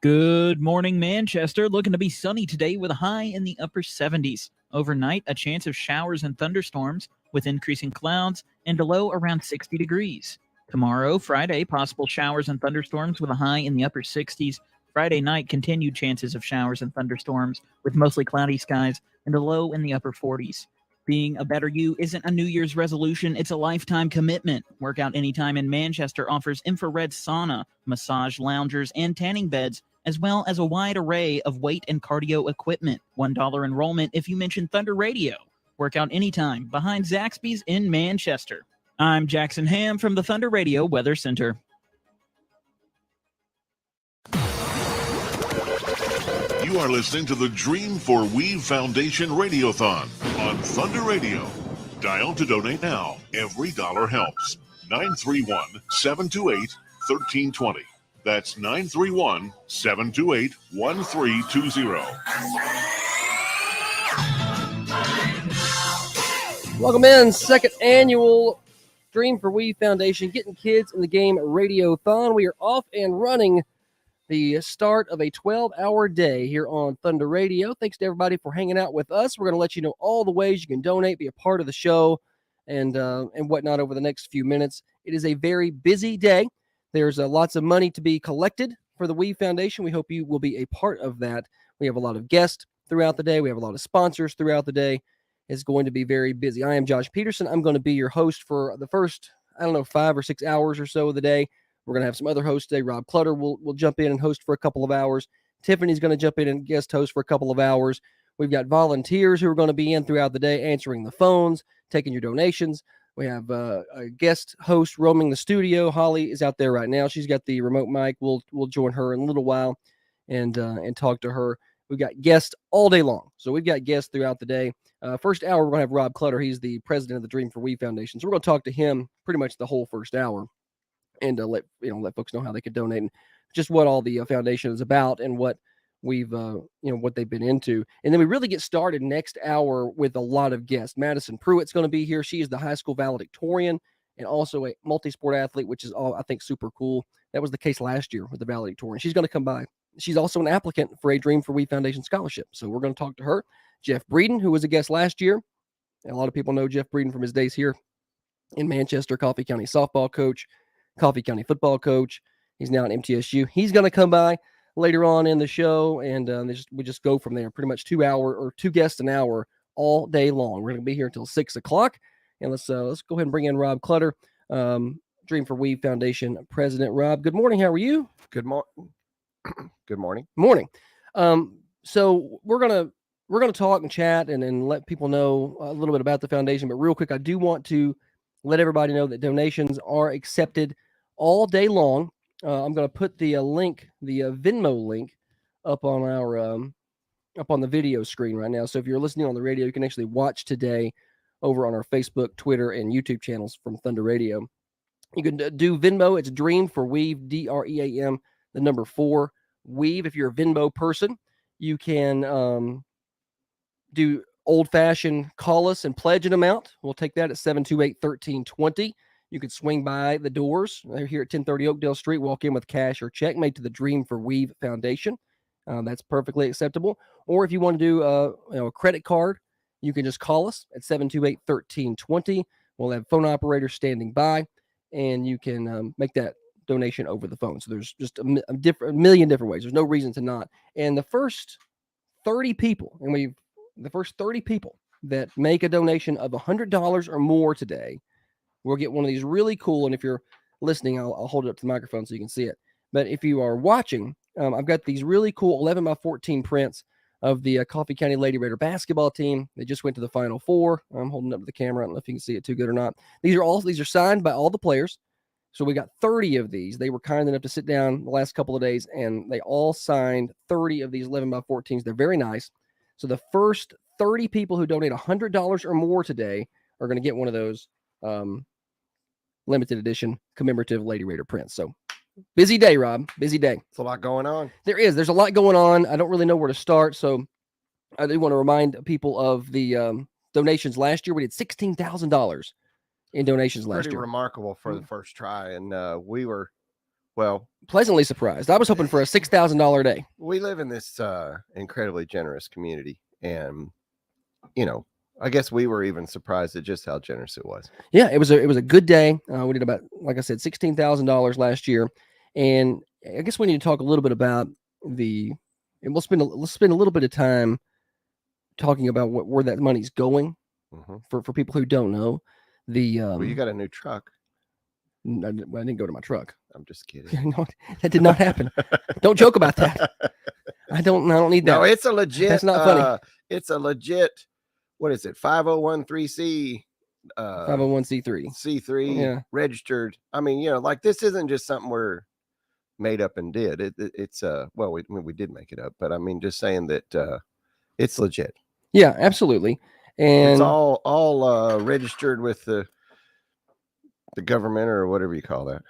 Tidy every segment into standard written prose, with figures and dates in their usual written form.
Good morning, Manchester. Looking to be sunny today with a high in the upper 70s. Overnight, a chance of showers and thunderstorms with increasing clouds and a low around 60 degrees. Tomorrow, Friday, possible showers and thunderstorms with a high in the upper 60s. Friday night, continued chances of showers and thunderstorms with mostly cloudy skies and a low in the upper 40s. Being a better you isn't a New Year's resolution, it's a lifetime commitment. Workout Anytime in Manchester offers infrared sauna, massage loungers, and tanning beds, as well as a wide array of weight and cardio equipment. $1 enrollment if you mention Thunder Radio. Workout Anytime behind Zaxby's in Manchester. I'm Jackson Ham from the Thunder Radio Weather Center. You are listening to the Dream for Weave Foundation Radiothon on Thunder Radio. Dial to donate now. Every dollar helps. 931-728-1320. That's 931-728-1320. Welcome in, second annual Dream for Weave Foundation Getting Kids in the Game Radiothon. We are off and running the start of a 12-hour day here on Thunder Radio. Thanks to everybody for hanging out with us. We're going to let you know all the ways you can donate, be a part of the show, and whatnot over the next few minutes. It is a very busy day. There's lots of money to be collected for the Weave Foundation. We hope you will be a part of that. We have a lot of guests throughout the day. We have a lot of sponsors throughout the day. It's going to be very busy. I am Josh Peterson. I'm going to be your host for the first, 5 or 6 hours or so of the day. We're going to have some other hosts today. Rob Clutter will jump in and host for a couple of hours. Tiffany's going to jump in and guest host for a couple of hours. We've got volunteers who are going to be in throughout the day, answering the phones, taking your donations. We have a guest host roaming the studio. Holly is out there right now. She's got the remote mic. We'll join her in a little while and talk to her. We've got guests all day long. So we've got guests throughout the day. First hour, we're going to have Rob Clutter. He's the president of the Dream for Weave Foundation. So we're going to talk to him pretty much the whole first hour and let folks know how they could donate and just what all the foundation is about and what we've, what they've been into. And then we really get started next hour with a lot of guests. Madison Pruitt's going to be here. She is the high school valedictorian and also a multi-sport athlete, which is all, I think, super cool. That was the case last year with the valedictorian. She's going to come by. She's also an applicant for a Dream for We Foundation scholarship. So we're going to talk to her. Jeff Breeden, who was a guest last year. And a lot of people know Jeff Breeden from his days here in Manchester, Coffee County softball coach, Coffee County football coach. He's now at MTSU. He's going to come by later on in the show, and we just go from there. Pretty much 2 hour or two guests an hour all day long. We're going to be here until 6 o'clock, and let's go ahead and bring in Rob Clutter, Dream for Weave Foundation president. Rob, good morning. How are you? Good morning. Good morning. Morning. So we're gonna talk and chat and let people know a little bit about the foundation. But real quick, I do want to let everybody know that donations are accepted all day long. I'm going to put the link, the Venmo link, up on our up on the video screen right now. So if you're listening on the radio, you can actually watch today over on our Facebook, Twitter, and YouTube channels from Thunder Radio. You can do Venmo. It's Dream for Weave, DREAM, the number 4 Weave. If you're a Venmo person, you can do old-fashioned call us and pledge an amount. We'll take that at 728-1320. You could swing by the doors. They're here at 1030 Oakdale Street. Walk in with cash or check made to the Dream for Weave Foundation. That's perfectly acceptable. Or if you want to do a credit card, you can just call us at 728-1320. We'll have phone operators standing by, and you can make that donation over the phone. So there's just a million different ways. There's no reason to not. And the first 30 people, that make a donation of $100 or more today, we'll get one of these really cool, and if you're listening, I'll hold it up to the microphone so you can see it. But if you are watching, I've got these really cool 11 by 14 prints of the Coffee County Lady Raider basketball team. They just went to the Final Four. I'm holding up to the camera. I don't know if you can see it too good or not. These are signed by all the players. So we got 30 of these. They were kind enough to sit down the last couple of days, and they all signed 30 of these 11 by 14s. They're very nice. So the first 30 people who donate $100 or more today are going to get one of those limited edition commemorative Lady Raider prints. So busy day, Rob. Busy day. It's a lot going on. There's a lot going on. I don't really know where to start. So I do want to remind people of the donations last year. We did $16,000 in donations last Pretty year. remarkable for the first try. And we were Well, pleasantly surprised. I was hoping for a $6,000 a day. we live in this incredibly generous community, and I guess we were even surprised at just how generous it was. Yeah, it was a good day. We did about, like I said, $16,000 last year, and I guess we need to talk a little bit about and let's spend a little bit of time talking about where that money's going for people who don't know. Well, you got a new truck. I didn't go to my truck. I'm just kidding. No, that did not happen. Don't joke about that. I don't need that. No, it's a legit. That's not funny. It's a legit. What is it? 501(c)(3). 501c3. C3 registered. I mean, like this isn't just something we're made up and did. It's well, we did make it up, but I mean, just saying that it's legit. Yeah, absolutely. And it's all registered with the government or whatever you call that.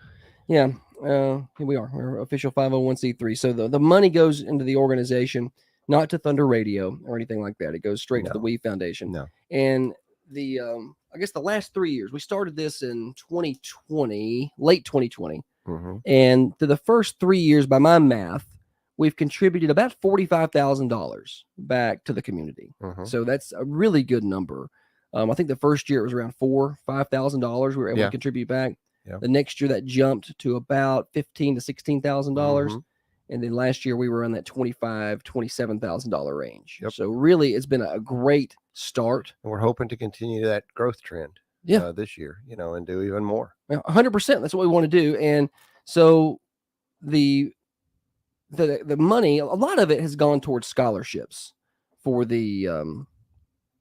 Yeah, here we are. We're official 501c3. So the money goes into the organization, not to Thunder Radio or anything like that. It goes straight to the We Foundation. No. And the I guess the last 3 years, we started this in 2020, late 2020. And to the first 3 years, by my math, we've contributed about $45,000 back to the community. So that's a really good number. I think the first year it was around $5,000 we were able to contribute back. The next year that jumped to about $15,000 to $16,000. And then last year we were in that $25,000, $27,000 range. So really it's been a great start. And we're hoping to continue that growth trend this year, and do even more. 100%. That's what we want to do. And so the money, a lot of it has gone towards scholarships for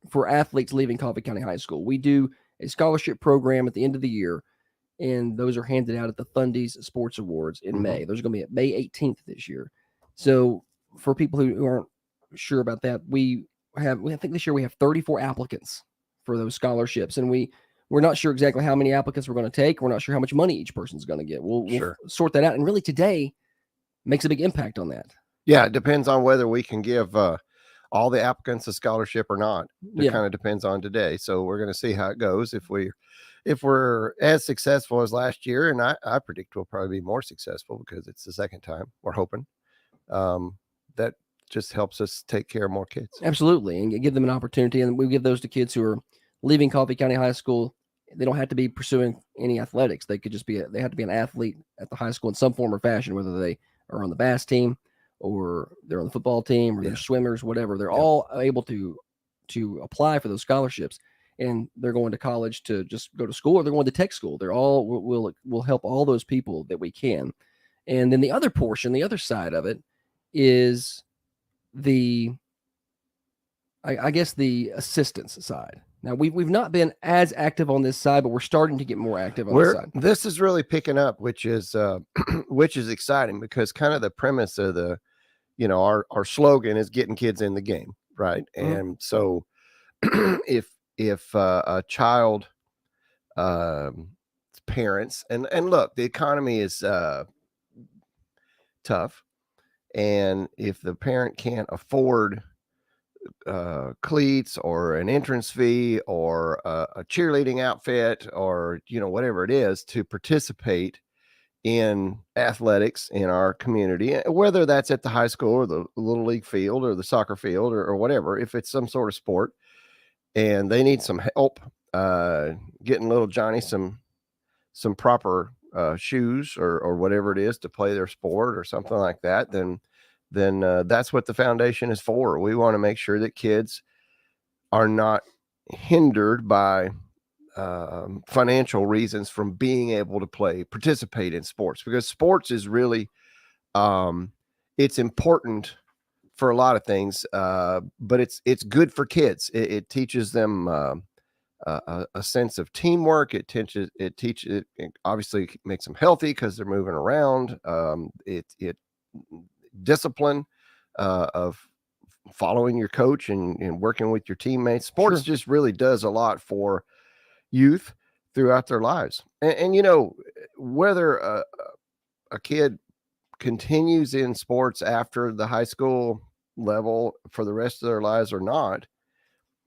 for athletes leaving Coffee County High School. We do a scholarship program at the end of the year, and those are handed out at the Thundies Sports Awards in May. Those are going to be at May 18th this year. So for people who aren't sure about that, I think this year we have 34 applicants for those scholarships, and we're not sure exactly how many applicants we're going to take. We're not sure how much money each person's going to get. We'll sort that out, and really today makes a big impact on that. Yeah, it depends on whether we can give all the applicants a scholarship or not. It kind of depends on today. So we're going to see how it goes. If we're as successful as last year, and I predict we'll probably be more successful because it's the second time, we're hoping, that just helps us take care of more kids. Absolutely, and give them an opportunity. And we give those to kids who are leaving Coffee County High School. They don't have to be pursuing any athletics. They could just they have to be an athlete at the high school in some form or fashion, whether they are on the bass team or they're on the football team or they're swimmers, whatever. They're all able to apply for those scholarships, and they're going to college to just go to school, or they're going to tech school. They're all we'll help all those people that we can. And then the other portion, the other side of it is I guess the assistance side. Now we've not been as active on this side, but we're starting to get more active on this side. This is really picking up, which is exciting, because kind of the premise of our slogan is getting kids in the game, right? And so if a child parents and look, the economy is tough, and if the parent can't afford cleats or an entrance fee or a cheerleading outfit or whatever it is to participate in athletics in our community, whether that's at the high school or the little league field or the soccer field or whatever, if it's some sort of sport and they need some help getting little Johnny some proper shoes or whatever it is to play their sport or something like that, then that's what the foundation is for. We want to make sure that kids are not hindered by financial reasons from being able to participate in sports, because sports is really it's important for a lot of things, but it's good for kids. It teaches them a sense of teamwork. It obviously makes them healthy because they're moving around. It discipline of following your coach and working with your teammates. Sports just really does a lot for youth throughout their lives. And whether a kid continues in sports after the high school level for the rest of their lives or not,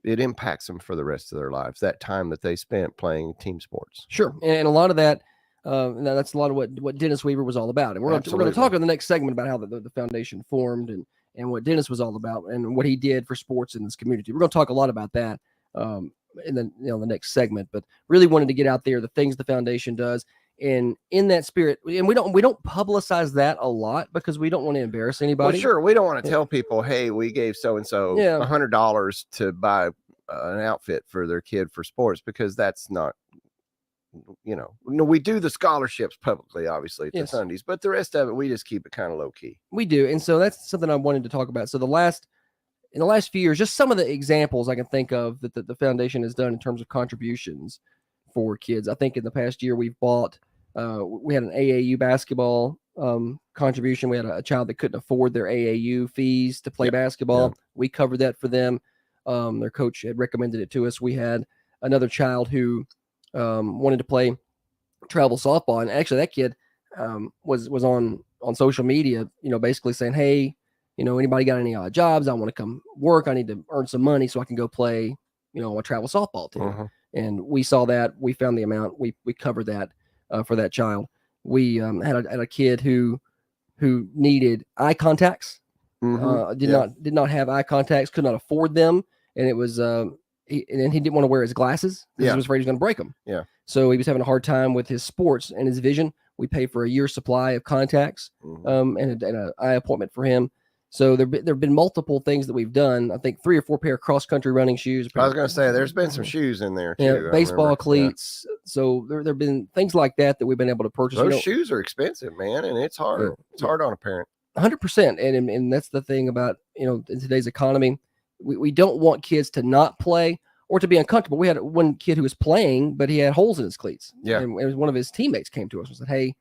it impacts them for the rest of their lives, that time that they spent playing team sports. Sure. And a lot of that, Now that's a lot of what Dennis Weaver was all about. And we're going to talk in the next segment about how the foundation formed and what Dennis was all about and what he did for sports in this community. We're going to talk a lot about that in the next segment, but really wanted to get out there the things the foundation does. And in that spirit, and we don't publicize that a lot because we don't want to embarrass anybody. Well, sure, we don't want to tell people, hey, we gave so and so $100 to buy an outfit for their kid for sports, because that's not, we do the scholarships publicly, obviously, at the Sundays, but the rest of it, we just keep it kind of low key. We do, and so that's something I wanted to talk about. So in the last few years, just some of the examples I can think of that the foundation has done in terms of contributions for kids. I think in the past year we've bought. We had an AAU basketball contribution. We had a child that couldn't afford their AAU fees to play basketball. We covered that for them. Their coach had recommended it to us. We had another child who wanted to play travel softball, and actually that kid was on social media, basically saying, "Hey, anybody got any odd jobs? I want to come work. I need to earn some money so I can go play, on a travel softball team." And we saw that. We found the amount. We covered that. For that child, we had a kid who needed eye contacts, did not have eye contacts, could not afford them, and it was he didn't want to wear his glasses because he was afraid he was going to break them. So he was having a hard time with his sports and his vision. We paid for a year's supply of contacts and an eye appointment for him. So there have been multiple things that we've done. I think 3 or 4 pair of cross-country running shoes. I was going to say, there's been some shoes in there, too. Baseball cleats. So there have been things like that we've been able to purchase. Those shoes are expensive, man, and it's hard. It's hard on a parent. 100%. And that's the thing about, in today's economy. We don't want kids to not play or to be uncomfortable. We had one kid who was playing, but he had holes in his cleats. And one of his teammates came to us and said, "Hey,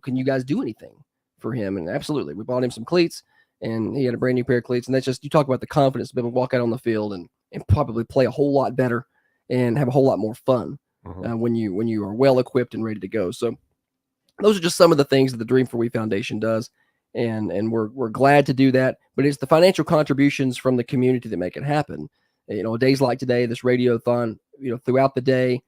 can you guys do anything for him?" And absolutely. We bought him some cleats. And he had a brand new pair of cleats. And that's just, you talk about the confidence to be able to walk out on the field and probably play a whole lot better and have a whole lot more fun when you are well equipped and ready to go. So those are just some of the things that the Dream for We Foundation does. And we're glad to do that. But it's the financial contributions from the community that make it happen. Days like today, this radiothon, throughout the day,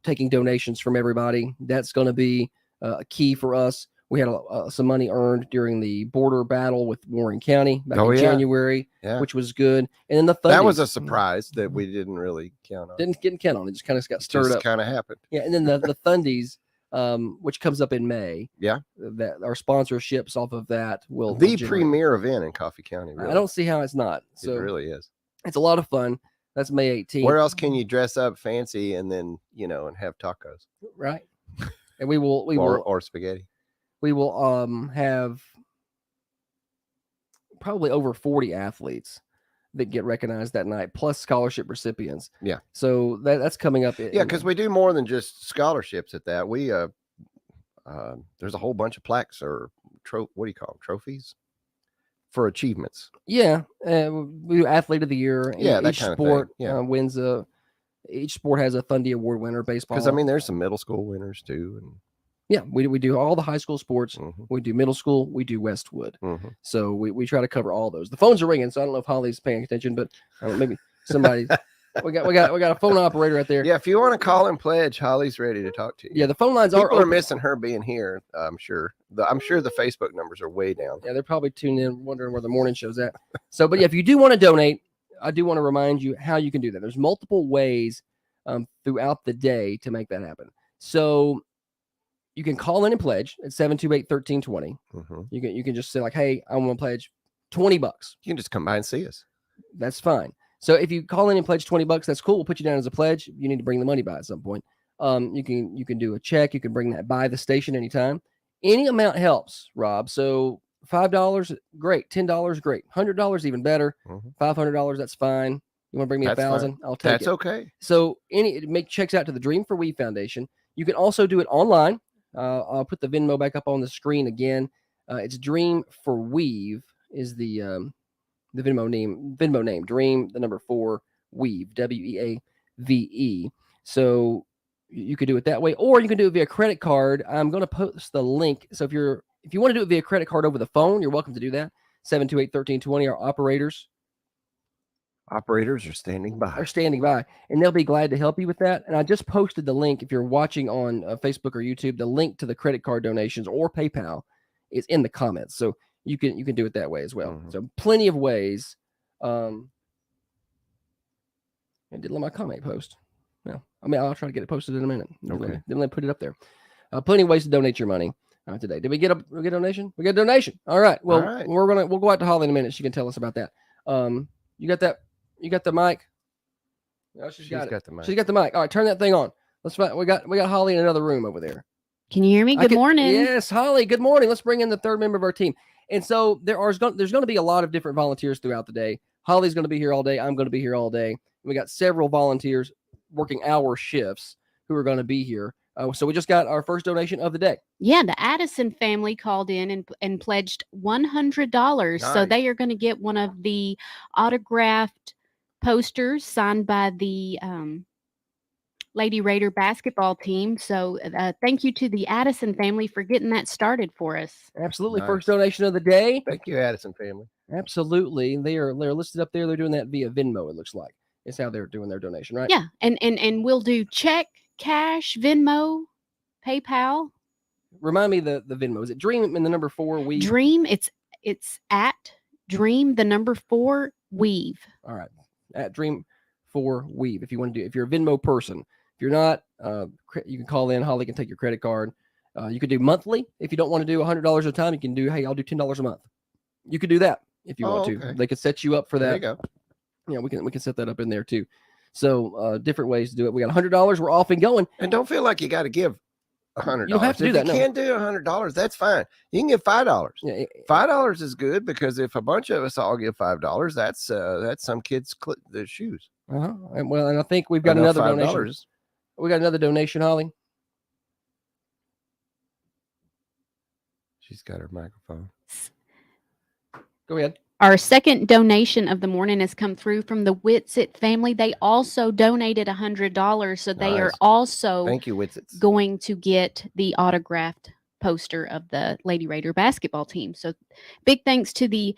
taking donations from everybody. That's going to be a key for us. We had some money earned during the border battle with Warren County back in January, which was good. And then that was a surprise that we didn't really count on. Didn't count on it. Just kind of got stirred up. Kind of happened. Yeah, and then the Thundies, which comes up in May. Yeah, that our sponsorships off of that will premier event in Coffee County. Really. I don't see how it's not. So it really is. It's a lot of fun. That's May 18th. Where else can you dress up fancy and then and have tacos? Right. And we will or spaghetti. We will have probably over 40 athletes that get recognized that night, plus scholarship recipients. Yeah. So that's coming up. Yeah, because we do more than just scholarships at that. We there's a whole bunch of plaques or what do you call them? Trophies for achievements. Yeah, we do Athlete of the Year. Yeah, that each kind sport of thing. wins each sport has a Thundy Award winner. Baseball. Because there's some middle school winners too, and. Yeah, we do all the high school sports. We do middle school. We do Westwood. So we try to cover all those. The phones are ringing, so I don't know if Holly's paying attention, but maybe somebody. we got a phone operator right there. Yeah, if you want to call and pledge, Holly's ready to talk to you. Yeah, the phone lines People are missing her being here. I'm sure. I'm sure the Facebook numbers are way down. Yeah, they're probably tuned in, wondering where the morning show's at. So, but yeah, if you do want to donate, I do want to remind you how you can do that. There's multiple ways throughout the day to make that happen. So. You can call in and pledge at 728-1320. You can just say like, "Hey, I want to pledge $20." You can just come by and see us. That's fine. So if you call in and pledge $20, that's cool. We'll put you down as a pledge. You need to bring the money by at some point. You can do a check. You can bring that by the station anytime. Any amount helps, Rob. So $5, great. $10, great. $100, even better. $500, that's fine. You want to bring me $1,000? I'll take it. That's okay. So make checks out to the Dream for We Foundation. You can also do it online. I'll put the Venmo back up on the screen again. It's Dream for Weave is the Venmo name. Dream, the number 4, Weave, WEAVE. So you could do it that way, or you can do it via credit card. I'm going to post the link. So if you want to do it via credit card over the phone, you're welcome to do that. 728-1320. Our operators Operators are standing by. And they'll be glad to help you with that. And I just posted the link. If you're watching on Facebook or YouTube, the link to the credit card donations or PayPal is in the comments, so you can do it that way as well. Mhm. So plenty of ways. I didn't let my comment post. No, I mean, I'll try to get it posted in a minute. Okay. Then let me put it up there. Plenty of ways to donate your money today. Did we get a donation? We got a donation. All right. Well, All right. we'll go out to Holly in a minute. She can tell us about that. You got that? You got the mic? No, she's got the mic. She's got the mic. All right, turn that thing on. Let's find. We got Holly in another room over there. Can you hear me? Good morning. Yes, Holly. Good morning. Let's bring in the third member of our team. And so there's going to be a lot of different volunteers throughout the day. Holly's going to be here all day. I'm going to be here all day. We got several volunteers working hour shifts who are going to be here. So we just got our first donation of the day. Yeah, the Addison family called in and pledged $100. So Nice. they are going to get one of the autographed posters signed by the Lady Raider basketball team. So thank you to the Addison family for getting that started for us. Absolutely. Nice. First donation of the day. Thank you, Addison family. Absolutely. They're listed up there. They're doing that via Venmo, it looks like. It's how they're doing their donation, right? Yeah, and we'll do check, cash, Venmo, PayPal. Remind me the Venmo. Is it Dream and the number 4 Weave? Dream, it's at Dream the number 4 Weave. All right. At Dream 4 Weave. If you want to do, if you're a Venmo person, if you're not, you can call in. Holly can take your credit card. You could do monthly. If you don't want to do $100 at a time, you can do, hey, I'll do $10 a month. You could do that if you want to. Okay. They could set you up for that. There you go. Yeah, we can set that up in there too. So different ways to do it. We got $100. We're off and going. And don't feel like you got to give $100. You don't have to do if that, you no. can't do $100, that's fine. You can give $5. Yeah, $5 is good because if a bunch of us all give $5, that's some kids' their shoes. Well, and I think we've got another donation. We got another donation, Holly. She's got her microphone. Go ahead. Our second donation of the morning has come through from the Whitsitt family. They also donated $100, so they are Nice. Oh. also Thank you, Witsits. going to get the autographed poster of the Lady Raider basketball team. So big thanks to the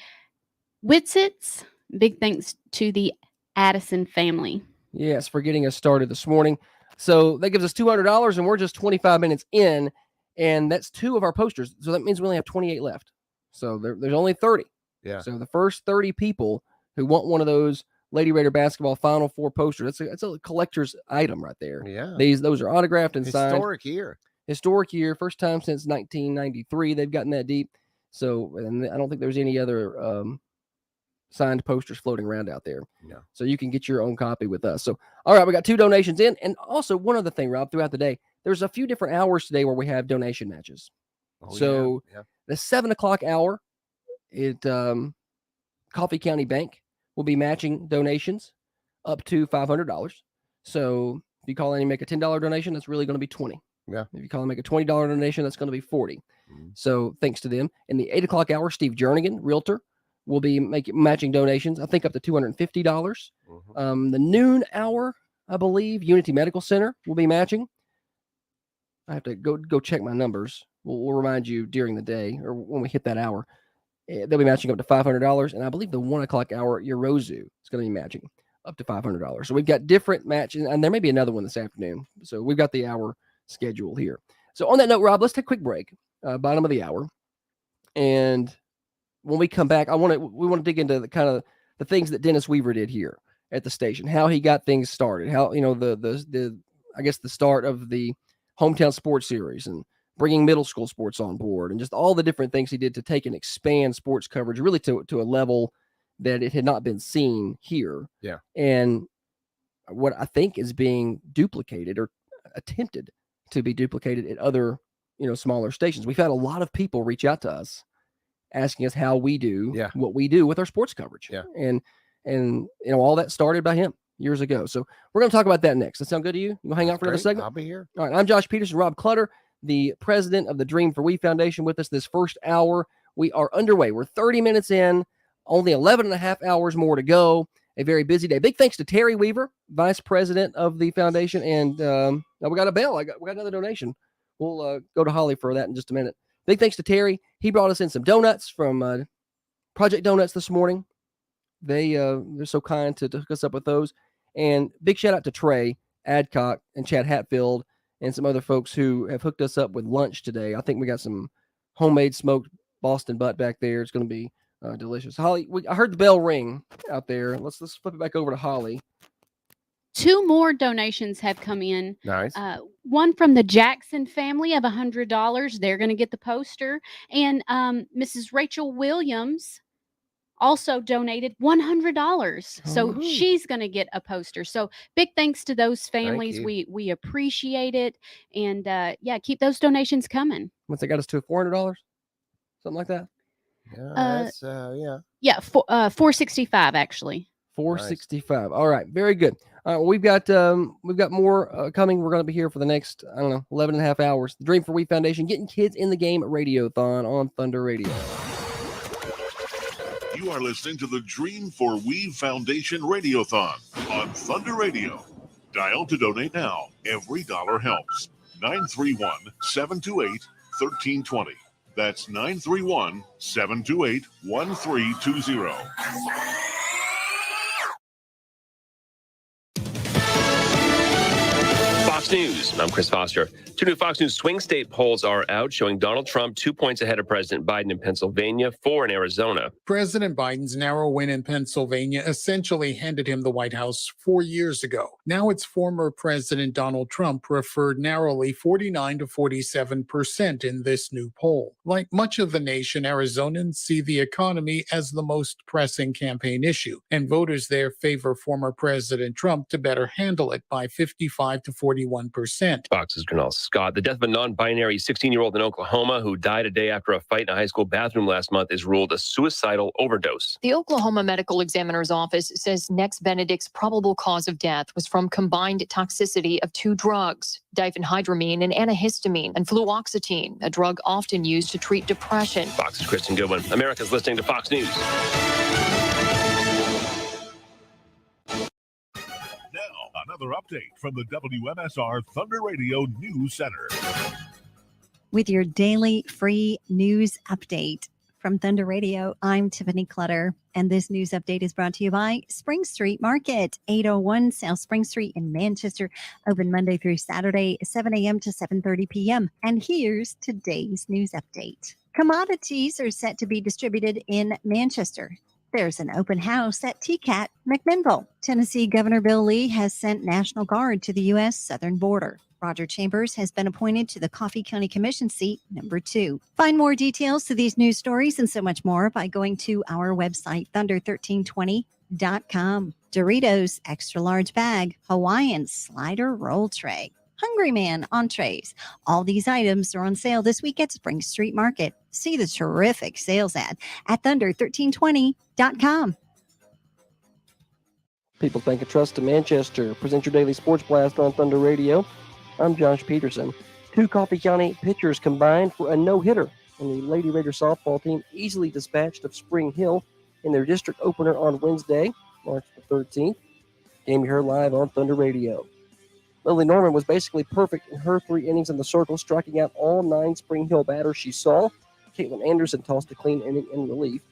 Whitsits. Big thanks to the Addison family. Yes, for getting us started this morning. So that gives us $200, and we're just 25 minutes in, and that's 2 of our posters. So that means we only have 28 left. So there's only 30. Yeah. So the first 30 people who want one of those Lady Raider basketball Final Four posters, that's a collector's item right there. Yeah. Those are autographed and signed. Historic year. First time since 1993 they've gotten that deep. So, and I don't think there's any other signed posters floating around out there. No. So you can get your own copy with us. So, all right, we got 2 donations in. And also one other thing, Rob, throughout the day, there's a few different hours today where we have donation matches. Oh, yeah. The 7:00 hour at Coffee County Bank will be matching donations up to $500. So if you call in and make a $10 donation, that's really going to be $20. Yeah. If you call and make a $20 donation, that's going to be $40. Mhm. So thanks to them. In the 8:00 hour, Steve Jernigan, realtor, will be matching donations, I think up to $250. Mhm. The noon hour, I believe, Unity Medical Center will be matching. I have to go check my numbers. We'll remind you during the day or when we hit that hour. They'll be matching up to $500. And I believe the 1:00 hour, Yorozu is going to be matching up to $500. So we've got different matches, and there may be another one this afternoon. So we've got the hour schedule here. So on that note, Rob, let's take a quick break, bottom of the hour. And when we come back, we want to dig into the kind of the things that Dennis Weaver did here at the station, how he got things started, how, the I guess the start of the Hometown Sports Series and bringing middle school sports on board and just all the different things he did to take and expand sports coverage really to a level that it had not been seen here. Yeah. And what I think is being duplicated or attempted to be duplicated at other, smaller stations. We've had a lot of people reach out to us asking us how we do what we do with our sports coverage. Yeah. And all that started by him years ago. So we're going to talk about that next. That sound good to you? You want to hang out for another segment? I'll be here. All right. I'm Josh Peterson, Rob Clutter, the president of the Dream for We Foundation, with us this first hour. We are underway. We're 30 minutes in, only 11 and a half hours more to go. A very busy day. Big thanks to Terry Weaver, vice president of the foundation. And now we got a bell. We got another donation. We'll go to Holly for that in just a minute. Big thanks to Terry. He brought us in some donuts from Project Donuts this morning. they're so kind to hook us up with those. And big shout out to Trey Adcock and Chad Hatfield and some other folks who have hooked us up with lunch today. I think we got some homemade smoked Boston butt back there. It's going to be delicious. Holly, I heard the bell ring out there. Let's flip it back over to Holly. 2 more donations have come in. Nice. One from the Jackson family of $100. They're going to get the poster. And Mrs. Rachel Williams also donated $100. So she's going to get a poster. So big thanks to those families. We appreciate it. And keep those donations coming. Once they got us to $400, something like that. Yeah, $465 actually. $465. Nice. All right, very good. We've got more coming. We're going to be here for the next 11 and a half hours. The Dream for We Foundation, getting kids in the game Radiothon on Thunder Radio. You are listening to the Dream for We Foundation Radiothon on Thunder Radio. Dial to donate now. Every dollar helps. 931-728-1320. That's 931-728-1320. Fox News. I'm Chris Foster. 2 new Fox News swing state polls are out showing Donald Trump 2 points ahead of President Biden in Pennsylvania, 4 in Arizona. President Biden's narrow win in Pennsylvania essentially handed him the White House 4 years ago. Now it's former President Donald Trump preferred narrowly 49 to 47% in this new poll. Like much of the nation, Arizonans see the economy as the most pressing campaign issue, and voters there favor former President Trump to better handle it by 55 to 41%. Fox's Gernal Scott. The death of a non-binary 16-year-old in Oklahoma who died a day after a fight in a high school bathroom last month is ruled a suicidal overdose. The Oklahoma Medical Examiner's Office says Nex Benedict's probable cause of death was from combined toxicity of 2 drugs, diphenhydramine and antihistamine, and fluoxetine, a drug often used to treat depression. Fox's Kristen Goodwin. America's listening to Fox News. Another update from the WMSR Thunder Radio News Center. With your daily free news update from Thunder Radio, I'm Tiffany Clutter, and this news update is brought to you by Spring Street Market, 801 South Spring Street in Manchester, open Monday through Saturday, 7 a.m. to 7:30 p.m. And here's today's news update. Commodities are set to be distributed in Manchester. There's an open house at TCAT McMinnville. Tennessee Governor Bill Lee has sent National Guard to the U.S. southern border. Roger Chambers has been appointed to the Coffee County Commission seat number 2. Find more details to these news stories and so much more by going to our website, thunder1320.com. Doritos extra large bag, Hawaiian slider roll tray, Hungry Man entrees. All these items are on sale this week at Spring Street Market. See the terrific sales ad at thunder1320.com. People Think and Trust to Manchester. Present your daily sports blast on Thunder Radio. I'm Josh Peterson. 2 Coffee County pitchers combined for a no-hitter, and the Lady Raider softball team easily dispatched of Spring Hill in their district opener on Wednesday, March the 13th. Game you heard live on Thunder Radio. Lily Norman was basically perfect in her 3 innings in the circle, striking out all 9 Spring Hill batters she saw. Caitlin Anderson tossed a clean inning in relief.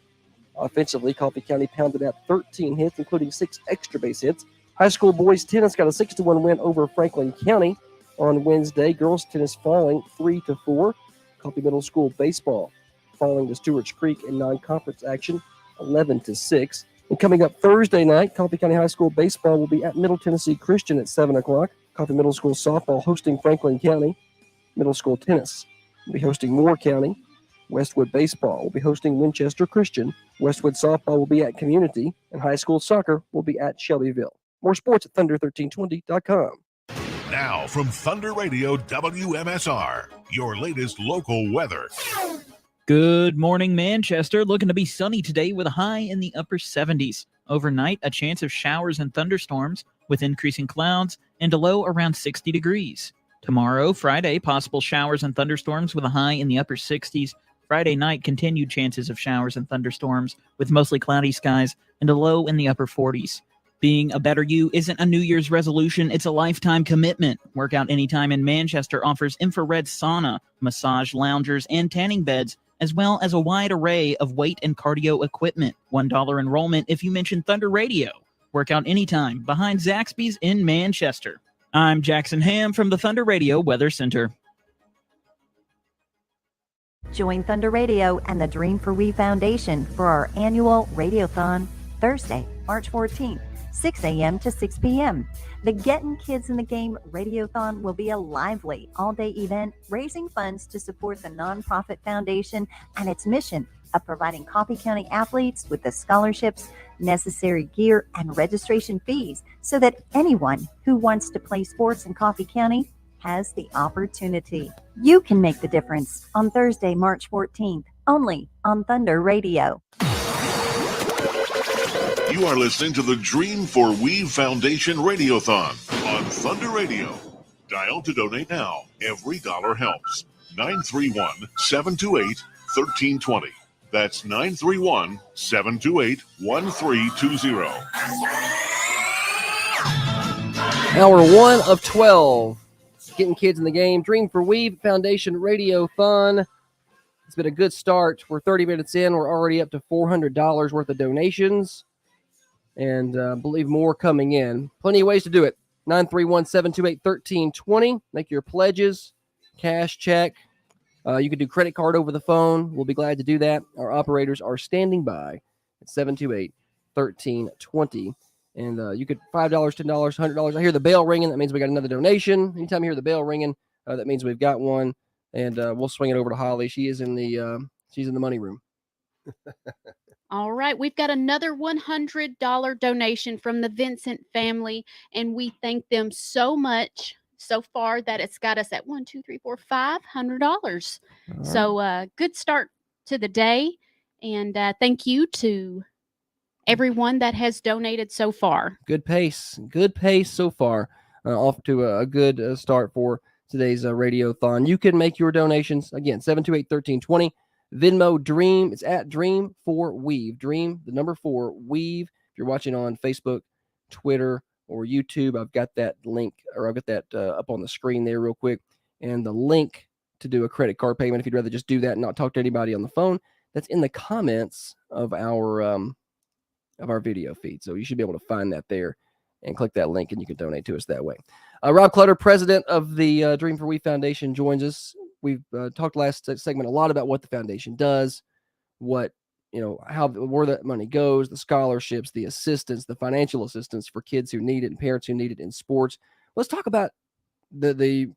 Offensively, Coffee County pounded out 13 hits, including 6 extra base hits. High school boys tennis got a 6-1 win over Franklin County on Wednesday. Girls tennis falling 3-4. Coffee Middle School baseball falling to Stewart's Creek in non-conference action 11-6. And coming up Thursday night, Coffee County High School baseball will be at Middle Tennessee Christian at 7 o'clock. Coffee Middle School softball hosting Franklin County. Middle School tennis will be hosting Moore County. Westwood baseball will be hosting Winchester Christian. Westwood softball will be at Community. And high school soccer will be at Shelbyville. More sports at thunder1320.com. Now from Thunder Radio WMSR, your latest local weather. Good morning, Manchester. Looking to be sunny today with a high in the upper 70s. Overnight, a chance of showers and thunderstorms with increasing clouds and a low around 60 degrees. Tomorrow, Friday, possible showers and thunderstorms with a high in the upper 60s. Friday night, continued chances of showers and thunderstorms with mostly cloudy skies and a low in the upper 40s. Being a better you isn't a New Year's resolution, it's a lifetime commitment. Workout Anytime in Manchester offers infrared sauna, massage loungers, and tanning beds as well as a wide array of weight and cardio equipment. $1 enrollment if you mention Thunder Radio. Work out anytime behind Zaxby's in Manchester. I'm Jackson Ham from the Thunder Radio Weather Center. Join Thunder Radio and the Dream for We Foundation for our annual Radiothon, Thursday, March 14th, 6 a.m. to 6 p.m. The Getting Kids in the Game Radiothon will be a lively all-day event raising funds to support the nonprofit foundation and its mission of providing Coffee County athletes with the scholarships, necessary gear, and registration fees so that anyone who wants to play sports in Coffee County has the opportunity. You can make the difference on Thursday, March 14th, only on Thunder Radio. You are listening to the Dream for Weave Foundation Radiothon on Thunder Radio. Dial to donate now. Every dollar helps. 931-728-1320. That's 931-728-1320. Hour 1 of 12. Getting kids in the game. Dream for Weave Foundation Radiothon. It's been a good start. We're 30 minutes in. We're already up to $400 worth of donations. And I believe more coming in. Plenty of ways to do it. 931-728-1320. Make your pledges. Cash check. You can do credit card over the phone. We'll be glad to do that. Our operators are standing by at 728-1320. And you could $5, $10, $100. I hear the bell ringing. That means we got another donation. Anytime you hear the bell ringing, that means we've got one. And we'll swing it over to Holly. She's in the money room. All right, we've got another $100 donation from the Vincent family, and we thank them so much so far that it's got us at $500. Right. So good start to the day, and thank you to everyone that has donated so far. Good pace so far. Off to a good start for today's Radiothon. You can make your donations again, 728-1320. Venmo Dream. It's at Dream for Weave. Dream, the number 4 Weave. If you're watching on Facebook, Twitter, or YouTube, I've got that link, or I've got that up on the screen there real quick. And the link to do a credit card payment, if you'd rather just do that and not talk to anybody on the phone, that's in the comments of our video feed. So you should be able to find that there and click that link, and you can donate to us that way. Rob Clutter, president of the Dream for We Foundation, joins us. We've talked last segment a lot about what the foundation does, where that money goes, the scholarships, the assistance, the financial assistance for kids who need it and parents who need it in sports. Let's talk about the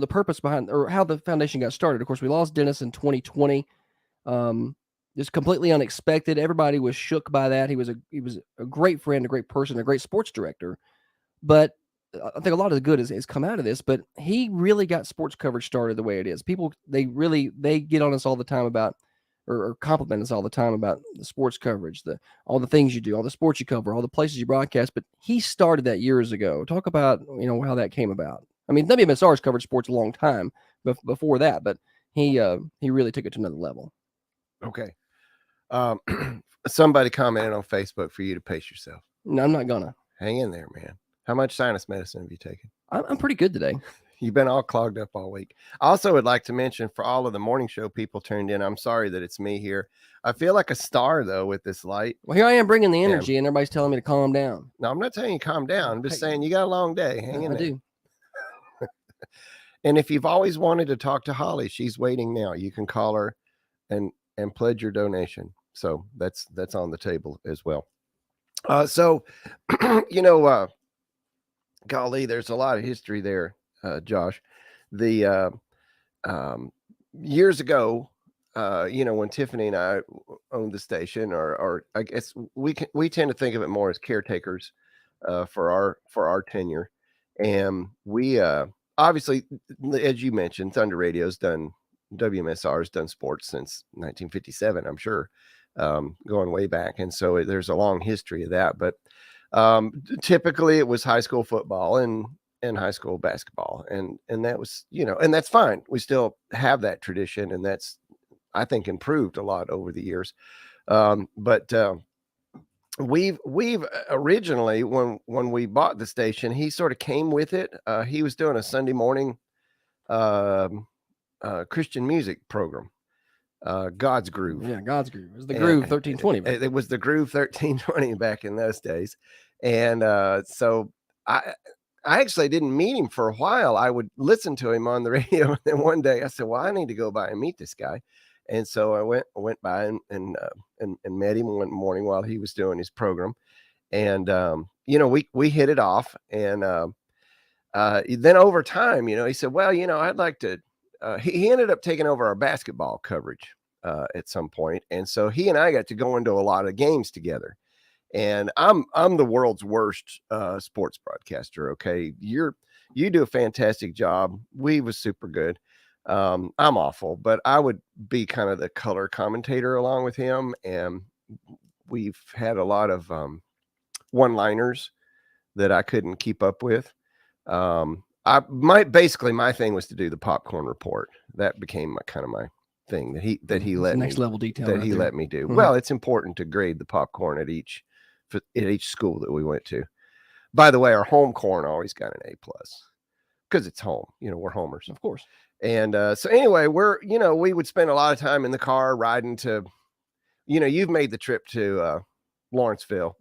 purpose behind, or how the foundation got started. Of course, we lost Dennis in 2020. Just completely unexpected. Everybody was shook by that. He was a great friend, a great person, a great sports director. But I think a lot of the good has come out of this, but he really got sports coverage started the way it is. People, they get on us all the time about, or compliment us all the time about the sports coverage, all the things you do, all the sports you cover, all the places you broadcast. But he started that years ago. Talk about, how that came about. I mean, WMSR's covered sports a long time before that, but he really took it to another level. Okay. Somebody commented on Facebook for you to pace yourself. No, I'm not gonna. Hang in there, man. How much sinus medicine have you taken? I'm pretty good today. You've been all clogged up all week. I also would like to mention, for all of the morning show people tuned in, I'm sorry that it's me here. I feel like a star, though, with this light. Well, here I am bringing the energy, and everybody's telling me to calm down. No, I'm not telling you to calm down. I'm just saying you got a long day. Hang in there. I do. And if you've always wanted to talk to Holly, she's waiting now. You can call her and pledge your donation. So that's on the table as well. Golly, there's a lot of history there, Josh. The years ago, when Tiffany and I owned the station, or I guess we tend to think of it more as caretakers for our tenure, and we obviously, as you mentioned, Thunder Radio's done, WMSR's done sports since 1957, I'm sure, going way back, and so there's a long history of that, but. Typically it was high school football and high school basketball. And that was, and that's fine. We still have that tradition, and that's, I think, improved a lot over the years. But we've originally, when we bought the station, he sort of came with it. He was doing a Sunday morning Christian music program, God's Groove. Yeah, God's Groove. It was the Groove 1320. It was the Groove 1320 back in those days. And so I actually didn't meet him for a while. I would listen to him on the radio. And then one day I said, well, I need to go by and meet this guy. And so I went by and met him one morning while he was doing his program. And, we hit it off. And then over time, he said, well, I'd like to, he ended up taking over our basketball coverage at some point. And so he and I got to go into a lot of games together. And I'm the world's worst sports broadcaster. Okay. You do a fantastic job. We was super good. I'm awful, but I would be kind of the color commentator along with him. And we've had a lot of one-liners that I couldn't keep up with. Basically my thing was to do the popcorn report. That became my thing that he let next level detail that right he there. let me do. Mhm. Well, it's important to grade the popcorn at each school that we went to. By the way, our home corn always got an A+ because it's home. We're homers, Of course. and so anyway, we would spend a lot of time in the car riding to, you've made the trip to Lawrenceburg,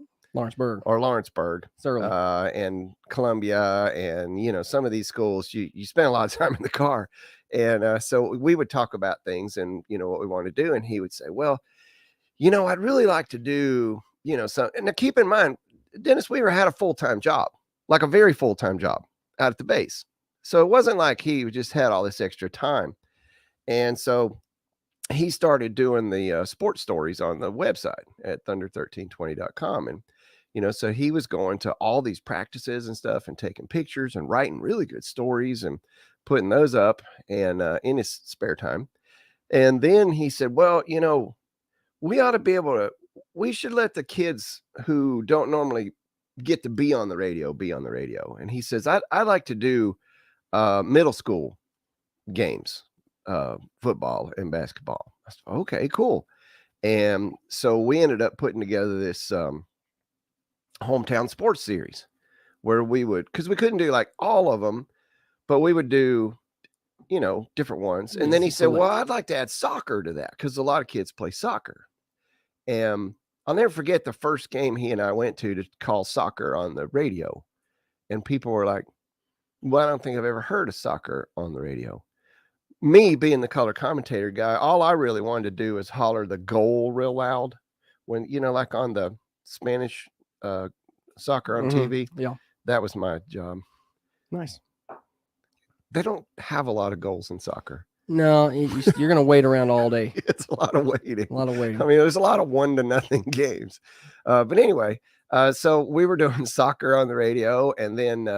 Certainly. and Columbia, and some of these schools you spend a lot of time in the car, and so we would talk about things and what we want to do, and he would say, well, I'd really like to do some. And now keep in mind, Dennis Weaver had a full-time job, like a very full-time job out at the base, so it wasn't like he just had all this extra time. And so he started doing the sports stories on the website at thunder1320.com. And so he was going to all these practices and stuff and taking pictures and writing really good stories and putting those up and in his spare time. And then he said, well, we should let the kids who don't normally get to be on the radio. And he says, I like to do middle school games, football and basketball. I said, okay, cool. And so we ended up putting together this hometown sports series where we would, because we couldn't do like all of them, but we would do different ones. And then he said, well, I'd like to add soccer to that because a lot of kids play soccer. And I'll never forget the first game he and I went to call soccer on the radio. And people were like, well, I don't think I've ever heard of soccer on the radio. Me being the color commentator guy, all I really wanted to do is holler the goal real loud when, like on the Spanish soccer on TV. Yeah. That was my job. Nice. They don't have a lot of goals in soccer. No, you're going to wait around all day. It's a lot of waiting. A lot of waiting. I mean, there's a lot of 1-0 games. But anyway, so we were doing soccer on the radio, and then,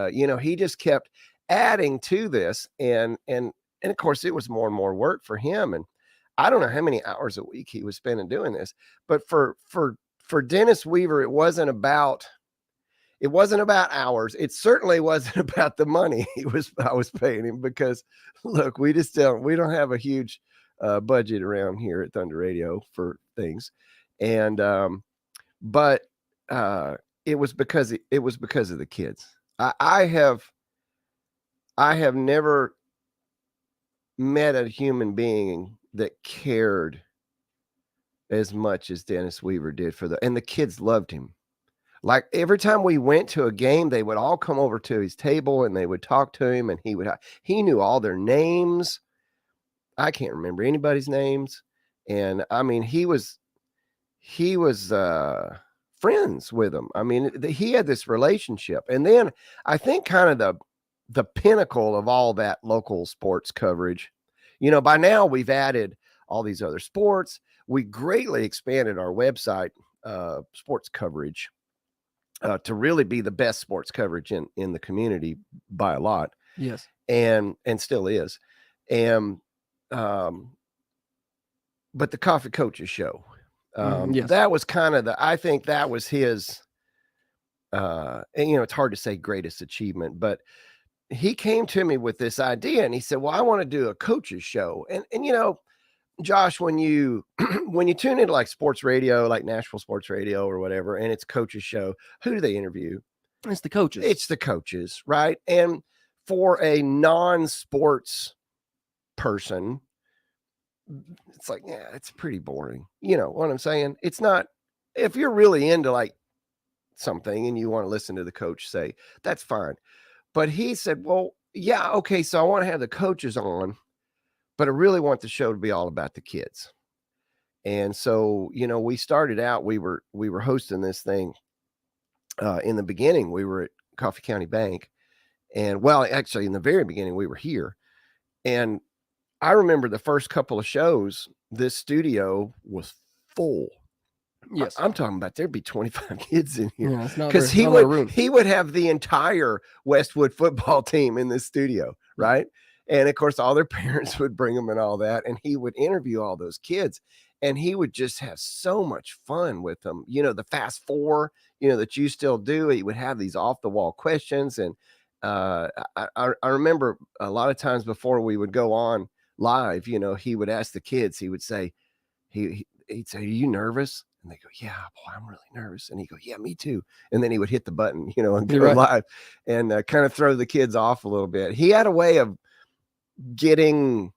he just kept adding to this. And of course, it was more and more work for him. And I don't know how many hours a week he was spending doing this. But for Dennis Weaver, it wasn't about hours. It certainly wasn't about the money I was paying him, because look, we don't have a huge budget around here at Thunder Radio for things. And but it was because of the kids. I have never met a human being that cared as much as Dennis Weaver did and the kids loved him. Like every time we went to a game, they would all come over to his table and they would talk to him, and he knew all their names. I can't remember anybody's names. And I mean, he was friends with them. I mean, he had this relationship. And then I think kind of the pinnacle of all that local sports coverage, by now we've added all these other sports. We greatly expanded our website sports coverage to really be the best sports coverage in the community by a lot. Yes. And still is. And, but the Coffee Coaches Show, yes. that was kind of I think that was his, and it's hard to say greatest achievement, but he came to me with this idea and he said, well, I want to do a coaches show. And Josh, when you tune into like sports radio, like Nashville Sports Radio or whatever, and it's coaches show, who do they interview? It's the coaches. It's the coaches, right? And for a non-sports person, it's like, yeah, it's pretty boring. You know what I'm saying? It's not, if you're really into like something and you want to listen to the coach say, that's fine. But he said, well, yeah, okay, so I want to have the coaches on, but I really want the show to be all about the kids. And so, you know, we started out, we were hosting this thing. In the beginning, we were at Coffee County Bank. And well, actually, in the very beginning, we were here. And I remember the first couple of shows, this studio was full. Yes. I'm talking about there'd be 25 kids in here. Yeah, it's not Because very- not a lot of room. he would have the entire Westwood football team in this studio, right? And of course, all their parents would bring them and all that. And he would interview all those kids. And he would just have so much fun with them. You know, the fast four, you know, that you still do. He would have these off the wall questions. And I remember a lot of times before we would go on live, you know, he would ask the kids, he would say, he'd say, are you nervous? And they go, yeah, boy, I'm really nervous. And he go, yeah, me too. And then he would hit the button, you know, and go Right. live and kind of throw the kids off a little bit. He had a way of getting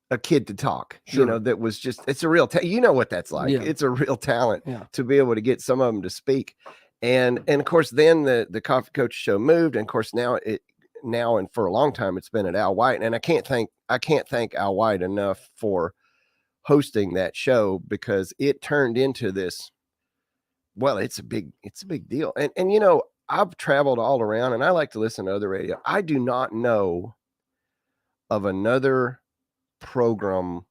a kid to talk, Sure. you know, that was just, it's a real, you know what that's like. Yeah. It's a real talent Yeah. to be able to get some of them to speak. And of course, then the Coffee Coach show moved. And of course, now and for a long time, it's been at Al White. And I can't thank Al White enough for hosting that show, because it turned into this, well, it's a big deal. And, you know, I've traveled all around and I like to listen to other radio. I do not know of another program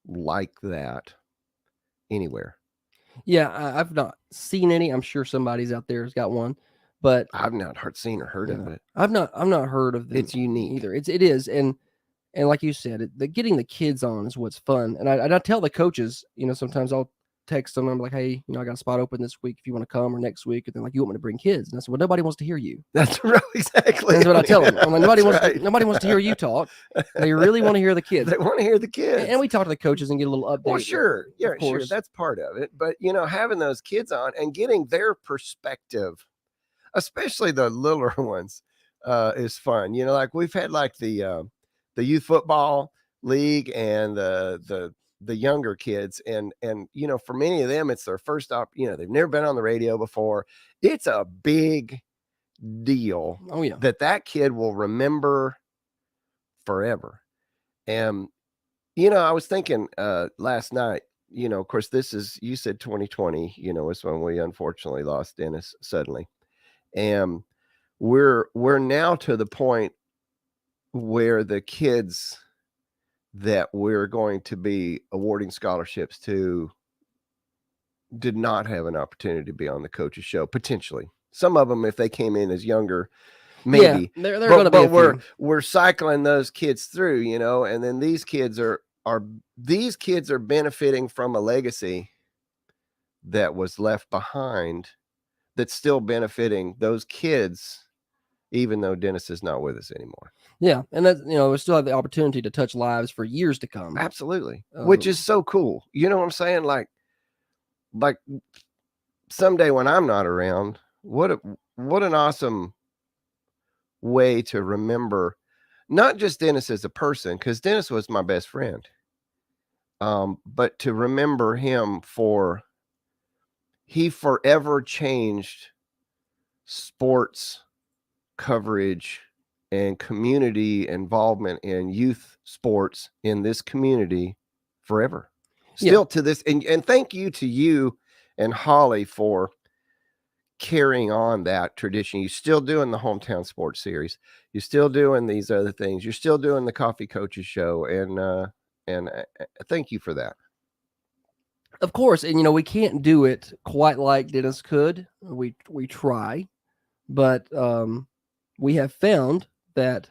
like that anywhere. Yeah, I've not seen any. I'm sure somebody's out there has got one, but I've not seen or heard of it. I've not heard of them. It's unique either. It is, and like you said, getting the kids on is what's fun. And I tell the coaches, you know, sometimes I'll text them. I'm like, hey, you know, I got a spot open this week if you want to come, or next week. And then like, you want me to bring kids? And I said, well, nobody wants to hear you. That's right, exactly. That's what I tell them. I'm like, nobody Right. wants to hear you talk. They really want to hear the kids. They want to hear the kids. And we talk to the coaches and get a little update. Well, sure. Yeah, of sure. course. That's part of it. But, you know, having those kids on and getting their perspective, especially the littler ones, is fun. You know, like we've had like the youth football league and the younger kids. And, you know, for many of them, it's their first you know, they've never been on the radio before. It's a big deal. Oh, yeah. That kid will remember forever. And, you know, I was thinking last night, you know, of course, this is, you said 2020, you know, is when we unfortunately lost Dennis suddenly. And we're now to the point where the kids that we're going to be awarding scholarships to did not have an opportunity to be on the coach's show. Potentially, some of them, if they came in as younger, maybe. Yeah, they're going to be. But we're cycling those kids through, you know, and then these kids are benefiting from a legacy that was left behind, that's still benefiting those kids, even though Dennis is not with us anymore. Yeah, and that, you know, we still have the opportunity to touch lives for years to come. Absolutely, which is so cool. You know what I'm saying? Like someday when I'm not around, what an awesome way to remember not just Dennis as a person, because Dennis was my best friend, but to remember him he forever changed sports coverage and community involvement in youth sports in this community forever. Still to this, and thank you to you and Holly for carrying on that tradition. You're still doing the Hometown Sports Series. You're still doing these other things. You're still doing the Coffee Coaches show, and thank you for that. Of course, and you know, we can't do it quite like Dennis could. We try, but we have found that,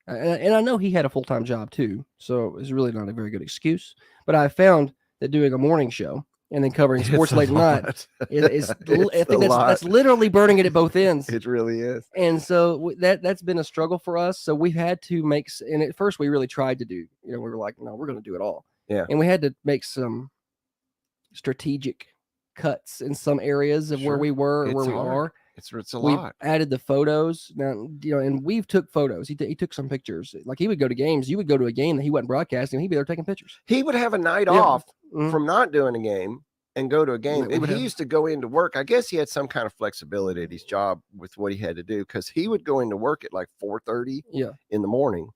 and I know he had a full-time job too, so it's really not a very good excuse. But I found that doing a morning show and then covering sports late at night is I think that's literally burning it at both ends. It really is. And so that's been a struggle for us. So we've had to make, and at first we really tried to do, you know, we were like, no, we're going to do it all. Yeah. And we had to make some strategic cuts in some areas of where we were or where we are. It's a We've lot. added the photos now, and we've took photos. He took some pictures. Like he would go to games. You would go to a game that he wasn't broadcasting. He'd be there taking pictures. He would have a night Yeah. off Mhm. from not doing a game and go to a game. We And would he have- used to go into work. I guess he had some kind of flexibility at his job with what he had to do, because he would go into work at like 4:30 Yeah. in the morning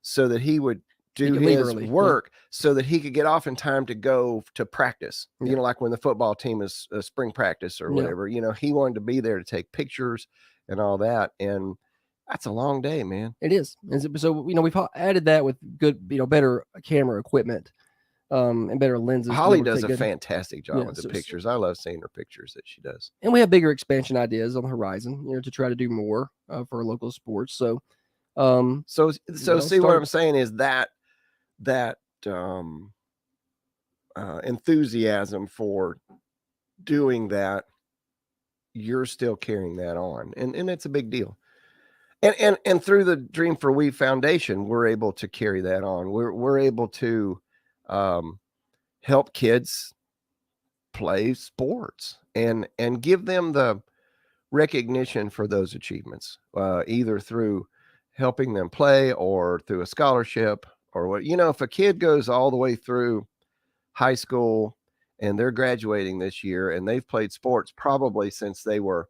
so that he would do could leave his early, yeah. work so that he could get off in time to go to practice. Yeah. Like when the football team is spring practice or Yeah. whatever, he wanted to be there to take pictures and all that. And that's a long day, man. It is. So we've added that with good, better camera equipment, and better lenses. Holly does a fantastic job with the pictures. I love seeing her pictures that she does. And we have bigger expansion ideas on the horizon, to try to do more for local sports. So, see what I'm saying is that enthusiasm for doing that, you're still carrying that on, and it's a big deal. And through the Dream for We Foundation, we're able to carry that on. We're able to help kids play sports and give them the recognition for those achievements, either through helping them play or through a scholarship or what. If a kid goes all the way through high school and they're graduating this year and they've played sports probably since they were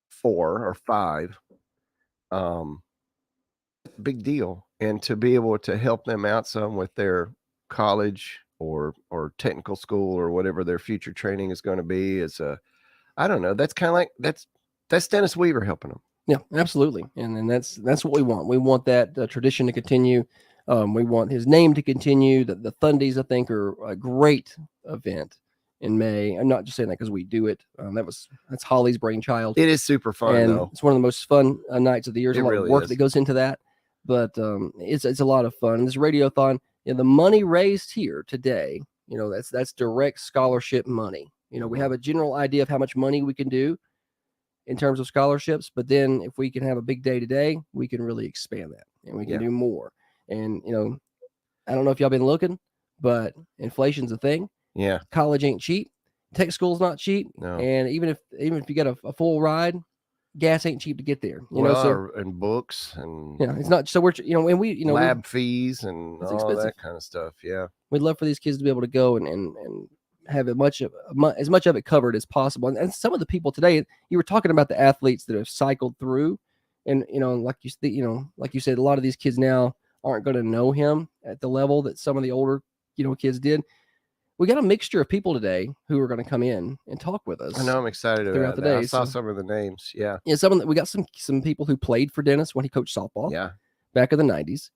4 or 5, big deal. And to be able to help them out some with their college or technical school or whatever their future training is going to be, I don't know. That's kind of like that's Dennis Weaver helping them. Yeah, absolutely. And that's what we want. We want that tradition to continue. We want his name to continue. The Thundies, I think, are a great event in May. I'm not just saying that because we do it. That's Holly's brainchild. It is super fun, and though. It's one of the most fun nights of the year. There's a lot really of work is. that goes into that, but it's a lot of fun. This Radiothon, the money raised here today, that's direct scholarship money. We have a general idea of how much money we can do in terms of scholarships, but then if we can have a big day today, we can really expand that and we can do more. And I don't know if y'all been looking, but inflation's a thing. Yeah, college ain't cheap. Tech school's not cheap. No. And even if you get a full ride, gas ain't cheap to get there. And books and it's not. So we're and we lab fees and all expensive. that kind of stuff. Yeah, we'd love for these kids to be able to go and have as much of it covered as possible. And some of the people today, you were talking about the athletes that have cycled through, and like you said, a lot of these kids now aren't going to know him at the level that some of the older kids did. We got a mixture of people today who are going to come in and talk with us. I know. I'm excited throughout about the that. day. I saw some of the names. Yeah. Yeah. We got some people who played for Dennis when he coached softball. Yeah. Back in the 90s.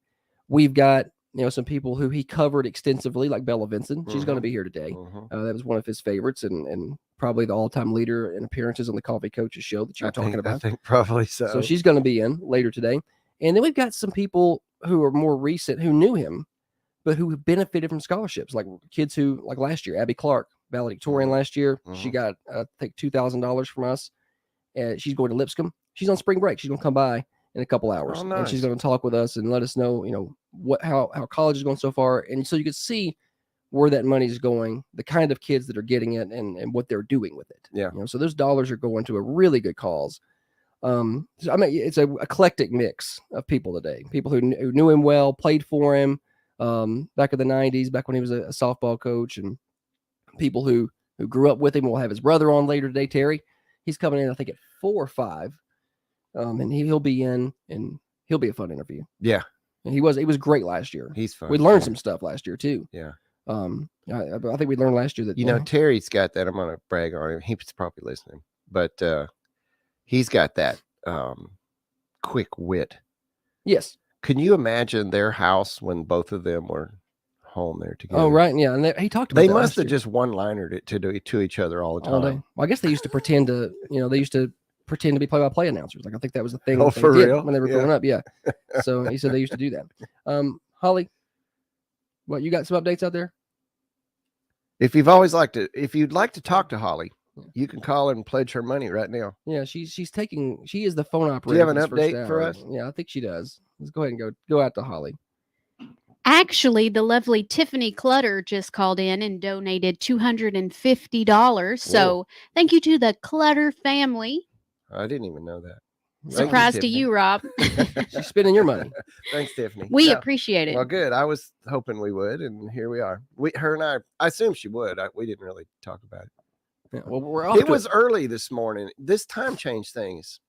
We've got, some people who he covered extensively, like Bella Vinson. She's going to be here today. That was one of his favorites and probably the all-time leader in appearances on the Coffee Coaches show that you were talking about. I think probably so. So she's going to be in later today. And then we've got some people who are more recent who knew him, but who benefited from scholarships, like kids who, like last year, Abby Clark, valedictorian last year. She got, I think, $2,000 from us. And she's going to Lipscomb. She's on spring break. She's going to come by in a couple hours. Oh, nice. And she's going to talk with us and let us know, how college is going so far. And so you can see where that money is going, the kind of kids that are getting it and what they're doing with it. Yeah. So those dollars are going to a really good cause. It's a eclectic mix of people today. People who knew him well, played for him back in the 90s, back when he was a softball coach, and people who grew up with him. We'll have his brother on later today, Terry. He's coming in, I think, at 4 or 5. And he'll be in, and he'll be a fun interview. Yeah. And he was great last year. He's fun. We learned some stuff last year too. Yeah. I think we learned last year that Terry's got that. I'm gonna brag on him. He's probably listening, but he's got that quick wit. Yes. Can you imagine their house when both of them were home there together? Oh, right. Yeah. And he talked about they that must have last year. just one-linered it to each other all the All day. time. Well, I guess they used to pretend to, pretend to be play-by-play announcers. Like I think that was the thing. Oh, that they for did real? when they were growing up. Yeah. So he said they used to do that. Holly, what, you got some updates out there? If you'd like to talk to Holly, you can call and pledge her money right now. Yeah, she is the phone operator. Do you have an for this first update for hour. us? Yeah, I think she does. Let's go ahead and go out to Holly. Actually, the lovely Tiffany Clutter just called in and donated $250. So thank you to the Clutter family. I didn't even know that. Surprise to you, Rob. She's spending your money. Thanks, Tiffany. We appreciate it. Well, good. I was hoping we would, and here we are. Her and I assumed she would. We didn't really talk about it. Yeah, well, we're off. It was early this morning. This time changed things.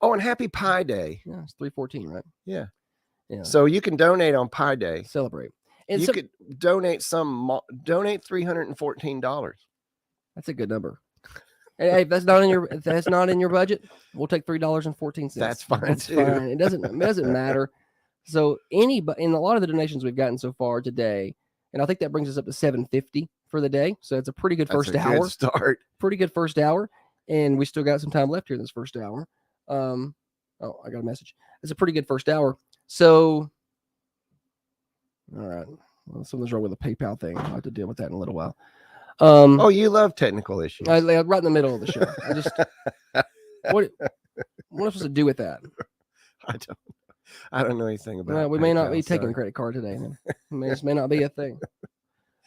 Oh, and Happy Pi Day. Yeah, it's 3/14, right? Yeah. Yeah. So you can donate on Pi Day. Celebrate. And you could donate $314. That's a good number. Hey, if that's not in your budget, we'll take $3.14. That's fine. That's fine. It doesn't matter. So in a lot of the donations we've gotten so far today, and I think that brings us up to $750 for the day. So it's a pretty good first hour. Good start. Pretty good first hour, and we still got some time left here in this first hour. Oh, I got a message. It's a pretty good first hour. So, all right. Well, something's wrong with the PayPal thing. I'll have to deal with that in a little while. Oh, you love technical issues. Right in the middle of the show. What am I supposed to do with that? I don't know anything about it. We may not be taking a credit card today. This may not be a thing.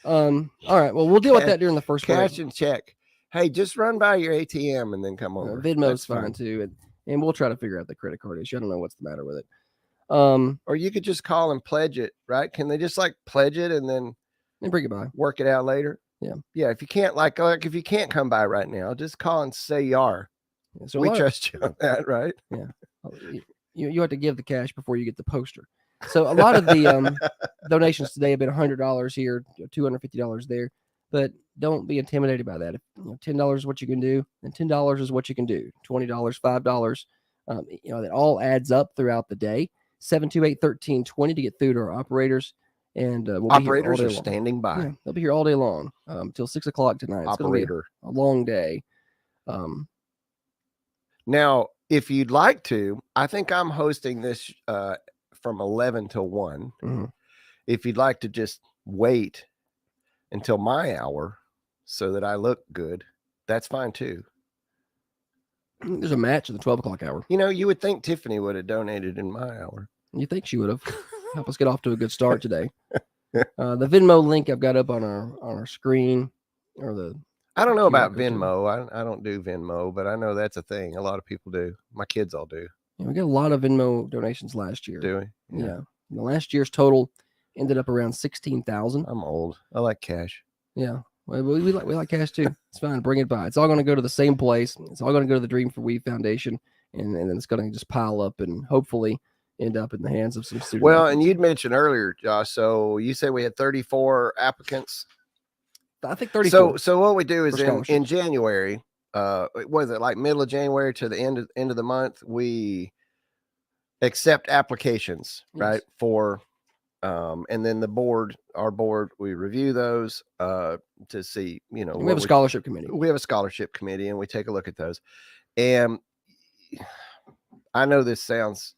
All right. Well, we'll deal with that during the first cash break. and check. Hey, just run by your ATM and then come over. Venmo's fine too, and we'll try to figure out the credit card issue. I don't know what's the matter with it. Or you could just call and pledge it, right? Can they just pledge it and then bring it by, work it out later? Yeah. If you can't if you can't come by right now, just call and say you are. Yeah, so we trust you on that, right? Yeah. You have to give the cash before you get the poster. So a lot of the donations today have been $100 here, $250 there, but don't be intimidated by that. If $10 is what you can do, then $10 is what you can do. $20, $5, that all adds up throughout the day. 728-1320 to get through to our operators. And operators are standing by. Yeah, they'll be here all day long until 6 o'clock tonight. It's going to be a long day. Now, if you'd like to, I think I'm hosting this from 11 till 1. Mm-hmm. If you'd like to just wait until my hour so that I look good, that's fine too. There's a match at the 12 o'clock hour. You would think Tiffany would have donated in my hour. You think she would have? Help us get off to a good start today. The Venmo link I've got up on our screen, I don't know about Venmo. I don't do Venmo, but I know that's a thing. A lot of people do. My kids all do. Yeah, we got a lot of Venmo donations last year. Do we? Yeah. The last year's total ended up around 16,000. I'm old. I like cash. Yeah. Well, we like cash too. It's fine. Bring it by. It's all going to go to the same place. It's all going to go to the Dream for We Foundation, and then it's going to just pile up and hopefully end up in the hands of some students. Well, and you'd mentioned earlier, Josh. So you said we had 34 applicants. I think 34. So what we do is in January, was it like middle of January to the end of the month, we accept applications, right? For and then our board, we review those to see, we have a scholarship committee. We have a scholarship committee, and we take a look at those. And I know this sounds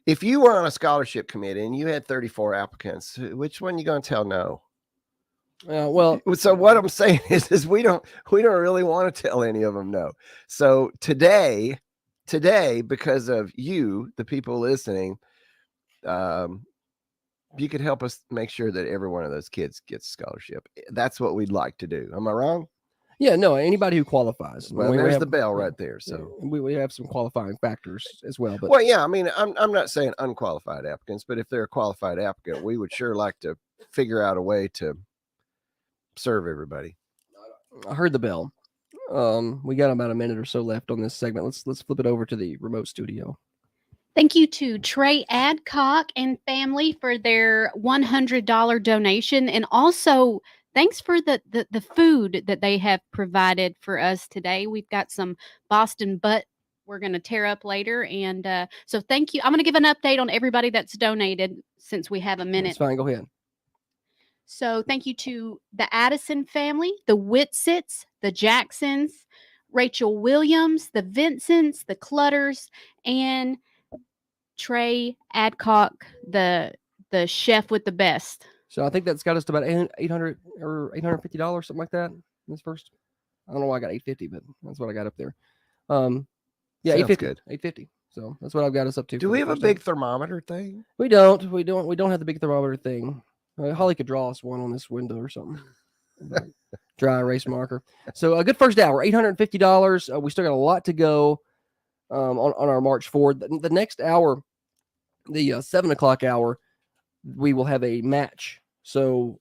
if you were on a scholarship committee and you had 34 applicants, which one are you going to tell no? Well, so what I'm saying is we don't really want to tell any of them no. So today, because of you, the people listening, you could help us make sure that every one of those kids gets a scholarship. That's what we'd like to do. Am I wrong? Yeah, no, anybody who qualifies. Well, there's the bell right there. So we have some qualifying factors as well. But yeah, I mean, I'm not saying unqualified applicants, but if they're a qualified applicant, we would sure like to figure out a way to serve everybody. I heard the bell. We got about a minute or so left on this segment. Let's flip it over to the remote studio. Thank you to Trey Adcock and family for their $100 donation, and also thanks for the food that they have provided for us today. We've got some Boston butt we're going to tear up later, and so thank you. I'm going to give an update on everybody that's donated since we have a minute. That's fine. Go ahead. So thank you to the Addison family, the Whitsits, the Jacksons, Rachel Williams, the Vincents, the Clutters, and Trey Adcock, the chef with the best. So I think that's got us to about $800 or $850, something like that. This first, I don't know why I got $850, but that's what I got up there. Yeah, $850. Good. $850. So that's what I've got us up to. Do we have a big thermometer thing? We don't have the big thermometer thing. Holly could draw us one on this window or something. Dry erase marker. So a good first hour, $850. We still got a lot to go on our march forward. The next hour, the 7 o'clock hour, we will have a match. So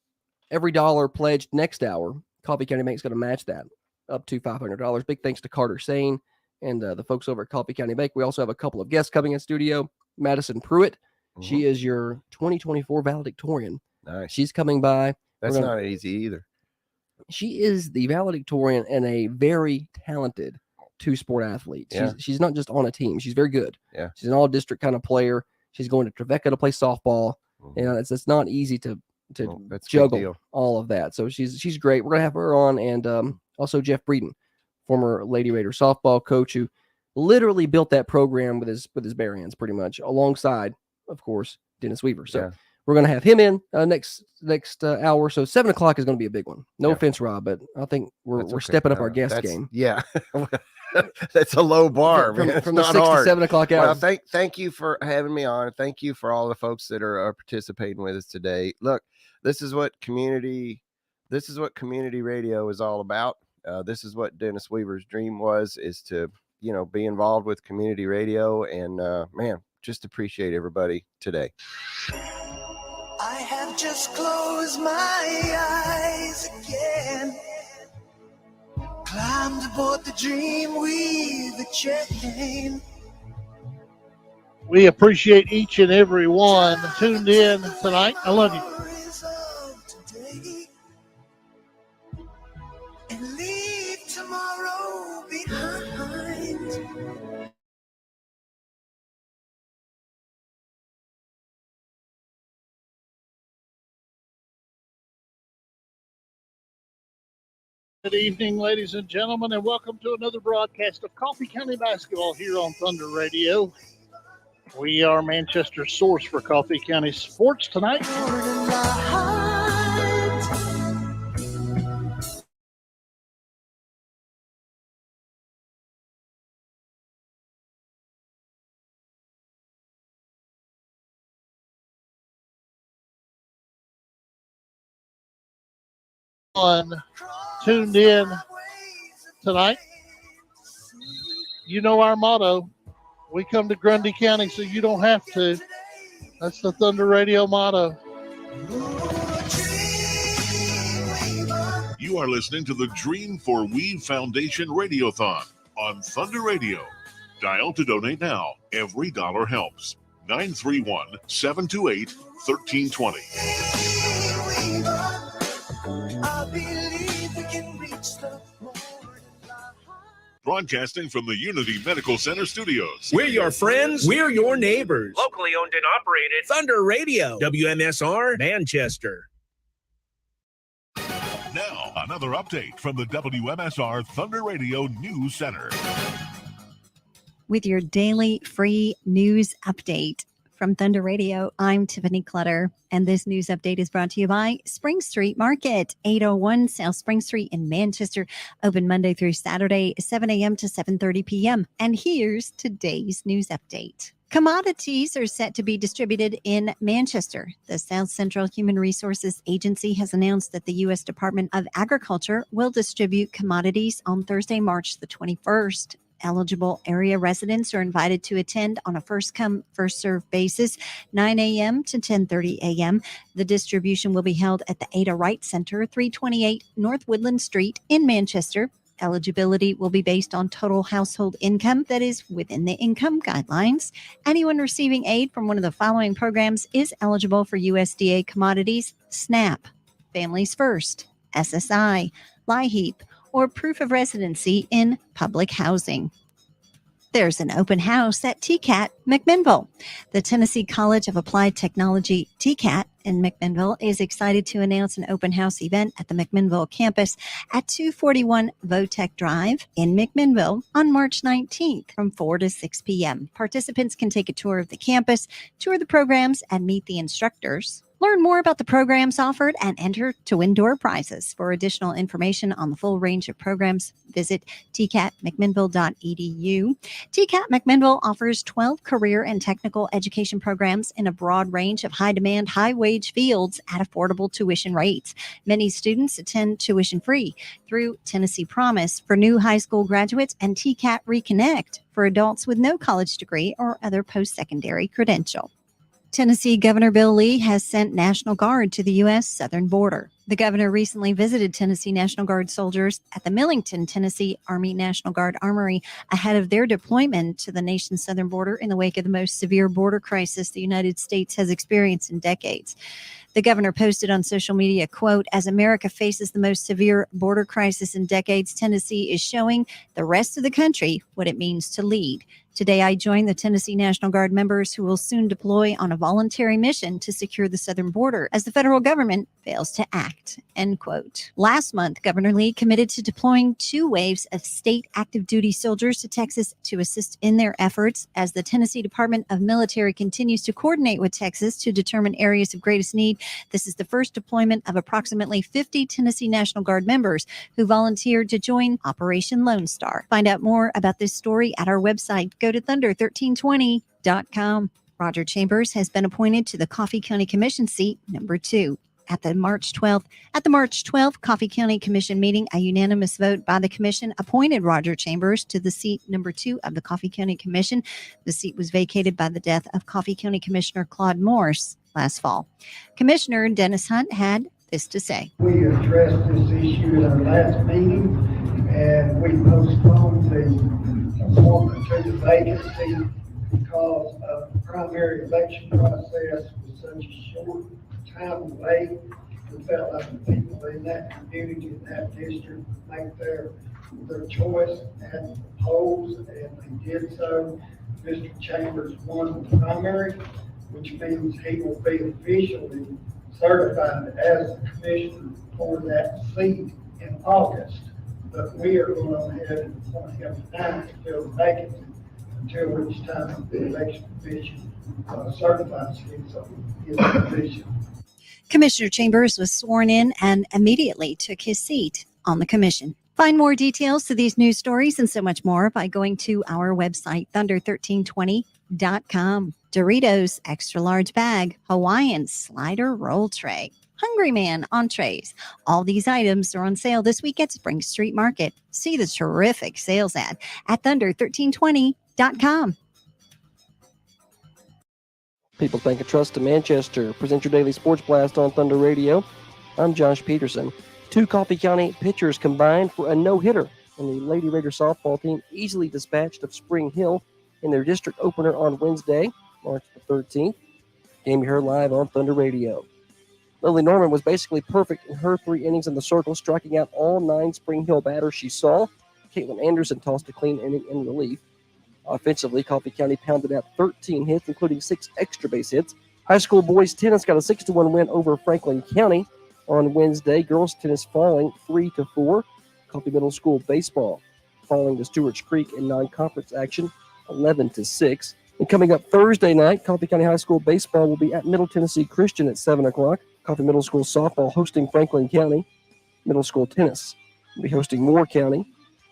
every dollar pledged next hour, Coffee County Bank's going to match that up to $500. Big thanks to Carter Sane and the folks over at Coffee County Bank. We also have a couple of guests coming in studio. Madison Pruitt. She is your 2024 valedictorian. Nice. She's coming by. That's not easy either. She is the valedictorian and a very talented two-sport athlete. She's not just on a team. She's very good. Yeah. She's an all-district kind of player. She's going to Trevecca to play softball. It's not easy to juggle all of that. So she's great. We're going to have her on, and also Jeff Breeden, former Lady Raider softball coach who literally built that program with his bare hands pretty much, alongside, of course, Dennis Weaver. So we're going to have him in next hour. So 7 o'clock is going to be a big one. No offense, Rob, but I think we're stepping up our guest game. Yeah. That's a low bar from the 6 to 7 o'clock hour. Well, thank you for having me on. Thank you for all the folks that are participating with us today. Look, this is what community radio is all about. This is what Dennis Weaver's dream is to, be involved with community radio, and man, just appreciate everybody today. I have just closed my eyes again. Climbed aboard the dream with a chain. We appreciate each and every one tuned in tonight. I love you. And leave tomorrow behind. Good evening, ladies and gentlemen, and welcome to another broadcast of Coffee County Basketball here on Thunder Radio. We are Manchester's source for Coffee County sports tonight. Tuned in tonight. You know our motto. We come to Grundy County so you don't have to. That's the Thunder Radio motto. You are listening to the Dream for Weave Foundation Radiothon on Thunder Radio. Dial to donate now. Every dollar helps. 931-728-1320. I believe we can reach the Broadcasting from the Unity Medical Center studios. We're your friends. We're your neighbors. Locally owned and operated. Thunder Radio. WMSR Manchester. Now, another update from the WMSR Thunder Radio News Center. With your daily free news update from Thunder Radio, I'm Tiffany Clutter, and this news update is brought to you by Spring Street Market, 801 South Spring Street in Manchester, open Monday through Saturday, 7 a.m. to 7:30 p.m. And here's today's news update. Commodities are set to be distributed in Manchester. The South Central Human Resources Agency has announced that the U.S. Department of Agriculture will distribute commodities on Thursday, March the 21st. Eligible area residents are invited to attend on a first-come, first-served basis, 9 a.m. to 10:30 a.m. The distribution will be held at the Ada Wright Center, 328 North Woodland Street in Manchester. Eligibility will be based on total household income that is within the income guidelines. Anyone receiving aid from one of the following programs is eligible for USDA commodities: SNAP, Families First, SSI, LIHEAP, or proof of residency in public housing. There's an open house at TCAT McMinnville. The Tennessee College of Applied Technology, TCAT, in McMinnville is excited to announce an open house event at the McMinnville campus at 241 Votech Drive in McMinnville on March 19th from 4 to 6 p.m. Participants can take a tour of the campus, tour the programs, and meet the instructors. Learn more about the programs offered and enter to win door prizes. For additional information on the full range of programs, visit tcatmcminnville.edu. TCAT McMinnville offers 12 career and technical education programs in a broad range of high-demand, high-wage fields at affordable tuition rates. Many students attend tuition-free through Tennessee Promise for new high school graduates and TCAT Reconnect for adults with no college degree or other post-secondary credential. Tennessee Governor Bill Lee has sent National Guard to the U.S. southern border. The governor recently visited Tennessee National Guard soldiers at the Millington, Tennessee Army National Guard Armory ahead of their deployment to the nation's southern border in the wake of the most severe border crisis the United States has experienced in decades. The governor posted on social media, quote, "As America faces the most severe border crisis in decades, Tennessee is showing the rest of the country what it means to lead. Today, I join the Tennessee National Guard members who will soon deploy on a voluntary mission to secure the southern border as the federal government fails to act," end quote. Last month, Governor Lee committed to deploying 2 waves of state active duty soldiers to Texas to assist in their efforts as the Tennessee Department of Military continues to coordinate with Texas to determine areas of greatest need. This is the first deployment of approximately 50 Tennessee National Guard members who volunteered to join Operation Lone Star. Find out more about this story at our website. Go to thunder1320.com. Roger Chambers has been appointed to the Coffee County Commission seat number 2. At the March 12th Coffee County Commission meeting, a unanimous vote by the commission appointed Roger Chambers to the seat number 2 of the Coffee County Commission. The seat was vacated by the death of Coffee County Commissioner Claude Morse last fall. Commissioner Dennis Hunt had this to say. We addressed this issue at our last meeting, and we postponed the appointment to the vacancy because of the primary election process was such a short time away. We felt like the people in that community, in that district, make their choice at the polls, and they did so. Mr. Chambers won the primary, which means he will be officially certified as the commissioner for that seat in August. But we are going ahead and appoint him tonight to fill the vacancy until which time the election commission certifies him so his position. Commissioner Chambers was sworn in and immediately took his seat on the commission. Find more details to these news stories and so much more by going to our website, thunder1320.com. Doritos extra large bag, Hawaiian slider roll tray, Hungry Man entrees. All these items are on sale this week at Spring Street Market. See the terrific sales ad at thunder1320.com. People's Bank of Trust of Manchester present your daily sports blast on Thunder Radio. I'm Josh Peterson. 2 Coffee County pitchers combined for a no-hitter, and the Lady Raider softball team easily dispatched of Spring Hill in their district opener on Wednesday, March the 13th. Game you heard live on Thunder Radio. Lily Norman was basically perfect in her 3 innings in the circle, striking out all 9 Spring Hill batters she saw. Caitlin Anderson tossed a clean inning in relief. Offensively, Coffee County pounded out 13 hits, including 6 extra base hits. High school boys tennis got a 6-1 win over Franklin County on Wednesday. Girls tennis falling 3-4. Coffee Middle School baseball falling to Stewart's Creek in non-conference action 11-6. And coming up Thursday night, Coffee County High School baseball will be at Middle Tennessee Christian at 7 o'clock. Coffee Middle School softball hosting Franklin County. Middle School tennis will be hosting Moore County.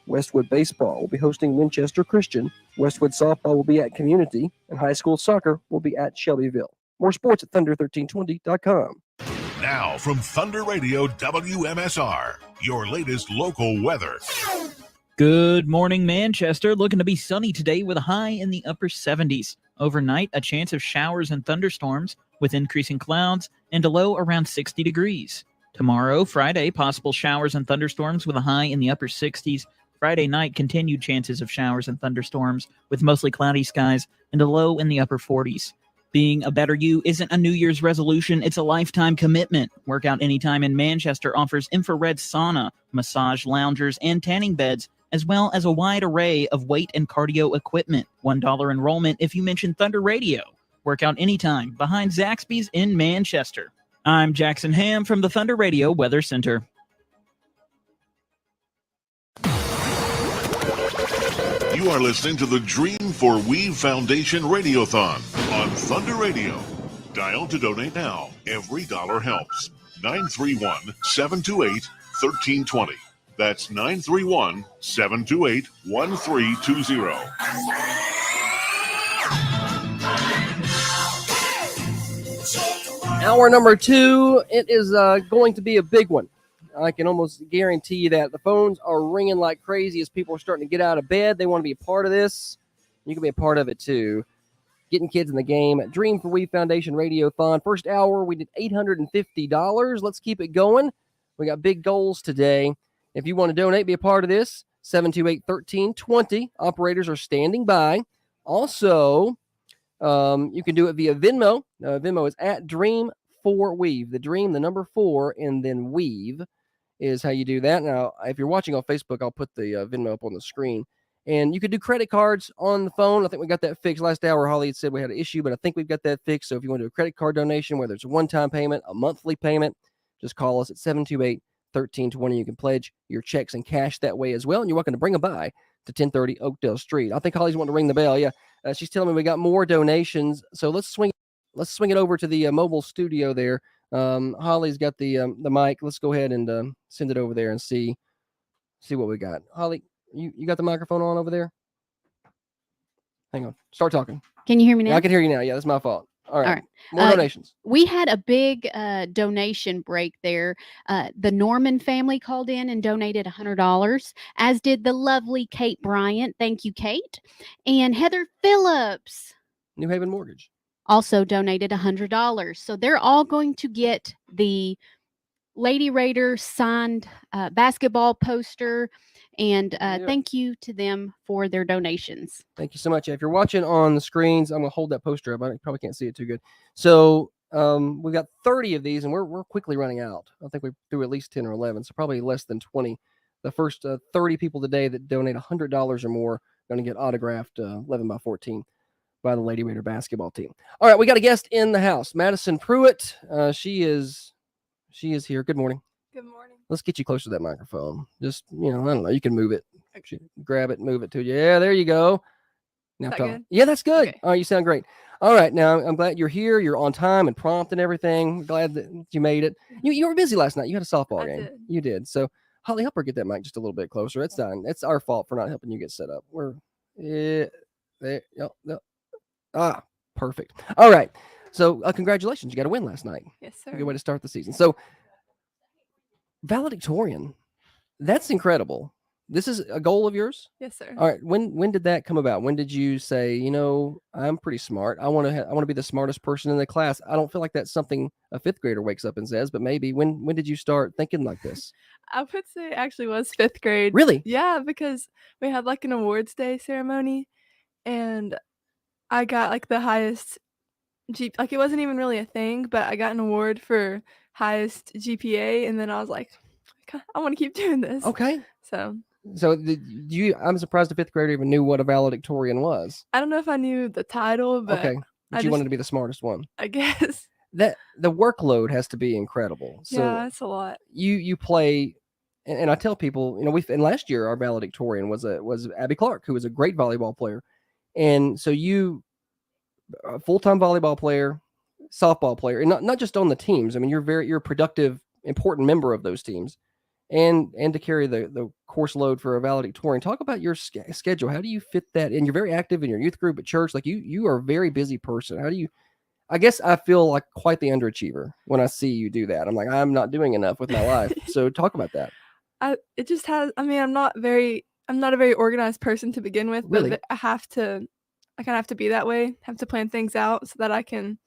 Westwood baseball will be hosting Winchester Christian. Westwood softball will be at Community. And high school soccer will be at Shelbyville. More sports at thunder1320.com. Now from Thunder Radio WMSR, your latest local weather. Good morning, Manchester. Looking to be sunny today with a high in the upper 70s. Overnight, a chance of showers and thunderstorms with increasing clouds and a low around 60 degrees. Tomorrow, Friday, possible showers and thunderstorms with a high in the upper 60s. Friday night, continued chances of showers and thunderstorms with mostly cloudy skies and a low in the upper 40s. Being a better you isn't a New Year's resolution, it's a lifetime commitment. Workout Anytime in Manchester offers infrared sauna, massage loungers, and tanning beds, as well as a wide array of weight and cardio equipment. $1 enrollment if you mention Thunder Radio. Workout Anytime behind Zaxby's in Manchester. I'm Jackson Ham from the Thunder Radio Weather Center. You are listening to the Dream for Weave Foundation Radiothon on Thunder Radio. Dial to donate now. Every dollar helps. 931-728-1320. That's 931-728-1320. Hour number 2, it is going to be a big one. I can almost guarantee you that. The phones are ringing like crazy as people are starting to get out of bed. They want to be a part of this. You can be a part of it too. Getting kids in the game. Dream for We Foundation Radiothon. First hour, we did $850. Let's keep it going. We got big goals today. If you want to donate, be a part of this, 728-1320. Operators are standing by. Also, you can do it via Venmo. Venmo is at Dream4Weave. The Dream, the number 4, and then Weave is how you do that. Now, if you're watching on Facebook, I'll put the Venmo up on the screen. And you could do credit cards on the phone. I think we got that fixed last hour. Holly had said we had an issue, but I think we've got that fixed. So if you want to do a credit card donation, whether it's a one-time payment, a monthly payment, just call us at 728-1320. You can pledge your checks and cash that way as well. And you're welcome to bring them by to 1030 Oakdale Street. I think Holly's wanting to ring the bell. Yeah, she's telling me we got more donations. So let's swing it over to the mobile studio there. Holly's got the mic. Let's go ahead and send it over there and see what we got. Holly, you got the microphone on over there? Hang on. Start talking. Can you hear me now? Yeah, I can hear you now. Yeah, that's my fault. All right. More donations. We had a big donation break there. The Norman family called in and donated $100, as did the lovely Kate Bryant. Thank you, Kate. And Heather Phillips. New Haven Mortgage. Also donated $100. So they're all going to get the Lady Raider signed basketball poster. And thank you to them for their donations. Thank you so much. If you're watching on the screens, I'm going to hold that poster up. I probably can't see it too good. So we got 30 of these, and we're quickly running out. I think we threw at least 10 or 11, so probably less than 20. The first 30 people today that donate $100 or more are going to get autographed 11 by 14 by the Lady Raider basketball team. All right, we got a guest in the house, Madison Pruitt. She is here. Good morning. Good morning. Let's get you closer to that microphone. Just, I don't know. You can move it. Grab it, move it to you. Yeah, there you go. Now Is that talk. good? Yeah, that's good. Okay. Oh, you sound great. All right. Now, I'm glad you're here. You're on time and prompt and everything. Glad that you made it. You were busy last night. You had a softball game. Did. You did. So, Holly, help her get that mic just a little bit closer. It's done. It's our fault for not helping you get set up. There. Perfect. All right. So, congratulations. You got a win last night. Yes, sir. Good way to start the season. So, valedictorian, that's incredible. This is a goal of yours? Yes, sir. All right. When did that come about? When did you say, I'm pretty smart. I want to be the smartest person in the class. I don't feel like that's something a fifth grader wakes up and says, but maybe when did you start thinking like this? I would say it actually was 5th grade. Really? Yeah, because we had like an awards day ceremony, and I got like the highest like it wasn't even really a thing, but I got an award for highest GPA, and then I was like, I want to keep doing this. Okay. So I'm surprised a fifth grader even knew what a valedictorian was. I don't know if I knew the title, but Okay. But you wanted to be the smartest one. I guess. That the workload has to be incredible. So yeah, that's a lot. You play, and I tell people, and last year our valedictorian was Abby Clark, who was a great volleyball player, and so you, a full-time volleyball player, softball player, and not just on the teams. I mean, you're a productive, important member of those teams, and to carry the course load for a valedictorian. Talk about your schedule. How do you fit that in? You're very active in your youth group at church. Like you are a very busy person. How do you? I guess I feel like quite the underachiever when I see you do that. I'm like, I'm not doing enough with my life. So talk about that. It just has. I mean, I'm not a very organized person to begin with. Really? But I kind of have to be that way. Have to plan things out so that I can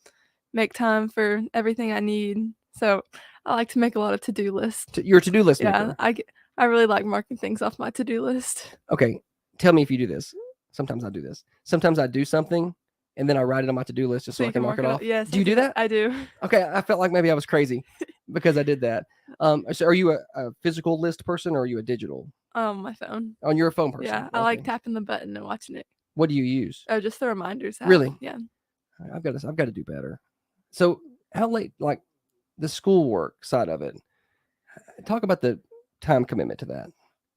make time for everything I need. So I like to make a lot of to-do lists. Your to-do list Yeah, maker. I really like marking things off my to-do list. Okay, tell me if you do this. Sometimes I do this. Sometimes I do something and then I write it on my to-do list just so I can mark it off. Yes. Do you do that? I do. Okay, I felt like maybe I was crazy because I did that. So are you a physical list person or are you a digital? My phone. On your phone person? Yeah, I like tapping the button and watching it. What do you use? Oh, just the reminders app. Really? Yeah. I've got to do better. So how late, like the schoolwork side of it? Talk about the time commitment to that.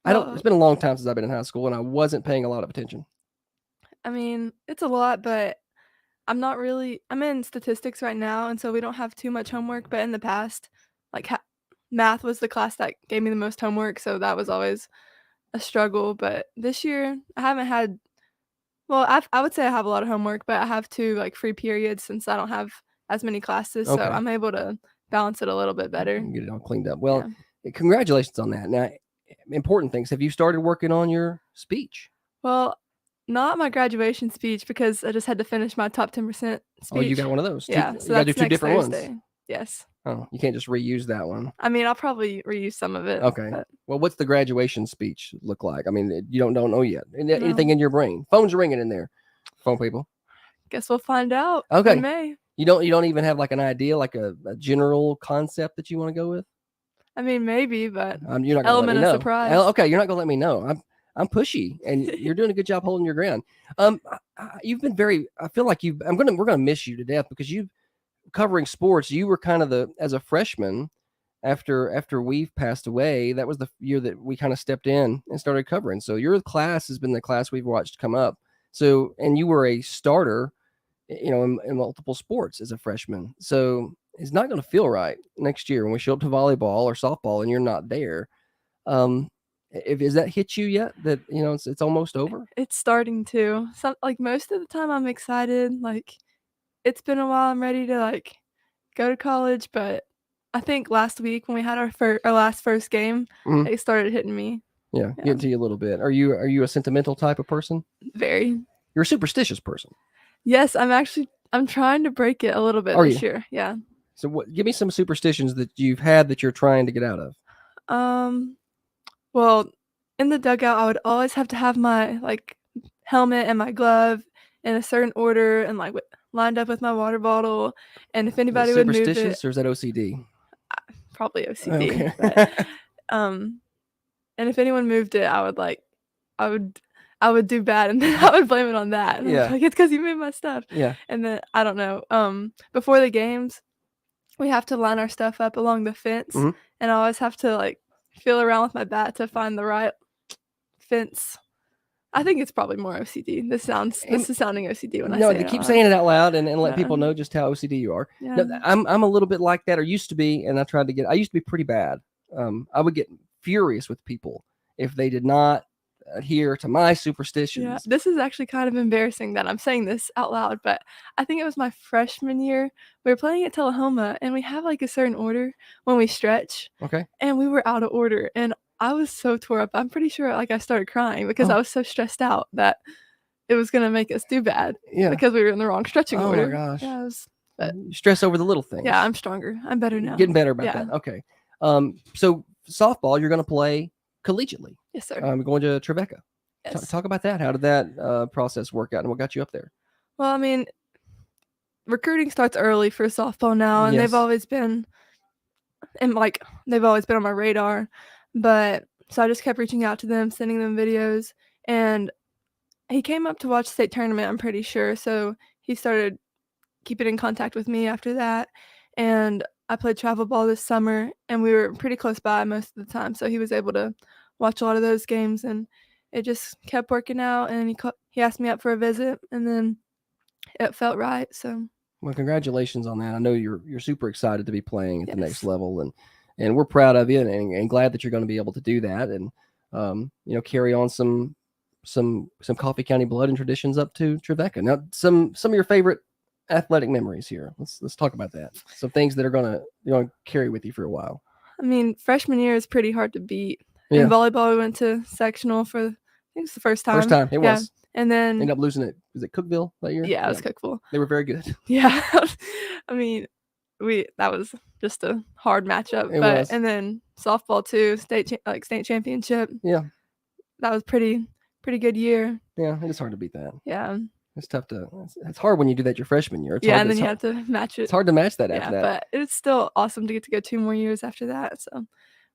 It's been a long time since I've been in high school and I wasn't paying a lot of attention. I mean, it's a lot, but I'm in statistics right now, and so we don't have too much homework, but in the past, like, math was the class that gave me the most homework, so that was always a struggle, but this year, I haven't had well, I would say I have a lot of homework, but I have 2, like, free periods since I don't have as many classes, so Okay. I'm able to balance it a little bit better. Get it all cleaned up. Well, congratulations on that. Now, important things. Have you started working on your speech? Well, not my graduation speech because I just had to finish my top 10% speech. Oh, you got one of those. Yeah, You so gotta do that's 2 next different Thursday. ones. Yes. Oh, you can't just reuse that one. I mean, I'll probably reuse some of it. Okay. But Well, what's the graduation speech look like? I mean, you don't know yet. No. Anything in your brain? Phone's ringing in there. Phone people. Guess we'll find out Okay. in May. You don't even have like an idea, like a general concept that you want to go with? I mean, maybe, but You're not gonna let me element of know. surprise. Okay, you're not gonna let me know. I'm pushy, and you're doing a good job holding your ground. You've been very. I feel like we're gonna miss you to death because you covering sports. You were kind of as a freshman after we've passed away. That was the year that we kind of stepped in and started covering. So your class has been the class we've watched come up. So and you were a starter, in multiple sports as a freshman. So it's not going to feel right next year when we show up to volleyball or softball and you're not there. Has that hit you yet? That it's almost over. It's starting to. Like most of the time, I'm excited. Like it's been a while. I'm ready to like go to college, but I think last week when we had our last first game, it started hitting me. Yeah, getting to you a little bit. Are you a sentimental type of person? Very. You're a superstitious person. Yes, I'm trying to break it a little bit this year. Yeah. So give me some superstitions that you've had that you're trying to get out of. Well, in the dugout, I would always have to have my like helmet and my glove in a certain order and like lined up with my water bottle. And if anybody would move it, superstitious or is that OCD? Probably OCD. Okay. But, and if anyone moved it, I would do bad, and then I would blame it on that. And Yeah. I was like, it's because you moved my stuff. Yeah. And then I don't know. Before the games, we have to line our stuff up along the fence, and I always have to like feel around with my bat to find the right fence. I think it's probably more OCD. This is sounding OCD when I say it. No, keep saying it out loud and let people know just how OCD you are. Yeah. No, I'm a little bit like that, or used to be, and I used to be pretty bad. I would get furious with people if they did not adhere to my superstitions. Yeah, this is actually kind of embarrassing that I'm saying this out loud, but I think it was my freshman year. We were playing at Tullahoma, and we have like a certain order when we stretch. Okay. And we were out of order, and I was so tore up. I'm pretty sure like I started crying because I was so stressed out that it was gonna make us do bad. Yeah. Because we were in the wrong stretching order. Oh my gosh. Yeah, but You stress over the little things. yeah, I'm stronger. I'm better now. Getting better about that. Okay. So softball, you're going to play collegiately. Yes, sir. You're going to Trevecca. Yes. Talk about that. How did that process work out, and what got you up there? Well, I mean, recruiting starts early for softball now, and they've always been on my radar. But so I just kept reaching out to them, sending them videos, and he came up to watch state tournament, I'm pretty sure. So he started keeping in contact with me after that, and I played travel ball this summer, and we were pretty close by most of the time, so he was able to watch a lot of those games, and it just kept working out, and he asked me up for a visit, and then it felt right. So well, congratulations on that. I know you're super excited to be playing at the next level, and we're proud of you, and glad that you're going to be able to do that, and carry on some Coffee County blood and traditions up to Trevecca. Now, some of your favorite athletic memories here. Let's talk about that. Some things that are gonna carry with you for a while. I mean, freshman year is pretty hard to beat. Yeah. In volleyball, we went to sectional for, I think it's the first time. First time it was. And then ended up losing it. Was it Cookeville that year? Yeah, it was Cookeville. They were very good. Yeah, I mean, that was just a hard matchup. It was. And then softball too, state championship. Yeah, that was pretty good year. Yeah, it's hard to beat that. Yeah. It's tough it's hard when you do that your freshman year. And then you have to match it. It's hard to match that after that. But it's still awesome to get to go 2 more years after that. So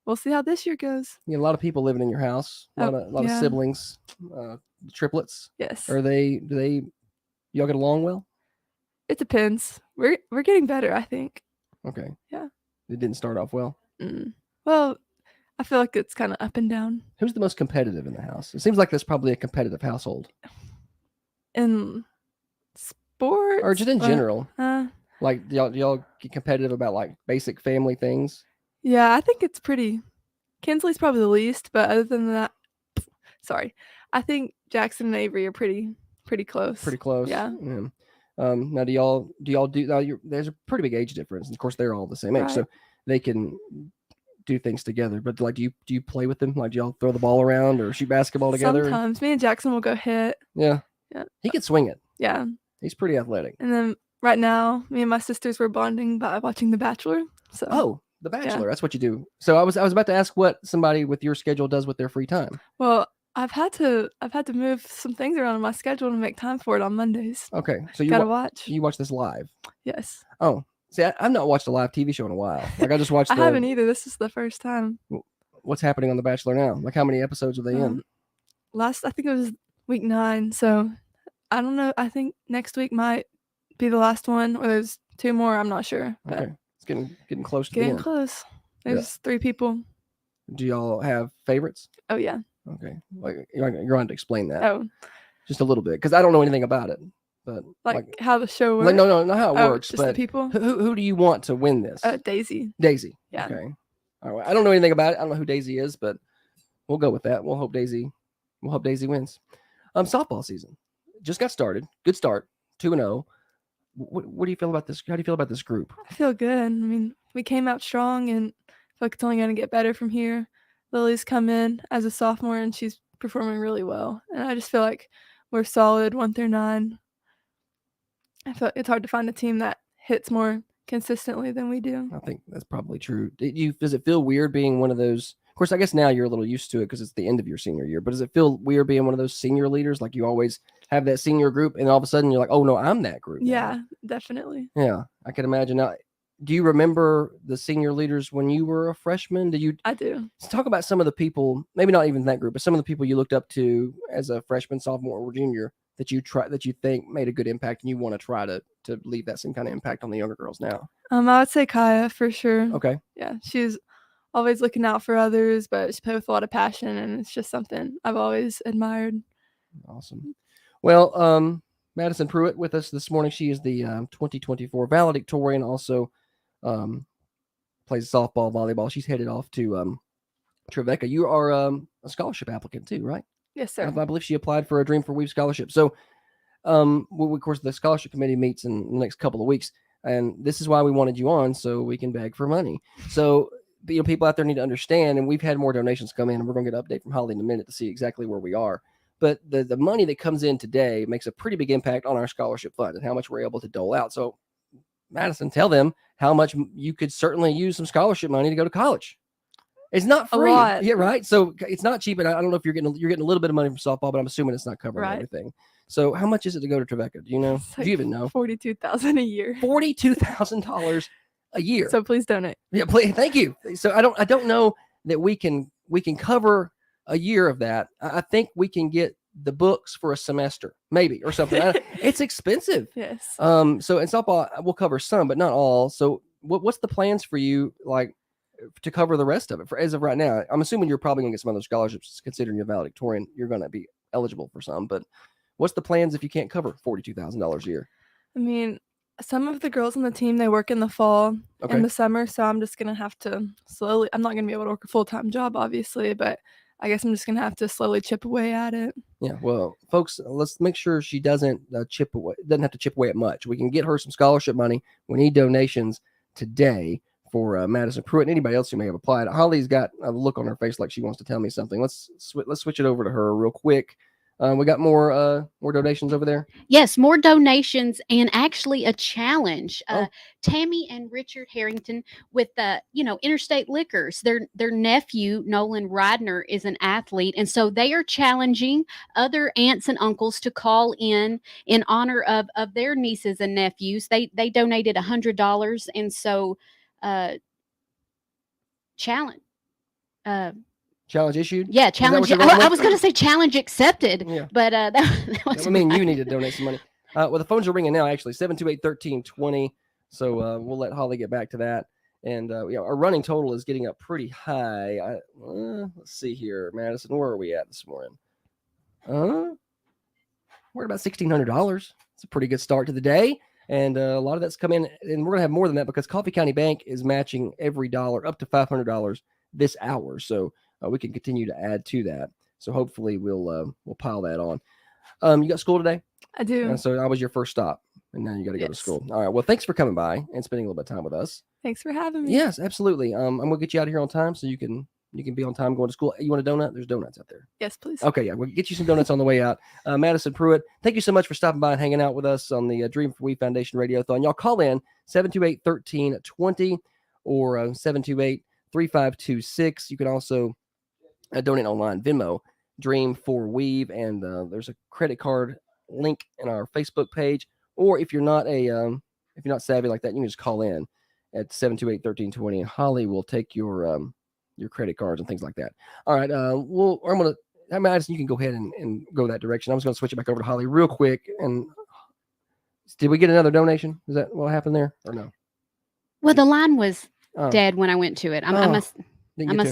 we'll see how this year goes. You have a lot of people living in your house, a lot of siblings, triplets. Yes. Do y'all get along well? It depends. We're getting better, I think. Okay. Yeah. It didn't start off well. Well, I feel like it's kind of up and down. Who's the most competitive in the house? It seems like that's probably a competitive household. In sports or just in general? Uh, Like, do y'all get competitive about like basic family things? yeah, I think it's pretty. Kinsley's probably the least, but other than that, sorry, I think Jackson and Avery are pretty close. Pretty close. Yeah. Now, do y'all do? Now, there's a pretty big age difference. Of course, they're all the same age, so Right. they can do things together. But like, do you play with them? Like, do y'all throw the ball around or shoot basketball together? Sometimes me and Jackson will go hit. Yeah. Yeah. He can swing it. Yeah. He's pretty athletic. And then right now, me and my sisters were bonding by watching The Bachelor. So. Oh, The Bachelor. Yeah. That's what you do. So I was about to ask what somebody with your schedule does with their free time. Well, I've had to move some things around in my schedule to make time for it on Mondays. Okay, so you gotta watch. You watch this live? Yes. Oh, see, I've not watched a live TV show in a while. Like, I just watched. I haven't either. This is the first time. What's happening on The Bachelor now? Like, how many episodes are they in? I think it was week 9. So I don't know. I think next week might be the last one, or there's 2 more. I'm not sure. But Okay, it's getting close to the getting end. close. There's 3 people. Do y'all have favorites? Oh yeah. Okay, like you're going to explain that. Oh. Just a little bit, because I don't know anything about it. But like how the show works. Like, no, not how it works. Just but the people. Who do you want to win this? Daisy. Daisy. Yeah. Okay. All right. I don't know anything about it. I don't know who Daisy is, but we'll go with that. We'll hope Daisy wins. Softball season just got started. Good start. 2-0. What do you feel about this? How do you feel about this group? I feel good. I mean, we came out strong, and I feel like it's only going to get better from here. Lily's come in as a sophomore, and she's performing really well. And I just feel like we're solid 1 through 9. I feel it's hard to find a team that hits more consistently than we do. I think that's probably true. Does it feel weird being one of those? Of course, I guess now you're a little used to it because it's the end of your senior year. But does it feel weird being one of those senior leaders? Like, you always have that senior group, and all of a sudden you're like, oh no, I'm that group now. Yeah, definitely. Yeah, I can imagine. Now, do you remember the senior leaders when you were a freshman? I do. Let's talk about some of the people, maybe not even that group, but some of the people you looked up to as a freshman, sophomore, or junior that you think made a good impact, and you want to try to leave that same kind of impact on the younger girls now. I would say Kaya for sure. Okay. Yeah, she's always looking out for others, but she played with a lot of passion, and it's just something I've always admired. Awesome. Well, Madison Pruitt with us this morning. She is the 2024 valedictorian. Also plays softball, volleyball. She's headed off to Trevecca. You are a scholarship applicant too, right? Yes, sir. I believe she applied for a Dream for Weave scholarship. So, of course, the scholarship committee meets in the next couple of weeks, and this is why we wanted you on, so we can beg for money. So, people out there need to understand, and we've had more donations come in, and we're going to get an update from Holly in a minute to see exactly where we are. But the money that comes in today makes a pretty big impact on our scholarship fund and how much we're able to dole out. So, Madison, tell them how much you could certainly use some scholarship money to go to college. It's not free. A lot. Yeah, right. So it's not cheap, and I don't know if you're getting a little bit of money from softball, but I'm assuming it's not covering everything. So how much is it to go to Trevecca? Do you know? It's like Do you even know? $42,000 a year. $42,000 a year. So please donate. Yeah, please. Thank you. So I don't know that we can cover a year of that. I think we can get the books for a semester, maybe, or something. It's expensive. Yes. So in softball, we'll cover some, but not all. So what's the plans for you, like, to cover the rest of it as of right now? I'm assuming you're probably gonna get some other scholarships, considering you're valedictorian. You're gonna be eligible for some, but what's the plans if you can't cover $42,000 a year? I mean, some of the girls on the team, they work in the fall and the summer, so I'm just gonna have to slowly. I'm not gonna be able to work a full-time job, obviously, but I guess I'm just gonna have to slowly chip away at it. Yeah, well, folks, let's make sure she doesn't chip away. Doesn't have to chip away at much. We can get her some scholarship money. We need donations today for Madison Pruitt and anybody else who may have applied. Holly's got a look on her face like she wants to tell me something. Let's switch it over to her real quick. We got more donations over there. Yes, more donations and actually a challenge. Tammy and Richard Harrington with Interstate Liquors. Their nephew Nolan Ridner is an athlete, and so they are challenging other aunts and uncles to call in honor of their nieces and nephews. They donated $100, and so challenge. Challenge issued? Yeah, challenge. I was going to say challenge accepted, but that was. I mean, you need to donate some money. Well, the phones are ringing now, actually, 728-1320. So we'll let Holly get back to that. And our running total is getting up pretty high. Let's see here, Madison. Where are we at this morning? We're at about $1,600. It's a pretty good start to the day. And a lot of that's come in, and we're going to have more than that because Coffee County Bank is matching every dollar up to $500 this hour. So we can continue to add to that. So hopefully we'll pile that on. You got school today? I do. So that was your first stop, and now you got to go to school. All right. Well, thanks for coming by and spending a little bit of time with us. Thanks for having me. Yes, absolutely. I'm going to get you out of here on time so you can be on time going to school. You want a donut? There's donuts out there. Yes, please. Okay, yeah, we'll get you some donuts on the way out. Madison Pruitt, thank you so much for stopping by and hanging out with us on the Dream for We Foundation Radiothon. Y'all call in 728-1320 or 728-3526. You can also donate online, Venmo, Dream for Weave, and there's a credit card link in our Facebook page. Or if you're not savvy like that, you can just call in at 728-1320, and Holly will take your credit cards and things like that. All right. Madison, you can go ahead and go that direction. I was going to switch it back over to Holly real quick. And did we get another donation? Is that what happened there or no? Well, the line was dead when I went to it. I must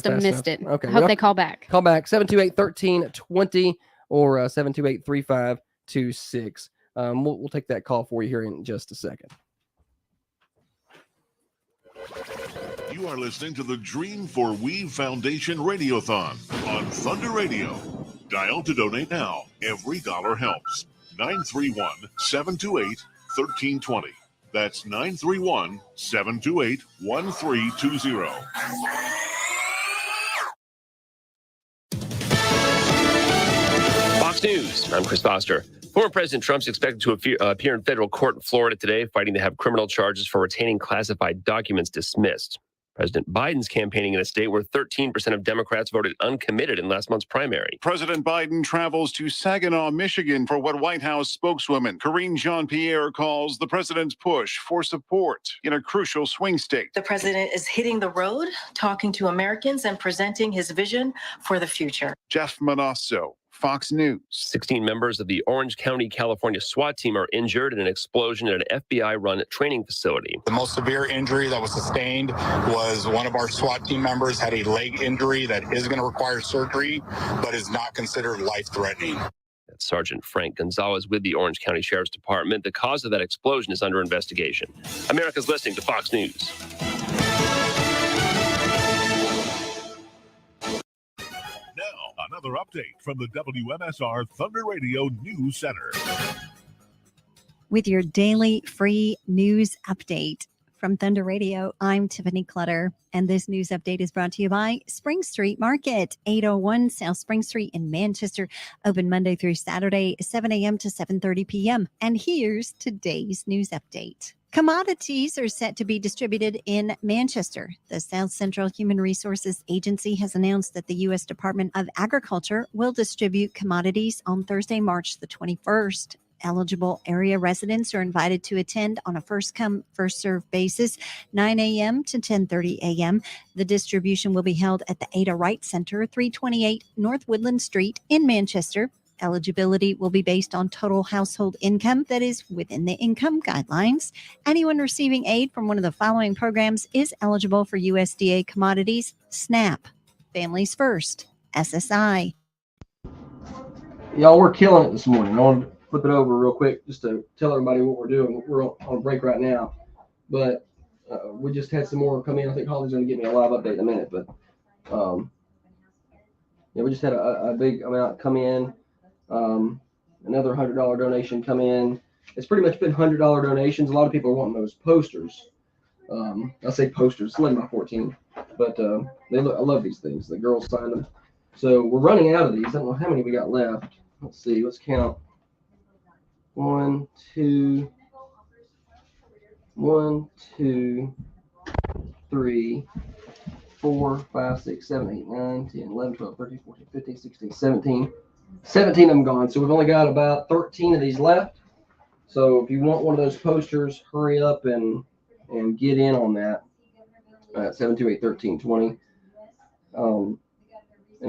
have missed it. Okay. I hope they call back. Call back 728-1320 or 728-3526. We'll take that call for you here in just a second. You are listening to the Dream for We Foundation Radiothon on Thunder Radio. Dial to donate now. Every dollar helps. 931-728-1320. That's 931-728-1320. Fox News, I'm Chris Foster. Former President Trump's expected to appear in federal court in Florida today, fighting to have criminal charges for retaining classified documents dismissed. President Biden's campaigning in a state where 13% of Democrats voted uncommitted in last month's primary. President Biden travels to Saginaw, Michigan for what White House spokeswoman Karine Jean-Pierre calls the president's push for support in a crucial swing state. The president is hitting the road, talking to Americans and presenting his vision for the future. Jeff Manasso, Fox News. 16 members of the Orange County, California SWAT team are injured in an explosion at an FBI-run training facility. The most severe injury that was sustained was one of our SWAT team members had a leg injury that is going to require surgery, but is not considered life-threatening. That's Sergeant Frank Gonzalez with the Orange County Sheriff's Department. The cause of that explosion is under investigation. America's listening to Fox News. Another update from the WMSR Thunder Radio News Center. With your daily free news update from Thunder Radio, I'm Tiffany Clutter, and this news update is brought to you by Spring Street Market, 801 South Spring Street in Manchester, open Monday through Saturday, 7 a.m. to 7:30 p.m. And here's today's news update. Commodities are set to be distributed in Manchester. The South Central Human Resources Agency has announced that the U.S. Department of Agriculture will distribute commodities on Thursday, March the 21st. Eligible area residents are invited to attend on a first-come, first-served basis, 9 a.m. to 10:30 a.m. The distribution will be held at the Ada Wright Center, 328 North Woodland Street in Manchester. Eligibility will be based on total household income that is within the income guidelines. Anyone receiving aid from one of the following programs is eligible for USDA commodities: SNAP, Families First, SSI. Y'all, we're killing it this morning. I want to flip it over real quick just to tell everybody what we're doing. We're on a break right now, but we just had some more come in. I think Holly's going to give me a live update in a minute, but we just had a big amount come in. Another $100 donation come in. It's pretty much been $100 donations. A lot of people are wanting those posters. I say posters, it's 11 by 14, but I love these things. The girls signed them. So we're running out of these. I don't know how many we got left. Let's see. Let's count. 1, 2, 3, 4, 5, 6, 7, 8, 9, 10, 11, 12, 13, 14, 15, 16, 17. 17 of them gone. So we've only got about 13 of these left. So if you want one of those posters, hurry up and get in on that at 728-1320. And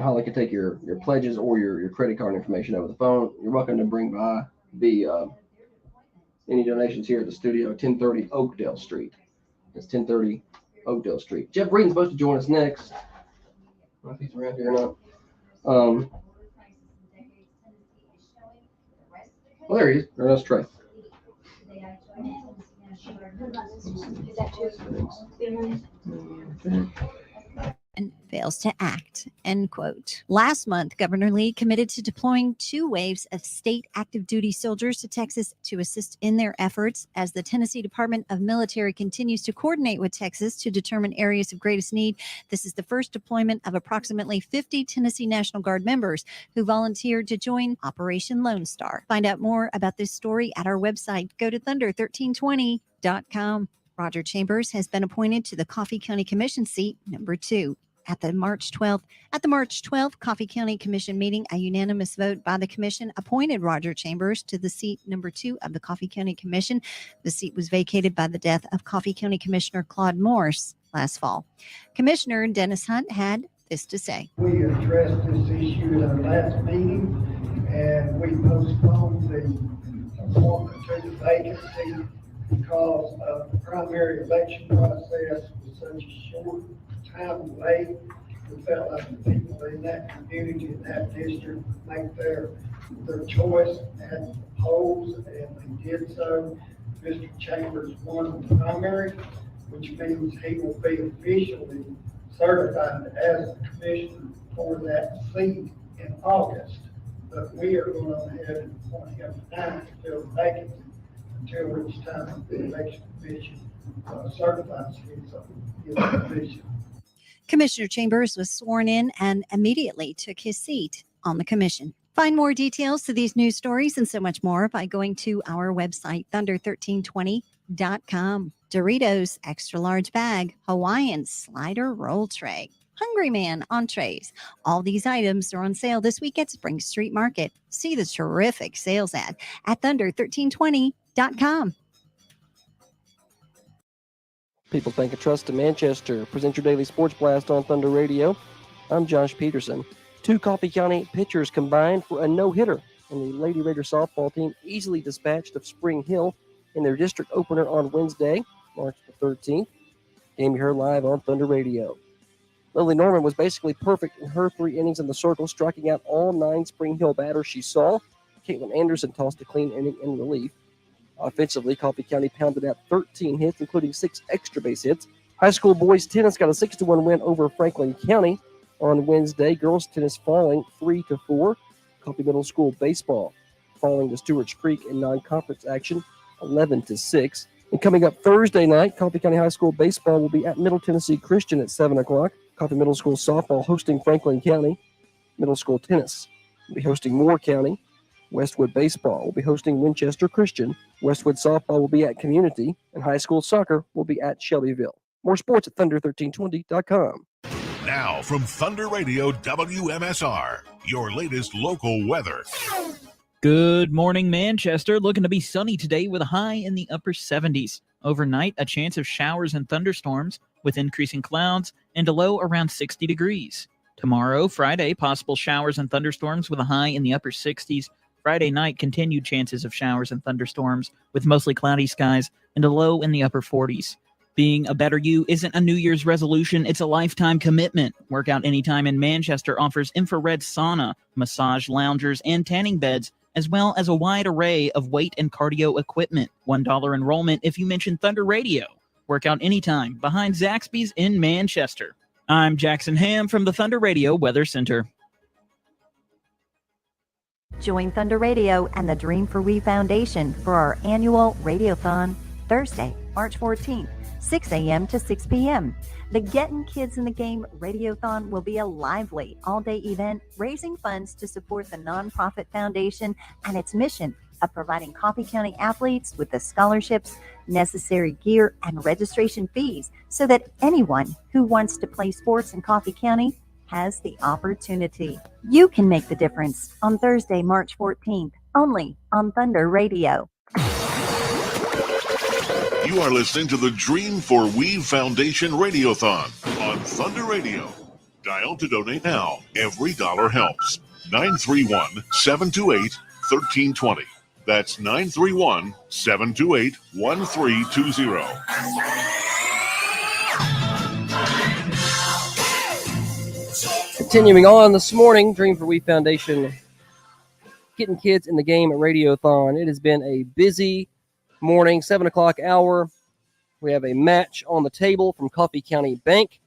Holly can take your pledges or your credit card information over the phone. You're welcome to bring by any donations here at the studio, 1030 Oakdale Street. It's 1030 Oakdale Street. Jeff Breeden's supposed to join us next. I don't know if he's around here or not. Well, there he is. There, that's Trey. And fails to act, end quote. Last month, Governor Lee committed to deploying 2 waves of state active duty soldiers to Texas to assist in their efforts as the Tennessee Department of Military continues to coordinate with Texas to determine areas of greatest need. This is the first deployment of approximately 50 Tennessee National Guard members who volunteered to join Operation Lone Star. Find out more about this story at our website. Go to thunder1320.com. Roger Chambers has been appointed to the Coffee County Commission seat number 2. At the March 12th Coffee County Commission meeting, a unanimous vote by the commission appointed Roger Chambers to the seat number 2 of the Coffee County Commission. The seat was vacated by the death of Coffee County Commissioner Claude Morse last fall. Commissioner Dennis Hunt had this to say. We addressed this issue at our last meeting, and we postponed the appointment to the vacancy because of the primary election process was such a short time away. We felt like the people in that community, in that district, would make their choice at the polls, and they did so. Mr. Chambers won the primary, which means he will be officially certified as the commissioner for that seat in August. But we are going to have and appoint him tonight to fill the vacancy until which time the election commission certifies his position. Commissioner Chambers was sworn in and immediately took his seat on the commission. Find more details to these news stories and so much more by going to our website, thunder1320.com. Doritos extra large bag, Hawaiian slider roll tray, Hungry Man entrees. All these items are on sale this week at Spring Street Market. See the terrific sales ad at thunder1320.com. People's Bank of Trust in Manchester present your daily sports blast on Thunder Radio. I'm Josh Peterson. 2 Coffee County pitchers combined for a no-hitter, and the Lady Raider softball team easily dispatched of Spring Hill in their district opener on Wednesday, March the 13th. Game you heard live on Thunder Radio. Lily Norman was basically perfect in her 3 innings in the circle, striking out all 9 Spring Hill batters she saw. Caitlin Anderson tossed a clean inning in relief. Offensively, Coffee County pounded out 13 hits, including 6 extra base hits. High school boys tennis got a 6-1 win over Franklin County on Wednesday. Girls tennis falling 3-4. Coffee Middle School baseball falling to Stewart's Creek in non-conference action 11-6. And coming up Thursday night, Coffee County High School baseball will be at Middle Tennessee Christian at 7 o'clock. Coffee Middle School softball hosting Franklin County. Middle School tennis will be hosting Moore County. Westwood baseball will be hosting Winchester Christian. Westwood softball will be at Community, and high school soccer will be at Shelbyville. More sports at thunder1320.com. Now from Thunder Radio WMSR, your latest local weather. Good morning, Manchester. Looking to be sunny today with a high in the upper 70s. Overnight, a chance of showers and thunderstorms with increasing clouds and a low around 60 degrees. Tomorrow, Friday, possible showers and thunderstorms with a high in the upper 60s. Friday night, continued chances of showers and thunderstorms with mostly cloudy skies and a low in the upper 40s. Being a better you isn't a New Year's resolution, it's a lifetime commitment. Workout Anytime in Manchester offers infrared sauna, massage loungers, and tanning beds, as well as a wide array of weight and cardio equipment. $1 enrollment if you mention Thunder Radio. Workout Anytime behind Zaxby's in Manchester. I'm Jackson Ham from the Thunder Radio Weather Center. Join Thunder Radio and the Dream for We Foundation for our annual Radiothon, Thursday, March 14th, 6 a.m. to 6 p.m. The Getting Kids in the Game Radiothon will be a lively all-day event raising funds to support the nonprofit foundation and its mission of providing Coffee County athletes with the scholarships, necessary gear, and registration fees so that anyone who wants to play sports in Coffee County has the opportunity. You can make the difference on Thursday, March 14th, only on Thunder Radio. You are listening to the Dream for Weave Foundation Radiothon on Thunder Radio. Dial to donate now. Every dollar helps. 931-728-1320. That's 931-728-1320. Continuing on this morning, Dream for We Foundation, getting kids in the game at Radiothon. It has been a busy morning, 7 o'clock hour. We have a match on the table from Coffee County Bank.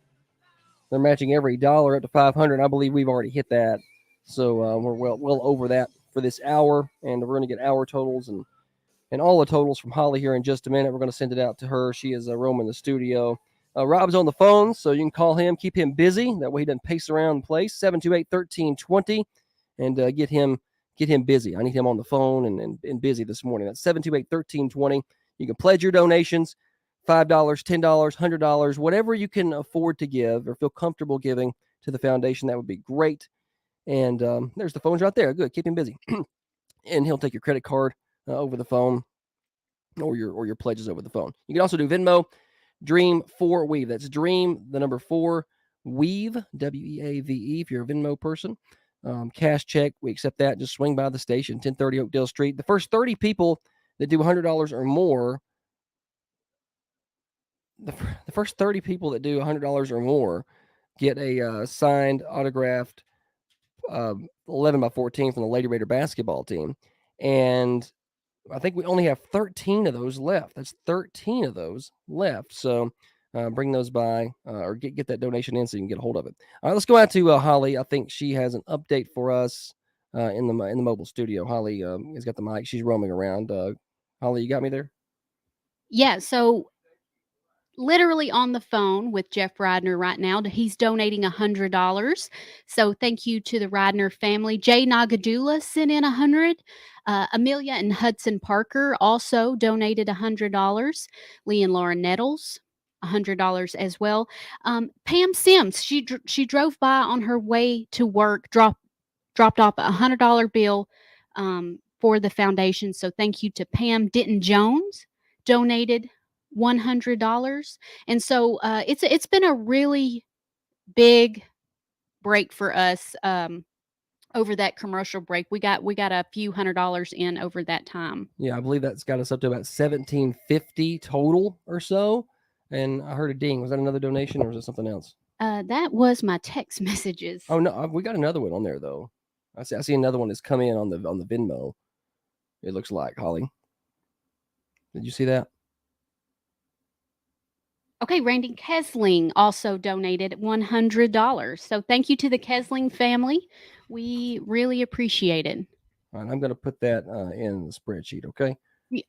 They're matching every dollar up to $500. I believe we've already hit that. So we're well over that for this hour. And we're going to get hour totals and all the totals from Holly here in just a minute. We're going to send it out to her. She is roaming the studio. Rob's on the phone, so you can call him, keep him busy. That way he doesn't pace around the place. 728-1320, and get him busy. I need him on the phone and busy this morning. That's 728-1320. You can pledge your donations, $5, $10, $100, whatever you can afford to give or feel comfortable giving to the foundation. That would be great. And there's the phones right there. Good, keep him busy. And he'll take your credit card over the phone or your pledges over the phone. You can also do Venmo, Dream 4 Weave. That's Dream, the number 4, Weave, W-E-A-V-E, if you're a Venmo person. Cash check, we accept that. Just swing by the station, 1030 Oakdale Street. The first 30 people that do $100 or more, the first 30 people that do $100 or more get a signed, autographed 11 by 14 from the Lady Raider basketball team. And I think we only have 13 of those left. That's 13 of those left. So bring those by or get that donation in so you can get a hold of it. All right, let's go out to Holly. I think she has an update for us in the mobile studio. Holly has got the mic. She's roaming around. Holly, you got me there? Yeah, so literally on the phone with Jeff Ridner right now. He's donating $100. So thank you to the Ridner family. Jay Nagadula sent in $100. Amelia and Hudson Parker also donated $100. Lee and Lauren Nettles, $100 as well. Pam Sims, she drove by on her way to work, dropped off a $100 bill for the foundation. So thank you to Pam. Denton Jones donated $100. And so it's been a really big break for us over that commercial break. We got a few $100 in over that time. Yeah, I believe that's got us up to about $1,750 total or so. And I heard a ding. Was that another donation or was it something else? That was my text messages. Oh no, we got another one on there though. I see another one that's come in on the Venmo. It looks like, Holly. Did you see that? Okay, Randy Kesling also donated $100. So thank you to the Kesling family. We really appreciate it. All right, I'm going to put that in the spreadsheet, okay?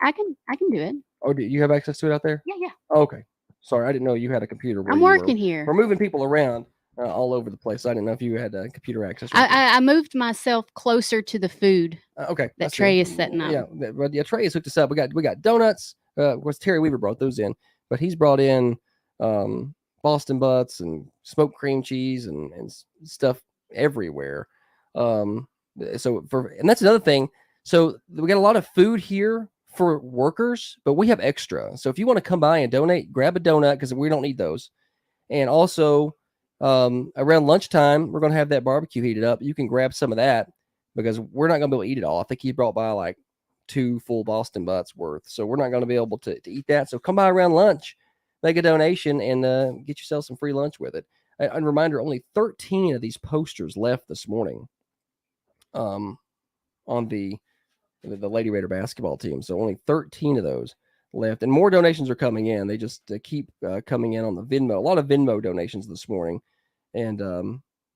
I can do it. Oh, do you have access to it out there? Yeah. Okay. Sorry, I didn't know you had a computer. I'm working here. We're moving people around all over the place. I didn't know if you had computer access. I moved myself closer to the food. Okay. That Trey is setting up. Yeah, Trey has hooked us up. We got donuts. Of course, Terry Weaver brought those in, but he's brought in Boston butts and smoked cream cheese and stuff everywhere. And that's another thing. So we got a lot of food here for workers, but we have extra. So if you want to come by and donate, grab a donut because we don't need those. And also around lunchtime, we're going to have that barbecue heated up. You can grab some of that because we're not going to be able to eat it all. I think he brought by like 2 full Boston butts worth. So we're not going to be able to eat that. So come by around lunch, make a donation, and get yourself some free lunch with it. A reminder, only 13 of these posters left this morning on the Lady Raider basketball team. So only 13 of those left. And more donations are coming in. They just keep coming in on the Venmo. A lot of Venmo donations this morning. And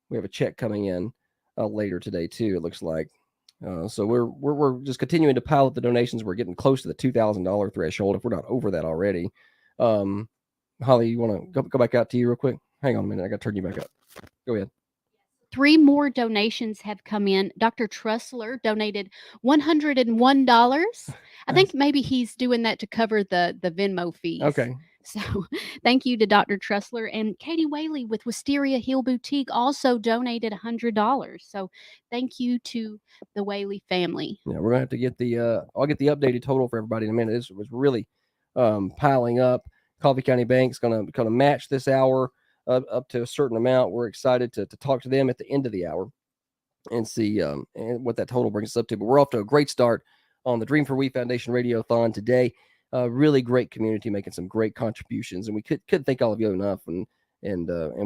we have a check coming in later today, too, it looks like. So we're just continuing to pile up the donations. We're getting close to the $2,000 threshold if we're not over that already. Holly, you want to go back out to you real quick? Hang on a minute. I got to turn you back up. Go ahead. 3 more donations have come in. Dr. Trussler donated $101. I think maybe he's doing that to cover the Venmo fees. Okay. So thank you to Dr. Trussler. And Katie Whaley with Wisteria Hill Boutique also donated $100. So thank you to the Whaley family. Yeah, we're going to have to get I'll get the updated total for everybody in a minute. This was really piling up. Coffee County Bank's going to match this hour up to a certain amount. We're excited to talk to them at the end of the hour and see and what that total brings us up to. But we're off to a great start on the Dream for We Foundation Radiothon today. Really great community making some great contributions, and we couldn't thank all of you enough and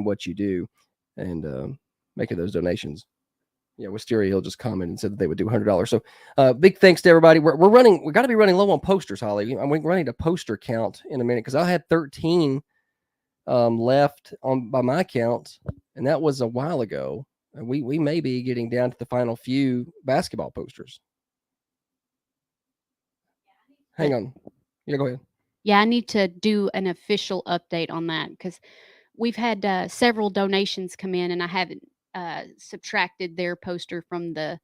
what you do and making those donations. Wisteria Hill just commented and said that they would do $100. So big thanks to everybody. We're running. We got to be running low on posters, Holly. I'm running a poster count in a minute because I had 13 left on by my count, and that was a while ago. And we may be getting down to the final few basketball posters. Hang on. Yeah, go ahead. Yeah, I need to do an official update on that because we've had several donations come in, and I haven't subtracted their poster from the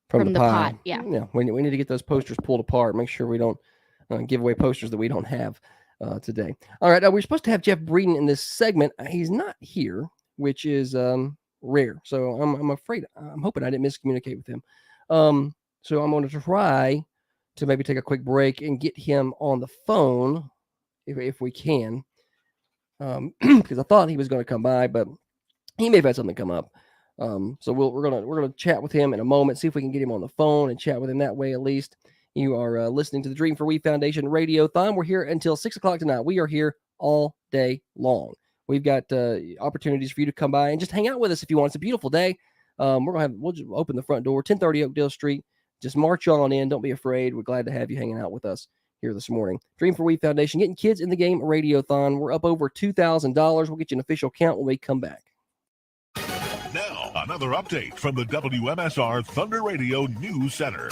From the pot. pile. Yeah. We need to get those posters pulled apart. Make sure we don't give away posters that we don't have today. All right. We're supposed to have Jeff Breeden in this segment. He's not here, which is rare. So I'm afraid, I'm hoping I didn't miscommunicate with him. So I'm going to try to maybe take a quick break and get him on the phone if we can. Because I thought he was going to come by, but he may have had something come up. So we're gonna chat with him in a moment, see if we can get him on the phone and chat with him that way at least. You are listening to the Dream for We Foundation Radiothon. We're here until 6:00 tonight. We are here all day long. We've got opportunities for you to come by and just hang out with us if you want. It's a beautiful day. We'll just open the front door, 1030 Oakdale Street. Just march on in. Don't be afraid. We're glad to have you hanging out with us here this morning. Dream for We Foundation, getting kids in the game Radiothon. We're up over $2,000. We'll get you an official count when we come back. Now, another update from the WMSR Thunder Radio News Center.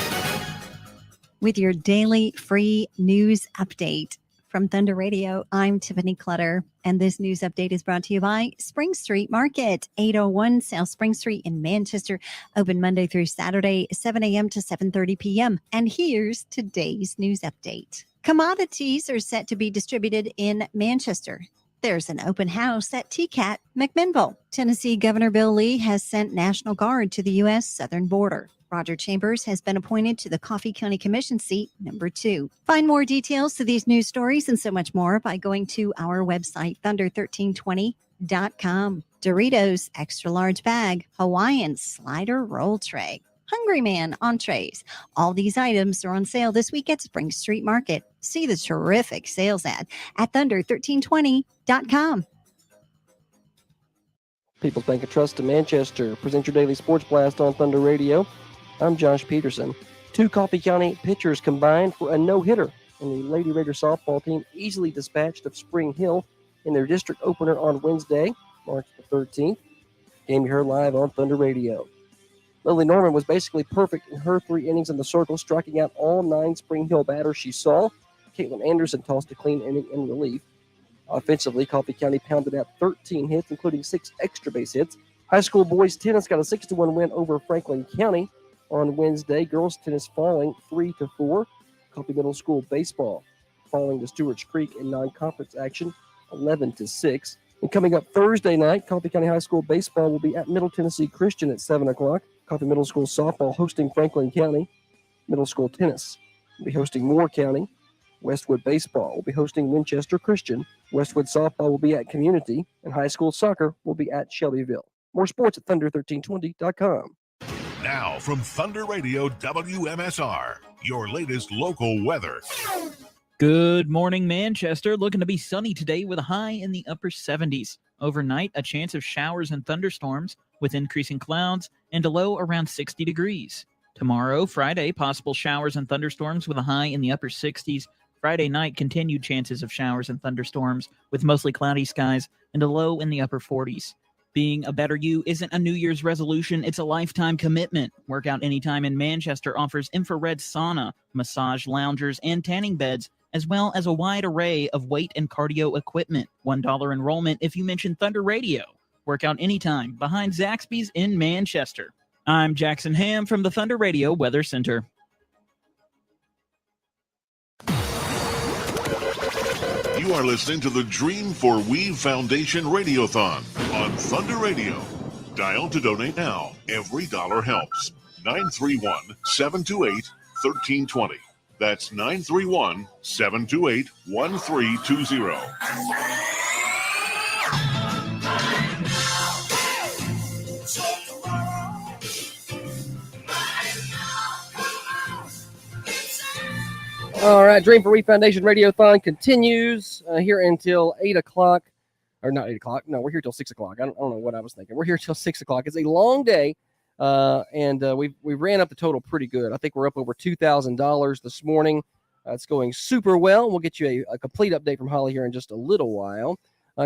With your daily free news update from Thunder Radio, I'm Tiffany Clutter, and this news update is brought to you by Spring Street Market, 801 South Spring Street in Manchester, open Monday through Saturday, 7 a.m. to 7:30 p.m. And here's today's news update. Commodities are set to be distributed in Manchester. There's an open house at TCAT McMinnville. Tennessee Governor Bill Lee has sent National Guard to the U.S. southern border. Roger Chambers has been appointed to the Coffee County Commission seat number 2. Find more details to these news stories and so much more by going to our website, thunder1320.com. Doritos extra large bag, Hawaiian slider roll tray, Hungry Man entrees. All these items are on sale this week at Spring Street Market. See the terrific sales ad at thunder1320.com. People's Bank of Trust in Manchester. Present your daily sports blast on Thunder Radio. I'm Josh Peterson. 2 Coffee County pitchers combined for a no-hitter, and the Lady Raider softball team easily dispatched of Spring Hill in their district opener on Wednesday, March the 13th. Game you heard live on Thunder Radio. Lily Norman was basically perfect in her 3 innings in the circle, striking out all 9 Spring Hill batters she saw. Caitlin Anderson tossed a clean inning in relief. Offensively, Coffee County pounded out 13 hits, including 6 extra base hits. High school boys tennis got a 6-1 win over Franklin County on Wednesday. Girls tennis falling 3-4. Coffee Middle School baseball falling to Stewart's Creek in non-conference action 11-6. And coming up Thursday night, Coffee County High School baseball will be at Middle Tennessee Christian at 7 o'clock. Coffee Middle School softball hosting Franklin County. Middle School tennis will be hosting Moore County. Westwood baseball will be hosting Winchester Christian. Westwood softball will be at Community. And high school soccer will be at Shelbyville. More sports at thunder1320.com. Now from Thunder Radio WMSR, your latest local weather. Good morning, Manchester. Looking to be sunny today with a high in the upper 70s. Overnight, a chance of showers and thunderstorms with increasing clouds and a low around 60 degrees. Tomorrow, Friday, possible showers and thunderstorms with a high in the upper 60s. Friday night, continued chances of showers and thunderstorms with mostly cloudy skies and a low in the upper 40s. Being a better you isn't a New Year's resolution, it's a lifetime commitment. Workout Anytime in Manchester offers infrared sauna, massage loungers, and tanning beds, as well as a wide array of weight and cardio equipment. $1 enrollment if you mention Thunder Radio. Workout Anytime behind Zaxby's in Manchester. I'm Jackson Ham from the Thunder Radio Weather Center. You are listening to the Dream for We Foundation Radiothon on Thunder Radio. Dial to donate now. Every dollar helps. 931-728-1320. That's 931-728-1320. All right, Dream for We Foundation Radiothon continues here until 8 o'clock. Or not 8 o'clock. No, we're here till 6 o'clock. I don't know what I was thinking. We're here till 6 o'clock. It's a long day And we ran up the total pretty good. I think we're up over $2,000 this morning. It's going super well. We'll get you a complete update from Holly here in just a little while.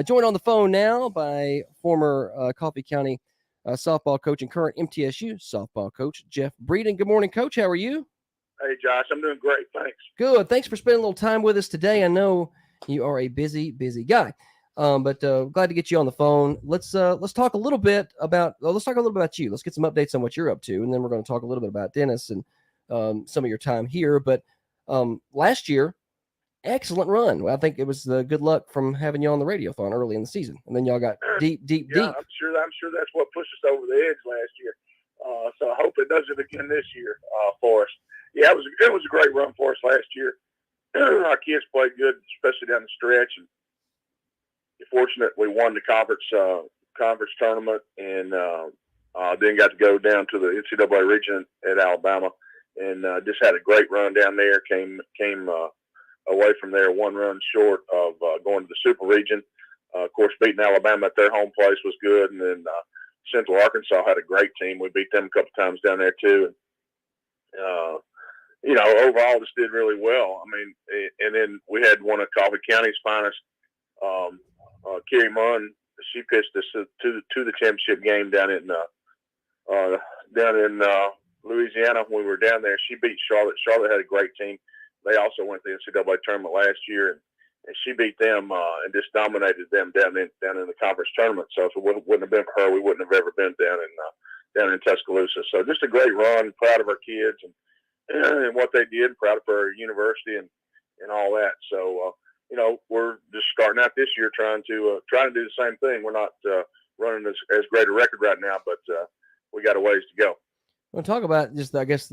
Joined on the phone now by former Coffee County softball coach and current MTSU softball coach, Jeff Breeden. Good morning, Coach. How are you? Hey, Josh. I'm doing great. Thanks. Good. Thanks for spending a little time with us today. I know you are a busy guy, but glad to get you on the phone. Let's talk a little bit about you. Let's get some updates on what you're up to, and then we're going to talk a little bit about Dennis and some of your time here. But last year, excellent run. I think it was the good luck from having you on the Radiothon early in the season, and then y'all got deep. I'm sure that's what pushed us over the edge last year. So I hope it does it again this year for us. Yeah, it was a great run for us last year. Our kids played good, especially down the stretch, and fortunately won the conference tournament, and then got to go down to the NCAA region at Alabama, and just had a great run down there. Came away from there one run short of going to the Super Region. Of course, beating Alabama at their home place was good, and then Central Arkansas had a great team. We beat them a couple times down there too. And, overall, just did really well. I mean, and then we had one of Coffee County's finest, Carrie Munn. She pitched us to the championship game down in Louisiana when we were down there. She beat Charlotte. Charlotte had a great team. They also went to the NCAA tournament last year, and she beat them and just dominated them down in the conference tournament. So if it wouldn't have been for her, we wouldn't have ever been down in Tuscaloosa. So just a great run. Proud of our kids and what they did. Proud of our university and all that. So we're just starting out this year trying to do the same thing. We're not running as great a record right now, but we got a ways to go. We'll talk about just, I guess,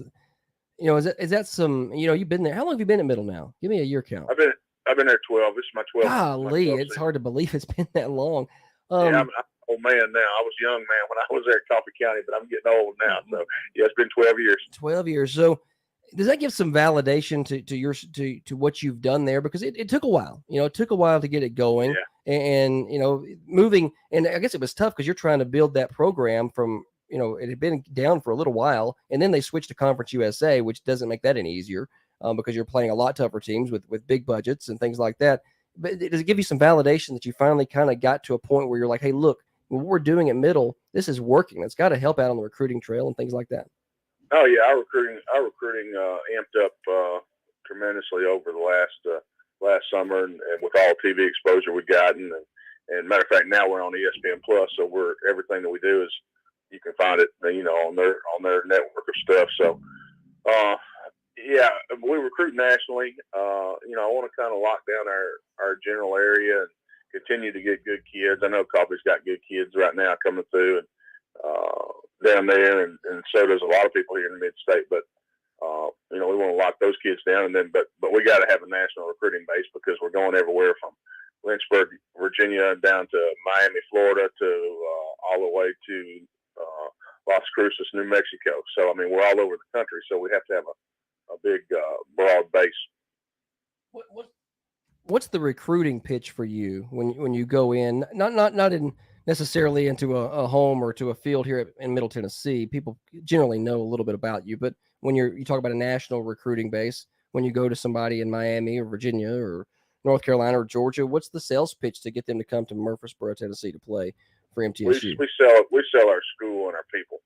is that some, you've been there. How long have you been at Middle now? Give me a year count. I've been there 12. This is my 12th. Golly, it's hard to believe it's been that long. Yeah, I'm an old man now. I was a young man when I was there at Coffee County, but I'm getting old now. So yeah, it's been 12 years. 12 years. So does that give some validation to what you've done there? Because it took a while. It took a while to get it going. Yeah. And moving, and I guess it was tough because you're trying to build that program from, it had been down for a little while, and then they switched to Conference USA, which doesn't make that any easier because you're playing a lot tougher teams with big budgets and things like that. But does it give you some validation that you finally kind of got to a point where you're like, hey, look, what we're doing at Middle, this is working. It's got to help out on the recruiting trail and things like that. Oh yeah, our recruiting amped up tremendously over the last summer, and with all TV exposure we've gotten. And matter of fact, now we're on ESPN Plus, so everything that we do is you can find it, on their network of stuff. So, yeah, we recruit nationally. I want to kind of lock down our general area and continue to get good kids. I know Coffee's got good kids right now coming through and down there, and so does a lot of people here in the mid-state. But we want to lock those kids down, and then but we got to have a national recruiting base because we're going everywhere from Lynchburg, Virginia, down to Miami, Florida, to all the way to Las Cruces, New Mexico. So, I mean, we're all over the country, so we have to have a big, broad base. What's the recruiting pitch for you when you go in? Not in necessarily into a home or to a field here in Middle Tennessee. People generally know a little bit about you, but when you talk about a national recruiting base, when you go to somebody in Miami or Virginia or North Carolina or Georgia, what's the sales pitch to get them to come to Murfreesboro, Tennessee to play for MTSU? We sell our school and our people.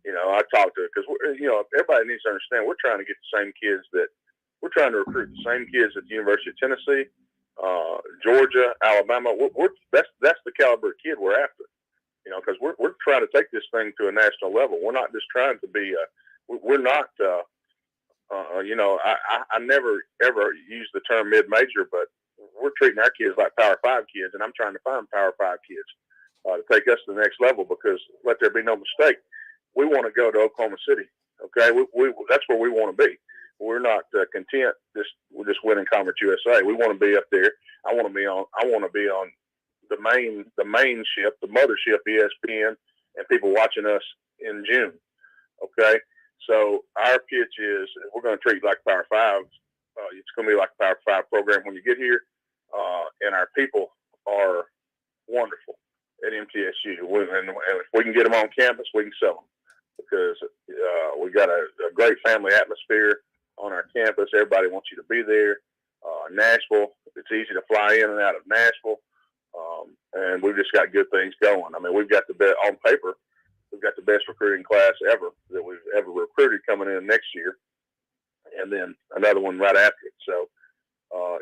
I talk to, because everybody needs to understand we're trying to get the same kids we're trying to recruit the same kids at the University of Tennessee, Georgia, Alabama. That's the caliber of kid we're after. Because we're trying to take this thing to a national level. We're not just trying to be. We're not. I never ever use the term mid-major, but we're treating our kids like Power 5 kids, and I'm trying to find Power 5 kids to take us to the next level. Because let there be no mistake, we want to go to Oklahoma City. Okay, that's where we want to be. We're not content we're just winning Conference USA. We want to be up there. I want to be on the main ship, the mothership, ESPN, and people watching us in June. Okay, so our pitch is we're going to treat you like Power 5. It's going to be like a Power 5 program when you get here, and our people are wonderful at MTSU. And if we can get them on campus, we can sell them. because we got a great family atmosphere on our campus. Everybody wants you to be there. Nashville, it's easy to fly in and out of Nashville, and we've just got good things going. I mean, we've got the best on paper. We've got the best recruiting class ever that we've ever recruited coming in next year, and then another one right after it. So,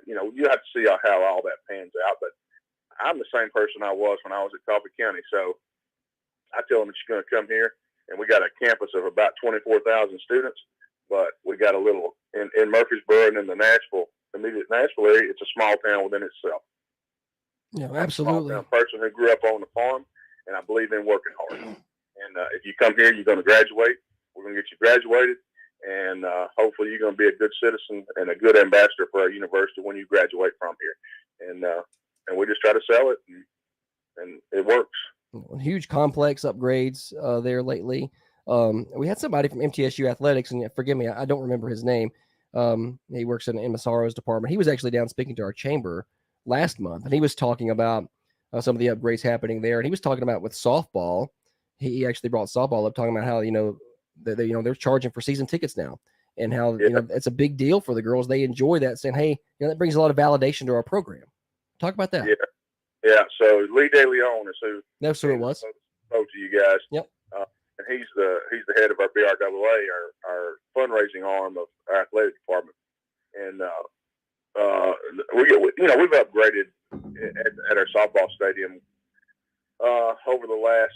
you have to see how all that pans out. But I'm the same person I was when I was at Coffee County. So I tell them that you're going to come here, and we got a campus of about 24,000 students, but we got a little in Murfreesboro and in the immediate Nashville area. It's a small town within itself. Yeah, I'm absolutely. a person who grew up on the farm, and I believe in working hard. And if you come here, you're going to graduate. We're going to get you graduated, and hopefully you're going to be a good citizen and a good ambassador for our university when you graduate from here. And we just try to sell it, and it works. Huge complex upgrades there lately. We had somebody from MTSU Athletics, and forgive me, I don't remember his name. He works in Massaro's department. He was actually down speaking to our chamber last month, and he was talking about some of the upgrades happening there. And he was talking about with softball. He actually brought softball up, talking about how they're charging for season tickets now, and how it's a big deal for the girls. They enjoy that, saying, "Hey, that brings a lot of validation to our program." Talk about that. Yeah. So Lee DeLeon is who. That's who it was. Spoke to you guys. Yep. And he's the head of our BRAA, our fundraising arm of our athletic department. And we've upgraded at our softball stadium over the last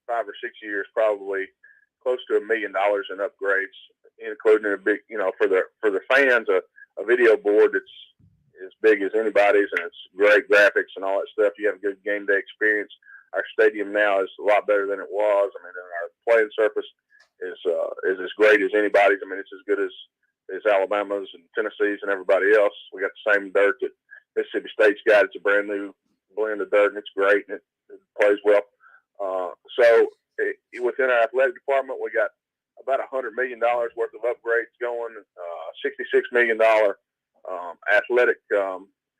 5 or 6 years, probably close to $1 million in upgrades, including a big, for the fans, a video board that's as big as anybody's, and it's great graphics and all that stuff. You have a good game day experience. Our stadium now is a lot better than it was. I mean, our playing surface is as great as anybody's. I mean, it's as good as Alabama's and Tennessee's and everybody else. We got the same dirt that Mississippi State's got. It's a brand new blend of dirt, and it's great, and it plays well. So within our athletic department, we got about $100 million worth of upgrades going, $66 million athletic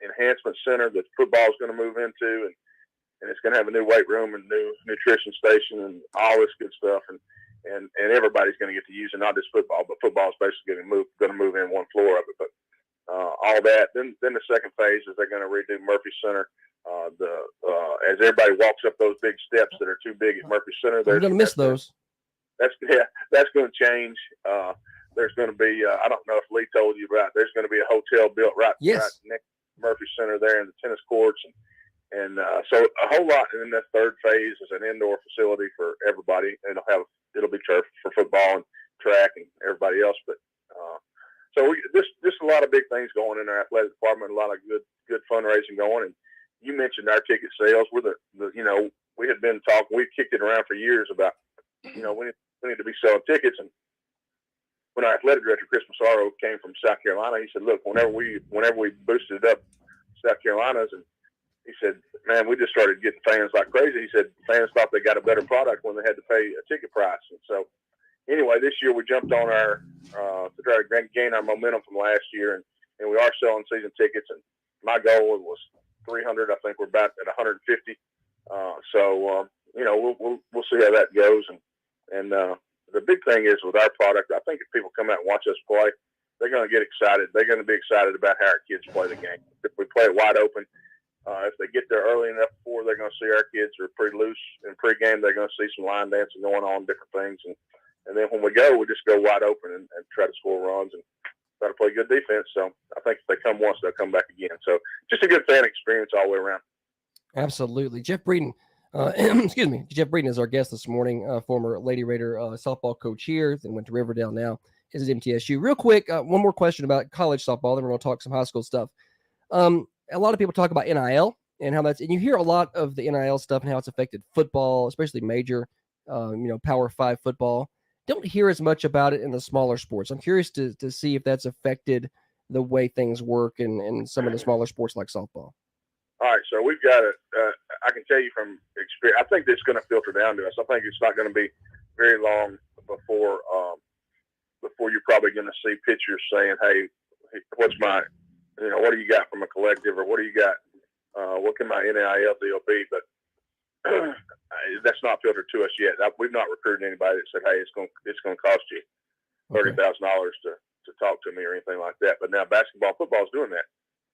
enhancement center that football is going to move into, and it's going to have a new weight room and new nutrition station and all this good stuff, and everybody's going to get to use it, not just football, but football is basically going to move in one floor of it. But all that. Then the second phase is they're going to redo Murphy Center. As everybody walks up those big steps that are too big at Murphy Center, they're going to miss those. That's going to change. There's going to be I don't know if Lee told you about. There's going to be a hotel built right next to Murphy Center there in the tennis courts, and so a whole lot. And then the third phase is an indoor facility for everybody, and it'll be turf for football and track and everybody else. But so just a lot of big things going in our athletic department, a lot of good fundraising going. And you mentioned our ticket sales. We're we had been talking. We kicked it around for years about we need to be selling tickets. And when our athletic director Chris Massaro came from South Carolina, he said, "Look, whenever we boosted up South Carolina's, and he said, man, we just started getting fans like crazy." He said fans thought they got a better product when they had to pay a ticket price. And so anyway, this year we jumped on our to try to gain our momentum from last year, and we are selling season tickets. And my goal was 300. I think we're about at 150. So we'll see how that goes. And the big thing is with our product, I think if people come out and watch us play, they're going to get excited. They're going to be excited about how our kids play the game. If we play it wide open, if they get there early enough before, they're going to see our kids are pretty loose in pregame. They're going to see some line dancing going on, different things. And then when we just go wide open and try to score runs and try to play good defense. So I think if they come once, they'll come back again. So just a good fan experience all the way around. Absolutely. Jeff Breeden, excuse me. Jeff Breeden is our guest this morning, former Lady Raider softball coach here, then went to Riverdale now. Is at MTSU. Real quick, one more question about college softball, then we're going to talk some high school stuff. A lot of people talk about NIL and how and you hear a lot of the NIL stuff and how it's affected football, especially major, Power 5 football. Don't hear as much about it in the smaller sports. I'm curious to see if that's affected the way things work in some of the smaller sports like softball. All right, so we've got I can tell you from experience, I think it's going to filter down to us. I think it's not going to be very long before you're probably going to see pitchers saying, "Hey, what's my, what do you got from a collective, or what do you got? What can my NIL deal be?" But that's not filtered to us yet. We've not recruited anybody that said, "Hey, it's going to cost you $30,000 to talk to me" or anything like that. But now basketball, football is doing that.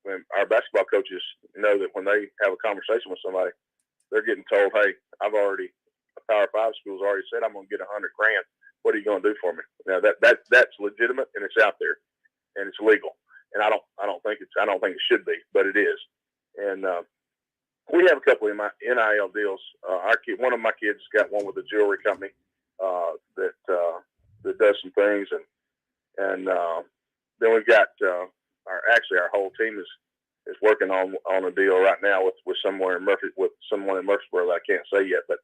When our basketball coaches know that when they have a conversation with somebody, they're getting told, "Hey, a Power 5 school's already said I'm going to get $100,000. What are you going to do for me?" Now that's legitimate and it's out there and it's legal. And I don't think it should be, but it is. And we have a couple of my NIL deals. One of my kids got one with a jewelry company that does some things, and then we've got our whole team is working on a deal right now with someone in Murfreesboro that I can't say yet, but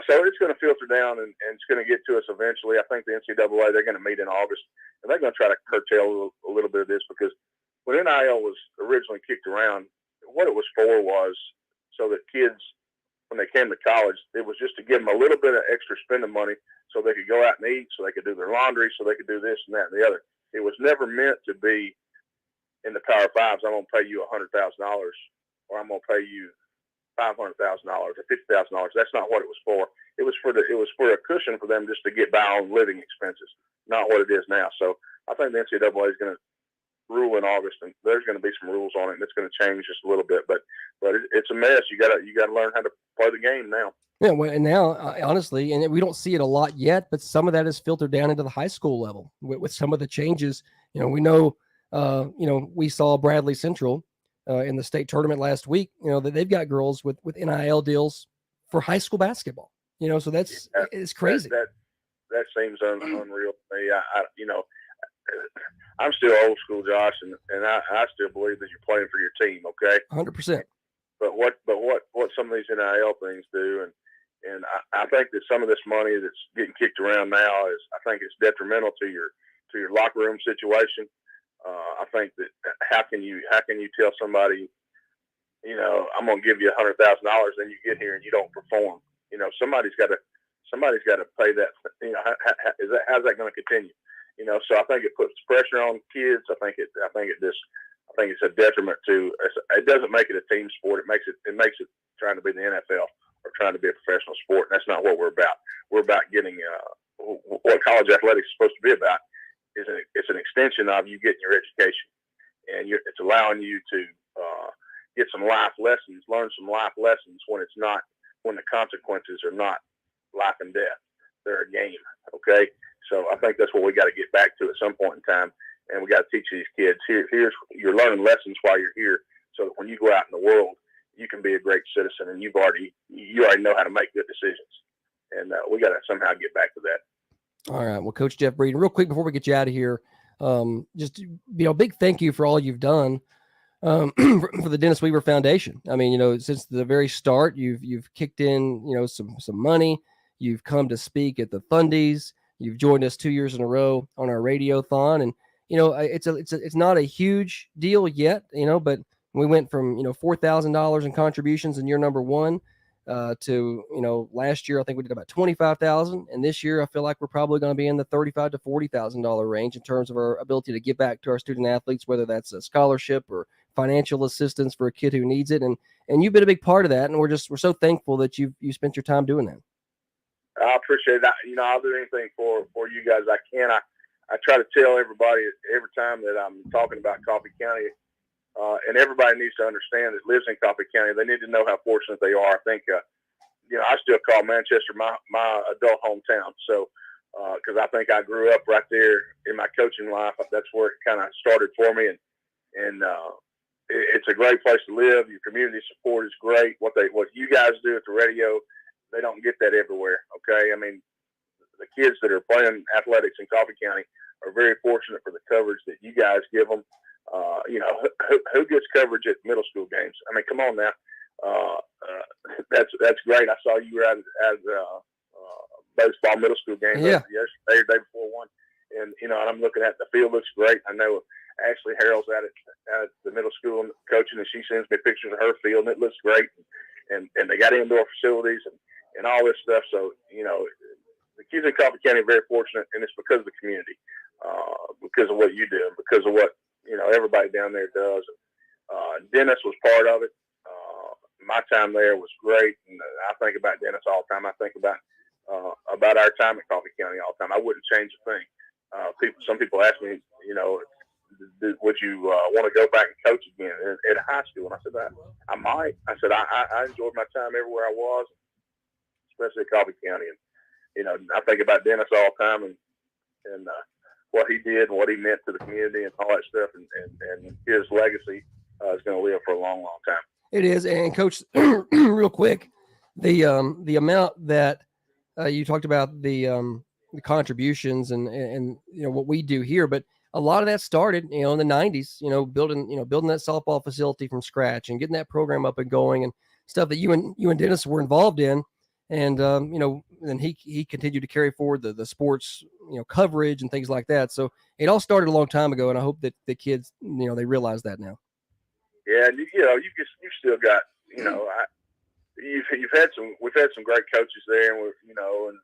so it's going to filter down and it's going to get to us eventually. I think the NCAA, they're going to meet in August and they're going to try to curtail a little bit of this, because when NIL was originally kicked around, what it was for was so that kids, when they came to college, it was just to give them a little bit of extra spending money so they could go out and eat, so they could do their laundry, so they could do this and that and the other. It was never meant to be in the Power 5s, I'm going to pay you $100,000 or I'm going to pay you $500,000 or $50,000. That's not what it was for. It was for a cushion for them just to get by on living expenses, not what it is now. So I think the NCAA is going to rule in August, and there's going to be some rules on it, and it's going to change just a little bit. But it's a mess. You got to learn how to play the game now. Yeah, well, and now, honestly, and we don't see it a lot yet, but some of that is filtered down into the high school level with some of the changes. We know, we saw Bradley Central in the state tournament last week. That they've got girls with NIL deals for high school basketball. So it's crazy. That seems unreal to me. I'm still old school, Josh, and I still believe that you're playing for your team. Okay, 100%. But what some of these NIL things do, and I think that some of this money that's getting kicked around now I think it's detrimental to your locker room situation. I think that how can you tell somebody, I'm going to give you $100,000, then you get here and you don't perform. Somebody's got to pay that. How's that going to continue? So I think it puts pressure on kids. I think it's a detriment to. It doesn't make it a team sport. It makes it trying to be the NFL or trying to be a professional sport. And that's not what we're about. We're about getting what college athletics is supposed to be about. It's an extension of you getting your education, and it's allowing you to get some life lessons, learn some life lessons when the consequences are not life and death. They're a game. Okay. So I think that's what we got to get back to at some point in time, and we got to teach these kids you're learning lessons while you're here, so that when you go out in the world, you can be a great citizen, and you already know how to make good decisions. And we got to somehow get back to that. All right. Well, Coach Jeff Breeden, real quick before we get you out of here, just big thank you for all you've done for the Dennis Weaver Foundation. I mean, since the very start, you've kicked in some money. You've come to speak at the Thundies. You've joined us 2 years in a row on our Radiothon, and it's not a huge deal yet, but we went from $4,000 in contributions in year number one to last year I think we did about $25,000, and this year I feel like we're probably going to be in the $35,000 to $40,000 range in terms of our ability to give back to our student athletes, whether that's a scholarship or financial assistance for a kid who needs it, and you've been a big part of that, and we're so thankful that you spent your time doing that. I appreciate that. I'll do anything for you guys I can. I try to tell everybody every time that I'm talking about Coffee County, and everybody needs to understand that lives in Coffee County. They need to know how fortunate they are. I think, I still call Manchester my adult hometown. So, because I think I grew up right there in my coaching life. That's where it kind of started for me, and it's a great place to live. Your community support is great. What you guys do at the radio, they don't get that everywhere. Okay. I mean, the kids that are playing athletics in Coffee County are very fortunate for the coverage that you guys give them. Who gets coverage at middle school games? I mean, come on now. That's great. I saw you were at baseball middle school game yesterday or day before one. And, and I'm looking at the field looks great. I know Ashley Harrell's at the middle school coaching, and she sends me pictures of her field, and it looks great. And they got indoor facilities and all this stuff. So, the kids in Coffee County are very fortunate, and it's because of the community, because of what you do, and because of what, everybody down there does. Dennis was part of it. My time there was great, and I think about Dennis all the time. I think about our time at Coffee County all the time. I wouldn't change a thing. Some people ask me, would you want to go back and coach again at high school? And I said, I might. I said, I enjoyed my time everywhere I was, especially at Coffee County. And, I think about Dennis all the time and what he did and what he meant to the community and all that stuff. And his legacy is going to live for a long, long time. It is. And Coach, real quick, the amount that you talked about the contributions and what we do here, but a lot of that started in the 90s, building that softball facility from scratch and getting that program up and going and stuff that you and Dennis were involved in. And and he continued to carry forward the sports coverage and things like that. So it all started a long time ago, and I hope that the kids they realize that now. Yeah, and you've still got we've had some great coaches there, and and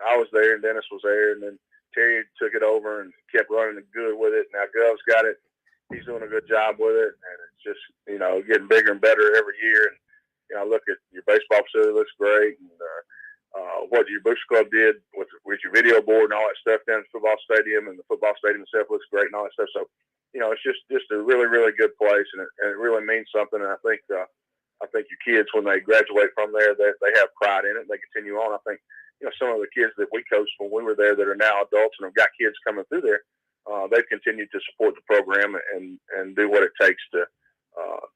I was there, and Dennis was there, and then Terry took it over and kept running it good with it. Now Gov's got it; he's doing a good job with it, and it's just getting bigger and better every year. And I look at your baseball facility; looks great, and what your Booster Club did with your video board and all that stuff down at the football stadium, and the football stadium itself looks great and all that stuff. So it's just a really, really good place, and it really means something. And I think your kids, when they graduate from there, they have pride in it. And they continue on. I think some of the kids that we coached when we were there that are now adults and have got kids coming through there, they've continued to support the program and do what it takes to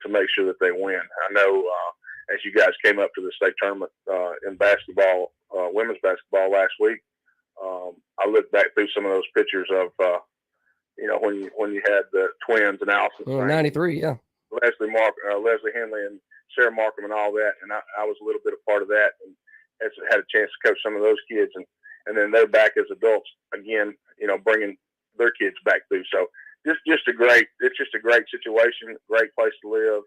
make sure that they win. I know as you guys came up to the state tournament in basketball, women's basketball last week, I looked back through some of those pictures of when you had the twins and Allison. 93, yeah. Leslie Henley and Sarah Markham and all that, and I was a little bit a part of that, and had a chance to coach some of those kids, and then they're back as adults again, bringing their kids back through. So it's just a great situation, great place to live.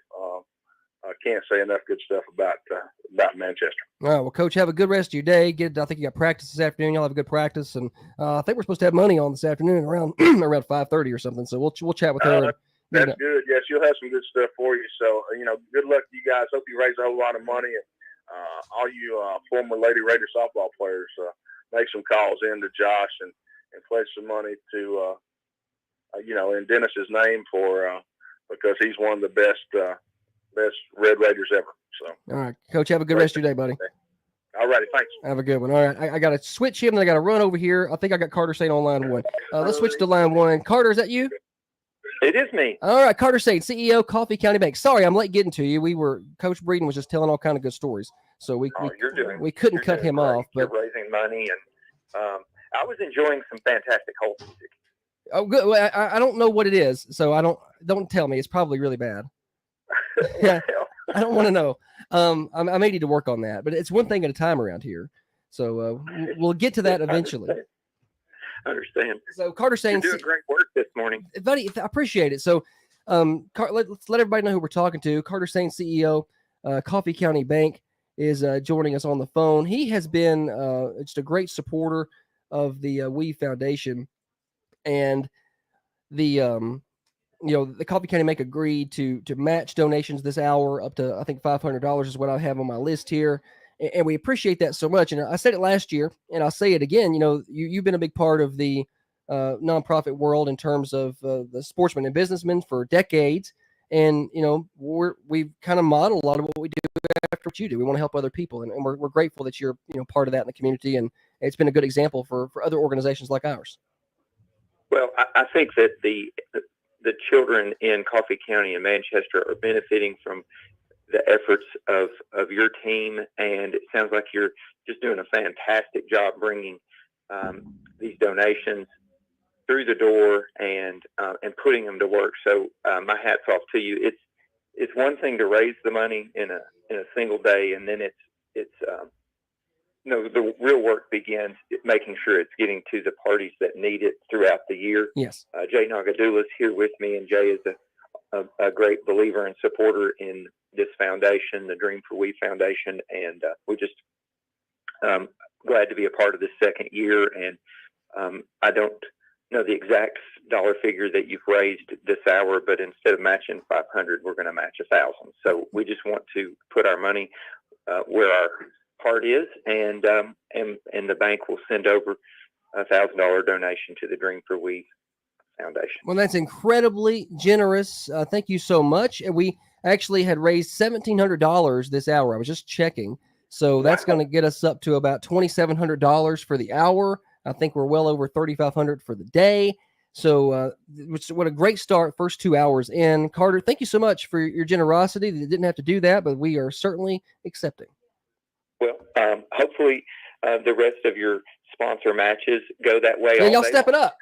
I can't say enough good stuff about Manchester. All right, well, Coach, have a good rest of your day. I think you got practice this afternoon. Y'all have a good practice, and I think we're supposed to have money on this afternoon around 5:30 or something. So we'll chat with her. That's good. Yes, you'll have some good stuff for you. So good luck to you guys. Hope you raise a whole lot of money, and all you former Lady Raider softball players, make some calls in to Josh and pledge some money to in Dennis's name because he's one of the best Red Raiders ever. So all right, Coach, have a good rest of your day, buddy. All righty, thanks. Have a good one. All right, I got to switch him, and I got to run over here. I think I got Carter Saint on line one. Let's switch to line one. Carter, is that you? It is me. All right, Carter Saint, CEO, Coffee County Bank. Sorry, I'm late getting to you. Coach Breeden was just telling all kind of good stories, so we couldn't cut him off. But you're raising money, and I was enjoying some fantastic hole music. Oh, good. Well, I don't know what it is, so don't tell me. It's probably really bad. Yeah, I don't want to know. I may need to work on that, but it's one thing at a time around here. So we'll get to that eventually. I understand. So Carter saying you're doing great work this morning, buddy. I appreciate it. So let's let everybody know who we're talking to. Carter Saint, CEO, Coffee County Bank, is joining us on the phone. He has been just a great supporter of the We Foundation, and the Coffee County Bank agreed to match donations this hour up to, I think, $500 is what I have on my list here. And we appreciate that so much. And I said it last year, and I'll say it again. You've been a big part of the nonprofit world in terms of the sportsmen and businessmen for decades. And, we've kind of modeled a lot of what we do after what you do. We want to help other people. And we're grateful that you're, part of that in the community. And it's been a good example for other organizations like ours. Well, I think that the children in Coffee County and Manchester are benefiting from the efforts of your team, and it sounds like you're just doing a fantastic job bringing these donations through the door and putting them to work. So my hat's off to you. It's one thing to raise the money in a single day, and then it's the real work begins making sure it's getting to the parties that need it throughout the year. Yes. Jay Nagadula is here with me, and Jay is a great believer and supporter in this foundation, the Dream for We Foundation, and we're just glad to be a part of this second year. And I don't know the exact dollar figure that you've raised this hour, but instead of matching 500, we're going to match 1,000. So we just want to put our money where our heart is, and the bank will send over $1,000 donation to the Dream for We Foundation. Well, that's incredibly generous. Thank you so much. And we actually had raised $1,700 this hour. I was just checking. So that's going to get us up to about $2,700 for the hour. I think we're well over $3,500 for the day. So what a great start, first 2 hours in. Carter, thank you so much for your generosity. You didn't have to do that, but we are certainly accepting. Well, hopefully the rest of your sponsor matches go that way. Yeah, all y'all day step it long. up.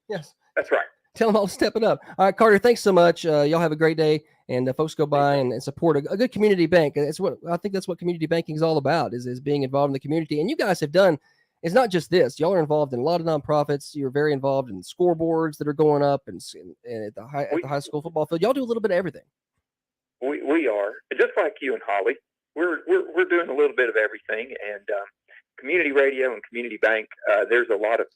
Yes. That's right. Tell them all to step it up. All right, Carter, thanks so much. Y'all have a great day. And folks go by and support a good community bank. That's what I think. That's what community banking is all about, is being involved in the community. And you guys have done. It's not just this. Y'all are involved in a lot of nonprofits. You're very involved in scoreboards that are going up and at the high school football field. Y'all do a little bit of everything. We are just like you and Holly. We're doing a little bit of everything. And community radio and community bank. There's a lot of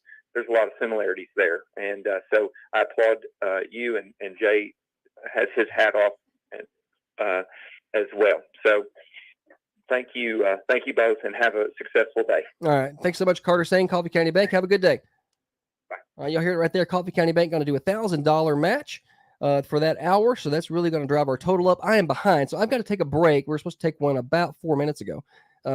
similarities there. And so I applaud you, and Jay has his hat off as well. So thank you both, and have a successful day. All right, thanks so much, Carter Sane, Coffee County Bank. Have a good day. Bye. All right, y'all hear it right there. Coffee County Bank going to do $1,000 match for that hour, so that's really going to drive our total up. I am behind, so I've got to take a break. We're supposed to take one about 4 minutes ago,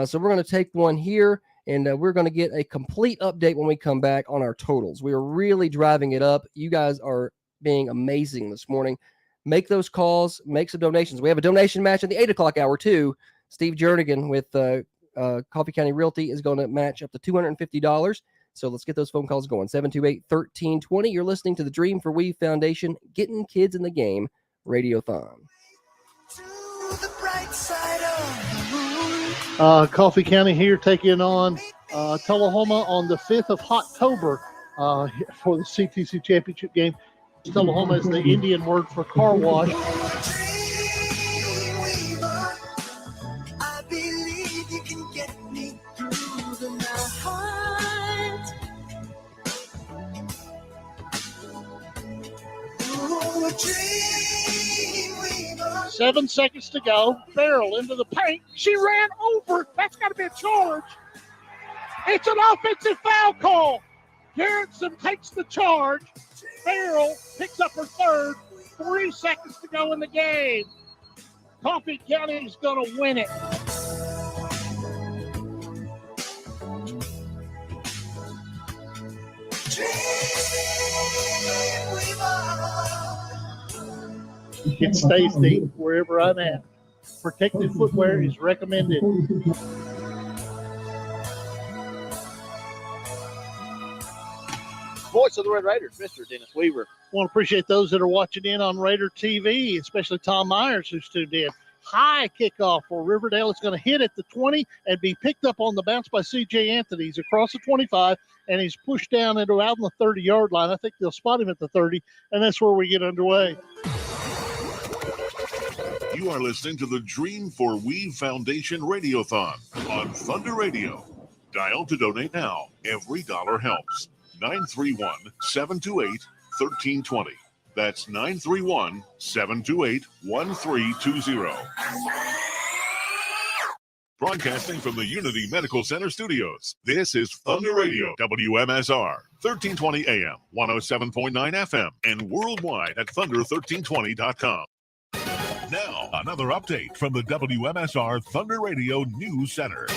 so we're going to take one here. And we're going to get a complete update when we come back on our totals. We are really driving it up. You guys are being amazing this morning. Make those calls. Make some donations. We have a donation match at the 8 o'clock hour, too. Steve Jernigan with Coffee County Realty is going to match up to $250. So let's get those phone calls going. 728-1320. You're listening to the Dream for We Foundation, Getting Kids in the Game Radiothon. Coffee County here taking on Tullahoma on the 5th of October for the CTC Championship game. Tullahoma is the Indian word for car wash. I believe you can get me through the night. Ooh, dream weaver. 7 seconds to go. Farrell into the paint. She ran over. That's got to be a charge. It's an offensive foul call. Garrettson takes the charge. Farrell picks up her third. 3 seconds to go in the game. Coffee County is going to win it. It stays deep wherever I'm at. Protective footwear is recommended. Voice of the Red Raiders, Mr. Dennis Weaver. I want to appreciate those that are watching in on Raider TV, especially Tom Myers, who's tuned in. High kickoff for Riverdale. It's going to hit at the 20 and be picked up on the bounce by C.J. Anthony. He's across the 25, and he's pushed down into out on the 30-yard line. I think they'll spot him at the 30, and that's where we get underway. You are listening to the Dream for We Foundation Radiothon on Thunder Radio. Dial to donate now. Every dollar helps. 931-728-1320. That's 931-728-1320. Broadcasting from the Unity Medical Center studios, this is Thunder Radio, WMSR, 1320 AM, 107.9 FM, and worldwide at thunder1320.com. Now, another update from the WMSR Thunder Radio News Center.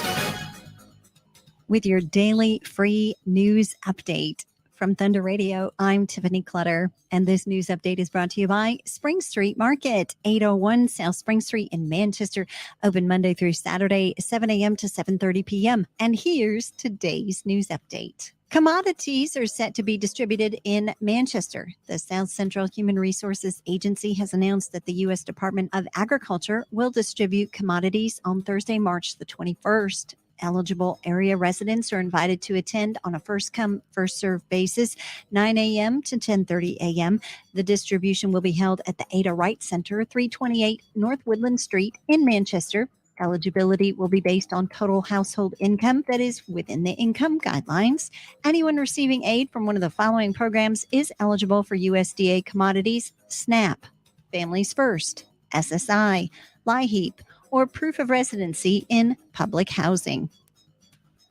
With your daily free news update from Thunder Radio, I'm Tiffany Clutter, and this news update is brought to you by Spring Street Market, 801 South Spring Street in Manchester, open Monday through Saturday, 7 a.m. to 7:30 p.m. And here's today's news update. Commodities are set to be distributed in Manchester. The South Central Human Resources Agency has announced that the U.S. Department of Agriculture will distribute commodities on Thursday, March the 21st. Eligible area residents are invited to attend on a first-come, first-served basis, 9 a.m. to 10:30 a.m. The distribution will be held at the Ada Wright Center, 328 North Woodland Street in Manchester. Eligibility will be based on total household income that is within the income guidelines. Anyone receiving aid from one of the following programs is eligible for USDA commodities: SNAP, Families First, SSI, LIHEAP, or proof of residency in public housing.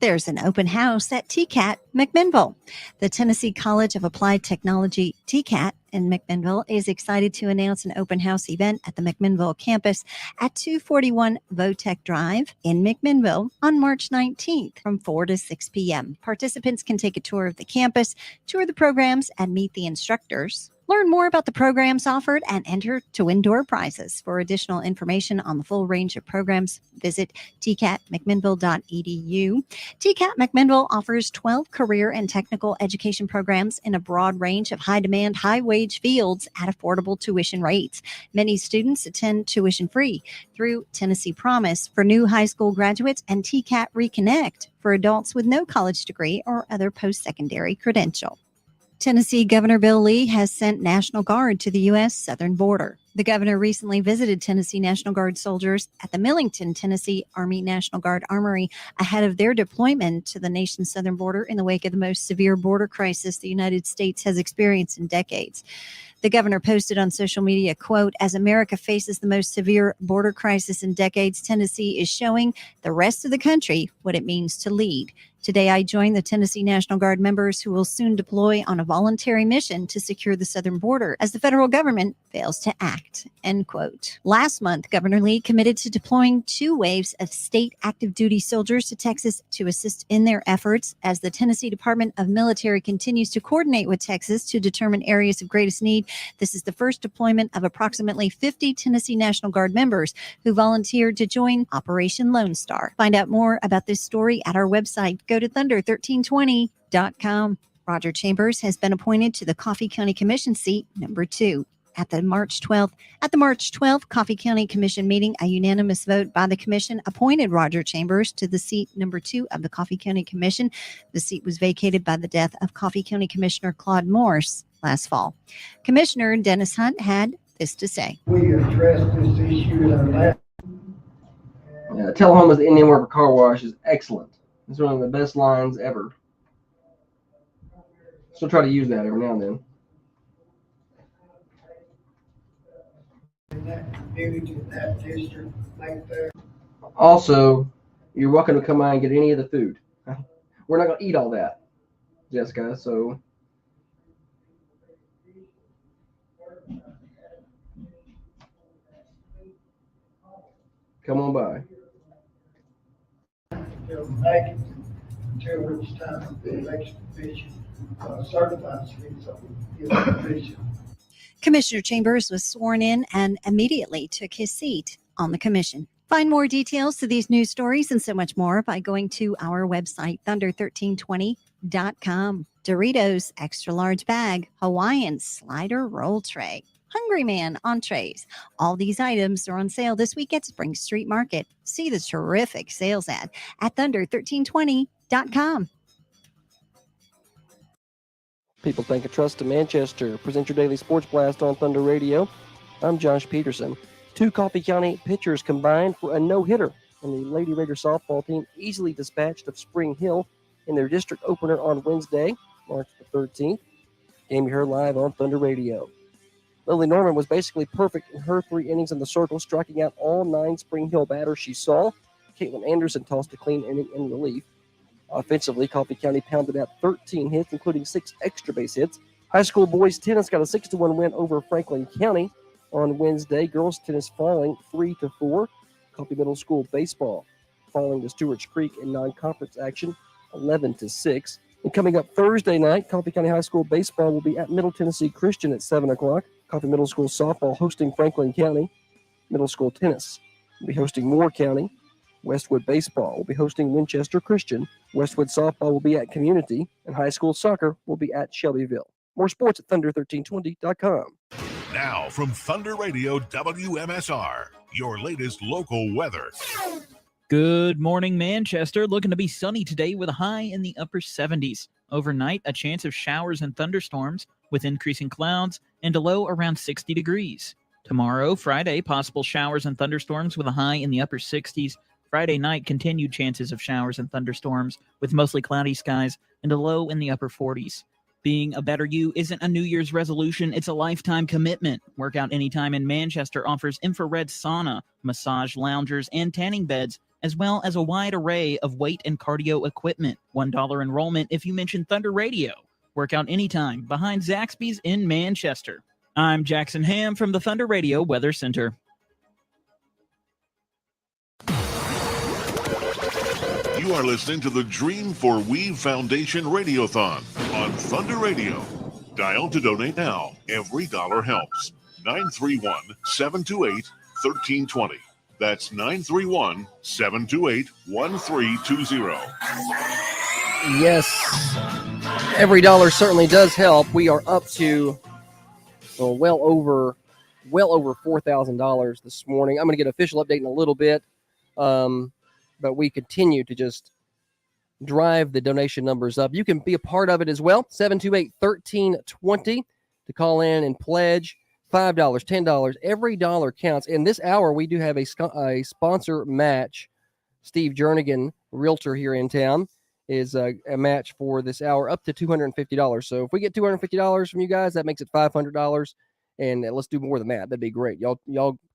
There's an open house at TCAT McMinnville. The Tennessee College of Applied Technology, TCAT, in McMinnville is excited to announce an open house event at the McMinnville campus at 241 Votech Drive in McMinnville on March 19th from 4 to 6 p.m. Participants can take a tour of the campus, tour the programs, and meet the instructors. Learn more about the programs offered and enter to win door prizes. For additional information on the full range of programs, visit tcatmcminnville.edu. TCAT McMinnville offers 12 career and technical education programs in a broad range of high-demand, high-wage fields at affordable tuition rates. Many students attend tuition-free through Tennessee Promise for new high school graduates and TCAT Reconnect for adults with no college degree or other post-secondary credential. Tennessee Governor Bill Lee has sent National Guard to the U.S. southern border. The governor recently visited Tennessee National Guard soldiers at the Millington, Tennessee Army National Guard Armory ahead of their deployment to the nation's southern border in the wake of the most severe border crisis the United States has experienced in decades. The governor posted on social media, quote, "As America faces the most severe border crisis in decades, Tennessee is showing the rest of the country what it means to lead. Today, I join the Tennessee National Guard members who will soon deploy on a voluntary mission to secure the southern border as the federal government fails to act," end quote. Last month, Governor Lee committed to deploying 2 waves of state active duty soldiers to Texas to assist in their efforts as the Tennessee Department of Military continues to coordinate with Texas to determine areas of greatest need. This is the first deployment of approximately 50 Tennessee National Guard members who volunteered to join Operation Lone Star. Find out more about this story at our website. Go to thunder1320.com. Roger Chambers has been appointed to the Coffee County Commission seat number 2. At the March 12th Coffee County Commission meeting, a unanimous vote by the commission appointed Roger Chambers to the seat number 2 of the Coffee County Commission. The seat was vacated by the death of Coffee County Commissioner Claude Morse last fall. Commissioner Dennis Hunt had this to say. We addressed this issue in our last. Telehoma's the Indian River Car Wash is excellent. It's one of the best lines ever. Still try to use that every now and then. In that community, in that district, like there. Also, you're welcome to come by and get any of the food. We're not going to eat all that, Jessica, so. Come on by. Until which time the election commission certifies me, so we give the commission. Commissioner Chambers was sworn in and immediately took his seat on the commission. Find more details to these news stories and so much more by going to our website, thunder1320.com. Doritos extra large bag, Hawaiian slider roll tray, Hungry Man entrees. All these items are on sale this week at Spring Street Market. See the terrific sales ad at thunder1320.com. People Think and Trust of Manchester. Present your daily sports blast on Thunder Radio. I'm Josh Peterson. 2 Coffee County pitchers combined for a no-hitter, and the Lady Raider softball team easily dispatched of Spring Hill in their district opener on Wednesday, March the 13th. Game you heard live on Thunder Radio. Lily Norman was basically perfect in her 3 innings in the circle, striking out all 9 Spring Hill batters she saw. Caitlin Anderson tossed a clean inning in relief. Offensively, Coffee County pounded out 13 hits, including 6 extra base hits. High school boys tennis got a 6-1 win over Franklin County on Wednesday. Girls tennis falling 3-4. Coffee Middle School baseball falling to Stewart's Creek in non-conference action 11-6. And coming up Thursday night, Coffee County High School baseball will be at Middle Tennessee Christian at 7 o'clock. Coffee Middle School softball hosting Franklin County. Middle School tennis will be hosting Moore County. Westwood baseball will be hosting Winchester Christian. Westwood softball will be at Community, and high school soccer will be at Shelbyville. More sports at thunder1320.com. Now from Thunder Radio WMSR, your latest local weather. Good morning, Manchester. Looking to be sunny today with a high in the upper 70s. Overnight, a chance of showers and thunderstorms with increasing clouds and a low around 60 degrees. Tomorrow, Friday, possible showers and thunderstorms with a high in the upper 60s. Friday night, continued chances of showers and thunderstorms with mostly cloudy skies and a low in the upper 40s. Being a better you isn't a New Year's resolution, it's a lifetime commitment. Workout Anytime in Manchester offers infrared sauna, massage loungers, and tanning beds, as well as a wide array of weight and cardio equipment. $1 enrollment if you mention Thunder Radio. Workout Anytime behind Zaxby's in Manchester. I'm Jackson Ham from the Thunder Radio Weather Center. You are listening to the Dream for Weave Foundation Radiothon on Thunder Radio. Dial to donate now. Every dollar helps. 931-728-1320. That's 931-728-1320. Yes, every dollar certainly does help. We are up to well over $4,000 this morning. I'm going to get an official update in a little bit, but we continue to just drive the donation numbers up. You can be a part of it as well. 728-1320 to call in and pledge. $5, $10, every dollar counts. In this hour, we do have a sponsor match. Steve Jernigan, realtor here in town, is a match for this hour up to $250. So if we get $250 from you guys, that makes it $500. And let's do more than that. That'd be great. Y'all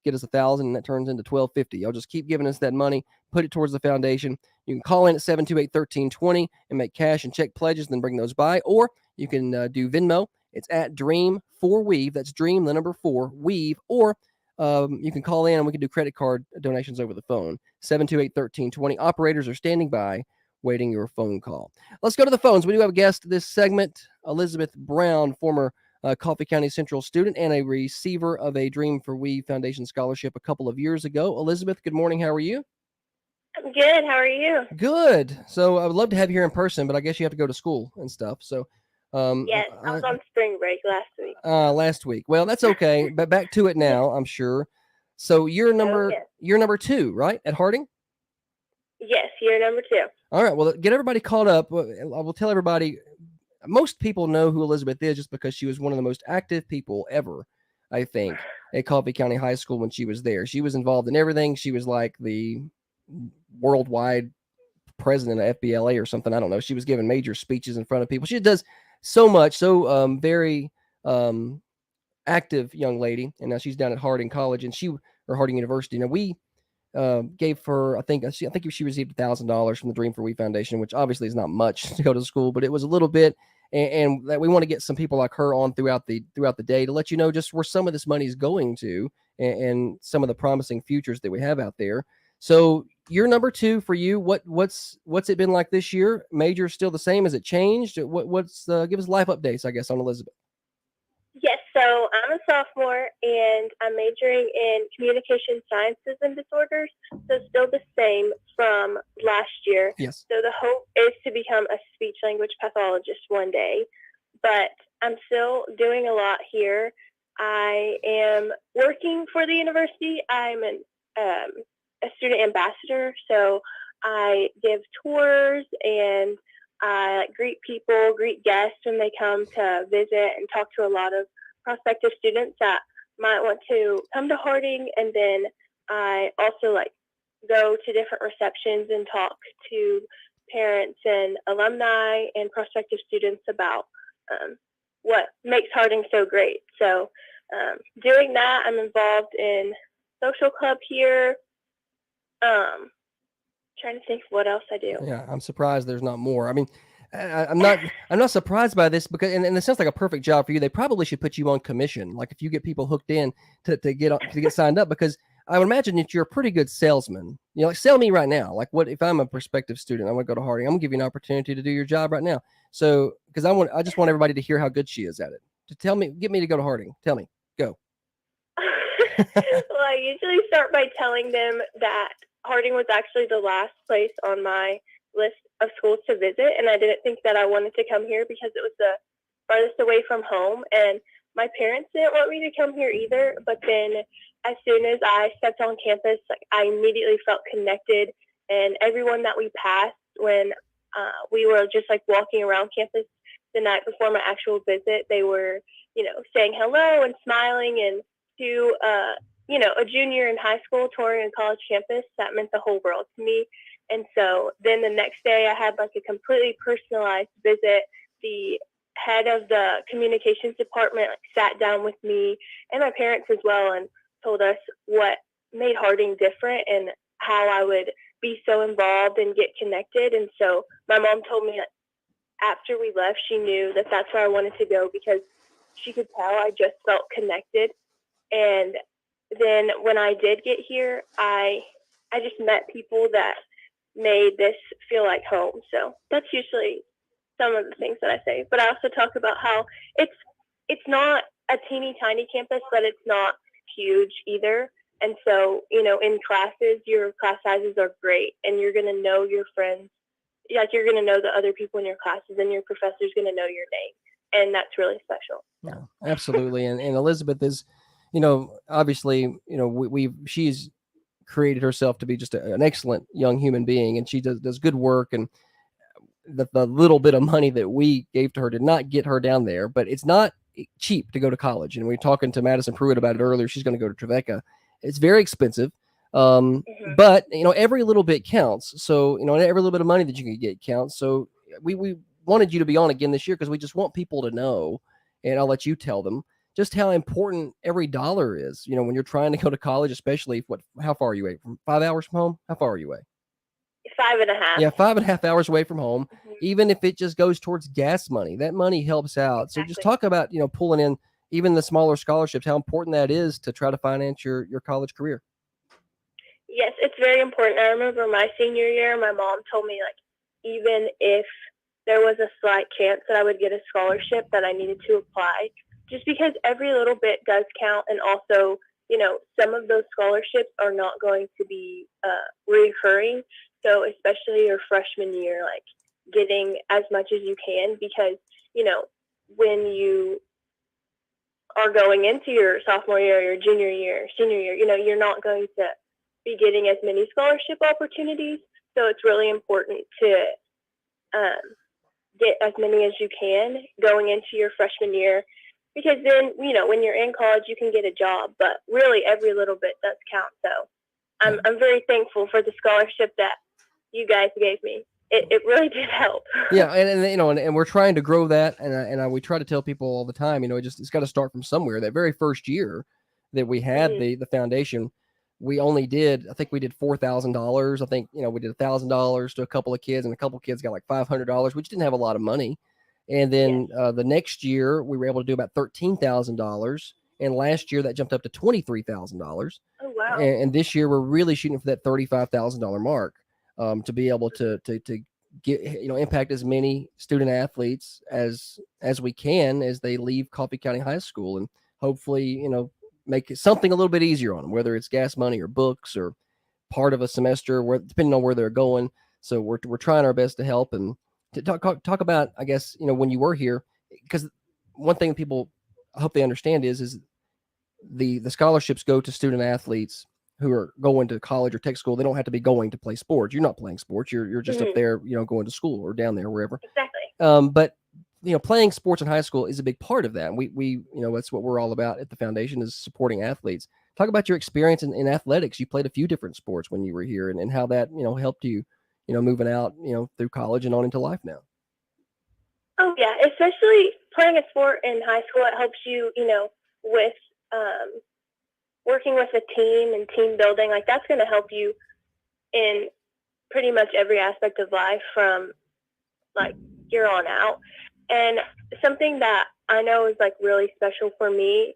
get us $1,000, and that turns into $1,250. Y'all just keep giving us that money, put it towards the foundation. You can call in at 728-1320 and make cash and check pledges, then bring those by. Or you can do Venmo. It's at Dream4Weave. That's Dream, the number 4, Weave. Or you can call in and we can do credit card donations over the phone. 728-1320. Operators are standing by, waiting your phone call. Let's go to the phones. We do have a guest this segment, Elizabeth Brown, former Coffee County Central student and a receiver of a Dream for Weave Foundation scholarship a couple of years ago. Elizabeth, good morning. How are you? I'm good. How are you? Good. So I would love to have you here in person, but I guess you have to go to school and stuff. So Yes, I was on spring break last week. last week. Well, that's okay. But back to it now, I'm sure. So you're number 2, right? At Harding? Yes, year number 2. All right. Well, get everybody caught up. I will tell everybody. Most people know who Elizabeth is just because she was one of the most active people ever, I think, at Coffee County High School when she was there. She was involved in everything. She was like the worldwide president of FBLA or something. I don't know. She was giving major speeches in front of people. She does so much, very active young lady. And now she's down at Harding College or Harding University. Now we gave her, I think she received $1,000 from the Dream for We Foundation, which obviously is not much to go to school, but it was a little bit. And that we want to get some people like her on throughout the day to let you know just where some of this money is going to and some of the promising futures that we have out there. So you're number 2 for you. What's it been like this year? Major still the same? Has it changed? What's give us life updates, I guess, on Elizabeth. Yes, so I'm a sophomore and I'm majoring in communication sciences and disorders. So still the same from last year. Yes. So the hope is to become a speech language pathologist one day, but I'm still doing a lot here. I am working for the university. I'm a student ambassador, so I give tours and greet people, greet guests when they come to visit, and talk to a lot of prospective students that might want to come to Harding. And then I also go to different receptions and talk to parents and alumni and prospective students about what makes Harding so great. So doing that, I'm involved in social club here. Trying to think of what else I do. Yeah, I'm surprised there's not more. I mean, I'm not surprised by this because, and it sounds like a perfect job for you. They probably should put you on commission. Like if you get people hooked in to get signed up, because I would imagine that you're a pretty good salesman. Like sell me right now. Like what if I'm a prospective student? I want to go to Harding. I'm gonna give you an opportunity to do your job right now. So because I just want everybody to hear how good she is at it. To get me to go to Harding. Tell me, go. Well, I usually start by telling them that Harding was actually the last place on my list of schools to visit, and I didn't think that I wanted to come here because it was the farthest away from home, and my parents didn't want me to come here either. But then as soon as I stepped on campus, I immediately felt connected, and everyone that we passed when we were just walking around campus the night before my actual visit, they were, saying hello and smiling. And to a junior in high school touring a college campus, that meant the whole world to me. And so then the next day I had a completely personalized visit. The head of the communications department sat down with me and my parents as well and told us what made Harding different and how I would be so involved and get connected. And so my mom told me that after we left, she knew that that's where I wanted to go because she could tell I just felt connected. And then when I did get here, I just met people that made this feel like home. So that's usually some of the things that I say. But I also talk about how it's not a teeny tiny campus, but it's not huge either. And so, in classes, your class sizes are great and you're going to know your friends. Like you're going to know the other people in your classes and your professor's going to know your name. And that's really special. Yeah, absolutely. And Elizabeth is, obviously, she's created herself to be just an excellent young human being, and she does good work. And the little bit of money that we gave to her did not get her down there, but it's not cheap to go to college. And we were talking to Madison Pruitt about it earlier. She's going to go to Trevecca. It's very expensive. But every little bit counts. So, every little bit of money that you can get counts. So we wanted you to be on again this year because we just want people to know, and I'll let you tell them just how important every dollar is. When you're trying to go to college, especially how far are you away from 5 hours from home? How far are you away? 5.5. Yeah, 5.5 hours away from home. Even if it just goes towards gas money, that money helps out. So just talk about, pulling in even the smaller scholarships, how important that is to try to finance your college career. Yes, it's very important. I remember my senior year, my mom told me, even if there was a slight chance that I would get a scholarship, that I needed to apply, just because every little bit does count. And also, some of those scholarships are not going to be recurring. So especially your freshman year, getting as much as you can, because, when you are going into your sophomore year, your junior year, senior year, you're not going to be getting as many scholarship opportunities. So it's really important to get as many as you can going into your freshman year, because then, when you're in college, you can get a job, but really every little bit does count. So I'm very thankful for the scholarship that you guys gave me. It really did help. Yeah, and we're trying to grow that, and we try to tell people all the time, it's got to start from somewhere. That very first year that we had the foundation, we only did, I think we did $4,000. I think, we did $1,000 to a couple of kids, and a couple of kids got like $500, which didn't have a lot of money. And then the next year we were able to do about $13,000, and last year that jumped up to $23,000. Oh wow! And this year we're really shooting for that $35,000 mark. To be able to get, impact as many student athletes as we can as they leave Coffee County High School, and hopefully, make it something a little bit easier on them, whether it's gas money or books or part of a semester, depending on where they're going. So we're trying our best to help and to talk about, I guess, when you were here, because one thing people, I hope they understand is the scholarships go to student athletes who are going to college or tech school. They don't have to be going to play sports. You're not playing sports. You're just up there, going to school or down there, wherever. Exactly. But playing sports in high school is a big part of that. And we that's what we're all about at the foundation, is supporting athletes. Talk about your experience in athletics. You played a few different sports when you were here, and how that, helped you, moving out, through college and on into life now. Oh yeah, especially playing a sport in high school, it helps you, with working with a team and team building. That's going to help you in pretty much every aspect of life from here on out. And something that I know is really special for me,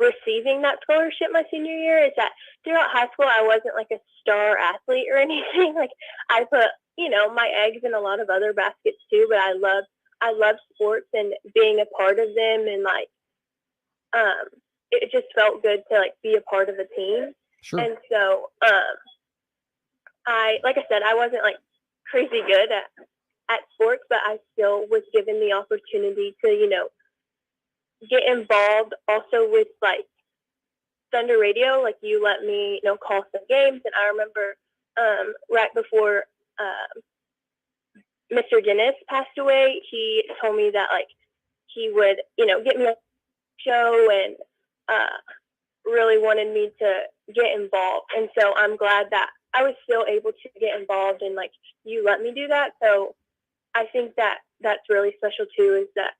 receiving that scholarship my senior year, is that throughout high school I wasn't a star athlete or anything. I put my eggs in a lot of other baskets too, but I love sports and being a part of them, and it just felt good to be a part of a team. Sure. And so I wasn't crazy good at sports, but I still was given the opportunity to get involved also with Thunder Radio. You let me call some games, and I remember right before Mr. Dennis passed away, he told me that he would get me a show, and really wanted me to get involved. And so I'm glad that I was still able to get involved, and you let me do that. So I think that that's really special too is that,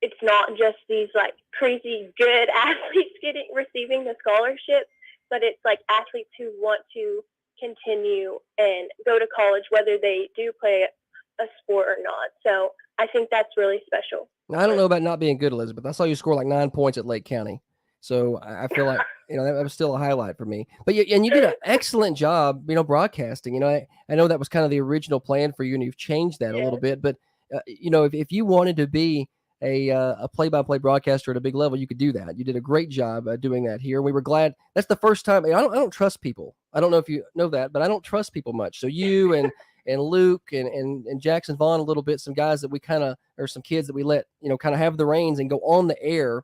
it's not just these like crazy good athletes receiving the scholarship, but it's like athletes who want to continue and go to college, whether they do play a sport or not. So I think that's really special. Now, I don't know about not being good, Elizabeth. I saw you score like 9 points at Lake County. So I feel like, that was still a highlight for me. But you did an excellent job, broadcasting. I know that was kind of the original plan for you, and you've changed that a little bit. But, if you wanted to be a play-by-play broadcaster at a big level, you could do that. You did a great job doing that here. We were glad. That's the first time. I don't trust people. I don't know if you know that, but I don't trust people much. So you and Luke and Jackson Vaughn a little bit, some guys that we kind of, or some kids that we let, kind of have the reins and go on the air.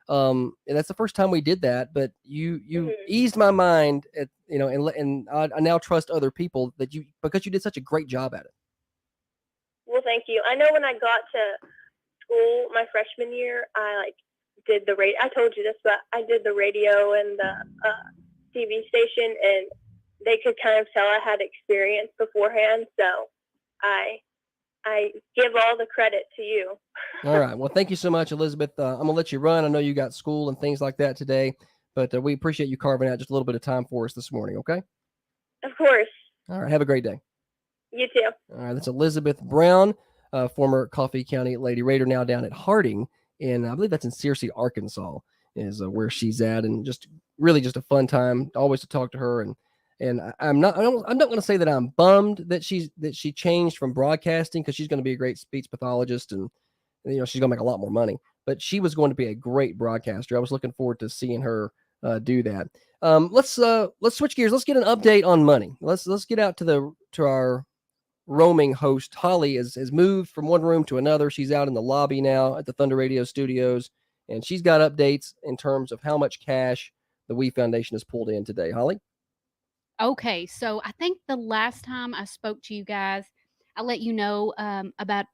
And that's the first time we did that, but you eased my mind at, and I now trust other people because you did such a great job at it. Well, thank you. I know when I got to school my freshman year, I did the radio. I told you this, but I did the radio and the TV station, and they could kind of tell I had experience beforehand. So I give all the credit to you. All right. Well, thank you so much, Elizabeth. I'm going to let you run. I know you got school and things like that today, but we appreciate you carving out just a little bit of time for us this morning. Okay. Of course. All right. Have a great day. You too. All right. That's Elizabeth Brown, former Coffee County Lady Raider, now down at Harding. And I believe that's in Searcy, Arkansas, is where she's at. And just really just a fun time always to talk to her. And I'm not going to say that I'm bummed that she changed from broadcasting, because she's going to be a great speech pathologist, and she's going to make a lot more money. But she was going to be a great broadcaster. I was looking forward to seeing her do that. Let's switch gears. Let's get an update on money. Let's get out to our roaming host. Holly has moved from one room to another. She's out in the lobby now at the Thunder Radio studios, and she's got updates in terms of how much cash the We Foundation has pulled in today. Holly? Okay, so I think the last time I spoke to you guys, I let you know about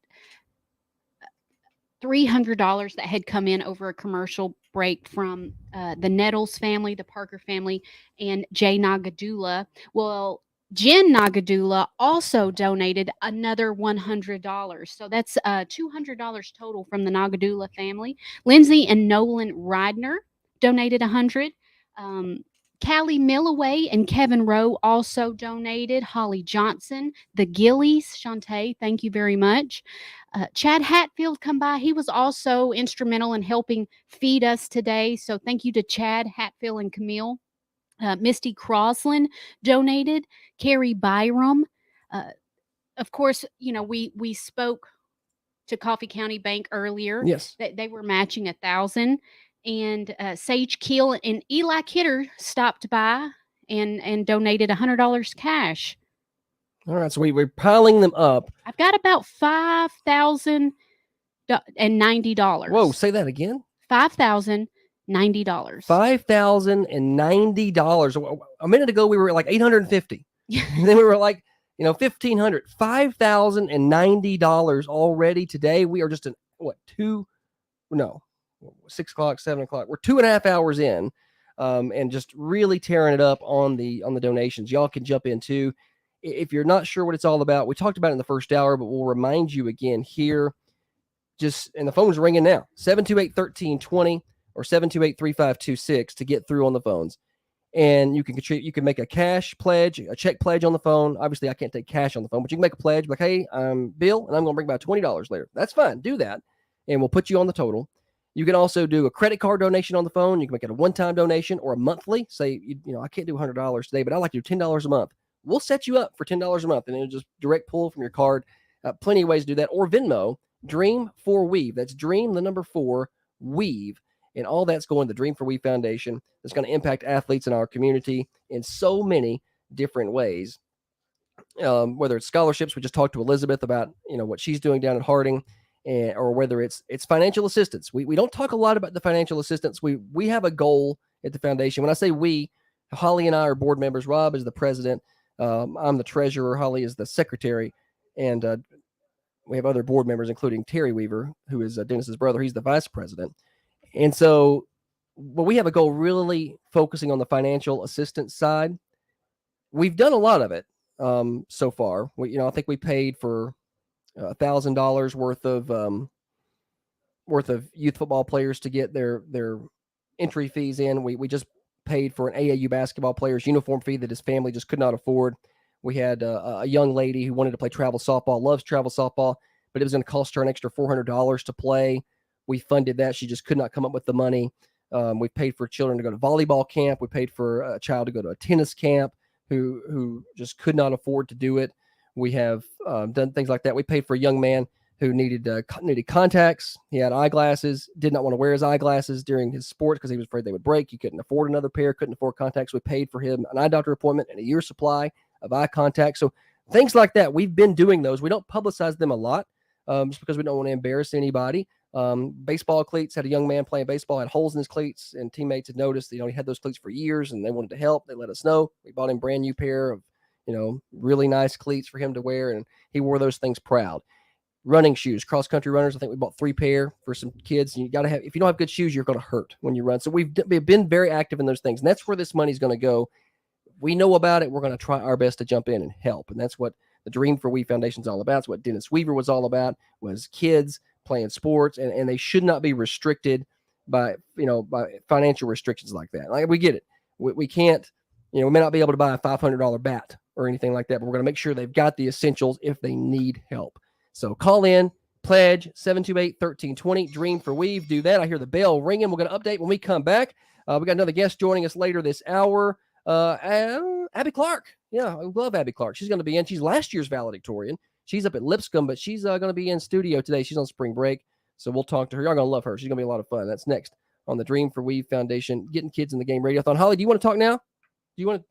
$300 that had come in over a commercial break from the Nettles family, the Parker family, and Jay Nagadula. Well, Jen Nagadula also donated another $100. So that's $200 total from the Nagadula family. Lindsay and Nolan Ridner donated $100. Callie Millaway and Kevin Rowe also donated. Holly Johnson, the Gillies, Shantae, thank you very much. Chad Hatfield come by. He was also instrumental in helping feed us today. So thank you to Chad, Hatfield, and Camille. Misty Croslin donated. Carrie Byram. Of course, we spoke to Coffee County Bank earlier. Yes. They were matching 1,000. And Sage Keel and Eli Kidder stopped by and donated $100 cash. All right, so we're piling them up. I've got about $5,090. Whoa, say that again. $5,090. $5,090. A minute ago, we were at like $850. And then we were like, $1,500. $5,090 already today. We are just 6 o'clock, 7 o'clock. We're 2.5 hours in, and just really tearing it up on the donations. Y'all can jump in too. If you're not sure what it's all about, we talked about it in the first hour, but we'll remind you again here. And the phone's ringing now, 728-1320 or 728-3526 to get through on the phones. And you can contribute. You can make a cash pledge, a check pledge on the phone. Obviously, I can't take cash on the phone, but you can make a pledge like, hey, I'm Bill, and I'm going to bring about $20 later. That's fine. Do that, and we'll put you on the total. You can also do a credit card donation on the phone. You can make it a one-time donation or a monthly. Say, I can't do $100 today, but I like to do $10 a month. We'll set you up for $10 a month, and it'll just direct pull from your card. Plenty of ways to do that. Or Venmo, Dream for Weave. That's Dream, the number 4, Weave. And all that's going to the Dream for We Foundation. That's going to impact athletes in our community in so many different ways. Whether it's scholarships, we just talked to Elizabeth about, what she's doing down at Harding, or whether it's financial assistance. We don't talk a lot about the financial assistance. We have a goal at the foundation. When I say we, Holly and I are board members. Rob is the president. I'm the treasurer. Holly is the secretary. And we have other board members, including Terry Weaver, who is Dennis's brother. He's the vice president. And so, we have a goal really focusing on the financial assistance side. We've done a lot of it so far. I think we paid for $1,000 worth of youth football players to get their entry fees in. We just paid for an AAU basketball player's uniform fee that his family just could not afford. We had a young lady who wanted to play travel softball, loves travel softball, but it was going to cost her an extra $400 to play. We funded that. She just could not come up with the money. We paid for children to go to volleyball camp. We paid for a child to go to a tennis camp who just could not afford to do it. We have done things like that. We paid for a young man who needed contacts. He had eyeglasses, did not want to wear his eyeglasses during his sports because he was afraid they would break. He couldn't afford another pair, couldn't afford contacts. We paid for him an eye doctor appointment and a year's supply of eye contacts. So things like that, we've been doing those. We don't publicize them a lot just because we don't want to embarrass anybody. Baseball cleats, had a young man playing baseball, had holes in his cleats, and teammates had noticed, he had those cleats for years and they wanted to help. They let us know. We bought him a brand new pair of, really nice cleats for him to wear, and he wore those things proud. Running shoes, cross-country runners. I think we bought 3 pair for some kids. And you got to have, if you don't have good shoes, you're going to hurt when you run. So we've been very active in those things. And that's where this money's going to go. We know about it. We're going to try our best to jump in and help. And that's what the Dream for We Foundation is all about. It's what Dennis Weaver was all about, was kids playing sports. And they should not be restricted by financial restrictions like that. Like, we get it. We can't, we may not be able to buy a $500 bat or anything like that, but we're going to make sure they've got the essentials if they need help. So call in, pledge 728-1320, Dream for Weave. Do that. I hear the bell ringing. We're going to update when we come back. We got another guest joining us later this hour, Abby Clark. Yeah, I love Abby Clark. She's going to be in. She's last year's valedictorian. She's up at Lipscomb, but she's going to be in studio today. She's on spring break, so we'll talk to her. You're going to love her. She's going to be a lot of fun. That's next on the Dream for Weave Foundation, Getting Kids in the Game Radiothon. Holly, do you want to talk now? You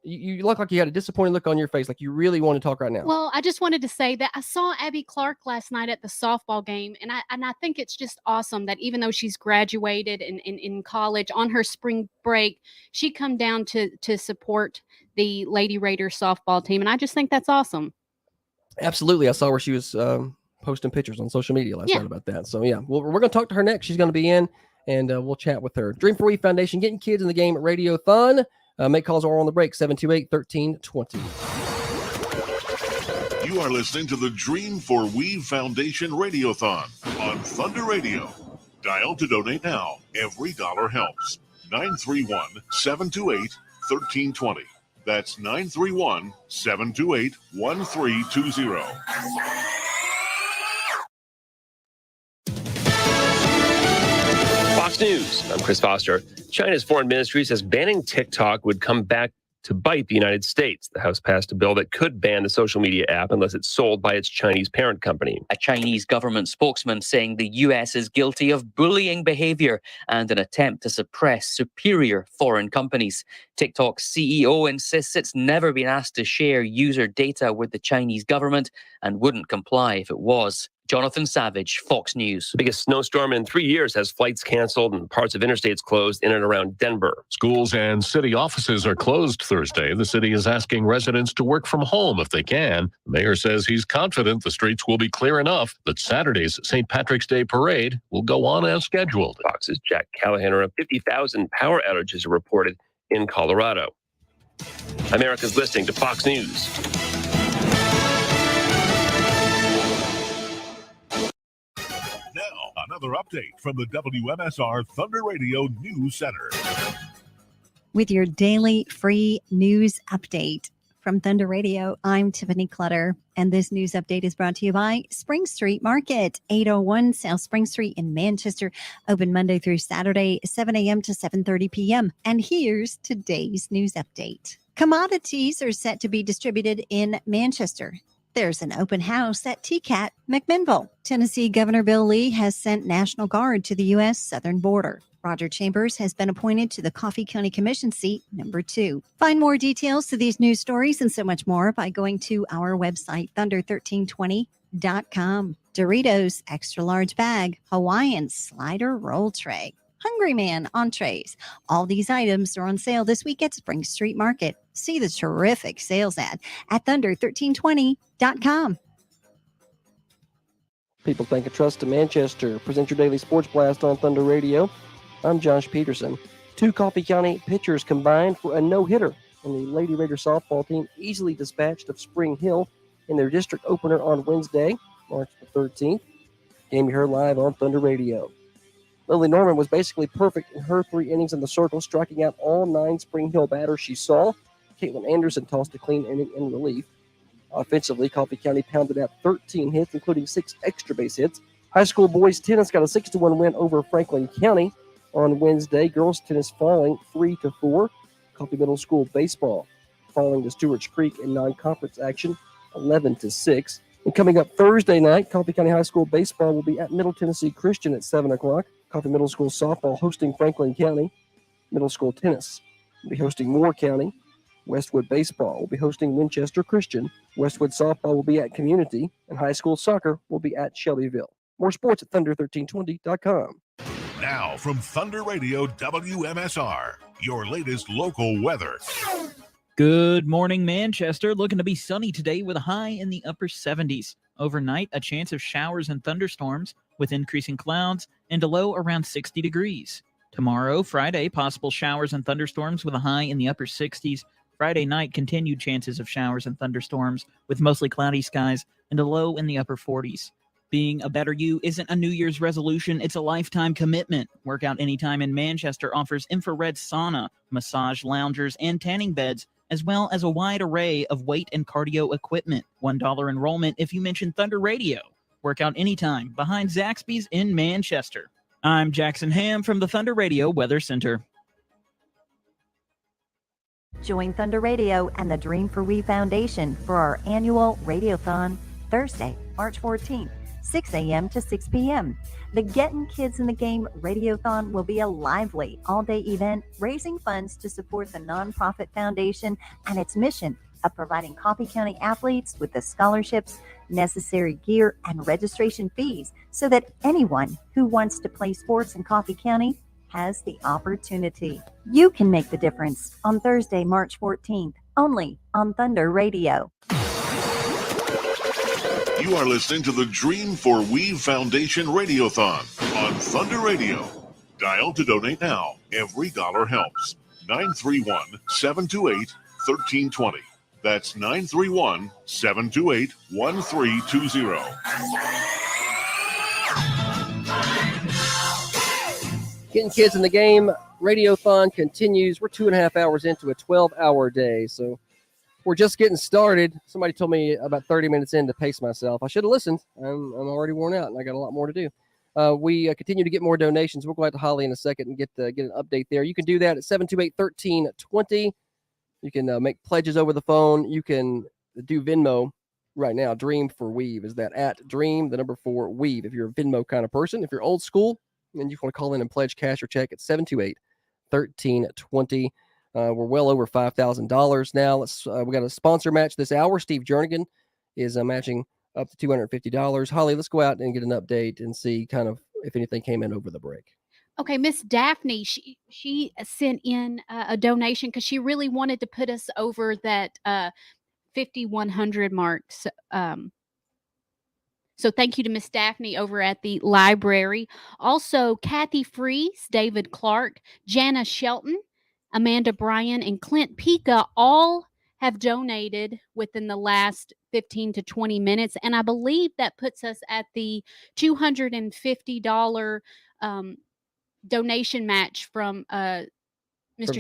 look like you had a disappointed look on your face, like you really want to talk right now. Well, I just wanted to say that I saw Abby Clark last night at the softball game, and I think it's just awesome that even though she's graduated in college on her spring break, she come down to support the Lady Raiders softball team, and I just think that's awesome. Absolutely. I saw where she was posting pictures on social media last night about that. So, yeah, we're going to talk to her next. She's going to be in, and we'll chat with her. Dream for We Foundation, Getting Kids in the Game Radiothon. Make calls or on the break, 728-1320. You are listening to the Dream for We Foundation Radiothon on Thunder Radio. Dial to donate now. Every dollar helps. 931-728-1320. That's 931-728-1320. Fox News. I'm Chris Foster. China's foreign ministry says banning TikTok would come back to bite the United States. The House passed a bill that could ban the social media app unless it's sold by its Chinese parent company. A Chinese government spokesman saying the U.S. is guilty of bullying behavior and an attempt to suppress superior foreign companies. TikTok's CEO insists it's never been asked to share user data with the Chinese government and wouldn't comply if it was. Jonathan Savage, Fox News. Biggest snowstorm in 3 years has flights canceled and parts of interstates closed in and around Denver. Schools and city offices are closed Thursday. The city is asking residents to work from home if they can. The mayor says he's confident the streets will be clear enough that Saturday's St. Patrick's Day parade will go on as scheduled. Fox's Jack Callahan. Around 50,000 power outages are reported in Colorado. America's listening to Fox News. Now, another update from the WMSR Thunder Radio News Center. With your daily free news update from Thunder Radio, I'm Tiffany Clutter, and this news update is brought to you by Spring Street Market, 801 South Spring Street in Manchester, open Monday through Saturday, 7 a.m. to 7:30 p.m. And here's today's news update. Commodities are set to be distributed in Manchester. There's an open house at TCAT McMinnville. Tennessee Governor Bill Lee has sent National Guard to the U.S. southern border. Roger Chambers has been appointed to the Coffee County Commission seat number 2. Find more details to these news stories and so much more by going to our website, thunder1320.com. Doritos extra large bag, Hawaiian slider roll tray, Hungry Man entrees. All these items are on sale this week at Spring Street Market. See the terrific sales ad at thunder1320.com. People's Bank of Trust to Manchester. Present your daily sports blast on Thunder Radio. I'm Josh Peterson. 2 Coffee County pitchers combined for a no-hitter, and the Lady Raider softball team easily dispatched of Spring Hill in their district opener on Wednesday. March the 13th. Game you heard live on Thunder Radio. Lily Norman was basically perfect in her 3 innings in the circle, striking out all 9 Spring Hill batters she saw. Caitlin Anderson tossed a clean inning in relief. Offensively, Coffee County pounded out 13 hits, including 6 extra base hits. High school boys tennis got a 6-1 win over Franklin County on Wednesday. Girls tennis falling 3-4. Coffee Middle School baseball falling to Stewart's Creek in non-conference action 11-6. And coming up Thursday night, Coffee County High School baseball will be at Middle Tennessee Christian at 7 o'clock. Coffee Middle School softball hosting Franklin County. Middle School tennis will be hosting Moore County. Westwood baseball will be hosting Winchester Christian. Westwood softball will be at Community. And high school soccer will be at Shelbyville. More sports at thunder1320.com. Now from Thunder Radio WMSR, your latest local weather. Good morning, Manchester. Looking to be sunny today with a high in the upper 70s. Overnight, a chance of showers and thunderstorms with increasing clouds and a low around 60 degrees. Tomorrow, Friday, possible showers and thunderstorms with a high in the upper 60s. Friday night, continued chances of showers and thunderstorms with mostly cloudy skies and a low in the upper 40s. Being a better you isn't a New Year's resolution, it's a lifetime commitment. Workout Anytime in Manchester offers infrared sauna, massage loungers, and tanning beds, as well as a wide array of weight and cardio equipment. $1 enrollment if you mention Thunder Radio. Workout Anytime behind Zaxby's in Manchester. I'm Jackson Ham from the Thunder Radio Weather Center. Join Thunder Radio and the Dream for We Foundation for our annual Radiothon Thursday, March 14th. 6 a.m. to 6 p.m. The Getting Kids in the Game Radiothon will be a lively all-day event raising funds to support the nonprofit foundation and its mission of providing Coffee County athletes with the scholarships, necessary gear, and registration fees so that anyone who wants to play sports in Coffee County has the opportunity. You can make the difference on Thursday, March 14th, only on Thunder Radio. You are listening to the Dream for Weave Foundation Radiothon on Thunder Radio. Dial to donate now. Every dollar helps. 931-728-1320. That's 931-728-1320. Getting Kids in the Game Radiothon continues. We're 2.5 hours into a 12-hour day, so we're just getting started. Somebody told me about 30 minutes in to pace myself. I should have listened. I'm already worn out, and I got a lot more to do. We continue to get more donations. We'll go out to Holly in a second and get an update there. You can do that at 728-1320. You can make pledges over the phone. You can do Venmo right now. Dream for Weave is that at Dream, the number 4 Weave. If you're a Venmo kind of person, if you're old school, and you want to call in and pledge cash or check at 728-1320. We're well over $5,000 now. We got a sponsor match this hour. Steve Jernigan is matching up to $250. Holly, let's go out and get an update and see kind of if anything came in over the break. Okay, Miss Daphne, she sent in a donation because she really wanted to put us over that 5,100 marks. So thank you to Miss Daphne over at the library. Also, Kathy Freese, David Clark, Jana Shelton, Amanda Bryan, and Clint Pika all have donated within the last 15 to 20 minutes. And I believe that puts us at the $250 donation match from Mr.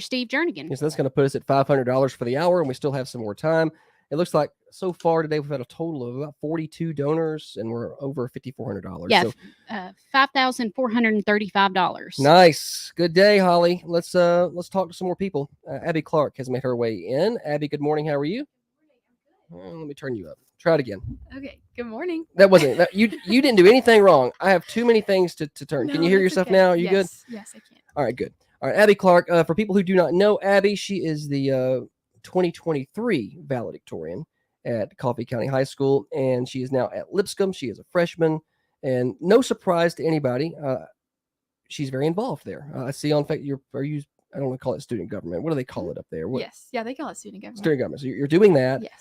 Steve Jernigan. Yes, that's going to put us at $500 for the hour, and we still have some more time. It looks like so far today we've had a total of about 42 donors, and we're over $5,400. Yeah, so, $5,435. Nice, good day, Holly. Let's talk to some more people. Abby Clark has made her way in. Abby, good morning. How are you? Let me turn you up. Try it again. Okay. Good morning. That wasn't that. You didn't do anything wrong. I have too many things to turn. No, Can you hear that's yourself okay. now? Are you good? Yes, I can. All right, good. All right, Abby Clark. For people who do not know Abby, she is the 2023 valedictorian at Coffee County High School, and she is now at Lipscomb. She is a freshman, and no surprise to anybody, she's very involved there. I see on fact I don't want to call it student government. What do they call it up there? Yes, yeah, they call it student government. Student government. So you're doing that. Yes.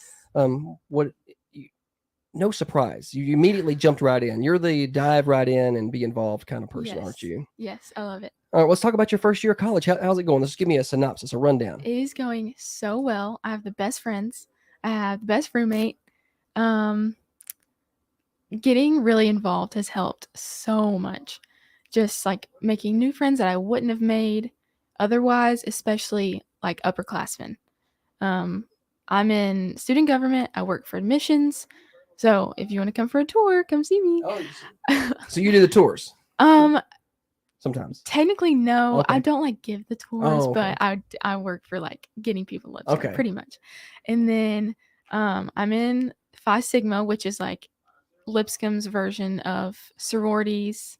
No surprise. You immediately jumped right in. You're the dive right in and be involved kind of person, Yes. aren't you? Yes, I love it. All right, let's talk about your first year of college. How's it going? Let's give me a synopsis, a rundown. It is going so well. I have the best friends. I have the best roommate. getting really involved has helped so much. Just like making new friends that I wouldn't have made otherwise, especially like upperclassmen. I'm in student government. I work for admissions. So if you want to come for a tour, come see me. So you do the tours sometimes. Technically, no. Okay. I don't like give the tours, Oh, okay. but I work for like getting people Lipscomb, Okay. pretty much. And then I'm in Phi Sigma, which is like Lipscomb's version of sororities.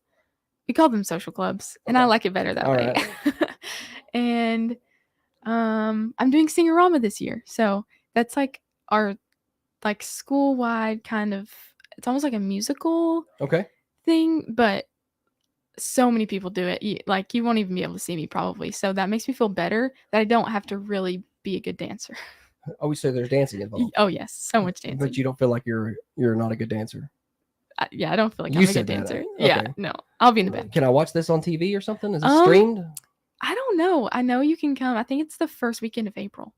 We call them social clubs, and I like it better that All way. right. And I'm doing Singorama this year, so that's like our like school wide kind of. It's almost like a musical Okay. thing, but so many people do it. You won't even be able to see me probably. So that makes me feel better that I don't have to really be a good dancer. Oh, we say there's dancing involved. Oh yes, so much dancing. But you don't feel like you're not a good dancer. Yeah, I don't feel like You I'm a said good that, dancer. okay. Yeah, no, I'll be in the back. Can I watch this on TV or something? Is it streamed? I don't know. I know you can come. I think it's the first weekend of April.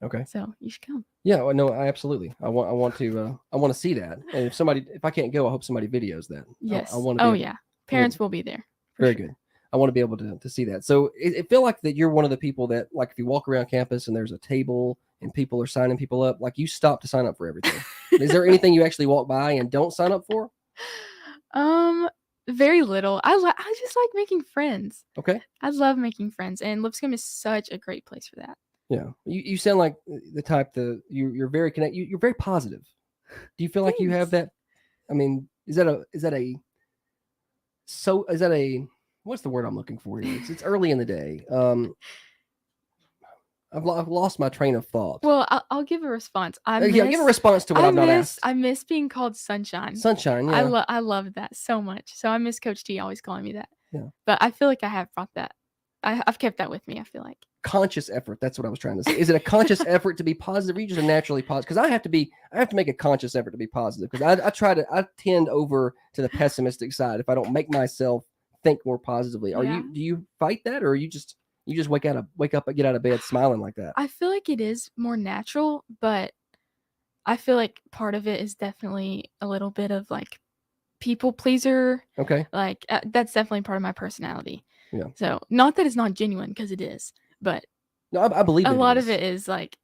Okay. So you should come. Yeah, well, no, I absolutely. I want to see that. And if I can't go, I hope somebody videos that. Yes. I want to. Oh yeah, parents will be there. Very good. I want to be able to see that. So it feel like that you're one of the people that, like, if you walk around campus and there's a table and people are signing people up, like, you stop to sign up for everything. Is there anything you actually walk by and don't sign up for? Very little. I just like making friends. Okay. I love making friends, and Lipscomb is such a great place for that. Yeah. You sound like the type that you're very connected. You're very positive. Do you feel like you have that? I mean, is that a what's the word I'm looking for here? It's early in the day. I've lost my train of thought. Well, I'll give a response. Give a response to what I've not asked. I miss being called Sunshine. Sunshine, yeah. I love that so much. So I miss Coach T always calling me that. Yeah. But I feel like I have brought that. I've kept that with me, I feel like. Conscious effort. That's what I was trying to say. Is it a conscious effort to be positive, or you just a naturally positive? Because I have to make a conscious effort to be positive. Because I tend over to the pessimistic side if I don't make myself think more positively. Do you fight that, or you just wake up and get out of bed smiling like that? I feel like it is more natural, but I feel like part of it is definitely a little bit of like people pleaser. Okay. Like that's definitely part of my personality. Yeah. So not that it's not genuine, because it is, but no, I believe a lot of it is like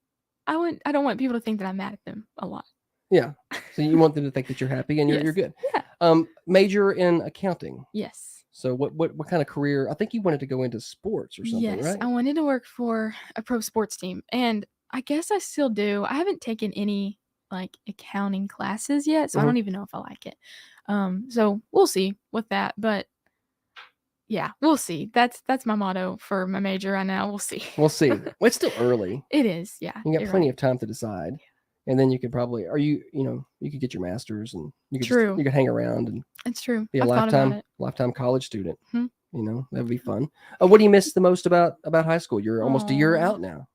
I don't want people to think that I'm mad at them a lot. Yeah. So you want them to think that you're happy and you're good. Yeah. Major in accounting. Yes. So what kind of career? I think you wanted to go into sports or something, Yes, right? I wanted to work for a pro sports team, and I guess I still do. I haven't taken any like accounting classes yet, so I don't even know if I like it. So we'll see with that, but yeah, we'll see. That's my motto for my major right now. We'll see. We'll see. Well, it's still early. It is, yeah. You got you're plenty right. of time to decide. And then you could probably, you could get your master's, and you could True. you could hang around and It's true. be a I've thought about it. lifetime college student. Mhm. That would be fun. What do you miss the most about high school? You're almost a year out now.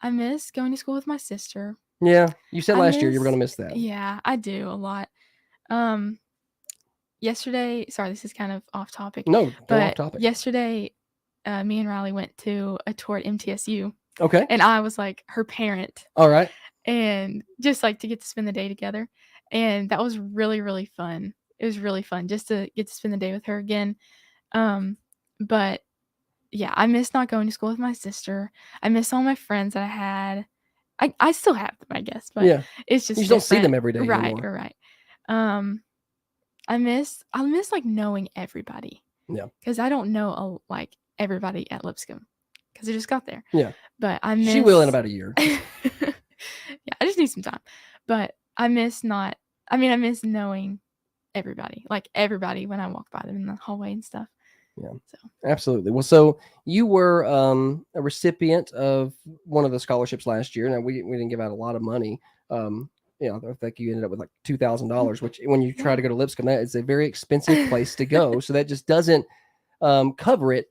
I miss going to school with my sister. Yeah, you said I last year you were miss- going to miss that. Yeah, I do a lot. Yesterday, sorry, this is kind of off topic. No, go but off topic. yesterday, me and Riley went to a tour at MTSU. Okay. And I was like her parent. All right. And just like to get to spend the day together. And that was really, really fun. It was really fun just to get to spend the day with her again. But yeah, I miss not going to school with my sister. I miss all my friends that I had. I still have them, I guess, but Yeah. it's just You just don't see them different. every day Right, anymore. right. I miss like knowing everybody. Yeah. Because I don't know like everybody at Lipscomb because I just got there. Yeah. But I miss. She will in about a year. Yeah, I just need some time. But I miss knowing everybody, like everybody when I walk by them in the hallway and stuff. Yeah. So Absolutely. Well, so you were a recipient of one of the scholarships last year. Now we didn't give out a lot of money. I think you ended up with like $2,000, which when you try to go to Lipscomb, that is a very expensive place to go. So that just doesn't cover it.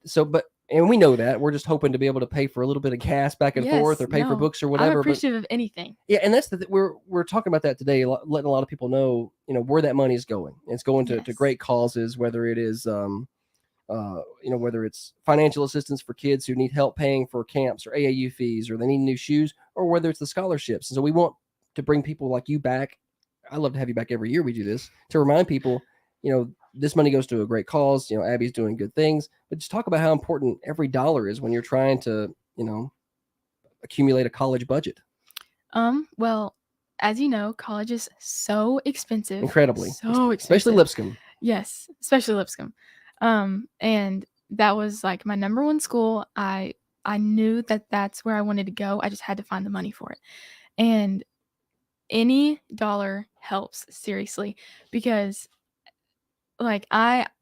And we know that. We're just hoping to be able to pay for a little bit of gas back and forth, or pay for books or whatever. I'm appreciative of anything. Yeah, and that's we're talking about that today, letting a lot of people know, where that money is going. It's going to great causes, whether it is whether it's financial assistance for kids who need help paying for camps or AAU fees, or they need new shoes, or whether it's the scholarships. And so we want to bring people like you back. I love to have you back every year. We do this to remind people, this money goes to a great cause. Abby's doing good things, but just talk about how important every dollar is when you're trying to, accumulate a college budget. Well, as you know, college is so expensive. Incredibly. So expensive. Especially Lipscomb. Yes, especially Lipscomb. And that was like my number one school. I knew that that's where I wanted to go. I just had to find the money for it. And any dollar helps, seriously, because like I'm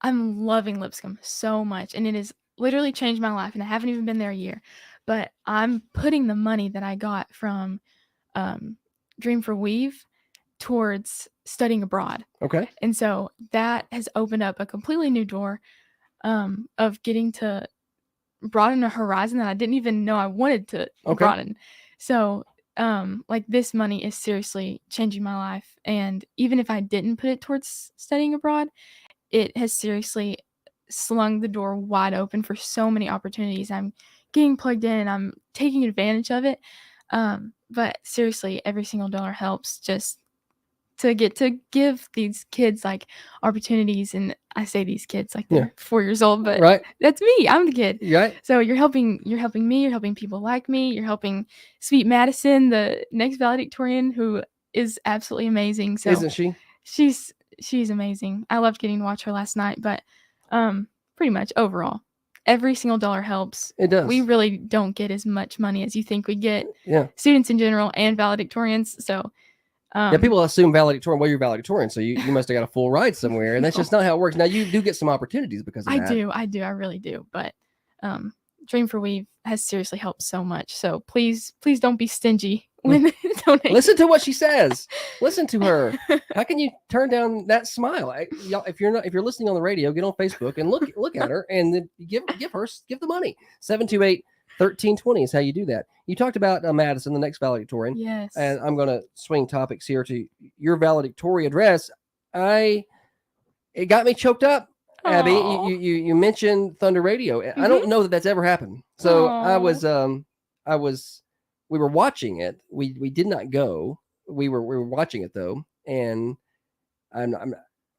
loving Lipscomb so much, and it has literally changed my life, and I haven't even been there a year, but I'm putting the money that I got from Dream for Weave towards studying abroad. Okay. And so that has opened up a completely new door of getting to broaden a horizon that I didn't even know I wanted to broaden. So like this money is seriously changing my life. And even if I didn't put it towards studying abroad, it has seriously slung the door wide open for so many opportunities. I'm getting plugged in and I'm taking advantage of it. But seriously, every single dollar helps just to get to give these kids like opportunities. And I say these kids like they're 4 years old, but Right. that's me. I'm the kid. Right. So you're helping me, you're helping people like me, you're helping Sweet Madison, the next valedictorian, who is absolutely amazing. So Isn't she? She's amazing. I loved getting to watch her last night, but pretty much overall, every single dollar helps. It does. We really don't get as much money as you think we get. Yeah. Students in general and valedictorians. So people assume valedictorian. Well, you're valedictorian, so you must have got a full ride somewhere, and that's just not how it works. Now you do get some opportunities because of that. I do, I really do. But Dream for Weave has seriously helped so much. So please don't be stingy when donating. Listen to what she says. Listen to her. How can you turn down that smile? Y'all, if you're listening on the radio, get on Facebook and look at her and then give the money. 728-1320 is how you do that. You talked about Madison, the next valedictorian. Yes. And I'm going to swing topics here to your valedictorian address. It got me choked up. Abby, you mentioned Thunder Radio. Mm-hmm. I don't know that that's ever happened. So we were watching it. We did not go. We were watching it though. And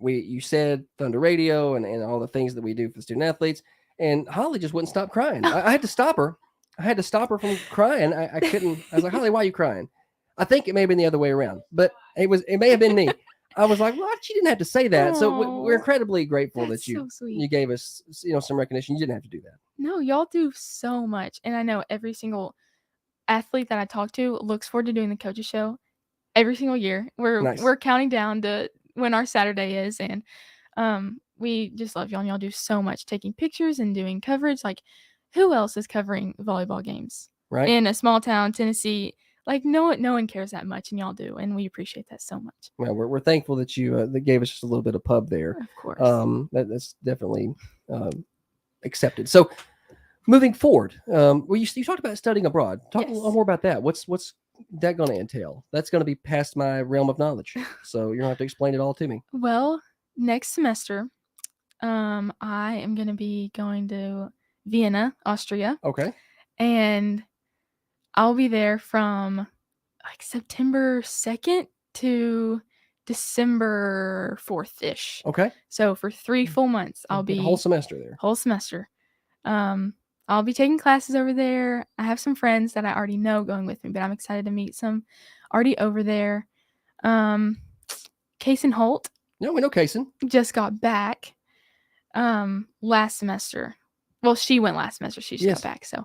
you said Thunder Radio and all the things that we do for the student athletes. And Holly just wouldn't stop crying. I had to stop her. I had to stop her from crying. I couldn't. I was like, Holly, why are you crying? I think it may have been the other way around, but it may have been me. I was like, well, she didn't have to say that. Aww. So we're incredibly grateful That's that so sweet. you gave us, some recognition. You didn't have to do that. No, y'all do so much. And I know every single athlete that I talk to looks forward to doing the coaches show every single year. We're counting down to when our Saturday is. And we just love y'all. And y'all do so much, taking pictures and doing coverage. Like, who else is covering volleyball games? Right. In a small town, Tennessee. Like no one cares that much, and y'all do, and we appreciate that so much. Well, we're thankful that you that gave us just a little bit of pub there. Of course. That's definitely accepted. So moving forward, you talked about studying abroad. Talk a little more about that. What's that going to entail? That's going to be past my realm of knowledge. So you're going to have to explain it all to me. Well, next semester, I am going to be going to Vienna, Austria. Okay. And I'll be there from like September 2nd to December 4th-ish. Okay. So for 3 full months, I'll be whole semester there. Whole semester. I'll be taking classes over there. I have some friends that I already know going with me, but I'm excited to meet some already over there. Kaysen Holt. No, we know Kaysen. Just got back last semester. Well, she went last semester. She just got back. So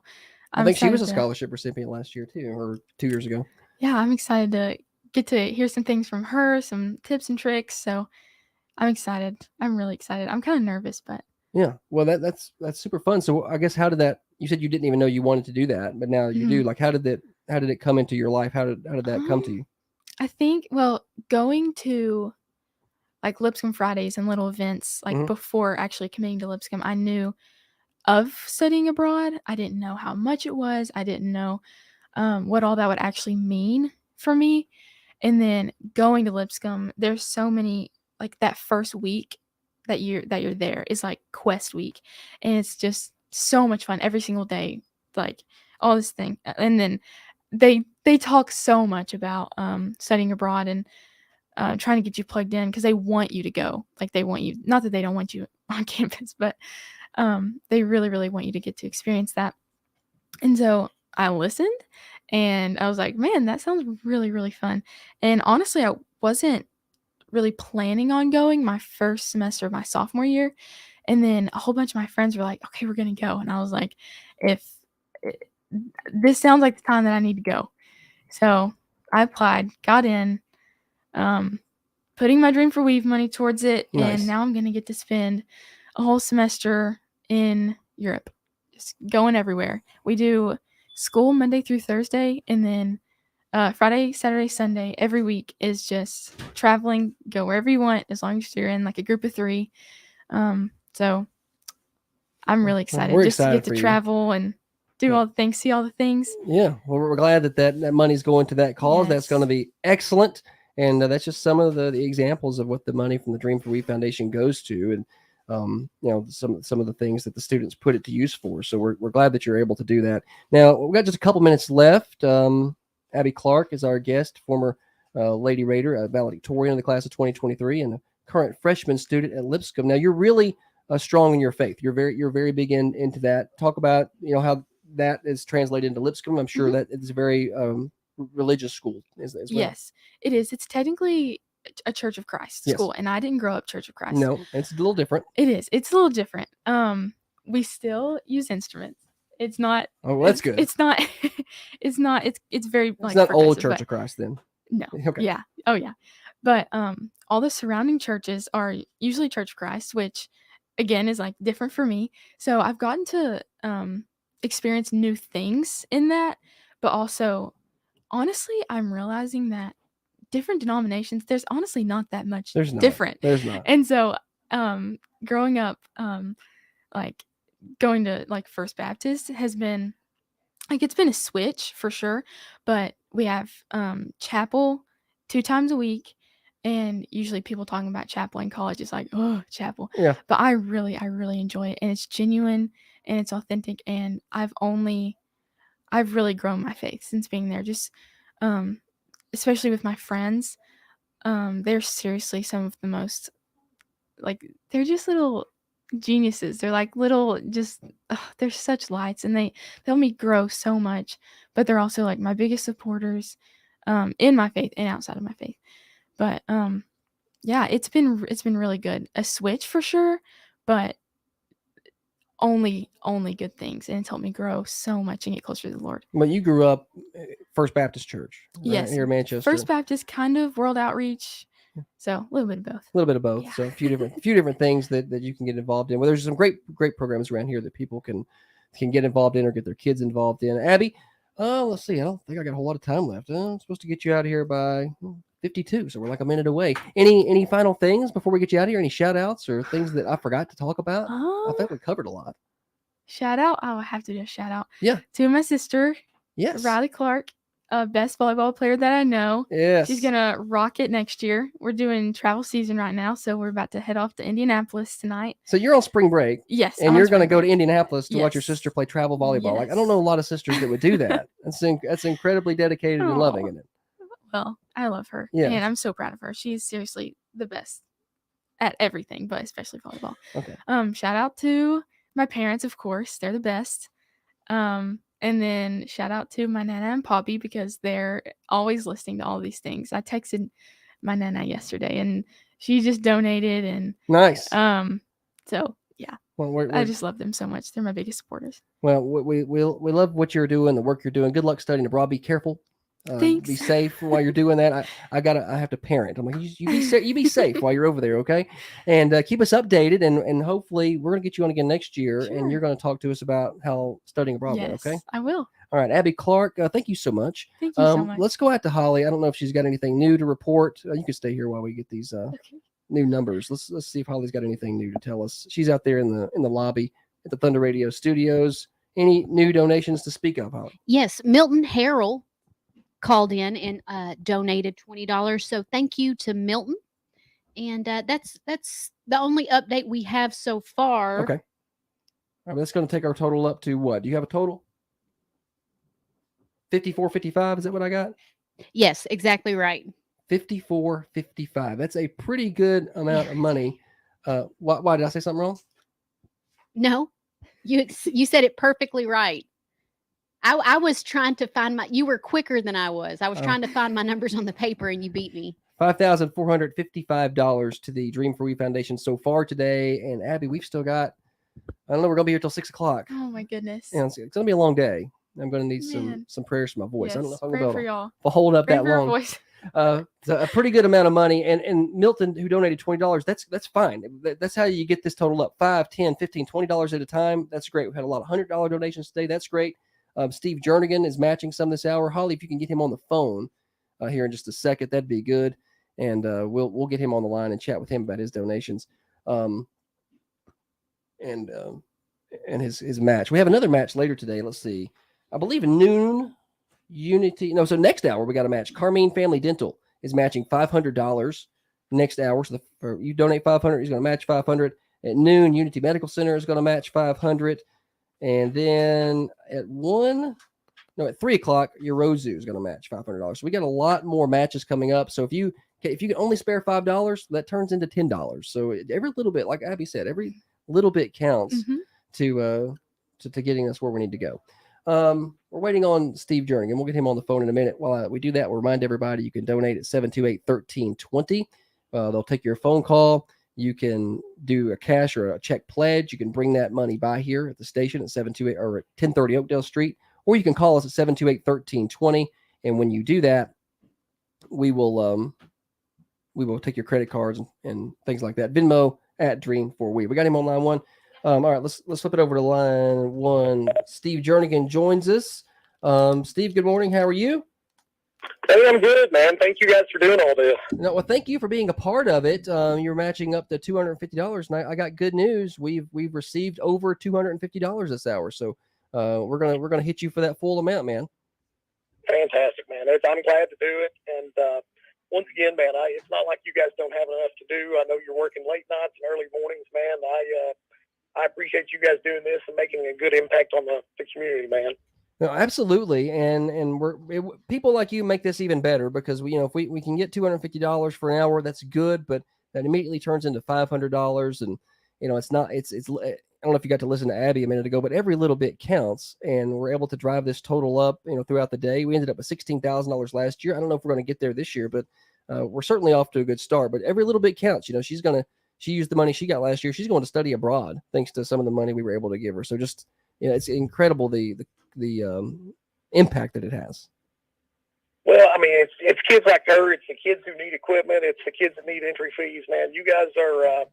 I think she was a scholarship recipient last year too, or 2 years ago. Yeah, I'm excited to get to hear some things from her, some tips and tricks. So I'm excited. I'm really excited. I'm kind of nervous, but yeah. Well, that's super fun. So I guess how did that? You said you didn't even know you wanted to do that, but now you do. Like, how did it come into your life? How did that come to you? I think going to like Lipscomb Fridays and little events like before actually committing to Lipscomb, I knew of studying abroad. I didn't know how much it was. I didn't know what all that would actually mean for me. And then going to Lipscomb, there's so many, like that first week that you're there is like Quest week. And it's just so much fun every single day, like all this thing. And then they talk so much about studying abroad and trying to get you plugged in because they want you to go. Like they want you, not that they don't want you on campus, but they really, really want you to get to experience that. And so I listened and I was like, man, that sounds really, really fun. And honestly, I wasn't really planning on going my first semester of my sophomore year. And then a whole bunch of my friends were like, okay, we're going to go. And I was like, if this sounds like the time that I need to go. So I applied, got in, putting my Dream for Weave money towards it. Nice. And now I'm going to get to spend a whole semester in Europe, just going everywhere. We do school Monday through Thursday, and then Friday, Saturday, Sunday, every week is just traveling, go wherever you want, as long as you're in like a group of 3. So I'm really excited We're just to excited get to for you. travel and do all the things, see all the things. Yeah, well, we're glad that money's going to that cause. That's going to be excellent, and that's just some of the examples of what the money from the Dream for We Foundation goes to, and some of the things that the students put it to use for. So we're glad that you're able to do that. Now we've got just a couple minutes left. Abby Clark is our guest, former Lady Raider, valedictorian of the class of 2023, and a current freshman student at Lipscomb. Now you're really strong in your faith. You're very big into that. Talk about how that is translated into Lipscomb. I'm sure that it's a very religious school as well. Yes, it is. It's technically a Church of Christ school, and I didn't grow up Church of Christ. No, it's a little different. It is. It's a little different. We still use instruments. It's not. Oh, well, that's good. It's not. It's not. It's very like. It's not old progressive, Church but- of Christ then. No. Okay. Yeah. Oh yeah. But all the surrounding churches are usually Church of Christ, which again is like different for me. So I've gotten to experience new things in that, but also honestly, I'm realizing that different denominations, there's honestly not that much There's not. different. There's not. And so growing up, like going to like First Baptist has been like it's been a switch for sure, but we have chapel 2 times a week, and usually people talking about chapel in college is like, oh, chapel. Yeah. But I really enjoy it, and it's genuine and it's authentic, and I've really grown my faith since being there. Just especially with my friends, they're seriously some of the most like they're just little geniuses. They're like little they're such lights, and they help me grow so much, but they're also like my biggest supporters in my faith and outside of my faith. But yeah, it's been really good. A switch for sure, but only good things, and it's helped me grow so much and get closer to the Lord. But you grew up First Baptist Church, right, Yes, here in Manchester. First Baptist, kind of World Outreach. So a little bit of both. A little bit of both. So a few different things that you can get involved in. Well, there's some great programs around here that people can get involved in or get their kids involved in. Abby, let's see. I don't think I got a whole lot of time left. I'm supposed to get you out of here by 52, so we're like a minute away. Any final things before we get you out of here? Any shout outs or things that I forgot to talk about? I think we covered a lot. Shout out. I have to do a shout out. Yeah. To my sister. Yes. Riley Clark. Best volleyball player that I know. Yes. She's gonna rock it next year. We're doing travel season right now, so we're about to head off to Indianapolis tonight. So you're on spring break. Yes. And you're going to go to Indianapolis to watch your Yes. sister play travel volleyball. Like I don't know a lot of sisters that would do that. That's incredibly dedicated and loving, isn't it? Well, I love her. Yeah. And I'm so proud of her. She's seriously the best at everything, but especially volleyball. Okay. Shout out to my parents, of course. They're the best. And then shout out to my Nana and Poppy because they're always listening to all these things. I texted my Nana yesterday and she just donated and Nice. So yeah. Well, I just love them so much. They're my biggest supporters. Well, we love what you're doing, the work you're doing. Good luck studying abroad. Be careful. Thanks. Be safe while you're doing that. I have to parent. I'm like, you be safe while you're over there, okay? And keep us updated, and hopefully we're gonna get you on again next year, and you're gonna talk to us about how studying abroad went, okay? I will. All right, Abby Clark, thank you so much. Thank you so much. Let's go out to Holly. I don't know if she's got anything new to report. You can stay here while we get these new numbers. Let's see if Holly's got anything new to tell us. She's out there in the lobby at the Thunder Radio studios. Any new donations to speak of, Holly? Yes, Milton Harrell called in and donated $20. So thank you to Milton. And that's the only update we have so far. Okay. All right, that's going to take our total up to what? Do you have a total? 54.55. Is that what I got? Yes, exactly right. 54.55. That's a pretty good amount of money. Why did I say something wrong? No, you said it perfectly right. I was trying to find you were quicker than I was. I was trying to find my numbers on the paper and you beat me. $5,455 to the Dream for We Foundation so far today. And Abby, we've still got, I don't know, we're going to be here till 6 o'clock. Oh my goodness. And it's going to be a long day. I'm going to need Man. some prayers for my voice. I don't know Yes, if I'm pray going to for be able y'all. to hold up Pray that for your long. voice. So a pretty good amount of money. And Milton, who donated $20, that's fine. That's how you get this total up. $5, $10, $15, $20 at a time. That's great. We had a lot of $100 donations today. That's great. Steve Jernigan is matching some this hour. Holly, if you can get him on the phone here in just a second, that'd be good. And we'll get him on the line and chat with him about his donations. And his match. We have another match later today. Let's see. I believe noon. Unity. No, so next hour we got a match. Carmine Family Dental is matching $500 next hour. So you donate $500, he's going to match $500. At noon, Unity Medical Center is going to match $500, and then at 3 o'clock, your Rosu is going to match $500. So we got a lot more matches coming up. So if you can only spare $5, that turns into $10. So every little bit, like Abby said, every little bit counts to getting us where we need to go. We're waiting on Steve Jernigan. We'll get him on the phone in a minute. While we do that, we'll remind everybody you can donate at 728-1320. They'll take your phone call. You can do a cash or a check pledge. You can bring that money by here at the station at 728 or at 1030 Oakdale Street, or you can call us at 728-1320. And when you do that, we will take your credit cards and things like that. Venmo at Dream4We. We got him on line one. All right, let's flip it over to line one. Steve Jernigan joins us. Steve, good morning. How are you? Hey, I'm good, man. Thank you guys for doing all this. No, well, thank you for being a part of it. You're matching up to $250, and I got good news. We've received over $250 this hour, so we're gonna hit you for that full amount, man. Fantastic, man. I'm glad to do it, and once again, man, it's not like you guys don't have enough to do. I know you're working late nights and early mornings, man. I appreciate you guys doing this and making a good impact on the community, man. No, absolutely, and people like you make this even better because if we can get $250 for an hour, that's good, but that immediately turns into $500, and it's not. It's I don't know if you got to listen to Abby a minute ago, but every little bit counts, and we're able to drive this total up, throughout the day. We ended up with $16,000 last year. I don't know if we're going to get there this year, but we're certainly off to a good start. But every little bit counts. She used the money she got last year. She's going to study abroad thanks to some of the money we were able to give her. So just it's incredible the impact that it has. Well, I mean, it's kids like her. It's the kids who need equipment. It's the kids that need entry fees, man. You guys are,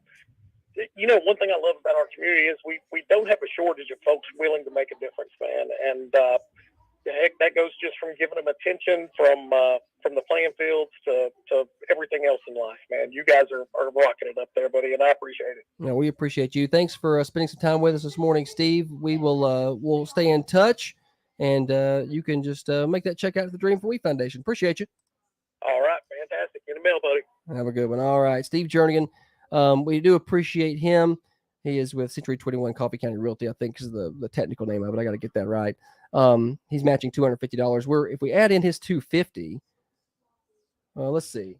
one thing I love about our community is we don't have a shortage of folks willing to make a difference, man. And heck, that goes just from giving them attention from the playing fields to everything else in life, man. You guys are rocking it up there, buddy, and I appreciate it. No, we appreciate you. Thanks for spending some time with us this morning, Steve. We will we'll stay in touch, and you can just make that check out at the Dream for We Foundation. Appreciate you. All right, fantastic. In the mail, buddy. Have a good one. All right, Steve Jernigan. We do appreciate him. He is with Century 21 Coffee County Realty, I think is the technical name of it. I got to get that right. He's matching $250. If we add in his $250, let's see.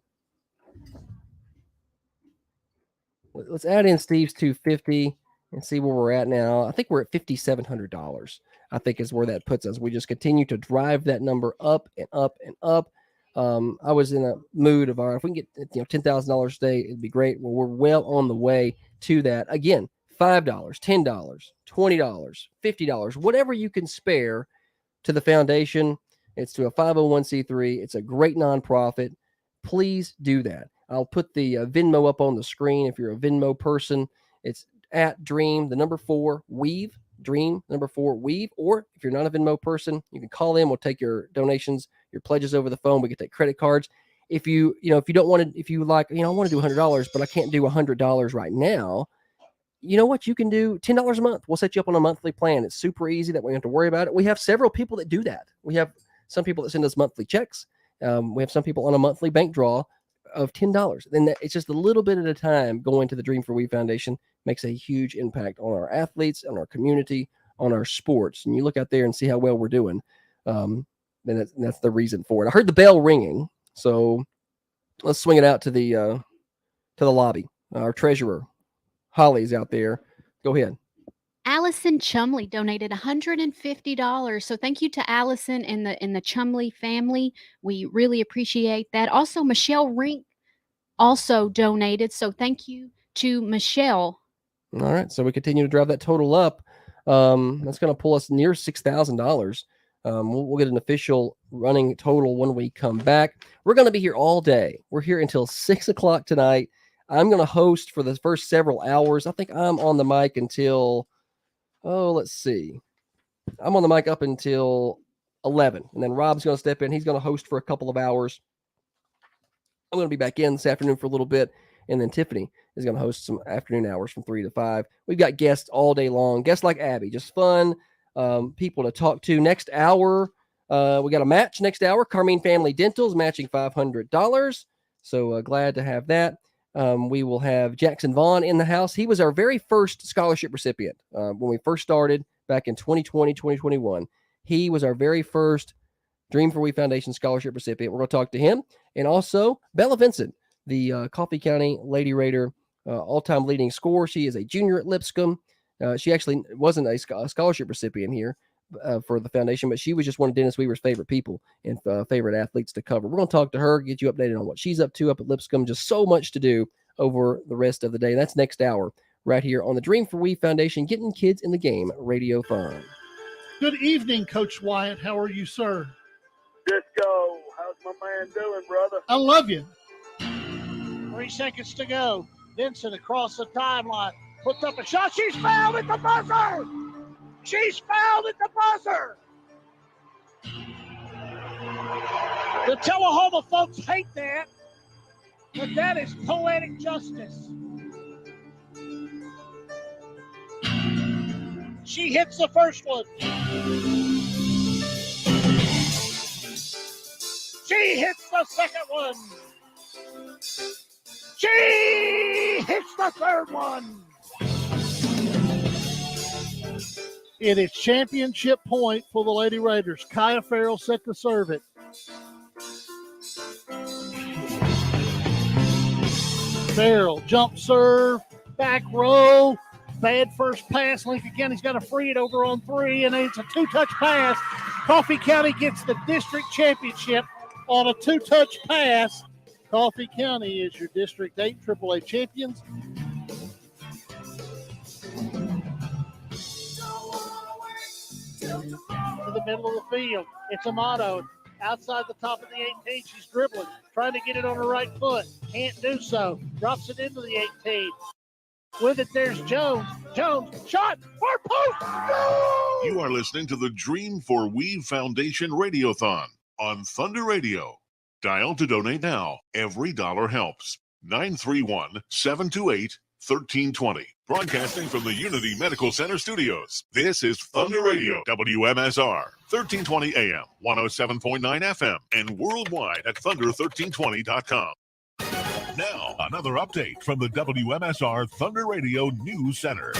Let's add in Steve's $250 and see where we're at now. I think we're at $5,700. I think is where that puts us. We just continue to drive that number up and up and up. I was in a mood of if we can get $10,000 a day, it'd be great. Well, we're well on the way to that. Again, $5, $10, $20, $50, whatever you can spare to the foundation. It's to a 501c3. It's a great nonprofit. Please do that. I'll put the Venmo up on the screen. If you're a Venmo person, it's at Dream, the number 4, Weave, Dream, number 4, Weave. Or if you're not a Venmo person, you can call in. We'll take your donations, your pledges over the phone. We can take credit cards. If you don't want to, if you like, I want to do $100, but I can't do $100 right now. You know what? You can do $10 a month. We'll set you up on a monthly plan. It's super easy. That we don't have to worry about it. We have several people that do that. We have some people that send us monthly checks. We have some people on a monthly bank draw of $10. Then it's just a little bit at a time going to the Dream for We Foundation makes a huge impact on our athletes, on our community, on our sports. And you look out there and see how well we're doing. And that's the reason for it. I heard the bell ringing, so let's swing it out to the lobby. Our treasurer, Holly's out there. Go ahead. Allison Chumley donated $150. So thank you to Allison and the Chumley family. We really appreciate that. Also, Michelle Rink also donated. So thank you to Michelle. All right, so we continue to drive that total up. That's going to pull us near $6,000. We'll get an official running total when we come back. We're going to be here all day. We're here until 6 o'clock tonight. I'm going to host for the first several hours. I think I'm on the mic until, let's see. I'm on the mic up until 11, and then Rob's going to step in. He's going to host for a couple of hours. I'm going to be back in this afternoon for a little bit, and then Tiffany is going to host some afternoon hours from 3 to 5. We've got guests all day long, guests like Abby, just fun people to talk to. Next hour, we got a match next hour. Carmine Family Dental's matching $500, so glad to have that. We will have Jackson Vaughn in the house. He was our very first scholarship recipient when we first started back in 2020, 2021. He was our very first Dream for We Foundation scholarship recipient. We're going to talk to him. And also Bella Vincent, the Coffee County Lady Raider all-time leading scorer. She is a junior at Lipscomb. She actually wasn't a scholarship recipient here for the foundation, but she was just one of Dennis Weaver's favorite people and favorite athletes to cover. We're going to talk to her, get you updated on what she's up to up at Lipscomb. Just so much to do over the rest of the day. That's next hour right here on the Dream for We Foundation, Getting Kids in the Game Radiothon. Good evening, Coach Wyatt. How are you, sir? Disco, how's my man doing, brother? I love you. 3 seconds to go. Vincent across the timeline. Puts up a shot. She's fouled at the buzzer. She's fouled at the buzzer. The Tullahoma folks hate that, but that is poetic justice. She hits the first one. She hits the second one. She hits the third one. It is championship point for the Lady Raiders. Kaya Farrell set to serve it. Farrell, jump serve, back row, bad first pass. Lincoln County's got to free it over on 3, and it's a 2-touch pass. Coffee County gets the district championship on a 2-touch pass. Coffee County is your District 8 AAA champions. To the middle of the field. It's Amato outside the top of the 18. She's dribbling, trying to get it on her right foot. Can't do so. Drops it into the 18. With it, there's Jones. Jones, shot, far post. Goal! You are listening to the Dream for We Foundation Radiothon on Thunder Radio. Dial to donate now. Every dollar helps. 931-728-1320. Broadcasting from the Unity Medical Center studios. This is Thunder Radio, WMSR, 1320 AM, 107.9 FM, and worldwide at thunder1320.com. Now, another update from the WMSR Thunder Radio News Center.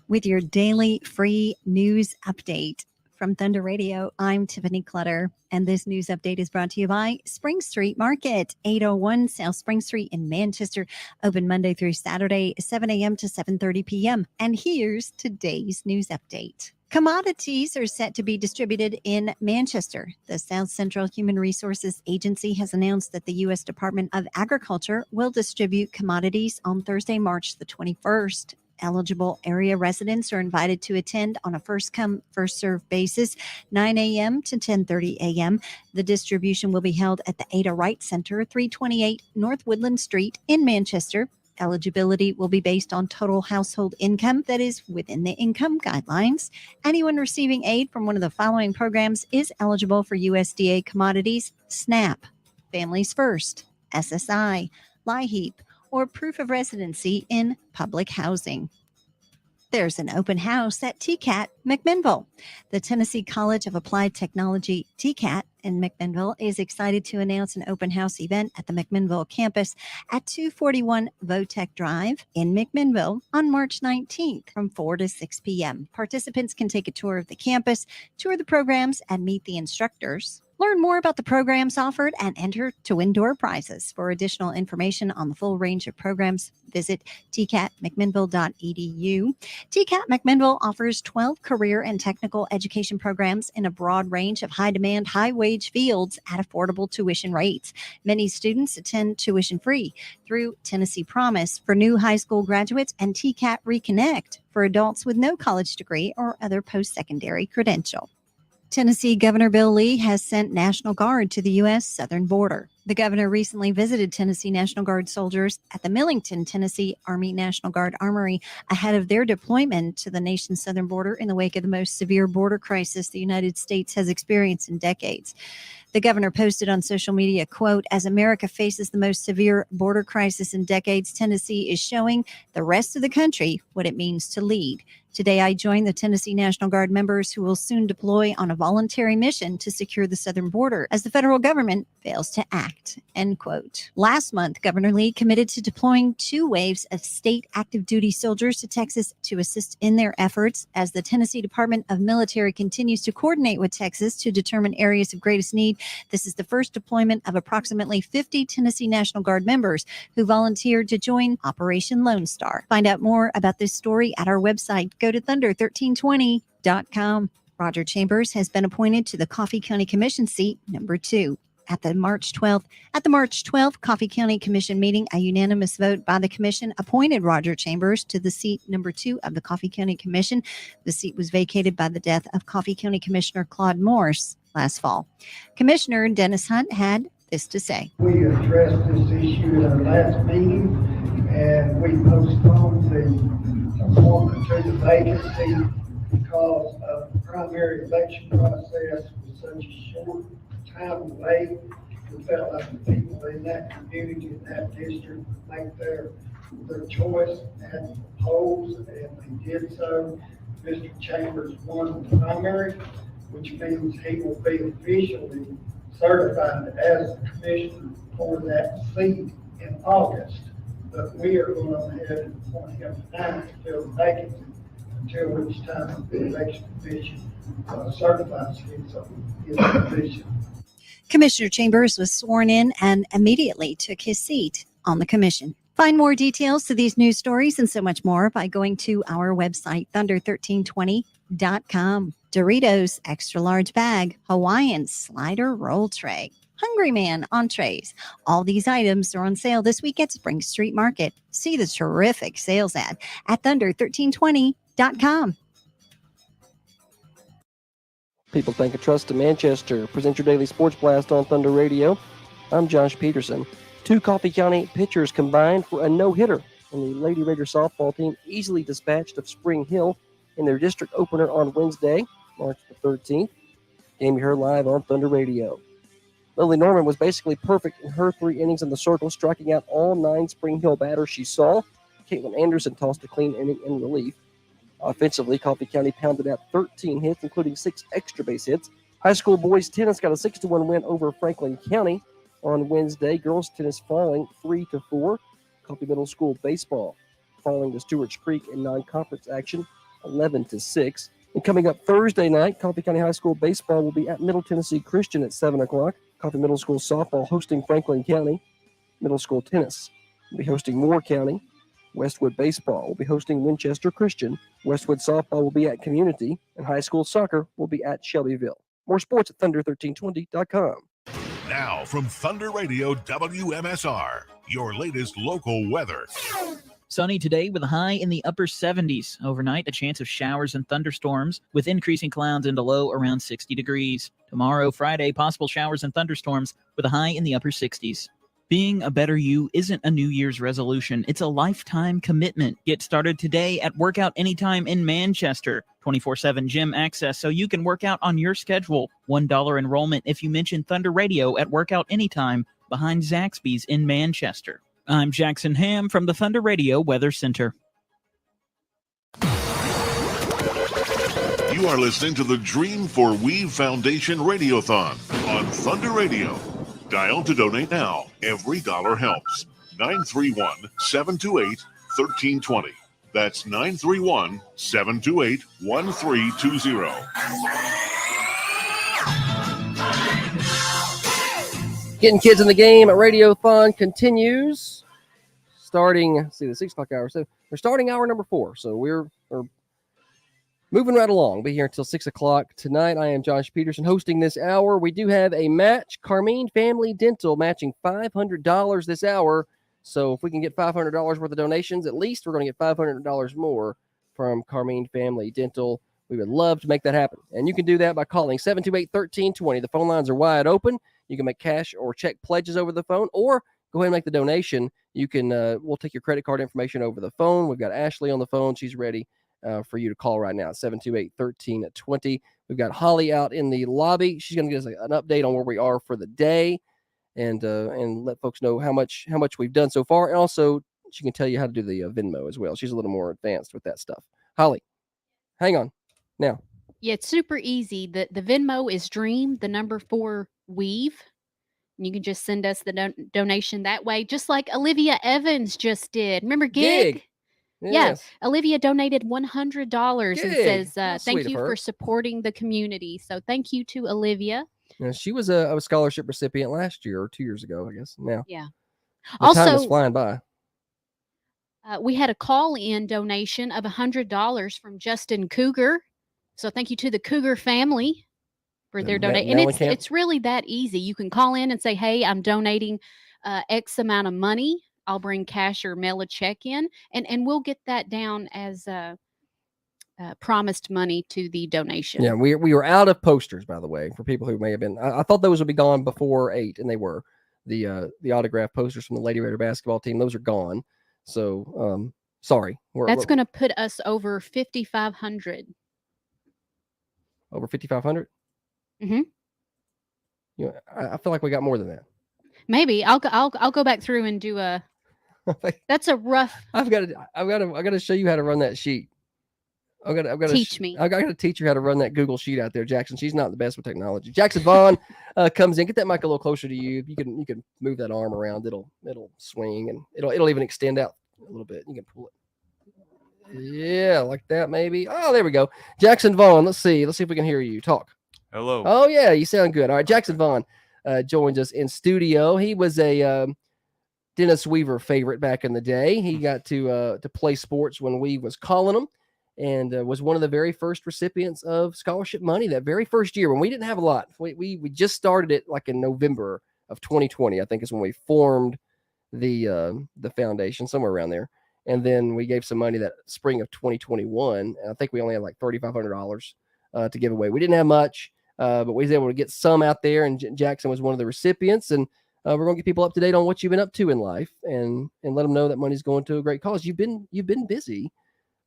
With your daily free news update from Thunder Radio, I'm Tiffany Clutter, and this news update is brought to you by Spring Street Market, 801 South Spring Street in Manchester, open Monday through Saturday, 7 a.m. to 7:30 p.m. And here's today's news update. Commodities are set to be distributed in Manchester. The South Central Human Resources Agency has announced that the U.S. Department of Agriculture will distribute commodities on Thursday, March the 21st. Eligible area residents are invited to attend on a first-come, first-served basis, 9 a.m. to 10:30 a.m. The distribution will be held at the Ada Wright Center, 328 North Woodland Street in Manchester. Eligibility will be based on total household income that is within the income guidelines. Anyone receiving aid from one of the following programs is eligible for USDA commodities: SNAP, Families First, SSI, LIHEAP, or proof of residency in public housing. There's an open house at TCAT McMinnville. The Tennessee College of Applied Technology, TCAT, in McMinnville is excited to announce an open house event at the McMinnville campus at 241 Votech Drive in McMinnville on March 19th from 4 to 6 p.m. Participants can take a tour of the campus, tour the programs, and meet the instructors. Learn more about the programs offered and enter to win door prizes. For additional information on the full range of programs, visit tcatmcminnville.edu. TCAT McMinnville offers 12 career and technical education programs in a broad range of high-demand, high-wage fields at affordable tuition rates. Many students attend tuition-free through Tennessee Promise for new high school graduates and TCAT Reconnect for adults with no college degree or other post-secondary credential. Tennessee Governor Bill Lee has sent National Guard to the U.S. southern border. The governor recently visited Tennessee National Guard soldiers at the Millington, Tennessee Army National Guard Armory ahead of their deployment to the nation's southern border in the wake of the most severe border crisis the United States has experienced in decades. The governor posted on social media, quote, "As America faces the most severe border crisis in decades, Tennessee is showing the rest of the country what it means to lead. Today, I join the Tennessee National Guard members who will soon deploy on a voluntary mission to secure the southern border as the federal government fails to act," end quote. Last month, Governor Lee committed to deploying 2 waves of state active duty soldiers to Texas to assist in their efforts as the Tennessee Department of Military continues to coordinate with Texas to determine areas of greatest need. This is the first deployment of approximately 50 Tennessee National Guard members who volunteered to join Operation Lone Star. Find out more about this story at our website. Go to thunder1320.com. Roger Chambers has been appointed to the Coffee County Commission seat number 2. At the March 12th Coffee County Commission meeting, a unanimous vote by the commission appointed Roger Chambers to the seat number 2 of the Coffee County Commission. The seat was vacated by the death of Coffee County Commissioner Claude Morse last fall. Commissioner Dennis Hunt had this to say. We addressed this issue at our last meeting, and we postponed the appointment to the vacancy because of the primary election process was such a short time away. We felt like the people in that community, in that district, would make their choice at the polls, and they did so. Mr. Chambers won the primary, which means he will be officially certified as the commissioner for that seat in August. But we are going to head and appoint him tonight to fill the vacancy until which time the election commission certifies him so his position. Commissioner Chambers was sworn in and immediately took his seat on the commission. Find more details to these news stories and so much more by going to our website, thunder1320.com. Doritos extra large bag, Hawaiian slider roll tray, Hungry Man entrees. All these items are on sale this week at Spring Street Market. See the terrific sales ad at thunder1320.com. People Bank and Trust of Manchester present your daily sports blast on Thunder Radio. I'm Josh Peterson. 2 Coffee County pitchers combined for a no-hitter, and the Lady Raider softball team easily dispatched of Spring Hill in their district opener on Wednesday, March the 13th. Game you heard live on Thunder Radio. Lily Norman was basically perfect in her 3 innings in the circle, striking out all 9 Spring Hill batters she saw. Caitlin Anderson tossed a clean inning in relief. Offensively, Coffee County pounded out 13 hits, including 6 extra base hits. High school boys tennis got a 6-1 win over Franklin County on Wednesday. Girls tennis falling 3-4. Coffee Middle School baseball falling to Stewart's Creek in non-conference action 11-6. And coming up Thursday night, Coffee County High School baseball will be at Middle Tennessee Christian at 7 o'clock. Coffee Middle School softball hosting Franklin County. Middle School tennis will be hosting Moore County. Westwood baseball will be hosting Winchester Christian. Westwood softball will be at Community. And high school soccer will be at Shelbyville. More sports at thunder1320.com. Now from Thunder Radio WMSR, your latest local weather. Sunny today with a high in the upper 70s. Overnight, a chance of showers and thunderstorms with increasing clouds and a low around 60 degrees. Tomorrow, Friday, possible showers and thunderstorms with a high in the upper 60s. Being a better you isn't a New Year's resolution. It's a lifetime commitment. Get started today at Workout Anytime in Manchester. 24/7 gym access so you can work out on your schedule. $1 enrollment if you mention Thunder Radio at Workout Anytime behind Zaxby's in Manchester. I'm Jackson Ham from the Thunder Radio Weather Center. You are listening to the Dream for Weave Foundation Radiothon on Thunder Radio. Dial to donate now. Every dollar helps. 931-728-1320. That's 931-728-1320. Getting kids in the game at Radiothon continues. Starting, the 6 o'clock hour. So we're starting hour number 4. So we're moving right along. Be here until 6 o'clock tonight. I am Josh Peterson hosting this hour. We do have a match. Carmine Family Dental matching $500 this hour. So if we can get $500 worth of donations, at least we're going to get $500 more from Carmine Family Dental. We would love to make that happen. And you can do that by calling 728-1320. The phone lines are wide open. You can make cash or check pledges over the phone, or go ahead and make the donation. You can, we'll take your credit card information over the phone. We've got Ashley on the phone. She's ready for you to call right now, 728-1320. We've got Holly out in the lobby. She's going to give us an update on where we are for the day, and let folks know how much we've done so far. And also, she can tell you how to do the Venmo as well. She's a little more advanced with that stuff. Holly, hang on now. Yeah, it's super easy. The Venmo is Dream, the number 4 Weave. And you can just send us the donation that way, just like Olivia Evans just did. Remember Gig? Yes. Yeah, Olivia donated $100 and Gig. says, Sweet thank of you her. for supporting the community. So thank you to Olivia. Yeah, she was a scholarship recipient last year or 2 years ago, I guess. Now, Yeah. the time is Also, flying by. we had a call-in donation of $100 from Justin Cougar. So thank you to the Cougar family for their donation. And it's really that easy. You can call in and say, hey, I'm donating X amount of money. I'll bring cash or mail a check in, and we'll get that down as promised money to the donation. Yeah, we were out of posters, by the way, for people who may have been. I thought those would be gone before 8, and they were. The autograph posters from the Lady Raider basketball team, those are gone. So, sorry. That's going to put us over 5,500. Over 5,500? Mm-hmm. You know, I feel like we got more than that. Maybe I'll go back through and do a. That's a rough. I got to show you how to run that sheet. I've got to teach me. I got to teach you how to run that Google sheet out there, Jackson. She's not the best with technology. Jackson Vaughn comes in. Get that mic a little closer to you. You can move that arm around. It'll swing, and it'll even extend out a little bit. You can pull it. Yeah, like that maybe. Oh, there we go. Jackson Vaughn. Let's see if we can hear you talk. Hello. Oh yeah, you sound good. All right, Jackson Vaughn joins us in studio. He was a Dennis Weaver favorite back in the day. He got to play sports when Weave was calling him, and was one of the very first recipients of scholarship money that very first year when we didn't have a lot. We just started it like in November of 2020, I think is when we formed the foundation, somewhere around there. And then we gave some money that spring of 2021. And I think we only had like $3,500 to give away. We didn't have much, but we was able to get some out there. And Jackson was one of the recipients. And we're going to get people up to date on what you've been up to in life, and let them know that money's going to a great cause. You've been busy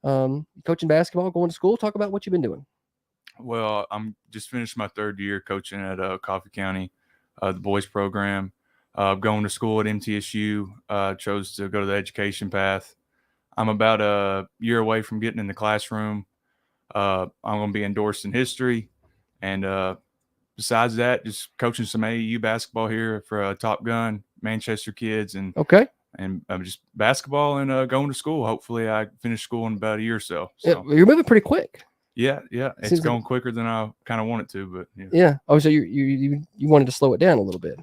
coaching basketball, going to school. Talk about what you've been doing. Well, I'm just finished my 3rd year coaching at Coffee County, the boys program. Going to school at MTSU. Chose to go to the education path. I'm about a year away from getting in the classroom. I'm going to be endorsed in history. And besides that, just coaching some AAU basketball here for Top Gun, Manchester kids. And just basketball and going to school. Hopefully I finish school in about a year or so. Yeah, you're moving pretty quick. Yeah. It's going quicker than I kind of want it to, but yeah. Oh, so you wanted to slow it down a little bit.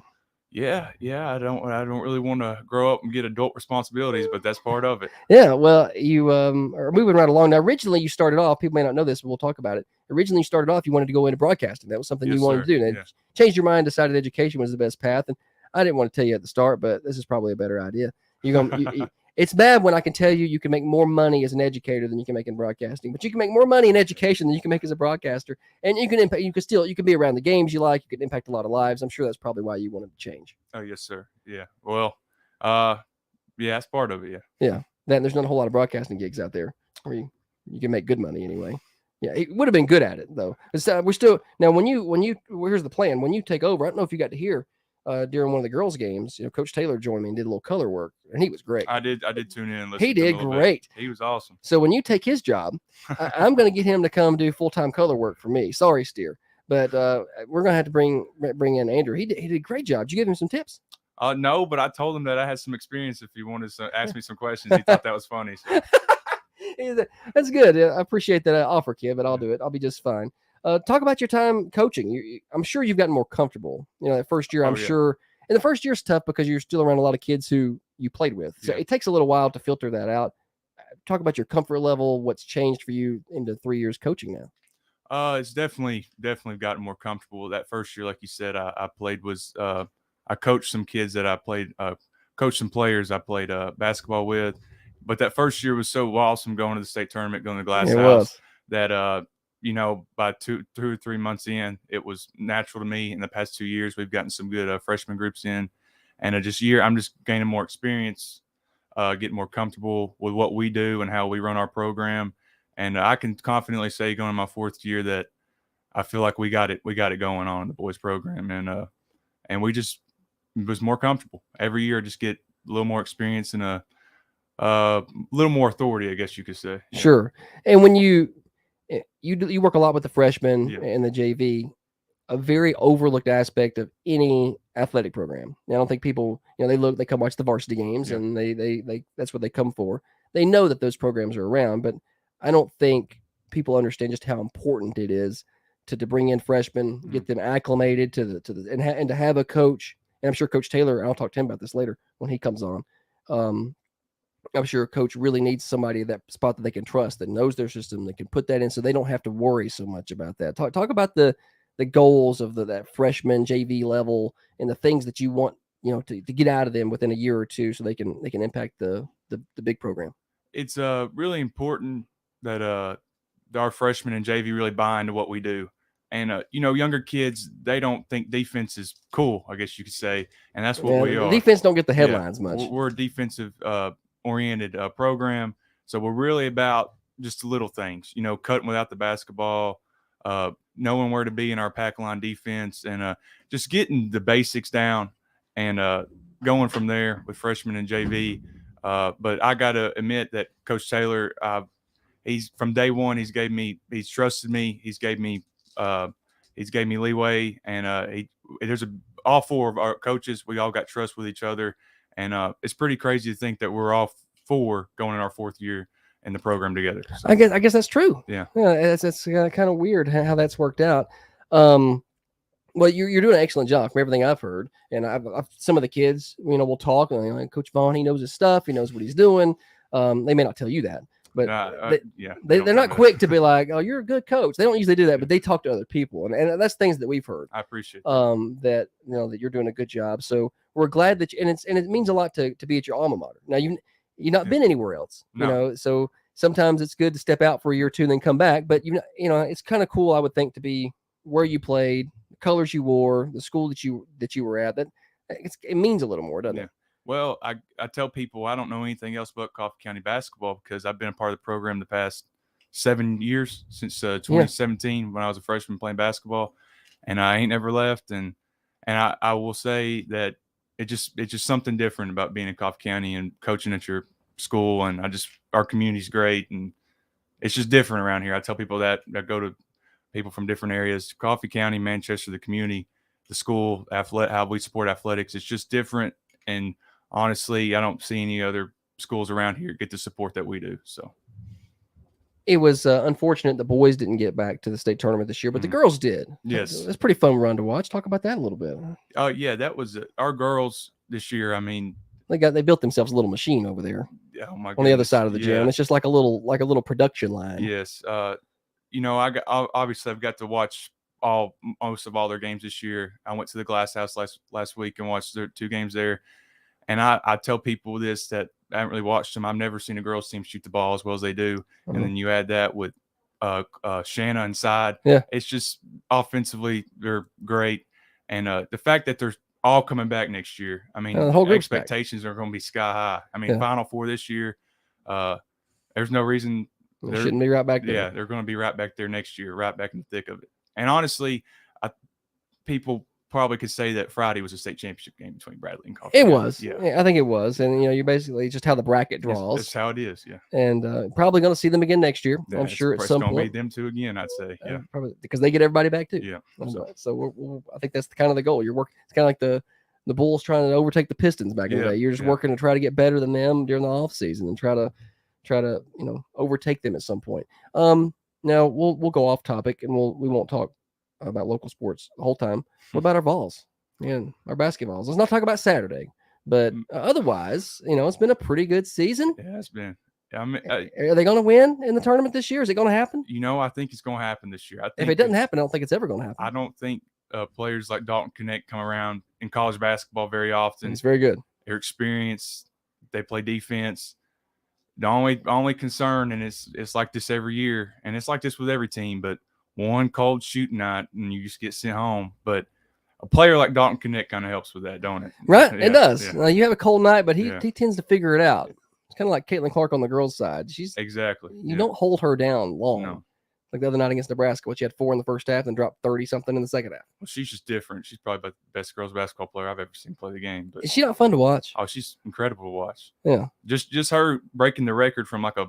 Yeah. I don't really want to grow up and get adult responsibilities, but that's part of it. Yeah. Well, you are moving right along. Now, originally you started off, people may not know this, but we'll talk about it. Originally you started off, you wanted to go into broadcasting. That was something you wanted to do. And changed your mind, decided education was the best path. And I didn't want to tell you at the start, but this is probably a better idea. It's bad when I can tell you can make more money as an educator than you can make in broadcasting, but you can make more money in education than you can make as a broadcaster. And you can impact, you can be around the games you like. You can impact a lot of lives. I'm sure that's probably why you wanted to change. Oh, yes, sir. Yeah. Well, that's part of it. Yeah. Yeah. There's not a whole lot of broadcasting gigs out there where you can make good money anyway. Yeah. He would have been good at it though. We're still, now when you, here's the plan. When you take over, I don't know if you got to hear, during one of the girls' games, Coach Taylor joined me and did a little color work, and he was great. I did tune in and listen He to him did a little great. bit. He was awesome. So when you take his job, I'm going to get him to come do full-time color work for me. Sorry, Steer, but we're going to have to bring in Andrew. He did a great job. Did you give him some tips? No, but I told him that I had some experience. If he wanted to ask me some questions, he thought that was funny. So. That's good. I appreciate that offer, kid, but I'll do it. I'll be just fine. Talk about your time coaching. I'm sure you've gotten more comfortable. That first year, I'm sure. And the first year's tough because you're still around a lot of kids who you played with. So it takes a little while to filter that out. Talk about your comfort level, what's changed for you into 3 years coaching now. It's definitely gotten more comfortable. That first year, like you said, I played I coached some kids that I played, coached some players I played basketball with. But that first year was so awesome going to the state tournament, going to Glass House, that by 2 or 3 months in, it was natural to me. In the past 2 years, we've gotten some good freshman groups in, and I'm just gaining more experience, getting more comfortable with what we do and how we run our program. And I can confidently say, going in my 4th year, that I feel like we got it going on in the boys program, and we just was more comfortable every year. Just get a little more experience and a little more authority, I guess you could say. Sure. And when you work a lot with the freshmen and the JV, a very overlooked aspect of any athletic program. Now, I don't think people, they come watch the varsity games and they that's what they come for. They know that those programs are around, but I don't think people understand just how important it is to bring in freshmen, get them acclimated and to have a coach. And I'm sure Coach Taylor, I'll talk to him about this later when he comes on. I'm sure a coach really needs somebody at that spot that they can trust, that knows their system, that can put that in so they don't have to worry so much about that. Talk about the goals of that freshman JV level and the things that you want, to get out of them within a year or two so they can impact the big program. It's really important that our freshmen and JV really buy into what we do. And, younger kids, they don't think defense is cool, I guess you could say. And that's what we are. Defense don't get the headlines much. We're a defensive oriented program. So we're really about just the little things, cutting without the basketball, knowing where to be in our pack line defense, and just getting the basics down and going from there with freshmen and JV. But I got to admit that Coach Taylor, he's from day one, he's trusted me. He's gave me leeway, and all 4 of our coaches, we all got trust with each other. And it's pretty crazy to think that we're all 4 going in our 4th year in the program together. So, I guess that's true. Yeah. That's kind of weird how that's worked out. Well, you're doing an excellent job from everything I've heard. And I've some of the kids, we'll talk. And Coach Vaughn, he knows his stuff. He knows what he's doing. They may not tell you that, but they're not quick to be like, "Oh, you're a good coach." They don't usually do that, but they talk to other people, and that's things that we've heard. I appreciate that. That that you're doing a good job. So we're glad that and it means a lot to be at your alma mater. Now you've not been anywhere else, so sometimes it's good to step out for a year or two and then come back. But it's kind of cool, I would think, to be where you played, the colors you wore, the school that you were at. That it means a little more, doesn't it? Well, I tell people I don't know anything else but Coffee County basketball because I've been a part of the program the past 7 years, since 2017 when I was a freshman playing basketball, and I ain't never left. And I will say that it's just something different about being in Coffee County and coaching at your school. And our community's great, and it's just different around here. I tell people that I go to people from different areas, Coffee County, Manchester, the community, the school, how we support athletics. It's just different. And honestly, I don't see any other schools around here get the support that we do. So it was unfortunate the boys didn't get back to the state tournament this year, but the girls did. Yes. It's a pretty fun run to watch. Talk about that a little bit. Yeah, that was our girls this year. I mean, they built themselves a little machine over there. Oh my on the other side of the gym. It's just like a little production line. Yes. Obviously I've got to watch most of all their games this year. I went to the Glass House last week and watched their 2 games there. And I tell people this, that I haven't really watched them. I've never seen a girls team shoot the ball as well as they do. Mm-hmm. And then you add that with Shanna inside. Yeah. It's just offensively, they're great. And the fact that they're all coming back next year, I mean, the whole group's expectations are going to be sky high. I mean, Final Four this year, there's no reason they shouldn't be right back there. Yeah, they're going to be right back there next year, right back in the thick of it. And honestly, people probably could say that Friday was a state championship game between Bradley and Coffee It County. was. Yeah, I think it was. And, you basically just how the bracket draws. That's how it is, yeah. And probably going to see them again next year, I'm sure, at some It's going to point. be them two again, I'd say, yeah. Probably because they get everybody back, too. Yeah. So I think that's kind of the goal. You're working. It's kind of like the Bulls trying to overtake the Pistons back in the day. You're just working to try to get better than them during the off season and try to overtake them at some point. Now we'll go off topic and we won't talk about local sports the whole time. What about our Vols and our basketballs? Let's not talk about Saturday, but otherwise, it's been a pretty good season. Yeah, it's been. I mean, are they going to win in the tournament this year? Is it going to happen? I think it's going to happen this year. If it doesn't happen, I don't think it's ever going to happen. I don't think players like Dalton Connect come around in college basketball very often. It's very good. They're experienced. They play defense. The only concern, and it's like this every year, and it's like this with every team, but one cold shooting night and you just get sent home. But a player like Dalton Connect kind of helps with that, don't it? Right, Yeah, it does. yeah. You have a cold night, but he tends to figure it out. It's kind of like Caitlin Clark on the girls' side. She's exactly. You don't hold her down long. No. Like the other night against Nebraska, she had 4 in the first half and dropped 30-something in the second half. Well, she's just different. She's probably the best girls basketball player I've ever seen play the game. But is she not fun to watch? Oh, she's incredible to watch. Yeah. Just her breaking the record from like a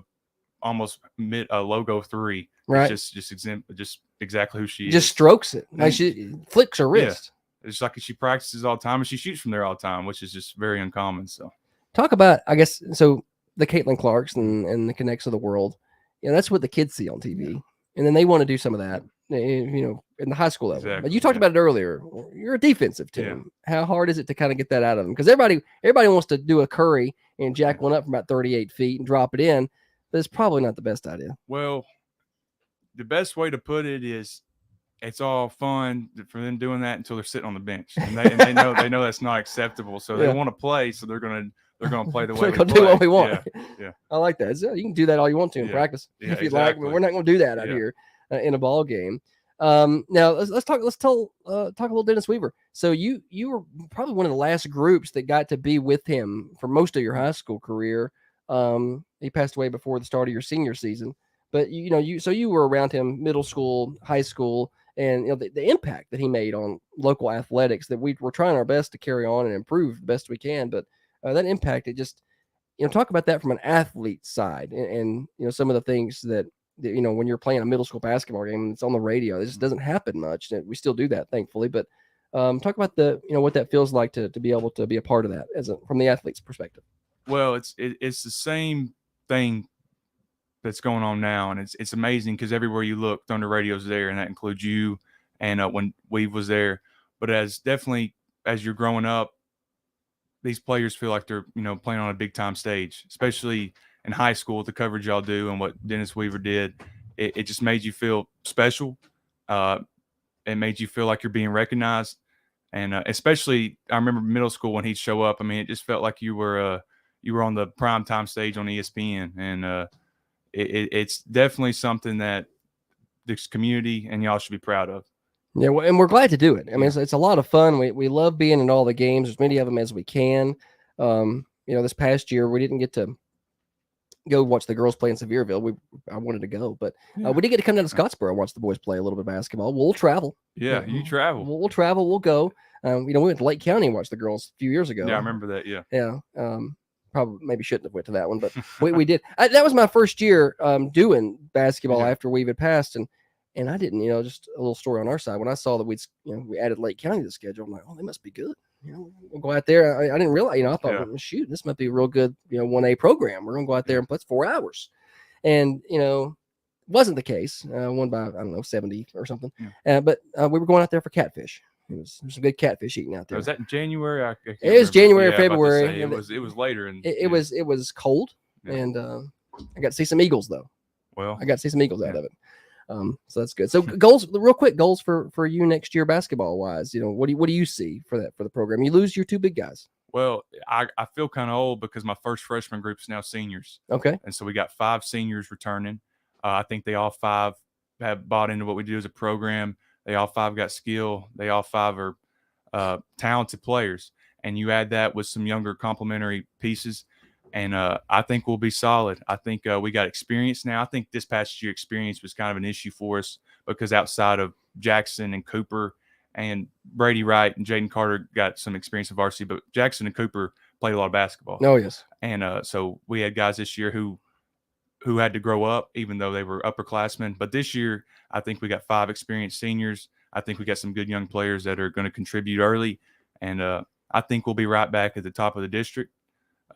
almost mid logo 3. Right. It's just exactly who she is. Just strokes it. Like she flicks her wrist. Yeah. It's like she practices all the time and she shoots from there all the time, which is just very uncommon. So talk about, I guess, so the Caitlin Clarks and the Connects of the world. That's what the kids see on TV. Yeah. And then they want to do some of that, in the high school level. Exactly. But you talked about it earlier. You're a defensive team. Yeah. How hard is it to kind of get that out of them? Because everybody wants to do a Curry and jack one up from about 38 feet and drop it in. But it's probably not the best idea. Well, the best way to put it is it's all fun for them doing that until they're sitting on the bench. And they know that's not acceptable. So they want to play. So they're going to play the way we play. Do what we want. Yeah. I like that. So you can do that all you want to in practice if you'd like. But we're not going to do that out here in a ball game. Now let's talk a little Dennis Weaver. So you were probably one of the last groups that got to be with him for most of your high school career. He passed away before the start of your senior season, but you were around him middle school, high school, and the impact that he made on local athletics that we're trying our best to carry on and improve the best we can. But that impact, it just, talk about that from an athlete side and some of the things that when you're playing a middle school basketball game and it's on the radio, it just doesn't happen much. We still do that, thankfully, but talk about what that feels like to be able to be a part of that from the athlete's perspective. Well, it's the same thing that's going on now, and it's amazing because everywhere you look, Thunder Radio's there, and that includes you. And when Weave was there, but as you're growing up, these players feel like they're playing on a big time stage, especially in high school with the coverage y'all do and what Dennis Weaver did. It just made you feel special. It made you feel like you're being recognized, and especially I remember middle school when he'd show up. I mean, it just felt like you were on the prime time stage on ESPN, and it's definitely something that this community and y'all should be proud of. Yeah, and we're glad to do it. I mean, it's a lot of fun. We love being in all the games, as many of them as we can. This past year we didn't get to go watch the girls play in Sevierville. I wanted to go, but we did get to come down to Scottsboro and watch the boys play a little bit of basketball. We'll travel. Yeah, you travel. We'll travel. We'll go. We went to Lake County and watched the girls a few years ago. Yeah, I remember that. Yeah. Yeah. Probably maybe shouldn't have went to that one, but we did. That was my first year doing basketball after we had passed, and I didn't, just a little story on our side. When I saw that we added Lake County to the schedule, I'm like, oh, they must be good. We'll go out there. I didn't realize, I thought, well, shoot, this might be a real good, 1A program. We're going to go out there and play 4 hours. And, wasn't the case. Won by, I don't know, 70 or something. But we were going out there for catfish. There was some good catfish eating out there. Was that in January? It was January or February. It was later. It was cold. Yeah. And I got to see some eagles, though. Well, I got to see some eagles out of it. So that's good. So goals, real quick, goals for you next year basketball wise. What do you see for the program? You lose your 2 big guys. Well, I feel kind of old because my first freshman group is now seniors. Okay. And so we got 5 seniors returning. I think they all 5 have bought into what we do as a program. They all 5 got skill. They all 5 are talented players. And you add that with some younger complementary pieces. And I think we'll be solid. I think we got experience now. I think this past year experience was kind of an issue for us because outside of Jackson and Cooper and Brady Wright and Jaden Carter got some experience in varsity, but Jackson and Cooper played a lot of basketball. Oh, yes. And so we had guys this year who had to grow up, even though they were upperclassmen. But this year, I think we got 5 experienced seniors. I think we got some good young players that are going to contribute early. And I think we'll be right back at the top of the district,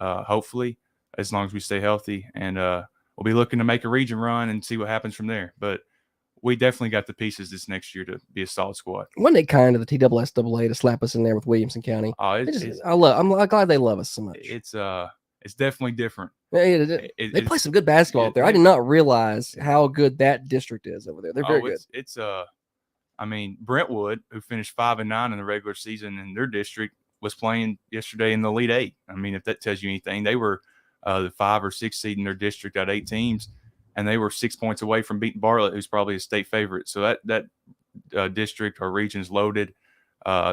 hopefully, as long as we stay healthy. And we'll be looking to make a region run and see what happens from there. But we definitely got the pieces this next year to be a solid squad. Wasn't it kind of the TSSAA to slap us in there with Williamson County? I'm glad they love us so much. It's definitely different. They play some good basketball up there. I did not realize how good that district is over there. They're very good. It's I mean, Brentwood, who finished 5-9 in the regular season in their district, was playing yesterday in the Elite Eight. I mean, if that tells you anything, they were the 5 or 6 seed in their district out of 8 teams, and they were 6 points away from beating Bartlett, who's probably a state favorite. So that district or region is loaded.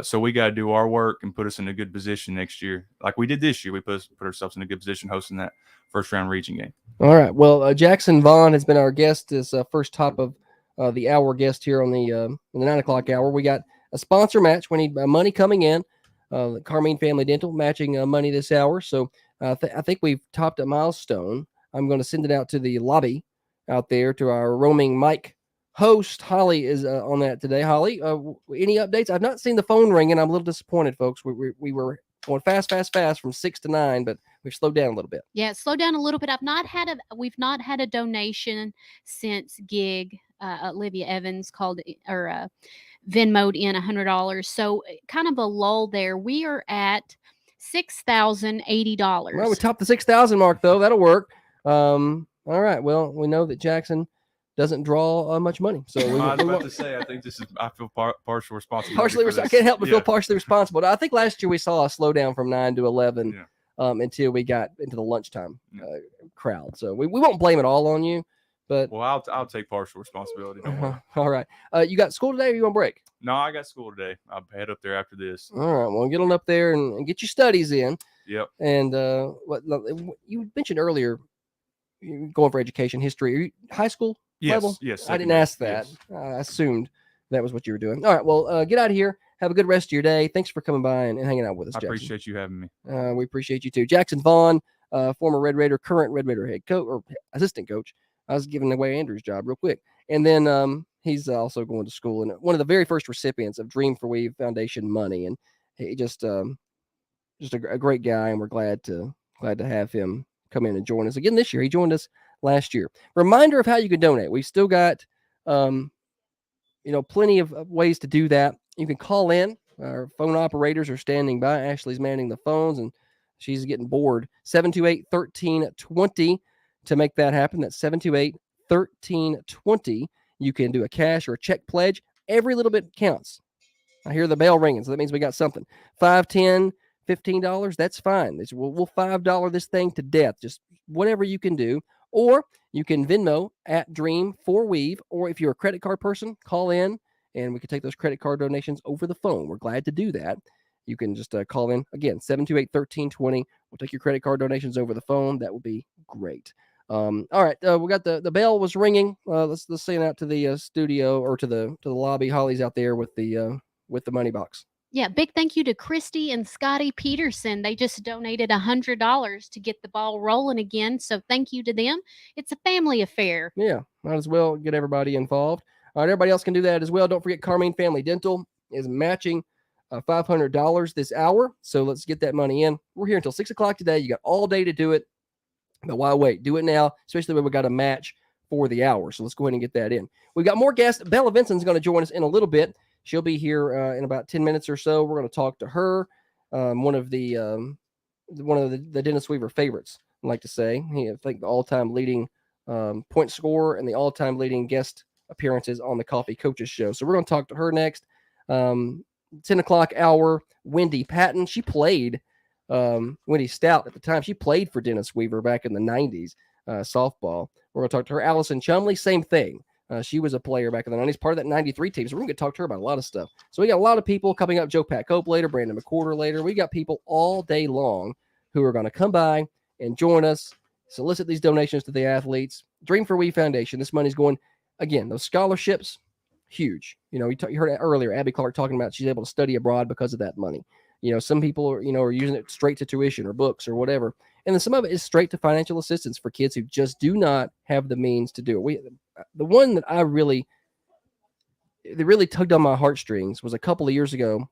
So we got to do our work and put us in a good position next year, like we did this year. We put ourselves in a good position hosting that first round region game. All right. Well, Jackson Vaughn has been our guest, this first top of the hour guest here on the 9 o'clock hour. We got a sponsor match. We need money coming in. Carmine Family Dental matching money this hour. So I think we've topped a milestone. I'm going to send it out to the lobby out there to our roaming mic host. Holly is on that today. Holly, any updates? I've not seen the phone ring, and I'm a little disappointed, folks. We were going fast from 6 to 9, but we've slowed down a little bit. Yeah, slow down a little bit. We've not had a donation since gig. Olivia Evans called or Venmoed in $100. So kind of a lull there. We are at $6,080. Well, we topped the 6,000 mark though. That'll work. All right. Well, we know that Jackson doesn't draw much money. So I was about to say, I think I feel partial responsibility. I can't help but feel partially responsible. I think last year we saw a slowdown from 9 to 11 until we got into the lunchtime crowd. So we won't blame it all on you. But well, I'll take partial responsibility. Don't worry. All right. You got school today or you on break? No, I got school today. I'll head up there after this. All right. Well, get on up there and get your studies in. Yep. And what you mentioned earlier, you're going for education, history. Are you high school level? Yes. I didn't ask that. Yes. I assumed that was what you were doing. All right. Well, get out of here. Have a good rest of your day. Thanks for coming by and hanging out with us, Jackson. I appreciate you having me. We appreciate you too. Jackson Vaughn, former Red Raider, current Red Raider head coach or assistant coach. I was giving away Andrew's job real quick. And then he's also going to school and one of the very first recipients of Dream for Weave Foundation money. And he just a great guy. And we're glad to have him come in and join us again this year. He joined us last year. Reminder of how you can donate. We've still got, plenty of ways to do that. You can call in. Our phone operators are standing by. Ashley's manning the phones and she's getting bored. 728-1320. To make that happen, that's 728-1320. You can do a cash or a check pledge. Every little bit counts. I hear the bell ringing, so that means we got something. $5, $10, $15, that's fine. We'll $5 this thing to death. Just whatever you can do. Or you can Venmo at Dream4Weave. Or if you're a credit card person, call in, and we can take those credit card donations over the phone. We're glad to do that. You can just call in. Again, 728-1320. We'll take your credit card donations over the phone. That would be great. All right, we got the bell was ringing. Let's send out to the studio or to the lobby. Holly's out there with the money box. Yeah, big thank you to Christy and Scotty Peterson. They just donated $100 to get the ball rolling again. So thank you to them. It's a family affair. Yeah, might as well get everybody involved. All right, everybody else can do that as well. Don't forget, Carmine Family Dental is matching $500 this hour. So let's get that money in. We're here until 6 o'clock today. You got all day to do it. But why wait? Do it now, especially when we got a match for the hour. So let's go ahead and get that in. We've got more guests. Bella Vinson's going to join us in a little bit. She'll be here in about 10 minutes or so. We're going to talk to her, one of the Dennis Weaver favorites, I like to say. I think the all-time leading point scorer and the all-time leading guest appearances on the Coffee Coaches Show. So we're going to talk to her next. 10 o'clock hour, Wendy Patton. She played Wendy Stout at the time. She played for Dennis Weaver back in the 90s, softball. We're going to talk to her. Allison Chumley, same thing. She was a player back in the 90s, part of that 93 team. So we're going to talk to her about a lot of stuff. So we got a lot of people coming up. Joe Pat Cope later, Brandon McCorder later. We got people all day long who are going to come by and join us, solicit these donations to the athletes. Dream for We Foundation. This money's going, again, those scholarships, huge. You heard it earlier, Abby Clark talking about she's able to study abroad because of that money. Some people are using it straight to tuition or books or whatever. And then some of it is straight to financial assistance for kids who just do not have the means to do it. The one that really tugged on my heartstrings was a couple of years ago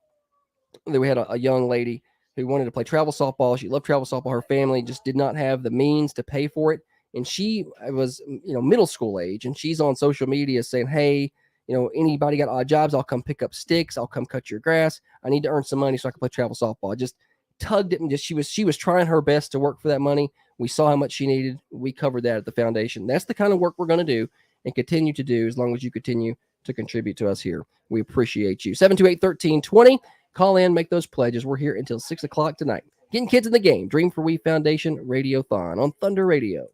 that we had a young lady who wanted to play travel softball. She loved travel softball. Her family just did not have the means to pay for it. And she was, middle school age, and she's on social media saying, hey, anybody got odd jobs? I'll come pick up sticks. I'll come cut your grass. I need to earn some money so I can play travel softball. I just tugged it, and she was trying her best to work for that money. We saw how much she needed. We covered that at the foundation. That's the kind of work we're going to do and continue to do as long as you continue to contribute to us here. We appreciate you. 728-1320. Call in, make those pledges. We're here until 6 o'clock tonight. Getting kids in the game. Dream for We Foundation Radiothon on Thunder Radio.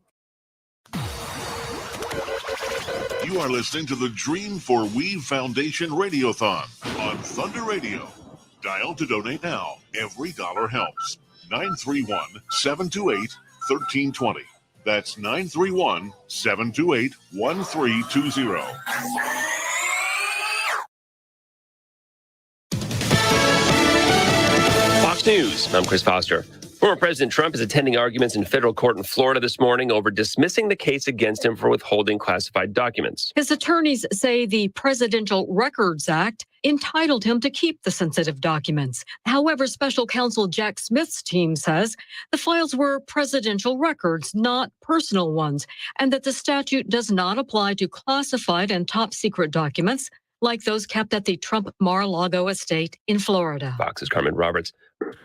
You are listening to the Dream for We Foundation Radiothon on Thunder Radio. Dial to donate now. Every dollar helps. 931-728-1320. That's 931-728-1320. Fox News. I'm Chris Foster. Former President Trump is attending arguments in federal court in Florida this morning over dismissing the case against him for withholding classified documents. His attorneys say the Presidential Records Act entitled him to keep the sensitive documents. However, special counsel Jack Smith's team says the files were presidential records, not personal ones, and that the statute does not apply to classified and top secret documents like those kept at the Trump Mar-a-Lago estate in Florida. Fox's Carmen Roberts.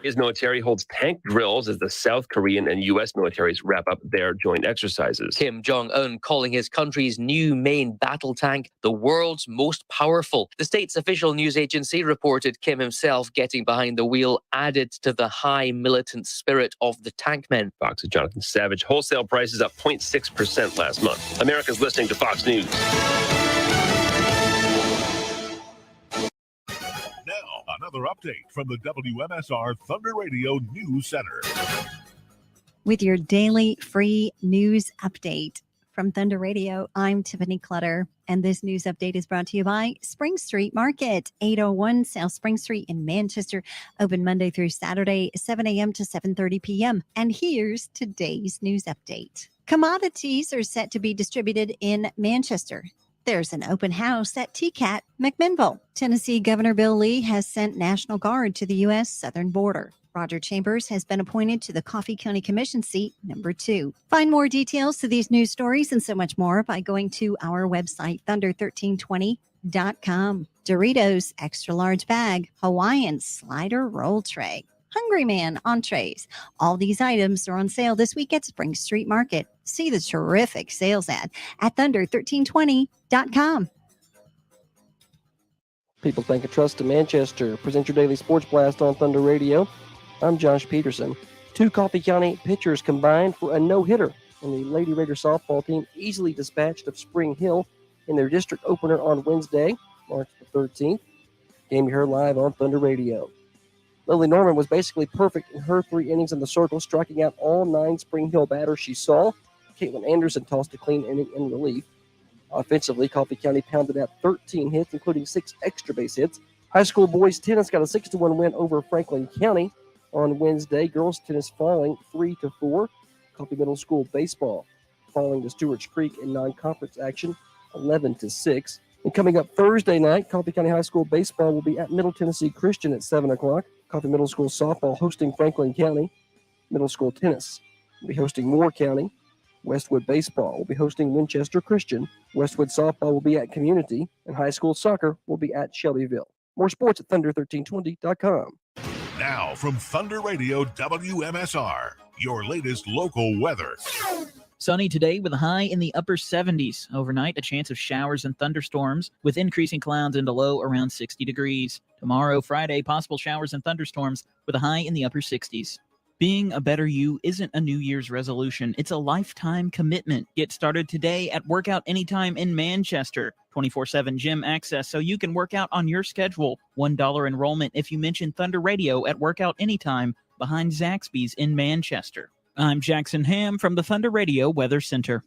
His military holds tank drills as the South Korean and U.S. militaries wrap up their joint exercises. Kim Jong-un calling his country's new main battle tank the world's most powerful. The state's official news agency reported Kim himself getting behind the wheel added to the high militant spirit of the tank men. Fox's Jonathan Savage. Wholesale prices up 0.6% last month. America's listening to Fox News. Another update from the WMSR Thunder Radio News Center. With your daily free news update from Thunder Radio, I'm Tiffany Clutter, and this news update is brought to you by Spring Street Market, 801 South Spring Street in Manchester, open Monday through Saturday, 7 a.m. to 7:30 p.m. And here's today's news update. Commodities are set to be distributed in Manchester. There's an open house at TCAT McMinnville. Tennessee Governor Bill Lee has sent National Guard to the U.S. southern border. Roger Chambers has been appointed to the Coffee County Commission seat number 2. Find more details to these news stories and so much more by going to our website, thunder1320.com. Doritos extra large bag, Hawaiian slider roll tray, Hungry Man entrees. All these items are on sale this week at Spring Street Market. See the terrific sales ad at thunder1320.com. People's Bank of Trust in Manchester. Present your daily sports blast on Thunder Radio. I'm Josh Peterson. 2 Coffee County pitchers combined for a no-hitter, and the Lady Raider softball team easily dispatched of Spring Hill in their district opener on Wednesday, March the 13th. Game you heard live on Thunder Radio. Lily Norman was basically perfect in her 3 innings in the circle, striking out all 9 Spring Hill batters she saw. Caitlin Anderson tossed a clean inning in relief. Offensively, Coffee County pounded out 13 hits, including 6 extra base hits. High school boys tennis got a 6-1 win over Franklin County on Wednesday. Girls tennis falling 3-4. Coffee Middle School baseball falling to Stewart's Creek in non-conference action 11-6. And coming up Thursday night, Coffee County High School baseball will be at Middle Tennessee Christian at 7 o'clock. Coffee Middle School softball hosting Franklin County. Middle School tennis will be hosting Moore County. Westwood baseball will be hosting Winchester Christian. Westwood softball will be at Community. And high school soccer will be at Shelbyville. More sports at thunder1320.com. Now from Thunder Radio WMSR, your latest local weather. Sunny today with a high in the upper 70s. Overnight, a chance of showers and thunderstorms with increasing clouds and a low around 60 degrees. Tomorrow, Friday, possible showers and thunderstorms with a high in the upper 60s. Being a better you isn't a New Year's resolution. It's a lifetime commitment. Get started today at Workout Anytime in Manchester. 24/7 gym access so you can work out on your schedule. $1 enrollment if you mention Thunder Radio at Workout Anytime behind Zaxby's in Manchester. I'm Jackson Ham from the Thunder Radio Weather Center.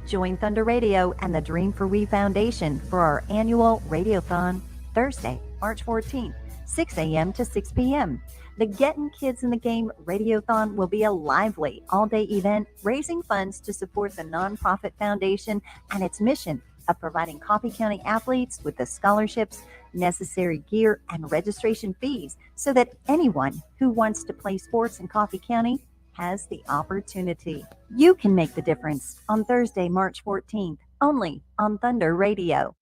Join Thunder Radio and the Dream for We Foundation for our annual Radiothon, Thursday, March 14th, 6 a.m. to 6 p.m. The Getting Kids in the Game Radiothon will be a lively all-day event raising funds to support the nonprofit foundation and its mission of providing Coffee County athletes with the scholarships, necessary gear, and registration fees so that anyone who wants to play sports in Coffee County has the opportunity. You can make the difference on Thursday, March 14th, only on Thunder Radio.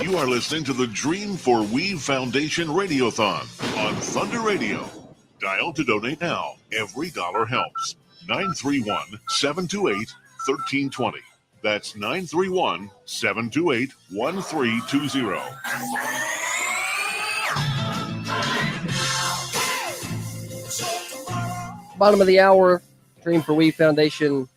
You are listening to the Dream for Weave Foundation Radiothon on Thunder Radio. Dial to donate now. Every dollar helps. 931-728-1320. That's 931-728-1320. Bottom of the hour, Dream for We Foundation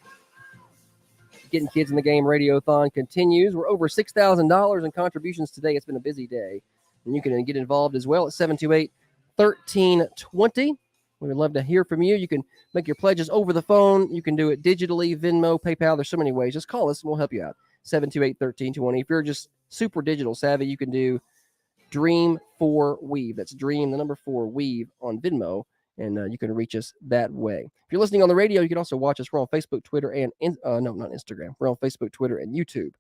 Getting Kids in the Game Radiothon continues. We're over $6,000 in contributions today. It's been a busy day. And you can get involved as well at 728-1320. We would love to hear from you. You can make your pledges over the phone. You can do it digitally, Venmo, PayPal. There's so many ways. Just call us and we'll help you out. 728-1320. If you're just super digital savvy, you can do Dream for Weave. That's Dream, the number 4, Weave on Venmo. And you can reach us that way. If you're listening on the radio, you can also watch us. We're on Facebook, Twitter, and no, not Instagram. We're on Facebook, Twitter, and YouTube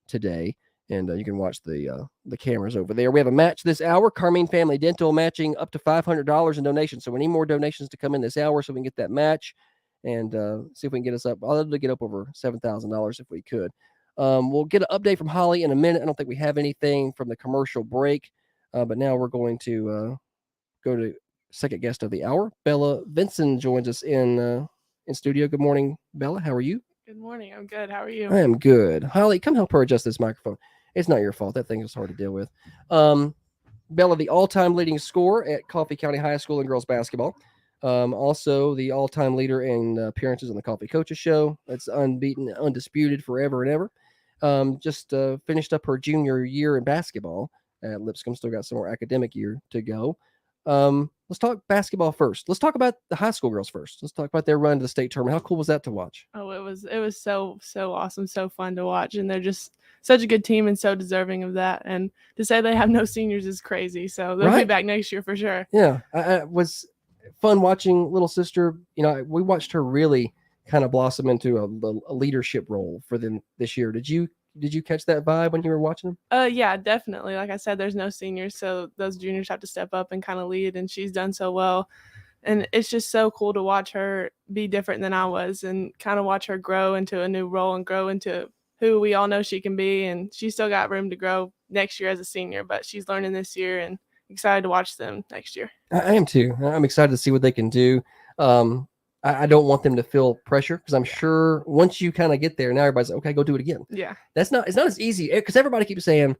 today. And you can watch the cameras over there. We have a match this hour. Carmine Family Dental matching up to $500 in donations. So we need more donations to come in this hour so we can get that match and see if we can get us up. I'd love to get up over $7,000 if we could. We'll get an update from Holly in a minute. I don't think we have anything from the commercial break. But now we're going to go to second guest of the hour. Bella Vinson joins us in studio. Good morning, Bella. How are you? Good morning. I'm good. How are you? I am good. Holly, come help her adjust this microphone. It's not your fault. That thing is hard to deal with. Bella, the all-time leading scorer at Coffee County High School in girls basketball. Also the all-time leader in appearances on the Coffee Coaches Show. That's unbeaten, undisputed forever and ever. Just finished up her junior year in basketball at Lipscomb. Still got some more academic year to go. Let's talk basketball first. Let's talk about the high school girls first. Let's talk about their run to the state tournament. How cool was that to watch? Oh, it was so awesome, so fun to watch, and they're just such a good team and so deserving of that. And to say they have no seniors is crazy. So they'll be back next year for sure. Yeah, it was fun watching little sister. You know, we watched her really kind of blossom into a leadership role for them this year. Did you catch that vibe when you were watching them? Yeah, definitely. Like I said, there's no seniors, so those juniors have to step up and kind of lead, and she's done so well. And it's just so cool to watch her be different than I was and kind of watch her grow into a new role and grow into who we all know she can be. And she's still got room to grow next year as a senior, but she's learning this year and excited to watch them next year. I am too. I'm excited to see what they can do. I don't want them to feel pressure because I'm sure once you kind of get there, now everybody's like, okay, go do it again. Yeah. It's not as easy because everybody keeps saying,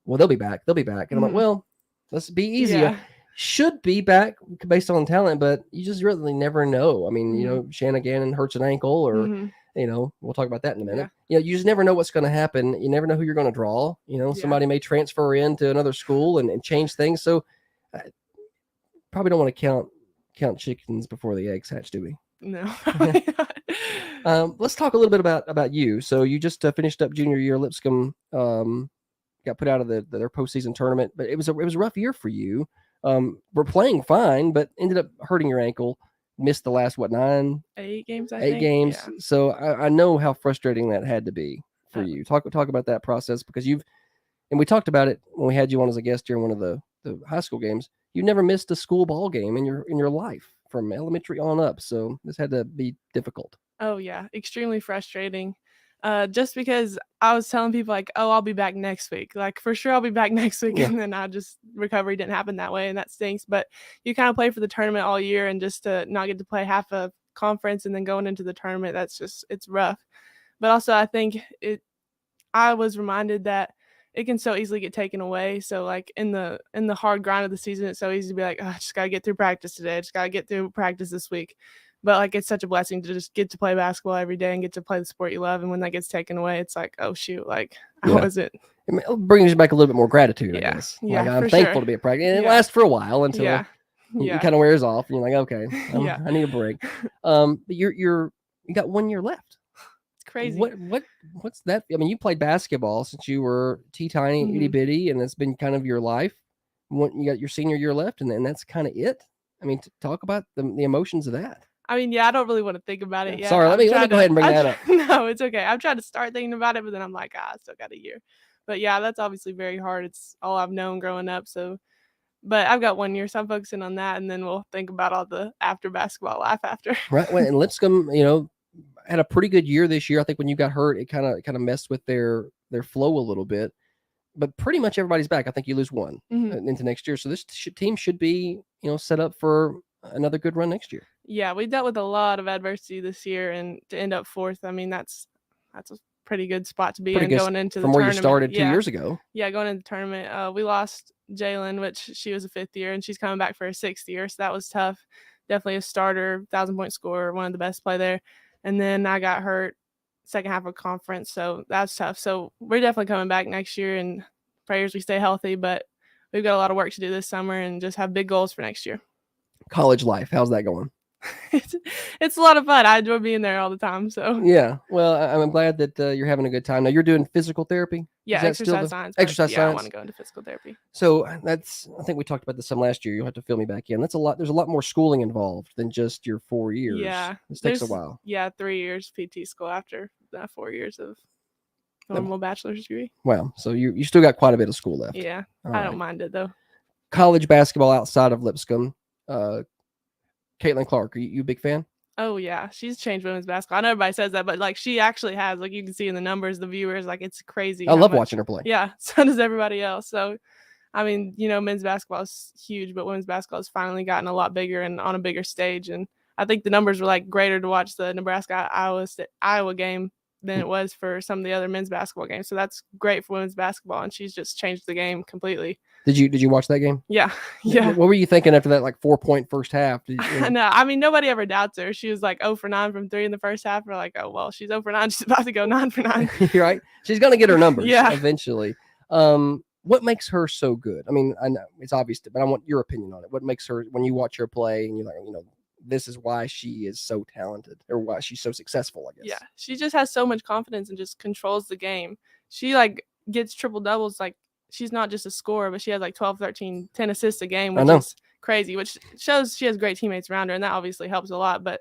well, they'll be back. They'll be back. And I'm like, well, let's be easy. Yeah. Should be back based on talent, but you just really never know. I mean, you know, Shanna Gannon hurts an ankle or, you know, we'll talk about that in a minute. You know, you just never know what's going to happen. You never know who you're going to draw. You know, somebody may transfer into another school and change things. So probably don't want to count chickens before the eggs hatch, do we? No. Let's talk a little bit about you. So you just finished up junior year. Lipscomb got put out of their postseason tournament, but it was a rough year for you. We're playing fine, but ended up hurting your ankle. Missed the last 8 games. I 8 think. games. Yeah. So I know how frustrating that had to be for you. Talk about that process because and we talked about it when we had you on as a guest during one of the high school games. You never missed a school ball game in your life from elementary on up. So this had to be difficult. Oh yeah, extremely frustrating. Just because I was telling people like, oh, I'll be back next week. Like for sure I'll be back next week. Yeah. And then recovery didn't happen that way. And that stinks. But you kind of play for the tournament all year and just to not get to play half a conference and then going into the tournament, it's rough. But also I think I was reminded that it can so easily get taken away. So like in the hard grind of the season, it's so easy to be like, oh, I just got to get through practice today. I just got to get through practice this week. But like, it's such a blessing to just get to play basketball every day and get to play the sport you love. And when that gets taken away, it's like, oh shoot, like I wasn't. It brings you back a little bit more gratitude, I guess. Yeah, like, I'm for thankful sure. to be at practice. And it lasts for a while until it kind of wears off. And you're like, okay, I need a break. But you got 1 year left. crazy. What's that? I mean, you played basketball since you were teeny itty bitty, and it's been kind of your life. You got your senior year left, and that's kind of it. I mean, talk about the emotions of that. I mean, yeah, I don't really want to think about it yet. Sorry, let me go ahead and bring that up. No, it's okay. I'm trying to start thinking about it, but then I'm like, I still got a year. But yeah, that's obviously very hard. It's all I've known growing up. So, but I've got 1 year, so I'm focusing on that, and then we'll think about all the after basketball life after. Right. Well, and Lipscomb, had a pretty good year this year. I think when you got hurt, it kind of messed with their flow a little bit. But pretty much everybody's back. I think you lose one into next year. So this team should be, set up for another good run next year. Yeah, we dealt with a lot of adversity this year, and to end up fourth, I mean, that's a pretty good spot to be in going into the from where tournament. you started 2 years ago. Yeah, going into the tournament. We lost Jalen, which she was a 5th year, and she's coming back for her 6th year, so that was tough. Definitely a starter, 1,000-point scorer, one of the best play there. And then I got hurt second half of conference, so that's tough. So we're definitely coming back next year, and prayers we stay healthy, but we've got a lot of work to do this summer and just have big goals for next year. College life, how's that going? It's a lot of fun. I enjoy being there all the time. So yeah, well, I'm glad that you're having a good time. Now you're doing physical therapy. Yeah, exercise science. Exercise science. I want to go into physical therapy. So I think we talked about this some last year. You'll have to fill me back in. That's a lot. There's a lot more schooling involved than just your 4 years. Yeah, this takes a while. Yeah, 3 years PT school after that 4 years of normal bachelor's degree. Wow. So you still got quite a bit of school left. Yeah, All I right. don't mind it though. College basketball outside of Lipscomb. Caitlin Clark, are you a big fan? Oh yeah, she's changed women's basketball. I know everybody says that, but like she actually has. Like you can see in the numbers, the viewers, like it's crazy. I love watching her play. Yeah, so does everybody else. So, I mean, men's basketball is huge, but women's basketball has finally gotten a lot bigger and on a bigger stage. And I think the numbers were like greater to watch the Nebraska-Iowa game than it was for some of the other men's basketball games. So that's great for women's basketball, and she's just changed the game completely. Did you watch that game? Yeah. What were you thinking after that 4-point first half? No, I mean nobody ever doubts her. She was like 0 for 9 from 3 in the first half. We're like, oh well, she's 0 for 9. She's about to go 9 for 9. You're right. She's gonna get her numbers Yeah. eventually. What makes her so good? I mean, I know it's obvious, but I want your opinion on it. What makes her, when you watch her play and you're like, this is why she is so talented, or why she's so successful, I guess. Yeah, she just has so much confidence and just controls the game. She like gets triple doubles. Like she's not just a scorer, but she has like 12, 13, 10 assists a game, which is crazy, which shows she has great teammates around her, and that obviously helps a lot. But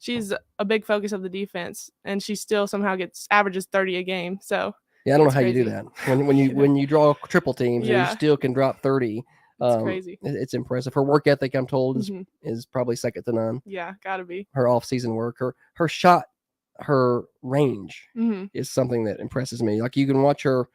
she's a big focus of the defense, and she still somehow averages 30 a game. So yeah, I don't know how you do that when you draw triple teams and you still can drop 30. It's crazy. It's impressive. Her work ethic, I'm told, is probably second to none. Yeah, gotta be. Her off-season work, her shot, her range is something that impresses me. Like you can watch her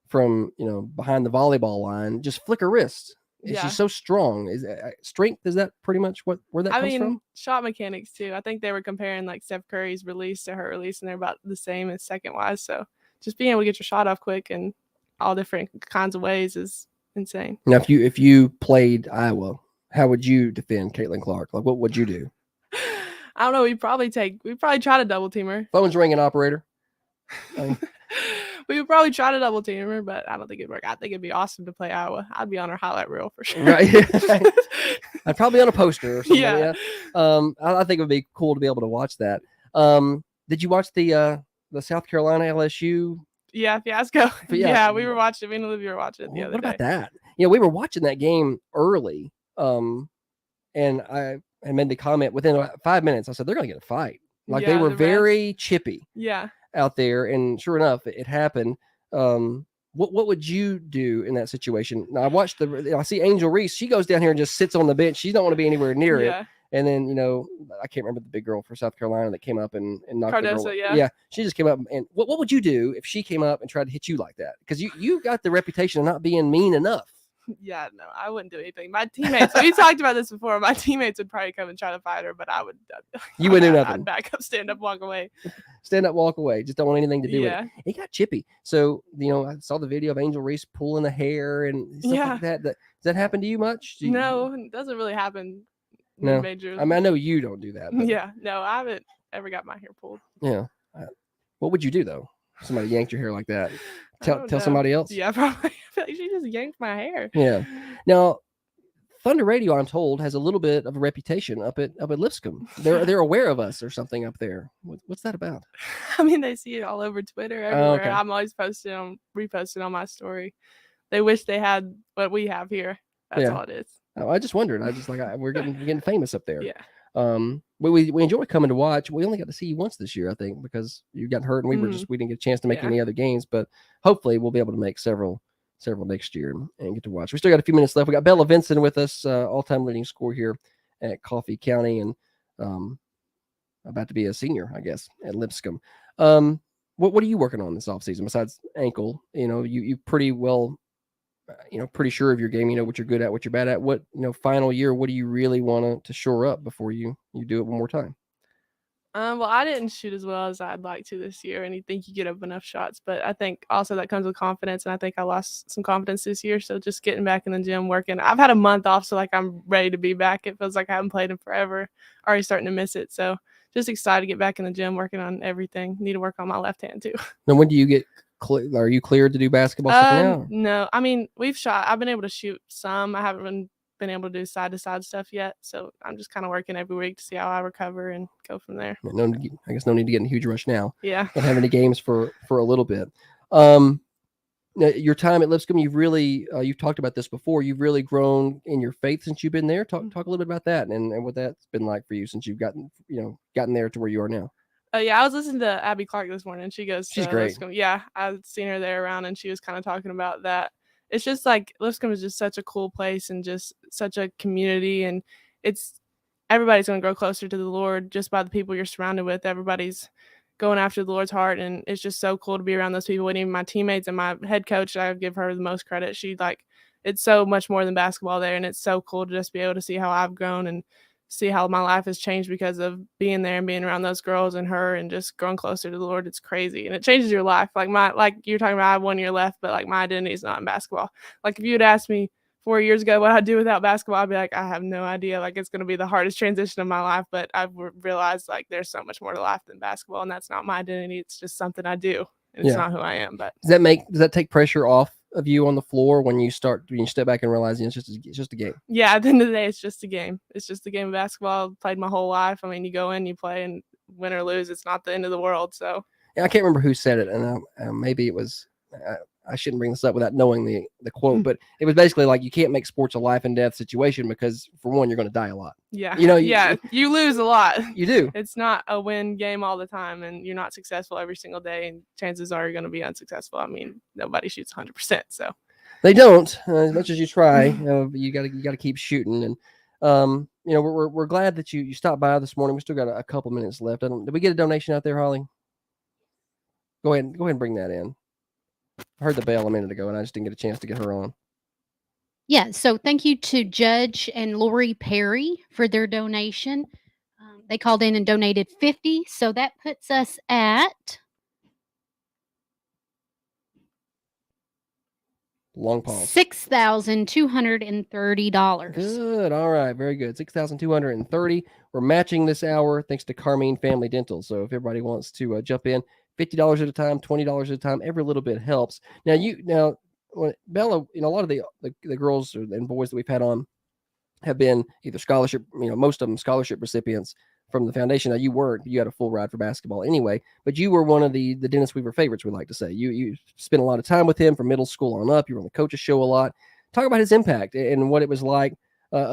from behind the volleyball line, just flick her wrist. Yeah. She's so strong. Is strength? Is that pretty much where that comes from? Shot mechanics too. I think they were comparing like Steph Curry's release to her release, and they're about the same as second wise. So just being able to get your shot off quick and all different kinds of ways is insane. Now, if you played Iowa, how would you defend Caitlin Clark? Like, what would you do? I don't know. We'd probably try to double team her. Phone's ringing, operator. We would probably try to double team her, but I don't think it'd work. I think it'd be awesome to play Iowa. I'd be on her highlight reel for sure. Right. I'd probably on a poster or something. Yeah. I think it would be cool to be able to watch that. Did you watch the South Carolina LSU? Yeah, fiasco. Yeah, we were watching. Me and Olivia were watching it the other day. What about that? We were watching that game early. And I made the comment within 5 minutes. I said they're going to get a fight. Like they were very chippy. Yeah. Out there, and sure enough, it happened. What would you do in that situation? Now I see Angel Reese. She goes down here and just sits on the bench. She don't want to be anywhere near it. And then I can't remember the big girl for South Carolina that came up and knocked the girl. Yeah, she just came up. And what would you do if she came up and tried to hit you like that? Because you got the reputation of not being mean enough. Yeah, no, I wouldn't do anything. My teammates, we talked about this before. My teammates would probably come and try to fight her, but I would. You wouldn't do nothing. I'd back up, stand up, walk away. Stand up, walk away. Just don't want anything to do with it. It got chippy. So I saw the video of Angel Reese pulling the hair and stuff like that. Does that happen to you much? No, it doesn't really happen. No, major. I mean I know you don't do that. But... Yeah, no, I haven't ever got my hair pulled. Yeah, what would you do though? Somebody yanked your hair like that. Tell somebody else. Yeah, probably. I feel like she just yanked my hair. Yeah. Now, Thunder Radio, I'm told, has a little bit of a reputation up at Lipscomb. They're aware of us or something up there. What's that about? I mean, they see it all over Twitter, Oh, everywhere. okay. I'm always reposting on my story. They wish they had what we have here. That's all it is. Oh, I just wondered. I just we're getting famous up there. Yeah. We enjoy coming to watch. We only got to see you once this year, I think, because you got hurt and we didn't get a chance to make any other games. But hopefully we'll be able to make several next year and get to watch. We still got a few minutes left. We got Bella Vinson with us, all-time leading scorer here at Coffee County, and about to be a senior, I guess, at Lipscomb. What are you working on this offseason besides ankle? You pretty well, pretty sure of your game. You know what you're good at, what you're bad at. What final year, what do you really want to shore up before you do it one more time? Well, I didn't shoot as well as I'd like to this year, and you think you get up enough shots, but I think also that comes with confidence, and I think I lost some confidence this year. So just getting back in the gym, working. I've had a month off, so I'm ready to be back. It feels like I haven't played in forever. Already starting to miss it. So just excited to get back in the gym, working on everything. Need to work on my left hand too. Now, when do you get? Are you cleared to do basketball stuff now? No, I mean we've shot. I've been able to shoot some. I haven't been able to do side-to-side stuff yet, so I'm just kind of working every week to see how I recover and go from there. I guess no need to get in a huge rush now. Yeah. Don't have any games for a little bit. Your time at Lipscomb, you've talked about this before. You've really grown in your faith since you've been there. Talk a little bit about that and what that's been like for you since you've gotten there to where you are now. Yeah, I was listening to Abby Clark this morning. She goes, she's great. Lipscomb. Yeah, I've seen her there around, and she was kind of talking about that. It's just like Lipscomb is just such a cool place and just such a community, and everybody's going to grow closer to the Lord just by the people you're surrounded with. Everybody's going after the Lord's heart, and it's just so cool to be around those people. And even my teammates and my head coach, I give her the most credit. It's so much more than basketball there, and it's so cool to just be able to see how I've grown and see how my life has changed because of being there and being around those girls and her and just growing closer to the Lord. It's crazy. And it changes your life. Like you're talking about, I have 1 year left, but my identity is not in basketball. Like if you had asked me 4 years ago what I'd do without basketball, I'd be like, I have no idea. It's going to be the hardest transition of my life. But I've realized there's so much more to life than basketball, and that's not my identity. It's just something I do. And it's not who I am. But does that take pressure off of you on the floor when you step back and realize it's just a game? Yeah, at the end of the day, it's just a game. It's just a game of basketball. I've played my whole life. I mean, you go in, you play, and win or lose, it's not the end of the world. So yeah, I can't remember who said it, and maybe it was. I shouldn't bring this up without knowing the quote, but it was basically you can't make sports a life and death situation because for one, you're going to die a lot. Yeah. You lose a lot. You do. It's not a win game all the time, and you're not successful every single day, and chances are you're going to be unsuccessful. I mean, nobody shoots 100%. So they don't, as much as you try, you got to keep shooting. And, we're glad that you stopped by this morning. We still got a couple minutes left. Did we get a donation out there, Holly? Go ahead and bring that in. I heard the bell a minute ago, and I just didn't get a chance to get her on. Yeah, so thank you to Judge and Lori Perry for their donation. They called in and donated $50, so that puts us at long pause. $6,230. Good. All right. Very good. $6,230. We're matching this hour thanks to Carmine Family Dental. So if everybody wants to jump in, $50 at a time, $20 at a time, every little bit helps. Now, Bella, a lot of the girls and boys that we've had on have been either scholarship, most of them scholarship recipients from the foundation. Now, you had a full ride for basketball anyway, but you were one of the Dennis Weaver favorites, we like to say. You spent a lot of time with him from middle school on up. You were on the coach's show a lot. Talk about his impact and what it was like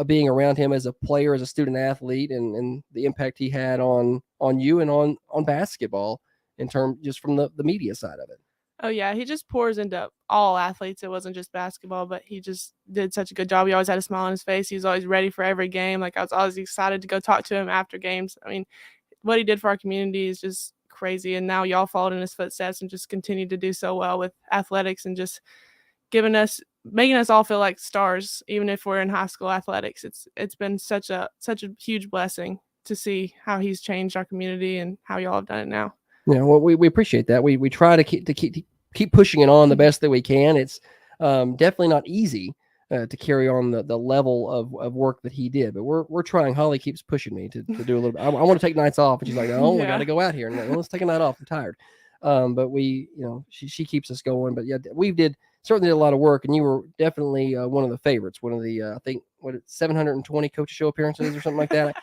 being around him as a player, as a student athlete, and the impact he had on you and on basketball in terms just from the media side of it. Oh, yeah. He just pours into all athletes. It wasn't just basketball, but he just did such a good job. He always had a smile on his face. He was always ready for every game. I was always excited to go talk to him after games. I mean, what he did for our community is just crazy. And now y'all followed in his footsteps and just continued to do so well with athletics and just making us all feel like stars, even if we're in high school athletics. It's been such a huge blessing to see how he's changed our community and how y'all have done it now. Yeah, well, we appreciate that. We try to keep pushing it on the best that we can. It's definitely not easy to carry on the level of work that he did, but we're trying. Holly keeps pushing me to do a little bit. I want to take nights off, and she's like, "No, we got to go out here." And I'm like, let's take a night off. I'm tired. But she keeps us going. But yeah, we certainly did a lot of work, and you were definitely one of the favorites. One of the I think it's 720 coach show appearances or something like that.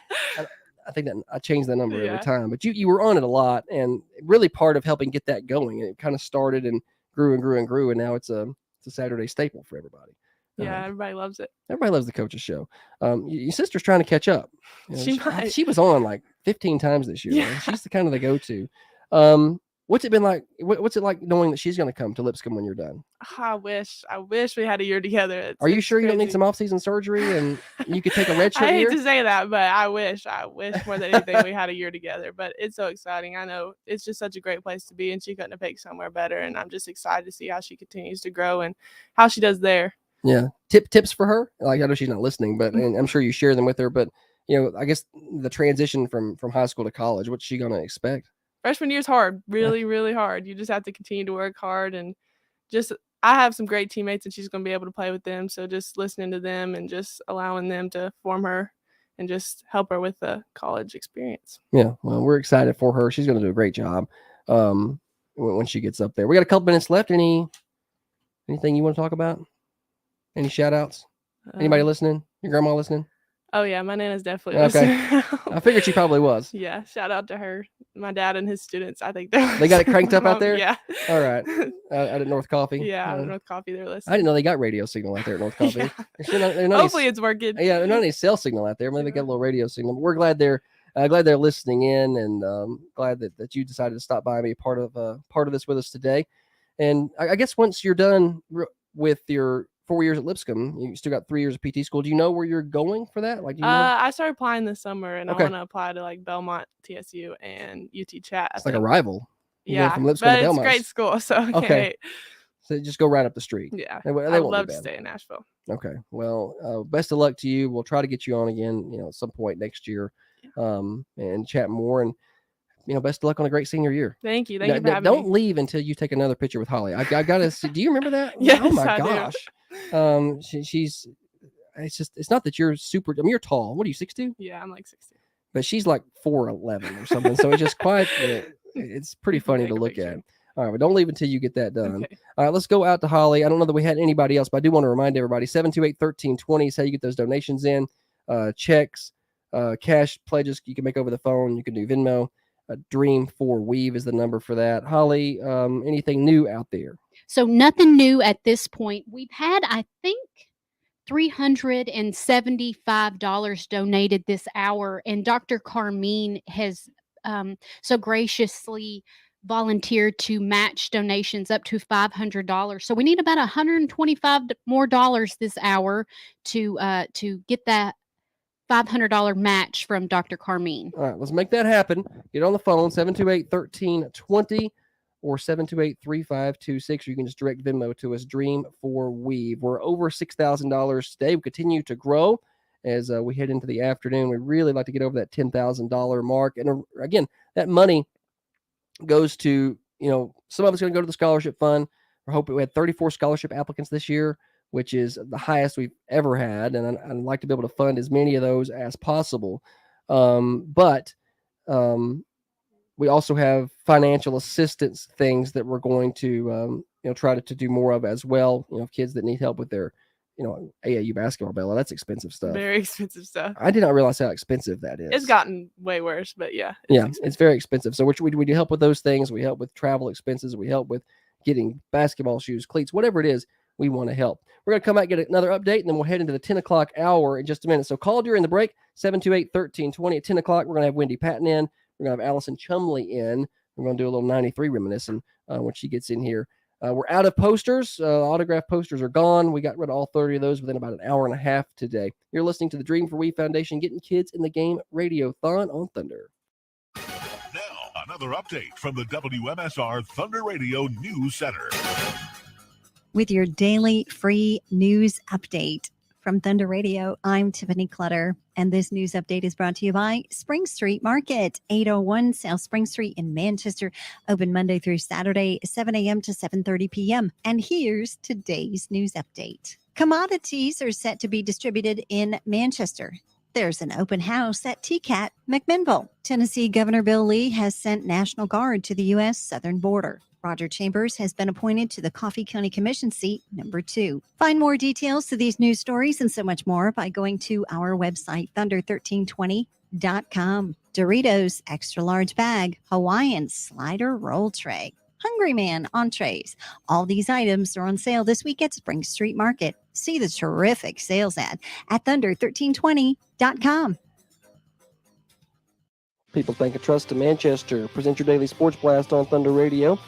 I think that I change that number every time, but you were on it a lot and really part of helping get that going. And it kind of started and grew and grew and grew, and now it's a Saturday staple for everybody. Yeah, everybody loves it. Everybody loves the coach's show. Your sister's trying to catch up. She was on like 15 times this year. Yeah. She's the kind of the go-to. What's it been like? What's it like knowing that she's going to come to Lipscomb when you're done? I wish we had a year together. Are you sure you don't need crazy. some off-season surgery and you could take a red shirt I hate year? to say that, but I wish more than anything we had a year together. But it's so exciting. I know it's just such a great place to be, and she couldn't have picked somewhere better. And I'm just excited to see how she continues to grow and how she does there. Yeah. Tips for her? Like, I know she's not listening, but and I'm sure you share them with her. But I guess the transition from high school to college, what's she gonna expect? Freshman year is hard, really, really hard. You just have to continue to work hard and I have some great teammates and she's going to be able to play with them. So just listening to them and just allowing them to form her and just help her with the college experience. Yeah. Well, we're excited for her. She's going to do a great job when she gets up there. We got a couple minutes left. Anything you want to talk about? Any shout outs? Anybody listening? Your grandma listening? Oh yeah, my Nana's definitely Okay. listening. I figured she probably was. Yeah, shout out to her. My dad and his students, I think they got it cranked up out there? Yeah. All right. Out at North Coffee? Yeah, out at North Coffee, they're listening. I didn't know they got radio signal out there at North Coffee. Yeah. Hopefully it's working. Yeah, there's not any cell signal out there. Maybe they got a little radio signal. But we're glad they're listening in, and glad that you decided to stop by and be a part of this with us today. And I guess once you're done with your 4 years at Lipscomb, you still got 3 years of PT school. Do you know where you're going for that? Like, do you know? I started applying this summer, and Okay. I want to apply to like Belmont, TSU, and UT Chat. It's like a rival. You Yeah, go from Lipscomb but to it's Belmont. great school, so I can't Okay. wait. So just go right up the street. Yeah, They I won't would do love to bad. stay in Nashville. Okay. Well, best of luck to you. We'll try to get you on again, at some point next year, and chat more. And best of luck on a great senior year. Thank you. Thank you for having Don't me. leave until you take another picture with Holly. I got to see. Do you remember that? Yes, Oh my I do. gosh. She's. It's not that you're super. I mean, you're tall. What are you, 6'2"? Yeah, I'm like 60. But she's like 4'11" or something. So it's just quite. It's pretty funny to look at. All right, but don't leave until you get that done. Okay. All right, let's go out to Holly. I don't know that we had anybody else, but I do want to remind everybody, 728-1320 is how you get those donations in. Checks, cash pledges you can make over the phone. You can do Venmo. Dream for Weave is the number for that. Holly, anything new out there? So nothing new at this point. We've had, I think, $375 donated this hour, and Dr. Carmine has so graciously volunteered to match donations up to $500. So we need about $125 more this hour to get that $500 match from Dr. Carmine. All right, let's make that happen. Get on the phone, 728-1320 or 728-3526, or you can just direct Venmo to us, Dream for Weave. We're over $6,000 today. We continue to grow as we head into the afternoon. We'd really like to get over that $10,000 mark. And again, that money goes to, some of it's going to go to the scholarship fund. We're hoping we had 34 scholarship applicants this year, which is the highest we've ever had. And I'd like to be able to fund as many of those as possible. But we also have financial assistance things that we're going to, try to do more of as well. Kids that need help with their, AAU basketball, Bella, that's expensive stuff. Very expensive stuff. I did not realize how expensive that is. It's gotten way worse, but yeah. It's very expensive. So we do help with those things. We help with travel expenses. We help with getting basketball shoes, cleats, whatever it is, we want to help. We're going to come out and get another update, and then we'll head into the 10 o'clock hour in just a minute. So call during the break, 728-1320 at 10 o'clock. We're going to have Wendy Patton in. We're going to have Allison Chumley in. We're going to do a little 93 reminiscing when she gets in here. We're out of posters. Autograph posters are gone. We got rid of all 30 of those within about an hour and a half today. You're listening to the Dream for We Foundation, getting kids in the game Radiothon on Thunder. Now, another update from the WMSR Thunder Radio News Center. With your daily free news update from Thunder Radio, I'm Tiffany Clutter, and this news update is brought to you by Spring Street Market, 801 South Spring Street in Manchester, open Monday through Saturday, 7 a.m. to 7:30 p.m. And here's today's news update. Commodities are set to be distributed in Manchester. There's an open house at TCAT McMinnville. Tennessee Governor Bill Lee has sent National Guard to the U.S. southern border. Roger Chambers has been appointed to the Coffee County Commission seat number 2. Find more details to these news stories and so much more by going to our website, thunder1320.com. Doritos extra large bag, Hawaiian slider roll tray, Hungry Man entrees. All these items are on sale this week at Spring Street Market. See the terrific sales ad at thunder1320.com. People's Bank of Trust in Manchester present your daily sports blast on Thunder Radio.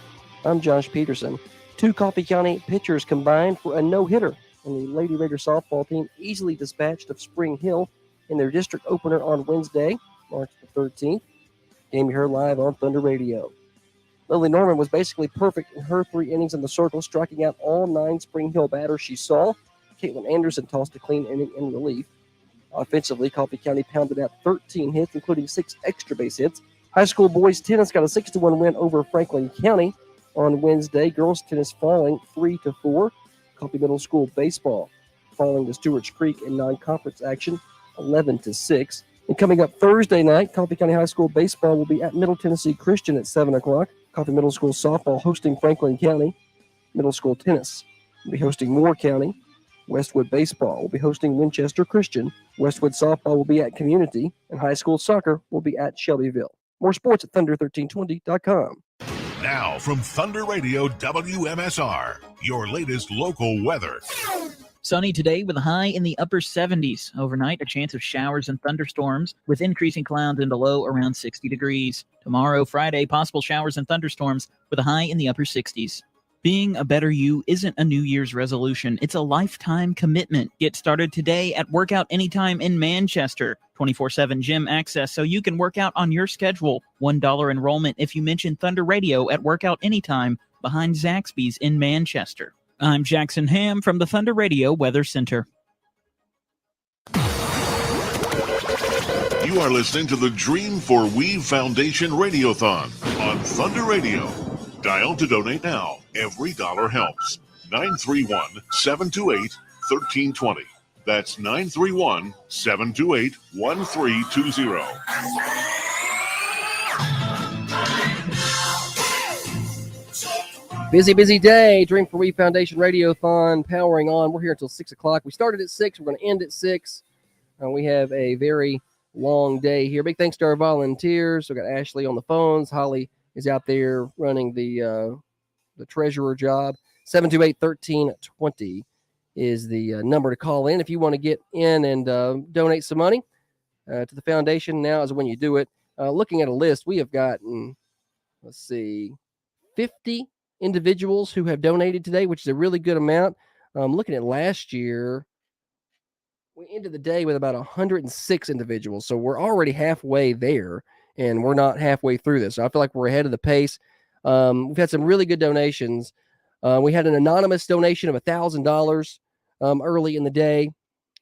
I'm Josh Peterson. 2 Coffee County pitchers combined for a no-hitter, and the Lady Raider softball team easily dispatched of Spring Hill in their district opener on Wednesday, March the 13th. Game you heard live on Thunder Radio. Lily Norman was basically perfect in her 3 innings in the circle, striking out all 9 Spring Hill batters she saw. Caitlin Anderson tossed a clean inning in relief. Offensively, Coffee County pounded out 13 hits, including 6 extra base hits. High school boys tennis got a 6-1 win over Franklin County on Wednesday. Girls tennis falling 3-4. Coffee Middle School baseball falling to Stewart's Creek in non-conference action 11-6. And coming up Thursday night, Coffee County High School baseball will be at Middle Tennessee Christian at 7 o'clock. Coffee Middle School softball hosting Franklin County. Middle School tennis will be hosting Moore County. Westwood baseball will be hosting Winchester Christian. Westwood softball will be at Community. And high school soccer will be at Shelbyville. More sports at thunder1320.com. Now from Thunder Radio WMSR, your latest local weather. Sunny today with a high in the upper 70s. Overnight, a chance of showers and thunderstorms with increasing clouds and a low around 60 degrees. Tomorrow, Friday, possible showers and thunderstorms with a high in the upper 60s. Being a better you isn't a New Year's resolution. It's a lifetime commitment. Get started today at Workout Anytime in Manchester. 24/7 gym access so you can work out on your schedule. $1 enrollment if you mention Thunder Radio at Workout Anytime behind Zaxby's in Manchester. I'm Jackson Ham from the Thunder Radio Weather Center. You are listening to the Dream for Weave Foundation Radiothon on Thunder Radio. Dial to donate now. Every dollar helps. 931-728-1320. That's 931-728-1320. Busy day. Dream for We Foundation Radiothon powering on. We're here until 6 o'clock. We started at 6. We're going to end at 6. We have a very long day here. Big thanks to our volunteers. We've got Ashley on the phones. Holly is out there running the treasurer job. 728-1320 is the number to call in if you want to get in and donate some money to the foundation. Now is when you do it. Looking at a list, we have gotten, 50 individuals who have donated today, which is a really good amount. Looking at last year, we ended the day with about 106 individuals. So we're already halfway there, and we're not halfway through this. So I feel like we're ahead of the pace. We've had some really good donations. We had an anonymous donation of $1,000 early in the day.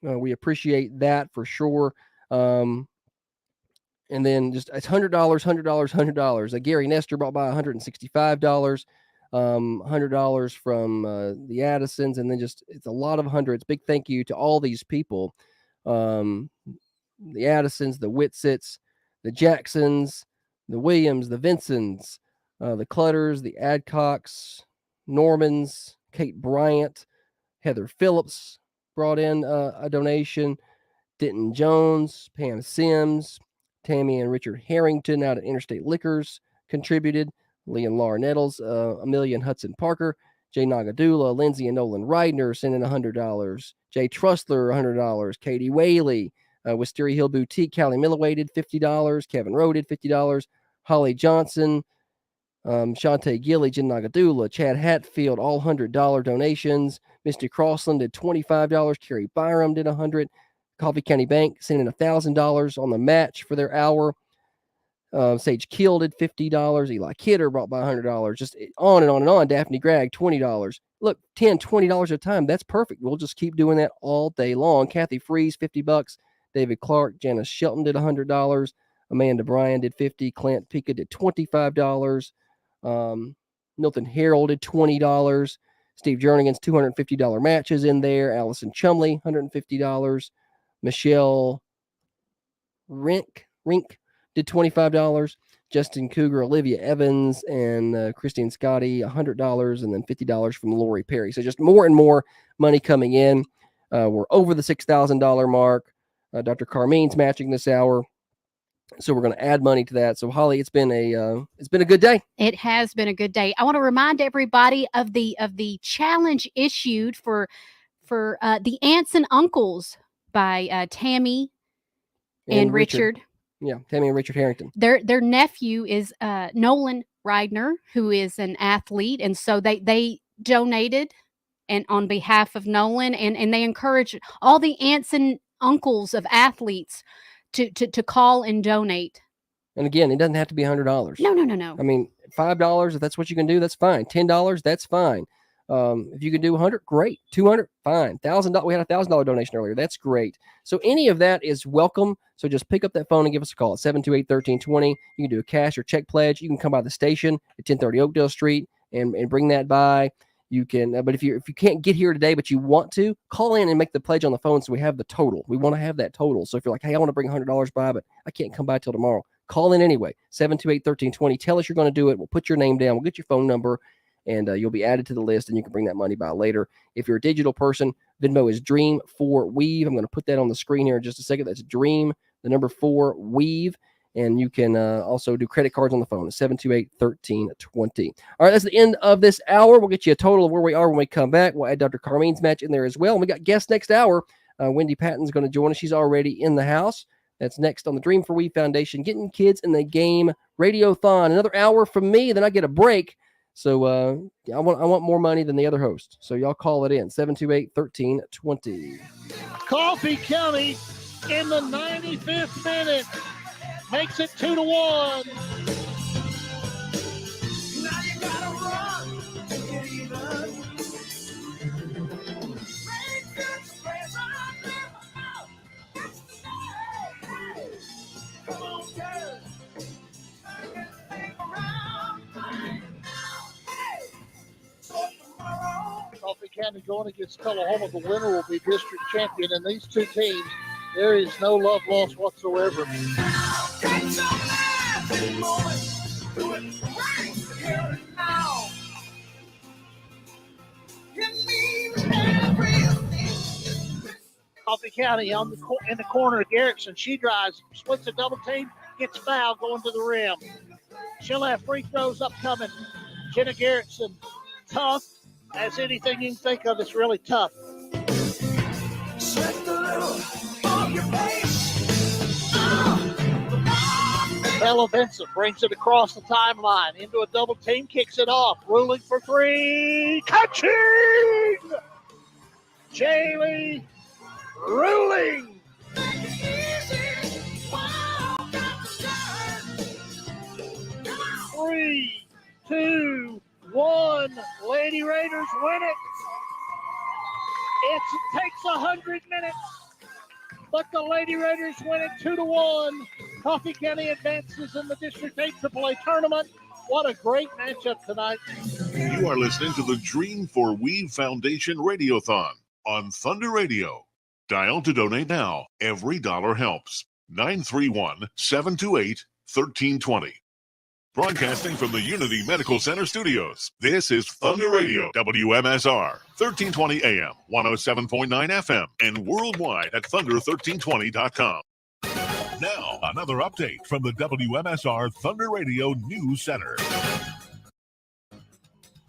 We appreciate that for sure. And then just it's $100. Gary Nestor brought by $165. $100 from the Addisons, and then just it's a lot of hundreds. Big thank you to all these people, the Addisons, the Whitsits, the Jacksons, the Williams, the Vincents, the Clutters, the Adcocks, Normans, Kate Bryant, Heather Phillips brought in a donation, Denton Jones, Pam Sims, Tammy and Richard Harrington out at Interstate Liquors contributed. Lee and Laura Nettles, Amelia and Hudson Parker, Jay Nagadula, Lindsay and Nolan Reidner sending $100, Jay Trustler, $100, Katie Whaley, Wisteria Hill Boutique, Callie Milloway did $50, Kevin Rowe did $50, Holly Johnson, Shantae Gilly, Jen Nagadula, Chad Hatfield, all $100 donations. Misty Crossland did $25, Carrie Byram did $100, Coffee County Bank sending $1,000 on the match for their hour. Sage Kill did $50. Eli Kidder brought by $100. Just on and on and on. Daphne Gregg, $20. Look, $10, $20 at a time. That's perfect. We'll just keep doing that all day long. Kathy Freeze, $50. David Clark, Janice Shelton did $100. Amanda Bryan did $50. Clint Pika did $25. Milton Harold did $20. Steve Jernigan's $250 matches in there. Allison Chumley, $150. Michelle Rink did $25. Justin Cougar, Olivia Evans, and Christine Scotty, $100, and then $50 from Lori Perry. So just more and more money coming in. We're over the $6,000 mark. Dr. Carmine's matching this hour, so we're going to add money to that. So Holly, it's been a good day. It has been a good day. I want to remind everybody of the challenge issued for the Aunts and Uncles by Tammy and Richard. Yeah, Tammy and Richard Harrington. Their nephew is Nolan Reidner, who is an athlete, and so they donated and on behalf of Nolan, and they encourage all the aunts and uncles of athletes to call and donate. And again, it doesn't have to be $100. No. I mean, $5, if that's what you can do, that's fine. $10, that's fine. If you can do 100, great. 200, fine. $1,000, we had a $1,000 donation earlier. That's great. So any of that is welcome. So just pick up that phone and give us a call at 728-1320. You can do a cash or check pledge. You can come by the station at 1030 Oakdale Street and bring that by. You can, but if you can't get here today, but you want to, call in and make the pledge on the phone so we have the total. We want to have that total. So if you're like, hey, I want to bring $100 by, but I can't come by till tomorrow, call in anyway. 728-1320. Tell us you're going to do it. We'll put your name down. We'll get your phone number, and you'll be added to the list, and you can bring that money by later. If you're a digital person, Venmo is Dream4Weave. I'm going to put that on the screen here in just a second. That's Dream, the number 4 Weave. And you can also do credit cards on the phone at 728-1320. All right, that's the end of this hour. We'll get you a total of where we are when we come back. We'll add Dr. Carmine's match in there as well. And we got guests next hour. Wendy Patton's going to join us. She's already in the house. That's next on the Dream4We Foundation, Getting Kids in the Game Radiothon. Another hour from me, then I get a break. So I want more money than the other host. So y'all call it in, 728-1320. Coffee County in the 95th minute makes it 2-1. Now you gotta run to get even. Make good space out there. It's the day. Come on, girl. Hang around right now. Hey. So tomorrow. Coffee County going against Tullahoma. The winner will be district champion. And these two teams, there is no love lost whatsoever. Take some laughing moments, do it right here and now. It means everything. Coffee County in the corner of Garrettson. She drives, splits a double team, gets fouled going to the rim. She'll have free throws upcoming. Jenna Garrettson, tough as anything you can think of. It's really tough. Set the level on your face. Ella Vincent brings it across the timeline into a double team, kicks it off, ruling for three, catching! Jaylee ruling! 3, 2, 1, Lady Raiders win it. It takes 100 minutes, but the Lady Raiders win it 2-1. Coffee County advances in the District 8 AAA tournament. What a great matchup tonight. You are listening to the Dream4We Foundation Radiothon on Thunder Radio. Dial to donate now. Every dollar helps. 931-728-1320. Broadcasting from the Unity Medical Center studios, this is Thunder Radio, WMSR, 1320 AM, 107.9 FM, and worldwide at thunder1320.com. Now, another update from the WMSR Thunder Radio News Center.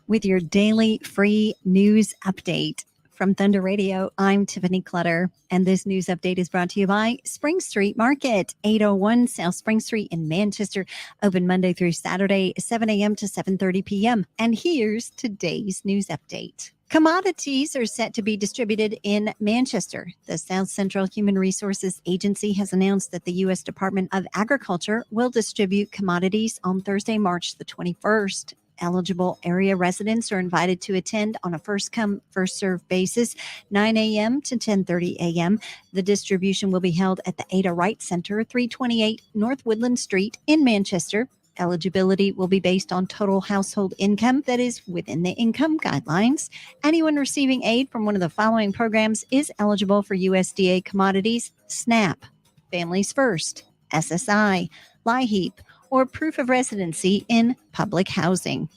With your daily free news update from Thunder Radio, I'm Tiffany Clutter, and this news update is brought to you by Spring Street Market, 801 South Spring Street in Manchester, open Monday through Saturday, 7 a.m. to 7:30 p.m. And here's today's news update. Commodities are set to be distributed in Manchester. The South Central Human Resources Agency has announced that the U.S. Department of Agriculture will distribute commodities on Thursday, March the 21st. Eligible area residents are invited to attend on a first-come, first-served basis, 9 a.m. to 10:30 a.m. The distribution will be held at the Ada Wright Center, 328 North Woodland Street in Manchester. Eligibility will be based on total household income that is within the income guidelines. Anyone receiving aid from one of the following programs is eligible for USDA commodities: SNAP, Families First, SSI, LIHEAP, or proof of residency in public housing.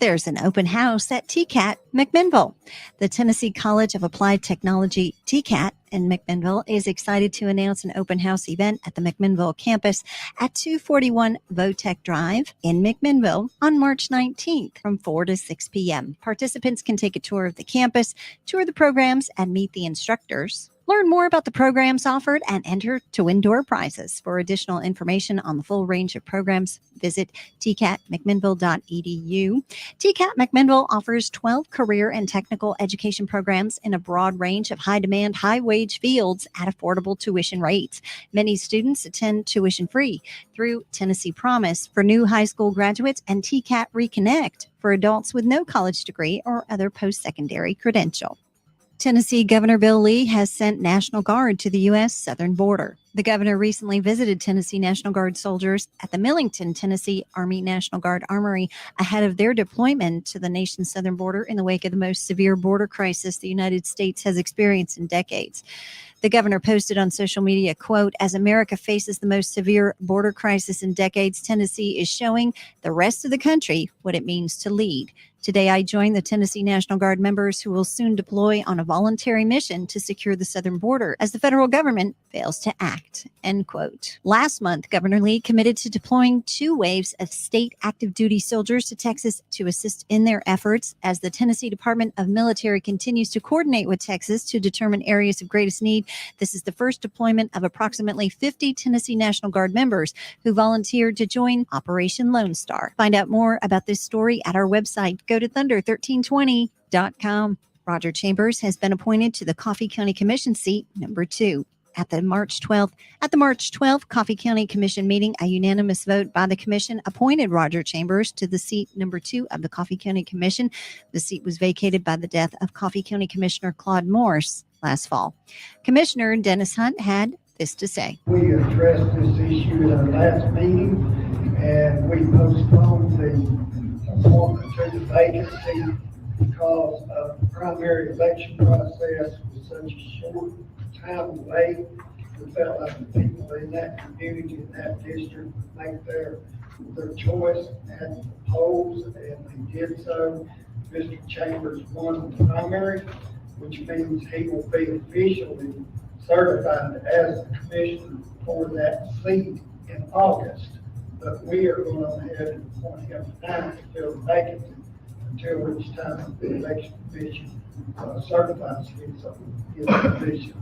There's an open house at TCAT McMinnville. The Tennessee College of Applied Technology, TCAT, in McMinnville is excited to announce an open house event at the McMinnville campus at 241 Votech Drive in McMinnville on March 19th from 4 to 6 p.m. Participants can take a tour of the campus, tour the programs, and meet the instructors. Learn more about the programs offered and enter to win door prizes. For additional information on the full range of programs, visit tcatmcminnville.edu. TCAT McMinnville offers 12 career and technical education programs in a broad range of high-demand, high-wage fields at affordable tuition rates. Many students attend tuition-free through Tennessee Promise for new high school graduates and TCAT Reconnect for adults with no college degree or other post-secondary credential. Tennessee Governor Bill Lee has sent National Guard to the U.S. southern border. The governor recently visited Tennessee National Guard soldiers at the Millington, Tennessee Army National Guard Armory ahead of their deployment to the nation's southern border in the wake of the most severe border crisis the United States has experienced in decades. The governor posted on social media, quote, "As America faces the most severe border crisis in decades, Tennessee is showing the rest of the country what it means to lead. Today, I join the Tennessee National Guard members who will soon deploy on a voluntary mission to secure the southern border as the federal government fails to act," end quote. Last month, Governor Lee committed to deploying 2 waves of state active duty soldiers to Texas to assist in their efforts as the Tennessee Department of Military continues to coordinate with Texas to determine areas of greatest need. This is the first deployment of approximately 50 Tennessee National Guard members who volunteered to join Operation Lone Star. Find out more about this story at our website. Go to thunder1320.com. Roger Chambers has been appointed to the Coffee County Commission seat number 2. At the March 12th Coffee County Commission meeting, a unanimous vote by the commission appointed Roger Chambers to the seat number 2 of the Coffee County Commission. The seat was vacated by the death of Coffee County Commissioner Claude Morse last fall. Commissioner Dennis Hunt had this to say. We addressed this issue at our last meeting, and we postponed the appointment to the vacancy because of the primary election process was such a short time away. We felt like the people in that community, in that district, would make their choice at the polls, and they did so. Mr. Chambers won the primary, which means he will be officially certified as the commissioner for that seat in August. But we are going ahead and appoint him tonight to fill the vacancy until which time the election commission certifies his position.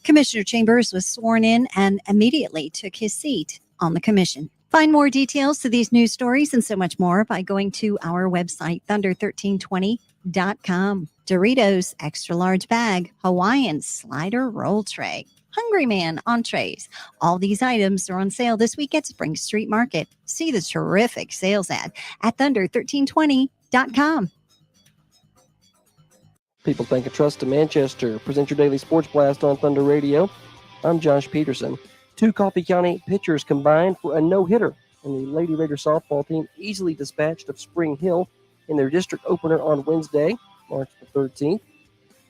Commissioner Chambers was sworn in and immediately took his seat on the commission. Find more details to these news stories and so much more by going to our website, thunder1320.com. Doritos extra large bag, Hawaiian slider roll tray, Hungry Man entrees. All these items are on sale this week at Spring Street Market. See the terrific sales ad at thunder1320.com. People Bank and Trust of Manchester present your daily sports blast on Thunder Radio. I'm Josh Peterson. 2 Coffee County pitchers combined for a no-hitter, and the Lady Raider softball team easily dispatched of Spring Hill in their district opener on Wednesday, March the 13th.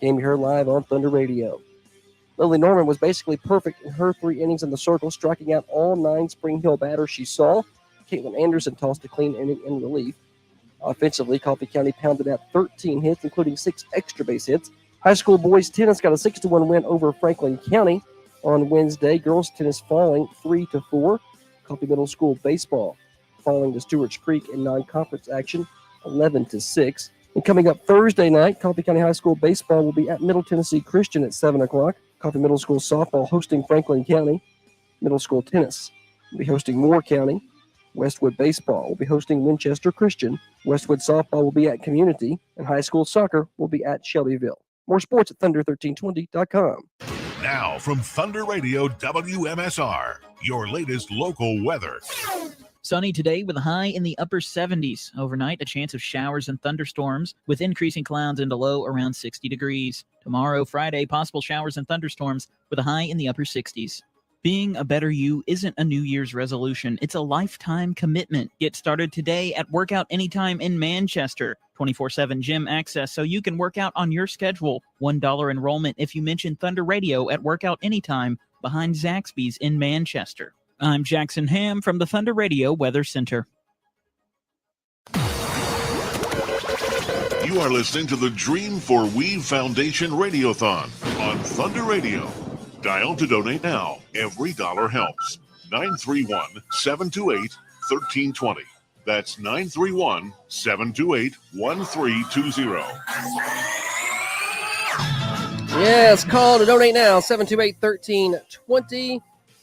Game you heard live on Thunder Radio. Lily Norman was basically perfect in her 3 innings in the circle, striking out all 9 Spring Hill batters she saw. Caitlin Anderson tossed a clean inning in relief. Offensively, Coffee County pounded out 13 hits, including 6 extra base hits. High school boys tennis got a 6-1 win over Franklin County on Wednesday. Girls tennis falling 3-4. Coffee Middle School baseball falling to Stewart's Creek in non-conference action 11-6. And coming up Thursday night, Coffee County High School baseball will be at Middle Tennessee Christian at 7 o'clock. Coffee Middle School softball hosting Franklin County. Middle School tennis will be hosting Moore County. Westwood baseball will be hosting Winchester Christian. Westwood softball will be at Community, and high school soccer will be at Shelbyville. More sports at thunder1320.com. Now from Thunder Radio WMSR, your latest local weather. Sunny today with a high in the upper 70s. Overnight, a chance of showers and thunderstorms with increasing clouds and a low around 60 degrees. Tomorrow, Friday, possible showers and thunderstorms with a high in the upper 60s. Being a better you isn't a New Year's resolution. It's a lifetime commitment. Get started today at Workout Anytime in Manchester. 24/7 gym access so you can work out on your schedule. $1 enrollment if you mention Thunder Radio at Workout Anytime behind Zaxby's in Manchester. I'm Jackson Ham from the Thunder Radio Weather Center. You are listening to the Dream for Weave Foundation Radiothon on Thunder Radio. Dial to donate now. Every dollar helps. 931-728-1320. That's 931-728-1320. Yes, call to donate now, 728-1320.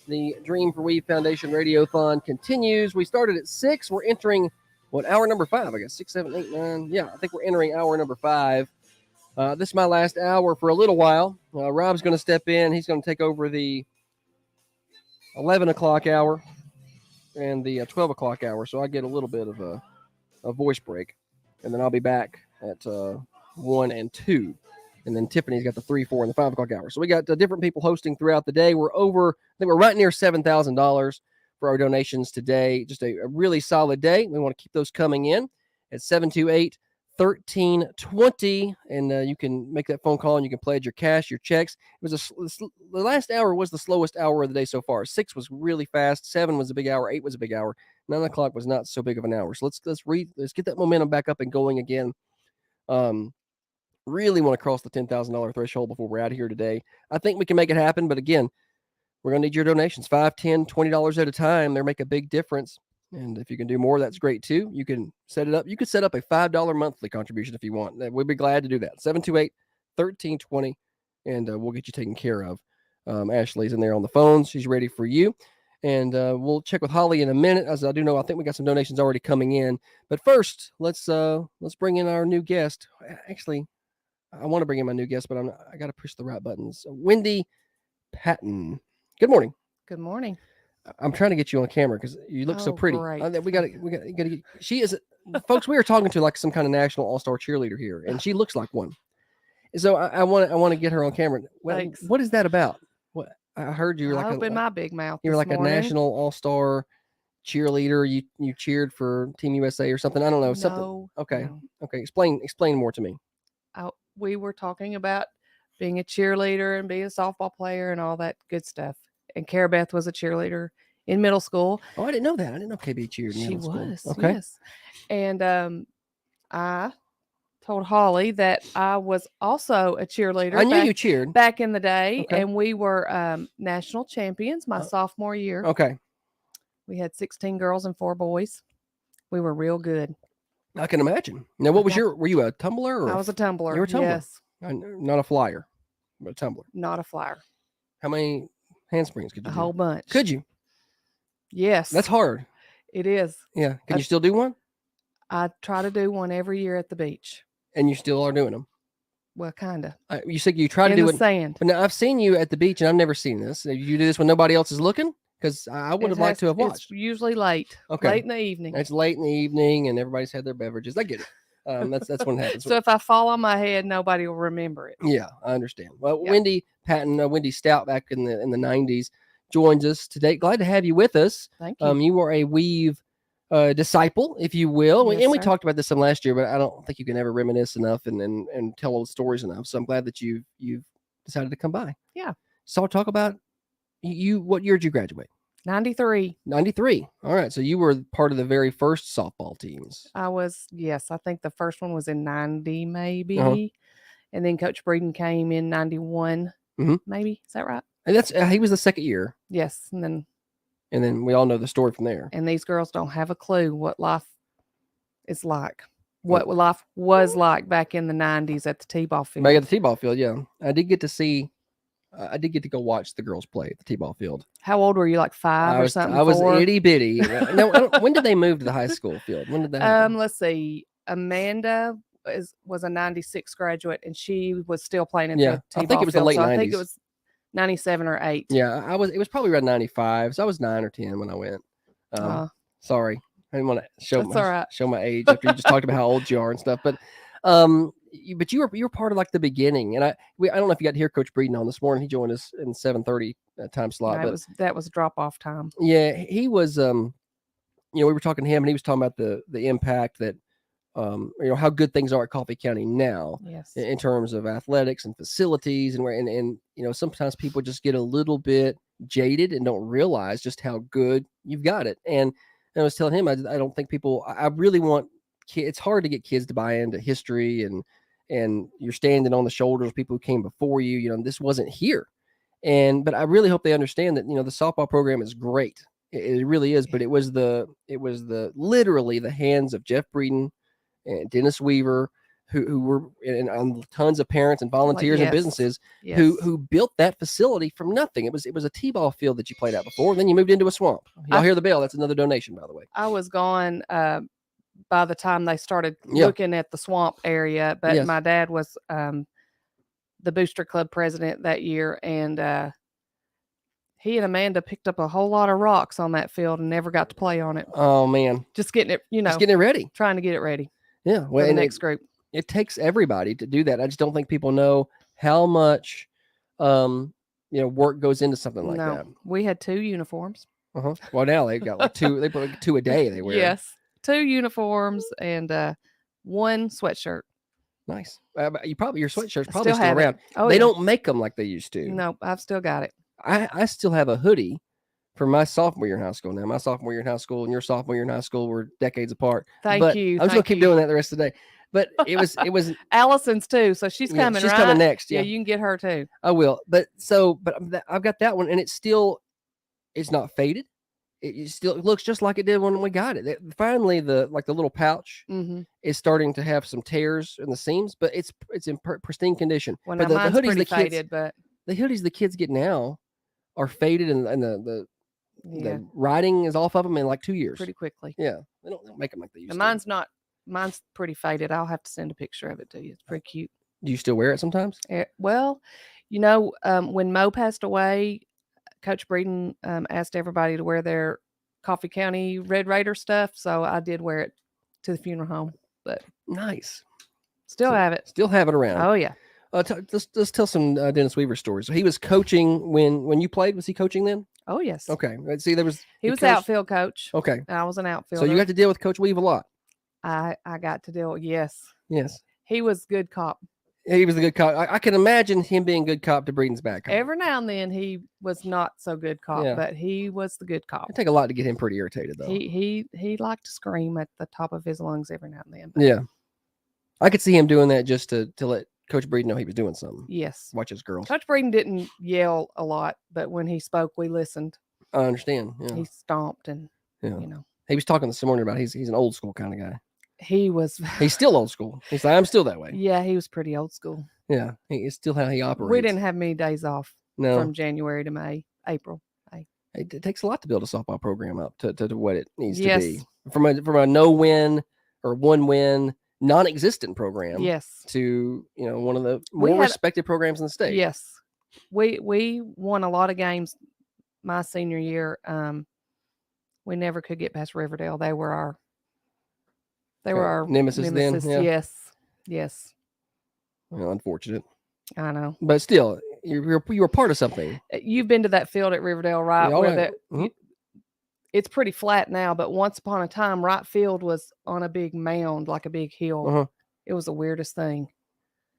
The Dream for Weave Foundation Radiothon continues. We started at 6. We're entering, hour number 5, I guess. 6, 7, 8, 9. Yeah, I think we're entering hour number 5. This is my last hour for a little while. Rob's going to step in. He's going to take over the 11 o'clock hour and the 12 o'clock hour, so I get a little bit of a voice break. And then I'll be back at 1 and 2. And then Tiffany's got the 3, 4, and the 5 o'clock hour. So we got different people hosting throughout the day. We're over, I think we're right near $7,000 for our donations today. Just a really solid day. We want to keep those coming in at 728-1320. And you can make that phone call and you can pledge your cash, your checks. It was the last hour was the slowest hour of the day so far. 6 was really fast. 7 was a big hour. 8 was a big hour. 9 o'clock was not so big of an hour. So let's get that momentum back up and going again. Really want to cross the $10,000 threshold before we're out of here today. I think we can make it happen, but again, we're going to need your donations. $5, $10, $20 at a time. They make a big difference. And if you can do more, that's great too. You can set it up. You could set up a $5 monthly contribution if you want. We'd be glad to do that. 728-1320, and we'll get you taken care of. Ashley's in there on the phone. She's ready for you. And we'll check with Holly in a minute. As I do know, I think we got some donations already coming in. But first, let's bring in our new guest. Actually, I want to bring in my new guest, but I got to push the right buttons. Wendy Patton. Good morning. Good morning. I'm trying to get you on camera because you look so pretty. Great. We got to. She is, folks. We are talking to like some kind of national all-star cheerleader here, and she looks like one. So I want to get her on camera. What is that about? What I heard you were like open my big mouth. You were like a national all-star cheerleader. You cheered for Team USA or something. I don't know. Something. Okay. No. Okay. Explain more to me. We were talking about being a cheerleader and being a softball player and all that good stuff. And Cara Beth was a cheerleader in middle school. Oh, I didn't know that. I didn't know KB cheered in middle school. She was. Okay. Yes. And I told Holly that I was also a cheerleader. I knew you cheered back in the day, Okay. and we were national champions my sophomore year. Okay. We had 16 girls and 4 boys. We were real good. I can imagine. Now, what was were you a tumbler? Or I was a tumbler. You were a tumbler. Yes. Not a flyer, but a tumbler. Not a flyer. How many handsprings could you A do? whole bunch. Could you? Yes. That's hard. It is. Yeah. Can you still do one? I try to do one every year at the beach. And you still are doing them? Well, kind of. You said you try to in do the it. sand. But now I've seen you at the beach, and I've never seen this. You do this when nobody else is looking? Because I would have liked to have watched. It's usually late. Okay. Late in the evening. It's late in the evening, and everybody's had their beverages. I get it. That's when it happens. So if I fall on my head, nobody will remember it. Yeah, I understand. Well, yeah. Wendy Patton, Wendy Stout, back in the 90s, joins us today. Glad to have you with us. Thank you. You are a Weave disciple, if you will, Yes, and we sir. talked about this some last year, but I don't think you can ever reminisce enough and tell old stories enough. So I'm glad that you've decided to come by. Yeah. So I'll talk about you. What year did you graduate? 93. 93. All right. So you were part of the very first softball teams. I was, yes. I think the first one was in 90, maybe. Uh-huh. And then Coach Breeden came in 91, maybe. Is that right? And that's he was the second year. Yes. And then we all know the story from there. And these girls don't have a clue what life is like. What life was like back in the 90s at the T-ball field. Back at the T-ball field, yeah. I did get to go watch the girls play at the T-ball field. How old were you? Like 5 or something? I was 4? itty bitty. No, when did they move to the high school field? When did that happen? Let's see. Amanda was a 96 graduate, and she was still playing at the T-ball I think it was the late field. 90s. I think it was 97 or 8. Yeah, it was probably around 95. So I was 9 or 10 when I went. Sorry. I didn't want to show my age after you just talked about how old you are and stuff. But you were part of like the beginning, and I don't know if you got to hear Coach Breeden on this morning. He joined us in 7:30 time slot. No, that was drop off time. Yeah, he was. We were talking to him, and he was talking about the impact that how good things are at Coffee County now. Yes. In terms of athletics and facilities, and sometimes people just get a little bit jaded and don't realize just how good you've got it. And I was telling him, I don't think people. I really want kids. It's hard to get kids to buy into history, and you're standing on the shoulders of people who came before you. You know, this wasn't here. But I really hope they understand that, the softball program is great. It really is. But it was the literally the hands of Jeff Breeden and Dennis Weaver, who were and tons of parents and volunteers and Yes. businesses Yes. who built that facility from nothing. It was a t-ball field that you played at before, and then you moved into a swamp. Y'all hear the bell? That's another donation, by the way. I was gone by the time they started Yeah. looking at the swamp area, but Yes. my dad was the booster club president that year, and he and Amanda picked up a whole lot of rocks on that field and never got to play on it. Oh man, Just getting it, just getting it ready. trying to get it ready. Yeah, for the and next group. It takes everybody to do that. I just don't think people know how much, work goes into something like that. We had 2 uniforms. Well, now they got like 2. They put like 2 a day. They wear. Yes, 2 uniforms and 1 sweatshirt. Nice. Your sweatshirt's probably Still still have it. around. Oh, they yeah. don't make them like they used to. No, I've still got it. I still have a hoodie from my sophomore year in high school. Now, my sophomore year in high school and your sophomore year in high school were decades apart. Thank you. I'm just gonna keep doing that the rest of the day. But it was Allison's too, so she's Yeah, coming. she's right? coming next, yeah. you can get her too. I will. But I've got that one, and it's not faded. It still looks just like it did when we got it. Finally, the little pouch Mhm. is starting to have some tears in the seams, but it's in pristine condition. Well, but now mine's hoodies pretty the kids, faded, but the hoodies the kids get now are faded, and the Yeah. writing is off of them in like 2 years. pretty quickly. Yeah, they don't make them like they used And to. mine's pretty faded. I'll have to send a picture of it to you. It's pretty cute. Do you still wear it sometimes? Well, when Mo passed away, Coach Breeden asked everybody to wear their Coffee County Red Raider stuff, so I did wear it to the funeral home. But Nice. still have it. Still have it around. Oh yeah. Let's tell some Dennis Weaver stories. So he was coaching when you played. Was he coaching then? Oh yes. Okay. See, He was coached- outfield coach. Okay. And I was an outfielder. So you got to deal with Coach Weave a lot. I got to deal. Yes. Yes. He was good cop. He was a good cop. I can imagine him being good cop to Breeden's back. Every now and then he was not so good cop, Yeah. but he was the good cop. It'd take a lot to get him pretty irritated, though. He liked to scream at the top of his lungs every now and then. but Yeah. I could see him doing that just to let Coach Breeden know he was doing something. Yes. Watch his girls. Coach Breeden didn't yell a lot, but when he spoke, we listened. I understand. Yeah. He stomped and Yeah. you know. He was talking this morning about he's an old school kind of guy. He was He's still old school. He's like, I'm still that way. yeah, he was pretty old school. Yeah. It's still how he operates. We didn't have many days off No. from January to May, April. It takes a lot to build a softball program up to what it needs to Yes. be. From a no win or 1 win, non-existent program. Yes. To one of the We more had- respected programs in the state. Yes. We won a lot of games my senior year. We never could get past Riverdale. They were our Nemesis then, yeah. Yes. Yes. Well, unfortunate, I know. but still, you were part of something. You've been to that field at Riverdale, right? Yeah, Where yeah. Mhm. it's pretty flat now, but once upon a time, right field was on a big mound, like a big hill. Uh-huh. It was the weirdest thing.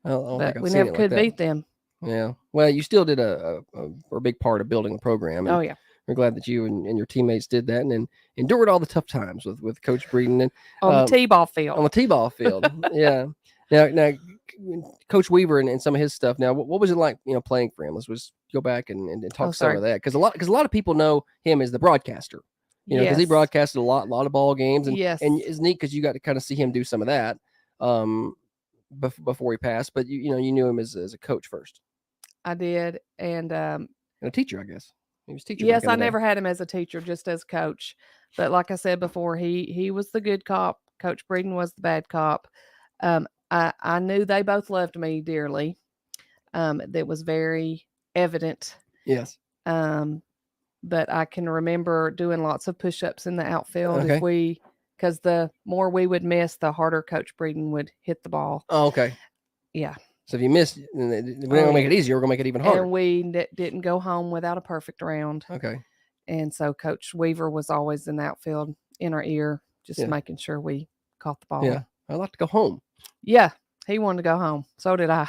I don't But think I've we seen never it like could that. beat them. Yeah. Well, you still did a big part of building the program. And Oh yeah. we're glad that you and your teammates did that and endured all the tough times with Coach Breeden and On the t-ball field. On the t-ball field. Yeah. Now, Coach Weaver and some of his stuff. Now, what was it like, playing for him? Let's go back and talk some sorry. of that because a lot of people know him as the broadcaster. Because he Yes. broadcasted a lot of ball games, and Yes. and it's neat because you got to kind of see him do some of that before he passed. But you knew him as a coach first I did. And and a teacher, I guess. He was a teacher. yes, back in I the day. never had him as a teacher, just as coach. But like I said before, he was the good cop. Coach Breeden was the bad cop. I knew they both loved me dearly. That was very evident. Yes. But I can remember doing lots of push-ups in the outfield Okay. because the more we would miss, the harder Coach Breeden would hit the ball. Oh, okay. Yeah. So if you missed, we're not gonna make it easier. We're gonna make it even harder. And we didn't go home without a perfect round. Okay. And so Coach Weaver was always in the outfield in our ear, just Yeah. making sure we caught the ball. Yeah. I like to go home. Yeah. He wanted to go home. So did I.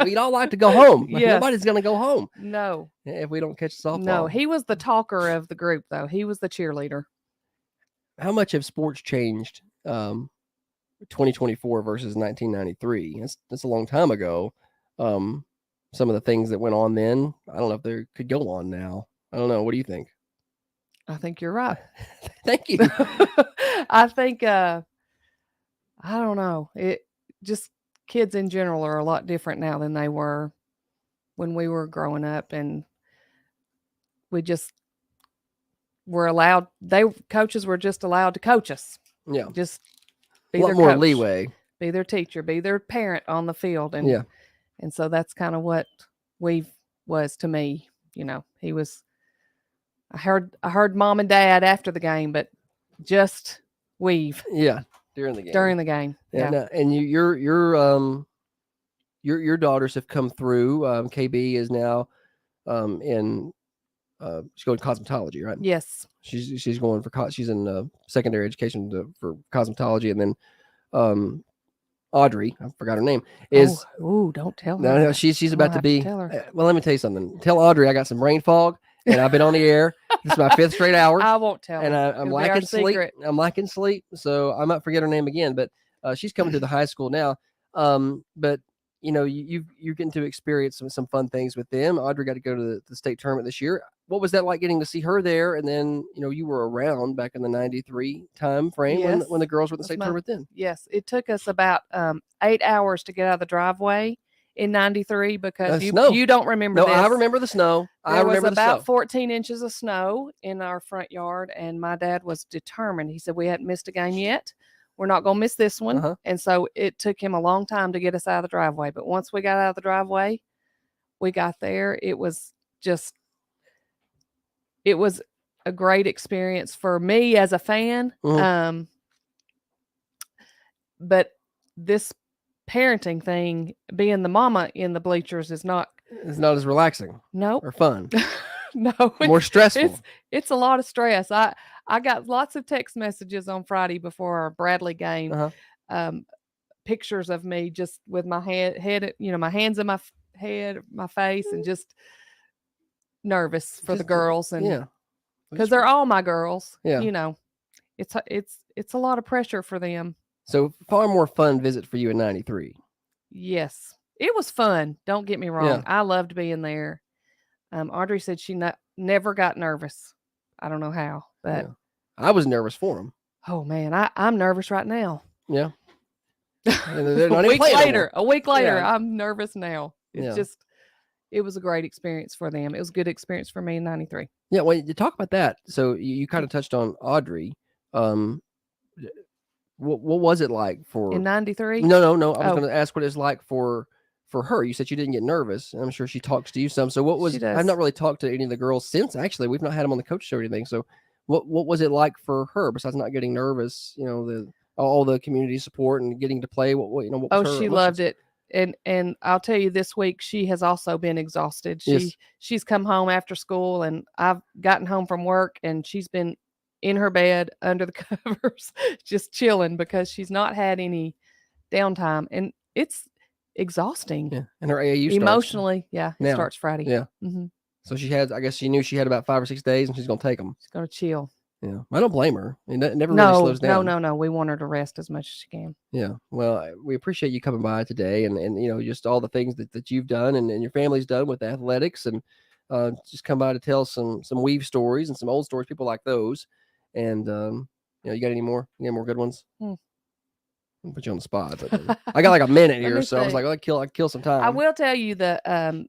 We'd all like to go home. But Yes. nobody's going to go home No. if we don't catch softball. No, he was the talker of the group, though. He was the cheerleader. How much have sports changed 2024 versus 1993? That's a long time ago. Some of the things that went on then, I don't know if they could go on now. I don't know. What do you think? I think you're right. Thank you. I think I don't know. It just kids in general are a lot different now than they were when we were growing up, and we just were allowed. Coaches were just allowed to coach us. Yeah, just a be lot their more coach, leeway. be their teacher, be their parent on the field, and Yeah. And so that's kind of what Weave was to me. He was. I heard mom and dad after the game, but just Weave. Yeah, during the game. During the game. Yeah. No, and your daughters have come through. KB is now in she's going to cosmetology, right? Yes. She's going for she's in secondary education for cosmetology, and then Audrey, I forgot her name, is don't tell her. no, she's about to be. Tell her. Well, let me tell you something. Tell Audrey I got some brain fog, and I've been on the air. This is my 5th straight hour. I won't tell and her. I'm It'll be our lacking sleep. secret. I'm lacking sleep, so I might forget her name again. But she's coming to the high school now. But you're getting to experience some fun things with them. Audrey got to go to the state tournament this year. What was that like getting to see her there? And then you were around back in the '93 time frame when the girls were at the state tournament then. Yes, it took us about 8 hours to get out of the driveway in '93 because you don't remember this. No, I remember the snow. There was about 14 inches of snow in our front yard, and my dad was determined. He said, we hadn't missed a game yet. We're not going to miss this one. Uh-huh. And so it took him a long time to get us out of the driveway. But once we got out of the driveway, we got there. It was a great experience for me as a fan. Mm-hmm. But this parenting thing, being the mama in the bleachers it's not as relaxing. No. Or fun. No. More stressful. It's a lot of stress. I got lots of text messages on Friday before our Bradley game. Uh-huh. Pictures of me just with my head, my hands in my head, my face, and just nervous for the girls. And because they're all my girls. Yeah. It's a lot of pressure for them. So far more fun visit for you in '93. Yes, it was fun. Don't get me wrong. Yeah. I loved being there. Audrey said she never got nervous. I don't know how, but I was nervous for them. Oh man, I'm nervous right now. Yeah. A week later, I'm nervous now. It was a great experience for them. It was a good experience for me in '93. Yeah, well, you talk about that. So you kind of touched on Audrey. What was it like for in '93? No. I was going to ask what it's like for her. You said you didn't get nervous. I'm sure she talks to you some. So what was? I've not really talked to any of the girls since. Actually, we've not had them on the coach show or anything. So what was it like for her besides not getting nervous? All the community support and getting to play. What was her she emotions? loved it. And I'll tell you, this week she has also been exhausted. She's come home after school, and I've gotten home from work, and she's been in her bed under the covers, just chilling because she's not had any downtime, and it's exhausting. Yeah, and her AAU emotionally. It starts Friday. Yeah. Mm-hmm. So I guess she knew she had about 5 or 6 days, and she's going to take them. She's going to chill. Yeah, I don't blame her. I mean, it never really slows down. No. We want her to rest as much as she can. Yeah. Well, we appreciate you coming by today, and just all the things that you've done and your family's done with athletics, and just come by to tell some Weave stories and some old stories. People like those. And you got any more? You got more good ones? I'll put you on the spot, but I got like a minute here, so I was like, I'll kill some time. I will tell you the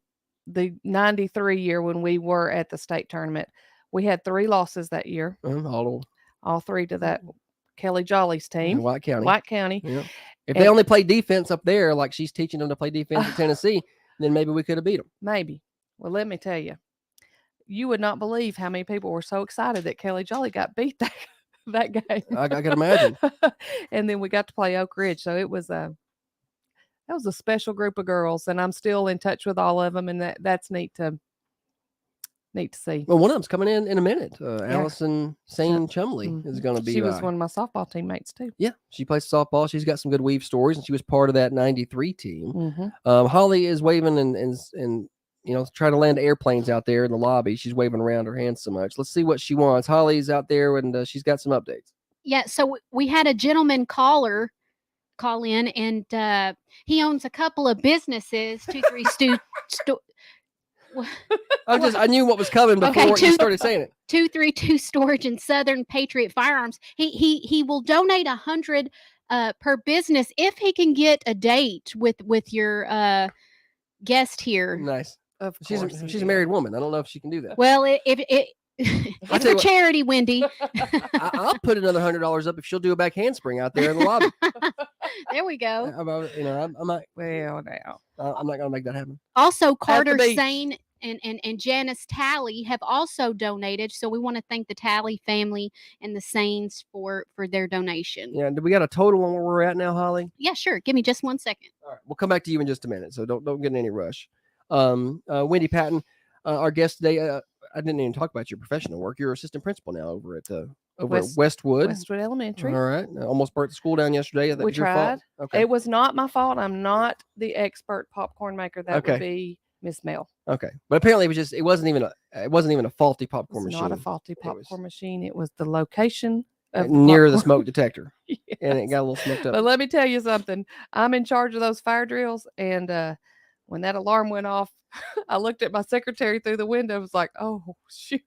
'93 year when we were at the state tournament, we had 3 losses that year. All 3 to that Kelly Jolly's team, White County. Yeah. If they only play defense up there, like she's teaching them to play defense at Tennessee, then maybe we could have beat them. Maybe. Well, let me tell you. You would not believe how many people were so excited that Kelly Jolly got beat that game. I can imagine. And then we got to play Oak Ridge, so it was that was a special group of girls, and I'm still in touch with all of them, and that's neat to neat to see. Well, one of them's coming in a minute. Allison Sane Chumley is going to be. She was one of my softball teammates too. Yeah, she plays softball. She's got some good weave stories, and she was part of that '93 team. Mhm. Holly is waving and trying to land airplanes out there in the lobby. She's waving around her hands so much. Let's see what she wants. Holly's out there, and she's got some updates. Yeah, so we had a gentleman call in, and he owns a couple of businesses, 2-3 I knew what was coming before you started saying it. 232 Storage and Southern Patriot Firearms. He will donate 100 per business if he can get a date with your guest here. Nice. She's a married woman. I don't know if she can do that. Well, it's for charity, Wendy. I'll put another $100 up if she'll do a back handspring out there in the lobby. There we go. I'm not. Well, now I'm not gonna make that happen. Also, Carter Sane and Janice Talley have also donated. So we want to thank the Talley family and the Sanes for their donation. Yeah. Do we got a total on where we're at now, Holly? Yeah, sure. Give me just 1 second. All right. We'll come back to you in just a minute. So don't get in any rush. Wendy Patton, our guest today. I didn't even talk about your professional work. You're assistant principal now over at Westwood. Westwood Elementary. All right. Almost burnt the school down yesterday. We tried. Okay. It was not my fault. I'm not the expert popcorn maker. That would be Miss Mel. Okay. But apparently it wasn't even a faulty popcorn machine. Not a faulty popcorn machine. It was the location of near the smoke detector. Yes. And it got a little smoked up. But let me tell you something. I'm in charge of those fire drills, and when that alarm went off, I looked at my secretary through the window. I was like, "Oh shoot,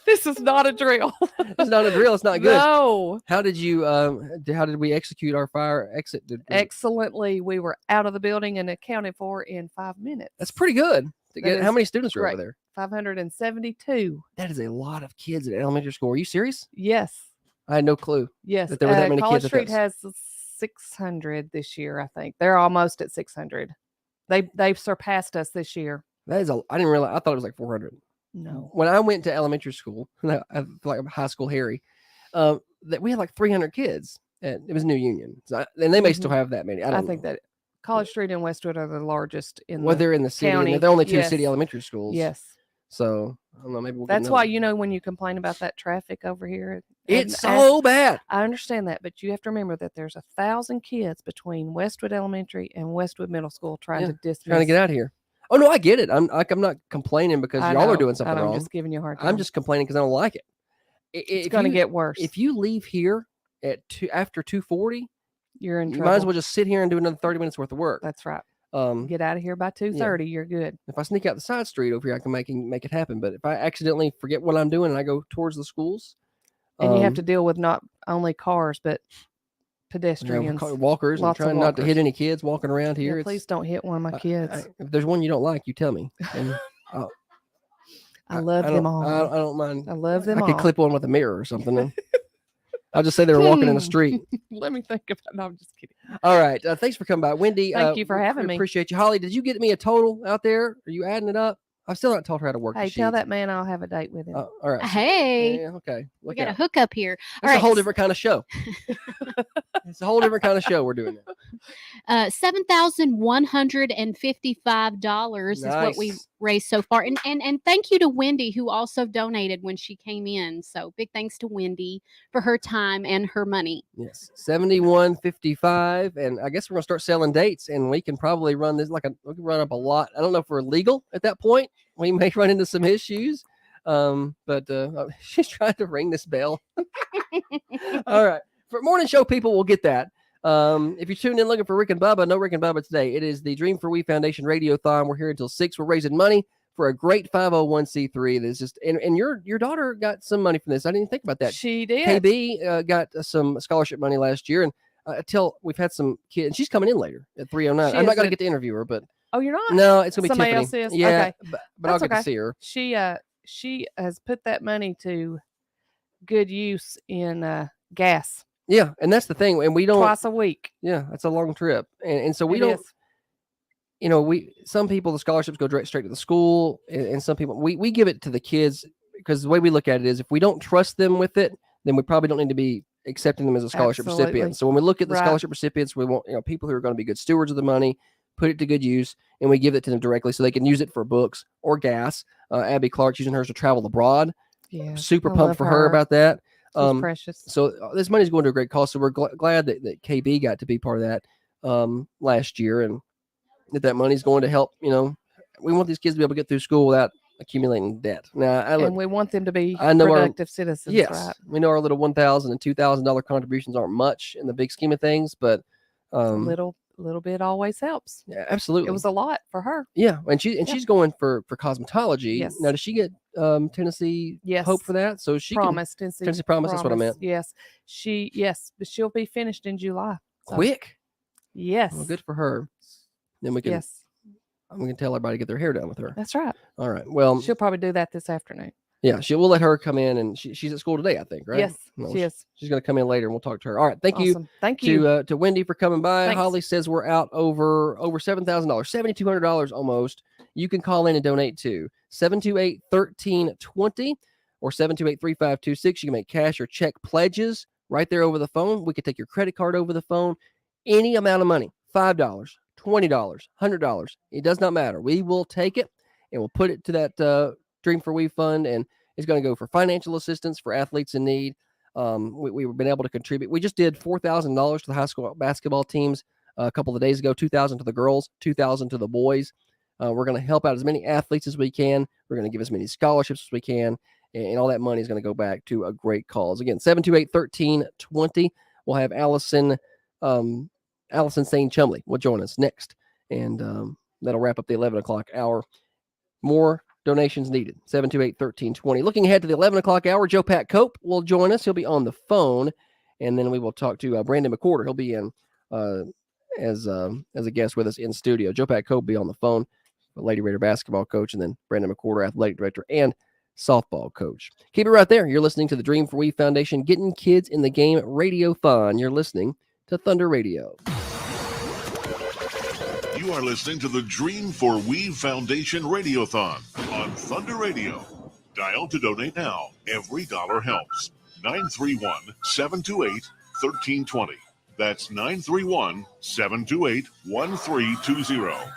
this is not a drill. It's not a drill. It's not good." No. How did you? How did we execute our fire exit? Excellently. We were out of the building and accounted for in 5 minutes. That's pretty good. How many students were over there? 572. That is a lot of kids at elementary school. Are you serious? Yes. I had no clue. Yes. That there were that many College kids. Street has 600 this year. I think they're almost at 600. They've surpassed us this year. That is I didn't realize. I thought it was like 400. No. When I went to elementary school, I feel like I'm high school Harry. That we had like 300 kids. And it was New Union, and they may still have that many. I don't think know. that College Street and Westwood are the largest in they're in the city. county. They're only two city elementary schools. Yes. So I don't know. Maybe that's why when you complain about that traffic over here, it's so bad. I understand that, but you have to remember that there's 1,000 kids between Westwood Elementary and Westwood Middle School trying to get out of here. Oh no, I get it. I'm not complaining because y'all are doing something wrong. I'm just giving you a hard time. I'm just complaining because I don't like it. It's going to get worse. If you leave here at after 2:40, you're in trouble. You might as well just sit here and do another 30 minutes worth of work. That's right. Get out of here by 2:30. You're good. If I sneak out the side street over here, I can make it happen. But if I accidentally forget what I'm doing and I go towards the schools, and you have to deal with not only cars but pedestrians, walkers, and trying not to hit any kids walking around here. Yeah, please don't hit one of my kids. If there's one you don't like, you tell me. And, I love them all. I don't mind. I love them all. I could clip one with a mirror or something. I'll just say they were walking in the street. Let me think about it. No, I'm just kidding. All right. Thanks for coming by. Wendy, thank you for having me. Appreciate you. Holly, did you get me a total out there? Are you adding it up? I've still not told her how to work Hey, the sheet. tell that man I'll have a date with him. All right. Hey. Yeah, okay. We got a hookup here. It's a whole different kind of show. It's a whole different kind of show we're doing now. $7,155 is what we've raised so far. And thank you to Wendy, who also donated when she came in. So big thanks to Wendy for her time and her money. Yes. $71.55. And I guess we're gonna start selling dates, and we can probably run this we can run up a lot. I don't know if we're legal at that point. We may run into some issues. But she's trying to ring this bell. All right. For morning show people, we'll get that. If you're tuned in looking for Rick and Bubba, no Rick and Bubba today. It is the Dream for We Foundation Radiothon. We're here until 6. We're raising money for a great 501c3. That's just and your daughter got some money from this. I didn't think about that. She did. KB got some scholarship money last year, and until we've had some kids, and she's coming in later at 3:09. I'm not going to get to interview her, but you're not. No, it's going to be somebody Tiffany. else is. Yeah, Okay. but I'll get to see her. She has put that money to good use in gas. Yeah, and that's the thing, and we don't twice a week. Yeah, that's a long trip, and so we It don't. is. Some people the scholarships go straight to the school, and some people we give it to the kids because the way we look at it is if we don't trust them with it, then we probably don't need to be accepting them as a scholarship recipient. So when we look at the scholarship recipients, we want people who are going to be good stewards of the money, put it to good use, and we give it to them directly so they can use it for books or gas. Abby Clark's using hers to travel abroad. Yeah, Super I pumped love for her about that. She's precious. So this money's going to a great cause. So we're glad that KB got to be part of that last year, and that money's going to help. We want these kids to be able to get through school without accumulating debt. Now, And we want them to be I know productive citizens, yes, right? we know our little $1,000 and $2,000 contributions aren't much in the big scheme of things, but little bit always helps. Yeah, absolutely. It was a lot for her. Yeah, and she's going for cosmetology. Yes. Now, does she get Tennessee Yes. Hope for that? So she Promise, can, Tennessee Promise. That's what I meant. Yes, but she'll be finished in July. So. Quick. Yes. Well, good for her. Then we can. Yes. We can tell everybody to get their hair done with her. That's right. All right. Well, she'll probably do that this afternoon. Yeah, we'll let her come in, and she's at school today, I think, right? Yes, she is. She's going to come in later, and we'll talk to her. All right, thank you. Thank you to Wendy for coming by. Thanks. Holly says we're out over $7,000, $7,200 almost. You can call in and donate to 728-1320 or 728-3526. You can make cash or check pledges right there over the phone. We can take your credit card over the phone. Any amount of money, $5, $20, $100. It does not matter. We will take it, and we'll put it to that Dream for We Fund, and it's going to go for financial assistance for athletes in need. We've been able to contribute. We just did $4,000 to the high school basketball teams a couple of days ago, $2,000 to the girls, $2,000 to the boys. We're going to help out as many athletes as we can. We're going to give as many scholarships as we can, and all that money is going to go back to a great cause. Again, 728-1320. We'll have Allison St. Chumley will join us next, and that'll wrap up the 11 o'clock hour. More donations needed. 728-1320. Looking ahead to the 11 o'clock hour, Joe Pat Cope will join us. He'll be on the phone, and then we will talk to Brandon McWhorter. He'll be in as a guest with us in studio. Joe Pat Cope will be on the phone, the Lady Raider basketball coach, and then Brandon McWhorter, athletic director and softball coach. Keep it right there. You're listening to the Dream for We Foundation, Getting Kids in the Game Radiothon. You're listening to Thunder Radio. You are listening to the Dream for We Foundation Radiothon on Thunder Radio. Dial to donate now. Every dollar helps. 931-728-1320. That's 931-728-1320.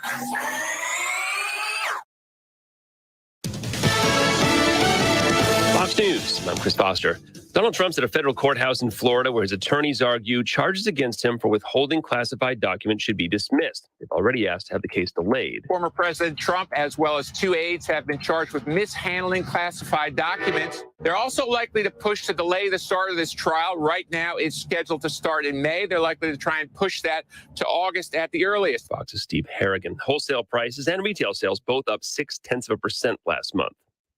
Fox News, I'm Chris Foster. Donald Trump's at a federal courthouse in Florida where his attorneys argue charges against him for withholding classified documents should be dismissed. They've already asked to have the case delayed. Former President Trump, as well as 2 aides, have been charged with mishandling classified documents. They're also likely to push to delay the start of this trial. Right now, it's scheduled to start in May. They're likely to try and push that to August at the earliest. Fox's Steve Harrigan. Wholesale prices and retail sales both up 0.6% last month.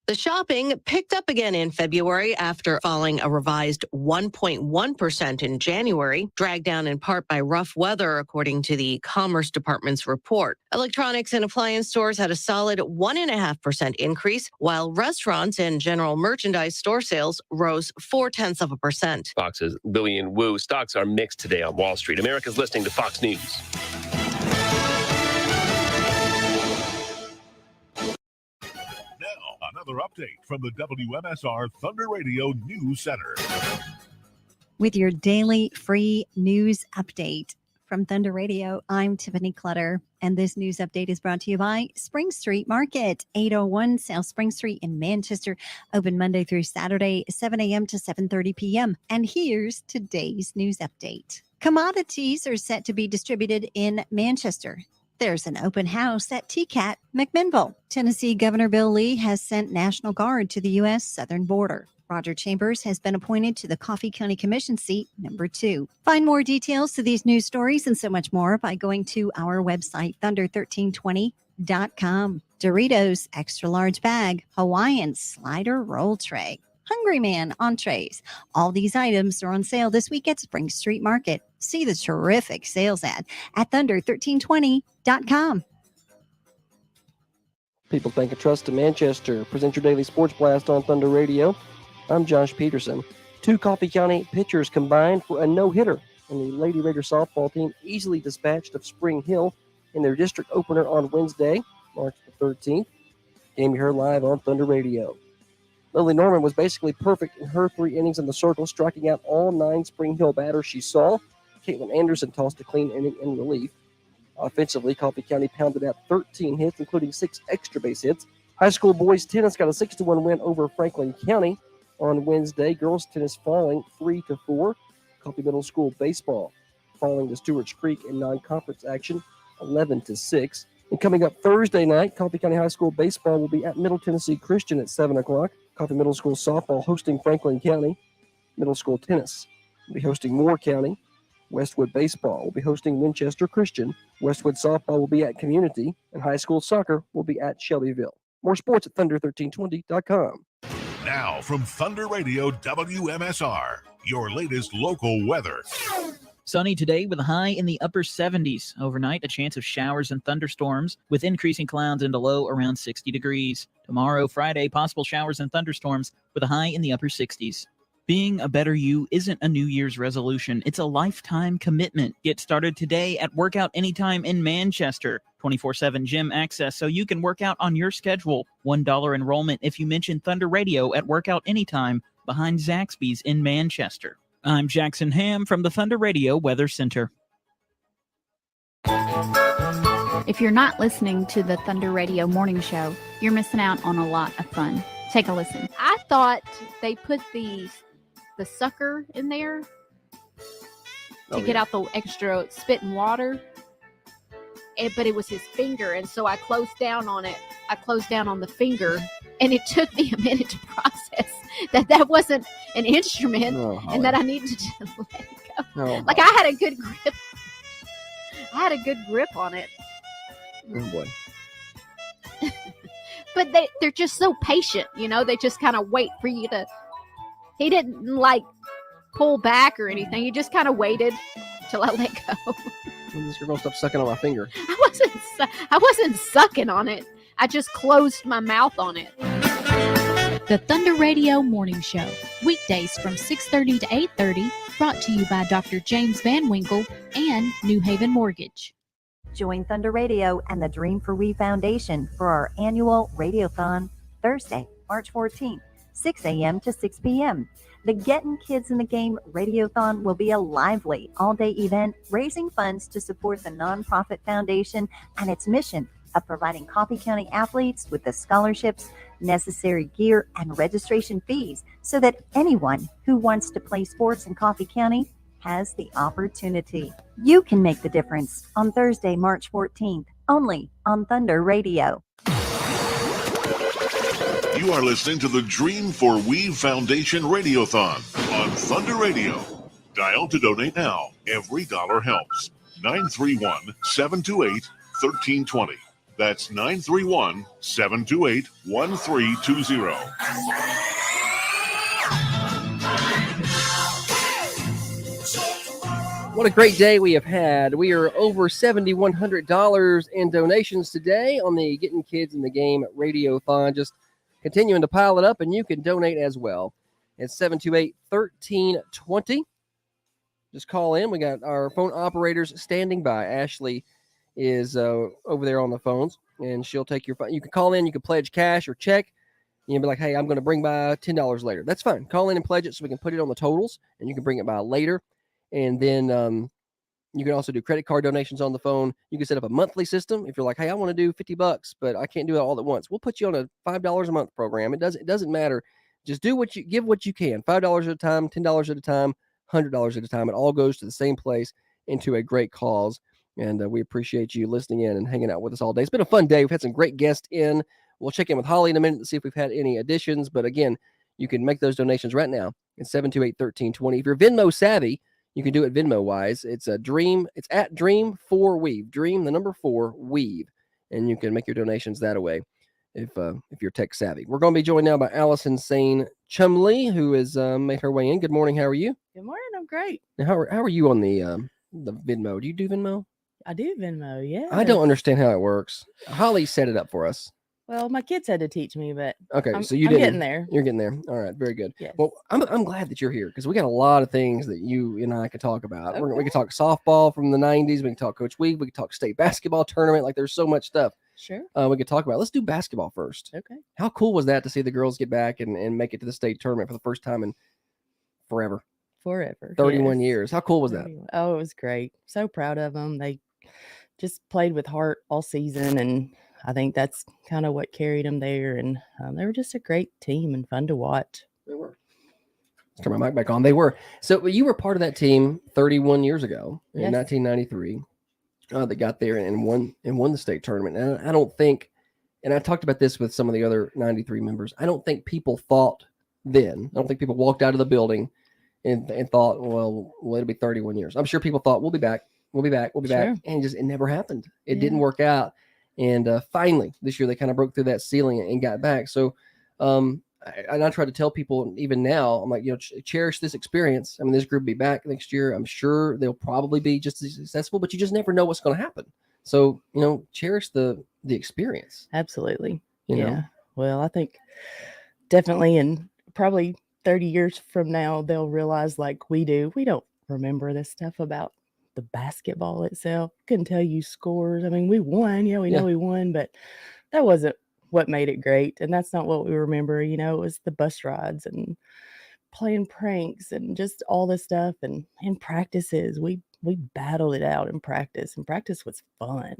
The shopping picked up again in February after falling a revised 1.1% in January, dragged down in part by rough weather, according to the Commerce Department's report. Electronics and appliance stores had a solid 1.5% increase, while restaurants and general merchandise store sales rose 0.4%. Fox's Lillian Wu. Stocks are mixed today on Wall Street. America's listening to Fox News. Another update from the WMSR Thunder Radio News Center. With your daily free news update from Thunder Radio, I'm Tiffany Clutter, and this news update is brought to you by Spring Street Market, 801 South Spring Street in Manchester, open Monday through Saturday, 7 a.m. to 7:30 p.m. And here's today's news update. Commodities are set to be distributed in Manchester. There's an open house at TCAT McMinnville. Tennessee Governor Bill Lee has sent National Guard to the U.S. southern border. Roger Chambers has been appointed to the Coffee County Commission seat number 2. Find more details to these news stories and so much more by going to our website, thunder1320.com. Doritos extra large bag, Hawaiian slider roll tray, Hungry Man entrees. All these items are on sale this week at Spring Street Market. See the terrific sales ad at thunder1320.com. People's Bank of Trust in Manchester. Present your daily sports blast on Thunder Radio. I'm Josh Peterson. 2 Coffee County pitchers combined for a no-hitter, and the Lady Raider softball team easily dispatched of Spring Hill in their district opener on Wednesday, March the 13th. Game you heard live on Thunder Radio. Lily Norman was basically perfect in her 3 innings in the circle, striking out all 9 Spring Hill batters she saw. Caitlin Anderson tossed a clean inning in relief. Offensively, Coffee County pounded out 13 hits, including 6 extra base hits. High school boys tennis got a 6-1 win over Franklin County on Wednesday. Girls tennis falling 3-4. Coffee Middle School baseball falling to Stewart's Creek in non-conference action 11-6. And coming up Thursday night, Coffee County High School baseball will be at Middle Tennessee Christian at 7 o'clock. Coffee Middle School softball hosting Franklin County. Middle School tennis will be hosting Moore County. Westwood baseball will be hosting Winchester Christian. Westwood softball will be at Community. And high school soccer will be at Shelbyville. More sports at thunder1320.com. Now from Thunder Radio WMSR, your latest local weather. Sunny today with a high in the upper 70s. Overnight, a chance of showers and thunderstorms with increasing clouds and a low around 60 degrees. Tomorrow, Friday, possible showers and thunderstorms with a high in the upper 60s. Being a better you isn't a New Year's resolution. It's a lifetime commitment. Get started today at Workout Anytime in Manchester. 24/7 gym access so you can work out on your schedule. $1 enrollment if you mention Thunder Radio at Workout Anytime behind Zaxby's in Manchester. I'm Jackson Ham from the Thunder Radio Weather Center. If you're not listening to the Thunder Radio Morning Show, you're missing out on a lot of fun. Take a listen. I thought they put the sucker in there to get out the extra spit and water. But it was his finger, and so I closed down on it. I closed down on the finger, and it took me a minute to process that wasn't an instrument, and that I needed to let it go. Like I had a good grip. I had a good grip on it. Oh boy. But they're just so patient, you know. They just kind of wait for you to. He didn't like pull back or anything. He just kind of waited till I let go. This girl stop sucking on my finger. I wasn't sucking on it. I just closed my mouth on it. The Thunder Radio Morning Show, weekdays from 6:30 to 8:30, brought to you by Dr. James Van Winkle and New Haven Mortgage. Join Thunder Radio and the Dream for We Foundation for our annual Radiothon Thursday, March 14th, 6 a.m. to 6 p.m. The Getting Kids in the Game Radiothon will be a lively all-day event raising funds to support the nonprofit foundation and its mission of providing Coffee County athletes with the scholarships, necessary gear, and registration fees so that anyone who wants to play sports in Coffee County has the opportunity. You can make the difference on Thursday, March 14th, only on Thunder Radio. You are listening to the Dream for We Foundation Radiothon on Thunder Radio. Dial to donate now. Every dollar helps. 931-728-1320. That's 931-728-1320. What a great day we have had. We are over $7,100 in donations today on the Getting Kids in the Game Radiothon. Just continuing to pile it up, and you can donate as well. It's 728-1320. Just call in. We got our phone operators standing by. Ashley is over there on the phones, and she'll take your phone. You can call in. You can pledge cash or check. You can be like, hey, I'm going to bring by $10 later. That's fine. Call in and pledge it so we can put it on the totals, and you can bring it by later. And then you can also do credit card donations on the phone. You can set up a monthly system. If you're like, hey, I want to do $50, but I can't do it all at once. We'll put you on a $5 a month program. It doesn't matter. Just give what you can. $5 at a time, $10 at a time, $100 at a time. It all goes to the same place, into a great cause. And we appreciate you listening in and hanging out with us all day. It's been a fun day. We've had some great guests in. We'll check in with Holly in a minute to see if we've had any additions. But again, you can make those donations right now. It's 728-1320. If you're Venmo savvy, you can do it Venmo wise. It's a Dream. It's at Dream 4 Weave. Dream the number 4 Weave, and you can make your donations that way if you're tech savvy. We're going to be joined now by Allison Sane Chumley, who has made her way in. Good morning. How are you? Good morning. I'm great. Now, how are you on the Venmo? Do you do Venmo? I do Venmo. Yeah. I don't understand how it works. Holly set it up for us. Well, my kids had to teach me, but okay, I'm so you didn't. getting there. You're getting there. All right, very good. Yes. Well, I'm glad that you're here because we got a lot of things that you and I could talk about. Okay. We can talk softball from the 90s. We can talk Coach Weave. We can talk state basketball tournament. Like there's so much stuff. Sure. We could talk about. Let's do basketball first. Okay. How cool was that to see the girls get back and make it to the state tournament for the first time in forever? 31 years. How cool was that? Oh, it was great. So proud of them. They just played with heart all season, and I think that's kind of what carried them there. And they were just a great team and fun to watch. They were. Let's turn my mic back on. They were. So you were part of that team 31 years ago in Yes. 1993 that got there and won the state tournament. And I don't think, and I talked about this with some of the other 93 members, I don't think people thought then, I don't think people walked out of the building and thought, well, it'll be 31 years. I'm sure people thought, we'll be back. We'll be back. We'll be back. And it never happened. It didn't work out. And finally, this year, they kind of broke through that ceiling and got back. So I try to tell people, even now, I'm like, cherish this experience. I mean, this group will be back next year. I'm sure they'll probably be just as successful, but you just never know what's going to happen. So, cherish the experience. Absolutely. You know? Well, I think definitely in probably 30 years from now, they'll realize like we do. We don't remember this stuff about the basketball itself. Couldn't tell you scores. I mean, we won. We know we won, but that wasn't what made it great. And that's not what we remember. It was the bus rides and playing pranks and just all this stuff. And in practices, we battled it out in practice, and practice was fun.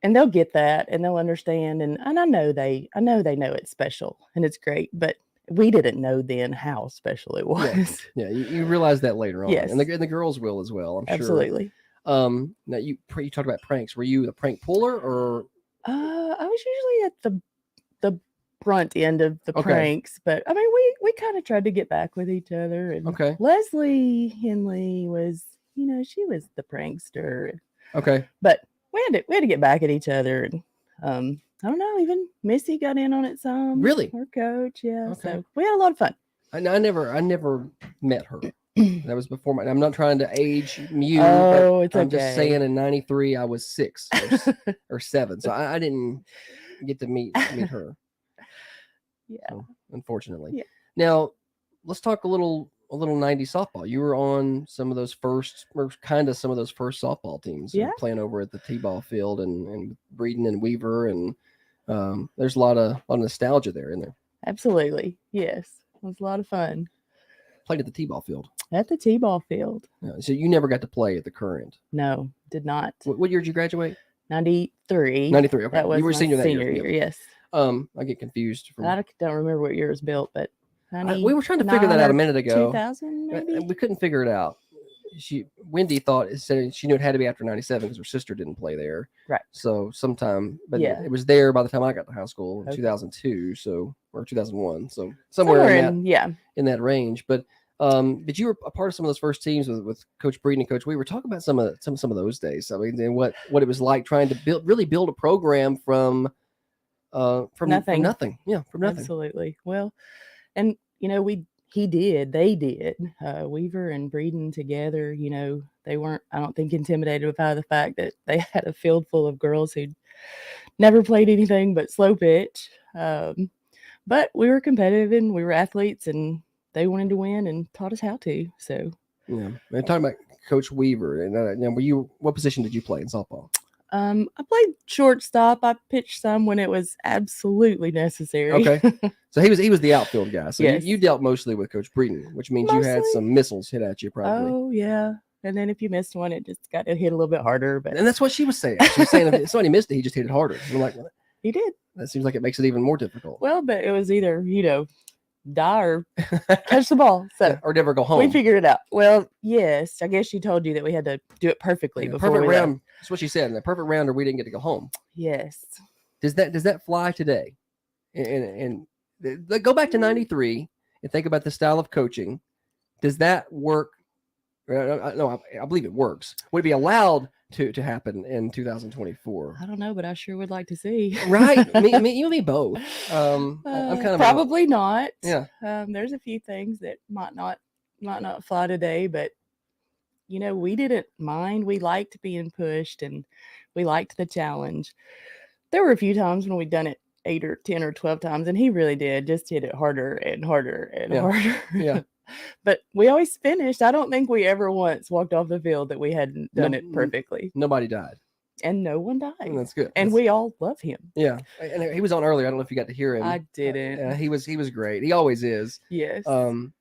And they'll get that and they'll understand. And I know they know it's special and it's great, but we didn't know then how special it was. Yeah, you realize that later on. Yes. And the girls will as well, I'm sure. Absolutely. Now you talked about pranks. Were you the prank puller or? I was usually at the front end of the pranks, but I mean, we kind of tried to get back with each other. And Leslie Henley was, she was the prankster. Okay. But we had to get back at each other, and I don't know, even Missy got in on it some. Really? Our coach, yeah. Okay. So we had a lot of fun. I never met her. That was before I'm not trying to age you. Oh, but it's I'm okay. just saying in 93 I was 6 or 7. So I didn't get to meet her. Yeah. So, unfortunately. Yeah. Now let's talk a little 90s softball. You were on some of those first softball teams. Yeah. Playing over at the T-ball field and Breeden and Weaver, and there's a lot of nostalgia there in there. Absolutely. Yes. It was a lot of fun. Played at the T-ball field. At the T-ball field. So you never got to play at the current? No, did not. What year did you graduate? 93. 93. Okay. That was you were my senior that senior year. Yes. I get confused. I don't remember what year it was built, but we were trying to figure that out a minute ago. 2000 maybe? We couldn't figure it out. Wendy said she knew it had to be after 97 because her sister didn't play there. Right. So sometime, but Yeah. it was there by the time I got to high school in 2002, or 2001. So somewhere in that range. But you were a part of some of those first teams with Coach Breeden and Coach Weaver. Talk about some of those days. I mean, and what it was like trying to build a program from nothing. Nothing. Yeah, from nothing. Absolutely. Well, and they did. Weaver and Breeden together, they weren't, I don't think, intimidated by the fact that they had a field full of girls who'd never played anything but slow pitch. But we were competitive and we were athletes, and they wanted to win and taught us how to. So yeah. And talking about Coach Weaver, and what position did you play in softball? I played shortstop. I pitched some when it was absolutely necessary. Okay. So he was the outfield guy. So Yes. you dealt mostly with Coach Breeden, which means you had some missiles hit at you probably. Oh yeah. And then if you missed one, it just got to hit a little bit harder. But And that's what she was saying. She was saying if somebody missed it, he just hit it harder. I'm like, well, he did. That seems like it makes it even more difficult. Well, but it was either, die or catch the ball. So or never go home. we figured it out. Well, yes. I guess she told you that we had to do it perfectly before Perfect we round. left. That's what she said. In the perfect round, or we didn't get to go home. Yes. Does that fly today? And go back to 93 and think about the style of coaching. Does that work? No, I believe it works. Would it be allowed to happen in 2024? I don't know, but I sure would like to see. Right? you and me both. I'm kind of probably not. Yeah. There's a few things that might not fly today, but we didn't mind. We liked being pushed and we liked the challenge. There were a few times when we'd done it 8 or 10 or 12 times, and he really did just hit it harder and harder and harder. Yeah. But we always finished. I don't think we ever once walked off the field that we hadn't done it perfectly. Nobody died. And no one died. That's good. And we all love him. Yeah. And he was on earlier. I don't know if you got to hear him. I didn't. He was great. He always is. Yes.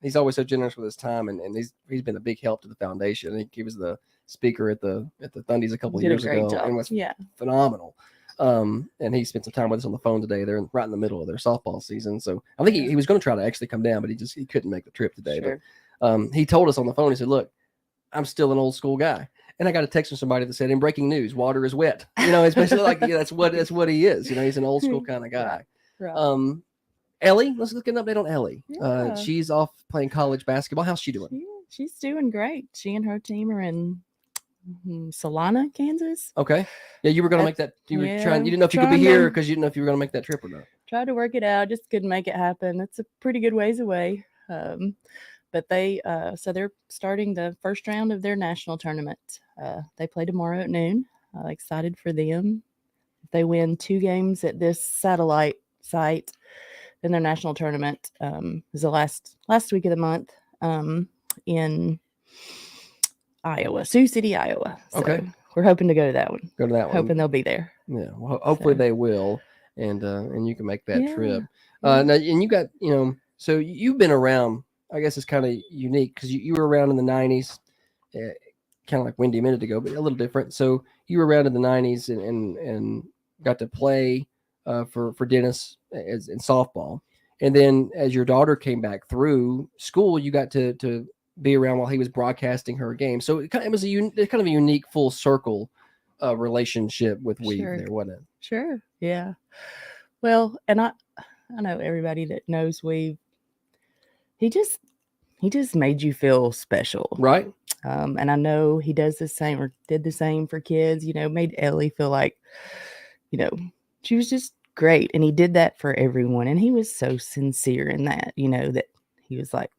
He's always so generous with his time, and he's been a big help to the foundation. I think he was the speaker at the Thundies a couple of Did a years great ago, job. and was Yeah. phenomenal. And he spent some time with us on the phone today. They're right in the middle of their softball season, so I think he was going to try to actually come down, but he couldn't make the trip today. Sure. But he told us on the phone. He said, "Look, I'm still an old school guy." And I got a text from somebody that said, "In breaking news, water is wet." It's basically like that's what he is. He's an old school kind of guy. Right. Ellie, let's get an update on Ellie. Yeah. She's off playing college basketball. How's she doing? She's doing great. She and her team are in Salina, Kansas. Okay. Yeah, you were going to make that. You were trying. You didn't know if you could be trying here to- because you didn't know if you were going to make that trip or not. Tried to work it out, just couldn't make it happen. That's a pretty good ways away. But they so they're starting the first round of their national tournament. They play tomorrow at noon. Excited for them. If they win 2 games at this satellite site, then their national tournament is the last week of the month in Iowa, Sioux City, Iowa. So Okay. we're hoping to go to that one. Go to that one. Hoping they'll be there. Yeah. Well, hopefully they will, and you can make that Yeah. trip. Now, and you got so you've been around. I guess it's kind of unique because you were around in the 90s, kind of like Wendy a minute ago, but a little different. So you were around in the 90s and got to play for Dennis in softball. And then as your daughter came back through school, you got to be around while he was broadcasting her game. So it was kind of a unique full circle relationship with Weave Sure. there, wasn't it? Sure. Yeah. Well, and I know everybody that knows Weave. He just made you feel special. Right. And I know he does the same or did the same for kids, made Ellie feel like, she was just great. And he did that for everyone. And he was so sincere in that, that he was like,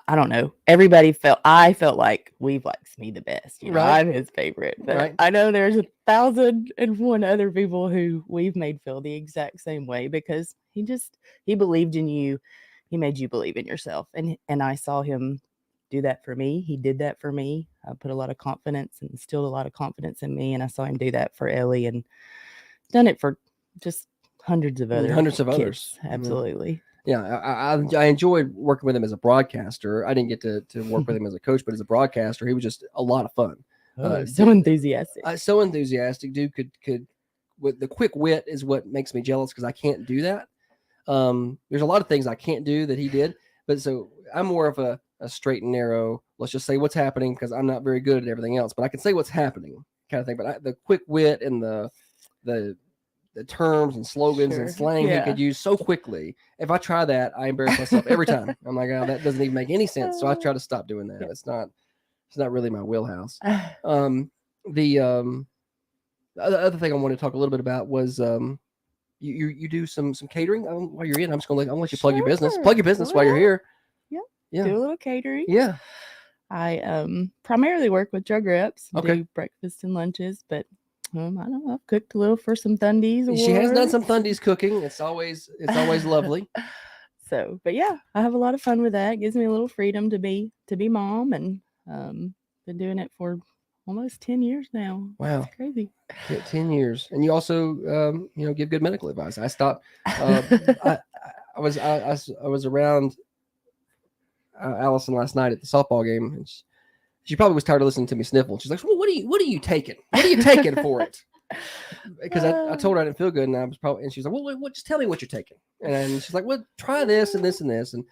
I don't know. I felt like Weave likes me the best. Right. I'm his favorite. But Right. I know there's 1,001 other people who Weave made feel the exact same way because he believed in you. He made you believe in yourself. And I saw him do that for me. He did that for me. I put a lot of confidence and instilled a lot of confidence in me. And I saw him do that for Ellie and done it for just hundreds of others. Absolutely. Yeah, I enjoyed working with him as a broadcaster. I didn't get to work with him as a coach, but as a broadcaster, he was just a lot of fun. So enthusiastic. So enthusiastic. Dude could with the quick wit is what makes me jealous because I can't do that. There's a lot of things I can't do that he did, but so I'm more of a straight and narrow. Let's just say what's happening because I'm not very good at everything else, but I can say what's happening kind of thing. But the quick wit and the terms and slogans and slang he could use so quickly. If I try that, I embarrass myself every time. I'm like, oh, that doesn't even make any sense. So I try to stop doing that. It's not really my wheelhouse. The other thing I wanted to talk a little bit about was you do some catering while you're in. I'm gonna let you plug your business. Plug your business while you're here. Yeah. Do a little catering. Yeah. I primarily work with drug reps. Okay. Do breakfast and lunches, but I don't know. I've cooked a little for some Thundies. She has done awards. some Thundies cooking. It's always lovely. So, but yeah, I have a lot of fun with that. It gives me a little freedom to be mom, and been doing it for almost 10 years now. Wow. It's crazy. 10 years. And you also give good medical advice. I stopped I was around Allison last night at the softball game, and she probably was tired of listening to me sniffle. She's like, well, what are you taking? What are you taking for it? Because I told her I didn't feel good, and she's like, well, just tell me what you're taking. And she's like, well, try this and this and this. And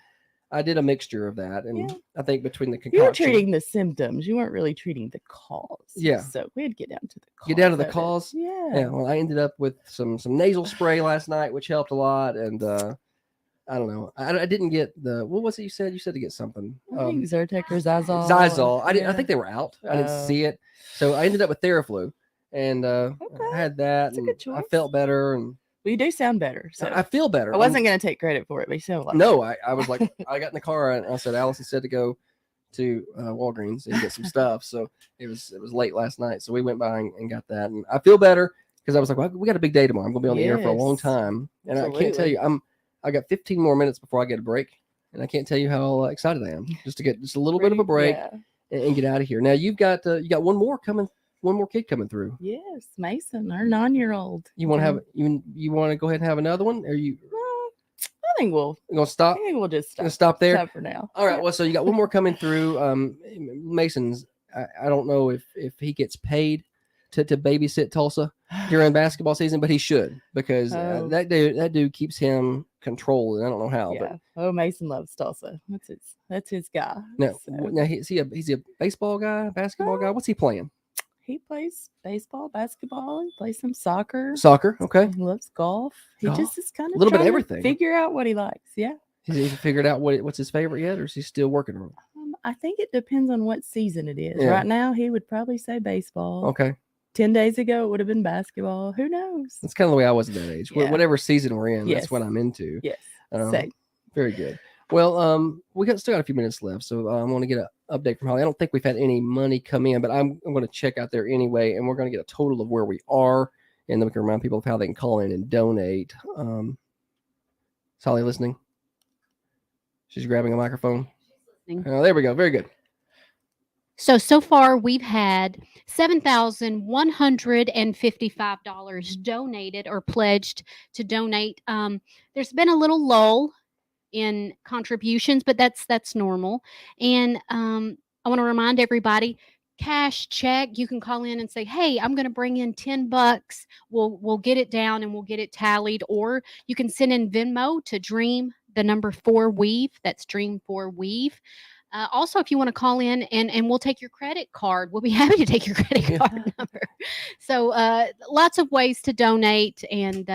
I did a mixture of that. And I think between the concoction. You were treating the symptoms. You weren't really treating the cause. Yeah. So we had to get down to the cause. Get down to the of it. cause. Yeah. Yeah. Well, I ended up with some nasal spray last night, which helped a lot. And I don't know. I didn't get what was it you said? You said to get something. I think Zyrtec or Zysol. Zysol. I think they were out. I didn't see it. So I ended up with Theraflu. And I had that. That's a good choice. I felt better. And well, you do sound better. So I feel better. I wasn't going to take credit for it, but you sound like no. I was like, I got in the car and I said, Allison said to go to Walgreens and get some stuff. So it was late last night. So we went by and got that. And I feel better because I was like, well, we got a big day tomorrow. I'm going to be on the air for a long time. And I can't tell you, I got 15 more minutes before I get a break. And I can't tell you how excited I am just to get just a little bit of a break and get out of here. Now you got one more kid coming through. Yes, Mason, our 9-year-old. You want to have you want to go ahead and have another one? Or you? I think we'll You gonna stop? I think we'll just Gonna stop there? Stop for now. All right. Well, so you got one more coming through. Mason's. I don't know if he gets paid to babysit Tulsa during basketball season, but he should because Oh. that dude keeps him controlled, and I don't know how. Yeah. Oh, Mason loves Tulsa. That's his guy. But So, now he's a baseball guy, basketball guy. What's he playing? he plays baseball, basketball. He plays some soccer. Soccer. Okay. He loves golf. He Golf. just is kind A of little bit of trying to everything. Figure out what he likes. Yeah. Has he figured out what's his favorite yet, or is he still working on it? I think it depends on what season it is. Yeah. Right now, he would probably say baseball. Okay. 10 days ago, it would have been basketball. Who knows? That's kind of the way I was at that age. Yeah. Whatever season we're in, Yes. that's what I'm into. Yes. Um, Same. Very good. Well, still got a few minutes left, so I want to get an update from Holly. I don't think we've had any money come in, but I'm going to check out there anyway, and we're going to get a total of where we are, and then we can remind people of how they can call in and donate. Is Holly listening? She's grabbing a microphone. Oh, there we go. Very good. So far we've had $7,155 donated or pledged to donate. There's been a little lull in contributions, but that's normal. And I want to remind everybody, cash check, you can call in and say, hey, I'm going to bring in $10. We'll get it down and we'll get it tallied. Or you can send in Venmo to Dream 4 Weave. That's Dream 4 Weave. Also, if you want to call in and we'll take your credit card, we'll be happy to take your credit card number. So lots of ways to donate. And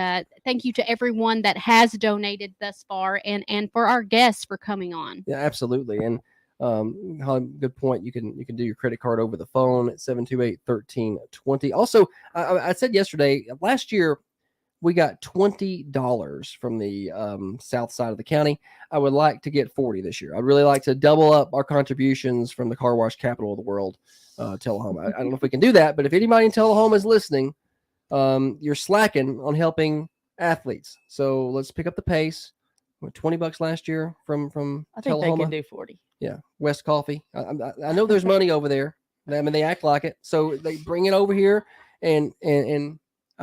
thank you to everyone that has donated thus far and for our guests for coming on. Yeah, absolutely. And Holly, good point. You can do your credit card over the phone at 728-1320. Also, I said yesterday, last year, we got $20 from the south side of the county. I would like to get 40 this year. I'd really like to double up our contributions from the car wash capital of the world, Tullahoma. I don't know if we can do that, but if anybody in Tullahoma is listening, you're slacking on helping athletes. So let's pick up the pace. $20 last year from I think Tullahoma. they can do 40. Yeah, West Coffee. I know there's money over there. I mean, they act like it, so they bring it over here, and I'm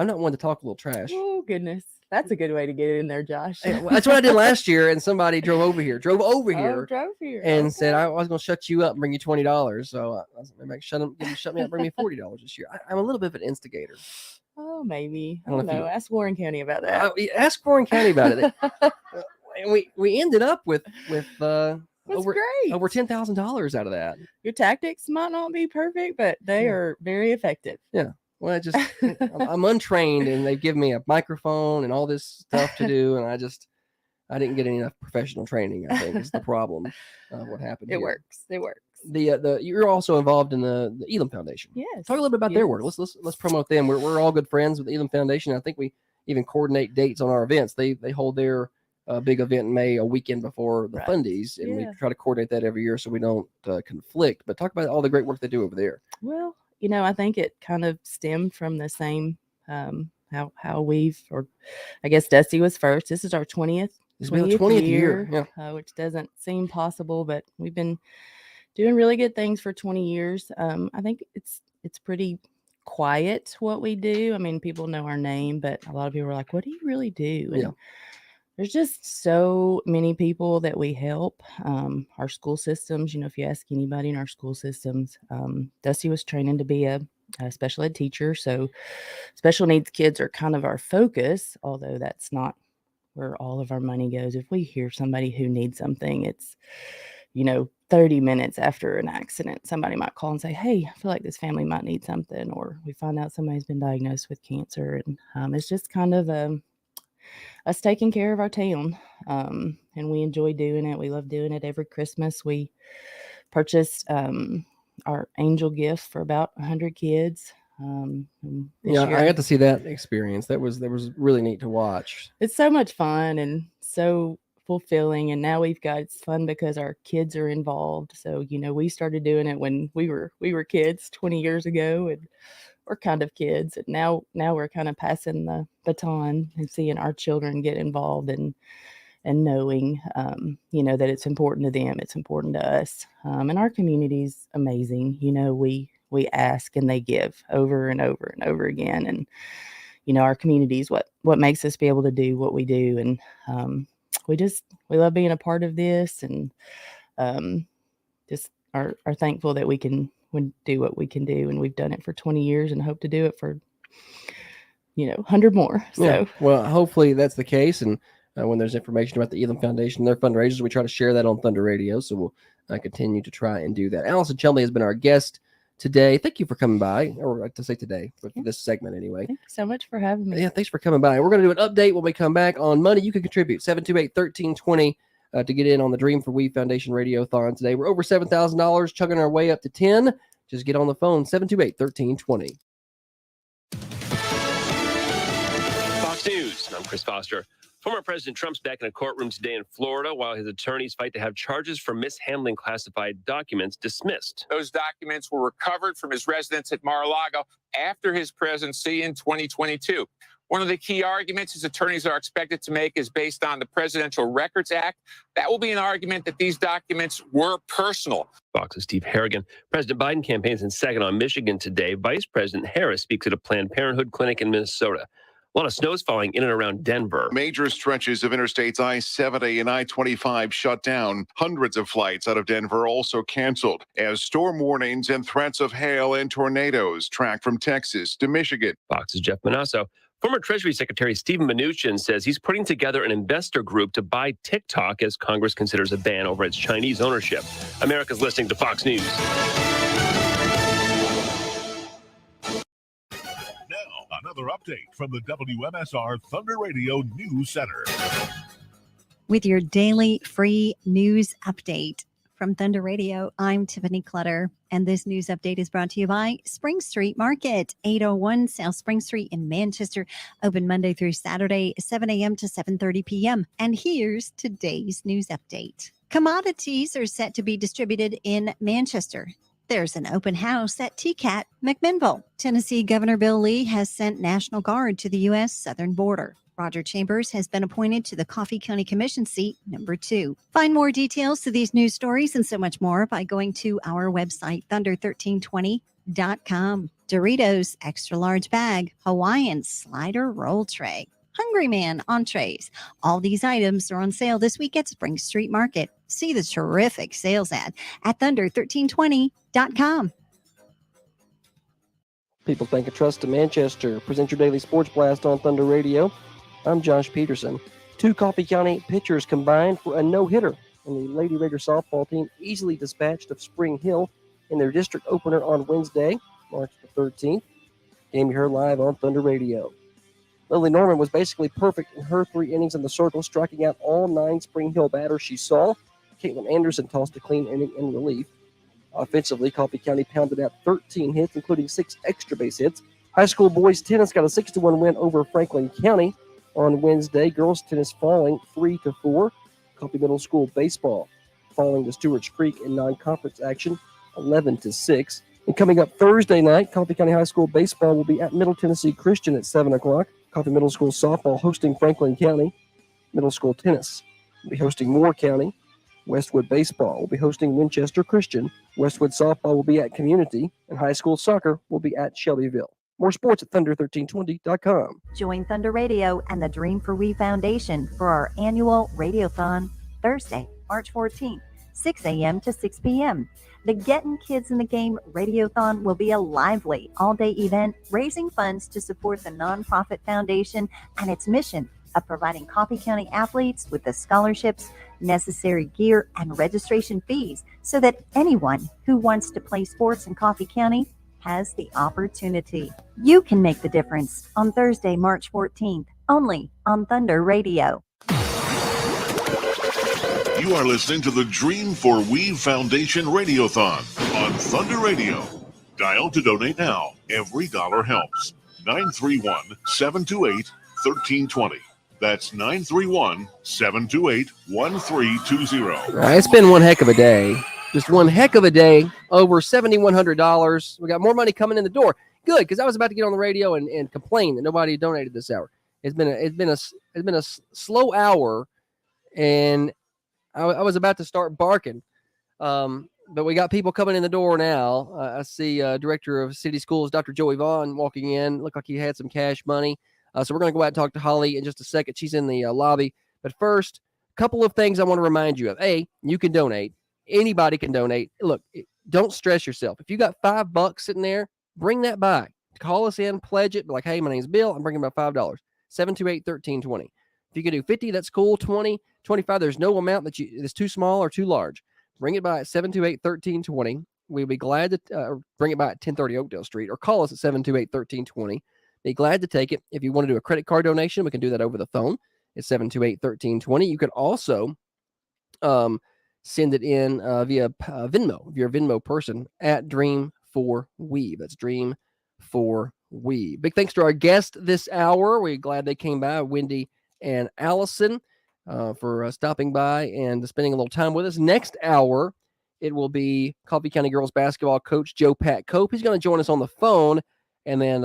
not one to talk a little trash. Oh, goodness. That's a good way to get it in there, Josh. That's what I did last year, and somebody drove here, drove here. And said, I was going to shut you up and bring you $20. So I was like, shut me up, bring me $40 this year. I'm a little bit of an instigator. Oh, maybe. I don't know. Ask Warren County about that. Ask Warren County about it. And we ended up with That's great. over $10,000 out of that. Your tactics might not be perfect, but they are very effective. Yeah. Well, I'm untrained, and they've given me a microphone and all this stuff to do, and I didn't get enough professional training. I think is the problem. What happened? It works. You're also involved in the Elam Foundation. Yes. Talk a little bit about their work. Let's promote them. We're all good friends with the Elam Foundation. I think we even coordinate dates on our events. They hold their big event in May a weekend before the fundies, and we try to coordinate that every year so we don't conflict. But talk about all the great work they do over there. Well, I think it kind of stemmed from the same how we've, or I guess Dusty was first. This is our 20th. It's been the 20th year, which doesn't seem possible, but we've been doing really good things for 20 years. I think it's pretty quiet what we do. I mean, people know our name, but a lot of people are like, "What do you really do?" And there's just so many people that we help. Our school systems, if you ask anybody in our school systems, Dusty was training to be a special ed teacher. So special needs kids are kind of our focus, although that's not where all of our money goes. If we hear somebody who needs something, it's, 30 minutes after an accident, somebody might call and say, "Hey, I feel like this family might need something," or we find out somebody's been diagnosed with cancer. And it's just kind of us taking care of our town, and we enjoy doing it. We love doing it. Every Christmas we purchased our angel gift for about 100 kids. I got to see that experience. That was really neat to watch. It's so much fun and so fulfilling, and now it's fun because our kids are involved. So we started doing it when we were kids 20 years ago, and we're kind of kids, and now we're kind of passing the baton and seeing our children get involved and knowing that it's important to them, it's important to us, and our community's amazing. We ask and they give over and over and over again, and our community is what makes us be able to do what we do. And we love being a part of this, and just are thankful that we can do what we can do, and we've done it for 20 years and hope to do it for 100 more. So Yeah. Well, hopefully that's the case. And when there's information about the Elam Foundation, their fundraisers, we try to share that on Thunder Radio. So we'll continue to try and do that. Allison Chelmey has been our guest today. Thank you for coming by, or to say today, for this segment anyway. Thank you so much for having me. Yeah, thanks for coming by. We're going to do an update when we come back on money you can contribute, 728-1320, to get in on the Dream for We Foundation Radiothon today. We're over $7,000, chugging our way up to 10. Just get on the phone, 728-1320. Fox News. I'm Chris Foster. Former President Trump's back in a courtroom today in Florida while his attorneys fight to have charges for mishandling classified documents dismissed. Those documents were recovered from his residence at Mar-a-Lago after his presidency in 2022. One of the key arguments his attorneys are expected to make is based on the Presidential Records Act. That will be an argument that these documents were personal. Fox's Steve Harrigan. President Biden campaigns in second on Michigan today. Vice President Harris speaks at a Planned Parenthood clinic in Minnesota. A lot of snow is falling in and around Denver. Major stretches of interstates I-70 and I-25 shut down. Hundreds of flights out of Denver also canceled as storm warnings and threats of hail and tornadoes track from Texas to Michigan. Fox's Jeff Manasso. Former Treasury Secretary Steven Mnuchin says he's putting together an investor group to buy TikTok as Congress considers a ban over its Chinese ownership. America's listening to Fox News. Another update from the WMSR Thunder Radio News Center. With your daily free news update from Thunder Radio, I'm Tiffany Clutter, and this news update is brought to you by Spring Street Market, 801 South Spring Street in Manchester, open Monday through Saturday, 7 a.m. to 7:30 p.m. And here's today's news update. Commodities are set to be distributed in Manchester. There's an open house at TCAT McMinnville. Tennessee Governor Bill Lee has sent National Guard to the U.S. southern border. Roger Chambers has been appointed to the Coffee County Commission seat number 2. Find more details to these news stories and so much more by going to our website, thunder1320.com. Doritos extra large bag, Hawaiian slider roll tray, Hungry Man entrees. All these items are on sale this week at Spring Street Market. See the terrific sales ad at thunder1320.com. People's Bank of Trust of Manchester. Present your daily sports blast on Thunder Radio. I'm Josh Peterson. 2 Coffee County pitchers combined for a no-hitter, and the Lady Raider softball team easily dispatched of Spring Hill in their district opener on Wednesday, March the 13th. Game you heard live on Thunder Radio. Lily Norman was basically perfect in her 3 innings in the circle, striking out all 9 Spring Hill batters she saw. Caitlin Anderson tossed a clean inning in relief. Offensively, Coffee County pounded out 13 hits, including 6 extra base hits. High school boys tennis got a 6-1 win over Franklin County on Wednesday. Girls tennis falling 3-4. Coffee Middle School baseball falling to Stewart's Creek in non-conference action 11-6. And coming up Thursday night, Coffee County High School baseball will be at Middle Tennessee Christian at 7 o'clock. Coffee Middle School softball hosting Franklin County. Middle School tennis will be hosting Moore County. Westwood baseball will be hosting Winchester Christian. Westwood softball will be at Community. And high school soccer will be at Shelbyville. More sports at thunder1320.com. Join Thunder Radio and the Dream for We Foundation for our annual Radiothon, Thursday, March 14th, 6 a.m. to 6 p.m. The Getting Kids in the Game Radiothon will be a lively all-day event raising funds to support the nonprofit foundation and its mission of providing Coffee County athletes with the scholarships, necessary gear, and registration fees so that anyone who wants to play sports in Coffee County has the opportunity. You can make the difference on Thursday, March 14th, only on Thunder Radio. You are listening to the Dream for We Foundation Radiothon on Thunder Radio. Dial to donate now. Every dollar helps. 931-728-1320. That's 931-728-1320. It's been one heck of a day. Just one heck of a day. Over $7,100. We got more money coming in the door. Good, because I was about to get on the radio and complain that nobody donated this hour. It's been a slow hour, and I was about to start barking. But we got people coming in the door now. I see Director of City Schools, Dr. Joey Vaughn, walking in. Looked like he had some cash money. So we're going to go out and talk to Holly in just a second. She's in the lobby. But first, couple of things I want to remind you of. A, you can donate. Anybody can donate. Look, don't stress yourself. If you got $5 sitting there, bring that by. Call us in, pledge it. Be like, hey, my name's Bill. I'm bringing about $5. 728-1320. If you can do 50, that's cool. 20, 25, there's no amount that's too small or too large. Bring it by at 728-1320. We'll be glad to bring it by at 1030 Oakdale Street, or call us at 728-1320. Be glad to take it. If you want to do a credit card donation, we can do that over the phone. It's 728-1320. You can also send it in via Venmo, if you're a Venmo person, at Dream4Weave. That's Dream4Weave. Big thanks to our guest this hour. We're glad they came by, Wendy and Allison, for stopping by and spending a little time with us. Next hour, it will be Coffee County Girls basketball coach Joe Pat Cope. He's going to join us on the phone, and then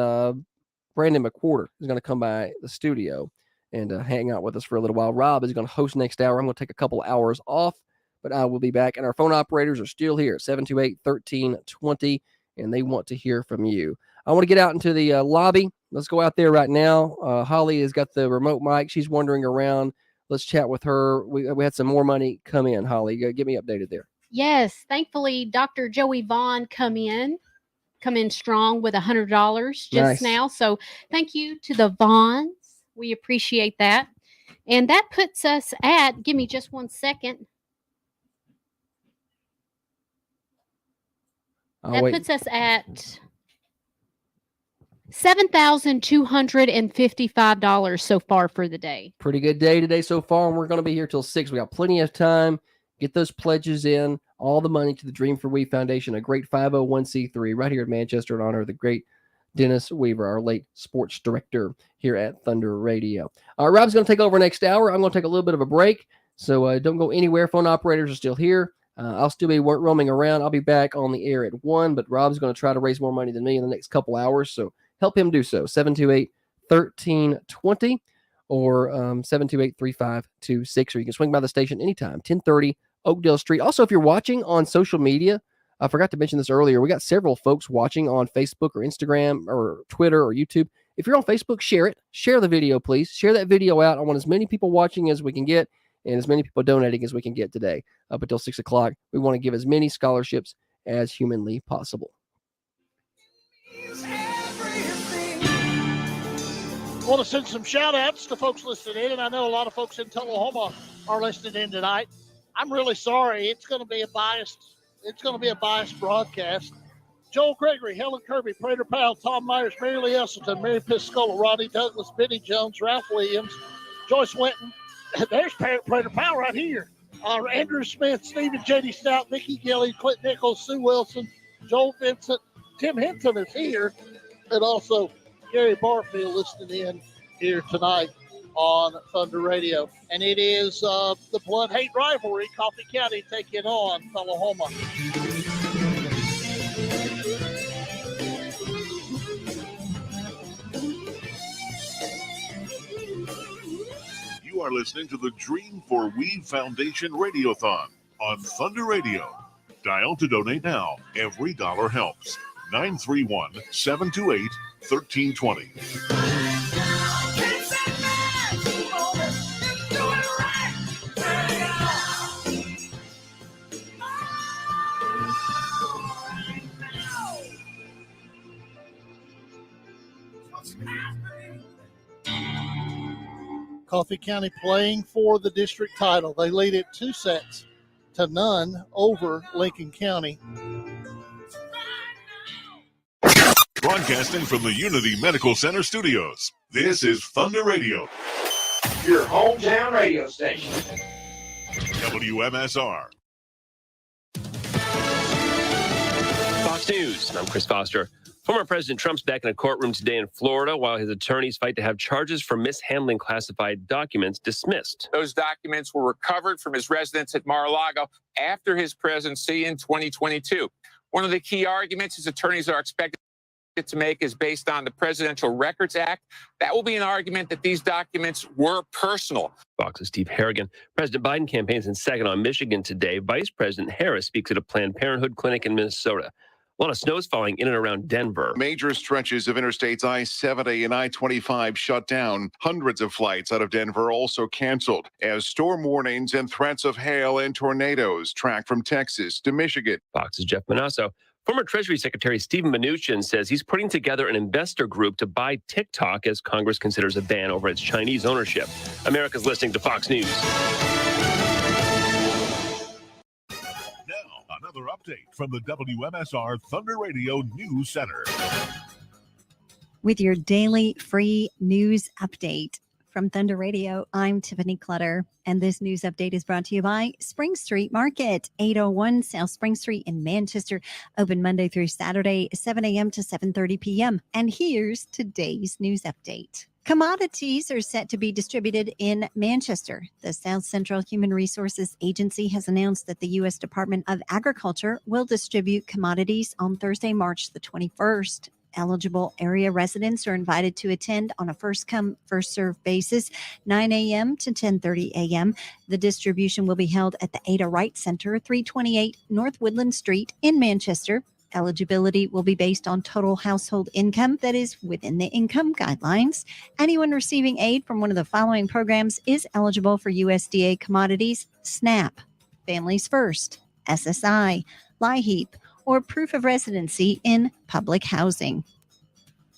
Brandon McWhorter is going to come by the studio and hang out with us for a little while. Rob is going to host next hour. I'm going to take a couple hours off, but I will be back. And our phone operators are still here, 728-1320, and they want to hear from you. I want to get out into the lobby. Let's go out there right now. Holly has got the remote mic. She's wandering around. Let's chat with her. We had some more money come in. Holly, get me updated there. Yes, thankfully, Dr. Joey Vaughn come in strong with $100 just Nice. now. So thank you to the Vaughns. We appreciate that. And that puts us at, give me just 1 second. Puts us at $7,255 so far for the day. Pretty good day today so far, and we're going to be here till 6. We got plenty of time. Get those pledges in. All the money to the Dream for We Foundation, a great 501c3 right here in Manchester in honor of the great Dennis Weaver, our late sports director here at Thunder Radio. Rob's going to take over next hour. I'm going to take a little bit of a break, so don't go anywhere. Phone operators are still here. I'll still be roaming around. I'll be back on the air at 1, but Rob's going to try to raise more money than me in the next couple hours, so help him do so. 728-1320 or 728-3526, or you can swing by the station anytime, 1030 Oakdale Street. Also, if you're watching on social media, I forgot to mention this earlier. We got several folks watching on Facebook or Instagram or Twitter or YouTube. If you're on Facebook, share it. Share the video, please. Share that video out. I want as many people watching as we can get and as many people donating as we can get today. Up until 6 o'clock, we want to give as many scholarships as humanly possible. I want to send some shout-outs to folks listening in, and I know a lot of folks in Tullahoma are listening in tonight. I'm really sorry. It's going to be a biased broadcast. Joel Gregory, Helen Kirby, Prater Powell, Tom Myers, Mary Lee Esselton, Mary Piscola, Rodney Douglas, Benny Jones, Ralph Williams, Joyce Winton. There's Prater Powell right here. Andrew Smith, Stephen J.D. Stout, Nikki Gilly, Clint Nichols, Sue Wilson, Joel Vincent, Tim Hinton is here, and also Gary Barfield listening in here tonight on Thunder Radio. And it is the blood-hate rivalry, Coffee County taking on Tullahoma. You are listening to the Dream for Weave Foundation Radiothon on Thunder Radio. Dial to donate now. Every dollar helps. 931-728-1320. Coffee County playing for the district title. They lead it 2-0 over Lincoln County. Broadcasting from the Unity Medical Center studios, this is Thunder Radio. Your hometown radio station. WMSR. Fox News, I'm Chris Foster. Former President Trump's back in a courtroom today in Florida while his attorneys fight to have charges for mishandling classified documents dismissed. Those documents were recovered from his residence at Mar-a-Lago after his presidency in 2022. One of the key arguments his attorneys are expected to make is based on the Presidential Records Act. That will be an argument that these documents were personal. Fox's Steve Harrigan. President Biden campaigns in second on Michigan today. Vice President Harris speaks at a Planned Parenthood clinic in Minnesota. A lot of snow's falling in and around Denver. Major stretches of interstates I-70 and I-25 shut down. Hundreds of flights out of Denver also canceled as storm warnings and threats of hail and tornadoes track from Texas to Michigan. Fox's Jeff Manasso. Former Treasury Secretary Steven Mnuchin says he's putting together an investor group to buy TikTok as Congress considers a ban over its Chinese ownership. America's listening to Fox News. Another update from the WMSR Thunder Radio News Center. With your daily free news update from Thunder Radio, I'm Tiffany Clutter, and this news update is brought to you by Spring Street Market, 801 South Spring Street in Manchester, open Monday through Saturday, 7 a.m. to 7:30 p.m. And here's today's news update. Commodities are set to be distributed in Manchester. The South Central Human Resources Agency has announced that the U.S. Department of Agriculture will distribute commodities on Thursday, March the 21st. Eligible area residents are invited to attend on a first-come, first-served basis, 9 a.m. to 10:30 a.m. The distribution will be held at the Ada Wright Center, 328 North Woodland Street in Manchester. Eligibility will be based on total household income that is within the income guidelines. Anyone receiving aid from one of the following programs is eligible for USDA commodities: SNAP, Families First, SSI, LIHEAP, or proof of residency in public housing.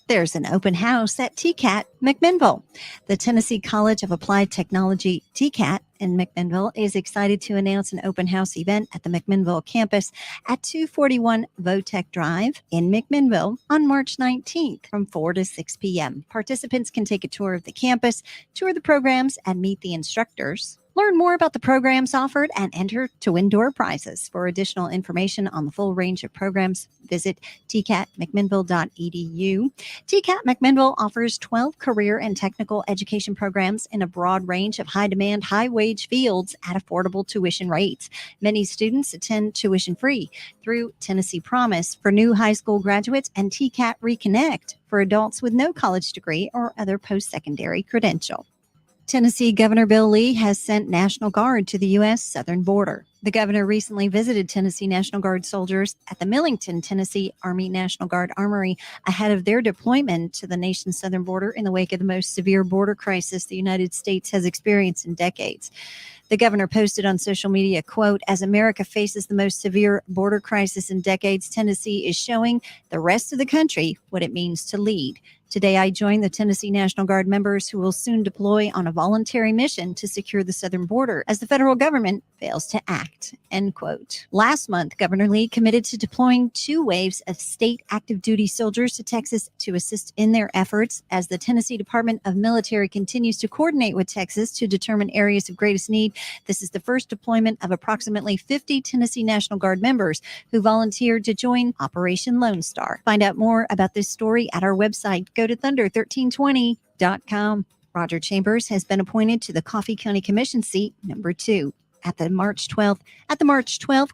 There's an open house at TCAT McMinnville. The Tennessee College of Applied Technology, TCAT, in McMinnville is excited to announce an open house event at the McMinnville campus at 241 Votech Drive in McMinnville on March 19th from 4 to 6 p.m. Participants can take a tour of the campus, tour the programs, and meet the instructors. Learn more about the programs offered and enter to win door prizes. For additional information on the full range of programs, visit tcatmcminnville.edu. TCAT McMinnville offers 12 career and technical education programs in a broad range of high-demand, high-wage fields at affordable tuition rates. Many students attend tuition-free through Tennessee Promise for new high school graduates and TCAT Reconnect for adults with no college degree or other post-secondary credential. Tennessee Governor Bill Lee has sent National Guard to the U.S. southern border. The governor recently visited Tennessee National Guard soldiers at the Millington, Tennessee Army National Guard Armory ahead of their deployment to the nation's southern border in the wake of the most severe border crisis the United States has experienced in decades. The governor posted on social media, quote, "As America faces the most severe border crisis in decades, Tennessee is showing the rest of the country what it means to lead. Today, I join the Tennessee National Guard members who will soon deploy on a voluntary mission to secure the southern border as the federal government fails to act," end quote. Last month, Governor Lee committed to deploying 2 waves of state active duty soldiers to Texas to assist in their efforts as the Tennessee Department of Military continues to coordinate with Texas to determine areas of greatest need. This is the first deployment of approximately 50 Tennessee National Guard members who volunteered to join Operation Lone Star. Find out more about this story at our website. Go to thunder1320.com. Roger Chambers has been appointed to the Coffee County Commission seat number 2. At the March 12th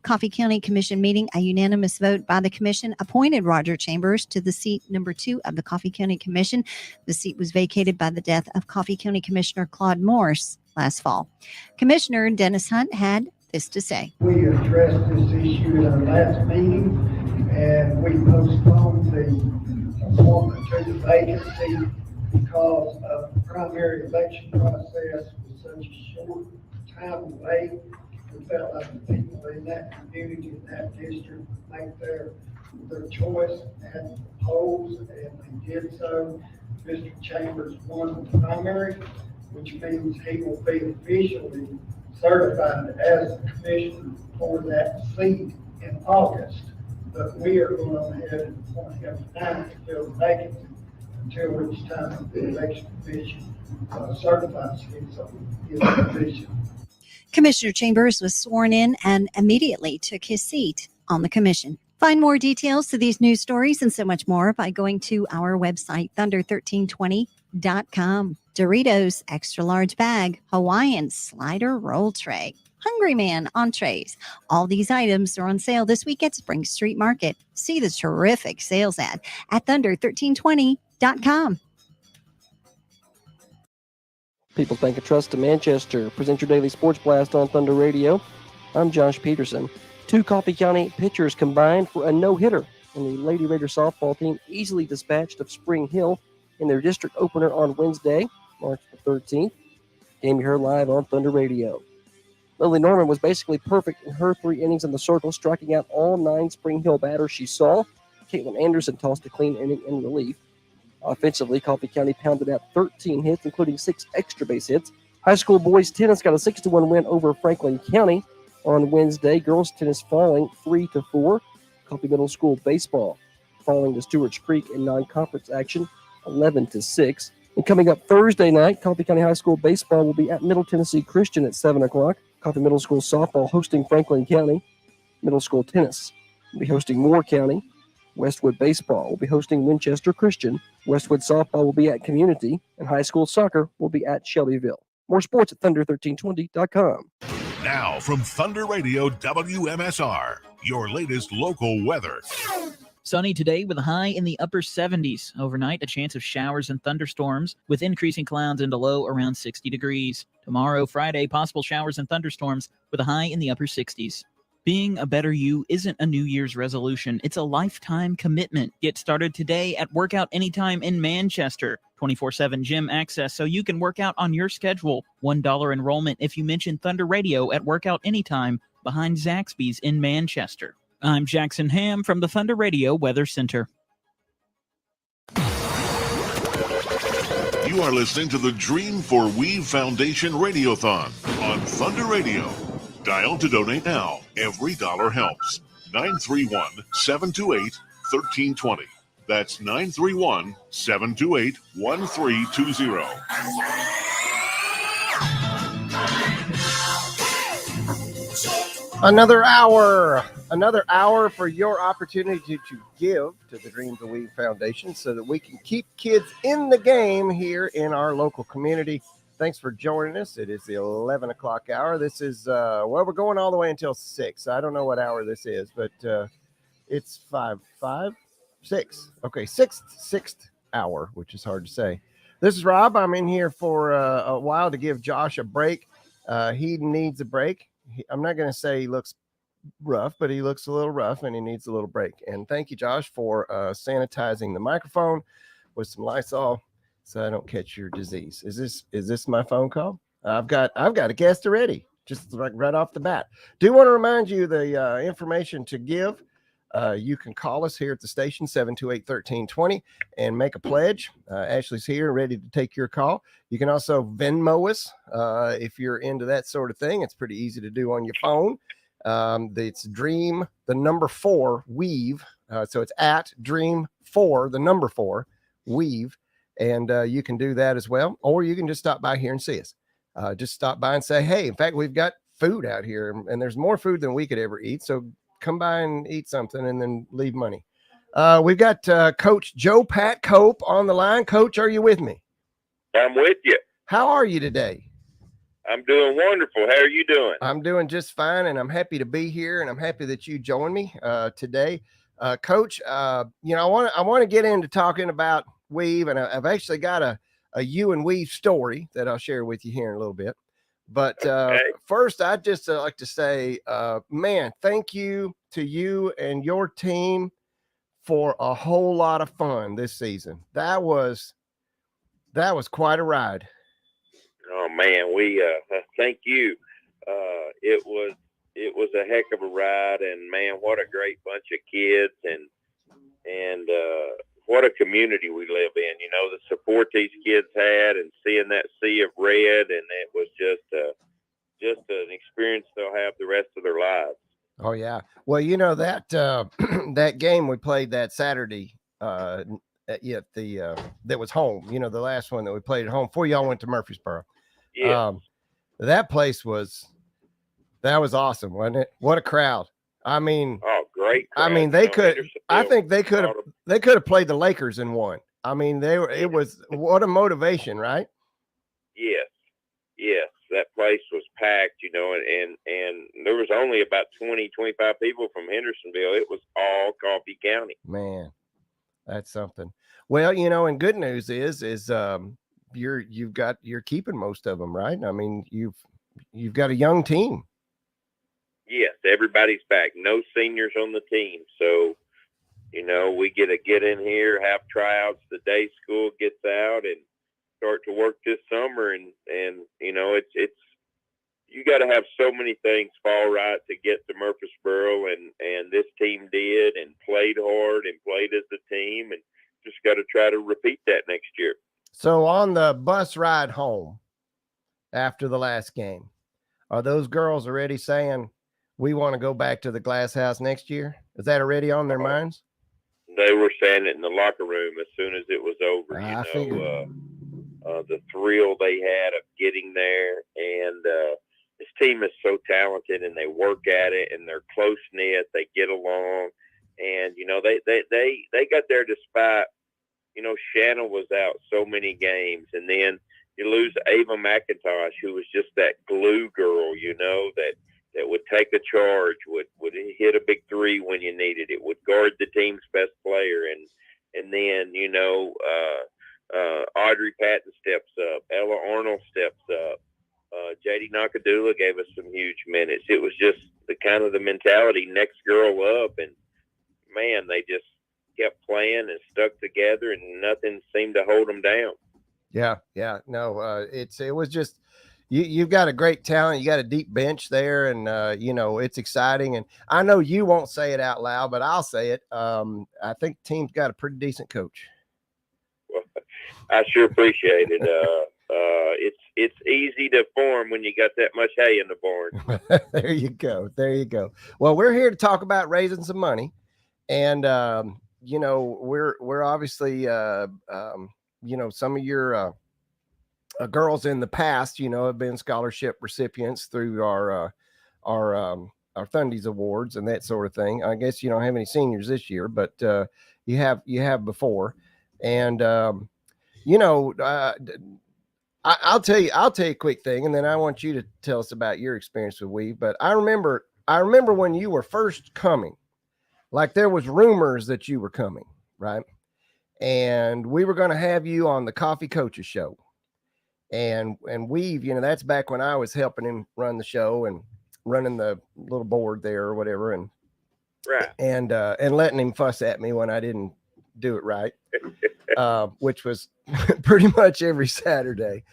Coffee County Commission meeting, a unanimous vote by the commission appointed Roger Chambers to the seat number 2 of the Coffee County Commission. The seat was vacated by the death of Coffee County Commissioner Claude Morse last fall. Commissioner Dennis Hunt had this to say. We addressed this issue at our last meeting, and we postponed the appointment to the vacancy because of the primary election process was such a short time away. We felt like the people in that community, in that district, would make their choice at the polls, and they did so. Mr. Chambers won the primary, which means he will be officially certified as the commissioner for that seat in August. But we are going ahead and appoint him tonight to fill the vacancy until which time the election commission certifies him so his position. Commissioner Chambers was sworn in and immediately took his seat on the commission. Find more details to these news stories and so much more by going to our website, thunder1320.com. Doritos extra large bag, Hawaiian slider roll tray, Hungry Man entrees. All these items are on sale this week at Spring Street Market. See the terrific sales ad at thunder1320.com. People's Bank of Trust of Manchester present your daily sports blast on Thunder Radio. I'm Josh Peterson. 2 Coffee County pitchers combined for a no-hitter. and the Lady Raider softball team easily dispatched of Spring Hill in their district opener on Wednesday, March the 13th. Game you heard live on Thunder Radio. Lily Norman was basically perfect in her 3 innings in the circle, striking out all 9 Spring Hill batters she saw. Caitlin Anderson tossed a clean inning in relief. Offensively, Coffee County pounded out 13 hits, including 6 extra base hits. High school boys tennis got a 6-1 win over Franklin County on Wednesday. Girls tennis falling 3-4. Coffee Middle School baseball falling to Stewart's Creek in non-conference action 11-6. And coming up Thursday night, Coffee County High School baseball will be at Middle Tennessee Christian at 7 o'clock. Coffee Middle School softball hosting Franklin County. Middle School tennis will be hosting Moore County. Westwood baseball will be hosting Winchester Christian. Westwood softball will be at Community. And high school soccer will be at Shelbyville. More sports at Thunder1320.com. Now from Thunder Radio WMSR, your latest local weather. Sunny today with a high in the upper 70s. Overnight, a chance of showers and thunderstorms with increasing clouds and a low around 60 degrees. Tomorrow, Friday, possible showers and thunderstorms with a high in the upper 60s. Being a better you isn't a New Year's resolution. It's a lifetime commitment. Get started today at Workout Anytime in Manchester. 24/7 gym access so you can work out on your schedule. $1 enrollment if you mention Thunder Radio at Workout Anytime behind Zaxby's in Manchester. I'm Jackson Ham from the Thunder Radio Weather Center. You are listening to the Dream for Weave Foundation Radiothon on Thunder Radio. Dial to donate now. Every dollar helps. 931-728-1320. That's 931-728-1320. Another hour for your opportunity to give to the Dream to Weave Foundation so that we can keep kids in the game here in our local community. Thanks for joining us. It is the 11 o'clock hour. This is, we're going all the way until 6. I don't know what hour this is, but it's 6. Okay, sixth hour, which is hard to say. This is Rob. I'm in here for a while to give Josh a break. He needs a break. I'm not going to say he looks rough, but he looks a little rough and he needs a little break. And thank you, Josh, for sanitizing the microphone with some Lysol so I don't catch your disease. Is this my phone call? I've got a guest already, just right off the bat. Do want to remind you the information to give. You can call us here at the station, 728-1320, and make a pledge. Ashley's here, ready to take your call. You can also Venmo us if you're into that sort of thing. It's pretty easy to do on your phone. It's Dream, the number 4, Weave. So it's at Dream 4, the number 4, Weave. And you can do that as well. Or you can just stop by here and see us. Just stop by and say, hey, in fact, we've got food out here, and there's more food than we could ever eat. So come by and eat something and then leave money. We've got Coach Joe Pat Cope on the line. Coach, are you with me? I'm with you. How are you today? I'm doing wonderful. How are you doing? I'm doing just fine, and I'm happy to be here, and I'm happy that you joined me today. Coach, I want to get into talking about Weave, and I've actually got a you and Weave story that I'll share with you here in a little bit. But first, I'd just like to say, man, thank you to you and your team for a whole lot of fun this season. That was quite a ride. Oh man, we thank you. It was a heck of a ride, and man, what a great bunch of kids, and what a community we live in. You know, the support these kids had, and seeing that sea of red, and it was just an experience they'll have the rest of their lives. Oh yeah. Well, you know that that game we played that Saturday, that was home. You know, the last one that we played at home before y'all went to Murfreesboro. Yeah. That place was awesome, wasn't it? What a crowd! I mean, oh, great crowd. I mean, I think they could have played the Lakers and won. I mean, it was what a motivation, right? Yes, that place was packed, you know, and there was only about 20, 25 people from Hendersonville. It was all Coffee County. Man, that's something. Well, you know, and good news is you're keeping most of them, right? I mean, you've got a young team. Yes, everybody's back. No seniors on the team. So we get in here, have tryouts the day school gets out, and start to work this summer. And it's you got to have so many things fall right to get to Murfreesboro, and this team did, and played hard and played as a team, and just got to try to repeat that next year. So on the bus ride home after the last game, are those girls already saying we want to go back to the Glass House next year? Is that already on their minds? They were saying it in the locker room as soon as it was over. I figured. The thrill they had of getting there, and this team is so talented, and they work at it, and they're close knit. They get along, and they got there despite Shannon was out so many games, and then you lose Ava McIntosh, who was just that glue girl, that would take a charge, would hit a big three when you needed it, would guard the team's best player, and then Audrey Patton steps up, Ella Arnold steps up, JD Nakadula gave us some huge minutes. It was just the mentality, next girl up, and man, they just kept playing and stuck together, and nothing seemed to hold them down. Yeah. No, it was just you've got a great talent. You got a deep bench there, and it's exciting. And I know you won't say it out loud, but I'll say it. I think the team's got a pretty decent coach. Well, I sure appreciate it. It's easy to form when you got that much hay in the barn. There you go. Well, we're here to talk about raising some money, and we're obviously some of your girls in the past, have been scholarship recipients through our Thundies Awards and that sort of thing. I guess you don't have any seniors this year, but you have before, and I'll tell you a quick thing, and then I want you to tell us about your experience with Weave. But I remember when you were first coming, like there was rumors that you were coming, right? And we were going to have you on the Coffee Coaches show, and Weave, that's back when I was helping him run the show and running the little board there or whatever, and right, and letting him fuss at me when I didn't do it right, which was pretty much every Saturday.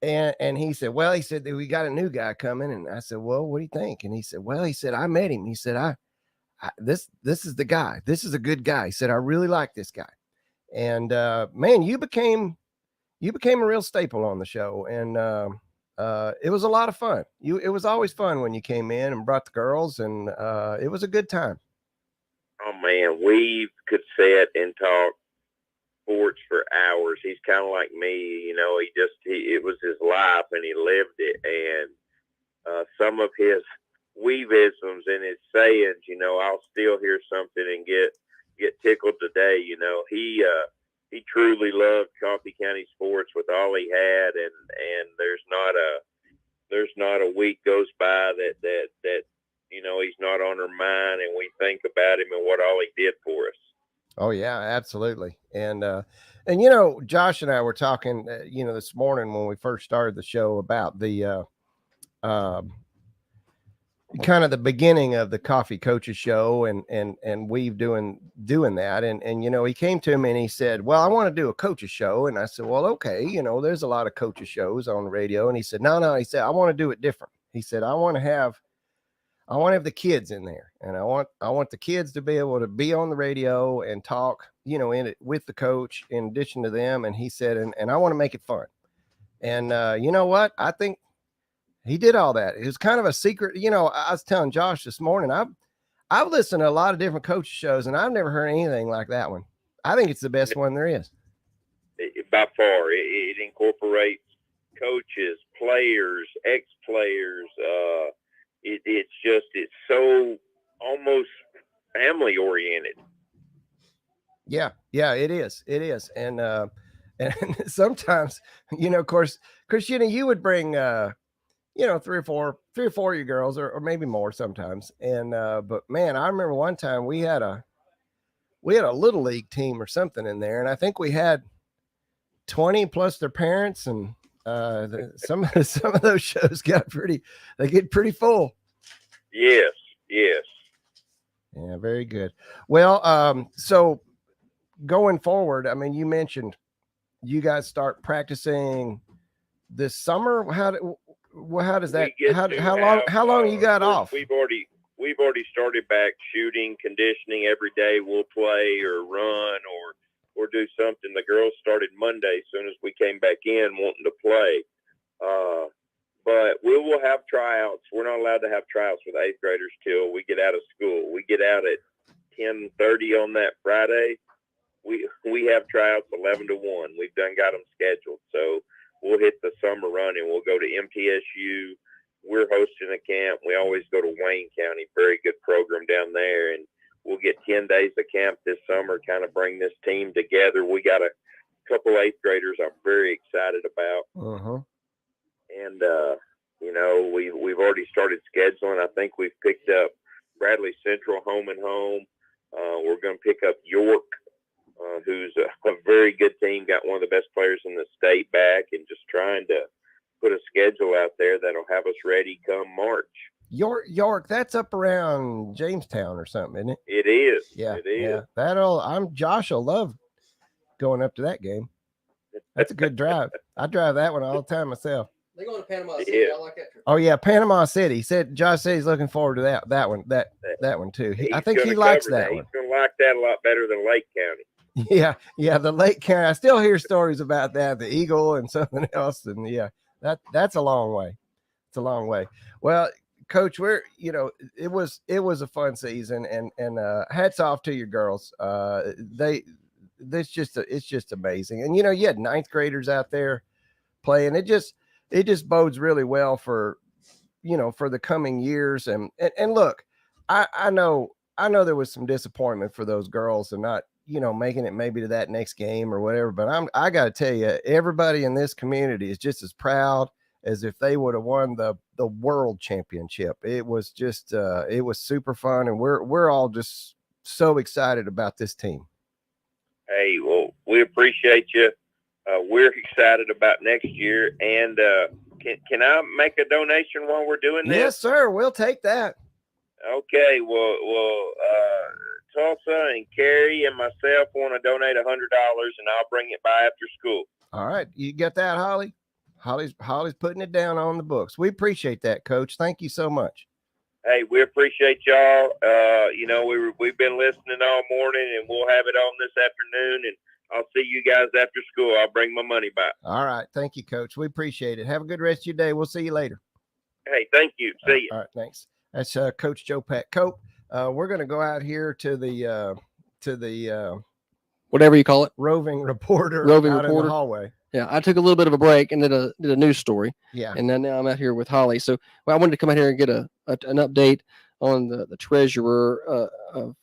And he said, we got a new guy coming, and I said, well, what do you think? And he said, I met him. He said, this is the guy. This is a good guy. He said, I really like this guy. And man, you became a real staple on the show, and it was a lot of fun. It was always fun when you came in and brought the girls, and it was a good time. Oh man, we could sit and talk sports for hours. He's kind of like me, it was his life, and he lived it. And some of his Weavisms and his sayings, I'll still hear something and get tickled today. He truly loved Coffee County sports with all he had, and there's not a week goes by that he's not on our mind, and we think about him and what all he did for us. Oh yeah, absolutely. And Josh and I were talking, this morning when we first started the show about the kind of the beginning of the Coffee Coaches show, and we've doing that. And he came to me and he said, well, I want to do a coaches show. And I said, well, okay, there's a lot of coaches shows on the radio. And he said, no, he said, I want to do it different. He said, I want to have the kids in there, and I want the kids to be able to be on the radio and talk, in it with the coach in addition to them. And he said, and I want to make it fun. And you know what? I think he did all that. It was kind of a secret. I was telling Josh this morning, I've listened to a lot of different coach shows, and I've never heard anything like that one. I think it's the best one there is. By far, it incorporates coaches, players, ex-players. It's so almost family oriented. Yeah, it is. And sometimes, of course, Christina, you would bring, three or four of your girls, or maybe more sometimes. And, but man, I remember one time we had a little league team or something in there. And I think we had 20 plus their parents, and some of those shows get pretty full. Yes. Yeah, very good. Well, so going forward, I mean, you mentioned you guys start practicing this summer. How does that? How long you got off? We've already started back shooting, conditioning every day. We'll play or run or do something. The girls started Monday as soon as we came back in wanting to play. But we will have tryouts. We're not allowed to have tryouts with 8th graders till we get out of school. We get out at 10:30 on that Friday. We have tryouts 11 to 1. We've got them scheduled. So we'll hit the summer run and we'll go to MTSU. We're hosting a camp. We always go to Wayne County. Very good program down there. And we'll get 10 days of camp this summer, kind of bring this team together. We got a couple 8th graders I'm very excited about. Uh-huh. And, we've already started scheduling. I think we've picked up Bradley Central home and home. We're going to pick up York, who's a very good team, got one of the best players in the state back, and just trying to put a schedule out there that'll have us ready come March. York, that's up around Jamestown or something, isn't it? It is. Yeah. It is. Yeah. Josh will love going up to that game. That's a good drive. I drive that one all the time myself. They going to Panama City. I like that trip. Oh yeah, Panama City. Josh said he's looking forward to that one too. I think he likes that one. He's going to like that a lot better than Lake County. Yeah, the Lake County. I still hear stories about that, the Eagle and something else, and that's a long way. It's a long way. Well, Coach, it was a fun season, and hats off to your girls. It's just amazing, and you had 9th graders out there playing. It just bodes really well for the coming years. And look, I know there was some disappointment for those girls and not, making it maybe to that next game or whatever. But I got to tell you, everybody in this community is just as proud as if they would have won the world championship. It was just, it was super fun. And we're all just so excited about this team. Hey, well, we appreciate you. We're excited about next year, and can I make a donation while we're doing this? Yes, sir. We'll take that. Okay. Well, Tulsa and Carrie and myself want to donate $100, and I'll bring it by after school. All right, you get that, Holly? Holly's putting it down on the books. We appreciate that, Coach. Thank you so much. Hey, we appreciate y'all. We've been listening all morning, and we'll have it on this afternoon, and I'll see you guys after school. I'll bring my money back. All right. Thank you, Coach. We appreciate it. Have a good rest of your day. We'll see you later. Hey, thank you. See you. All right. Thanks. That's Coach Joe Pat Cope. We're going to go out here to the whatever you call it, roving reporter in the hallway. Yeah, I took a little bit of a break and did a news story. Yeah. And then now I'm out here with Holly. So I wanted to come out here and get an update on the treasurer of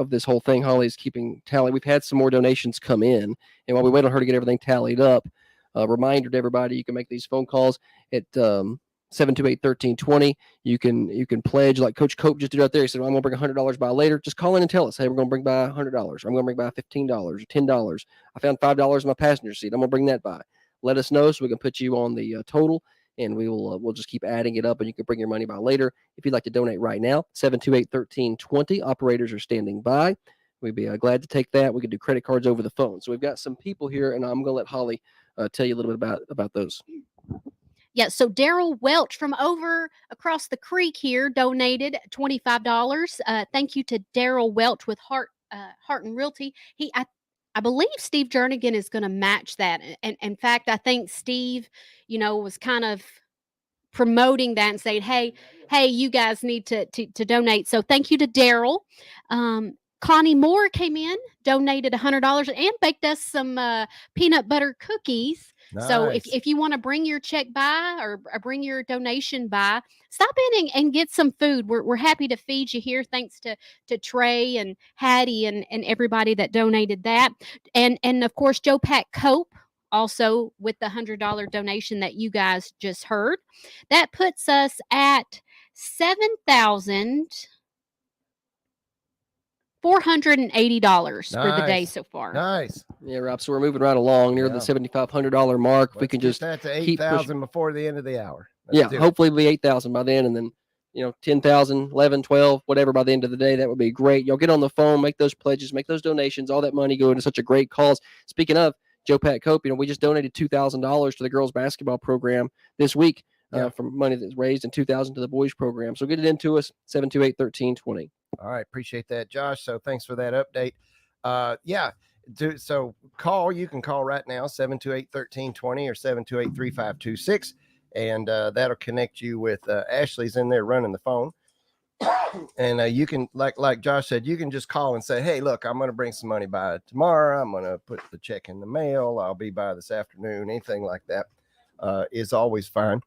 this whole thing. Holly's keeping tally. We've had some more donations come in, and while we wait on her to get everything tallied up, reminder to everybody: you can make these phone calls at 728-1320. You can pledge like Coach Cope just did out there. He said, "I'm going to bring $100 by later." Just call in and tell us, "Hey, we're going to bring by $100. I'm going to bring by $15 or $10. I found $5 in my passenger seat. I'm going to bring that by." Let us know so we can put you on the total. And we'll just keep adding it up, and you can bring your money by later. If you'd like to donate right now, 728-1320. Operators are standing by. We'd be glad to take that. We can do credit cards over the phone. So we've got some people here, and I'm going to let Holly tell you a little bit about those. Yeah, so Daryl Welch from over across the creek here donated $25. Thank you to Daryl Welch with Heart and Realty. I believe Steve Jernigan is going to match that. And in fact, I think Steve, was kind of promoting that and saying, hey, you guys need to donate. So thank you to Daryl. Connie Moore came in, donated $100 and baked us some peanut butter cookies. Nice. So if you want to bring your check by or bring your donation by, stop in and get some food. We're happy to feed you here. Thanks to Trey and Hattie and everybody that donated that. And of course, Joe Pat Cope also with the $100 donation that you guys just heard. That puts us at $7,480 for the day so far. Nice. Yeah, Rob. So we're moving right along near the $7,500 mark. Let's we can get just that to keep 8,000 before the end of the hour. Hopefully it'll be 8,000 by then, and then 10,000, 11, 12, whatever by the end of the day, that would be great. Y'all get on the phone, make those pledges, make those donations, all that money go into such a great cause. Speaking of Joe Pat Cope, we just donated $2,000 to the girls basketball program this week from money that's raised and $2,000 to the boys program. So get it into us, 728-1320. All right. Appreciate that, Josh. So thanks for that update. So you can call right now, 728-1320 or 728-3526. And that'll connect you with Ashley's in there running the phone. And you can, like Josh said, you can just call and say, hey, look, I'm going to bring some money by tomorrow. I'm going to put the check in the mail. I'll be by this afternoon. Anything like that is always fine.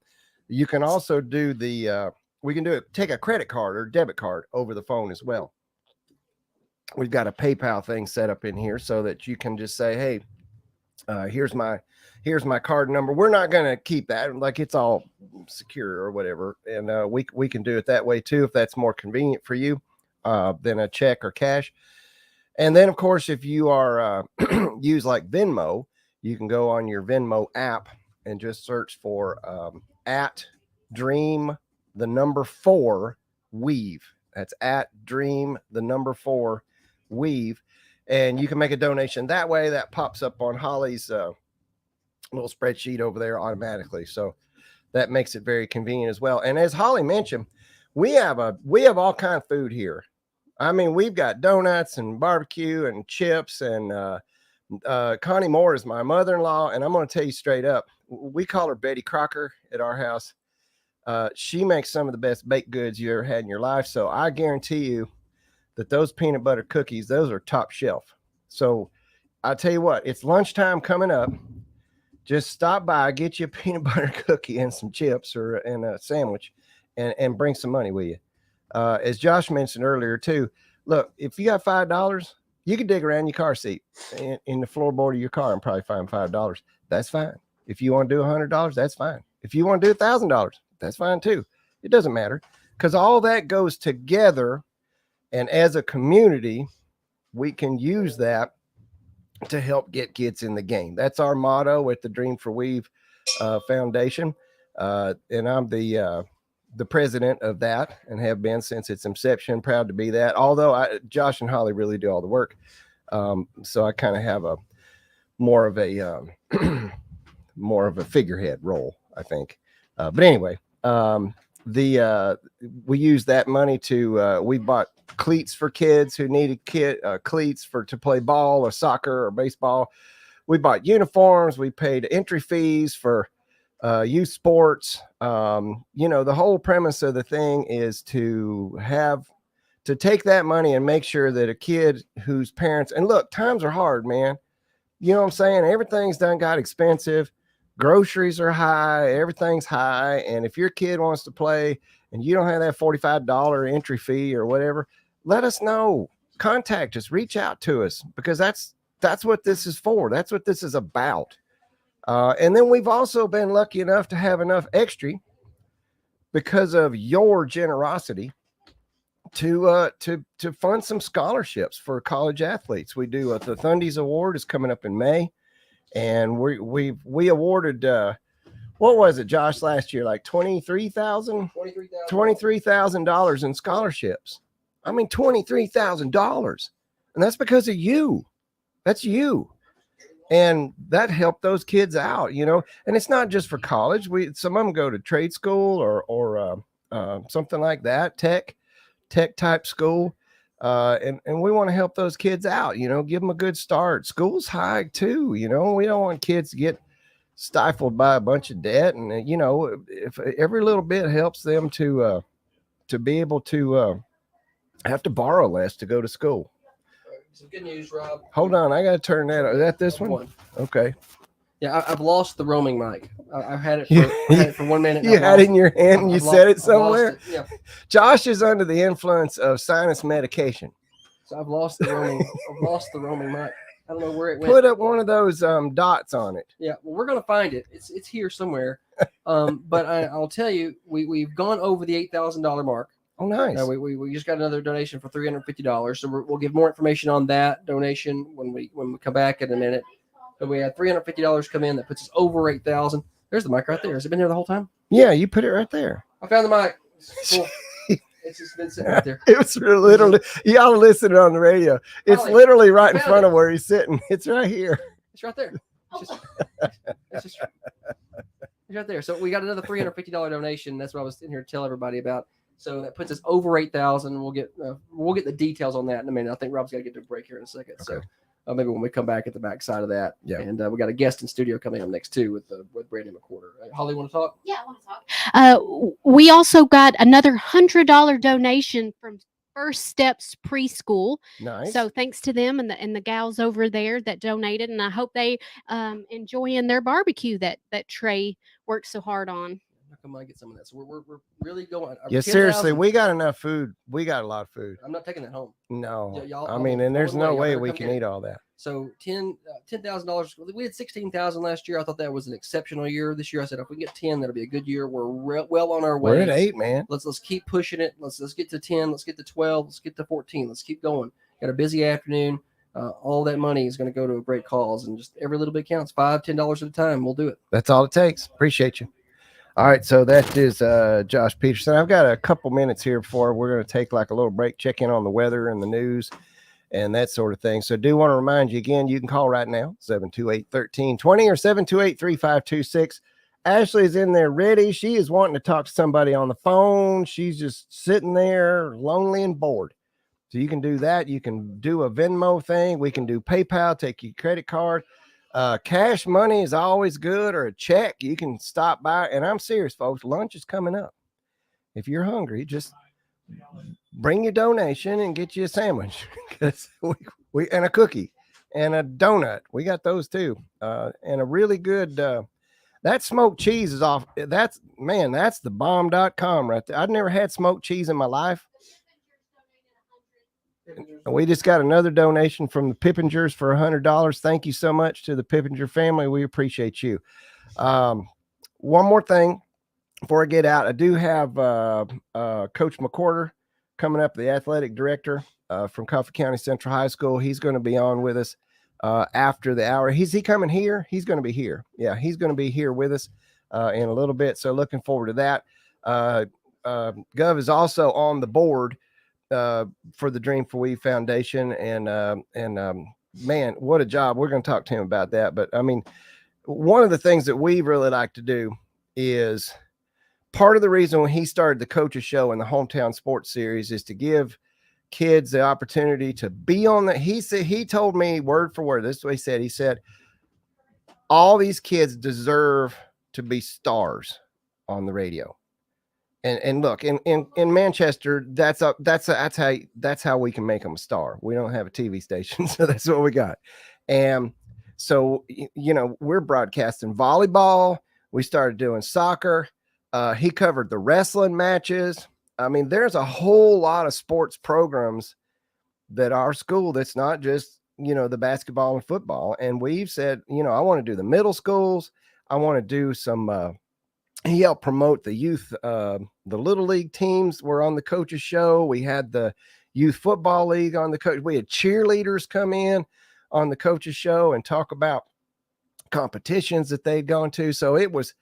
You can also do take a credit card or debit card over the phone as well. We've got a PayPal thing set up in here so that you can just say, hey, here's my card number. We're not going to keep that like it's all secure or whatever. And we can do it that way too, if that's more convenient for you than a check or cash. And then of course, if you are use like Venmo, you can go on your Venmo app and just search for @Dream4 Weave. That's @Dream4 Weave. And you can make a donation that way. That pops up on Holly's little spreadsheet over there automatically. So that makes it very convenient as well. And as Holly mentioned, we have all kind of food here. I mean, we've got donuts and barbecue and chips, and Connie Moore is my mother-in-law. And I'm going to tell you straight up, we call her Betty Crocker at our house. She makes some of the best baked goods you ever had in your life. So I guarantee you that those peanut butter cookies, those are top shelf. So I'll tell you what, it's lunchtime coming up. Just stop by, get you a peanut butter cookie and some chips and a sandwich and bring some money with you. As Josh mentioned earlier too, look, if you got $5, you can dig around your car seat in the floorboard of your car and probably find $5. That's fine. If you want to do $100, that's fine. If you want to do $1,000, that's fine too. It doesn't matter, because all that goes together. And as a community, we can use that to help get kids in the game. That's our motto at the Dream for Weave Foundation. And I'm the president of that and have been since its inception. Proud to be that. Although Josh and Holly really do all the work. So I kind of have more of a figurehead role, I think. But anyway, we use that money to we bought cleats for kids who needed cleats to play ball or soccer or baseball. We bought uniforms. We paid entry fees for youth sports. The whole premise of the thing is to take that money and make sure that a kid whose parents, and look, times are hard, man. You know what I'm saying? Everything's got expensive. Groceries are high. Everything's high. And if your kid wants to play and you don't have that $45 entry fee or whatever, let us know. Contact us. Reach out to us, because that's what this is for. That's what this is about. And then we've also been lucky enough to have enough extra because of your generosity to fund some scholarships for college athletes. We do the Thundies Award is coming up in May. And we awarded what was it, Josh, last year? Like $23,000 in scholarships. I mean, $23,000, and that's because of you. That's you, and that helped those kids out, And it's not just for college. Some of them go to trade school or something like that, tech type school. And we want to help those kids out, give them a good start. School's high too, we don't want kids to get stifled by a bunch of debt. And, if every little bit helps them to be able to have to borrow less to go to school. Some good news, Rob. Hold on. I got to turn that. Is that this one? Okay. Yeah, I've lost the roaming mic. I've had it for 1 minute. You had it in your hand and you set it somewhere? Yeah. Josh is under the influence of sinus medication. So I've lost the roaming mic. I don't know where it went. Put up one of those dots on it. Yeah, well, we're gonna find it. It's here somewhere. But I'll tell you, we've gone over the $8,000 mark. Oh, nice. We just got another donation for $350. So we'll give more information on that donation when we come back in a minute. But we had $350 come in. That puts us over 8,000. There's the mic right there. Has it been there the whole time? Yeah, you put it right there. I found the mic. Cool. It's just been sitting right there. It was literally, y'all listening on the radio. It's Holly, literally right in found front it. of where he's sitting. It's right here. It's right there. It's right there. So we got another $350 donation. That's what I was sitting here to tell everybody about. So that puts us over 8,000. We'll get the details on that in a minute. I think Rob's got to get to a break here in a second. Okay. So maybe when we come back at the back side of that. Yeah. And we got a guest in studio coming up next too with Brandon McQuarter. Holly, want to talk? Yeah, I want to talk. We also got another $100 donation from First Steps Preschool. Nice. So thanks to them and the gals over there that donated, and I hope they enjoying their barbecue that Trey worked so hard on. How come I get some of that? So we're really going. Yeah, seriously, we got enough food. We got a lot of food. I'm not taking that home. No, Y'all, I mean, and there's no way we can eat all that. So $10,000. We had 16,000 last year. I thought that was an exceptional year. This year, I said if we get 10, that'll be a good year. We're well on our way. We're at 8, man. Let's keep pushing it. Let's get to 10. Let's get to 12. Let's get to 14. Let's keep going. Got a busy afternoon. All that money is going to go to a great cause, and just every little bit counts. $5, $10 at a time. We'll do it. That's all it takes. Appreciate you. All right, so that is Josh Peterson. I've got a couple minutes here before we're going to take like a little break, check in on the weather and the news and that sort of thing. So do want to remind you again, you can call right now, 728-1320 or 728-3526. Ashley is in there ready. She is wanting to talk to somebody on the phone. She's just sitting there lonely and bored. So you can do that. You can do a Venmo thing. We can do PayPal, take your credit card. Cash money is always good, or a check. You can stop by, and I'm serious, folks. Lunch is coming up. If you're hungry, just bring your donation and get you a sandwich, because we and a cookie and a donut. We got those too, and a really good. That smoked cheese is off. That's the bomb.com right there. I've never had smoked cheese in my life. We just got another donation from the Pippingers for $100. Thank you so much to the Pippinger family. We appreciate you. One more thing before I get out, I do have Coach McQuarter coming up, the athletic director from Coffee County Central High School. He's going to be on with us after the hour. Is he coming here? He's going to be here. Yeah, he's going to be here with us in a little bit. So looking forward to that. Gov is also on the board for the Dream for We Foundation, and man, what a job. We're going to talk to him about that. But I mean, one of the things that we really like to do is part of the reason when he started the Coaches Show and the Hometown Sports Series is to give kids the opportunity to be on the, he told me word for word, this is what he said. He said, all these kids deserve to be stars on the radio. And look, in Manchester, that's how we can make them a star. We don't have a TV station, so that's what we got. And so, you know, we're broadcasting volleyball. We started doing soccer. He covered the wrestling matches. I mean, there's a whole lot of sports programs that our school that's not just, you know, the basketball and football. And we've said, you know, I want to do the middle schools. I want to do some he helped promote the youth, the little league teams were on the Coaches Show. We had the youth football league on the coach. We had cheerleaders come in on the Coaches Show and talk about competitions that they'd gone to. So it was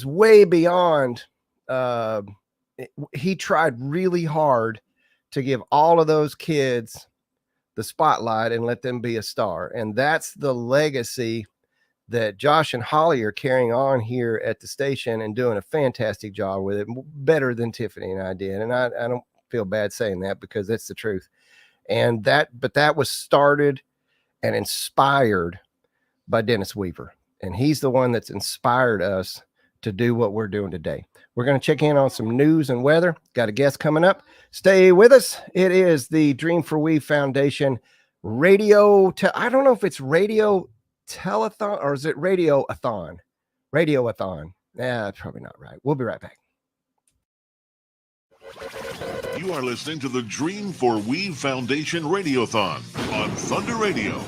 way beyond. He tried really hard to give all of those kids the spotlight and let them be a star. And that's the legacy that Josh and Holly are carrying on here at the station and doing a fantastic job with it, better than Tiffany and I did. And I don't feel bad saying that because that's the truth. And that was started and inspired by Dennis Weaver. And he's the one that's inspired us to do what we're doing today. We're going to check in on some news and weather. Got a guest coming up. Stay with us. It is the Dream for We Foundation radio. I don't know if it's radio telethon or is it radiothon? Radiothon. Yeah, that's probably not right. We'll be right back. You are listening to the Dream for We Foundation Radiothon on Thunder Radio.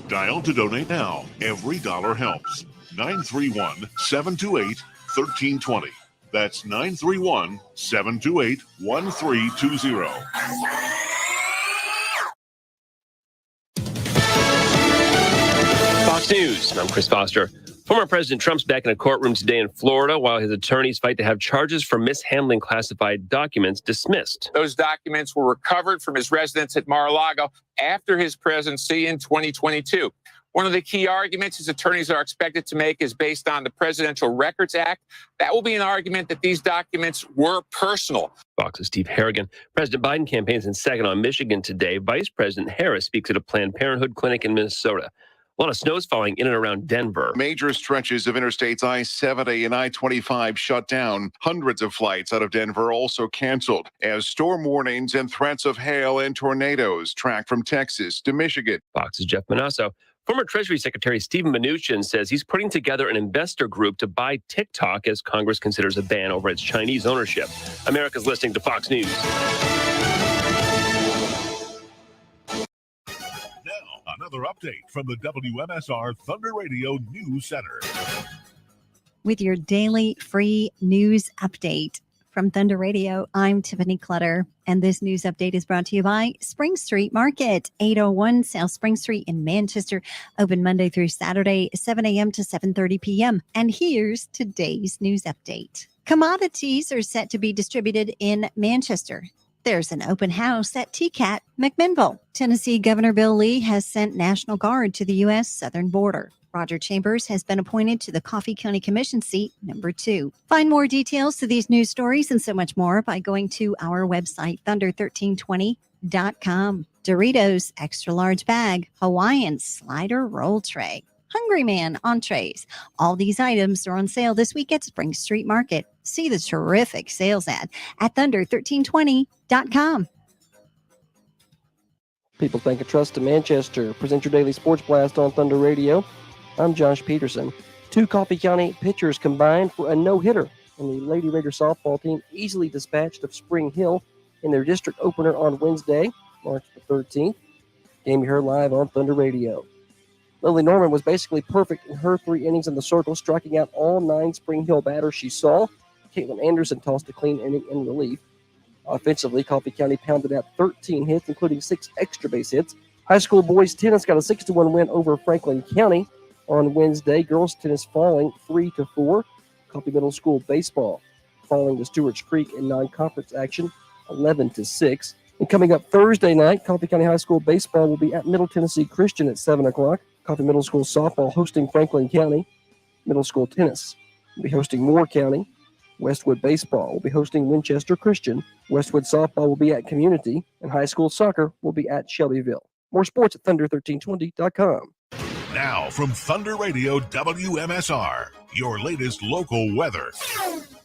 Dial to donate now. Every dollar helps. 931-728-1320. That's 931-728-1320. Fox News. I'm Chris Foster. Former President Trump's back in a courtroom today in Florida while his attorneys fight to have charges for mishandling classified documents dismissed. Those documents were recovered from his residence at Mar-a-Lago after his presidency in 2022. One of the key arguments his attorneys are expected to make is based on the Presidential Records Act. That will be an argument that these documents were personal. Fox's Steve Harrigan. President Biden campaigns in second on Michigan today. Vice President Harris speaks at a Planned Parenthood clinic in Minnesota. A lot of snow's falling in and around Denver. Major stretches of interstates I-70 and I-25 shut down. Hundreds of flights out of Denver also canceled as storm warnings and threats of hail and tornadoes track from Texas to Michigan. Fox's Jeff Manasso. Former Treasury Secretary Steven Mnuchin says he's putting together an investor group to buy TikTok as Congress considers a ban over its Chinese ownership. America's listening to Fox News. Another update from the WMSR Thunder Radio News Center. With your daily free news update from Thunder Radio, I'm Tiffany Clutter, and this news update is brought to you by Spring Street Market, 801 South Spring Street in Manchester, open Monday through Saturday, 7 a.m. to 7:30 p.m. And here's today's news update. Commodities are set to be distributed in Manchester. There's an open house at TCAT McMinnville. Tennessee Governor Bill Lee has sent National Guard to the U.S. southern border. Roger Chambers has been appointed to the Coffee County Commission seat number 2. Find more details to these news stories and so much more by going to our website, thunder1320.com. Doritos extra large bag, Hawaiian slider roll tray, Hungry Man entrees. All these items are on sale this week at Spring Street Market. See the terrific sales ad at thunder1320.com. People's Bank of Trust in Manchester. Present your daily sports blast on Thunder Radio. I'm Josh Peterson. 2 Coffee County pitchers combined for a no-hitter, and the Lady Raider softball team easily dispatched of Spring Hill in their district opener on Wednesday, March the 13th. Game you heard live on Thunder Radio. Lily Norman was basically perfect in her 3 innings in the circle, striking out all 9 Spring Hill batters she saw. Caitlin Anderson tossed a clean inning in relief. Offensively, Coffee County pounded out 13 hits, including 6 extra base hits. High school boys tennis got a 6-1 win over Franklin County on Wednesday. Girls tennis falling 3-4. Coffee Middle School baseball falling to Stewart's Creek in non-conference action 11-6. And coming up Thursday night, Coffee County High School baseball will be at Middle Tennessee Christian at 7 o'clock. Coffee Middle School softball hosting Franklin County. Middle school tennis will be hosting Moore County. Westwood baseball will be hosting Winchester Christian. Westwood softball will be at Community. And high school soccer will be at Shelbyville. More sports at thunder1320.com. Now from Thunder Radio WMSR, your latest local weather.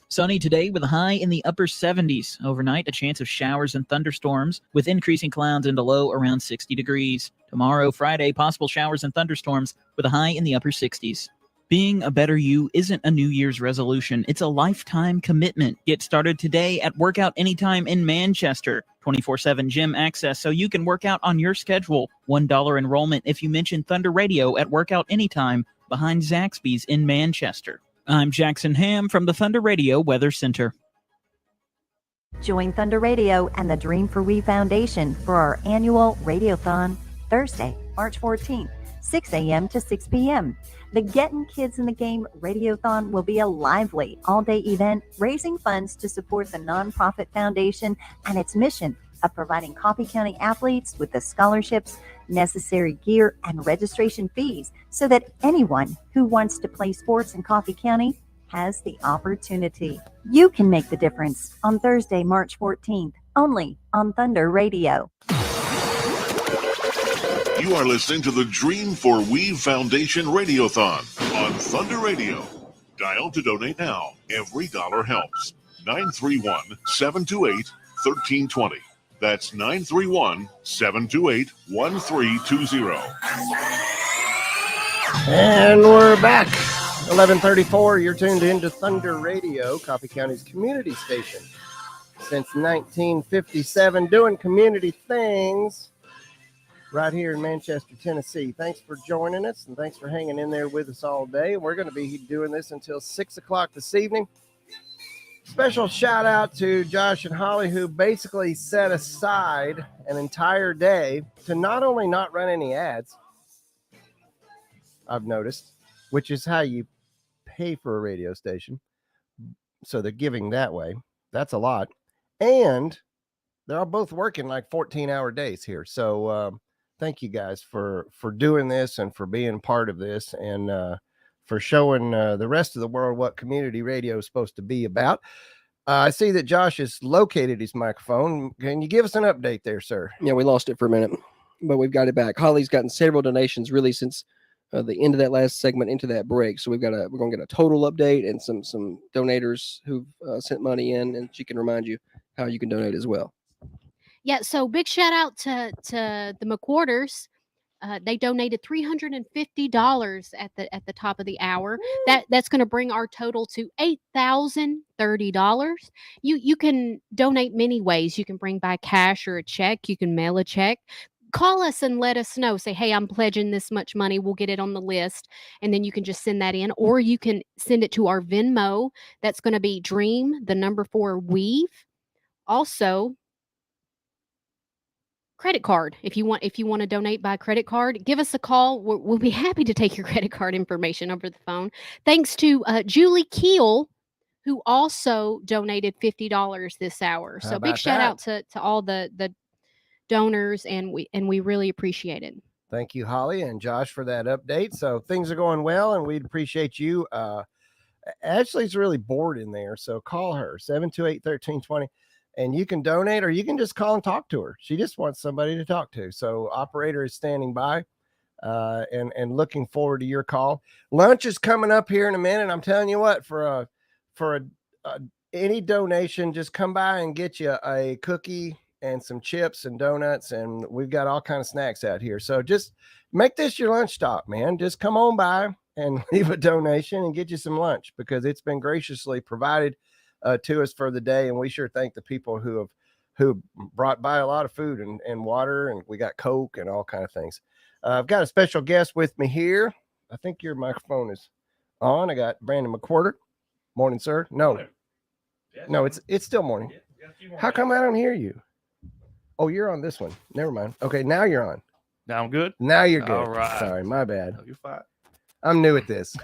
Sunny today with a high in the upper 70s. Overnight, a chance of showers and thunderstorms with increasing clouds and a low around 60 degrees. Tomorrow, Friday, possible showers and thunderstorms with a high in the upper 60s. Being a better you isn't a New Year's resolution. It's a lifetime commitment. Get started today at Workout Anytime in Manchester. 24/7 gym access so you can work out on your schedule. $1 enrollment if you mention Thunder Radio at Workout Anytime behind Zaxby's in Manchester. I'm Jackson Ham from the Thunder Radio Weather Center. Join Thunder Radio and the Dream for We Foundation for our annual Radiothon, Thursday, March 14th, 6 a.m. to 6 p.m. The Getting Kids in the Game Radiothon will be a lively all-day event raising funds to support the nonprofit foundation and its mission of providing Coffee County athletes with the scholarships, necessary gear, and registration fees so that anyone who wants to play sports in Coffee County has the opportunity. You can make the difference on Thursday, March 14th, only on Thunder Radio. You are listening to the Dream for Weave Foundation Radiothon on Thunder Radio. Dial to donate now. Every dollar helps. 931-728-1320. That's 931-728-1320. And we're back. 11:34. You're tuned into Thunder Radio, Coffee County's community station. Since 1957, doing community things right here in Manchester, Tennessee. Thanks for joining us, and thanks for hanging in there with us all day. We're going to be doing this until 6 o'clock this evening. Special shout out to Josh and Holly, who basically set aside an entire day to not only not run any ads, I've noticed, which is how you pay for a radio station. So they're giving that way. That's a lot. And they're all both working like 14-hour days here. So thank you guys for doing this and for being part of this and for showing the rest of the world what community radio is supposed to be about. I see that Josh has located his microphone. Can you give us an update there, sir? Yeah, we lost it for a minute, but we've got it back. Holly's gotten several donations really since the end of that last segment into that break. So we're gonna get a total update and some donators who've sent money in, and she can remind you how you can donate as well. Yeah, so big shout out to the McQuarters. They donated $350 at the top of the hour. That's going to bring our total to $8,030. You can donate many ways. You can bring by cash or a check. You can mail a check. Call us and let us know. Say, hey, I'm pledging this much money. We'll get it on the list, and then you can just send that in, or you can send it to our Venmo. That's going to be Dream 4 Weave. Also, credit card. If you want to donate by credit card, give us a call. We'll be happy to take your credit card information over the phone. Thanks to Julie Keel, who also donated $50 this hour. How So big about shout that? out to all the donors, and we really appreciate it. Thank you, Holly and Josh, for that update. So things are going well, and we'd appreciate you. Ashley's really bored in there, so call her 728-1320, and you can donate, or you can just call and talk to her. She just wants somebody to talk to. So operator is standing by, and looking forward to your call. Lunch is coming up here in a minute. I'm telling you what, for any donation, just come by and get you a cookie and some chips and donuts, and we've got all kind of snacks out here. So just make this your lunch stop, man. Just come on by and leave a donation and get you some lunch, because it's been graciously provided to us for the day, and we sure thank the people who brought by a lot of food and water, and we got Coke and all kind of things. I've got a special guest with me here. I think your microphone is on. I got Brandon McQuarter. Morning, sir. No, it's still morning. How come I don't hear you? Oh, you're on this one. Never mind. Okay, now you're on. Now I'm good. Now you're good. All right. Sorry, my bad. No, you're fine. I'm new at this.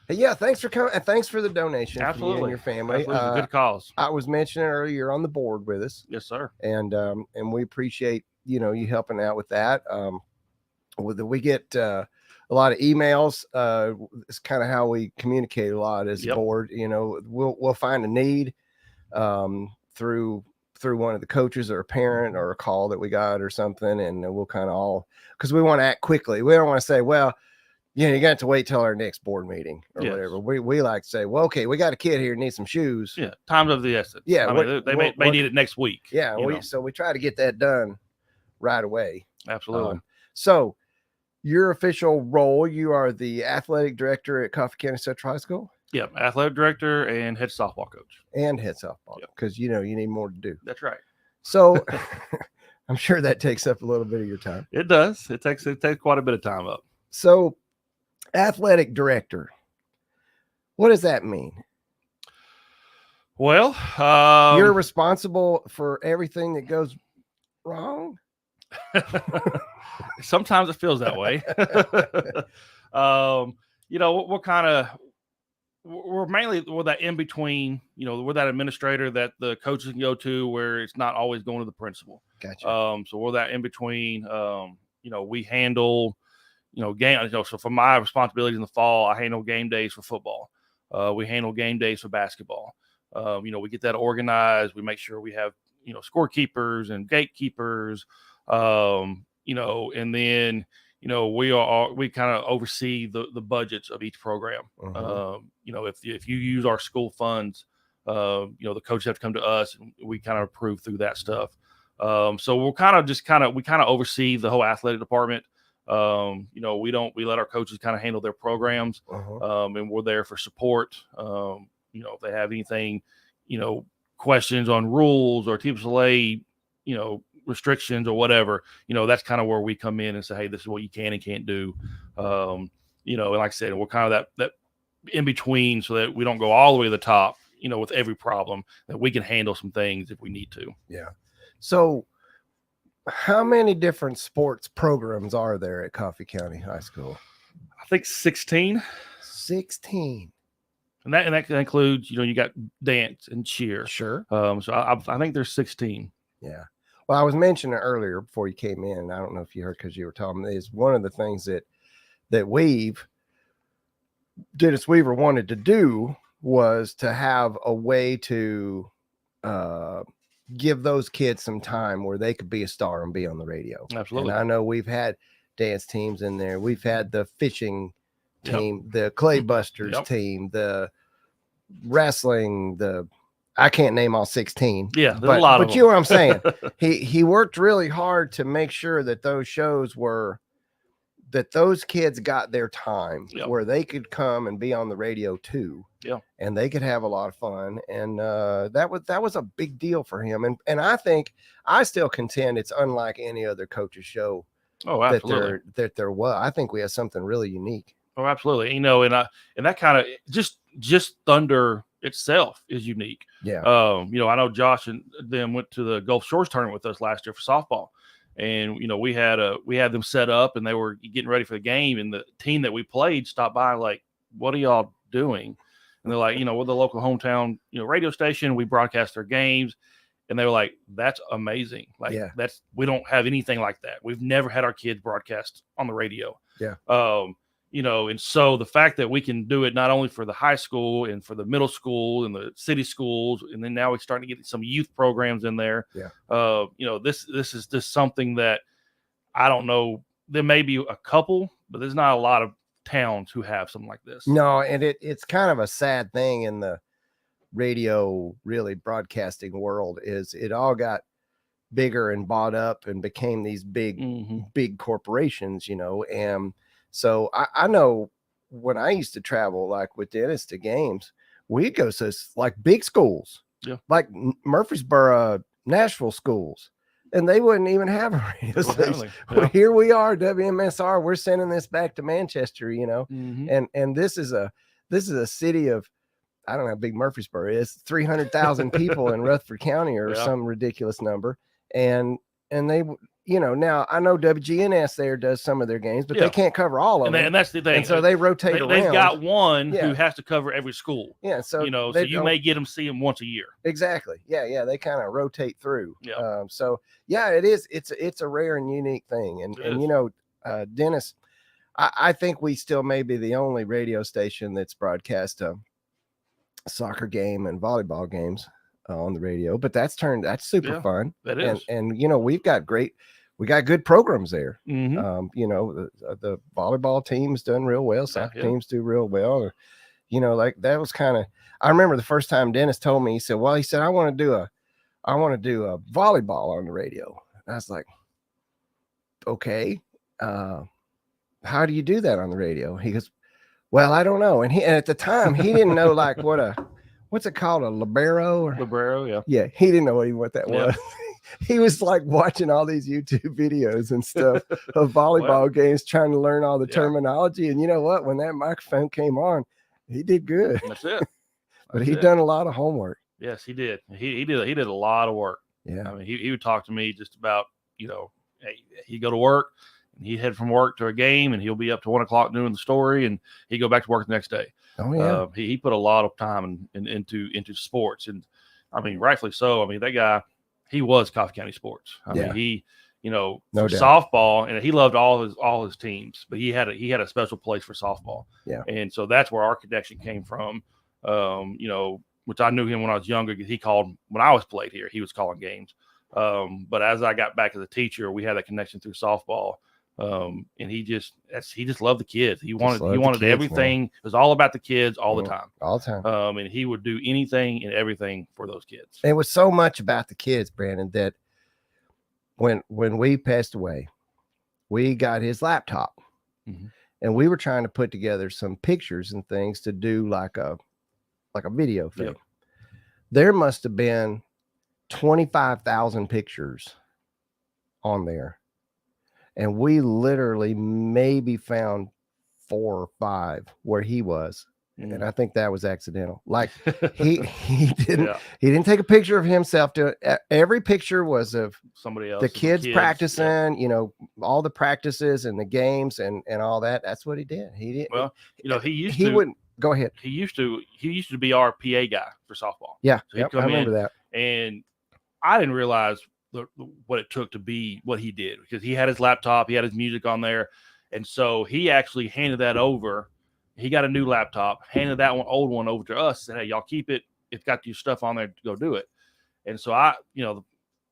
Yeah, thanks for coming, and thanks for the donation. Absolutely. For you and your family. Absolutely. Good cause. I was mentioning earlier, you're on the board with us. Yes, sir. And we appreciate you helping out with that. We get a lot of emails. It's kind of how we communicate a lot as a board. We'll find a need through one of the coaches or a parent or a call that we got or something, and we'll kind of all, because we want to act quickly. We don't want to say, well, you got to wait till our next board meeting or whatever. We like to say, well, okay, we got a kid here needs some shoes. Yeah, time's of the essence. Yeah, I mean, they may need it next week. Yeah, so we try to get that done right away. Absolutely. So your official role, you are the athletic director at Coffee County Central High School. Yeah, athletic director and head softball coach. And head softball, because you need more to do. That's right. So I'm sure that takes up a little bit of your time. It does. It takes quite a bit of time up. So athletic director, what does that mean? Well, you're responsible for everything that goes wrong. Sometimes it feels that way. We're mainly that in between, we're that administrator that the coaches can go to, where it's not always going to the principal. Gotcha. So we're that in between. We handle, game. So for my responsibilities in the fall, I handle game days for football. We handle game days for basketball. We get that organized. We make sure we have, scorekeepers and gatekeepers. And then, we kind of oversee the budgets of each program. If you use our school funds, the coaches have to come to us, and we kind of approve through that stuff. So we kind of oversee the whole athletic department. We let our coaches kind of handle their programs, and we're there for support. If they have anything, questions on rules or TSLA, restrictions or whatever, that's kind of where we come in and say, hey, this is what you can and can't do. And like I said, we're kind of that in between, so that we don't go all the way to the top, with every problem, that we can handle some things if we need to. Yeah. So How many different sports programs are there at Coffee County High School? I think 16. 16. And that includes, you got dance and cheer. Sure. So I think there's 16. Yeah. Well, I was mentioning earlier before you came in, and I don't know if you heard because you were telling me, is one of the things that Dennis Weaver wanted to do was to have a way to give those kids some time where they could be a star and be on the radio. Absolutely. And I know we've had dance teams in there. We've had the fishing team, the Clay Busters team, the wrestling, I can't name all 16. Yeah, there's a lot of but you know them. what I'm saying? He worked really hard to make sure that those shows that those kids got their time where they could come and be on the radio too. Yeah. And they could have a lot of fun. And that was a big deal for him. And I still contend it's unlike any other coach's show. Oh, absolutely. That there was. I think we have something really unique. Oh, absolutely. And that kind of just Thunder itself is unique. Yeah. I know Josh and them went to the Gulf Shores tournament with us last year for softball. And, we had them set up and they were getting ready for the game. And the team that we played stopped by like, what are y'all doing? And they're like, we're the local hometown, radio station. We broadcast their games. And they were like, that's amazing. Like we don't have anything like that. We've never had our kids broadcast on the radio. Yeah. And so the fact that we can do it not only for the high school and for the middle school and the city schools, and then now we're starting to get some youth programs in there. Yeah. This is just something that I don't know. There may be a couple, but there's not a lot of towns who have something like this. No, and it's kind of a sad thing in the radio, really broadcasting world is it all got bigger and bought up and became these big corporations, and so I know when I used to travel, like with Dennis to games, we'd go to like big schools, like Murfreesboro, Nashville schools, and they wouldn't even have a radio station. Well, here we are, WMSR. We're sending this back to Manchester, and this is a city of, I don't know how big Murfreesboro is, 300,000 people in Rutherford County or some ridiculous number, and they. Now I know WGNS there does some of their games, but they can't cover all of them. And that's the thing. And so they rotate around. They've got one who has to cover every school. Yeah. So, so you may get them see them once a year. Exactly. Yeah. They kind of rotate through. Yeah. It is. It's a rare and unique thing. And Dennis, I think we still may be the only radio station that's broadcast a soccer game and volleyball games on the radio, but that's super fun. That is. And we got good programs there. Mm-hmm. The volleyball team's done real well. Soccer teams do real well. Like that was kind of, I remember the first time Dennis told me, he said, I want to do a volleyball on the radio. And I was like, okay. How do you do that on the radio? He goes, well, I don't know. And at the time he didn't know like what's it called? A libero? Libero. Yeah. Yeah. He didn't know what that was. He was like watching all these YouTube videos and stuff of volleyball games, trying to learn all the terminology. And you know what? When that microphone came on, he did good. That's it. But he'd done a lot of homework. Yes, he did. He did a lot of work. Yeah. I mean, he would talk to me just about, he'd go to work and he'd head from work to a game and he'll be up to 1 o'clock doing the story and he'd go back to work the next day. Oh yeah. He put a lot of time into sports, and I mean, rightfully so. I mean, that guy, he was Coffee County sports. I mean, he, no for doubt. softball, and he loved all his teams, but he had a special place for softball. Yeah. And so that's where our connection came from. Which I knew him when I was younger. He called when I was played here. He was calling games. But as I got back as a teacher, we had that connection through softball. And he just loved the kids. He wanted everything. It was all about the kids all the time. All the time. And he would do anything and everything for those kids. It was so much about the kids, Brandon, that when we passed away, we got his laptop, and we were trying to put together some pictures and things to do like a video thing. Yep. There must have been 25,000 pictures on there. And we literally maybe found 4 or 5 where he was. And I think that was accidental. Like he didn't Yeah. he didn't take a picture of himself. Every picture was of Somebody else. the kids Yeah. practicing, you know, all the practices and the games and all that. That's what he did. He did. Well, you know, he wouldn't go ahead. He used to be our PA guy for softball. Yeah, So he'd I come remember in, that. and I didn't realize what it took to be what he did, because he had his laptop, he had his music on there, and so he actually handed that over. He got a new laptop, handed that old one over to us, said, "Hey, y'all keep it. It's got your stuff on there to go do it." And so I,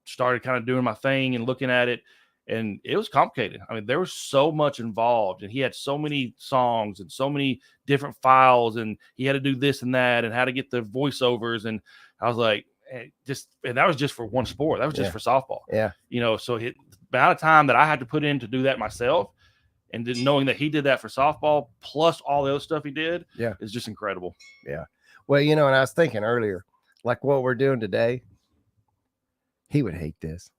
started kind of doing my thing and looking at it, and it was complicated. I mean, there was so much involved, and he had so many songs and so many different files, and he had to do this and that, and how to get the voiceovers. And I was like, and that was just for one sport. That was just for softball. Yeah. So the amount of time that I had to put in to do that myself, and then knowing that he did that for softball plus all the other stuff he did, is just incredible. Yeah. Well, and I was thinking earlier, like what we're doing today, he would hate this,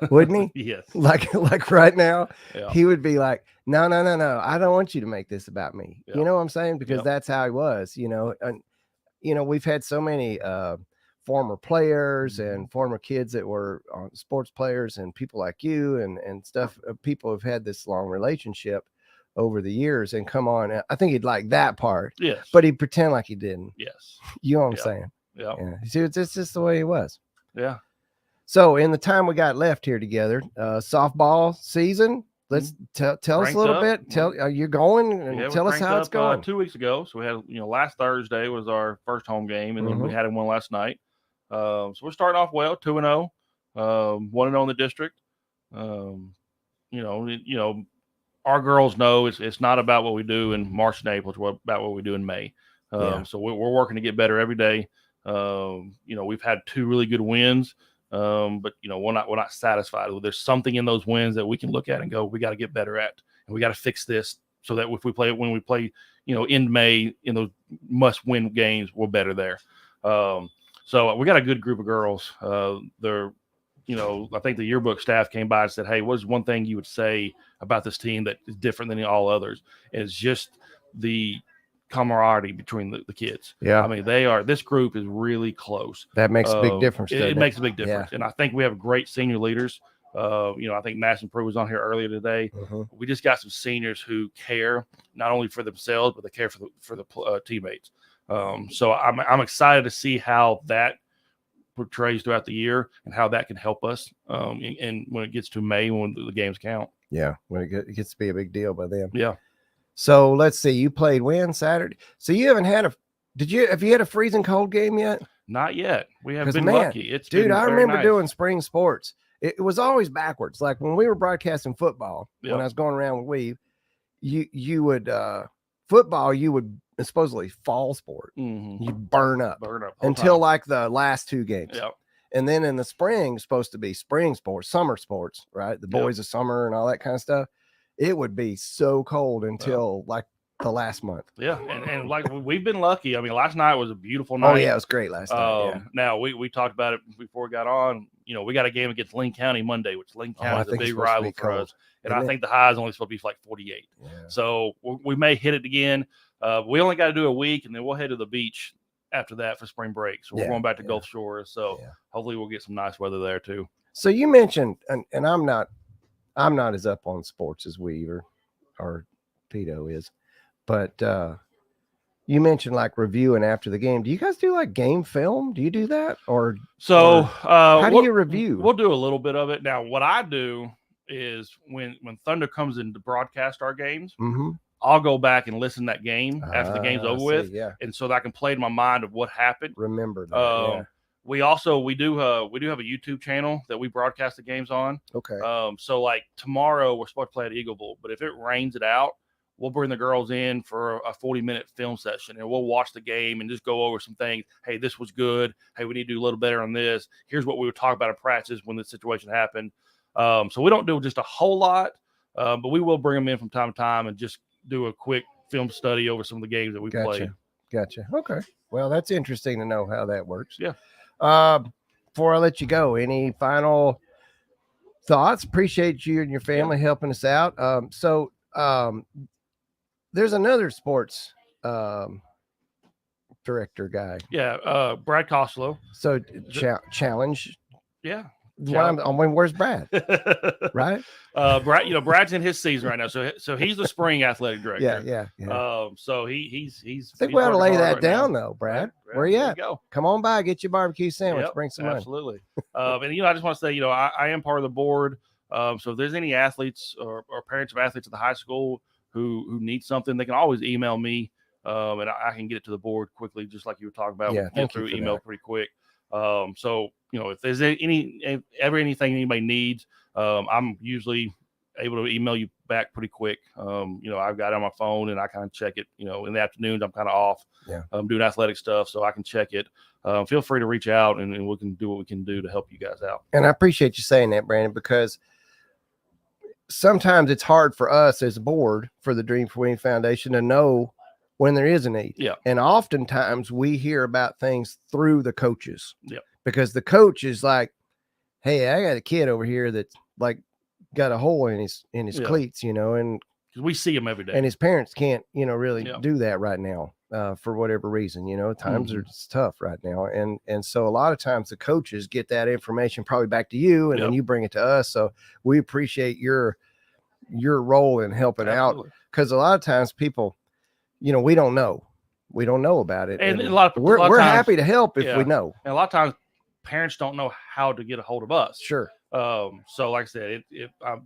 wouldn't he? Yes. Like right now, Yeah. he would be like, no, I don't want you to make this about me. Yeah. You know what I'm saying? Because Yep. that's how he was, and we've had so many former players and former kids that were sports players and people like you and stuff. People have had this long relationship over the years, and come on, I think he'd like that part. Yes. But he'd pretend like he didn't. Yes. You know what I'm saying? Yeah. See, it's just the way he was. Yeah. So in the time we got left here together, softball season, let's tell us a Ranked little up. bit. You're going and Yeah, tell we us cranked how it's up, going. 2 weeks ago. So we had, last Thursday was our first home game, and then we Mhm. had one last night. So we're starting off well, 2-0, 1-0 in the district. Our girls know it's not about what we do in March and April; it's about what we do in May. Yeah. So we're working to get better every day. We've had 2 really good wins, but we're not satisfied. There's something in those wins that we can look at and go, we got to get better at, and we got to fix this so that when we play, in May in those must-win games, we're better there. So we got a good group of girls. I think the yearbook staff came by and said, "Hey, what's one thing you would say about this team that is different than all others?" And it's just the camaraderie between the kids. Yeah. I mean, this group is really close. That makes a big difference, It doesn't it? makes a big difference. Yeah. And I think we have great senior leaders. I think Madison Prue was on here earlier today. Mhm. We just got some seniors who care not only for themselves, but they care for the teammates. So I'm excited to see how that portrays throughout the year and how that can help us. And when it gets to May, when the games count. Yeah, when it gets to be a big deal by then. Yeah. So let's see. You played when Saturday? So you haven't had have you had a freezing cold game yet? Not yet. We have 'Cause, been man, lucky. Dude, I very remember nice. doing spring sports. It was always backwards. Like when we were broadcasting football, when Yep. I was going around with Weave, you would football, you would supposedly fall sport. Mhm. You burn up whole until time. like the last 2 games. Yep. And then in the spring, supposed to be spring sports, summer sports, right? The Yep. boys of summer and all that kind of stuff. It would be so cold until like the last month. Yeah, and like we've been lucky. I mean, last night was a beautiful night. Oh yeah, it was great last night. Yeah. Now we talked about it before we got on. We got a game against Linn County Monday, which Linn I County is a think it's big supposed to be rival for cold, us. And isn't I it? think the high is only supposed to be like 48. Yeah. So we may hit it again. We only got to do a week, and then we'll head to the beach after that for spring break. So we're Yeah, going back to Gulf Shores. So hopefully we'll get some nice weather there too. So you mentioned, and I'm not as up on sports as Weaver or Tito is, but you mentioned like reviewing after the game. Do you guys do like game film? Do you do that, or how do you review? We'll do a little bit of it. Now, what I do is when Thunder comes in to broadcast our games, Mhm. I'll go back and listen to that game after the game's Ah, I over see, with, yeah. and so that I can play in my mind of what happened. Remember that. Yeah. We do have a YouTube channel that we broadcast the games on. Okay. So like tomorrow we're supposed to play at Eagle Bowl, but if it rains it out, we'll bring the girls in for a 40-minute film session, and we'll watch the game and just go over some things. Hey, this was good. Hey, we need to do a little better on this. Here's what we would talk about in practice when this situation happened. So we don't do just a whole lot, but we will bring them in from time to time and just do a quick film study over some of the games that we played. Gotcha. Okay. Well, that's interesting to know how that works. Yeah. Before I let you go, any final thoughts? Appreciate you and your family helping us out. There's another sports director guy? Yeah, Brad Costello. So challenge. Yeah. Where's Brad? Right? Brad, Brad's in his season right now, so he's the spring athletic director. Yeah. So he's. I think we ought to lay that down, now. though, Brad. Right, Where you there at? you go. Come on by, get your barbecue sandwich, Yep, bring some money. absolutely. And I just want to say, I am part of the board. So if there's any athletes or parents of athletes at the high school who need something, they can always email me, and I can get it to the board quickly, just like you were talking about. Yeah, We can thank get you through for email that. pretty quick. So if there's anything anybody needs, I'm usually able to email you back pretty quick. I've got it on my phone and I kind of check it. In the afternoons I'm kind of off. Yeah. I'm doing athletic stuff, so I can check it. Feel free to reach out and we can do what we can do to help you guys out. And I appreciate you saying that, Brandon, because sometimes it's hard for us as a board for the Dream for Winning Foundation to know when there is a need. Yeah. And oftentimes we hear about things through the coaches. Yeah. Because the coach is like, hey, I got a kid over here that's like got a hole in his cleats, and we see him every day. And his parents can't, really Yeah. do that right now for whatever reason. Times Mm-hmm. are just tough right now. And so a lot of times the coaches get that information probably back to you, and then you bring it to us. So we appreciate your role in helping Absolutely. out, because a lot of times people, we don't know. We don't know about it. And And a lot of we're times- happy to help if yeah. we know. And a lot of times parents don't know how to get a hold of us. Sure. So like I said, if I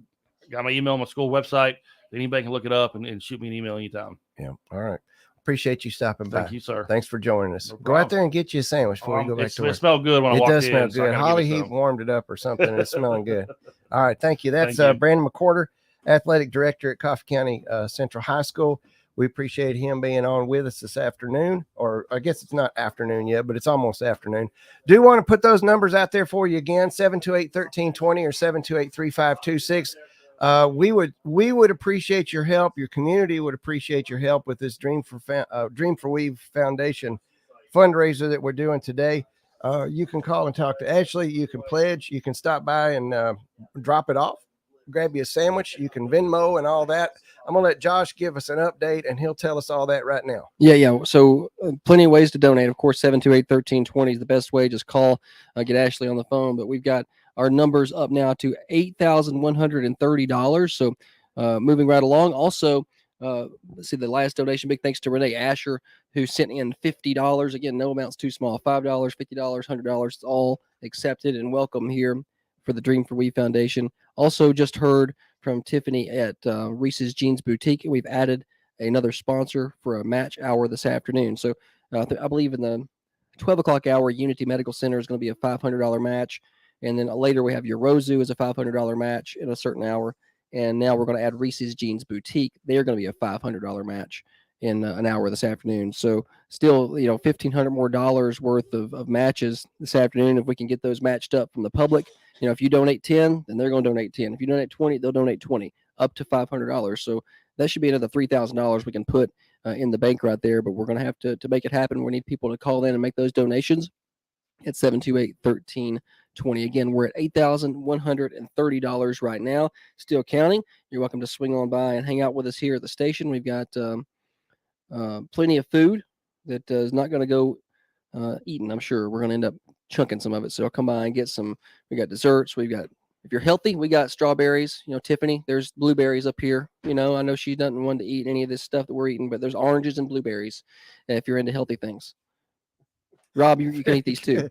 got my email on my school website, anybody can look it up and shoot me an email anytime. Yeah. All right. Appreciate you stopping by. Thank you, sir. Thanks for joining us. No Go out problem. there and get you a sandwich before you go back to work. It smelled good when I It walked does in. smell so I good. gotta Holly give you Heat some. warmed it up or something. And it's smelling good. All right. Thank you. That's Thank you. Brandon McCorder, athletic director at Coffee County Central High School. We appreciate him being on with us this afternoon, or I guess it's not afternoon yet, but it's almost afternoon. Do want to put those numbers out there for you again, 728-1320 or 728-3526. We would appreciate your help. Your community would appreciate your help with this Dream for Weave Foundation fundraiser that we're doing today. You can call and talk to Ashley. You can pledge. You can stop by and drop it off. Grab you a sandwich. You can Venmo and all that. I'm going to let Josh give us an update, and he'll tell us all that right now. Yeah. So plenty of ways to donate. Of course, 728-1320 is the best way. Just call, get Ashley on the phone. But we've got our numbers up now to $8,130. So moving right along. Also, let's see the last donation. Big thanks to Renee Asher, who sent in $50. Again, no amount's too small. $5, $50, $100. It's all accepted and welcome here for the Dream for We Foundation. Also just heard from Tiffany at Reese's Jeans Boutique. We've added another sponsor for a match hour this afternoon. So I believe in the 12 o'clock hour, Unity Medical Center is going to be a $500 match. And then later we have your Rosu as a $500 match in a certain hour. And now we're going to add Reese's Jeans Boutique. They're going to be a $500 match in an hour this afternoon. So still, $1,500 more worth of matches this afternoon. If we can get those matched up from the public, if you donate 10, then they're going to donate 10. If you donate 20, they'll donate 20, up to $500. So that should be another $3,000 we can put in the bank right there. But we're going to have to make it happen. We need people to call in and make those donations at 728-1320. Again, we're at $8,130 right now, still counting. You're welcome to swing on by and hang out with us here at the station. We've got plenty of food that is not going to go eaten. I'm sure we're going to end up chunking some of it. So I'll come by and get some. We got desserts. We've got, if you're healthy, we got strawberries. Tiffany, there's blueberries up here. I know she doesn't want to eat any of this stuff that we're eating, but there's oranges and blueberries if you're into healthy things. Rob, you can eat these too.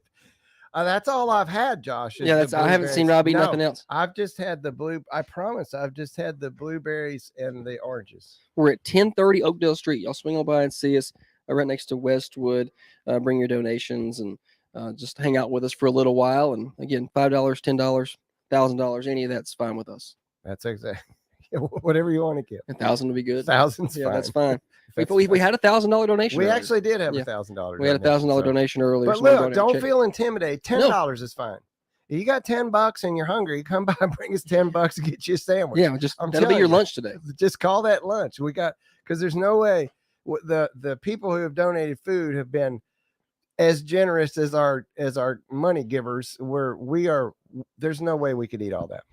That's all I've had, Josh. Yeah, I haven't seen Rob eat nothing else. I've just had I promise, I've just had the blueberries and the oranges. We're at 1030 Oakdale Street. Y'all swing on by and see us right next to Westwood. Bring your donations and just hang out with us for a little while. And again, $5, $10, $1,000, any of that's fine with us. That's exactly whatever you want to give. 1,000 would be good. 1,000's yeah, fine. that's fine. We had $1,000 donation. We earlier. actually did have Yeah. $1,000. We had $1,000 donation earlier. But Somebody look, brought in a don't check. feel intimidated. $10 is fine. If you got $10 and you're hungry, come by and bring us $10 to get you a sandwich. Yeah, that'll be your lunch today. Just call that lunch. Because there's no way the people who have donated food have been as generous as our money givers. There's no way we could eat all that.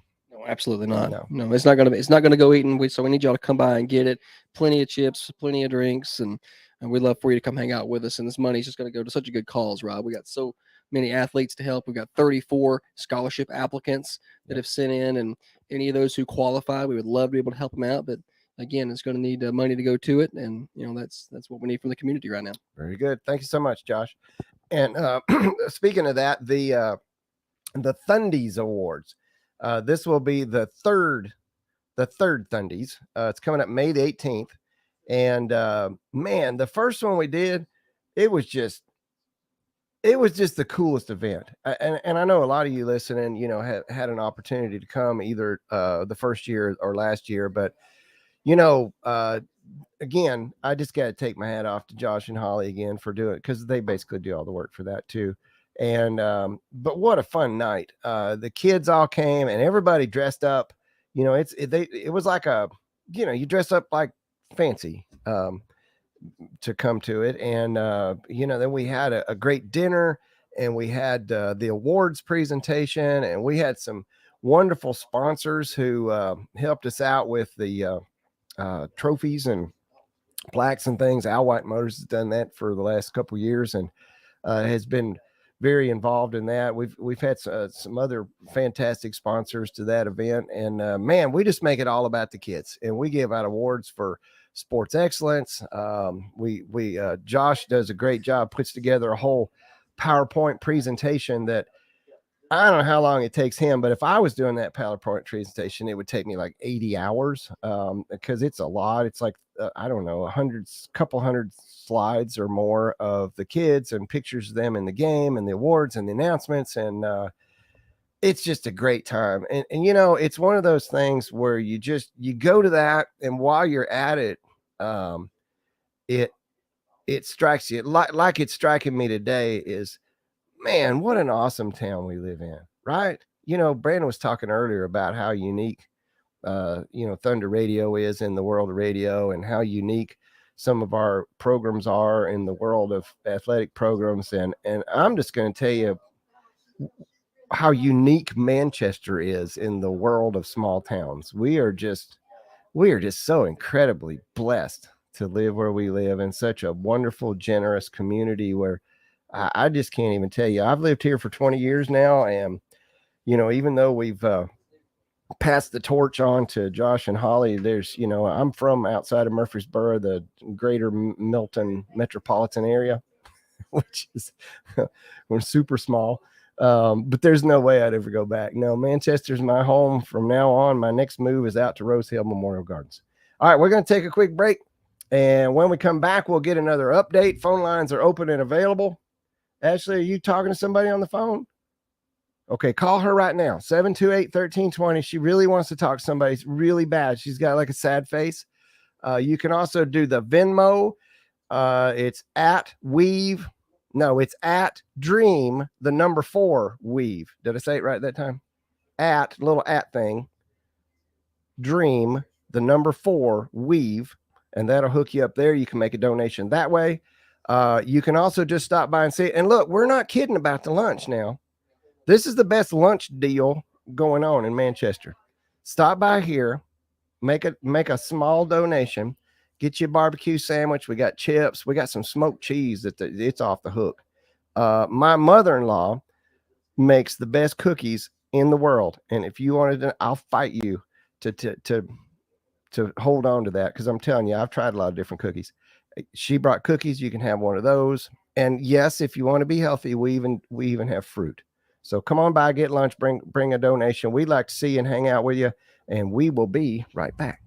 Absolutely not. No, it's not gonna go eating. So we need y'all to come by and get it. Plenty of chips, plenty of drinks, and we'd love for you to come hang out with us. And this money is just gonna go to such a good cause, Rob. We got so many athletes to help. We've got 34 scholarship applicants that have sent in, and any of those who qualify, we would love to be able to help them out. But again, it's going to need money to go to it, and that's what we need from the community right now. Very good. Thank you so much, Josh. And speaking of that, the Thundies Awards. This will be the third Thundies. It's coming up May the 18th. And man, the first one we did, it was just the coolest event. And I know a lot of you listening, have had an opportunity to come either the first year or last year, but again, I just got to take my hat off to Josh and Holly again for doing it, because they basically do all the work for that too. And but what a fun night. The kids all came and everybody dressed up. It was like you dress up like fancy to come to it. And then we had a great dinner, and we had the awards presentation, and we had some wonderful sponsors who helped us out with the trophies and plaques and things. Al White Motors has done that for the last couple of years, and has been very involved in that. We've had some other fantastic sponsors to that event, and man, we just make it all about the kids, and we give out awards for sports excellence. Josh does a great job, puts together a whole PowerPoint presentation that I don't know how long it takes him, but if I was doing that PowerPoint presentation, it would take me like 80 hours because it's a lot. It's like, I don't know, couple hundred slides or more of the kids and pictures of them in the game and the awards and the announcements. And it's just a great time. And it's one of those things where you go to that, and while you're at it, it strikes you like it's striking me today is, man, what an awesome town we live in, right? Brandon was talking earlier about how unique, Thunder Radio is in the world of radio, and how unique some of our programs are in the world of athletic programs. And I'm just going to tell you how unique Manchester is in the world of small towns. We are just so incredibly blessed to live where we live, in such a wonderful, generous community where I just can't even tell you. I've lived here for 20 years now. And, even though we've passed the torch on to Josh and Holly, there's, I'm from outside of Murfreesboro, the greater Milton metropolitan area, which is we're super small. But there's no way I'd ever go back. No, Manchester's my home from now on. My next move is out to Rose Hill Memorial Gardens. All right, we're going to take a quick break. And when we come back, we'll get another update. Phone lines are open and available. Ashley, are you talking to somebody on the phone? Okay, call her right now, 728-1320. She really wants to talk to somebody. It's really bad. She's got like a sad face. You can also do the Venmo. It's at Weave. No, it's at Dream, the number 4 Weave. Did I say it right that time? At, little at thing. Dream, the number 4 Weave. And that'll hook you up there. You can make a donation that way. You can also just stop by and see it. And look, we're not kidding about the lunch now. This is the best lunch deal going on in Manchester. Stop by here, make a small donation, get you a barbecue sandwich. We got chips. We got some smoked cheese it's off the hook. My mother-in-law makes the best cookies in the world. And if you wanted to, I'll fight you to hold on to that, because I'm telling you, I've tried a lot of different cookies. She brought cookies. You can have one of those. And yes, if you want to be healthy, we even have fruit. So come on by, get lunch, bring a donation. We'd like to see you and hang out with you, and we will be right back.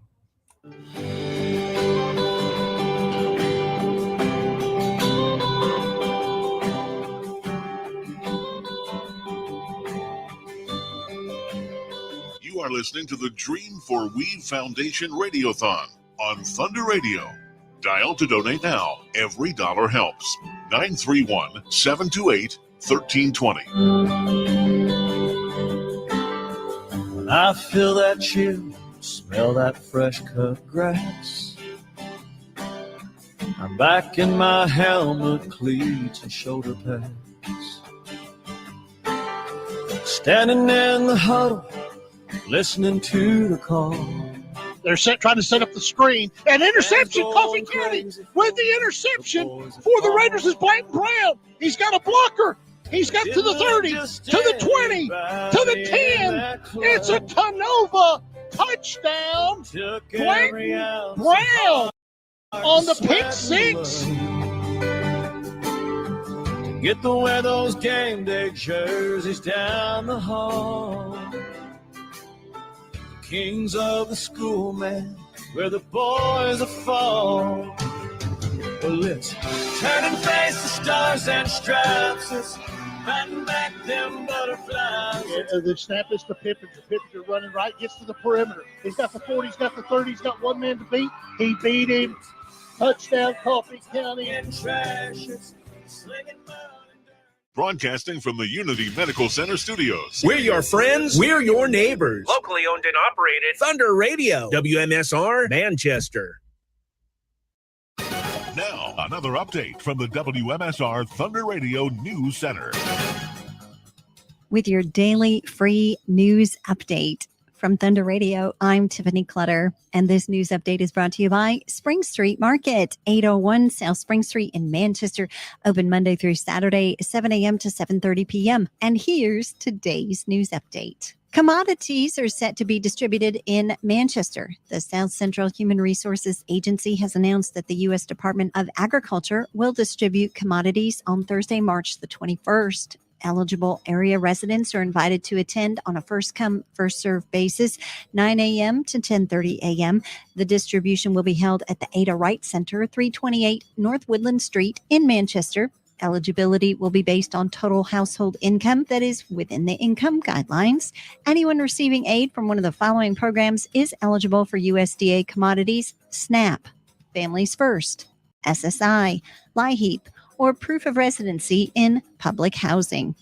You are listening to the Dream for Weave Foundation Radiothon on Thunder Radio. Dial to donate now. Every dollar helps. 931-728-1320. When I feel that chill, smell that fresh cut grass, I'm back in my helmet, cleats, and shoulder pads. Standing in the huddle, listening to the call. They're trying to set up the screen. And interception, Coffee County with the interception for the Raiders is Blanton Brown. He's got a blocker. He's got to the 30, to the 20, to the 10. It's a Canova touchdown. Blanton Brown on the pick six. Get to wear those game day jerseys down the hall. Kings of the school, man, where the boys are fall. Well, let's turn and face the stars and stripes. Let's fighting back them butterflies. The snap is to Pippin. Pippin are running right, gets to the perimeter. He's got the 40, he's got the 30, he's got one man to beat. He beat him. Touchdown, Coffee County. Broadcasting from the Unity Medical Center studios. We're your friends. We're your neighbors. Locally owned and operated. Thunder Radio. WMSR Manchester. Now, another update from the WMSR Thunder Radio News Center. With your daily free news update from Thunder Radio, I'm Tiffany Clutter, and this news update is brought to you by Spring Street Market, 801 South Spring Street in Manchester, open Monday through Saturday, 7 a.m. to 7:30 p.m. And here's today's news update. Commodities are set to be distributed in Manchester. The South Central Human Resources Agency has announced that the U.S. Department of Agriculture will distribute commodities on Thursday, March the 21st. Eligible area residents are invited to attend on a first-come, first-served basis, 9 a.m. to 10:30 a.m. The distribution will be held at the Ada Wright Center, 328 North Woodland Street in Manchester. Eligibility will be based on total household income that is within the income guidelines. Anyone receiving aid from one of the following programs is eligible for USDA commodities: SNAP, Families First, SSI, LIHEAP, or proof of residency in public housing.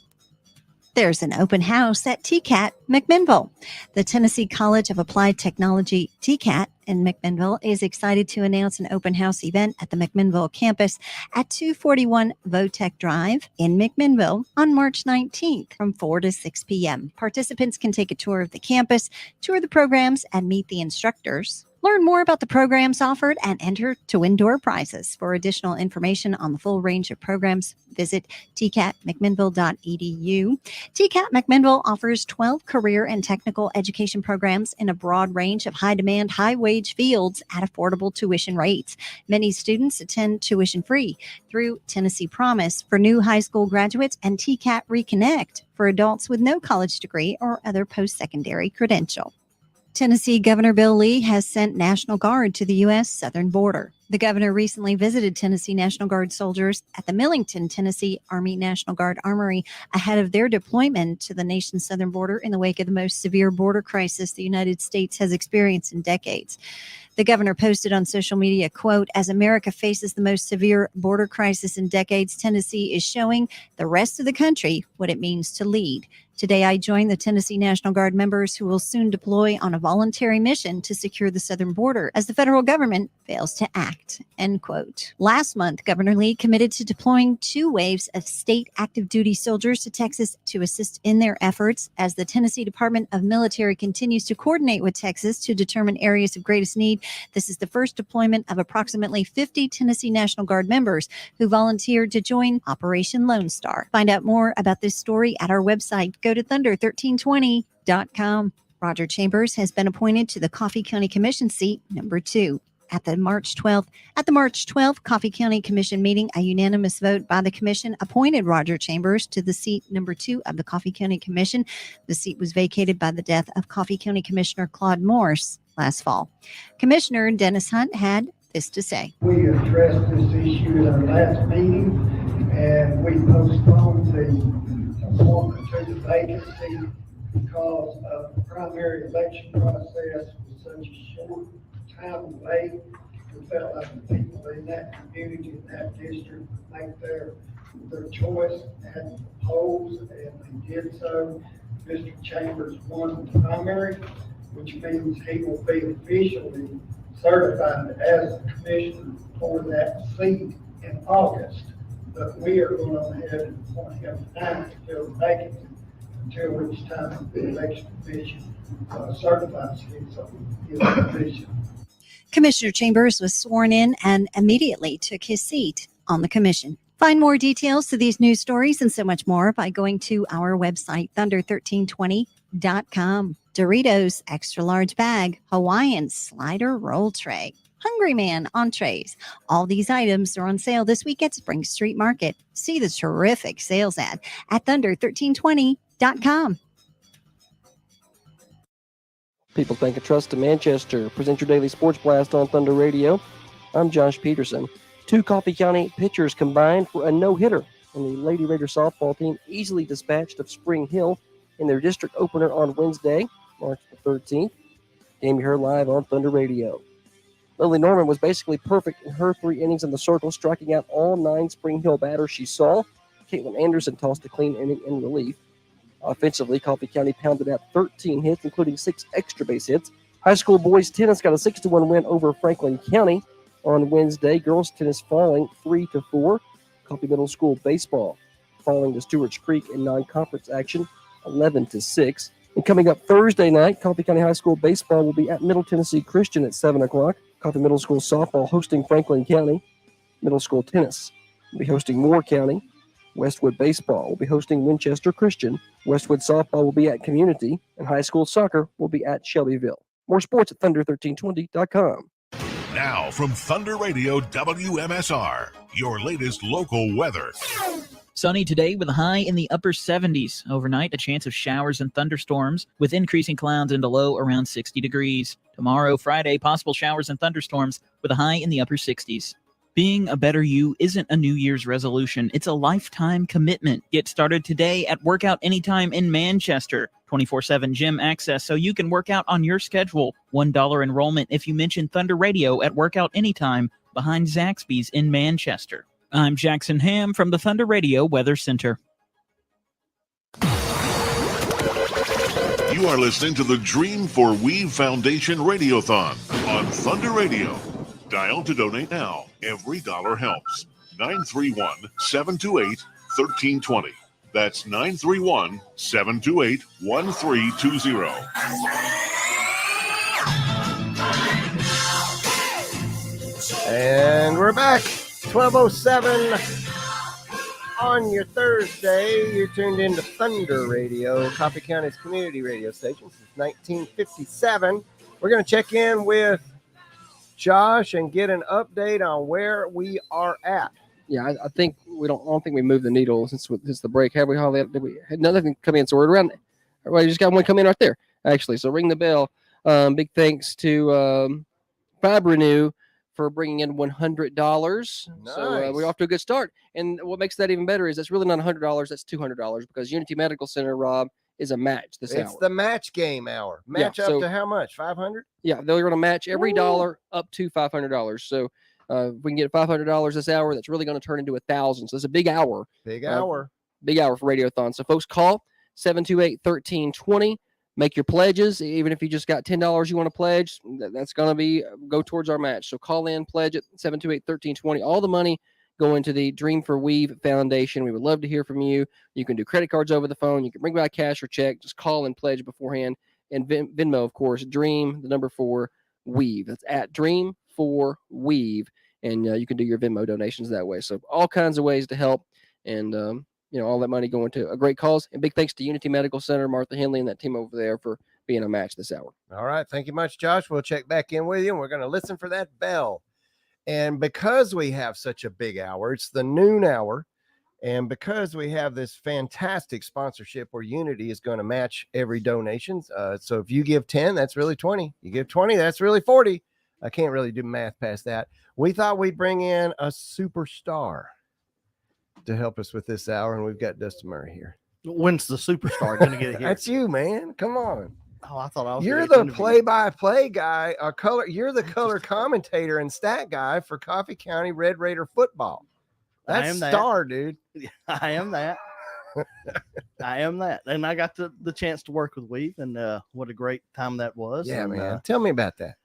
There's an open house at TCAT McMinnville. The Tennessee College of Applied Technology, TCAT, in McMinnville is excited to announce an open house event at the McMinnville campus at 241 Votech Drive in McMinnville on March 19th from 4 to 6 p.m. Participants can take a tour of the campus, tour the programs, and meet the instructors. Learn more about the programs offered and enter to win door prizes. For additional information on the full range of programs, visit tcatmcminnville.edu. TCAT McMinnville offers 12 career and technical education programs in a broad range of high-demand, high-wage fields at affordable tuition rates. Many students attend tuition-free through Tennessee Promise for new high school graduates and TCAT Reconnect for adults with no college degree or other post-secondary credential. Tennessee Governor Bill Lee has sent National Guard to the U.S. southern border. The governor recently visited Tennessee National Guard soldiers at the Millington, Tennessee Army National Guard Armory ahead of their deployment to the nation's southern border in the wake of the most severe border crisis the United States has experienced in decades. The governor posted on social media, quote, "As America faces the most severe border crisis in decades, Tennessee is showing the rest of the country what it means to lead. Today, I join the Tennessee National Guard members who will soon deploy on a voluntary mission to secure the southern border as the federal government fails to act," end quote. Last month, Governor Lee committed to deploying 2 waves of state active duty soldiers to Texas to assist in their efforts as the Tennessee Department of Military continues to coordinate with Texas to determine areas of greatest need. This is the first deployment of approximately 50 Tennessee National Guard members who volunteered to join Operation Lone Star. Find out more about this story at our website. Go to thunder1320.com. Roger Chambers has been appointed to the Coffee County Commission seat number 2. At the March 12th Coffee County Commission meeting, a unanimous vote by the commission appointed Roger Chambers to the seat number 2 of the Coffee County Commission. The seat was vacated by the death of Coffee County Commissioner Claude Morse last fall. Commissioner Dennis Hunt had this to say. We addressed this issue at our last meeting, and we postponed the appointment to the vacancy because of the primary election process was such a short time away. We felt like the people in that community, in that district, would make their choice at the polls, and they did so. Mr. Chambers won the primary, which means he will be officially certified as the commissioner for that seat in August. But we are going to go ahead and appoint him tonight to fill the vacancy. until which time the election commission certifies his position. Commissioner Chambers was sworn in and immediately took his seat on the commission. Find more details to these news stories and so much more by going to our website, thunder1320.com. Doritos extra large bag, Hawaiian slider roll tray, Hungry Man entrees. All these items are on sale this week at Spring Street Market. See the terrific sales ad at thunder1320.com. People Think and Trust to Manchester. Present your daily sports blast on Thunder Radio. I'm Josh Peterson. 2 Coffee County pitchers combined for a no-hitter, and the Lady Raider softball team easily dispatched of Spring Hill in their district opener on Wednesday, March the 13th. Game you heard live on Thunder Radio. Lily Norman was basically perfect in her 3 innings in the circle, striking out all 9 Spring Hill batters she saw. Caitlin Anderson tossed a clean inning in relief. Offensively, Coffee County pounded out 13 hits, including 6 extra base hits. High school boys tennis got a 6-1 win over Franklin County on Wednesday. Girls tennis falling 3-4. Coffee Middle School baseball falling to Stewart's Creek in non-conference action 11-6. And coming up Thursday night, Coffee County High School baseball will be at Middle Tennessee Christian at 7 o'clock. Coffee Middle School softball hosting Franklin County. Middle School tennis will be hosting Moore County. Westwood baseball will be hosting Winchester Christian. Westwood softball will be at Community. And high school soccer will be at Shelbyville. More sports at thunder1320.com. Now from Thunder Radio WMSR, your latest local weather. Sunny today with a high in the upper 70s. Overnight, a chance of showers and thunderstorms with increasing clouds and a low around 60 degrees. Tomorrow, Friday, possible showers and thunderstorms with a high in the upper 60s. Being a better you isn't a New Year's resolution. It's a lifetime commitment. Get started today at Workout Anytime in Manchester. 24/7 gym access so you can work out on your schedule. $1 enrollment if you mention Thunder Radio at Workout Anytime behind Zaxby's in Manchester. I'm Jackson Ham from the Thunder Radio Weather Center. You are listening to the Dream for Weave Foundation Radiothon on Thunder Radio. Dial to donate now. Every dollar helps. 931-728-1320. That's 931-728-1320. And we're back. 12:07 on your Thursday. You're tuned into Thunder Radio, Coffee County's community radio station since 1957. We're going to check in with Josh and get an update on where we are at. Yeah, I think I don't think we moved the needle since the break. Have we? Did we? Had nothing come in, so we're around. Everybody just got one come in right there, actually. So ring the bell. Big thanks to Fab Renew for bringing in $100. Nice. So we're off to a good start. And what makes that even better is that's really not $100. That's $200 because Unity Medical Center, Rob, is a match this hour. It's the match game hour. Match up to how much? 500? Yeah, they're going to match every dollar up to $500. So if we can get $500 this hour, that's really going to turn into $1,000. So it's a big hour. Big hour. Big hour for Radiothon. So folks, call 728-1320. Make your pledges. Even if you just got $10 you want to pledge, that's going to go towards our match. So call in, pledge at 728-1320. All the money going to the Dream for Weave Foundation. We would love to hear from you. You can do credit cards over the phone. You can bring by cash or check. Just call and pledge beforehand. And Venmo, of course, Dream, the number 4, Weave. That's at Dream 4 Weave. And you can do your Venmo donations that way. So all kinds of ways to help. And, all that money going to a great cause. And big thanks to Unity Medical Center, Martha Henley, and that team over there for being a match this hour. All right. Thank you much, Josh. We'll check back in with you, and we're going to listen for that bell. And because we have such a big hour, it's the noon hour. And because we have this fantastic sponsorship where Unity is going to match every donation. So if you give 10, that's really 20. You give 20, that's really 40. I can't really do math past that. We thought we'd bring in a superstar to help us with this hour, and we've got Dustin Murray here. When's the superstar going to get here? That's you, man. Come on. Oh, I thought I was. You're the play-by-play guy. You're the color commentator and stat guy for Coffee County Red Raider football. That's star, dude. I am that. I am that. And I got the chance to work with Weave, and what a great time that was. Yeah, and, man. Tell me about that.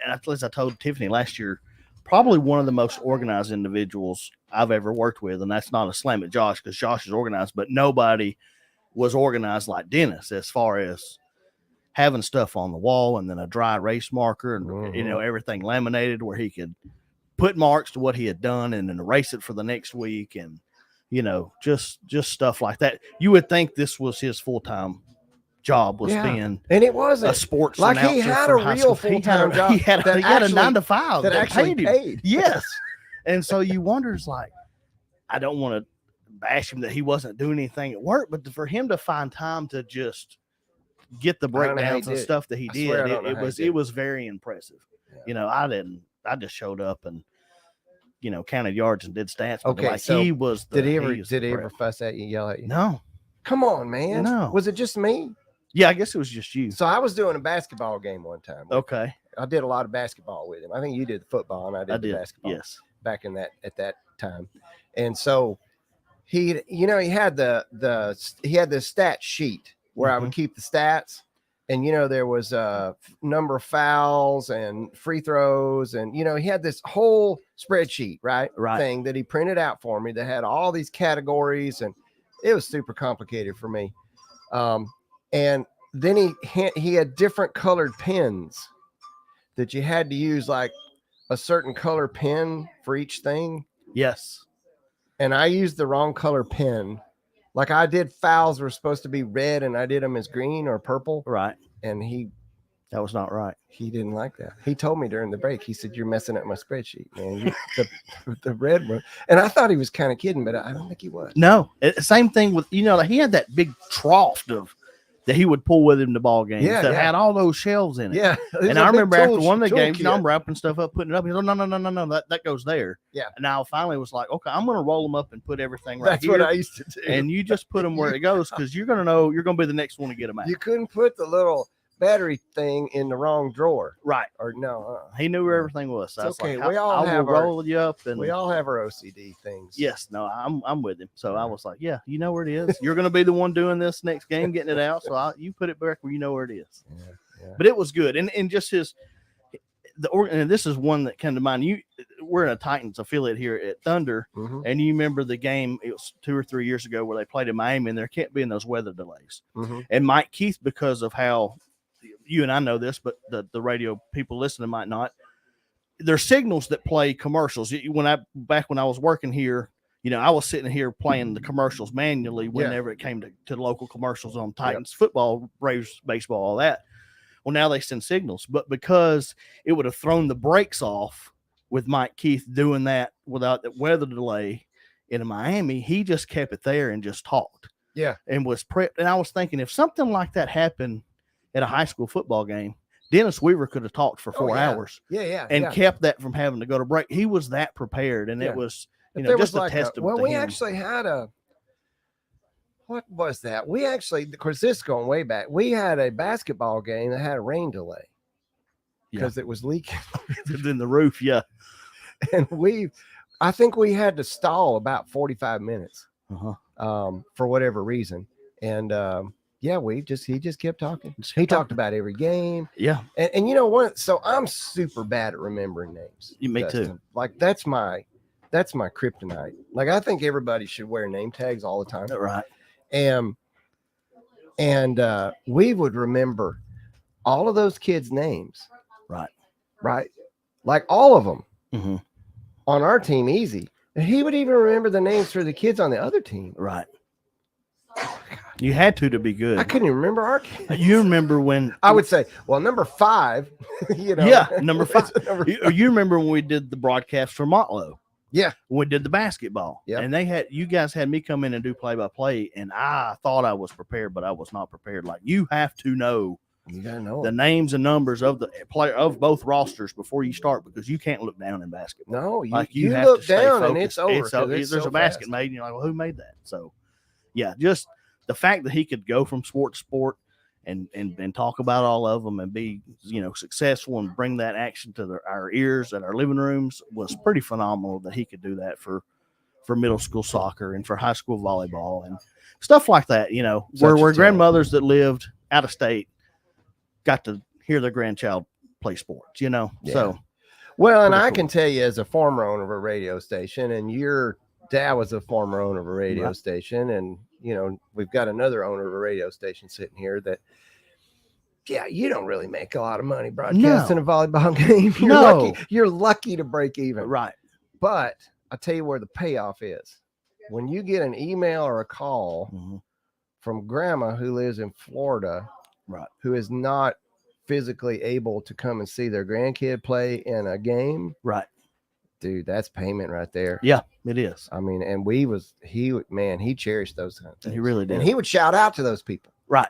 As I told Tiffany last year, probably one of the most organized individuals I've ever worked with. And that's not a slam at Josh because Josh is organized, but nobody was organized like Dennis as far as having stuff on the wall and then a dry erase marker and everything laminated where he could put marks to what he had done and then erase it for the next week, and just stuff like that. You would think this was his full-time job, was being, and it wasn't a sports like announcer. he had for a high real school. full-time job. He had a 9-to-5 that actually paid him. paid. Yes, and so you wonder, it's like, I don't want to bash him that he wasn't doing anything at work, but for him to find time to just get the breakdowns and stuff that he did, it was very impressive. I just showed up and counted yards and did stats. But Okay, like, so he was did he ever fuss at you, yell at you? No. Come on, man. No. Was it just me? Yeah, I guess it was just you. So I was doing a basketball game one time. Okay. I did a lot of basketball with him. I think you did the football and I did the basketball. Yes. Back at that time. And so he had the stat sheet where I would keep the stats, and there was a number of fouls and free throws, and he had this whole spreadsheet thing that he printed out for me that had all these categories, and it was super complicated for me. And then he had different colored pens that you had to use, like a certain color pen for each thing. Yes. And I used the wrong color pen. Like, I did fouls were supposed to be red and I did them as green or purple. Right. And that was not right. He didn't like that. He told me during the break, he said, "You're messing up my spreadsheet, man." The red one. And I thought he was kind of kidding, but I don't think he was. No. Same thing with, he had that big trough that he would pull with him to ball games that had all those shelves in it. Yeah. And I remember after one of the games, I'm wrapping stuff up, putting it up. He's like, no, that goes there. Yeah. And I finally was like, okay, I'm going to roll them up and put everything right here. That's what I used to do. And you just put them where it goes, because you're going to know you're going to be the next one to get them out. You couldn't put the little battery thing in the wrong drawer. Right. Or no. He knew where everything was. So it's okay. Like, we all I have will roll you up. And we all have our OCD things. Yes. No, I'm with him. So I was like, yeah, you know where it is. You're going to be the one doing this next game, getting it out. So you put it back where you know where it is. Yeah. But it was good. And just and this is one that came to mind. We're in a Titans affiliate here at Thunder, and you remember the game, it was 2 or 3 years ago, where they played in Miami, and there kept being those weather delays. And Mike Keith, because of how you and I know this, but the radio people listening might not, there's signals that play commercials. Back when I was working here, I was sitting here playing the commercials manually whenever it came to the local commercials on Titans football, Braves baseball, all that. Well, now they send signals, but because it would have thrown the brakes off with Mike Keith doing that without the weather delay in Miami, he just kept it there and just talked. Yeah. And was prepped. And I was thinking, if something like that happened at a high school football game, Dennis Weaver could have talked for 4 hours. And kept that from having to go to break. He was that prepared, and it was, just a testament to we him. actually had what was that? We actually, of course, this is going way back. We had a basketball game that had a rain delay because it was leaking in the roof. Yeah. And I think we had to stall about 45 minutes for whatever reason. And he just kept talking. He talked about every game. Yeah. And you know what? So I'm super bad at remembering names. Me too. Like that's my kryptonite. Like, I think everybody should wear name tags all the time. Right. And we would remember all of those kids' names. Right. Like all of them on our team, easy. And he would even remember the names for the kids on the other team. Right. You had to be good. I couldn't even remember our kids. You remember when I would say, well, number 5, Yeah, number 5. You remember when we did the broadcast for Motlow? Yeah. When we did the basketball. Yeah. And you guys had me come in and do play-by-play, and I thought I was prepared, but I was not prepared. Like, you have to know You gotta know the names and numbers of the player of both rosters before you start, because you can't look down in basketball. No, you have look to stay down and it's over. There's a basket made, and you're like, well, who made that? So, yeah, just the fact that he could go from sport to sport and talk about all of them and be, successful and bring that action to our ears at our living rooms was pretty phenomenal. That he could do that for middle school soccer and for high school volleyball and stuff like that. Where grandmothers that lived out of state got to hear their grandchild play sports. So well, and I can tell you, as a former owner of a radio station, and your dad was a former owner of a radio station, and we've got another owner of a radio station sitting here that, yeah, you don't really make a lot of money broadcasting a volleyball game. You're lucky to break even. Right. But I'll tell you where the payoff is. When you get an email or a call from grandma who lives in Florida, right, who is not physically able to come and see their grandkid play in a game, right, dude, that's payment right there. Yeah, it is. I mean, and he cherished those kind of things. He really did. And he would shout out to those people. Right.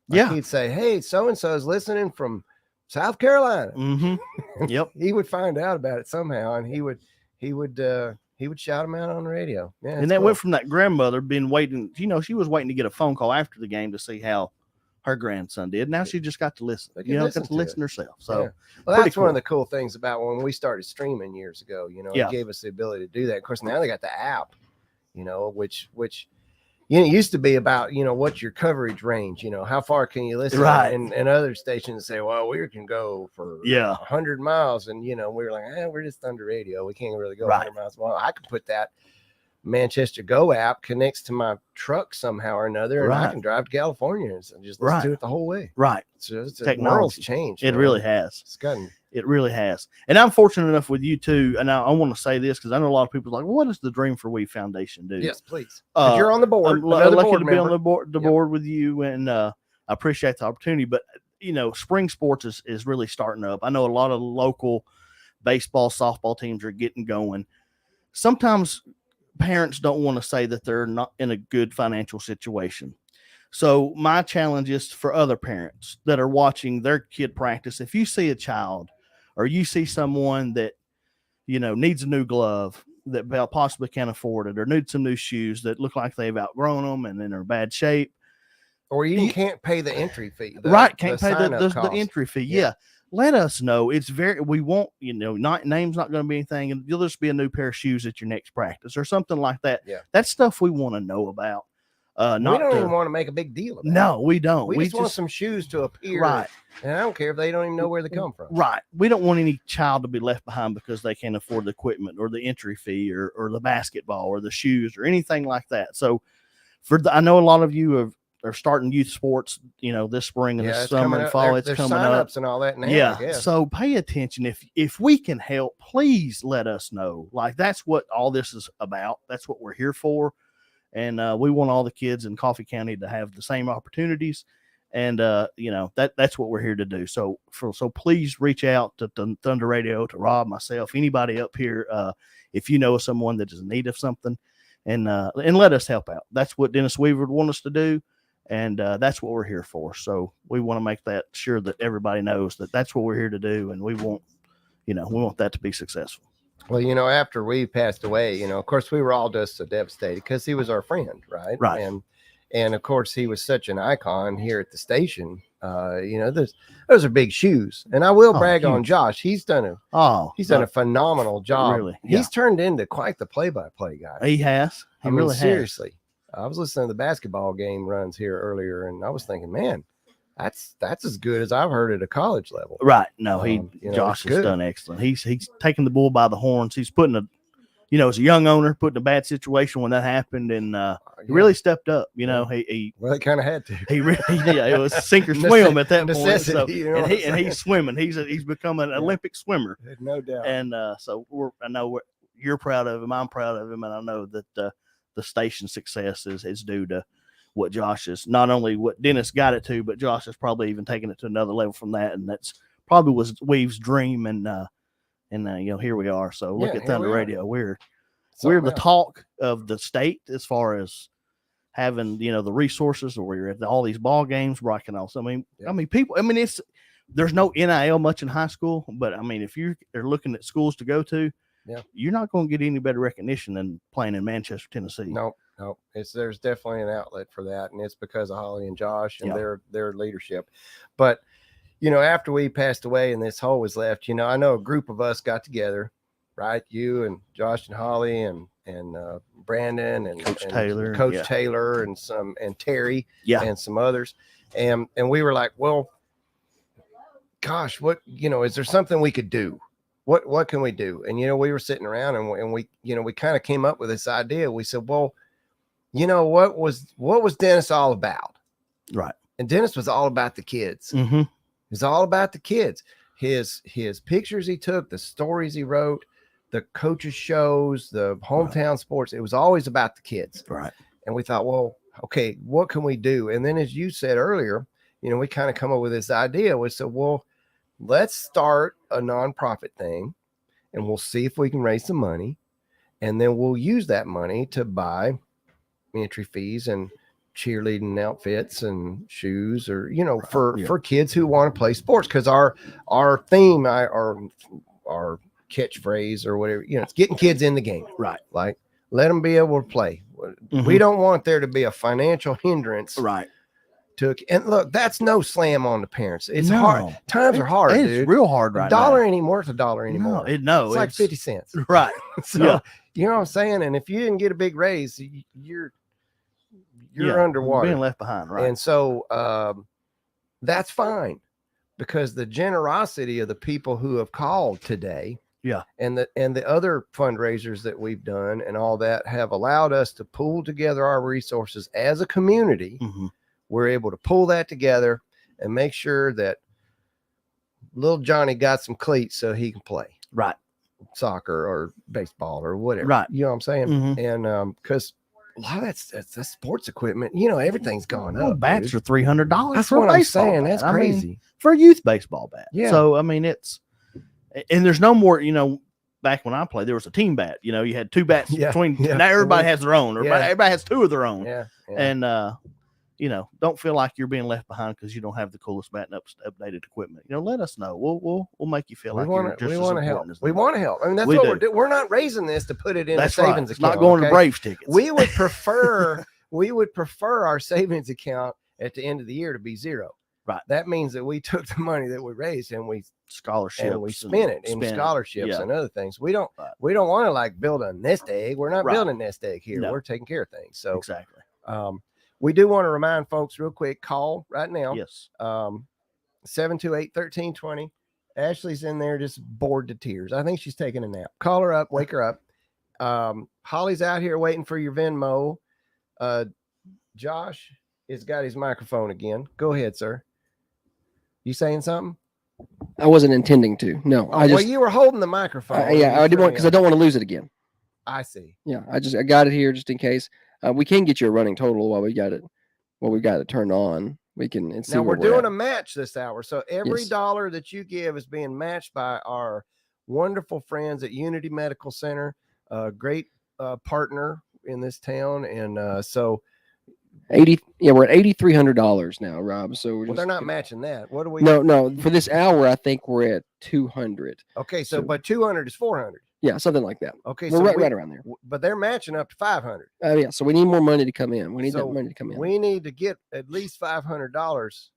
Like he'd say, hey, so-and-so is listening from South Carolina. Mm-hmm. Yep. He would find out about it somehow, and he would shout them out on the radio. Yeah, and that went from that grandmother being waiting. She was waiting to get a phone call after the game to see how her grandson did. Now she just got to listen. Got to listen herself. So, well, that's one of the cool things about when we started streaming years ago. It gave us the ability to do that. Of course, now they got the app. Which it used to be about what's your coverage range. How far can you listen? Right. And other stations say, well, we can go for 100 miles, and we were like, we're just Thunder Radio. We can't really go 100 miles. Well, I can put that Manchester Go app connects to my truck somehow or another, and I can drive to California and just listen to it the whole way. Right. So the Technology. world's changed. It really has. It's gotten. It really has. And I'm fortunate enough with you too. And I want to say this because I know a lot of people are like, well, what does the Dream for We Foundation do? Yes, please. If you're on the board, I'm lucky to be on the board with you, and I appreciate the opportunity. But spring sports is really starting up. I know a lot of local baseball, softball teams are getting going. Sometimes parents don't want to say that they're not in a good financial situation. So my challenge is for other parents that are watching their kid practice. If you see a child or you see someone that, needs a new glove that possibly can't afford it, or needs some new shoes that look like they've outgrown them and in bad shape. Or you can't pay the entry fee. Can't pay the entry fee. Yeah. Let us know. We won't, name's not going to be anything, and you'll just be a new pair of shoes at your next practice or something like that. Yeah. That's stuff we want to know about. We don't even want to make a big deal about it. No, we don't. We just want some shoes to appear. Right. And I don't care if they don't even know where they come from. Right. We don't want any child to be left behind because they can't afford the equipment or the entry fee or the basketball or the shoes or anything like that. So I know a lot of you are starting youth sports, this spring and this summer and fall. It's coming up. And all that now, yeah. So pay attention. If we can help, please let us know. Like, that's what all this is about. That's what we're here for. And we want all the kids in Coffee County to have the same opportunities. And, that's what we're here to do. So please reach out to Thunder Radio, to Rob, myself, anybody up here. If you know someone that is in need of something, and let us help out. That's what Dennis Weaver would want us to do. And that's what we're here for. So we want to make that sure that everybody knows that that's what we're here to do. And we want that to be successful. Well, after we passed away, of course, we were all just so devastated because he was our friend, right? Right. And of course, he was such an icon here at the station. Those are big shoes, and I will brag on Josh. He's done a phenomenal job. Really, yeah. He's turned into quite the play-by-play guy. He has. He really has. Seriously. I was listening to the basketball game runs here earlier, and I was thinking, man, that's as good as I've heard at a college level. Right. No, Josh has done excellent. He's taking the bull by the horns. He's putting as a young owner, put in a bad situation when that happened, and he really stepped up. He he kind of had to. He really, it was sink or swim at that point. So, and he's swimming. He's become an Olympic swimmer, no doubt. And so I know you're proud of him. I'm proud of him, and I know that the station's success is due to what Josh is, not only what Dennis got it to, but Josh has probably even taken it to another level from that, and that's probably was Weave's dream. And here we are. So look at Thunder Radio. We're the talk of the state as far as having the resources. We're at all these ball games, breaking all. So I mean, people. I mean, there's no NIL much in high school, but I mean, if you are looking at schools to go to, you're not going to get any better recognition than playing in Manchester, Tennessee. No. There's definitely an outlet for that, and it's because of Holly and Josh and their leadership. But after we passed away and this hole was left, I know a group of us got together, right? You and Josh and Holly and Brandon and Coach Taylor and Terry and some others, and we were like, well, gosh, what is there something we could do? What can we do? And we were sitting around and we kind of came up with this idea. We said, well, you know, what was Dennis all about? Right. And Dennis was all about the kids. Mm-hmm. It's all about the kids. His pictures he took, the stories he wrote, the coaches shows, the hometown sports. It was always about the kids. Right. And we thought, well, okay, what can we do? And then, as you said earlier, you know, we kind of come up with this idea. We said, well, let's start a nonprofit thing, and we'll see if we can raise some money, and then we'll use that money to buy entry fees and cheerleading outfits and shoes, or, you know, for kids who want to play sports. Because our theme, our catchphrase or whatever, you know, it's getting kids in the game. Right. Like, let them be able to play. Mm-hmm. We don't want there to be a financial hindrance. Right. And look, that's no slam on the parents. It's hard. Times are hard, it's dude. real hard right $1 now. anymore. It's $1 anymore. It's like 50 cents. Right. So, you know what I'm saying? And if you didn't get a big raise, you're underwater. Being left behind, right. And so that's fine, because the generosity of the people who have called today, and the other fundraisers that we've done and all that have allowed us to pool together our resources as a community. Mm-hmm. We're able to pull that together and make sure that little Johnny got some cleats so he can play. Right. Soccer or baseball or whatever. Right. You know what I'm saying? Mm-hmm. And because a lot of that's sports equipment, you know, everything's gone up. Bats dude. are $300. That's for what a I'm baseball saying. bat. That's I mean, crazy. for a youth baseball bat. Yeah. So I mean, and there's no more, you know. Back when I played, there was a team bat. You know, you had two bats between. Now everybody has their own. Everybody has two of their own. Yeah. And you know, don't feel like you're being left behind because you don't have the coolest bat and updated equipment. You know, let us know. We'll make you feel like you're just as important help. as We them. want to help. I mean, that's what we're doing. We're not raising this to put it in a savings account. It's not going to Braves tickets. We would prefer our savings account at the end of the year to be zero. Right. That means that we took the money that we raised and we scholarships and we spent it in scholarships and other things. We don't want to like build a nest egg. We're not building a nest egg here. No. We're taking care of things. So exactly. We do want to remind folks real quick, call right now. Yes. 728-1320. Ashley's in there just bored to tears. I think she's taking a nap. Call her up, wake her up. Holly's out here waiting for your Venmo. Josh has got his microphone again. Go ahead, sir. You saying something? I wasn't intending to. No, well, you were holding the microphone. I didn't want, because I don't want to lose it again. I see. Yeah, I got it here just in case. We can get you a running total while we got it turned on. We can. And see now where we're doing at. a match this hour, so every dollar that you give is being matched by our wonderful friends at Unity Medical Center, a great partner in this town, and so. We're at $8,300 now, Rob. So they're not matching that. What do we? No. For this hour, I think we're at 200. Okay, so but 200 is 400. Yeah, something like that. Okay, we're so right around there. But they're matching up to 500. Yeah, so we need more money to come in. We need that money to come in. We need to get at least $500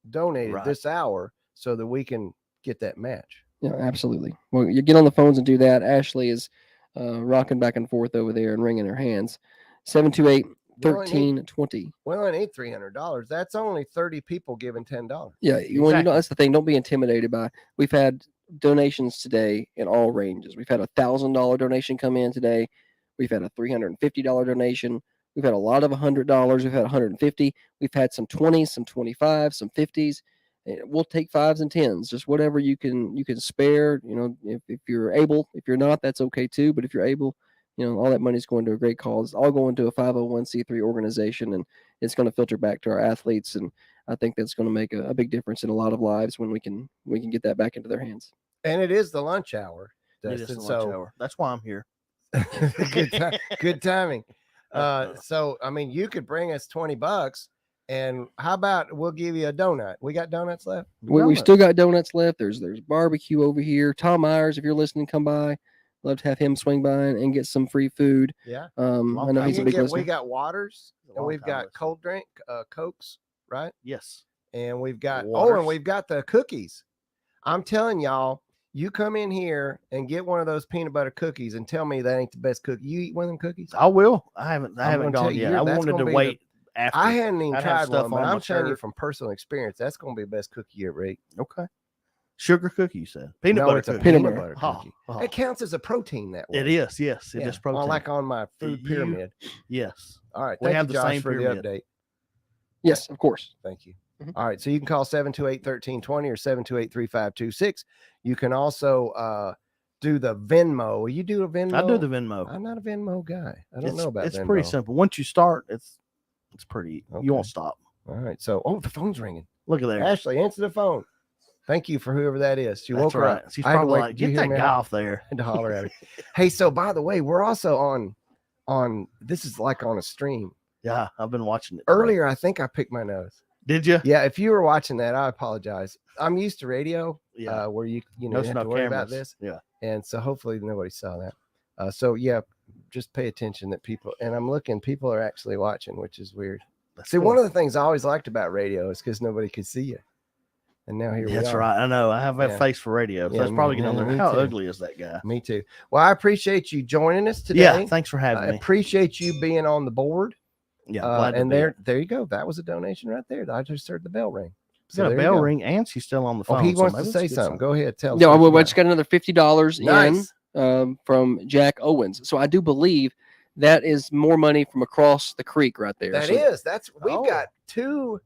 donated this hour so that we can get that match. Yeah, absolutely. Well, you get on the phones and do that. Ashley is rocking back and forth over there and wringing her hands. 728-1320. We only need $300. That's only 30 people giving $10. Yeah, that's the thing. Don't be intimidated by. We've had donations today in all ranges. We've had a $1,000 donation come in today. We've had a $350 donation. We've had a lot of $100. We've had $150. We've had some 20s, some 25s, some 50s. We'll take 5s and 10s, just whatever you can spare. You know, if you're able. If you're not, that's okay too. But if you're able, you know, all that money is going to a great cause. It's all going to a 501c3 organization, and it's going to filter back to our athletes. And I think that's going to make a big difference in a lot of lives when we can get that back into their hands. And it is the lunch hour. It is the lunch hour. That's why I'm here. Good timing. So I mean, you could bring us $20, and how about we'll give you a donut? We got donuts left. We still got donuts left. There's barbecue over here. Tom Myers, if you're listening, come by. Love to have him swing by and get some free food. Yeah. I know he's a big listener. We got waters, and we've got cold drink, Cokes, right? Yes. And we've got waters. and we've got the cookies. I'm telling y'all, you come in here and get one of those peanut butter cookies and tell me that ain't the best cookie. You eat one of them cookies? I will. I haven't gonna gone tell you, yet. I that's wanted gonna to be wait after. I hadn't even I'd have tried one, but on I'm my telling you shirt. from personal experience, that's going to be the best cookie you ever ate. Okay. Sugar cookie, you said. Peanut butter it's a cookie. peanut butter Oh, cookie. oh. It counts as a protein that way. It is, yes. It Yeah, is protein. like on my food pyramid. Yes. All right. We Thank have you, the Josh, same for pyramid. the update. Yes, of course. Thank you. Mhm. All right. So you can call 728-1320 or 728-3526. You can also do the Venmo. Will you do a Venmo? I do the Venmo. I'm not a Venmo guy. I don't know about It's Venmo. pretty simple. Once you start, it's pretty. Okay. You won't stop. All right. So, the phone's ringing. Look at there. Ashley, answer the phone. Thank you for whoever that is. She That's woke her right. up. She's I had to probably wake- like, did you get hear that me? guy off there. I had to holler at her. Hey, so by the way, we're also on this is like on a stream. Yeah, I've been watching it. Earlier, I think I picked my nose. Did you? Yeah, if you were watching that, I apologize. I'm used to radio, Yeah. where you No, have no to worry about cameras. this. Yeah. And so hopefully nobody saw that. So yeah, just pay attention that people, and I'm looking, people are actually watching, which is weird. See, one of the things I always liked about radio is because nobody could see you. And now here we are. That's right. I know. I have a Yeah. face for radio. So Yeah, that's probably me- going to me how too. ugly is that guy? Me too. Well, I appreciate you joining us today. Yeah, thanks for having I me. appreciate you being on the board. Yeah, glad to and be. there you go. That was a donation right there. I just heard the bell ring. She's got a there you bell go. ring and she's still on the phone. Oh, he so wants maybe to it's a say good something. sign. Go ahead. Tell us. No, what you I got. just got another $50 Nice. in from Jack Owens. So I do believe that is more money from across the creek right there. That So- is. We've got two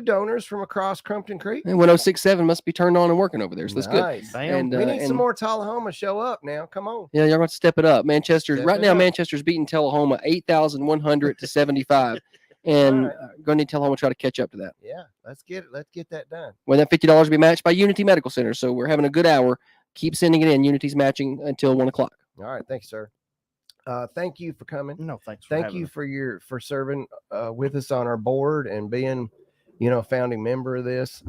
donors from across Crumpton Creek. And 1067 must be turned on and working over there. So that's Nice. good. And, we need some and- more Tullahoma show up now. Come on. Yeah, you're going to step it up. Manchester, Step right it now, up. Manchester's beating Tullahoma 8,100 to 75. And going to need Tullahoma to try to catch up to that. Yeah, let's get that done. When that $50 will be matched by Unity Medical Center. So we're having a good hour. Keep sending it in. Unity's matching until 1 o'clock. All right. Thank you, sir. Thank you for coming. No, thanks. Thank you for serving with us on our board and being, a founding member of this.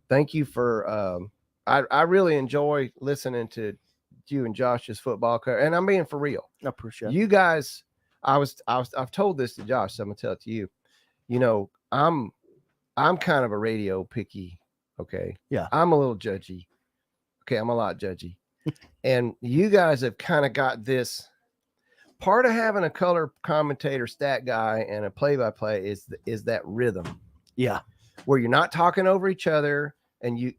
Thank you for. I really enjoy listening to you and Josh's football cover, and I'm being for real. I appreciate it. You guys. I've told this to Josh, so I'm gonna tell it to you. I'm kind of a radio picky. Okay. Yeah. I'm a little judgy. Okay. I'm a lot judgy. And you guys have kind of got this. Part of having a color commentator, stat guy, and a play-by-play is that rhythm. Yeah. Where you're not talking over each other, and you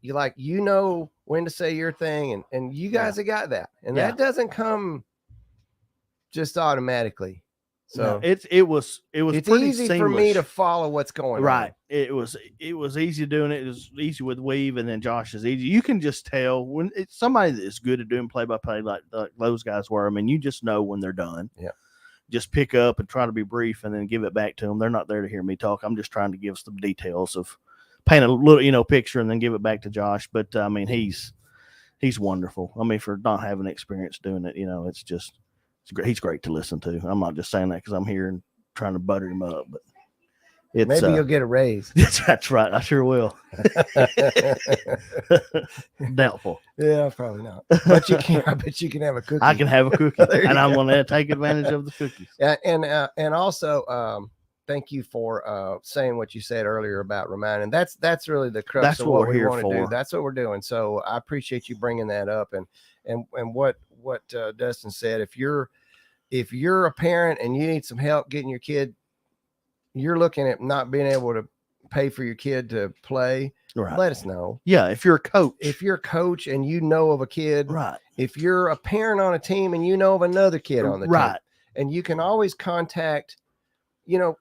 know when to say your thing, and you guys have got that, and that doesn't come just automatically. So No, it was it's pretty easy for me seamless. to follow what's going Right. on. It was easy doing it. It was easy with Weave, and then Josh is easy. You can just tell when it's somebody that is good at doing play-by-play like those guys were. I mean, you just know when they're done. Yeah. Just pick up and try to be brief and then give it back to them. They're not there to hear me talk. I'm just trying to give some details of paint a little, picture and then give it back to Josh. But I mean, he's wonderful. I mean, for not having experience doing it, it's great. He's great to listen to. I'm not just saying that because I'm here and trying to butter him up, but it's Maybe you'll get a raise. That's right. I sure will. Doubtful. Yeah, probably not. But you can. I bet you can have a cookie. I can have a cookie, There you and I'm go. going to take advantage of the cookies. And also thank you for saying what you said earlier about reminding. That's really the crux That's of what what we're we here want to do. for. That's what we're doing. So I appreciate you bringing that up. And what Dustin said, if you're a parent and you need some help getting your kid, you're looking at not being able to pay for your kid to play, Right. let us know. Yeah, if you're a coach. If you're a coach and you know of a kid, Right. If you're a parent on a team and you know of another kid on the team, Right. and you can always contact, of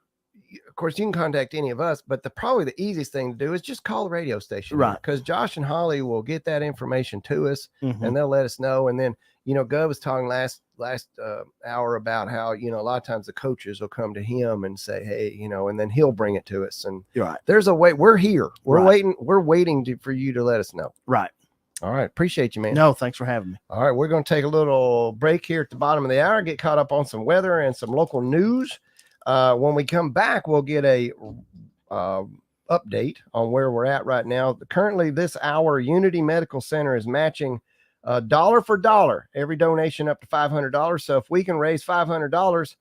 course, you can contact any of us, but probably the easiest thing to do is just call the radio station. Right. Because Josh and Holly will get that information to us Mhm. and they'll let us know. And then, Gov was talking last hour about how, a lot of times the coaches will come to him and say, hey, and then he'll bring it to us. And You're right. there's a way. We're here. We're Right. waiting for you to let us know. Right. All right. Appreciate you, man. No, thanks for having me. All right, we're going to take a little break here at the bottom of the hour, get caught up on some weather and some local news. When we come back, we'll get a update on where we're at right now. Currently, this hour, Unity Medical Center is matching dollar for dollar every donation up to $500. So if we can raise $500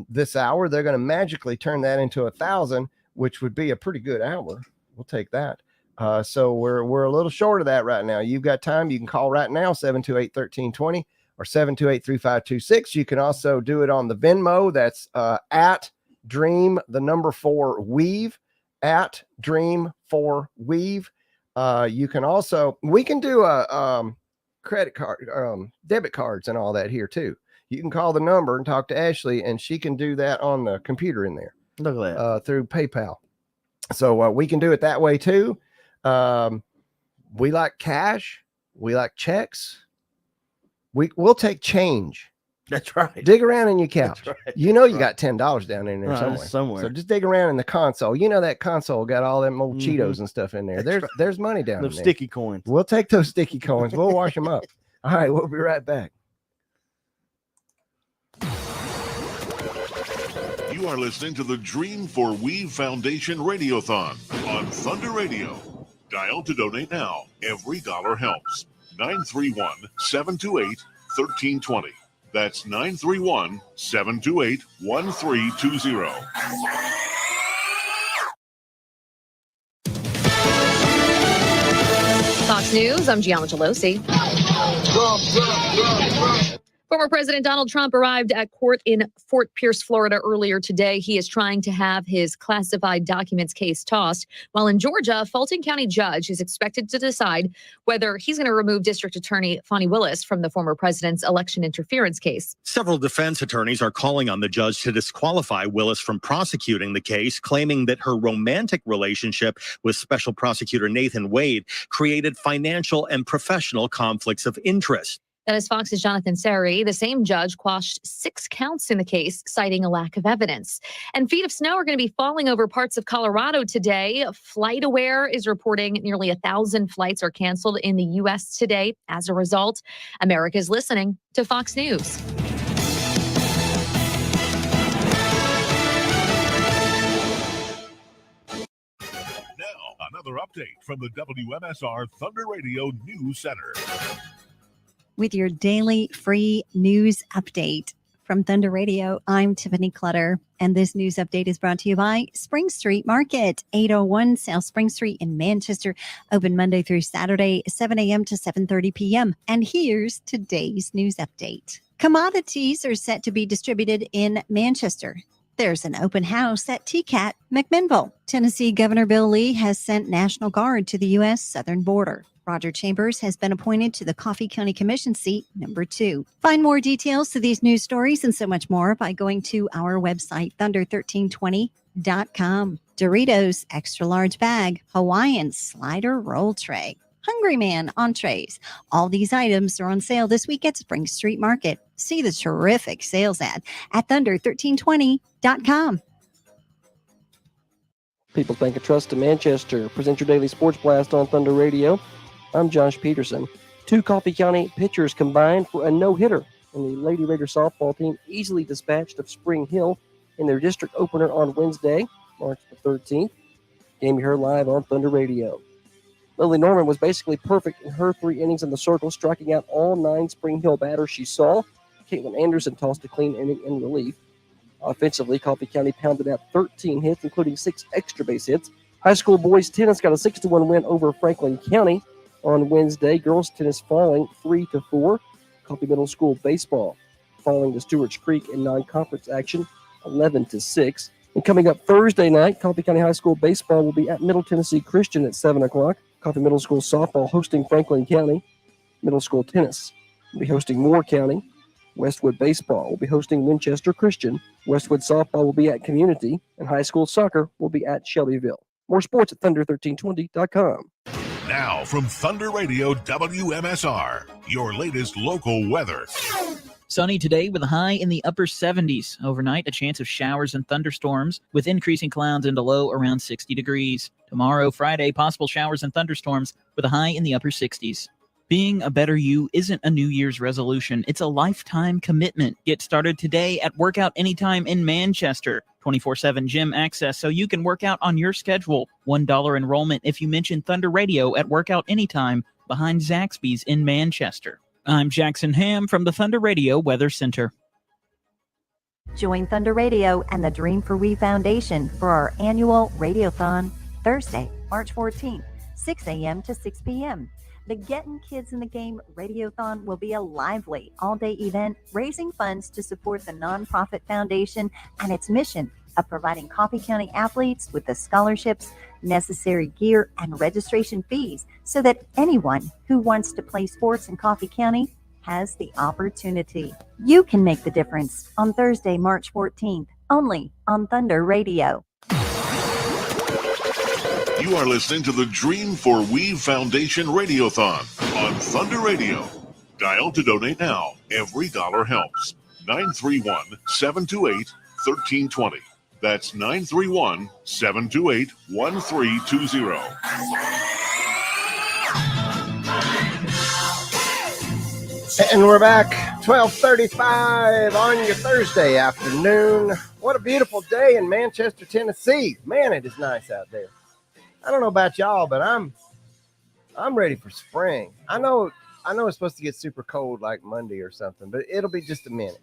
this hour, they're going to magically turn that into 1,000, which would be a pretty good hour. We'll take that. So we're a little short of that right now. You've got time. You can call right now, 728-1320 or 728-3526. You can also do it on the Venmo. That's at Dream, the number 4 Weave, at Dream 4 Weave. You can also, we can do a credit card, debit cards and all that here too. you can call the number and talk to Ashley, and she can do that on the computer in there. Look at that. Through PayPal. So we can do it that way too. We like cash. We like checks. We'll take change. That's right. Dig around in your couch. Right. You know you got $10 down in there Right, somewhere. So just dig around in the console. You know that console got all them old Mhm. Cheetos and stuff in there. That's right. There's money down in Those there. sticky coins. We'll take those sticky coins. We'll wash them up. All right, we'll be right back. You are listening to the Dream for Weave Foundation Radiothon on Thunder Radio. Dial to donate now. Every dollar helps. 931-728-1320. That's 931-728-1320. Fox News, I'm Gianna Gelosi. Former President Donald Trump arrived at court in Fort Pierce, Florida earlier today. He is trying to have his classified documents case tossed. While in Georgia, a Fulton County judge is expected to decide whether he's going to remove District Attorney Fani Willis from the former president's election interference case. Several defense attorneys are calling on the judge to disqualify Willis from prosecuting the case, claiming that her romantic relationship with Special Prosecutor Nathan Wade created financial and professional conflicts of interest. That is Fox's Jonathan Sari. The same judge quashed 6 counts in the case, citing a lack of evidence. And feet of snow are going to be falling over parts of Colorado today. FlightAware is reporting nearly 1,000 flights are canceled in the U.S. today. As a result, America is listening to Fox News. Now, another update from the WMSR Thunder Radio News Center. With your daily free news update from Thunder Radio, I'm Tiffany Clutter, and this news update is brought to you by Spring Street Market, 801 South Spring Street in Manchester, open Monday through Saturday, 7 a.m. to 7:30 p.m. And here's today's news update. Commodities are set to be distributed in Manchester. There's an open house at TCAT McMinnville. Tennessee Governor Bill Lee has sent National Guard to the U.S. southern border. Roger Chambers has been appointed to the Coffee County Commission seat number 2. Find more details to these news stories and so much more by going to our website, thunder1320.com. Doritos extra large bag, Hawaiian slider roll tray, Hungry Man entrees. All these items are on sale this week at Spring Street Market. See the terrific sales ad at thunder1320.com. People's Bank of Trust in Manchester. Present your daily sports blast on Thunder Radio. I'm Josh Peterson. 2 Coffee County pitchers combined for a no-hitter, and the Lady Raider softball team easily dispatched of Spring Hill in their district opener on Wednesday, March the 13th. Game you heard live on Thunder Radio. Lily Norman was basically perfect in her 3 innings in the circle, striking out all 9 Spring Hill batters she saw. Caitlin Anderson tossed a clean inning in relief. Offensively, Coffee County pounded out 13 hits, including 6 extra base hits. High school boys tennis got a 6-1 win over Franklin County on Wednesday. Girls tennis falling 3-4. Coffee Middle School baseball falling to Stewart's Creek in non-conference action 11-6. And coming up Thursday night, Coffee County High School baseball will be at Middle Tennessee Christian at 7 o'clock. Coffee Middle School softball hosting Franklin County. Middle School tennis will be hosting Moore County. Westwood baseball will be hosting Winchester Christian. Westwood softball will be at Community. And high school soccer will be at Shelbyville. More sports at thunder1320.com. Now from Thunder Radio WMSR, your latest local weather. Sunny today with a high in the upper 70s. Overnight, a chance of showers and thunderstorms with increasing clouds and a low around 60 degrees. Tomorrow, Friday, possible showers and thunderstorms with a high in the upper 60s. Being a better you isn't a New Year's resolution. It's a lifetime commitment. Get started today at Workout Anytime in Manchester. 24/7 gym access so you can work out on your schedule. $1 enrollment if you mention Thunder Radio at Workout Anytime behind Zaxby's in Manchester. I'm Jackson Ham from the Thunder Radio Weather Center. Join Thunder Radio and the Dream for We Foundation for our annual Radiothon, Thursday, March 14th, 6 a.m. to 6 p.m. The Getting Kids in the Game Radiothon will be a lively all-day event raising funds to support the nonprofit foundation and its mission of providing Coffee County athletes with the scholarships, necessary gear, and registration fees so that anyone who wants to play sports in Coffee County has the opportunity. You can make the difference on Thursday, March 14th, only on Thunder Radio. You are listening to the Dream for Weave Foundation Radiothon on Thunder Radio. Dial to donate now. Every dollar helps. 931-728-1320. That's 931-728-1320. And we're back, 12:35 on your Thursday afternoon. What a beautiful day in Manchester, Tennessee. Man, it is nice out there. I don't know about y'all, but I'm ready for spring. I know it's supposed to get super cold like Monday or something, but it'll be just a minute.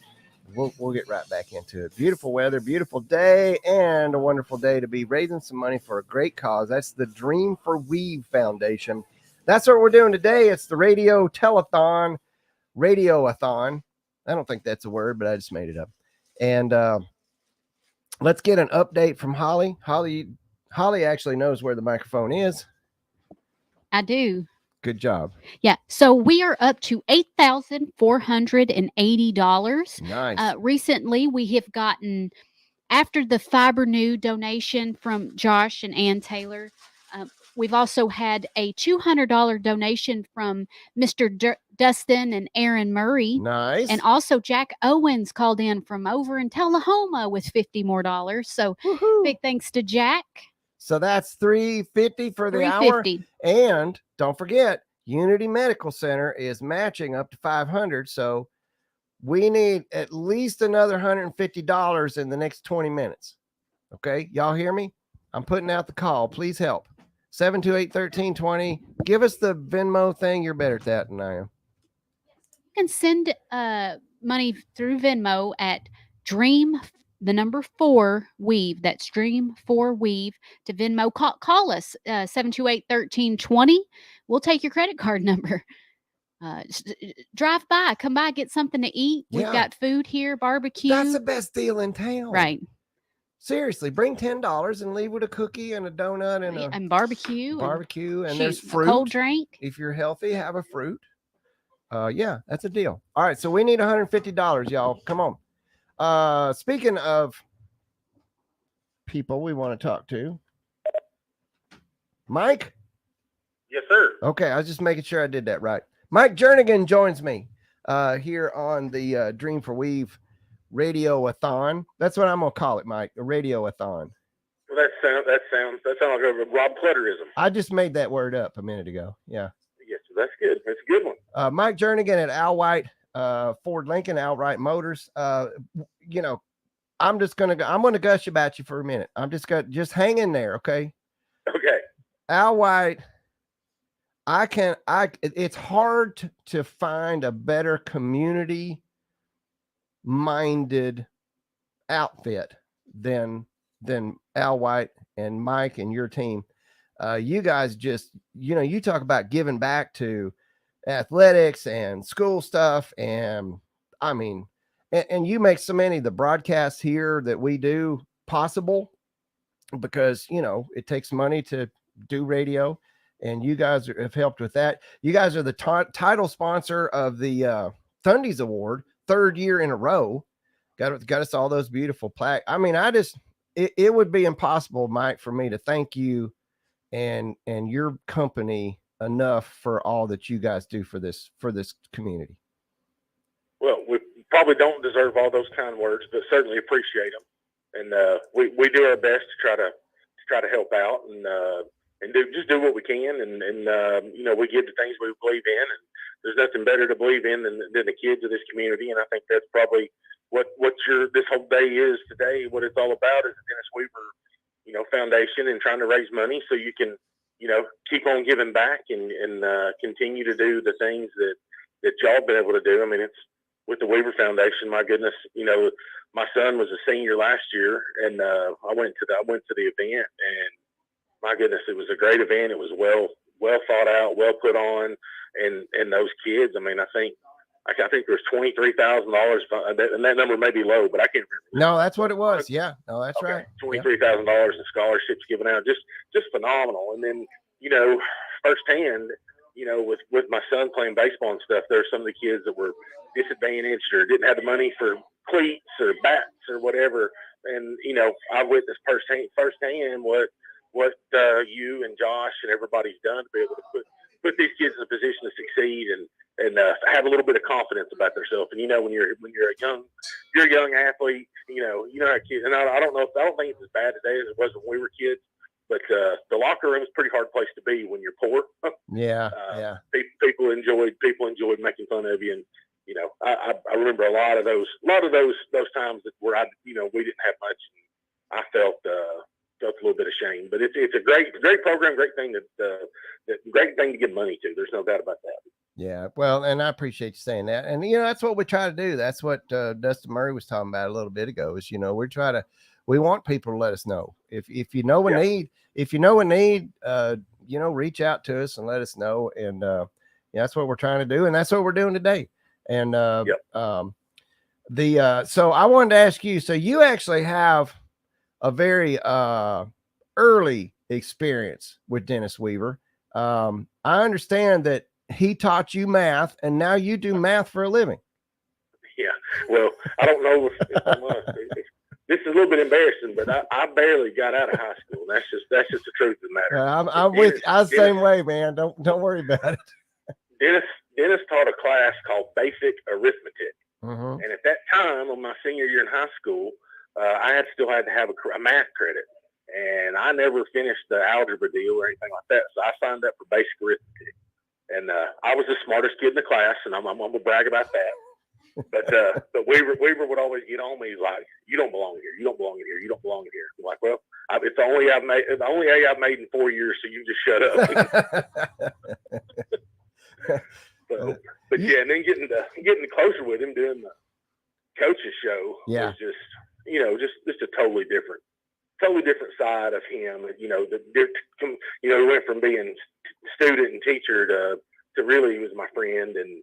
We'll get right back into it. Beautiful weather, beautiful day, and a wonderful day to be raising some money for a great cause. That's the Dream for Weave Foundation. That's what we're doing today. It's the Radiothon. I don't think that's a word, but I just made it up. And let's get an update from Holly. Holly actually knows where the microphone is. I do. Good job. Yeah. So we are up to $8,480. Nice. Recently, we have gotten, after the Fiber New donation from Josh and Ann Taylor, we've also had a $200 donation from Mr. Dustin and Aaron Murray. Nice. And also Jack Owens called in from over in Tullahoma with $50 more. So big thanks to Jack. So that's $350 for the $350. hour. And don't forget, Unity Medical Center is matching up to $500. So we need at least another $150 in the next 20 minutes. Okay, y'all hear me? I'm putting out the call. Please help. 728-1320. Give us the Venmo thing. You're better at that than I am. You can send money through Venmo at Dream 4 Weave. That's Dream 4 Weave to Venmo. Call us 728-1320. We'll take your credit card number. Drive by, come by, get something to eat. Yeah. We've got food here, barbecue. That's the best deal in town. Right. Seriously, bring $10 and leave with a cookie and a donut and barbecue. And there's fruit. A cold drink. If you're healthy, have a fruit. Yeah, that's a deal. All right, so we need $150, y'all. Come on. Speaking of people we want to talk to, Mike? Yes, sir. Okay, I was just making sure I did that right. Mike Jernigan joins me here on the Dream for Weave Radiothon. That's what I'm gonna call it, Mike. A Radiothon. Well, that sounds like a Rob Clutterism. I just made that word up a minute ago. Yeah. Yes, that's good. That's a good one. Mike Jernigan at Al White Ford Lincoln, Outright Motors. You know, I'm gonna gush about you for a minute. Just hang in there, okay? Okay. Al White. It's hard to find a better community minded outfit than Al White and Mike and your team. You guys just, you talk about giving back to athletics and school stuff. And I mean, and you make so many of the broadcasts here that we do possible because, it takes money to do radio. And you guys have helped with that. You guys are the title sponsor of the Thundies Award, 3rd year in a row. Got us all those beautiful plaques. I mean, it would be impossible, Mike, for me to thank you and your company enough for all that you guys do for this community. Well, we probably don't deserve all those kind words, but certainly appreciate them. And we do our best to try to help out and do what we can. And we give the things we believe in, and there's nothing better to believe in than the kids of this community. And I think that's probably what this whole day is today. What it's all about is the Dennis Weaver, Foundation, and trying to raise money so you can, keep on giving back and continue to do the things that y'all been able to do. I mean, it's with the Weaver Foundation. My goodness, my son was a senior last year, and I went to the event, and my goodness, it was a great event. It was well thought out, well put on, and those kids. I mean, I think there was $23,000, and that number may be low, but I can't remember. No, that's what it was. Yeah, no, that's okay. right. $23,000 in scholarships given out, just phenomenal. And then firsthand, with my son playing baseball and stuff, there are some of the kids that were disadvantaged or didn't have the money for cleats or bats or whatever. And, I witnessed firsthand what you and Josh and everybody's done to be able to put these kids in a position to succeed and have a little bit of confidence about themselves. And when you're a young athlete, how kids. And I don't think it's as bad today as it was when we were kids. But the locker room is a pretty hard place to be when you're poor. Yeah, People enjoyed making fun of you, and I remember a lot of those times where we didn't have much. And I felt a little bit ashamed, but it's a great program, great thing great thing to give money to. There's no doubt about that. Yeah, well, and I appreciate you saying that. And that's what we try to do. That's what Dustin Murray was talking about a little bit ago. Is we want people to let us know if you know a need. If you know a need, reach out to us and let us know. And that's what we're trying to do, and that's what we're doing today. And so I wanted to ask you. So you actually have a very early experience with Dennis Weaver. I understand that he taught you math, and now you do math for a living. Yeah. Well, I don't know if I must. This is a little bit embarrassing, but I barely got out of high school. That's just the truth of the matter. I'm the same way, man. Don't worry about it. Dennis taught a class called Basic Arithmetic, Mm-hmm. and at that time, on my senior year in high school, I still had to have a math credit, and I never finished the algebra deal or anything like that. So I signed up for Basic Arithmetic, and I was the smartest kid in the class, and I'm gonna brag about that. But Weaver would always get on me. He's like, "You don't belong here. You don't belong here. You don't belong here." I'm like, "Well, it's the only A I've made in 4 years, so you just shut up." But yeah, and then getting closer with him doing the coach's show was just a totally different side of him. He went from being student and teacher to really he was my friend, and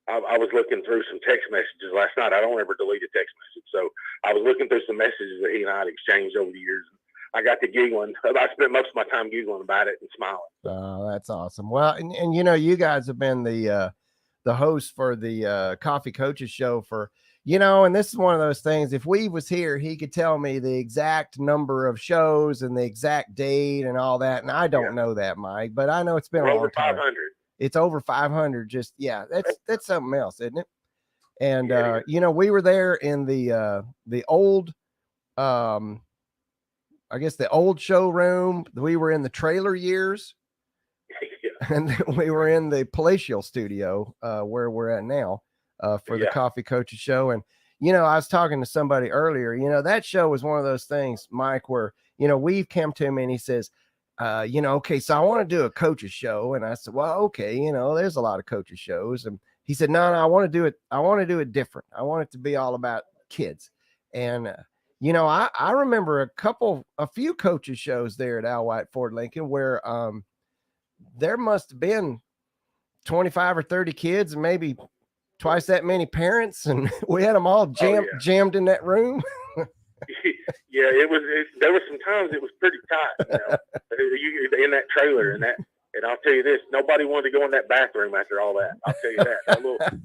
I was looking through some text messages last night. I don't ever delete a text message. So I was looking through some messages that he and I had exchanged over the years. I got to giggling. I spent most of my time giggling about it and smiling. Oh, that's awesome. Well, and you guys have been the host for the Coffee Coaches Show for, and this is one of those things. If Weave was here, he could tell me the exact number of shows and the exact date and all that. And I don't know that, Mike, but I know it's been a long time. 500. It's over 500. Just, that's something else, isn't it? And, we were there in the old, I guess the old showroom. We were in the trailer years, and then we were in the palatial studio, where we're at now, for the Coffee Coaches Show. And, I was talking to somebody earlier, that show was one of those things, Mike, where, We've come to me and he says, okay, so I want to do a coaches show. And I said, well, okay, there's a lot of coaches shows. And he said, no, I want to do it. I want to do it different. I want it to be all about kids. And, I remember a few coaches shows there at Al White Ford Lincoln where, there must have been 25 or 30 kids and maybe twice that many parents. And we had them all jammed in that room. Yeah, there were some times it was pretty tight, in that trailer, and I'll tell you this, nobody wanted to go in that bathroom after all that. I'll tell you that.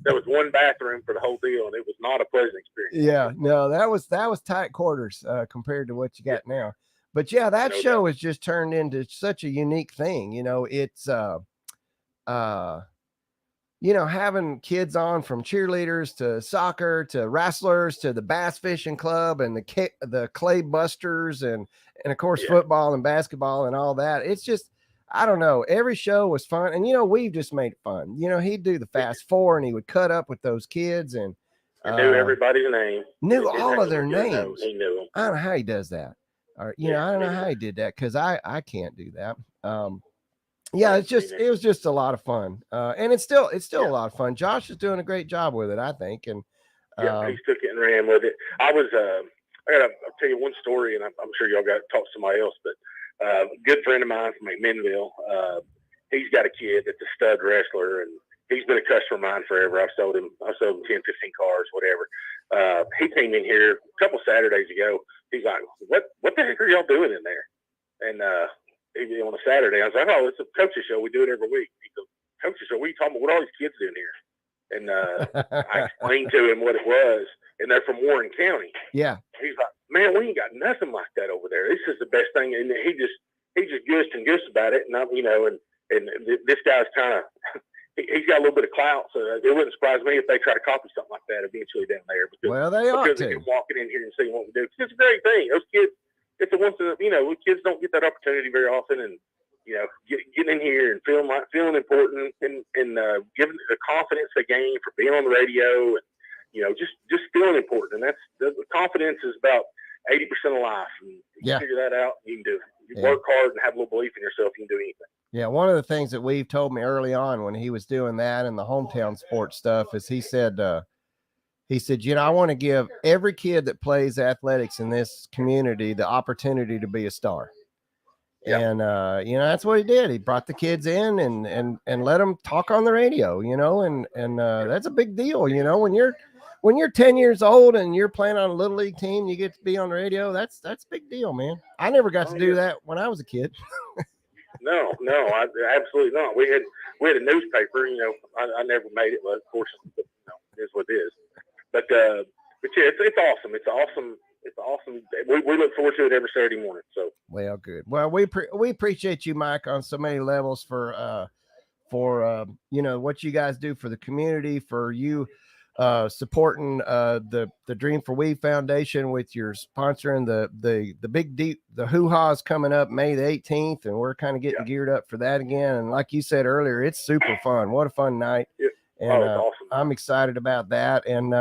There was one bathroom for the whole deal, and it was not a pleasant experience. Yeah, no, that was tight quarters compared to what you got now. But yeah, that show has just turned into such a unique thing. It's having kids on from cheerleaders to soccer to wrestlers to the bass fishing club and the clay busters and of course football and basketball and all that. It's just, I don't know. Every show was fun. And, We've just made it fun. He'd do the Fast Four and he would cut up with those kids and knew everybody's name. Knew all of their names. He knew them. I don't know how he does that. Or, I don't know how he did that because I can't do that. It was just a lot of fun. And it's still a lot of fun. Josh is doing a great job with it, I think. And he took it and ran with it. I'll tell you one story, and I'm sure y'all got to talk to somebody else, but a good friend of mine from McMinnville, he's got a kid that's a stud wrestler, and he's been a customer of mine forever. I've sold him 10, 15 cars, whatever. He came in here a couple Saturdays ago. He's like, what the heck are y'all doing in there? And on a Saturday, I was like, oh, it's a coach's show. We do it every week. He goes, coaches, what are you talking about? What are all these kids doing here? And I explained to him what it was, and they're from Warren County. Yeah. He's like, man, we ain't got nothing like that over there. This is the best thing. And he just gushed and gushed about it. And I'm, and this guy's kind of, he's got a little bit of clout, so it wouldn't surprise me if they try to copy something like that eventually down there. Because, they ought because to. they can walk in here and see what we do. It's a great thing. Those kids, it's the ones that, kids don't get that opportunity very often. And, getting in here and feeling important and giving the confidence they gain for being on the radio and, just feeling important. And that's the confidence is about 80% of life. And if you figure that out, you can do it. You work hard and have a little belief in yourself, you can do anything. Yeah, one of the things that Weave told me early on when he was doing that and the hometown sports stuff is he said, I want to give every kid that plays athletics in this community the opportunity to be a star. Yep. And, that's what he did. He brought the kids in and let them talk on the radio, and that's a big deal. When you're 10 years old and you're playing on a little league team, you get to be on the radio. That's a big deal, man. I never got to do that when I was a kid. No, I absolutely not. We had a newspaper, I never made it, but of course, it is what it is. But yeah, it's awesome. It's awesome. It's awesome. We look forward to it every Saturday morning. So well, good. Well, we appreciate you, Mike, on so many levels for what you guys do for the community, for you supporting the Dream for We Foundation with your sponsoring the big deep the hoo-ha's coming up May the 18th, and we're kind of getting geared up for that again. And like you said earlier, it's super fun. What a fun night! Yeah. And it's awesome. I'm excited about that. And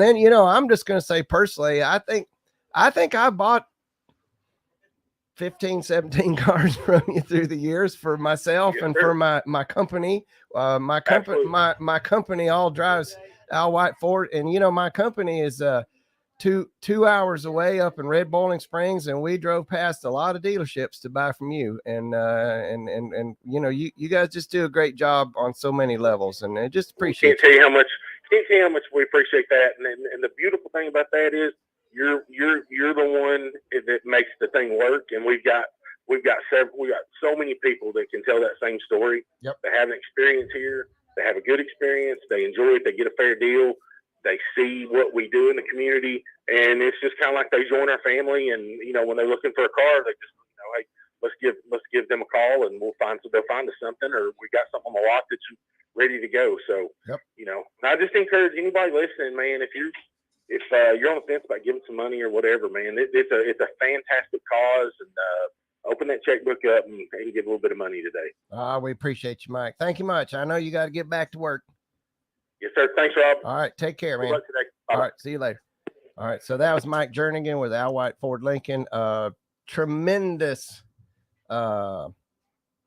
then, I'm just going to say personally, I think I bought 15, 17 cars from you through the years for myself and for my company. My company all drives Al White Ford. And, my company is 2 hours away up in Red Bowling Springs. And we drove past a lot of dealerships to buy from you. And you guys just do a great job on so many levels. And I just appreciate Can't tell you how much we appreciate that. And the beautiful thing about that is you're the one that makes the thing work. And we've got so many people that can tell that same story. Yep. They have an experience here. They have a good experience. They enjoy it. They get a fair deal. They see what we do in the community, and it's just kind of like they join our family. And when they're looking for a car, they just hey, let's give them a call, and they'll find us something, or we got something on the lot that's ready to go. So I just encourage anybody listening, man, if you're on the fence about giving some money or whatever, man, it's a fantastic cause, and open that checkbook up and give a little bit of money today. We appreciate you, Mike. Thank you much. I know you got to get back to work. Yes, sir. Thanks, Rob. All right. Take care, man. Good luck today. All right. See you later. All right. So that was Mike Jernigan with Al White Ford Lincoln. Tremendous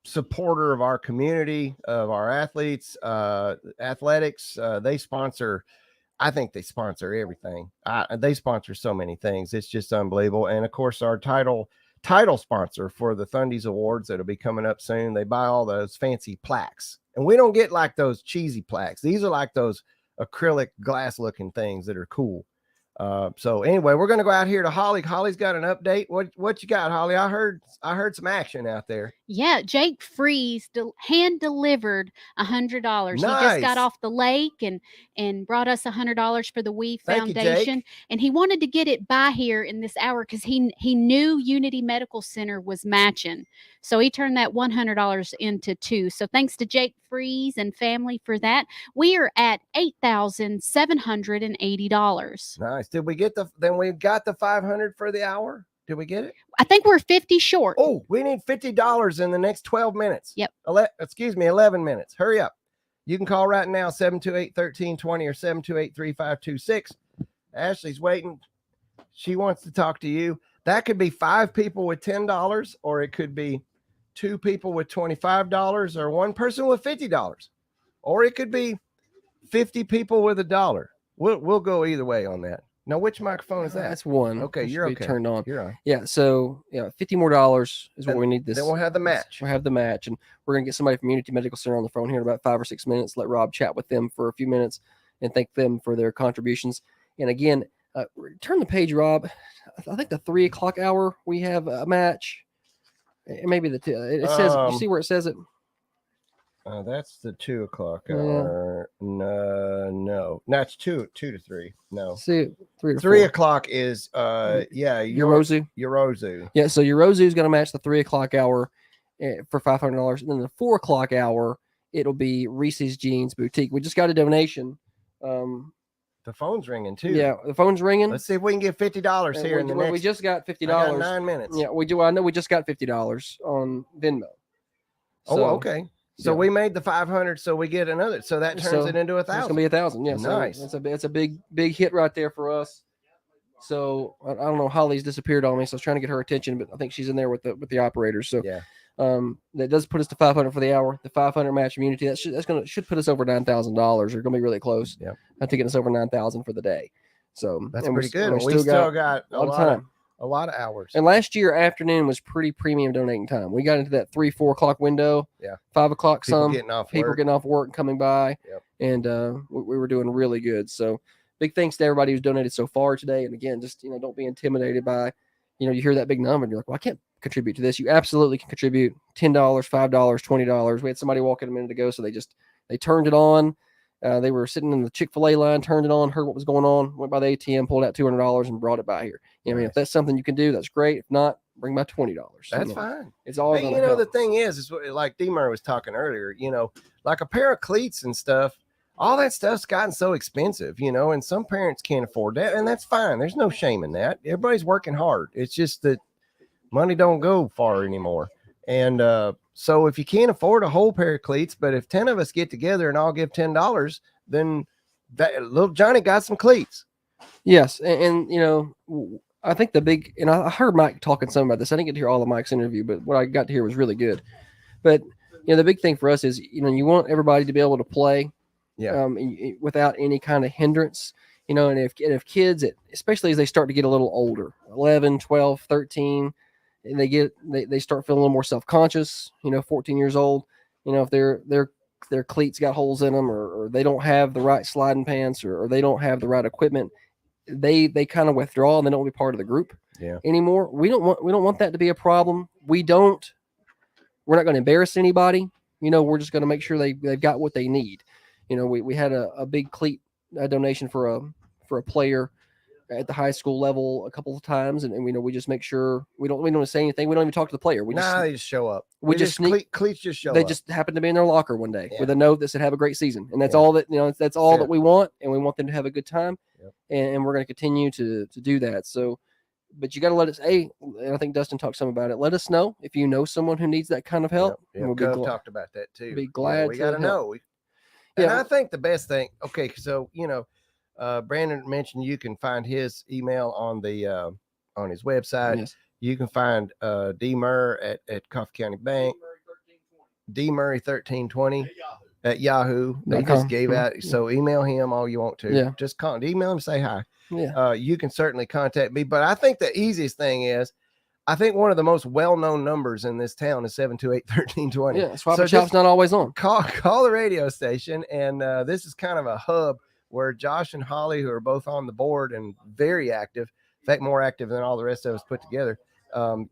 supporter of our community, of our athletes, athletics. I think they sponsor everything. They sponsor so many things. It's just unbelievable. And of course, our title sponsor for the Thundies Awards that'll be coming up soon. They buy all those fancy plaques. And we don't get like those cheesy plaques. These are like those acrylic glass looking things that are cool. So anyway, we're going to go out here to Holly. Holly's got an update. What you got, Holly? I heard some action out there. Yeah, Jake Freeze hand delivered $100. Nice. He just got off the lake and brought us $100 for the We Foundation. You, and he wanted to get it by here in this hour because he knew Unity Medical Center was matching. So he turned that $100 into $2. So thanks to Jake Freeze and family for that. We are at $8,780. Nice. Did we get then we got the 500 for the hour? Did we get it? I think we're 50 short. Oh, we need $50 in the next 12 minutes. Yep. 11 minutes. Hurry up. You can call right now, 728-1320 or 728-3526. Ashley's waiting. She wants to talk to you. That could be 5 people with $10, or it could be 2 people with $25, or 1 person with $50, or it could be 50 people with $1. We'll go either way on that. Now, which microphone is that? That's one. Okay, It you're should be okay. turned on. You're on. Yeah. So $50 more is what we need. Then we'll have the match. We'll have the match, and we're gonna get somebody from Unity Medical Center on the phone here in about 5 or 6 minutes. Let Rob chat with them for a few minutes and thank them for their contributions. And again, turn the page, Rob. I think the 3 o'clock hour we have a match. Maybe it says. You see where it says it? That's the 2 o'clock Yeah. hour. No, that's 2 to 3. No, See, 3 to 3 4. o'clock is Yorozu. Yorozu. Yeah, so Yorozu is going to match the 3 o'clock hour for $500, and then the 4 o'clock hour it'll be Reese's Jeans Boutique. We just got a donation. The phone's ringing too. Yeah, the phone's ringing. Let's see if we can get $50 here in the next. We just got $50. I got 9 minutes. Yeah, we do. I know we just got $50 on Venmo. Oh, okay. So we made the 500, so we get another. So that turns it into 1,000. It's gonna be 1,000. Yeah, nice. So it's a big hit right there for us. So I don't know. Holly's disappeared on me, so I was trying to get her attention, but I think she's in there with the operators. So yeah, that does put us to 500 for the hour. The 500 match immunity should put us over $9,000. We're gonna be really close. Yeah, to get us over 9,000 for the day. So that's pretty good. We still got a lot of hours. And last year afternoon was pretty premium donating time. We got into that 3-4 o'clock window. Yeah, 5 o'clock. People Some getting off work and coming by. Yep. And we were doing really good. So big thanks to everybody who's donated so far today. And again, just don't be intimidated by, you hear that big number and you're like, well, I can't contribute to this. You absolutely can contribute. $10, $5, $20. We had somebody walk in a minute ago, so they turned it on. They were sitting in the Chick-fil-A line, turned it on, heard what was going on, went by the ATM, pulled out $200 and brought it by here. I mean, if that's something you can do, that's great. If not, bring by $20. That's fine. It's all going to help. The thing is like D-Mur was talking earlier, like a pair of cleats and stuff, all that stuff's gotten so expensive, and some parents can't afford that, and that's fine. There's no shame in that. Everybody's working hard. It's just that money don't go far anymore. And so if you can't afford a whole pair of cleats, but if 10 of us get together and all give $10, then that little Johnny got some cleats. Yes. And I think and I heard Mike talking some about this. I didn't get to hear all of Mike's interview, but what I got to hear was really good. But, the big thing for us is, you want everybody to be able to play without any kind of hindrance, and if kids, especially as they start to get a little older, 11, 12, 13, and they start feeling a little more self-conscious, 14 years old, if their cleats got holes in them or they don't have the right sliding pants or they don't have the right equipment, they kind of withdraw and they don't be part of the group anymore. We don't want that to be a problem. We're not going to embarrass anybody. We're just going to make sure they've got what they need. We had a big cleat donation for a player at the high school level a couple of times, and we just make sure we don't say anything. We don't even talk to the player. They just show up. Cleats just show up. They just happen to be in their locker one day with a note that said "Have a great season," and that's all that that's all that we want, and we want them to have a good time, and we're going to continue to do that. So, but you got to let us. And I think Dustin talked some about it. Let us know if you know someone who needs that kind of help. Yeah, we'll talked about that too. Be glad. We got to know. And I think the best thing. Okay, so Brandon mentioned you can find his email on the on his website. Yes. You can find D Murray at Coffee County Bank. D Murray 1320 at Yahoo. They just gave out. So email him all you want to. Yeah. Just email him, say hi. Yeah. You can certainly contact me. But I think the easiest thing is, I think one of the most well-known numbers in this town is 728-1320. Yeah, Swap and Shop's not always on. Call the radio station, and this is kind of a hub where Josh and Holly, who are both on the board and very active, in fact, more active than all the rest of us put together,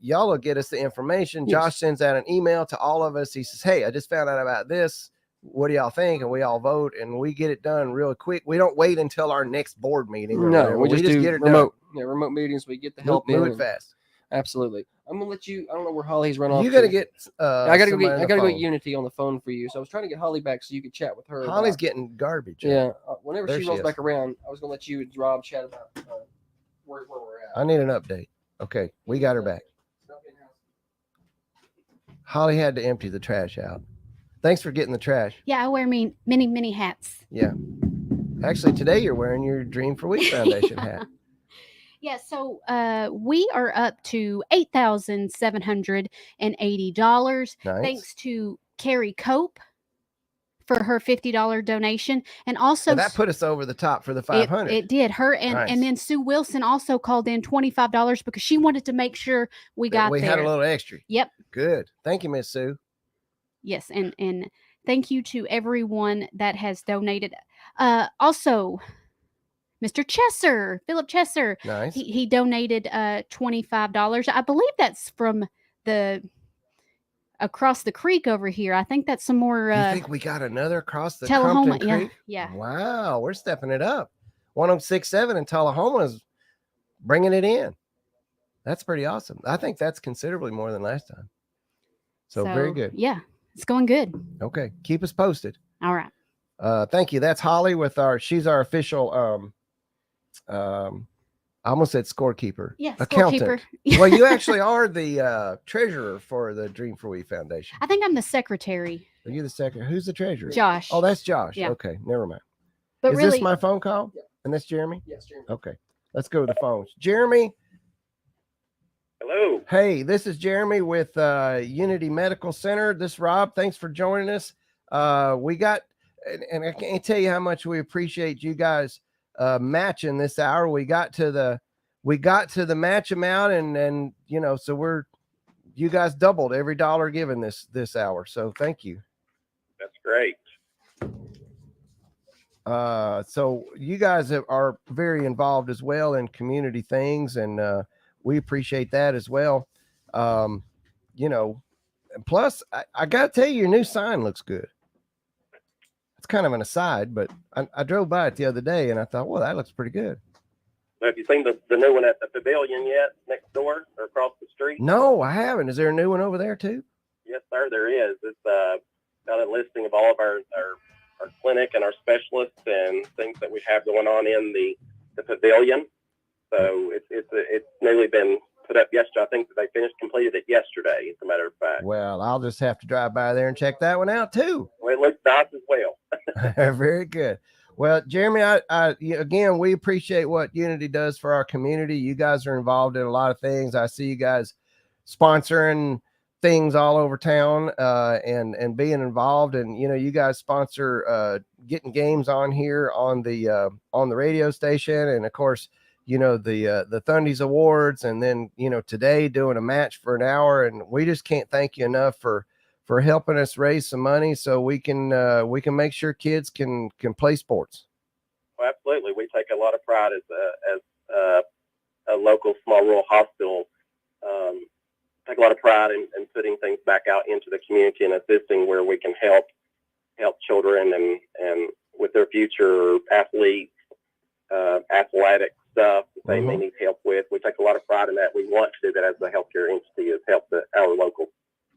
y'all will get us the information. Yes. Josh sends out an email to all of us. He says, hey, I just found out about this. What do y'all think? And we all vote, and we get it done real quick. We don't wait until our next board meeting. No, we just do get it remote. done. Yeah, remote meetings. We get the help. Move it fast. Absolutely. I'm gonna let you. I don't know where Holly's run off. You got to get. I gotta go get Unity on the phone for you. So I was trying to get Holly back so you could chat with her. Holly's getting garbage. Yeah. Whenever There she she rolls is. back around, I was gonna let you and Rob chat about where we're at. I need an update. Okay, we got her back. Holly had to empty the trash out. Thanks for getting the trash. Yeah, I wear many hats. Yeah. Actually, today you're wearing your Dream for Week Foundation hat. Yeah, so we are up to $8,780. Nice. Thanks to Carrie Cope for her $50 donation, and also So that put us over the top for the 500. It did. Her and then Sue Wilson also called in $25 because she wanted to make sure we got we there. had a little extra. Yep. Good. Thank you, Miss Sue. Yes, and thank you to everyone that has donated. Also, Mr. Chesser, Philip Chesser, Nice. he donated $25. I believe that's from the across the creek over here. I think that's some more. You think we got another across the Tullahoma, Compton yeah, Creek? yeah. Wow, we're stepping it up. 106.7 in Tullahoma is bringing it in. That's pretty awesome. I think that's considerably more than last time. So very good. Yeah, it's going good. Okay, keep us posted. All right. Thank you. That's Holly with she's our official I almost said scorekeeper. Yeah, accountant. scorekeeper. Well, you actually are the treasurer for the Dream for We Foundation. I think I'm the secretary. Are you the secretary? Who's the treasurer? Josh. Oh, that's Josh. Yeah. Okay, never mind. But Is really, this my phone call? Yeah. And that's Jeremy? Yes, Jeremy. Okay, let's go to the phones. Jeremy. Hello. Hey, this is Jeremy with Unity Medical Center. This is Rob. Thanks for joining us. We got, and I can't tell you how much we appreciate you guys matching this hour. We got to the match amount, and you know, so you guys doubled every dollar given this hour. So thank you. That's great. So you guys are very involved as well in community things, and we appreciate that as well. You know, and plus I gotta tell you, your new sign looks good. It's kind of an aside, but I drove by it the other day and I thought, well, that looks pretty good. Have you seen the new one at the pavilion yet, next door or across the street? No, I haven't. Is there a new one over there too? Yes, sir, there is. It's got a listing of all of our clinic and our specialists and things that we have going on in the pavilion. So it's nearly been put up yesterday. I think that they completed it yesterday, as a matter of fact. Well, I'll just have to drive by there and check that one out too. Well, it looks nice as well. Very good. Well, Jeremy, again, we appreciate what Unity does for our community. You guys are involved in a lot of things. I see you guys sponsoring things all over town and being involved. And, you know, you guys sponsor getting games on here on the radio station. And of course, you know, the Thundies Awards, and then, you know, today doing a match for an hour. And we just can't thank you enough for helping us raise some money so we can make sure kids can play sports. Well, absolutely. We take a lot of pride as a local small rural hospital. Take a lot of pride in putting things back out into the community and assisting where we can help children and with their future athletes, athletic stuff that they may need help with. We take a lot of pride in that. We want to do that as a healthcare entity, is help our local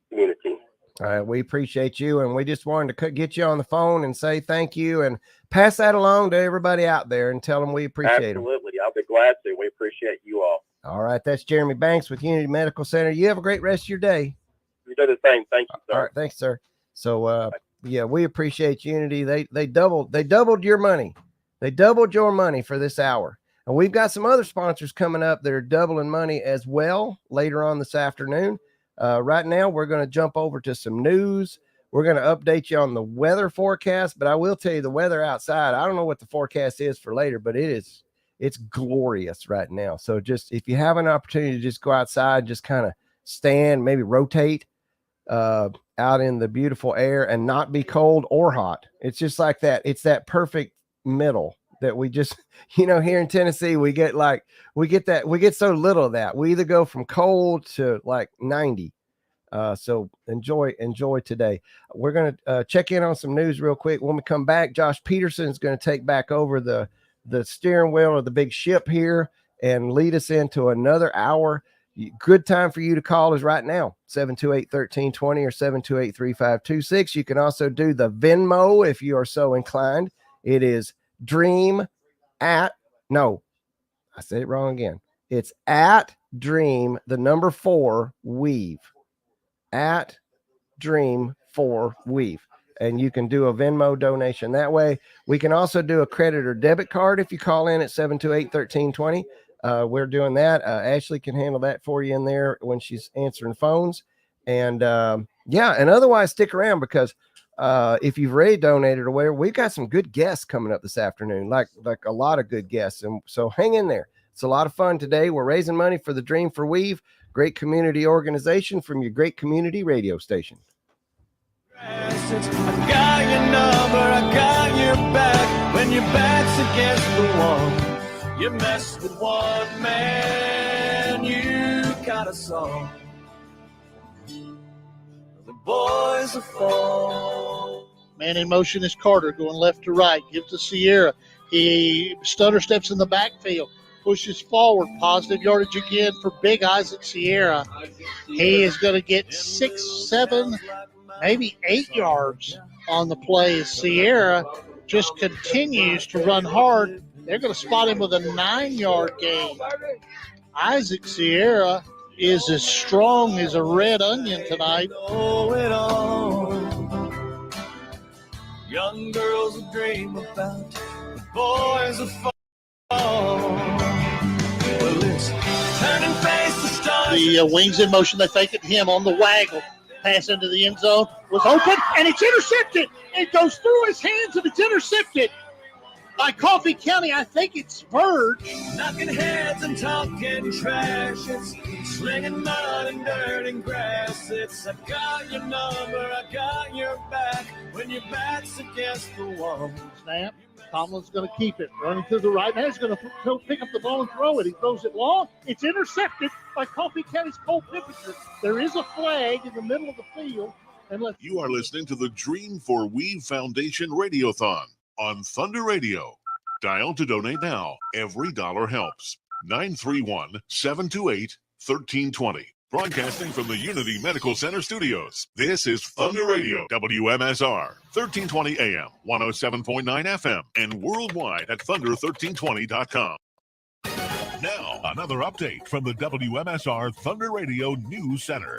community. All right, we appreciate you, and we just wanted to get you on the phone and say thank you and pass that along to everybody out there and tell them we appreciate them. Absolutely. I'll be glad to. We appreciate you all. All right, that's Jeremy Banks with Unity Medical Center. You have a great rest of your day. You do the same. Thank you, sir. All right, thanks, sir. So, yeah, we appreciate Unity. They doubled your money. They doubled your money for this hour. And we've got some other sponsors coming up that are doubling money as well later on this afternoon. Right now, we're going to jump over to some news. We're going to update you on the weather forecast, but I will tell you the weather outside. I don't know what the forecast is for later, but it's glorious right now. So just if you have an opportunity to just go outside, just kind of stand, maybe rotate out in the beautiful air and not be cold or hot. It's just like that. It's that perfect middle that we just, you know, here in Tennessee, we get so little of that. We either go from cold to like 90. So enjoy today. We're going to check in on some news real quick. When we come back, Josh Peterson is going to take back over the steering wheel of the big ship here and lead us into another hour. Good time for you to call is right now, 728-1320 or 728-3526. You can also do the Venmo if you are so inclined. It is Dream at, no, I said it wrong again. It's at Dream, the number 4 Weave. At Dream 4 Weave. And you can do a Venmo donation that way. We can also do a credit or debit card if you call in at 728-1320. We're doing that. Ashley can handle that for you in there when she's answering phones. And yeah, and otherwise stick around because if you've already donated or whatever, we've got some good guests coming up this afternoon, like a lot of good guests. And so hang in there. It's a lot of fun today. We're raising money for the Dream for Weave, great community organization from your great community radio station. I got your number, I got your back. When your back's against the wall, you mess with one man, you got us all. The boys will fall. Man in motion is Carter going left to right. Gives to Sierra. He stutter steps in the backfield. Pushes forward. Positive yardage again for Big Isaac Sierra. He is going to get 6, 7, maybe 8 yards on the play. Sierra just continues to run hard. They're going to spot him with a 9-yard gain. Isaac Sierra is as strong as a red onion tonight. Young girls will dream about the boys will fall. Well, it's turning face to stars. The wings in motion. They fake it to him on the waggle. Pass into the end zone was open, and it's intercepted. It goes through his hands, and it's intercepted by Coffee County. I think it's Verge. Knocking heads and talking trash. It's slinging mud and dirt and grass. It's I got your number, I got your back when your back's against the wall. Snap. Tomlin's going to keep it. Running through the right. Now he's going to pick up the ball and throw it. He throws it long. It's intercepted by Coffee County's Cole Pippinger. There is a flag in the middle of the field. You are listening to the Dream for Weave Foundation Radiothon on Thunder Radio. Dial to donate now. Every dollar helps. 931-728-1320. Broadcasting from the Unity Medical Center studios. This is Thunder Radio, WMSR, 1320 AM, 107.9 FM, and worldwide at thunder1320.com. Now, another update from the WMSR Thunder Radio News Center.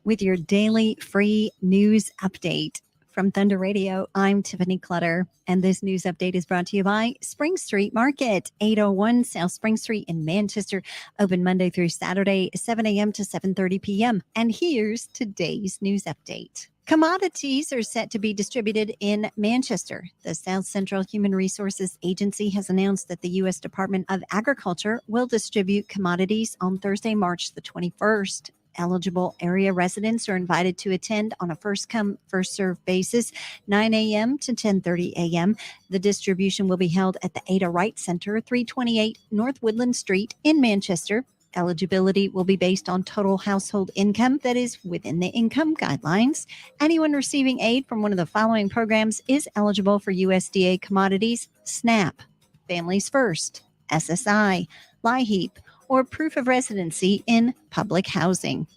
With your daily free news update from Thunder Radio, I'm Tiffany Clutter, and this news update is brought to you by Spring Street Market, 801 South Spring Street in Manchester, open Monday through Saturday, 7 a.m. to 7:30 p.m. And here's today's news update. Commodities are set to be distributed in Manchester. The South Central Human Resources Agency has announced that the U.S. Department of Agriculture will distribute commodities on Thursday, March the 21st. Eligible area residents are invited to attend on a first-come, first-served basis, 9 a.m. to 10:30 a.m. The distribution will be held at the Ada Wright Center, 328 North Woodland Street in Manchester. Eligibility will be based on total household income that is within the income guidelines. Anyone receiving aid from one of the following programs is eligible for USDA commodities: SNAP, Families First, SSI, LIHEAP, or proof of residency in public housing.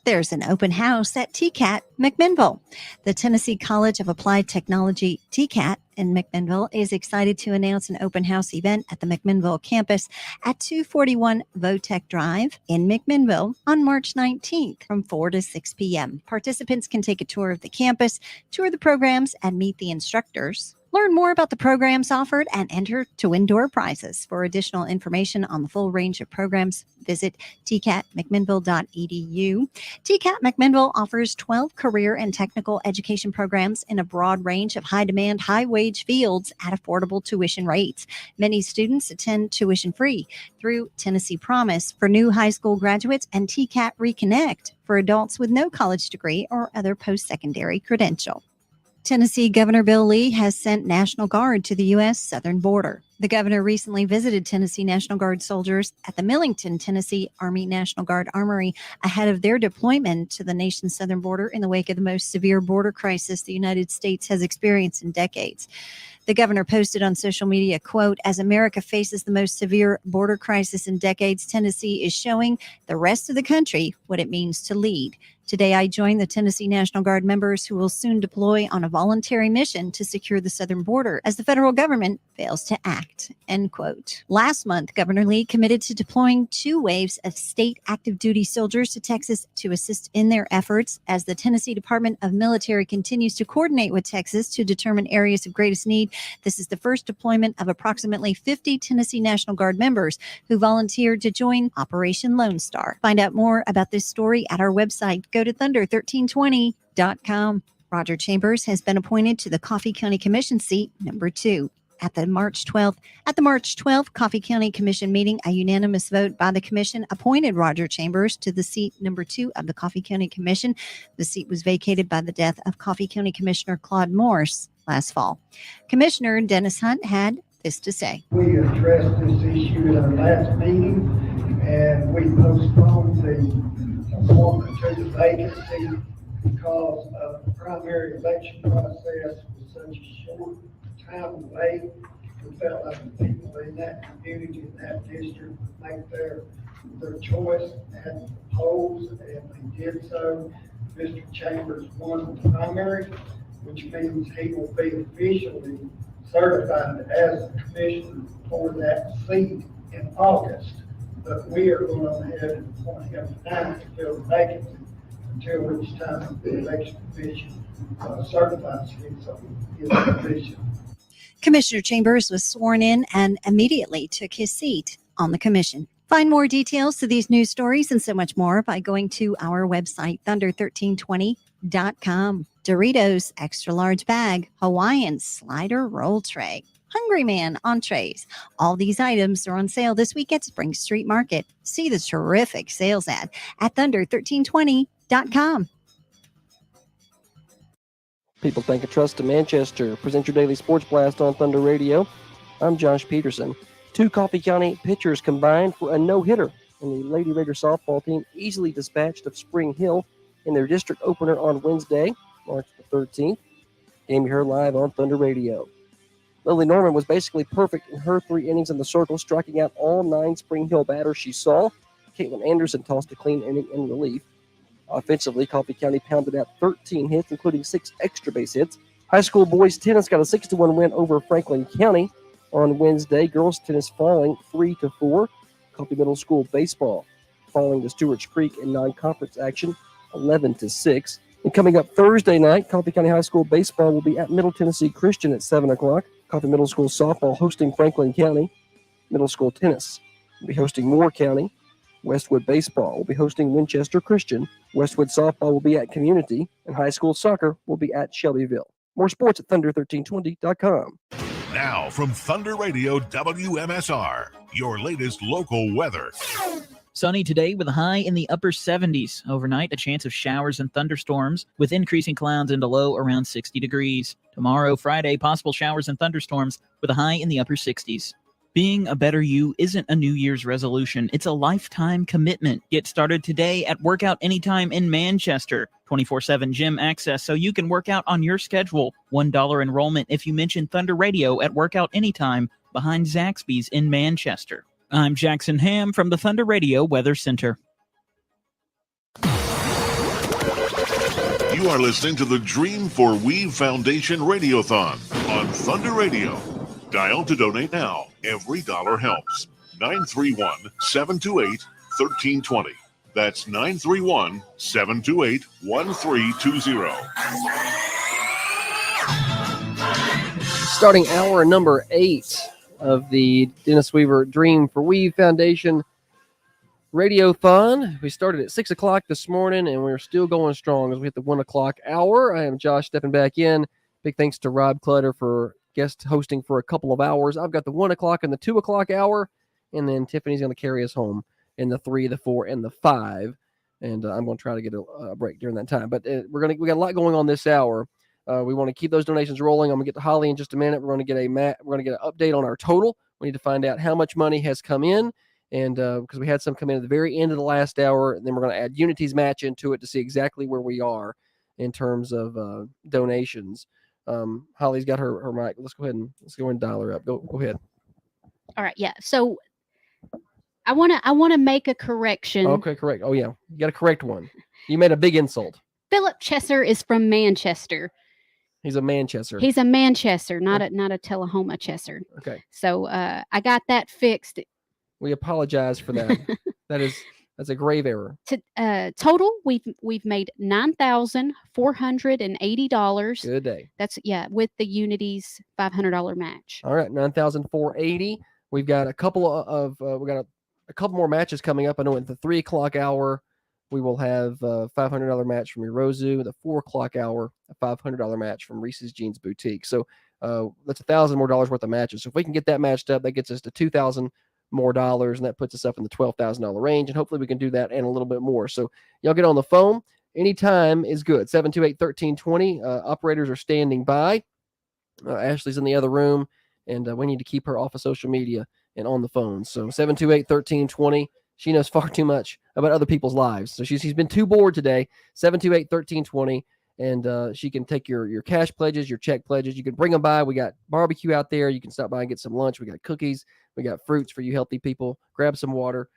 There's an open house at TCAT McMinnville. The Tennessee College of Applied Technology, TCAT, in McMinnville is excited to announce an open house event at the McMinnville campus at 241 Votech Drive in McMinnville on March 19th from 4 to 6 p.m. Participants can take a tour of the campus, tour the programs, and meet the instructors. Learn more about the programs offered and enter to win door prizes. For additional information on the full range of programs, visit tcatmcminnville.edu. TCAT McMinnville offers 12 career and technical education programs in a broad range of high-demand, high-wage fields at affordable tuition rates. Many students attend tuition-free through Tennessee Promise for new high school graduates and TCAT Reconnect for adults with no college degree or other post-secondary credential. Tennessee Governor Bill Lee has sent National Guard to the U.S. southern border. The governor recently visited Tennessee National Guard soldiers at the Millington, Tennessee Army National Guard Armory ahead of their deployment to the nation's southern border in the wake of the most severe border crisis the United States has experienced in decades. The governor posted on social media, quote, "As America faces the most severe border crisis in decades, Tennessee is showing the rest of the country what it means to lead. Today, I join the Tennessee National Guard members who will soon deploy on a voluntary mission to secure the southern border as the federal government fails to act," end quote. Last month, Governor Lee committed to deploying 2 waves of state active duty soldiers to Texas to assist in their efforts as the Tennessee Department of Military continues to coordinate with Texas to determine areas of greatest need. This is the first deployment of approximately 50 Tennessee National Guard members who volunteered to join Operation Lone Star. Find out more about this story at our website. Go to thunder1320.com. Roger Chambers has been appointed to the Coffee County Commission seat number 2. At the March 12th Coffee County Commission meeting, a unanimous vote by the commission appointed Roger Chambers to the seat number 2 of the Coffee County Commission. The seat was vacated by the death of Coffee County Commissioner Claude Morse last fall. Commissioner Dennis Hunt had this to say. We addressed this issue at our last meeting, and we postponed the appointment to the vacancy because of the primary election process was such a short time away. We felt like the people in that community, in that district, would make their choice at the polls, and they did so. Mr. Chambers won the primary, which means he will be officially certified as the commissioner for that seat in August. But we are going to go ahead and appoint him tonight to fill the vacancy until which time the election commission certifies his position. Commissioner Chambers was sworn in and immediately took his seat on the commission. Find more details to these news stories and so much more by going to our website, thunder1320.com. Doritos extra large bag, Hawaiian slider roll tray, Hungry Man entrees. All these items are on sale this week at Spring Street Market. See the terrific sales ad at thunder1320.com. People Bank and Trust of Manchester present your daily sports blast on Thunder Radio. I'm Josh Peterson. 2 Coffee County pitchers combined for a no-hitter, and the Lady Raider softball team easily dispatched of Spring Hill in their district opener on Wednesday, March the 13th. Game you heard live on Thunder Radio. Lily Norman was basically perfect in her 3 innings in the circle, striking out all 9 Spring Hill batters she saw. Caitlin Anderson tossed a clean inning in relief. Offensively, Coffee County pounded out 13 hits, including 6 extra base hits. High school boys tennis got a 6-1 win over Franklin County on Wednesday. Girls tennis falling 3-4. Coffee Middle School baseball falling to Stewart's Creek in non-conference action 11-6. And coming up Thursday night, Coffee County High School baseball will be at Middle Tennessee Christian at 7 o'clock. Coffee Middle School softball hosting Franklin County. Middle School tennis will be hosting Moore County. Westwood baseball will be hosting Winchester Christian. Westwood softball will be at Community. And high school soccer will be at Shelbyville. More sports at thunder1320.com. Now from Thunder Radio WMSR, your latest local weather. Sunny today with a high in the upper 70s. Overnight, a chance of showers and thunderstorms with increasing clouds and a low around 60 degrees. Tomorrow, Friday, possible showers and thunderstorms with a high in the upper 60s. Being a better you isn't a New Year's resolution. It's a lifetime commitment. Get started today at Workout Anytime in Manchester. 24/7 gym access so you can work out on your schedule. $1 enrollment if you mention Thunder Radio at Workout Anytime behind Zaxby's in Manchester. I'm Jackson Ham from the Thunder Radio Weather Center. You are listening to the Dream for Weave Foundation Radiothon on Thunder Radio. Dial to donate now. Every dollar helps. 931-728-1320. That's 931-728-1320. Starting hour number 8 of the Dennis Weaver Dream for Weave Foundation Radiothon. We started at 6 o'clock this morning, and we're still going strong as we hit the 1 o'clock hour. I am Josh stepping back in. Big thanks to Rob Clutter for guest hosting for a couple of hours. I've got the 1 o'clock and the 2 o'clock hour, and then Tiffany's going to carry us home in the 3, the 4, and the 5. And I'm going to try to get a break during that time. But we got a lot going on this hour. We want to keep those donations rolling. I'm going to get to Holly in just a minute. We're going to get an update on our total. We need to find out how much money has come in, and because we had some come in at the very end of the last hour, and then we're going to add Unity's match into it to see exactly where we are in terms of donations. Holly's got her mic. Let's go ahead and dial her up. Go ahead. All right, yeah. So I want to make a correction. Okay, correct. Oh yeah, you got to correct one. You made a big insult. Philip Chesser is from Manchester. He's a Manchester. He's a Manchester, not a Tullahoma Chesser. Okay. So I got that fixed. We apologize for that. That's a grave error. Total, we've made $9,480. Good day. That's with the Unity's $500 match. All right, $9,480. We've got a couple of a couple more matches coming up. I know at the 3 o'clock hour we will have a $500 match from Erozu. The 4 o'clock hour, a $500 match from Reese's Jeans Boutique. So that's $1,000 more worth of matches. So if we can get that matched up, that gets us to $2,000 more, and that puts us up in the $12,000 range. And hopefully we can do that and a little bit more. So y'all get on the phone. Anytime is good. 728-1320. Operators are standing by. Ashley's in the other room, and we need to keep her off of social media and on the phone. So 728-1320 She knows far too much about other people's lives. So she's been too bored today. 728-1320. And she can take your cash pledges, your check pledges. You can bring them by. We got barbecue out there. You can stop by and get some lunch. We got cookies. We got fruits for you healthy people. Grab some water.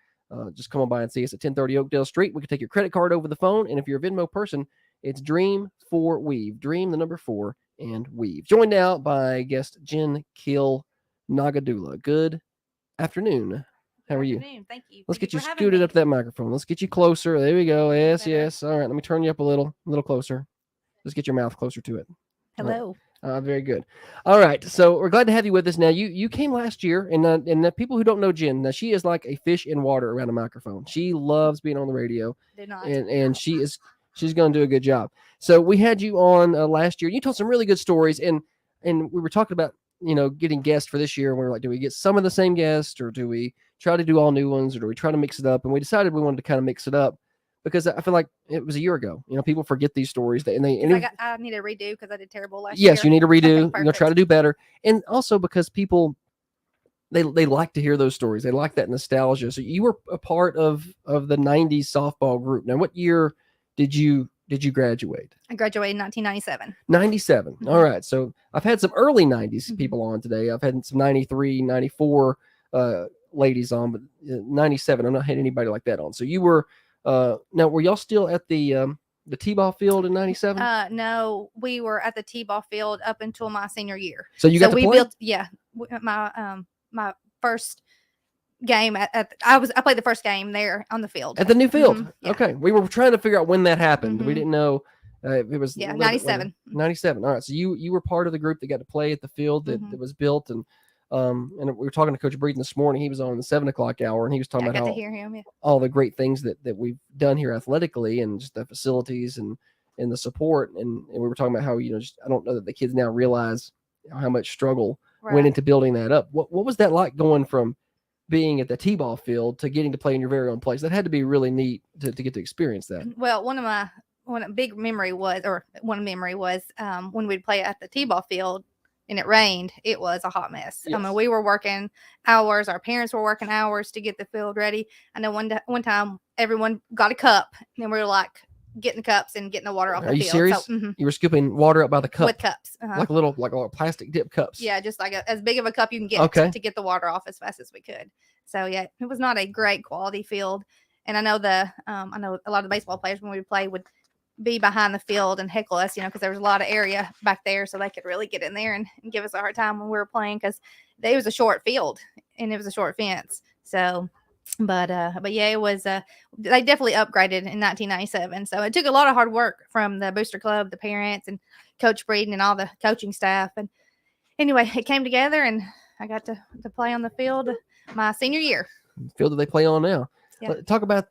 Just come on by and see us at 1030 Oakdale Street. We can take your credit card over the phone. And if you're a Venmo person, it's Dream4Weave. Dream, the number 4, and Weave. Joined now by guest Jen Kill Nagadula. Good afternoon. How are you? Thank you. Let's get you scooted up to that microphone. Let's get you closer. There we go. Yes, yes. All right. Let me turn you up a little closer. Just get your mouth closer to it. Hello. Very good. All right. So we're glad to have you with us now. You came last year, and the people who don't know Jen, now she is like a fish in water around a microphone. She loves being on the radio. Did not. And she's going to do a good job. So we had you on last year. You told some really good stories, and we were talking about getting guests for this year. And we were like, do we get some of the same guests, or do we try to do all new ones, or do we try to mix it up? And we decided we wanted to kind of mix it up because I feel like it was a year ago. People forget these stories. I need to redo because I did terrible last year. Yes, you need to redo. Okay, try to do better, and also because people they like to hear those stories. They like that nostalgia. So you were a part of the '90s softball group. Now, what year did you graduate? I graduated in 1997. 97. All right. So I've had some early 90s people on today. I've had some 93, 94 ladies on, but 97, I've not had anybody like that on. So you were now, were y'all still at the T-ball field in 97? No, we were at the T-ball field up until my senior year. So you got to play? Built, yeah, my first game I played the first game there on the field at the new field. Yeah. Okay, we were trying to figure out when that happened. We didn't know if it was 97. 97. All right, so you were part of the group that got to play at the field that was built, and we were talking to Coach Breeden this morning. He was on the 7 o'clock hour, and he was talking about to hear him, all the great things that we've done here athletically, and just the facilities and the support, and we were talking about how I don't know that the kids now realize how much struggle went into building that up. What was that like, going from being at the T-ball field to getting to play in your very own place? That had to be really neat to get to experience that. Well, one memory was when we'd play at the T-ball field and it rained, it was a hot mess. Yes. I mean, we were working hours. Our parents were working hours to get the field ready. I know one time everyone got a cup, and then we were like getting the cups and getting the water off the field. Are you serious? So, You were scooping water up by the cup? With cups. Like little plastic dip cups. Yeah, just like as big of a cup you can get to get the water off as fast as we could. So yeah, it was not a great quality field. And I know I know a lot of the baseball players when we play would be behind the field and heckle us, because there was a lot of area back there, so they could really get in there and give us a hard time when we were playing, because it was a short field and it was a short fence. So, but yeah, it was. They definitely upgraded in 1997. So it took a lot of hard work from the booster club, the parents, and Coach Breeden and all the coaching staff. And anyway, it came together, and I got to play on the field my senior year. The field that they play on now. Yeah. Talk about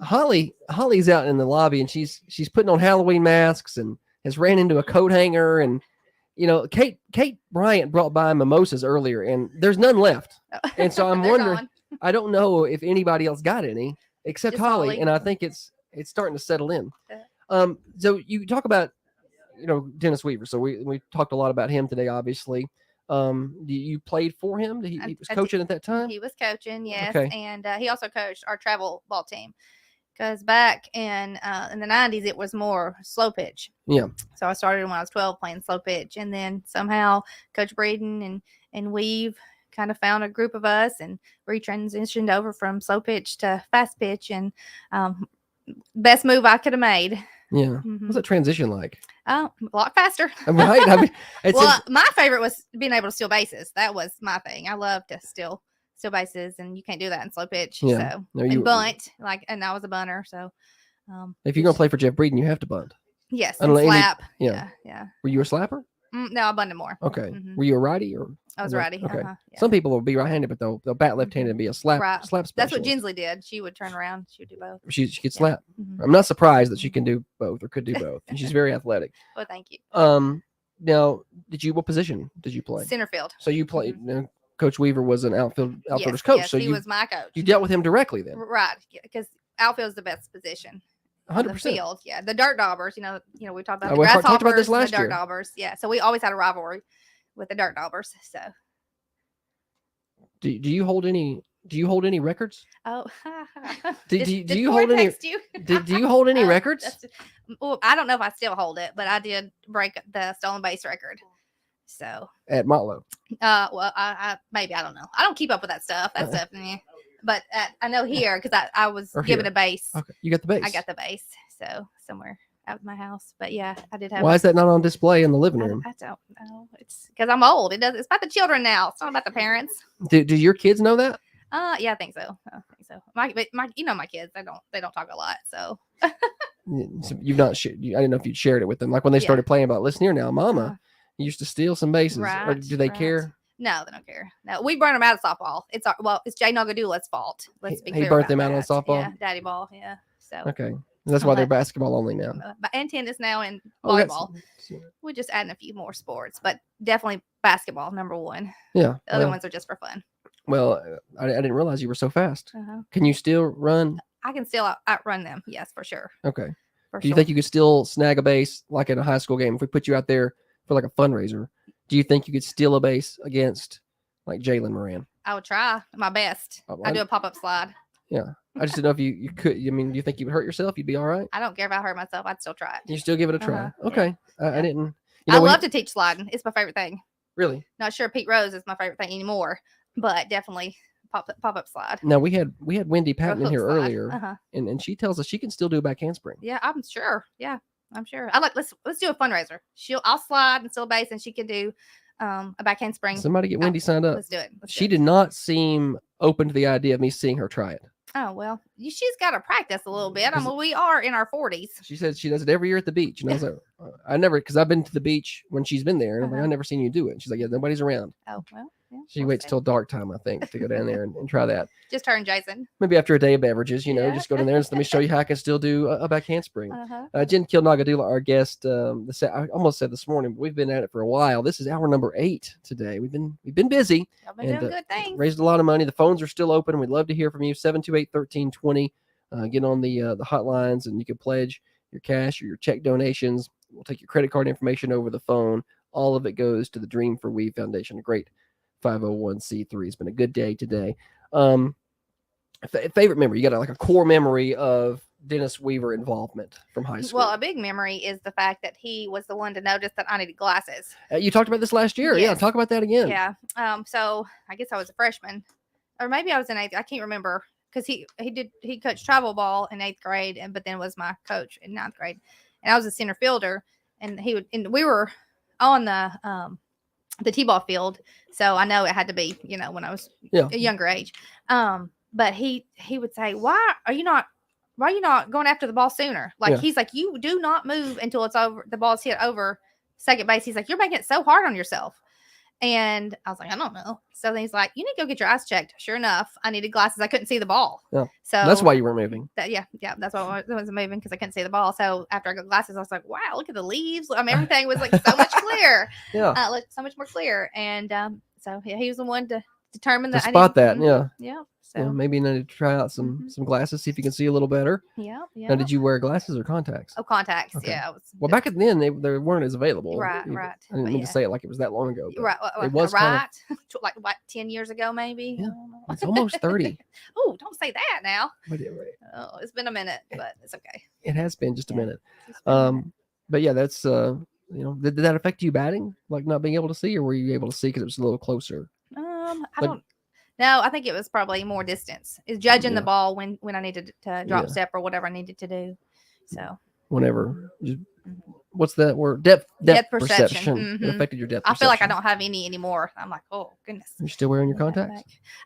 Holly's out in the lobby, and she's putting on Halloween masks and has ran into a coat hanger. And Kate Bryant brought by mimosas earlier, and there's none left. And so I'm wondering, gone. I don't know if anybody else got any except Just Holly, Holly. and I think it's starting to settle in. So you talk about Dennis Weaver. So we talked a lot about him today, obviously. You played for him? He was coaching at that time? He was coaching, yes. Okay. And he also coached our travel ball team, because back in the 90s, it was more slow pitch. Yeah. So I started when I was 12 playing slow pitch. And then somehow Coach Breeden and Weave kind of found a group of us, and we transitioned over from slow pitch to fast pitch. And best move I could have made. Yeah. What's that transition like? Oh, a lot faster. Right. I mean, my favorite was being able to steal bases. That was my thing. I love to steal bases, and you can't do that in slow pitch. Yeah. So No, and bunt, and I was a bunter. So if you're gonna play for Jeff Breeden, you have to bunt. yes, I don't and know any- slap. yeah. Yeah. Were you a slapper? No, I bunted more. Okay. Mhm. Were you a righty or? I was or righty. Okay. Yeah. Some people will be right-handed, but they'll bat left-handed and be a slap Right. specialist. That's what Jinsley did. She would turn around. She would do both. She could slap. Mhm. I'm not surprised that she can do both or could do both. And she's very athletic. Well, thank you. Now, what position did you play? Center field. So you played. Coach Weaver was an outfielder's Yes, coach. yes, so he was my coach. You dealt with him directly then. Right, because outfield's the best position. On the 100%. field, yeah. The dirt daubers, we talked about the We talked about grasshoppers, this and the last dirt year. daubers. Yeah, so we always had a rivalry with the dirt daubers. So Do you hold any Do you hold any records? Oh, Do did you Ford hold any? text you? Do you hold any records? Well, I don't know if I still hold it, but I did break the stolen base record. So At Motlow. well, I maybe I don't know. I don't keep up with that stuff. That stuff, but I know here because I was Or given here. a base. Okay, you got the base. I got the base, so somewhere out of my house. But yeah, I did have. Why is that not on display in the living room? I don't know. It's because I'm old. It's about the children now. It's not about the parents. Do your kids know that? Yeah, I think so. My kids. They don't talk a lot. So So you've not. I didn't know if you'd shared it with them. Like when they started playing about. Listen here now, Mama used to steal some bases. Or do they care? No, they don't care. No, we burn them out of softball. It's Jay Nagadula's fault. Let's be clear. He burnt them about out on that. softball. Yeah, daddy ball. Yeah. So Okay, that's why they're basketball only now. And tennis now and Oh, that's- volleyball. We're just adding a few more sports, but definitely basketball number one. Yeah, The other well- ones are just for fun. Well, I didn't realize you were so fast. Uh-huh. Can you still run? I can still outrun them. Yes, for sure. Okay. For Do you sure. think you could still snag a base like in a high school game? If we put you out there for like a fundraiser, do you think you could steal a base against like Jalen Moran? I would try my best. I do a pop-up slide. Yeah. I just didn't know if you could. I mean, do you think you would hurt yourself? You'd be all right? I don't care if I hurt myself. I'd still try it. You still give it a try. Uh-huh. Okay. I didn't. I love to teach sliding. It's my favorite thing. Really? Not sure Pete Rose is my favorite thing anymore, but definitely pop-up slide. Now we had Wendy Patton in hook here slide. earlier, Uh-huh. and she tells us she can still do a back handspring. Yeah, I'm sure. Yeah, I'm sure. Let's do a fundraiser. I'll slide and steal a base, and she can do a back handspring. Somebody get Wendy signed up. Let's do it. She did not seem open to the idea of me seeing her try it. Oh well, she's got to practice a little bit. I mean, we are in our 40s. She said she does it every year at the beach, and I was like, I never, because I've been to the beach when she's been there, and I'm like, I've never seen you do it. And she's like, yeah, nobody's around. Oh well. Yeah, She waits till dark time, I think, to go down there and try that. Just her and Jason. Maybe after a day of beverages, just go down there and let me show you how I can still do a back handspring. Uh-huh. Jen Kilnagadula, our guest, I almost said this morning, but we've been at it for a while. This is hour number 8 today. We've been busy. Y'all been doing good things. Raised a lot of money. The phones are still open. We'd love to hear from you. 728-1320. Get on the hotlines, and you can pledge your cash or your check donations. We'll take your credit card information over the phone. All of it goes to the Dream for We Foundation, a great 501c3. It's been a good day today. Favorite memory? You got like a core memory of Dennis Weaver involvement from high school? Well, a big memory is the fact that he was the one to notice that I needed glasses. You talked about this last year. Yeah, Yes. talk about that again. Yeah. So I guess I was a freshman, or maybe I was in 8th. I can't remember because he coached travel ball in 8th grade, but then was my coach in 9th grade, and I was a center fielder, and we were on the t-ball field, so I know it had to be when I was a younger age. But he would say, why are you not going after the ball sooner? Like he's like, you do not move until it's over, the ball's hit over second base. He's like, you're making it so hard on yourself. And I was like, I don't know. So then he's like, you need to go get your eyes checked. Sure enough, I needed glasses. I couldn't see the ball. Yeah. So that's why you weren't moving. Yeah, that's why I wasn't moving, because I couldn't see the ball. So after I got glasses, I was like, wow, look at the leaves. I mean, everything was like so much clear. Yeah. Looked so much more clear. And so yeah, he was the one to determine that. To spot that. Yeah. Yeah. So So maybe you need to try out some glasses, see if you can see a little better. Yeah. Now, did you wear glasses or contacts? Oh, contacts. Okay. Yeah. Well, back then they weren't as available. Right, I right. didn't mean to say it like it was that long ago. but Right. It was right. kind Like what, 10 years ago, maybe? Yeah. It's almost 30. Oh, don't say that now. But anyway, Oh, it's been a minute, but it's okay. it has been just a minute. But yeah, that's did that affect you batting, like not being able to see, or were you able to see because it was a little closer? I Like- don't. No, I think it was probably more distance. Is judging the Yeah. ball when I needed to drop Yeah. step or whatever I needed to do. So Whenever, what's that word? Depth perception. It Mhm. affected your depth. I feel like I perception. don't have any anymore. I'm like, oh goodness. You're still wearing your contacts?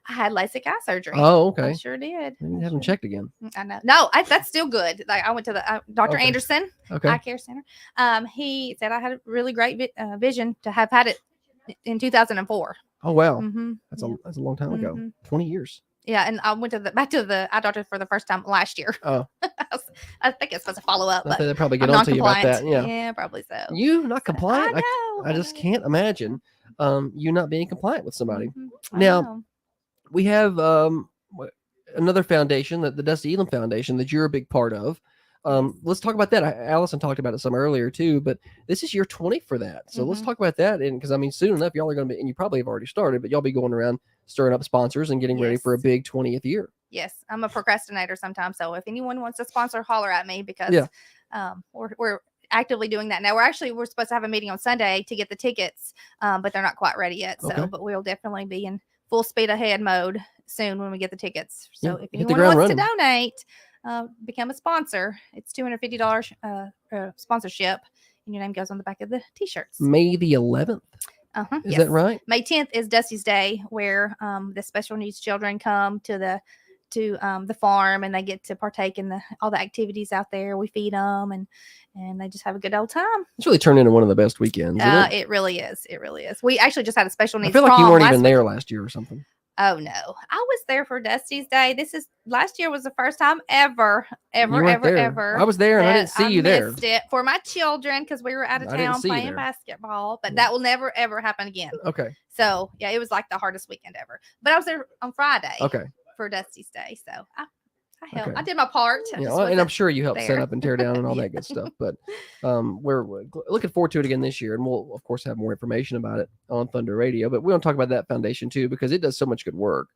I had LASIK eye surgery. Oh, I okay. sure did. Maybe have them checked again. I know. No, that's still good. Like I went to the Dr. Okay. Anderson Okay. Eye Care Center. He said I had a really great vision to have had it in 2004. Oh wow, Mhm. that's a long time ago. Mhm. 20 years. Yeah, and I went to back to the eye doctor for the first time last year. Oh, I think it's supposed to follow up, I but think they'll probably get I'm on to you about that. non-compliant. Yeah. Yeah, probably so. You not compliant? I know. I just can't imagine you not being compliant with somebody. I Now know. we have another foundation, the Dusty Elam Foundation, that you're a big part of. Let's talk about that. Allison talked about it some earlier too, but this is year 20 for that. So let's talk about that. And because I mean, soon enough, y'all are going to be, and you probably have already started, but y'all be going around stirring up sponsors and getting ready for a big 20th year. Yes, I'm a procrastinator sometimes. So if anyone wants to sponsor, holler at me because we're actively doing that now. We're supposed to have a meeting on Sunday to get the tickets, but they're not quite ready yet. So, but we'll definitely be in full speed ahead mode soon when we get the tickets. So if anyone wants to donate, become a sponsor. It's $250 sponsorship, and your name goes on the back of the t-shirts. May the 11th. Is that right? May 10th is Dusty's Day, where the special needs children come to the farm and they get to partake in all the activities out there. We feed them and they just have a good old time. It's really turned into one of the best weekends. Isn't it? It really is. It really is. We actually just had a special needs. I feel like you weren't even there last year or something. Oh no, I was there for Dusty's Day. Last year was the first time ever. I was there and I didn't see you there. Missed it for my children because we were out of town playing basketball. But that will never ever happen again. Okay. So yeah, it was like the hardest weekend ever. But I was there on Friday. Okay. For Dusty's Day, so I helped. I did my part. And I'm sure you helped set up and tear down and all that good stuff. But we're looking forward to it again this year, and we'll of course have more information about it on Thunder Radio. But we want to talk about that foundation too because it does so much good work,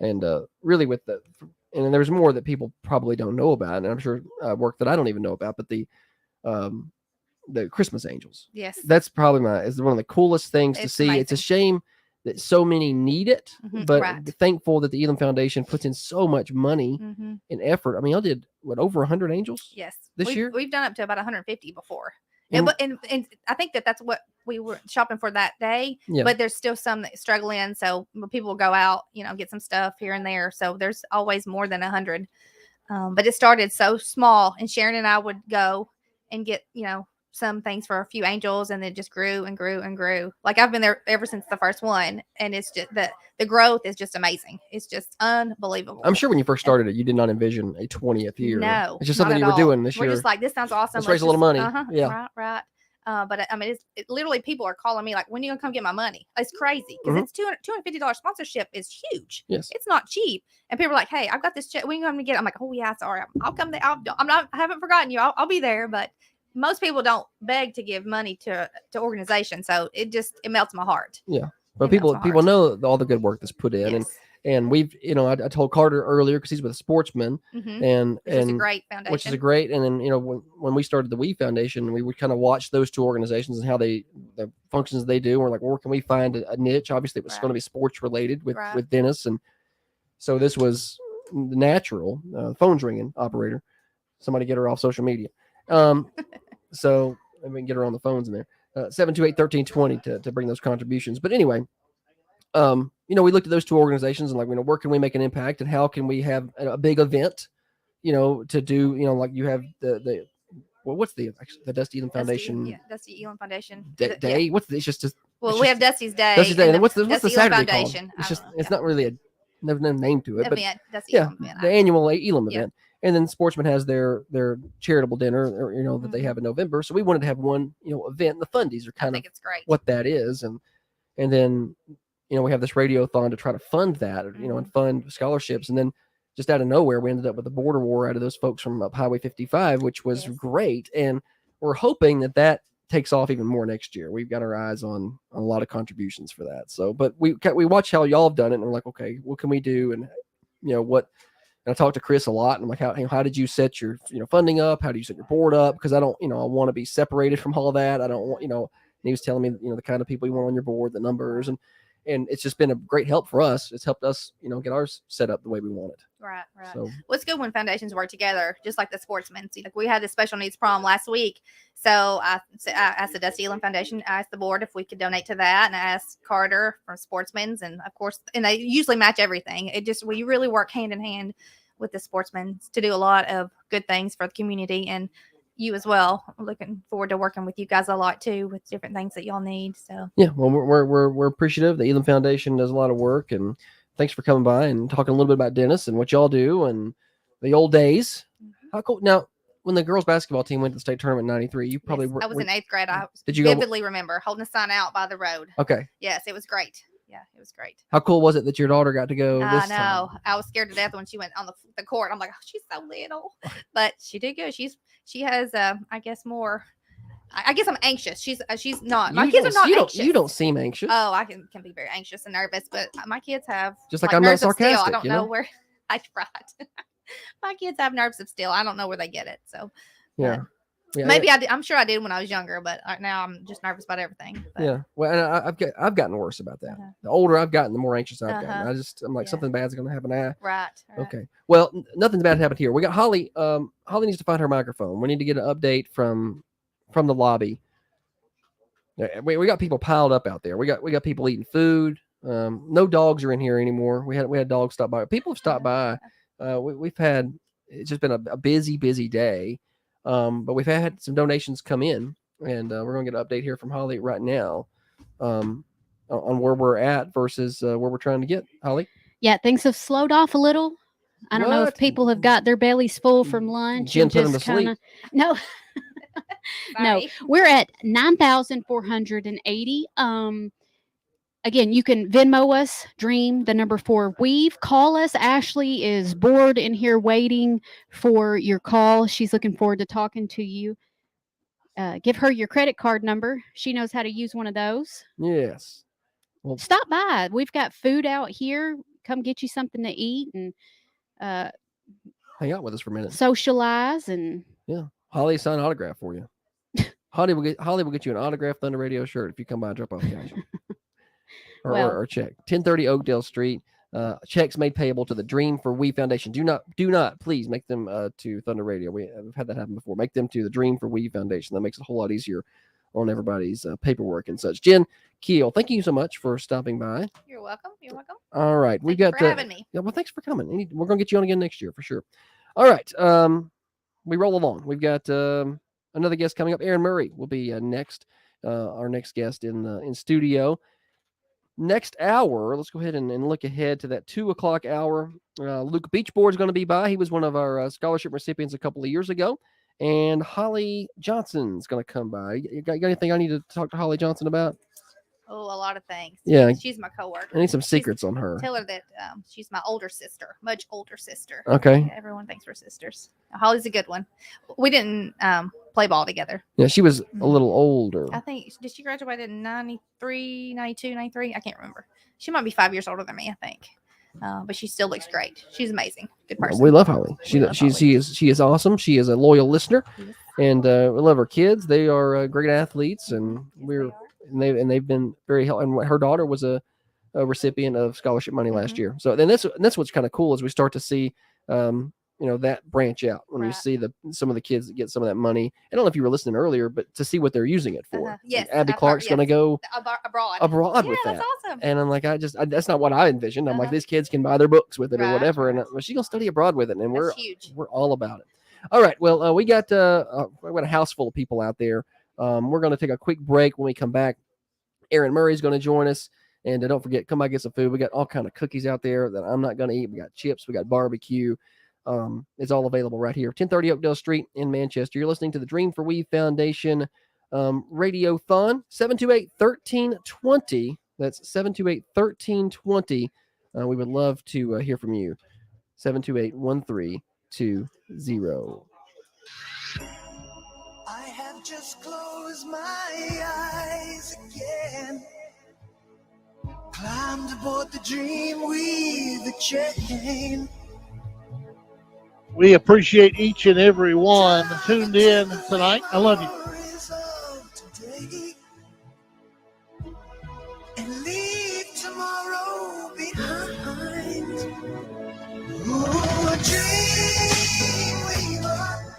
and really and there's more that people probably don't know about, and I'm sure work that I don't even know about. But the Christmas Angels, yes, that's probably is one of the coolest things to see. Amazing. It's a shame that so many need it, but thankful that the Elam Foundation puts in so much money and effort. I mean, y'all did over 100 angels? Yes, this year we've done up to about 150 before, and I think that's what we were shopping for that day. Yeah. But there's still some that struggle in, so people will go out, get some stuff here and there. So there's always more than 100. But it started so small, and Sharon and I would go and get some things for a few angels, and it just grew and grew and grew. Like I've been there ever since the first one, and it's just the growth is just amazing. It's just unbelievable. I'm sure when you first started it, you did not envision a 20th year. No, it's just something you were doing this year. We're just like, this sounds awesome. Let's raise a little money. Yeah, right. But I mean, it's literally people are calling me like, when are you gonna come get my money? It's crazy because it's $250 sponsorship is huge. Yes, it's not cheap. And people are like, hey, I've got this check. When are you going to get it? I'm like, oh yeah, sorry, I'll come there. I haven't forgotten you. I'll be there. But most people don't beg to give money to organizations, so it melts my heart. Yeah, but people know all the good work that's put in, yes. and we've I told Carter earlier because he's with a Sportsman, and which is a great foundation. Which is a great, and then when we started the We Foundation, we would kind of watch those two organizations and how the functions they do. And we're like, where can we find a niche? Obviously, it was going to be sports related with Dennis, and so this was natural. Phone's ringing, operator. Somebody get her off social media. So we can get her on the phones in there. 728-1320 to bring those contributions. But anyway, we looked at those two organizations and where can we make an impact and how can we have a big event, to do, like you have what's the Dusty Elam Foundation? Dusty Elam Foundation Day. Yeah. What's it's just we have Dusty's Day. Dusty's Day. And what's the Saturday Foundation called? It's not really there's no name to it, event, but the annual Elam event. And then Sportsman has their charitable dinner, that they have in November. So we wanted to have one, event. And the fundies are kind of what that is, and then we have this radiothon to try to fund that, and fund scholarships. And then just out of nowhere, we ended up with a border war out of those folks from up Highway 55, which was great. And we're hoping that takes off even more next year. We've got our eyes on a lot of contributions for that. So, but we watch how y'all have done it, and we're like, okay, what can we do, and what. And I talked to Chris a lot, and I'm like, how did you set your funding up? How do you set your board up? Because I don't, I want to be separated from all that. I don't want, and he was telling me, the kind of people you want on your board, the numbers, and it's just been a great help for us. It's helped us, get ours set up the way we want it. Right. So, it's good when foundations work together, just like the Sportsmen. See, like we had the special needs prom last week. So I asked the Dusty Elam Foundation, I asked the board if we could donate to that, and I asked Carter from Sportsmen's, and of course, and they usually match everything. We really work hand in hand with the Sportsmen to do a lot of good things for the community, and you as well. I'm looking forward to working with you guys a lot too, with different things that y'all need. So yeah, well, we're appreciative. The Elam Foundation does a lot of work, and thanks for coming by and talking a little bit about Dennis and what y'all do and the old days. How cool! Now, when the girls basketball team went to the state tournament in '93, you probably I was in 8th grade. I did you vividly remember holding a sign out by the road. Okay. Yes, it was great. Yeah, it was great. How cool was it that your daughter got to go this I know. time? I was scared to death when she went on the court. I'm like, oh, she's so little, but she did good. She has I guess more. I guess I'm anxious. She's not. My kids are not anxious. You don't seem anxious. Oh, I can be very anxious and nervous, but my kids have Just like I'm not nerves of steel. I sarcastic, don't you know know? where I tried. My kids have nerves of steel. I don't know where they get it. So Yeah. Yeah, maybe I did. I'm sure I did when I was younger, but now I'm just nervous about everything. But, Yeah. Well, and I've gotten worse about that. The older I've gotten, the more anxious I've gotten. I'm like, something bad's going to happen. Right. Okay. Well, nothing bad happened here. We got Holly. Holly needs to find her microphone. We need to get an update from the lobby. We got people piled up out there. We got people eating food. No dogs are in here anymore. We had dogs stop by. People have stopped by. It's just been a busy day. But we've had some donations come in, and we're going to get an update here from Holly right now on where we're at versus where we're trying to get. Holly? Yeah, things have slowed off a little. I don't know if What? people have got their bellies full from lunch Jen and put 'em just to sleep. kind of no. No, we're at 9,480. Again, you can Venmo us, Dream, the number 4 Weave. Call us. Ashley is bored in here waiting for your call. She's looking forward to talking to you. Give her your credit card number. She knows how to use one of those. Yes. Well, stop by. We've got food out here. Come get you something to eat and hang out with us for a minute. Socialize and Holly, sign an autograph for you. Holly will get you an autographed Thunder Radio shirt if you come by and drop off cash. or a check. 1030 Oakdale Street. Checks made payable to the Dream for We Foundation. Do not please make them to Thunder Radio. We've had that happen before. Make them to the Dream for We Foundation. That makes it a whole lot easier on everybody's paperwork and such. Jen Keel, thank you so much for stopping by. You're welcome. You're welcome. All right, we Thank got you for having me. Yeah, well, thanks for coming. We're gonna get you on again next year for sure. All right, we roll along. We've got another guest coming up. Aaron Murray will be next. Our next guest in studio. Next hour, let's go ahead and look ahead to that 2:00 hour. Luke Beachboard is going to be by. He was one of our scholarship recipients a couple of years ago. And Holly Johnson's going to come by. You got anything I need to talk to Holly Johnson about? Oh, a lot of things. Yeah. She's my coworker. I need some secrets on her. Tell her that she's my older sister, much older sister. Okay. Yeah, everyone thinks we're sisters. Holly's a good one. We didn't play ball together. Yeah, she was a little older. I think, did she graduate in 93, 92, 93? I can't remember. She might be 5 years older than me, I think. But she still looks great. She's amazing. Good person. We love Holly. She is awesome. She is a loyal listener, and we love her kids. They are great athletes, and they've been very helpful. And her daughter was a recipient of scholarship money last year. So then that's what's kind of cool is we start to see that branch out when we see some of the kids that get some of that money. I don't know if you were listening earlier, but to see what they're using it for. Yes, like Abby Clark's going to go abroad with that. That's awesome. And I'm like, that's not what I envisioned. I'm like, these kids can buy their books with it or whatever. And she's going to study abroad with it. And we're all about it. All right. Well, we got a house full of people out there. We're going to take a quick break. When we come back, Aaron Murray's going to join us. And don't forget, come by, get some food. We got all kind of cookies out there that I'm not going to eat. We got chips. We got barbecue. It's all available right here. 1030 Oakdale Street in Manchester. You're listening to the Dream for We Foundation Radiothon. 728-1320. That's 728-1320. We would love to hear from you. 728-1320. I have just closed my eyes again. Climbed aboard the dream with a chain. We appreciate each and every one tuned in tonight. I love you. And leave tomorrow behind. Ooh, a dream weaver.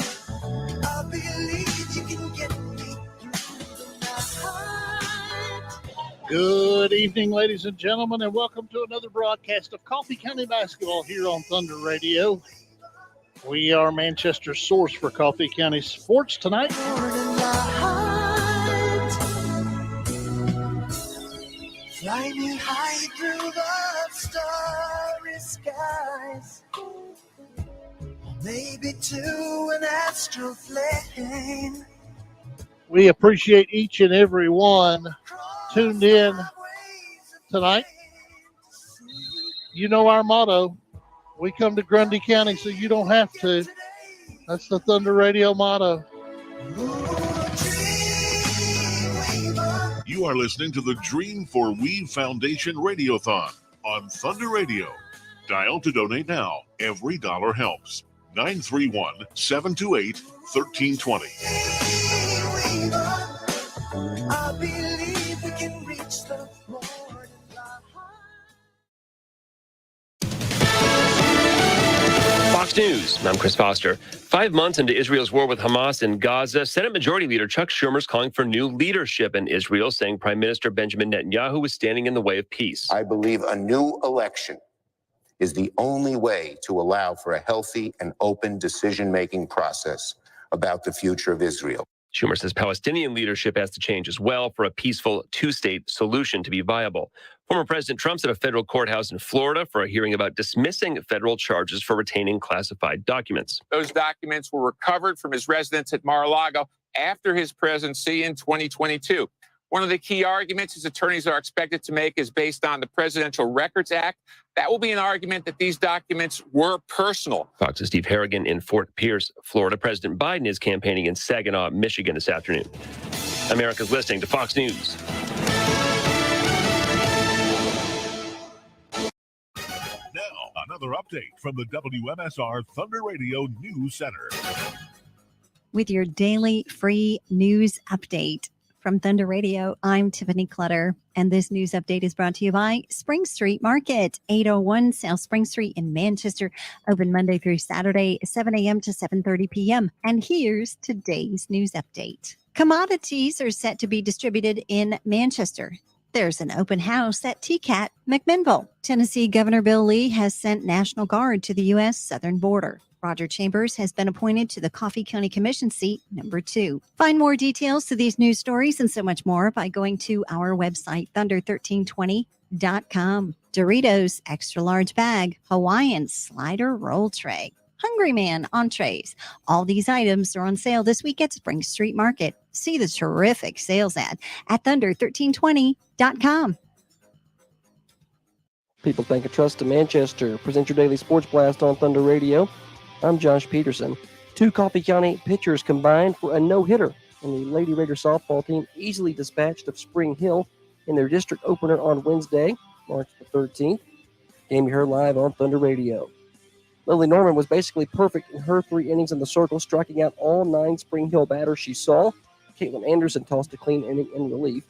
I believe you can get me through the night. Good evening, ladies and gentlemen, and welcome to another broadcast of Coffee County Basketball here on Thunder Radio. We are Manchester's source for Coffee County sports tonight. Fly me high through the starry skies, maybe to an astral plane. We appreciate each and every one tuned in tonight. You know our motto. We come to Grundy County so you don't have to. That's the Thunder Radio motto. You are listening to the Dream for We Foundation Radiothon on Thunder Radio. Dial to donate now. Every dollar helps. 931-728-1320. I believe we can reach the morning light. Fox News, I'm Chris Foster. 5 months into Israel's war with Hamas in Gaza, Senate Majority Leader Chuck Schumer is calling for new leadership in Israel, saying Prime Minister Benjamin Netanyahu is standing in the way of peace. I believe a new election is the only way to allow for a healthy and open decision-making process about the future of Israel. Schumer says Palestinian leadership has to change as well for a peaceful two-state solution to be viable. Former President Trump's at a federal courthouse in Florida for a hearing about dismissing federal charges for retaining classified documents. Those documents were recovered from his residence at Mar-a-Lago after his presidency in 2022. One of the key arguments his attorneys are expected to make is based on the Presidential Records Act. That will be an argument that these documents were personal. Fox's Steve Harrigan in Fort Pierce, Florida. President Biden is campaigning in Saginaw, Michigan this afternoon. America's listening to Fox News. Now, another update from the WMSR Thunder Radio News Center. With your daily free news update from Thunder Radio, I'm Tiffany Clutter, and this news update is brought to you by Spring Street Market, 801 South Spring Street in Manchester, open Monday through Saturday, 7 a.m. to 7:30 p.m. And here's today's news update. Commodities are set to be distributed in Manchester. There's an open house at TCAT McMinnville. Tennessee Governor Bill Lee has sent National Guard to the U.S. southern border. Roger Chambers has been appointed to the Coffee County Commission seat number 2. Find more details to these news stories and so much more by going to our website, thunder1320.com. Doritos extra large bag, Hawaiian slider roll tray, Hungry Man entrees. All these items are on sale this week at Spring Street Market. See the terrific sales ad at thunder1320.com. People Bank and Trust of Manchester present your daily sports blast on Thunder Radio. I'm Josh Peterson. 2 Coffee County pitchers combined for a no-hitter, and the Lady Raider softball team easily dispatched of Spring Hill in their district opener on Wednesday, March the 13th. Game you heard live on Thunder Radio. Lily Norman was basically perfect in her 3 innings in the circle, striking out all 9 Spring Hill batters she saw. Caitlin Anderson tossed a clean inning in relief.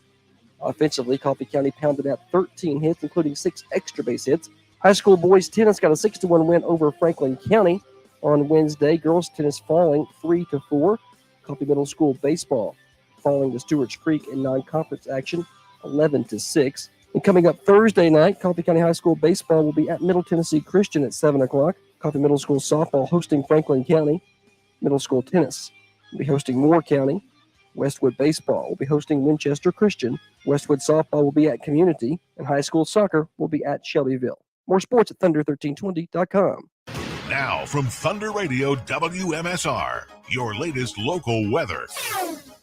Offensively, Coffee County pounded out 13 hits, including 6 extra base hits. High school boys tennis got a 6-1 win over Franklin County on Wednesday. Girls tennis falling 3-4. Coffee Middle School baseball falling to Stewart's Creek in non-conference action 11-6. And coming up Thursday night, Coffee County High School baseball will be at Middle Tennessee Christian at 7 o'clock. Coffee Middle School softball hosting Franklin County. Middle School tennis will be hosting Moore County. Westwood baseball will be hosting Winchester Christian. Westwood softball will be at Community. And high school soccer will be at Shelbyville. More sports at thunder1320.com. Now from Thunder Radio WMSR, your latest local weather.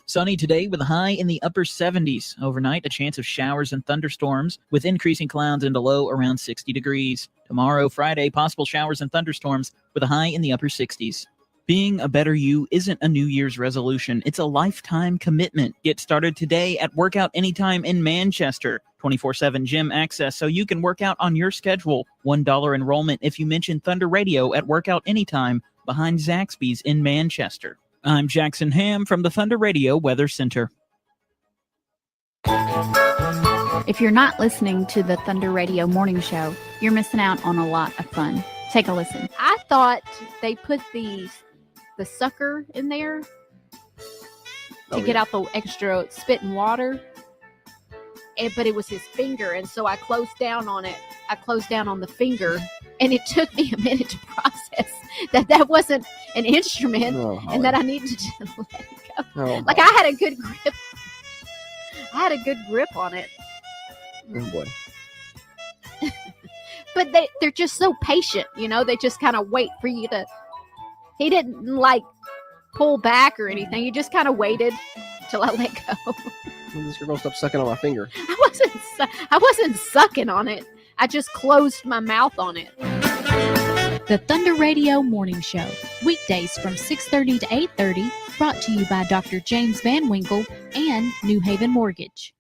Sunny today with a high in the upper 70s. Overnight, a chance of showers and thunderstorms with increasing clouds and a low around 60 degrees. Tomorrow, Friday, possible showers and thunderstorms with a high in the upper 60s. Being a better you isn't a New Year's resolution. It's a lifetime commitment. Get started today at Workout Anytime in Manchester. 24/7 gym access so you can work out on your schedule. $1 enrollment if you mention Thunder Radio at Workout Anytime behind Zaxby's in Manchester. I'm Jackson Ham from the Thunder Radio Weather Center. If you're not listening to the Thunder Radio Morning Show, you're missing out on a lot of fun. Take a listen. I thought they put the sucker in there to get out the extra spit and water. But it was his finger, and so I closed down on it. I closed down on the finger, and it took me a minute to process that wasn't an instrument, and that I needed to let it go. I had a good grip. I had a good grip on it. Oh boy. But they're just so patient, they just kind of wait for you to. He didn't pull back or anything. He just kind of waited till I let go. This girl stop sucking on my finger. I wasn't sucking on it. I just closed my mouth on it. The Thunder Radio Morning Show, weekdays from 6:30 to 8:30, brought to you by Dr. James Van Winkle and New Haven Mortgage.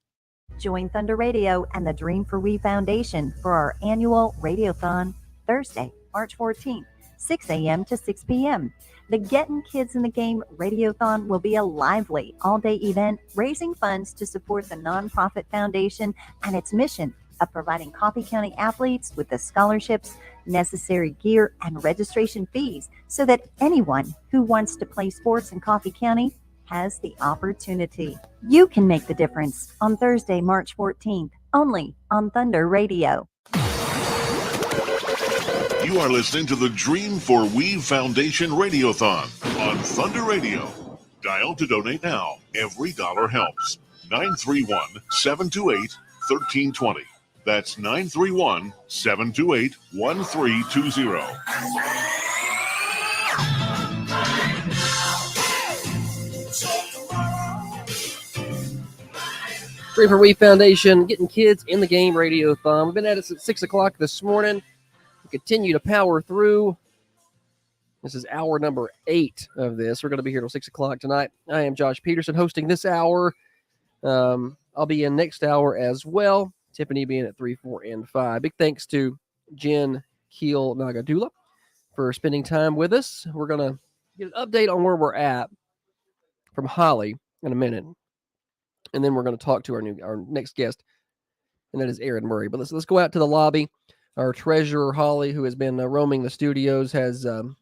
Join Thunder Radio and the Dream for We Foundation for our annual Radiothon, Thursday, March 14th, 6 a.m. to 6 p.m. The Getting Kids in the Game Radiothon will be a lively all-day event raising funds to support the nonprofit foundation and its mission of providing Coffee County athletes with the scholarships, necessary gear, and registration fees so that anyone who wants to play sports in Coffee County has the opportunity. You can make the difference on Thursday, March 14th, only on Thunder Radio. You are listening to the Dream for Weave Foundation Radiothon on Thunder Radio. Dial to donate now. Every dollar helps. 931-728-1320. That's 931-728-1320. Dream for We Foundation, getting kids in the game radiothon. We've been at it since 6 o'clock this morning. We continue to power through. This is hour number 8 of this. We're going to be here till 6 o'clock tonight. I am Josh Peterson hosting this hour. I'll be in next hour as well. Tiffany being at 3, 4, and 5. Big thanks to Jen Keel Nagadula for spending time with us. We're going to get an update on where we're at from Holly in a minute. And then we're going to talk to our next guest, and that is Aaron Murray. But let's go out to the lobby. Our treasurer, Holly, who has been roaming the studios, has an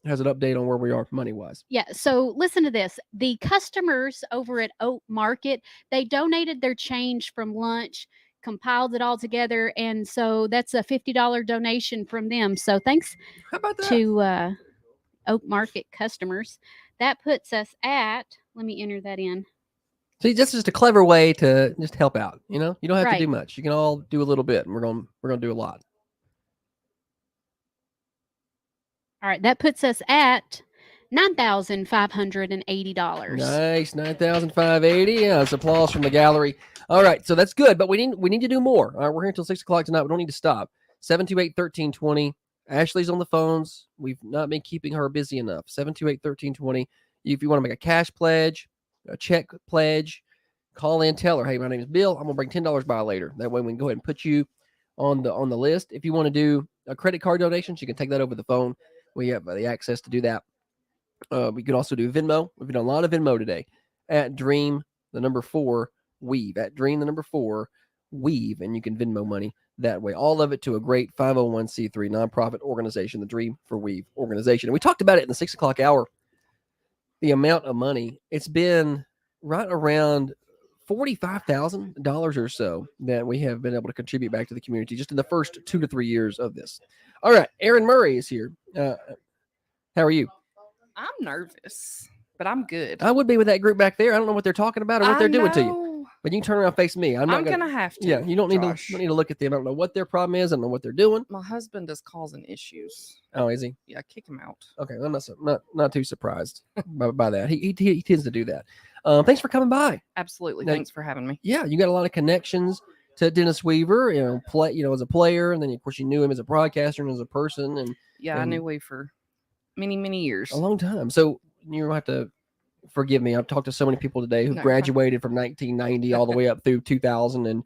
update on where we are money-wise. Yeah, so listen to this. The customers over at Oak Market, they donated their change from lunch, compiled it all together, and so that's a $50 donation from them. So thanks to Oak Market customers. That puts us at, let me enter that in. See, that's just a clever way to just help out. You know, you don't have to do Right. much. You can all do a little bit, and we're gonna do a lot. All right, that puts us at $9,580. Nice, $9,580. Yeah, it's applause from the gallery. All right, so that's good, but we need to do more. All right, we're here until 6 o'clock tonight. We don't need to stop. 728-1320. Ashley's on the phones. We've not been keeping her busy enough. 728-1320. If you want to make a cash pledge, a check pledge, call in, tell her, hey, my name is Bill. I'm gonna bring $10 by later. That way we can go ahead and put you on the list. If you want to do a credit card donation, you can take that over the phone. We have the access to do that. We can also do Venmo. We've done a lot of Venmo today at Dream, the number 4 Weave, at Dream, the number 4 Weave, and you can Venmo money that way. All of it to a great 501c3 nonprofit organization, the Dream for Weave organization. And we talked about it in the 6 o'clock hour. The amount of money, it's been right around $45,000 or so that we have been able to contribute back to the community just in the first 2 to 3 years of this. All right, Aaron Murray is here. How are you? I'm nervous, but I'm good. I would be with that group back there. I don't know what they're talking about or what they're doing to you. know. But you can turn around and face me. I'm gonna have to. Yeah, you don't need Josh. to look at them. I don't know what their problem is. I don't know what they're doing. My husband is causing issues. Oh, is he? Yeah, kick him out. Okay, I'm not too surprised by that. He tends to do that. Thanks for coming by. Absolutely. Now, Thanks for having me. Yeah, you got a lot of connections to Dennis Weaver. As a player, and then of course you knew him as a broadcaster and as a person. And Yeah, I knew Wade for many, many years. a long time. So you don't have to forgive me. I've talked to so many people today who No, graduated from 1990 all the way up through 2000, and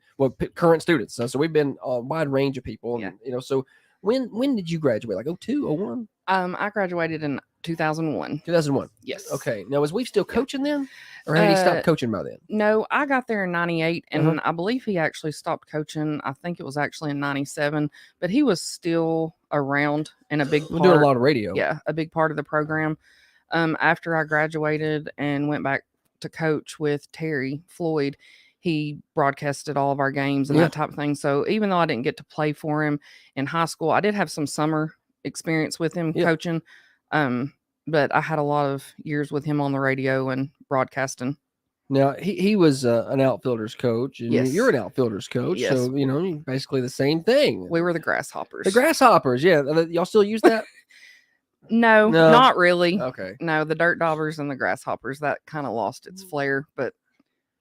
current students. So we've been a wide range of people. And, so when did you graduate? Like 02, 01? I graduated in 2001. 2001. Yes. Okay. Now, was Weave still coaching then, or had he stopped coaching by then? No, I got there in 98, and Uh-huh. I believe he actually stopped coaching. I think it was actually in 97, but he was still around and a big part. Doing a lot of radio. Yeah, a big part of the program. After I graduated and went back to coach with Terry Floyd, he broadcasted all of our games and Yeah. that type of thing. So even though I didn't get to play for him in high school, I did have some summer experience with him coaching. But I had a lot of years with him on the radio and broadcasting. Now he was an outfielder's coach, and Yes. you're an outfielder's coach. Yes. So basically the same thing. We were the Grasshoppers. The Grasshoppers, yeah. Y'all still use that? No, No. not really. Okay. No, the Dirt Daubers and the Grasshoppers, that kind of lost its flair, but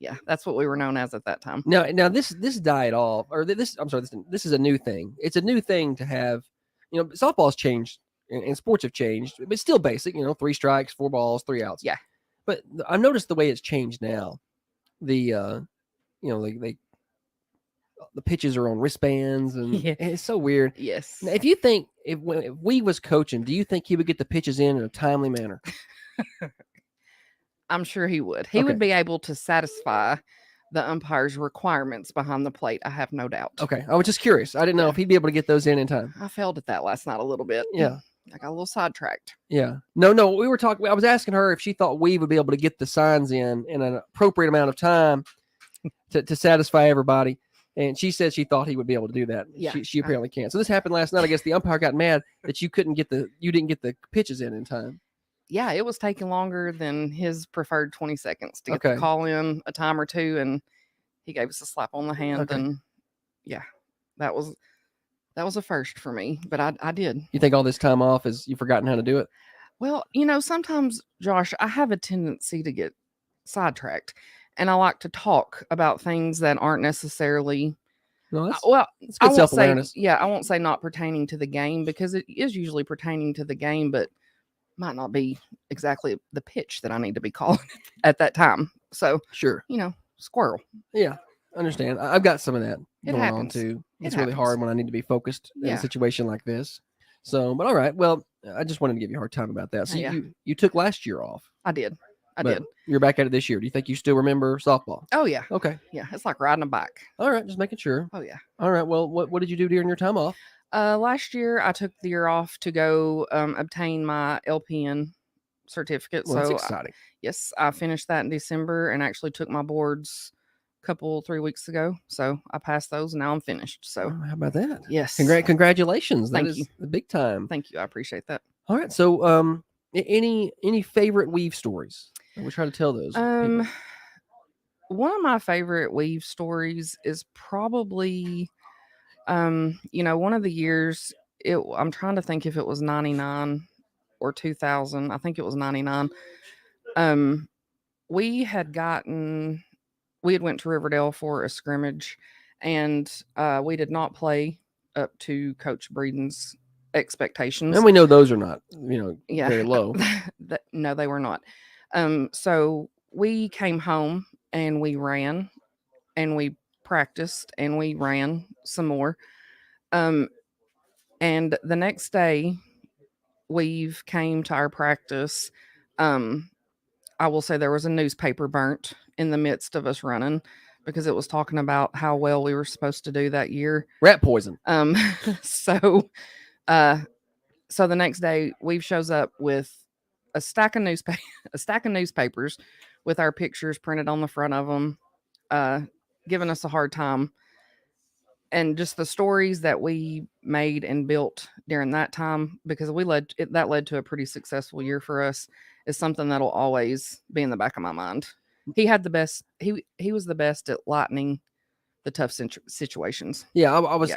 Yeah, that's what we were known as at that time. Now this died off, or this. I'm sorry, this is a new thing. It's a new thing to have. Softball's changed and sports have changed, but it's still basic. 3 strikes, 4 balls, 3 outs. Yeah. But I've noticed the way it's changed now. The the pitches are on wristbands, and it's so weird. Yes. Now, if you think if we was coaching, do you think he would get the pitches in a timely manner? I'm sure he would. He would be able to satisfy the umpire's requirements behind the plate. I have no doubt. Okay. I was just curious. I didn't know if he'd be able to get those in time. I failed at that last night a little bit. Yeah. I got a little sidetracked. Yeah. No, we were talking. I was asking her if she thought we would be able to get the signs in an appropriate amount of time to satisfy everybody. And she said she thought he would be able to do that. Yeah. She apparently can't. So this happened last night. I guess the umpire got mad that you didn't get the pitches in time. Yeah, it was taking longer than his preferred 20 seconds to get the call in a time or two, and he gave us a slap on the hand. And yeah, that was a first for me, but I did. You think all this time off is you've forgotten how to do it? Well, sometimes, Josh, I have a tendency to get sidetracked, and I like to talk about things that aren't necessarily. No, it's good self-awareness. I won't say not pertaining to the game, because it is usually pertaining to the game, but might not be exactly the pitch that I need to be calling at that time. So sure, squirrel. Yeah, I understand. I've got some of that going on too. It's really hard when I need to be focused in a situation like this. So, but all right. Well, I just wanted to give you a hard time about that. So you took last year off. I did. You're back at it this year. Do you think you still remember softball? Oh yeah. Okay. Yeah, it's like riding a bike. All right, just making sure. Oh yeah. All right. Well, what did you do during your time off? Last year I took the year off to go obtain my LPN certificate. Well, that's exciting. Yes, I finished that in December and actually took my boards 3 weeks ago. So I passed those and now I'm finished. So how about that? Yes. Congratulations. Thank That you. is the big time. Thank you. I appreciate that. All right. So any favorite weave stories? We'll try to tell those. One of my favorite weave stories is probably one of the years I'm trying to think if it was 99 or 2000. I think it was 99. We had went to Riverdale for a scrimmage, and we did not play up to Coach Breeden's expectations. And we know those are not, very low. No, they were not. So we came home and we ran and we practiced and we ran some more. And the next day we came to our practice. I will say there was a newspaper burnt in the midst of us running because it was talking about how well we were supposed to do that year. Rat poison. So the next day Weave shows up with a stack of newspapers with our pictures printed on the front of them, giving us a hard time. And just the stories that we made and built during that time, because that led to a pretty successful year for us, is something that'll always be in the back of my mind. He had the best. He was the best at lightening the tough situations. Yeah, I was.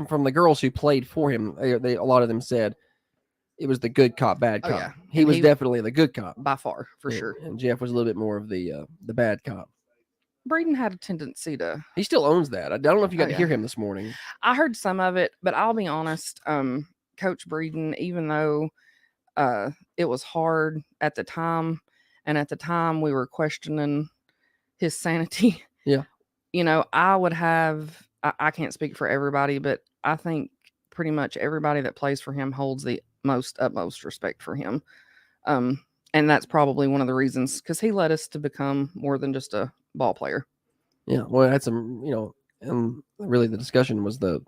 From the girls who played for him, a lot of them said it was the good cop, bad cop. Yeah. He was definitely the good cop by far, for sure. And Jeff was a little bit more of the bad cop. Breeden had a tendency to. He still owns that. I don't know if you got to hear him this morning. I heard some of it, but I'll be honest. Coach Breeden, even though it was hard at the time, and at the time we were questioning his sanity. Yeah. I would have. I can't speak for everybody, but I think pretty much everybody that plays for him holds the utmost respect for him. And that's probably one of the reasons, because he led us to become more than just a ball player. Yeah. Well, I had some, really the discussion was the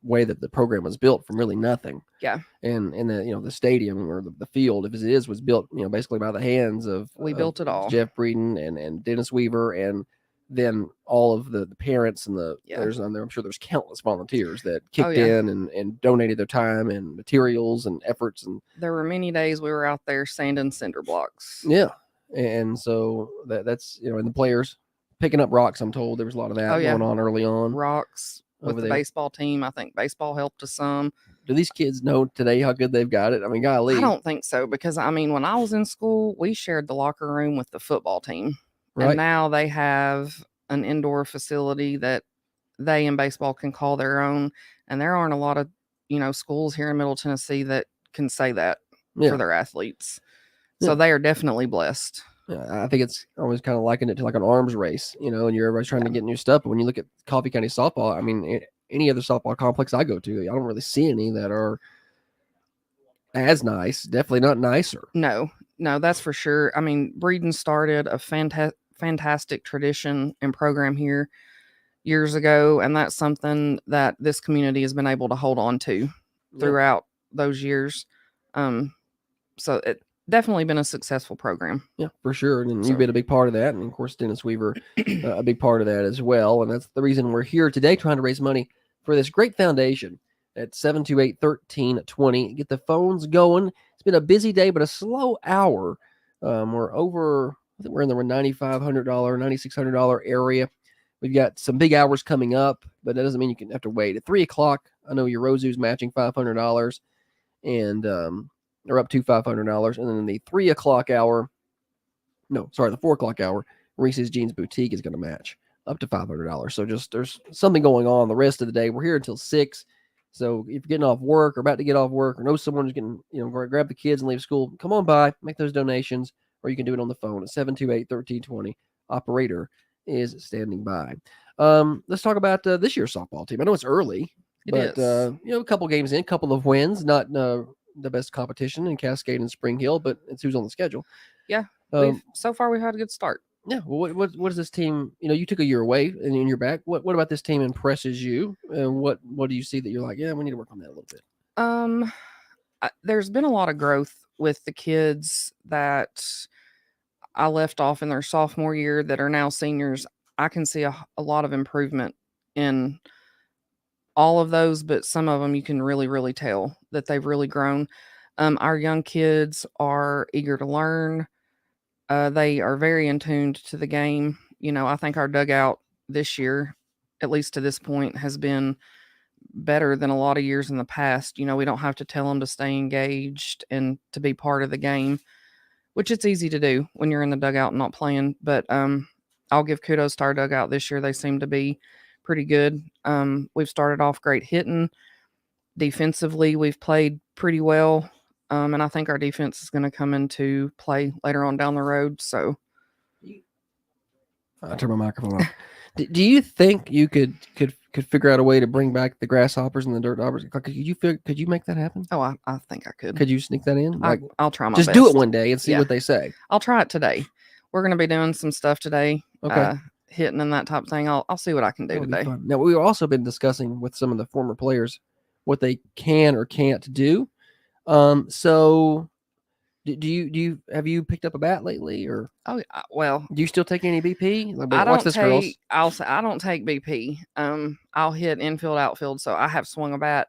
way that the program was built from really nothing. Yeah. And the stadium or the field, if it is, was built, basically by the hands of. We built it all. Jeff Breeden and Dennis Weaver, and then all of the parents and I'm sure there's countless volunteers that kicked in and donated their time and materials and efforts. And there were many days we were out there sanding cinder blocks. Yeah. And so that's, and the players picking up rocks. I'm told there was a lot of that going on early on. Rocks with the baseball team. I think baseball helped us some. Do these kids know today how good they've got it? I mean, golly. I don't think so, because when I was in school, we shared the locker room with the football team. Right. And now they have an indoor facility that they in baseball can call their own. And there aren't a lot of, schools here in Middle Tennessee that can say that Yeah. for their athletes. Yeah. So they are definitely blessed. I think it's always kind of likened it to like an arms race, and everybody's trying to get new stuff. But when you look at Coffee County softball, I mean, any other softball complex I go to, I don't really see any that are as nice. Definitely not nicer. No, that's for sure. I mean, Breeden started a fantastic tradition and program here years ago, and that's something that this community has been able to hold on to throughout those years. So it definitely been a successful program. Yeah, for sure. And you've been a big part of that. And of course, Dennis Weaver, a big part of that as well. And that's the reason we're here today, trying to raise money for this great foundation at 728-1320. Get the phones going. It's been a busy day, but a slow hour. We're over, I think we're in the $9,500, $9,600 area. We've got some big hours coming up, but that doesn't mean you can have to wait. At 3 o'clock, I know your Rosu's matching $500, and they're up to $500. And then in the 3 o'clock hour, the 4 o'clock hour, Reese's Jeans Boutique is going to match up to $500. So just there's something going on the rest of the day. We're here until 6. So if you're getting off work or about to get off work or know someone who's getting, grab the kids and leave school, come on by, make those donations, or you can do it on the phone at 728-1320. Operator is standing by. Let's talk about this year's softball team. I know it's early, but a couple games in, a couple of wins, not the best competition in Cascade and Spring Hill, but it's who's on the schedule. Yeah. So far we've had a good start. Yeah. Well, what is this team? You took a year away and you're back. What about this team impresses you? And what do you see that you're like, yeah, we need to work on that a little bit? There's been a lot of growth with the kids that I left off in their sophomore year that are now seniors. I can see a lot of improvement in all of those, but some of them you can really, really tell that they've really grown. Our young kids are eager to learn. They are very in tuned to the game. I think our dugout this year, at least to this point, has been better than a lot of years in the past. We don't have to tell them to stay engaged and to be part of the game, which it's easy to do when you're in the dugout and not playing. But I'll give kudos to our dugout this year. They seem to be pretty good. We've started off great hitting. Defensively, we've played pretty well. And I think our defense is going to come into play later on down the road. So I'll turn my microphone off. Do you think you could figure out a way to bring back the grasshoppers and the dirt daubers? Could you make that happen? Oh, I think I could. Could you sneak that in? I'll try my best. best. Do it one day and see what they say. I'll try it today. We're going to be doing some stuff today. Okay. Hitting and that type of thing. I'll see what I can do today. Now, we've also been discussing with some of the former players what they can or can't do. So do you have you picked up a bat lately, or well, do you still take any BP? I don't take. I don't take BP. I'll hit infield, outfield, so I have swung a bat.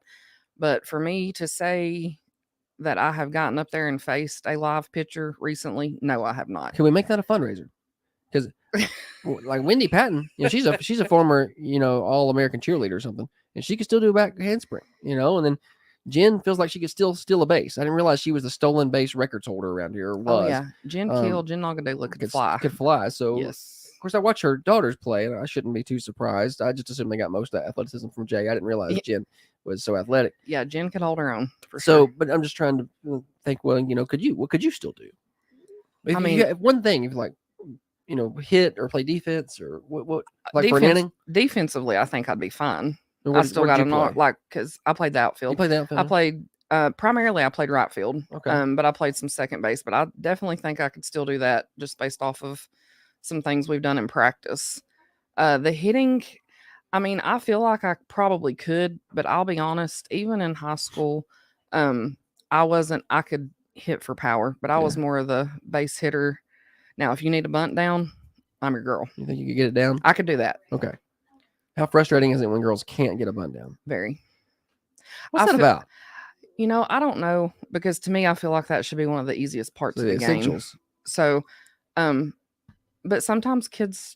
But for me to say that I have gotten up there and faced a live pitcher recently, no, I have not. Can we make that a fundraiser? Because like Wendy Patton, she's a former All-American cheerleader or something, and she could still do a back handspring, and then Jen feels like she could still steal a base. I didn't realize she was the stolen base records holder around here. Oh yeah, Jen Nagadula could fly. Could fly. So yes, of course I watch her daughters play, and I shouldn't be too surprised. I just assumed they got most of that athleticism from Jay. I didn't realize Jen was so athletic. Yeah, Jen could hold her own. So, but I'm just trying to think. Well, what could you still do? If you have one thing, if like hit or play defense or what like for an inning. Defensively, I think I'd be fine. I still got to know, because I played the outfield. You played the outfield? I played primarily I played right field. Okay. But I played some second base. But I definitely think I could still do that just based off of some things we've done in practice. The hitting, I feel like I probably could, but I'll be honest, even in high school, I could hit for power, but I was more of the base hitter. Now, if you need a bunt down, I'm your girl. You think you could get it down? I could do that. Okay. How frustrating is it when girls can't get a bunt down? Very. What's that about? I don't know, because to me, I feel like that should be one of the easiest parts of the essentials. Game. So, but sometimes kids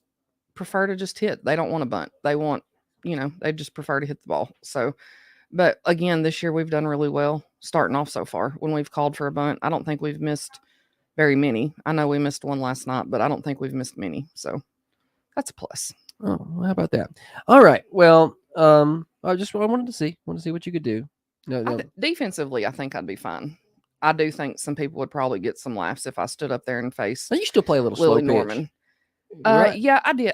prefer to just hit. They don't want to bunt. They want, they just prefer to hit the ball. So, but again, this year we've done really well starting off so far. When we've called for a bunt, I don't think we've missed very many. I know we missed one last night, but I don't think we've missed many. So that's a plus. Oh, well, how about that? All right. Well, I wanted to see what you could do. No. Defensively, I think I'd be fine. I do think some people would probably get some laughs if I stood up there and faced. You still play a little Lily slow Norman. pitch. Right? Yeah, I do.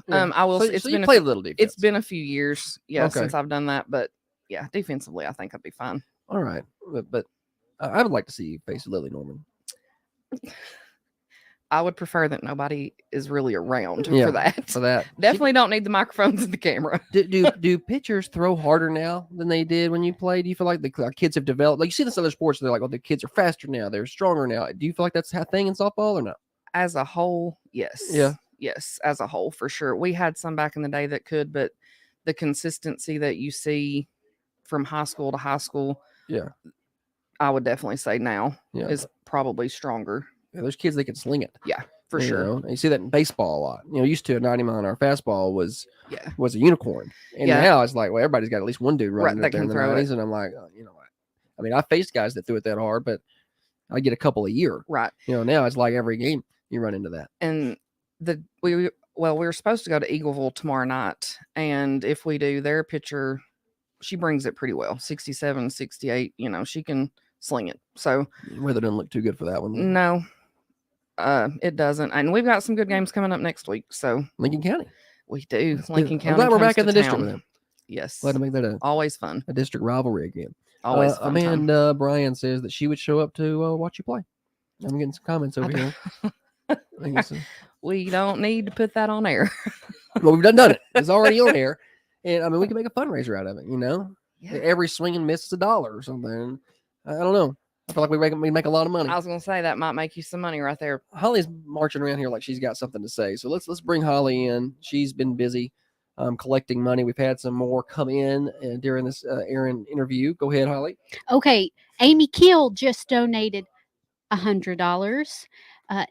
Yeah. I will. So It's you been play a little defense. It's been a few years, Okay. since I've done that. But yeah, defensively, I think I'd be fine. All right, but I would like to see you face Lily Norman. I would prefer that nobody is really around Yeah, for that. for that. Definitely don't need the microphones and the camera. Do pitchers throw harder now than they did when you played? Do you feel like the kids have developed? Like you see this in other sports, they're like, oh, the kids are faster now, they're stronger now. Do you feel like that's a thing in softball or not? As a whole, yes. Yeah. Yes, as a whole, for sure. We had some back in the day that could, but the consistency that you see from high school to high school, yeah, I would definitely say now Yeah. is probably stronger. Yeah, there's kids that can sling it. Yeah, for You sure. know? And you see that in baseball a lot. Used to a 90-mile-an-hour fastball was Yeah. a unicorn, and Yeah. now it's like, well, everybody's got at least one dude Right, running that up there in can the throw it. 90s, and I'm like, you know what? I mean, I faced guys that threw it that hard, but I get a couple a year. Right. Now it's like every game you run into that. And we were supposed to go to Eagleville tomorrow night, and if we do, their pitcher, she brings it pretty well, 67, 68. She can sling it. So Weather doesn't look too good for that one. no, it doesn't. And we've got some good games coming up next week. So Lincoln County, we do. That's Lincoln good. County. I'm glad we're comes back in to the district town. with them. Yes, Glad to make that always fun. a district rivalry again. Always fun time. Amanda Bryan says that she would show up to watch you play. I'm getting some comments over here. I think it's, We don't need to put that on air. well, we've done it. It's already on air, and I mean we can make a fundraiser out of it. Yeah. Every swing and miss is $1 or something. I don't know. I feel like we make a lot of money. I was gonna say that might make you some money right there. Holly's marching around here like she's got something to say. So let's bring Holly in. She's been busy collecting money. We've had some more come in during this Aaron interview. Go ahead, Holly. Okay, Amy Keel just donated $100.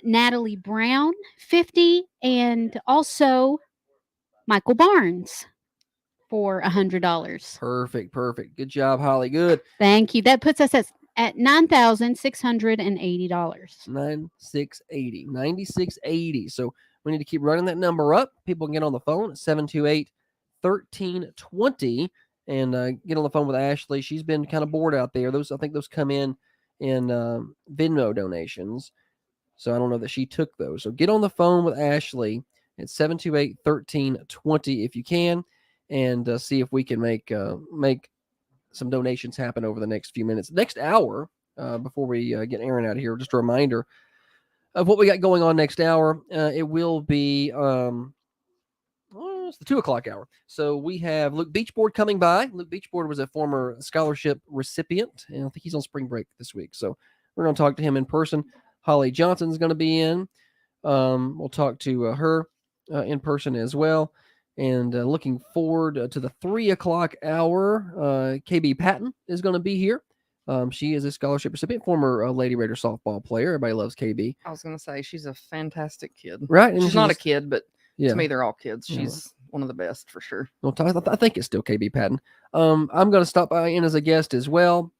Natalie Brown, 50, and also Michael Barnes for $100. Perfect. Good job, Holly. Good. Thank you. That puts us at $9,680. 9680. So we need to keep running that number up. People can get on the phone at 728-1320 and get on the phone with Ashley. She's been kind of bored out there. I think those come in Venmo donations. So I don't know that she took those. So get on the phone with Ashley at 728-1320 if you can, and see if we can make some donations happen over the next few minutes. Next hour, before we get Aaron out of here, just a reminder of what we got going on next hour. It will be it's the 2:00 hour. So we have Luke Beachboard coming by. Luke Beachboard was a former scholarship recipient, and I think he's on spring break this week. So we're going to talk to him in person. Holly Johnson's going to be in. We'll talk to her in person as well. And looking forward to the 3:00 hour. KB Patton is going to be here. She is a scholarship recipient, former Lady Raider softball player. Everybody loves KB. I was going to say she's a fantastic kid. Right, and She's not a she's- kid, but Yeah. to me, they're all kids. Yeah. She's one of the best for sure. Well, I think it's still KB Patton. I'm going to stop by in as a guest as well.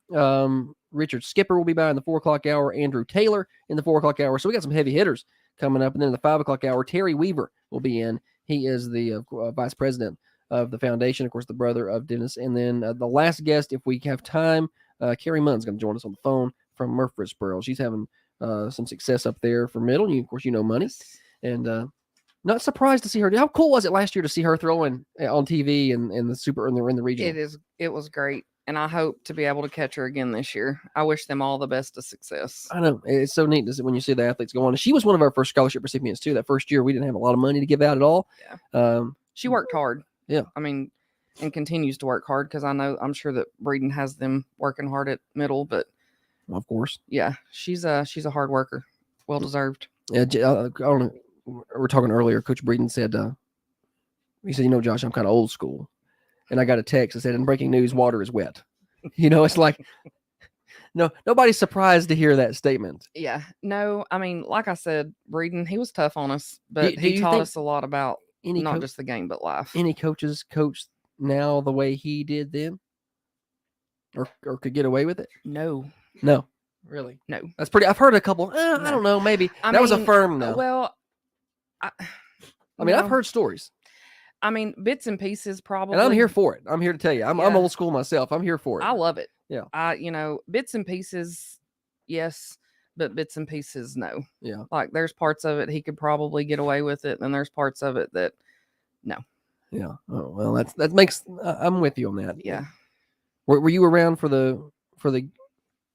Richard Skipper will be by in the 4:00 hour. Andrew Taylor in the 4:00 hour. So we got some heavy hitters coming up. And then in the 5:00 hour, Terry Weaver will be in. He is the vice president of the foundation, of course, the brother of Dennis. And then the last guest, if we have time, Carrie Munn's going to join us on the phone from Murfreesboro. She's having some success up there for middle. Of course, money. And not surprised to see her. How cool was it last year to see her throwing on TV and in the region? It was great. And I hope to be able to catch her again this year. I wish them all the best of success. I know. It's so neat when you see the athletes go on. She was one of our first scholarship recipients, too. That first year, we didn't have a lot of money to give out at all. Yeah. She worked hard. Yeah. I mean, and continues to work hard because I'm sure that Breeden has them working hard at middle, but of course. Yeah. She's a hard worker. Well deserved. Yeah. I don't know. We were talking earlier. Coach Breeden said, he said, Josh, I'm kind of old school. And I got a text that said, in breaking news, water is wet. It's like, nobody's surprised to hear that statement. Yeah. No, I mean, like I said, Breeden, he was tough on us, but Do he you taught think us a lot about not just the game, but life. Any coaches coach now the way he did then? Or could get away with it? No. Really? No. That's pretty. I've heard a couple. I don't know. Maybe that was a firm no. Well, I mean, I've heard stories. I mean, bits and pieces probably. And I'm here for it. I'm here to tell you. I'm old school myself. I'm here for it. I love it. Yeah. Bits and pieces, yes, but bits and pieces, no. Yeah. Like there's parts of it he could probably get away with it, and there's parts of it that no. Yeah. Oh well, that makes. I'm with you on that. Yeah. Were you around for the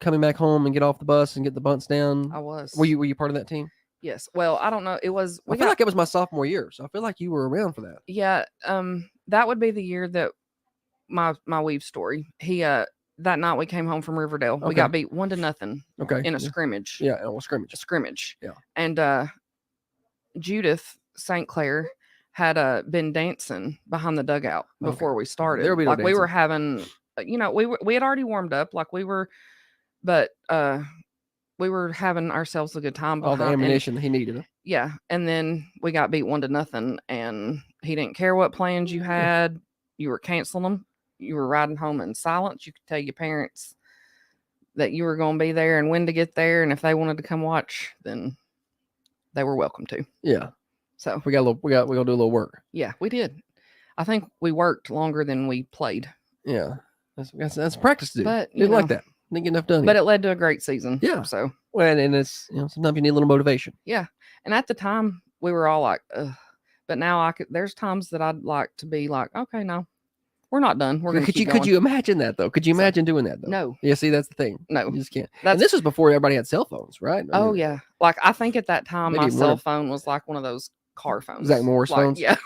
coming back home and get off the bus and get the bunts down? I was. Were you part of that team? Yes. Well, I don't know. It was. I feel like it was my sophomore year, so I feel like you were around for that. Yeah. That would be the year that my weave story. He that night we came home from Riverdale. We got beat 1-0. Okay. In a scrimmage. Yeah, scrimmage. A scrimmage. Yeah. And Judith St. Clair had been dancing behind the dugout before we started. There'll be no like we were dancing. having, we had already warmed up, like we were, but we were having ourselves a good time. All the ammunition he needed. Yeah, and then we got beat 1-0, and he didn't care what plans you had. You were canceling them. You were riding home in silence. You could tell your parents that you were going to be there and when to get there, and if they wanted to come watch, then they were welcome to. Yeah. So we gonna do a little work. Yeah, we did. I think we worked longer than we played. Yeah, that's practice to do. But didn't like that. Didn't get enough done. But it led to a great season. Yeah. So well, and it's sometimes you need a little motivation. Yeah, and at the time we were all like, ugh. But now there's times that I'd like to be like, okay, no, we're not done. We're gonna keep going. Could you imagine that though? Could you imagine doing that though? No. Yeah. See, that's the thing. No, you just can't. And this was before everybody had cell phones, right? I mean, yeah. Like I think at that time my Maybe cell more. phone was like one of those car phones. Zach Morris phones? Yeah.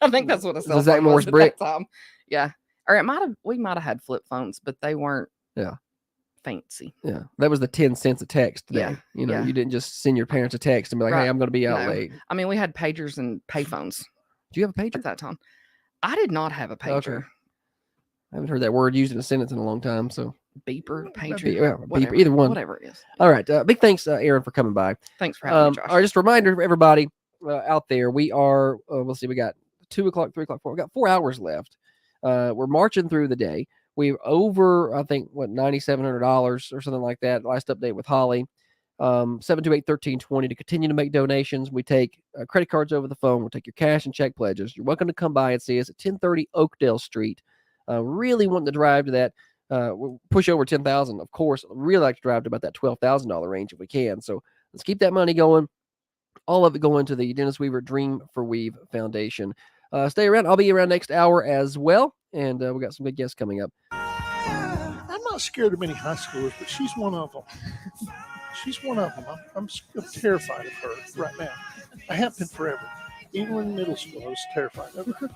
I think that's what a cell The Zach phone Morris was at brick? that time. Yeah. Or we might have had flip phones, but they weren't fancy. Yeah, that was the 10 cents a text today. Yeah, You know, yeah. you didn't just send your parents a text and be like, Right. hey, I'm going to be out No. late. I mean, we had pagers and payphones. Do you have a pager at that time? I did not have a pager. Okay. I haven't heard that word used in a sentence in a long time. So Beeper, pager, beeper, whatever, either one. whatever it is. All right. Big thanks, Aaron, for coming by. Thanks for having me, Josh. All right, just a reminder for everybody out there, we are, we'll see, we got 2 o'clock, 3 o'clock, 4. We got 4 hours left. We're marching through the day. We're over, I think, $9,700 or something like that. Last update with Holly. 728-1320 to continue to make donations. We take credit cards over the phone. We'll take your cash and check pledges. You're welcome to come by and see us at 1030 Oakdale Street. Really wanting to drive to that. We'll push over 10,000, of course. Really like to drive to about that $12,000 range if we can. So let's keep that money going. All of it going to the Dennis Weaver Dream for Weave Foundation. Stay around. I'll be around next hour as well. And we got some good guests coming up. I'm not scared of many high schoolers, but she's one of them. She's one of them. I'm terrified of her right now. I have been forever. Even in middle school, I was terrified of her.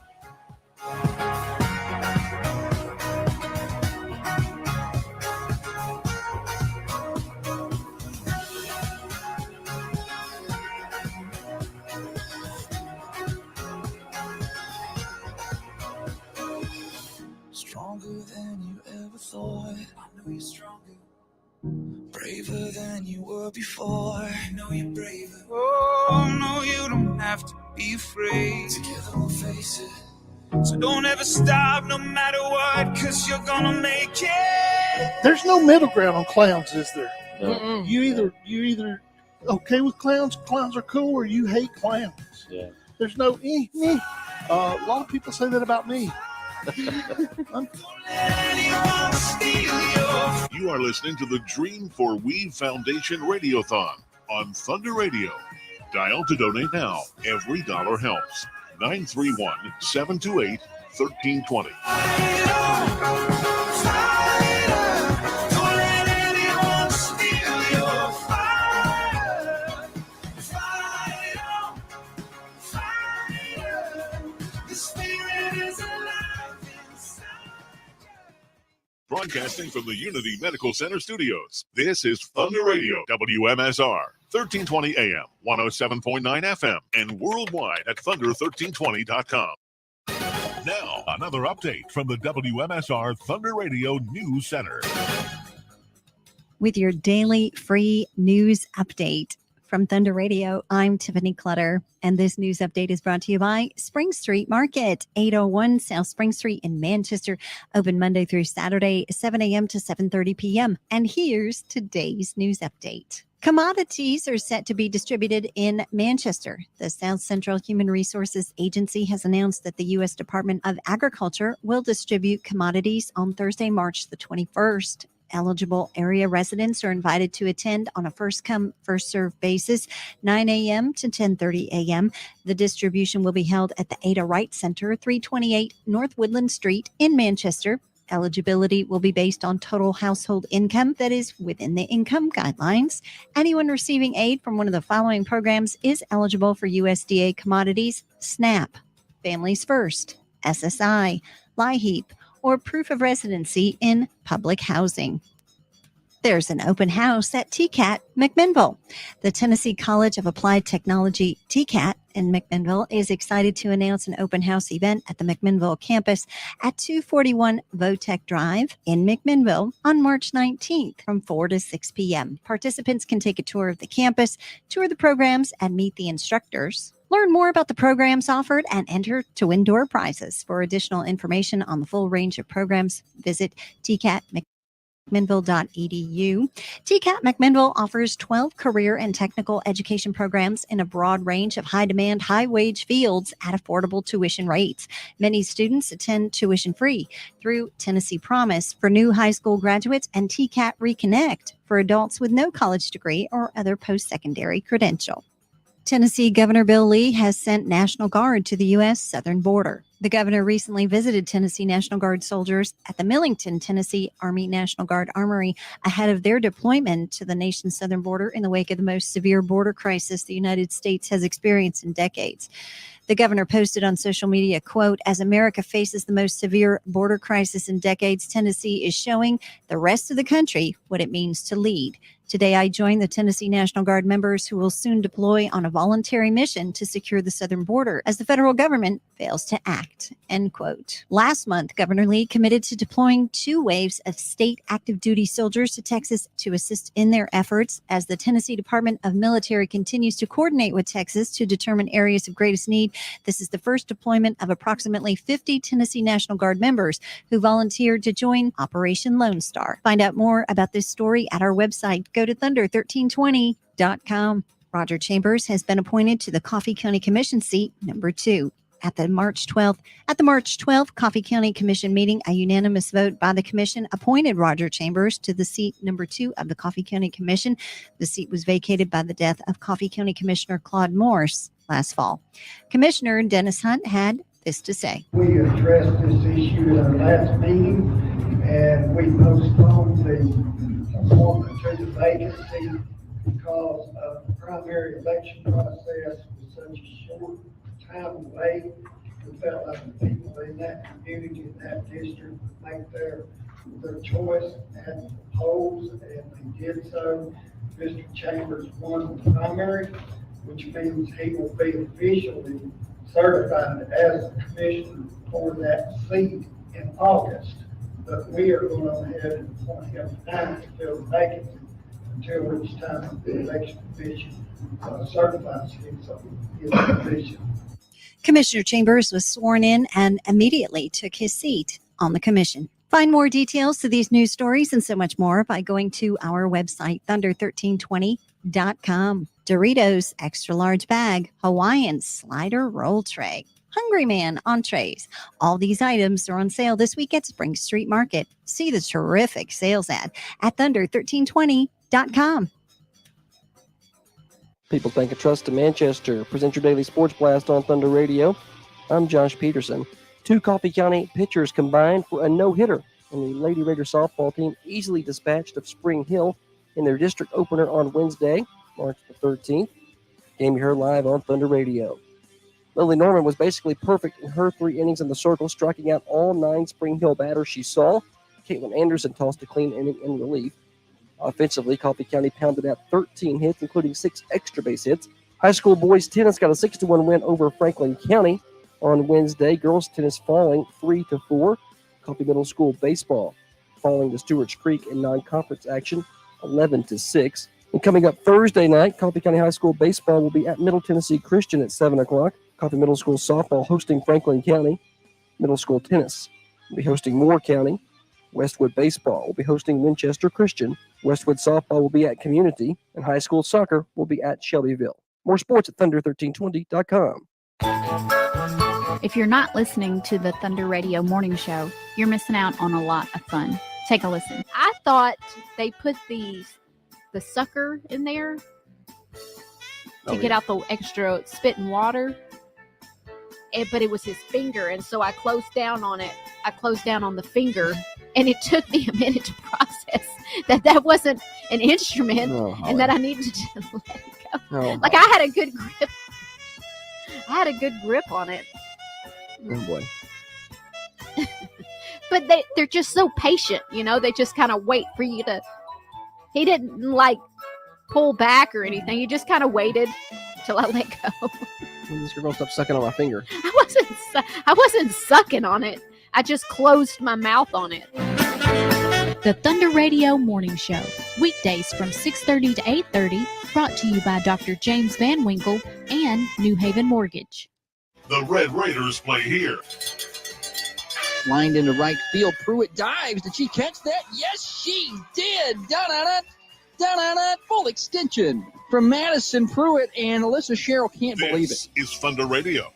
Stronger than you ever thought. I know you're stronger. Braver than you were before. I know you're braver. Oh, no, you don't have to be afraid. Together we'll face it. So don't ever stop, no matter what, cause you're gonna make it. There's no middle ground on clowns, is there? No. You either okay with clowns are cool, or you hate clowns. Yeah. There's no me. A lot of people say that about me. You are listening to the Dream for Weave Foundation Radiothon on Thunder Radio. Dial to donate now. Every dollar helps. 931-728-1320. Broadcasting from the Unity Medical Center studios, this is Thunder Radio, WMSR, 1320 AM, 107.9 FM, and worldwide at thunder1320.com. Now, another update from the WMSR Thunder Radio News Center. With your daily free news update From Thunder Radio, I'm Tiffany Clutter, and this news update is brought to you by Spring Street Market, 801 South Spring Street in Manchester, open Monday through Saturday, 7 a.m. to 7:30 p.m. And here's today's news update. Commodities are set to be distributed in Manchester. The South Central Human Resources Agency has announced that the U.S. Department of Agriculture will distribute commodities on Thursday, March the 21st. Eligible area residents are invited to attend on a first-come, first-served basis, 9 a.m. to 10:30 a.m. The distribution will be held at the Ada Wright Center, 328 North Woodland Street in Manchester. Eligibility will be based on total household income that is within the income guidelines. Anyone receiving aid from one of the following programs is eligible for USDA commodities: SNAP, Families First, SSI, LIHEAP, or proof of residency in public housing. There's an open house at TCAT McMinnville. The Tennessee College of Applied Technology, TCAT, in McMinnville is excited to announce an open house event at the McMinnville campus at 241 Votech Drive in McMinnville on March 19th from 4 to 6 p.m. Participants can take a tour of the campus, tour the programs, and meet the instructors. Learn more about the programs offered and enter to win door prizes. For additional information on the full range of programs, visit tcatmcminnville.edu. TCAT McMinnville offers 12 career and technical education programs in a broad range of high-demand, high-wage fields at affordable tuition rates. Many students attend tuition-free through Tennessee Promise for new high school graduates and TCAT Reconnect for adults with no college degree or other post-secondary credential. Tennessee Governor Bill Lee has sent National Guard to the U.S. southern border. The governor recently visited Tennessee National Guard soldiers at the Millington, Tennessee Army National Guard Armory ahead of their deployment to the nation's southern border in the wake of the most severe border crisis the United States has experienced in decades. The governor posted on social media, quote, "As America faces the most severe border crisis in decades, Tennessee is showing the rest of the country what it means to lead. Today, I join the Tennessee National Guard members who will soon deploy on a voluntary mission to secure the southern border as the federal government fails to act," end quote. Last month, Governor Lee committed to deploying 2 waves of state active duty soldiers to Texas to assist in their efforts as the Tennessee Department of Military continues to coordinate with Texas to determine areas of greatest need. This is the first deployment of approximately 50 Tennessee National Guard members who volunteered to join Operation Lone Star. Find out more about this story at our website. Go to thunder1320.com. Roger Chambers has been appointed to the Coffee County Commission seat number 2. At the March 12th Coffee County Commission meeting, a unanimous vote by the commission appointed Roger Chambers to the seat number 2 of the Coffee County Commission. The seat was vacated by the death of Coffee County Commissioner Claude Morse last fall. Commissioner Dennis Hunt had this to say. We addressed this issue at our last meeting, and we postponed the appointment to the vacancy because of the primary election process was such a short time away. We felt like the people in that community, in that district, would make their choice at the polls, and they did so. Mr. Chambers won the primary, which means he will be officially certified as a commissioner for that seat in August. But we are going ahead and appoint him tonight to fill the vacancy until which time the election commission certifies him so his position. Commissioner Chambers was sworn in and immediately took his seat on the commission. Find more details to these news stories and so much more by going to our website, thunder1320.com. Doritos extra large bag, Hawaiian slider roll tray, Hungry Man entrees. All these items are on sale this week at Spring Street Market. See the terrific sales ad at thunder1320.com. People's Bank of Trust in Manchester. Present your daily sports blast on Thunder Radio. I'm Josh Peterson. 2 Coffee County pitchers combined for a no-hitter, and the Lady Raider softball team easily dispatched of Spring Hill in their district opener on Wednesday, March the 13th. Game you heard live on Thunder Radio. Lily Norman was basically perfect in her 3 innings in the circle, striking out all 9 Spring Hill batters she saw. Caitlin Anderson tossed a clean inning in relief. Offensively, Coffee County pounded out 13 hits, including 6 extra base hits. High school boys tennis got a 6-1 win over Franklin County on Wednesday. Girls tennis falling 3-4. Coffee Middle School baseball falling to Stewart's Creek in non-conference action 11-6. And coming up Thursday night, Coffee County High School baseball will be at Middle Tennessee Christian at 7 o'clock. Coffee Middle School softball hosting Franklin County. Middle School tennis will be hosting Moore County. Westwood baseball will be hosting Winchester Christian. Westwood softball will be at Community. And high school soccer will be at Shelbyville. More sports at Thunder1320.com. If you're not listening to the Thunder Radio Morning Show, you're missing out on a lot of fun. Take a listen. I thought they put the sucker in there to get out the extra spit and water. But it was his finger, and so I closed down on it. I closed down on the finger, and it took me a minute to process that wasn't an instrument and that I needed to let it go. Like I had a good grip. I had a good grip on it. Oh boy. But they're just so patient, they just kind of wait for you to. He didn't like pull back or anything. He just kind of waited till I let go. This girl gonna stop sucking on my finger. I wasn't sucking on it. I just closed my mouth on it. The Thunder Radio Morning Show, weekdays from 6:30 to 8:30, brought to you by Dr. James Van Winkle and New Haven Mortgage. The Red Raiders play here. Lined into right field, Pruitt dives. Did she catch that? Yes, she did. Da-da-da, full extension from Madison Pruitt, and Alyssa Sherrill can't believe it. This is Thunder Radio.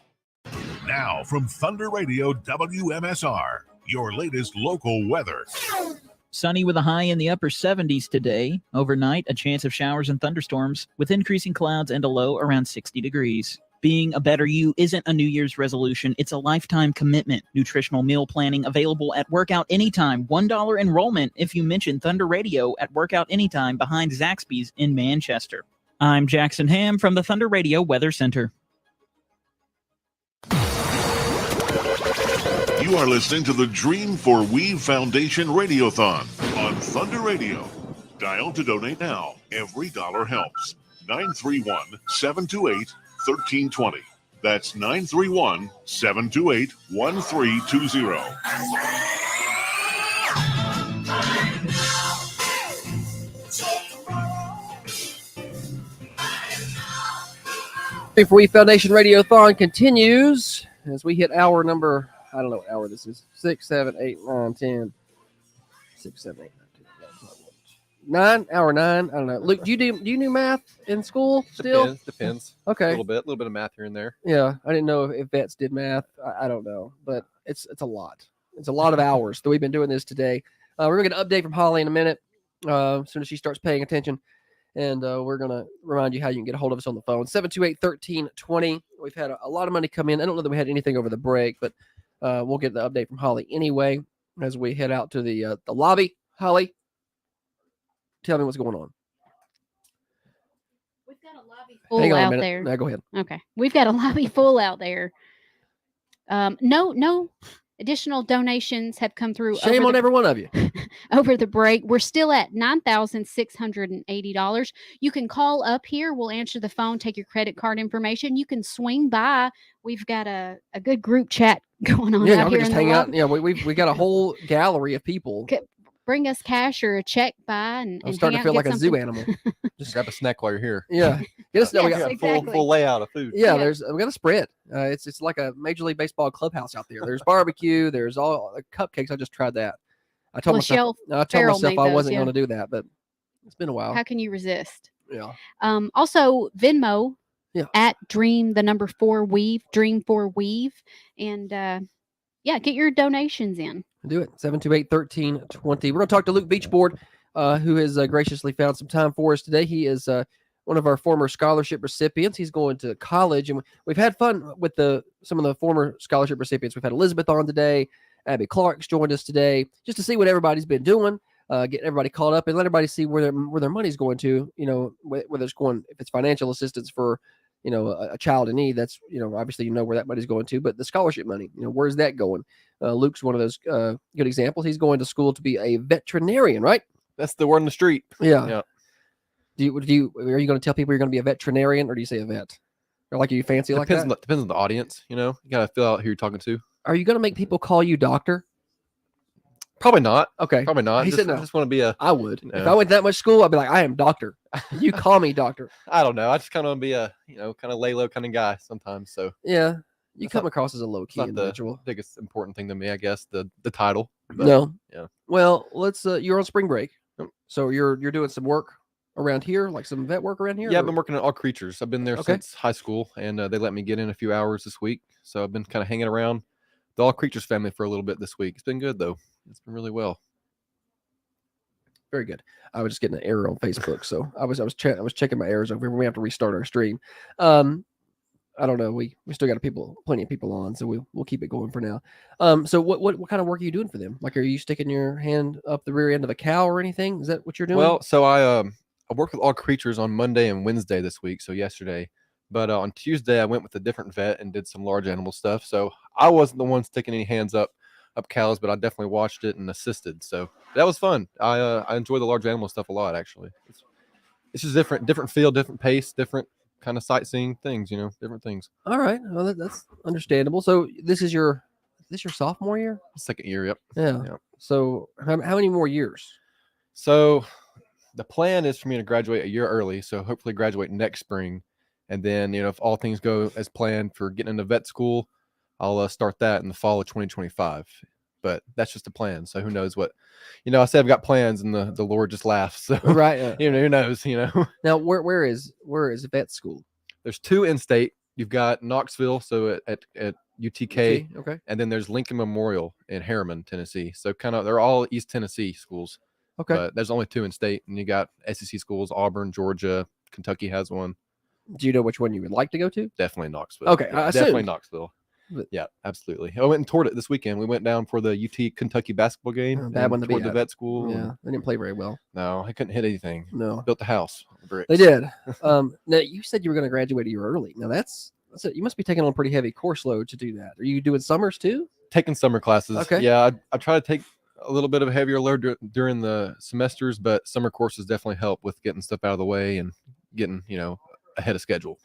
Now from Thunder Radio WMSR, your latest local weather. Sunny with a high in the upper 70s today. Overnight, a chance of showers and thunderstorms with increasing clouds and a low around 60 degrees. Being a better you isn't a New Year's resolution. It's a lifetime commitment. Nutritional meal planning available at Workout Anytime. $1 enrollment if you mention Thunder Radio at Workout Anytime behind Zaxby's in Manchester. I'm Jackson Ham from the Thunder Radio Weather Center. You are listening to the Dream for Weave Foundation Radiothon on Thunder Radio. Dial to donate now. Every dollar helps. 931-728-1320. That's 931-728-1320. Dream for Weave Foundation Radiothon continues as we hit hour number, I don't know what hour this is, 6, 7, 8, 9, 10, 6, 7, 8, 9, hour 9. I don't know. Luke, do you do math in school still? Depends. Okay. A little bit of math here and there. Yeah, I didn't know if vets did math. I don't know, but it's a lot. It's a lot of hours that we've been doing this today. We're going to get an update from Holly in a minute as soon as she starts paying attention, and we're going to remind you how you can get a hold of us on the phone. 728-1320. We've had a lot of money come in. I don't know that we had anything over the break, but we'll get the update from Holly anyway as we head out to the lobby. Holly, tell me what's going on. We've got a lobby full Hang on a out minute. there. No, go ahead. Okay. We've got a lobby full out there. No additional donations have come through. Shame on every one of you. Over the break. We're still at $9,680. You can call up here. We'll answer the phone, take your credit card information. You can swing by. We've got a good group chat going on Yeah, out y'all here can in just the hang out. lobby. Yeah, we got a whole gallery of people. Bring us cash or a check by and I'm starting to feel like a zoo animal. Just grab a snack while you're here. Yeah, get us. Yes, We got full layout of food. Yeah, we got a spread. It's like a Major League Baseball clubhouse out there. There's barbecue. There's all cupcakes. I just tried that. I told myself I wasn't going to do that, but it's been a while. How can you resist? Yeah. Also, Venmo at Dream 4 Weave, Dream 4 Weave, and get your donations in. Do it. 728-1320. We're going to talk to Luke Beachboard, who has graciously found some time for us today. He is one of our former scholarship recipients. He's going to college, and we've had fun with some of the former scholarship recipients. We've had Elizabeth on today. Abby Clark's joined us today just to see what everybody's been doing, getting everybody caught up, and let everybody see where their money's going to. Whether it's going, if it's financial assistance for a child in need, that's obviously where that money's going to. But the scholarship money, where's that going? Luke's one of those good examples. He's going to school to be a veterinarian, right? That's the word on the street. Yeah. Are you going to tell people you're going to be a veterinarian, or do you say a vet? Or like, are you fancy like that? Depends on the audience. You got to fill out who you're talking to. Are you going to make people call you doctor? Probably not. Okay. Probably not. He Just, said no. I just want to be a. I would. you If know, I went that much school, I'd be like, I am doctor. You call me doctor. I don't know. I just kind of want to be a kind of lay low kind of guy sometimes. So Yeah. You It's come not- across as a low it's key not the individual. biggest important thing to me, I guess. The title. But, No. Yeah. Well, let's. You're on spring break, so you're doing some work around here, like some vet work around here. Yeah, I've or- been working at All Creatures. I've been there Okay. since high school, and they let me get in a few hours this week. So I've been kind of hanging around the All Creatures family for a little bit this week. It's been good though. It's been really well. Very good. I was just getting an error on Facebook, so I was checking my errors over here. We have to restart our stream. I don't know. We still got plenty of people on, so we'll keep it going for now. So what kind of work are you doing for them? Like, are you sticking your hand up the rear end of a cow or anything? Is that what you're doing? Well, so I worked with All Creatures on Monday and Wednesday this week, so yesterday. But on Tuesday, I went with a different vet and did some large animal stuff. So I wasn't the one sticking any hands up cows, but I definitely watched it and assisted. So that was fun. I enjoy the large animal stuff a lot, actually. It's just different feel, different pace, different kind of sightseeing things, different things. All right. Well, that's understandable. So this is your sophomore year? Second year, yep. Yeah. Yep. So how many more years? So the plan is for me to graduate a year early, so hopefully graduate next spring. And then, if all things go as planned for getting into vet school, I'll start that in the fall of 2025. But that's just a plan. So who knows what, I say I've got plans and the Lord just laughs. So Right. who knows, Now, where is vet school? There's two in state. You've got Knoxville, so at UTK. Okay. And then there's Lincoln Memorial in Harriman, Tennessee. So they're all East Tennessee schools. Okay. But there's only two in state. And you got SEC schools, Auburn, Georgia, Kentucky has one. Do you know which one you would like to go to? Definitely Knoxville. Okay, Yeah, I definitely assumed. Knoxville. Yeah, absolutely. I went and toured it this weekend. We went down for the UT Kentucky basketball game. Bad and one to be toured the at. vet school. Yeah, and- they didn't play very well. No, I couldn't hit anything. No. Built the house. with bricks. They did. Now you said you were going to graduate a year early. Now that's it. You must be taking on a pretty heavy course load to do that. Are you doing summers too? Taking summer classes. Okay. Yeah, I try to take a little bit of a heavier load during the semesters, but summer courses definitely help with getting stuff out of the way and getting, ahead of schedule.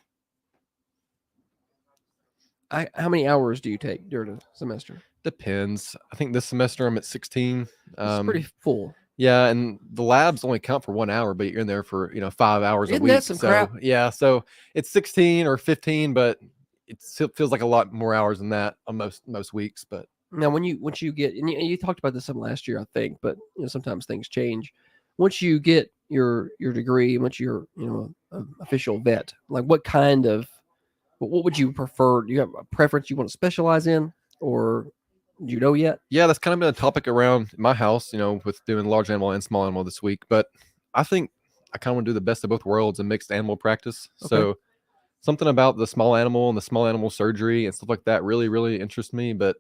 How many hours do you take during a semester? Depends. I think this semester I'm at 16. It's pretty full. Yeah, and the labs only count for 1 hour, but you're in there for 5 hours a Isn't week. that some so crap? yeah, so it's 16 or 15, but it still feels like a lot more hours than that on most weeks. But Now, once you get, and you talked about this some last year, I think, but sometimes things change. Once you get your degree, once you're an official vet, like what would you prefer? Do you have a preference you want to specialize in, or do you know yet? yeah, that's kind of been a topic around my house, with doing large animal and small animal this week. But I think I kind of want to do the best of both worlds and mixed animal practice. Okay. So something about the small animal and the small animal surgery and stuff like that really, really interests me. But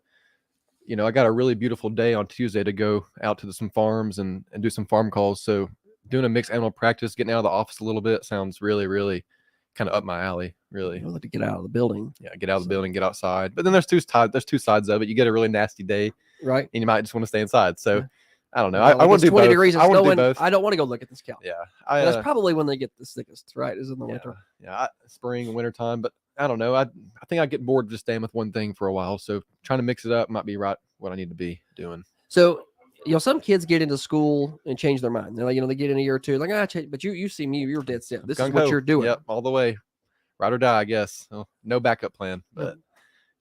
I got a really beautiful day on Tuesday to go out to some farms and do some farm calls. So doing a mixed animal practice, getting out of the office a little bit sounds really, really kind of up my alley, really. I'd like to get out of the building. Yeah, get out of the building, get outside. But then there's two sides of it. You get a really nasty day, right? And you might just want to stay inside. So I don't know. Well, I want it's to do 20 both. degrees. I want to do both. I don't want to go look at this cow. Yeah, That's probably when they get the sickest, right? Is in the winter. Yeah, spring and winter time. But I don't know. I think I get bored just staying with one thing for a while. So trying to mix it up might be right what I need to be doing. So, some kids get into school and change their mind. They're like, they get in a year or two, like, but you see me, you're dead set. This is what Gung-ho. you're doing. Yep, all the way. Ride or die, I guess. Well, no backup plan, but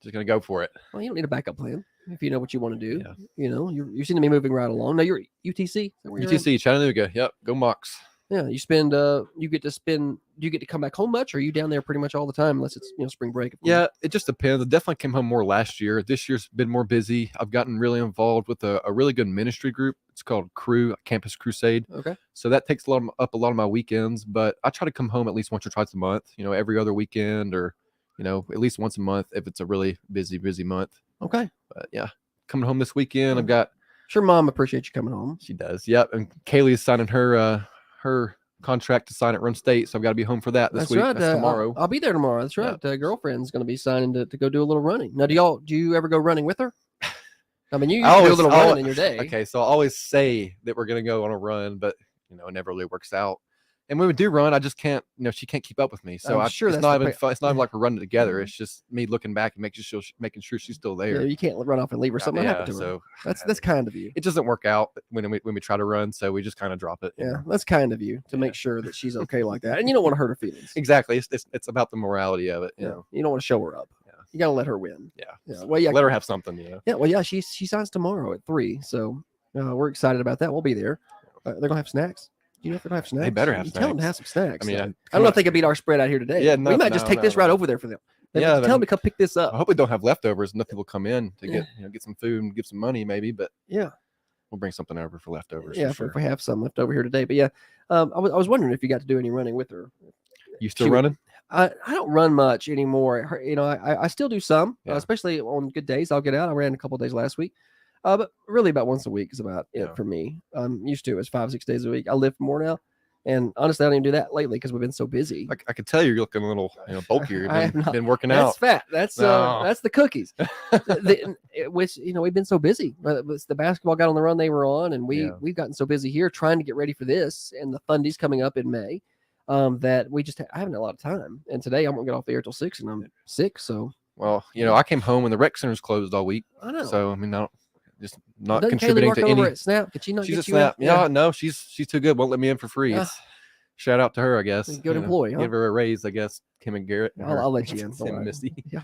just gonna go for it. Well, you don't need a backup plan if you know what you want to do. Yeah. You seem to be moving right along. Now you're UTC. Is that where you're at? UTC, Chattanooga. Yep, go Mocs. Yeah, you get to do you get to come back home much, or are you down there pretty much all the time unless it's spring break? Yeah, it just depends. I definitely came home more last year. This year's been more busy. I've gotten really involved with a really good ministry group. It's called Crew Campus Crusade. Okay. So that takes up a lot of my weekends, but I try to come home at least once or twice a month, every other weekend or, at least once a month if it's a really busy month. Okay. But yeah, coming home this weekend, I've got. Sure, Mom appreciates you coming home. She does. Yep. And Kaylee's signing her contract to sign at Run State, so I've got to be home for that this That's week. right. That's tomorrow. I'll be there tomorrow. That's right. Girlfriend's going to be signing to go do a little running. Now, do you ever go running with her? I mean, you do a little running in your day. Okay, so I always say that we're going to go on a run, but it never really works out. And when we do run, I just can't, she can't keep up with me. So I'm sure it's that's not the even fun. It's not even like we're running together. Mhm. It's just me looking back and making sure she's still there. Yeah, you can't run off and leave her. Something Yeah, happened to her. so That's kind of you. it doesn't work out when we try to run, so we just kind of drop it. Yeah, that's kind of you to make sure that she's okay like that, and you don't want to hurt her feelings. Exactly. It's about the morality of it. You don't want to show her up. Yeah. You got to let her win. Yeah. Well, yeah. Let her have something. Yeah. Well, yeah. She signs tomorrow at 3, so we're excited about that. We'll be there. They're gonna have snacks. You know if they're gonna have snacks. They better have you snacks. Tell them to have some snacks. I mean, I don't know if they can beat our spread out here today. Yeah, we might just take this right over there for them. Yeah, tell them to come pick this up. I hope we don't have leftovers. Enough people come in to get some food and give some money, maybe. But yeah, we'll bring something over for leftovers. Yeah, for sure. if we have some left over here today. But yeah, I was wondering if you got to do any running with her. You still running? I don't run much anymore. I still do some, especially on good days. I'll get out. I ran a couple of days last week, but really about once a week is about it for me. I'm used to it. It's 5-6 days a week. I lift more now. And honestly, I don't even do that lately because we've been so busy. I could tell you're looking a little bulkier. You've been working that's out. Fat. That's the cookies. Which we've been so busy. The basketball got on the run they were on, and we've gotten so busy here trying to get ready for this and the Fundies coming up in May that we just I haven't had a lot of time. And today I won't get off the air till 6, and I'm sick. So I came home and the rec center's closed all week. I know. So I mean, just not Doesn't contributing Kaylee to work any. over at Snap? Could she not She's get a you in? Snap. Yeah, no, she's too good. Won't let me in for free. Shout out to her, I guess. Good employee. Huh? Give her a raise, I guess. Kim and Garrett. And I'll let you in. Tim and Misty. Yeah.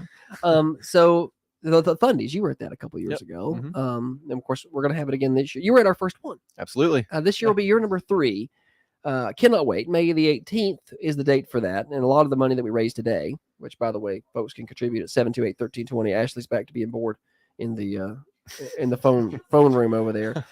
So the Fundies, you were at that a couple years ago. Mhm. And of course, we're going to have it again this year. You were at our first one. Absolutely. This year will be year number 3. Cannot wait. May the 18th is the date for that. And a lot of the money that we raised today, which, by the way, folks can contribute at 728-1320. Ashley's back to being bored in the phone room over there.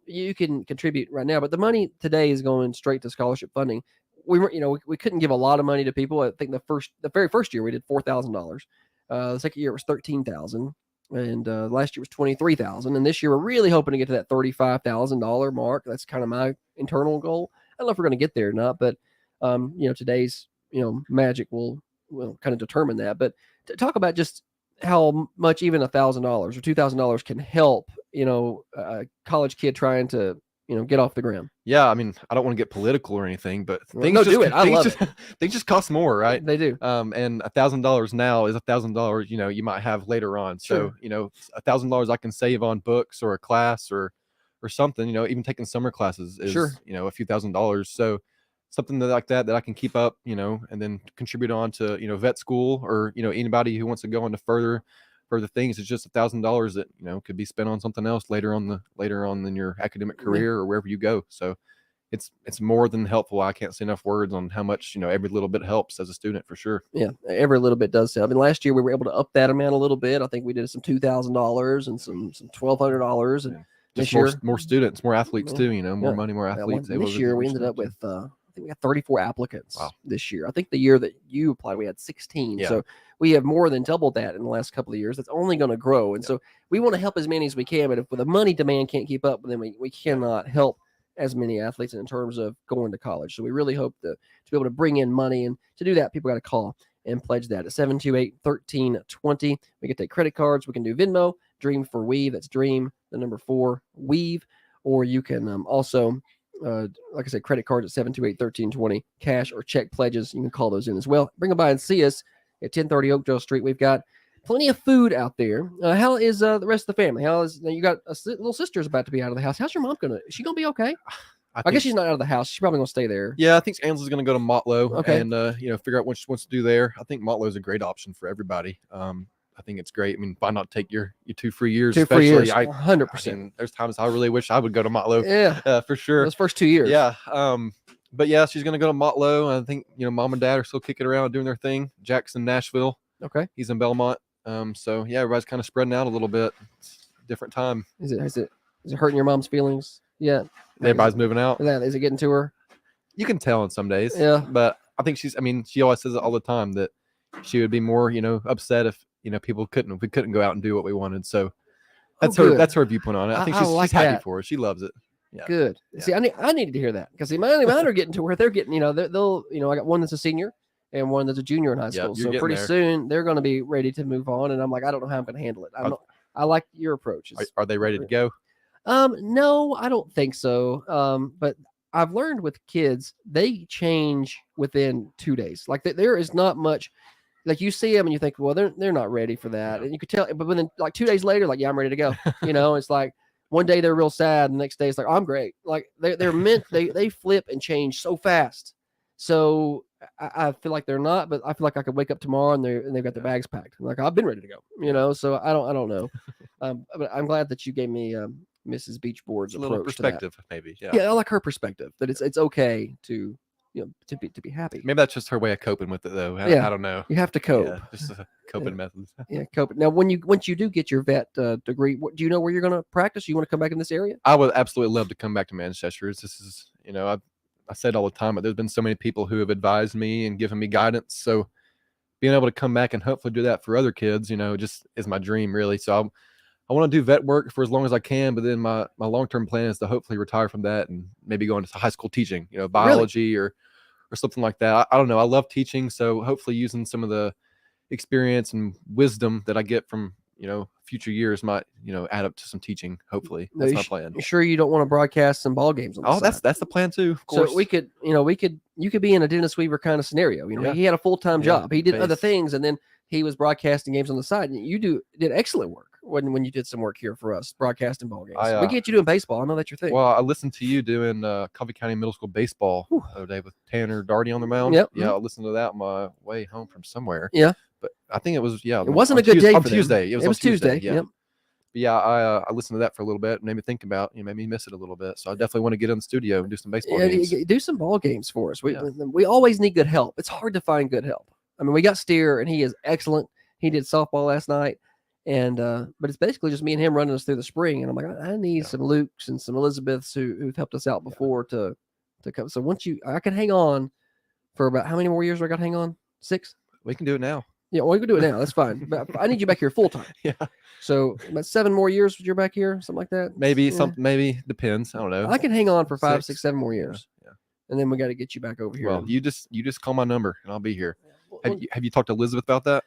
You can contribute right now, but the money today is going straight to scholarship funding. We couldn't give a lot of money to people. I think the very first year we did $4,000. The second year it was $13,000, and last year was $23,000. And this year we're really hoping to get to that $35,000 mark. That's kind of my internal goal. I don't know if we're going to get there or not, but today's magic will kind of determine that. But to talk about just how much even $1,000 or $2,000 can help, a college kid trying to, get off the ground. Yeah, I mean, I don't want to get political or anything, but things do it. I love it. Things just cost more, right? They do. And $1,000 now is $1,000, you might have later on. So, $1,000 I can save on books or a class or something. Even taking summer classes is a few $1,000s. So something like that I can keep up, and then contribute on to, vet school or, anybody who wants to go into further things. It's just $1,000 that, could be spent on something else later on in your academic career or wherever you go. So it's more than helpful. I can't say enough words on how much, every little bit helps as a student for sure. Yeah. Every little bit does help. I mean, last year we were able to up that amount a little bit. I think we did some $2,000 and some $1,200 and Just this year more students, more athletes too, more money, more athletes. This year we ended up with, I think we got 34 applicants this year. I think the year that you applied, we had 16. Yeah. So we have more than doubled that in the last couple of years. That's only going to grow. And so we want to help as many as we can. But if the money demand can't keep up, then we cannot help as many athletes in terms of going to college. So we really hope to be able to bring in money. And to do that, people got to call and pledge that at 728-1320. We can take credit cards. We can do Venmo, Dream for Weave. That's Dream, the number 4, Weave. Or you can also, like I said, credit cards at 728-1320, cash or check pledges. You can call those in as well. Bring them by and see us at 1030 Oakdale Street. We've got plenty of food out there. How is the rest of the family? You got a little sister's about to be out of the house. How's your mom is she gonna be okay? I guess she's not out of the house. She's probably gonna stay there. Yeah, I think Ansley's gonna go to Motlow and figure out what she wants to do there. I think Motlow is a great option for everybody. I think it's great. I mean, why not take your 2 free years? 2 free years, 100%. I mean, there's times I really wish I would go to Motlow. Yeah, for sure. Those first 2 years. Yeah. But yeah, she's gonna go to Motlow. I think mom and dad are still kicking around doing their thing. Jack's in Nashville. Okay. He's in Belmont. So yeah, everybody's kind of spreading out a little bit. It's a different time. Is it hurting your mom's feelings? Yeah. Everybody's moving out. Is it getting to her? You can tell on some days. Yeah. But I think she always says it all the time that she would be more, upset if, if we couldn't go out and do what we wanted. So that's her viewpoint on it. I think she's happy for it. She loves it. Yeah. Good. Yeah. See, I needed to hear that because mine are getting to where they're getting, they'll, I got one that's a senior and one that's a junior in high school. So pretty soon they're going to be ready to move on. And I'm like, I don't know how I'm going to handle it. I like your approach. Are they ready to go? No, I don't think so. But I've learned with kids, they change within 2 days. Like there is not much. Like you see them and you think, well, they're not ready for that, and you could tell. But then like 2 days later, like yeah, I'm ready to go. It's like one day they're real sad, and the next day it's like, oh, I'm great. Like they're meant they flip and change so fast. So I feel like they're not, but I feel like I could wake up tomorrow and they've got their bags packed. I'm like I've been ready to go. So I don't know. But I'm glad that you gave me Mrs. Beachboard's a little approach to that. perspective, maybe. Yeah, I like her perspective that it's okay to to be happy. Maybe that's just her way of coping with it, though. I don't know. You have to cope. Yeah, just a coping method. Yeah, cope. Now, once you do get your vet degree, do you know where you're going to practice? You want to come back in this area? I would absolutely love to come back to Manchester. This is, I said all the time, but there's been so many people who have advised me and given me guidance. So being able to come back and hopefully do that for other kids, just is my dream, really. So I want to do vet work for as long as I can, but then my long-term plan is to hopefully retire from that and maybe go into high school teaching, biology or something like that. I don't know. I love teaching. So hopefully using some of the experience and wisdom that I get from, future years might, add up to some teaching. Hopefully that's my plan. You sure you don't want to broadcast some ball games on the side? That's the plan too. Of course. So you could be in a Dennis Weaver kind of scenario. He had a full-time job. He did other things, and then he was broadcasting games on the side. And you did excellent work when you did some work here for us, broadcasting ball games. We get you doing baseball. I know that's your thing. Well, I listened to you doing Coffee County Middle School baseball the other day with Tanner Darty on the mound. Yep. Yeah, I listened to that on my way home from somewhere. Yeah. But I think it was, it wasn't a good day on for Tuesday. Them. It was Tuesday. Yeah. Yep. But yeah, I listened to that for a little bit, made me think about, made me miss it a little bit. So I definitely want to get in the studio and do some baseball games. Do some ball games for us. We always need good help. It's hard to find good help. I mean, we got Steer, and he is excellent. He did softball last night, and but it's basically just me and him running us through the spring. And I'm like, I need some Lukes and some Elizabeths who've helped us out before to come. So I can hang on for about how many more years do I got to hang on? 6? We can do it now. Yeah, well, we can do it now. That's fine. But I need you back here full time. Yeah. So about 7 more years you're back here, something like that. Maybe maybe depends. I don't know. I can hang on for 5, 6, 7 more years. Yeah. And then we got to get you back over here. Well, you just call my number and I'll be here. Have you talked to Elizabeth about that?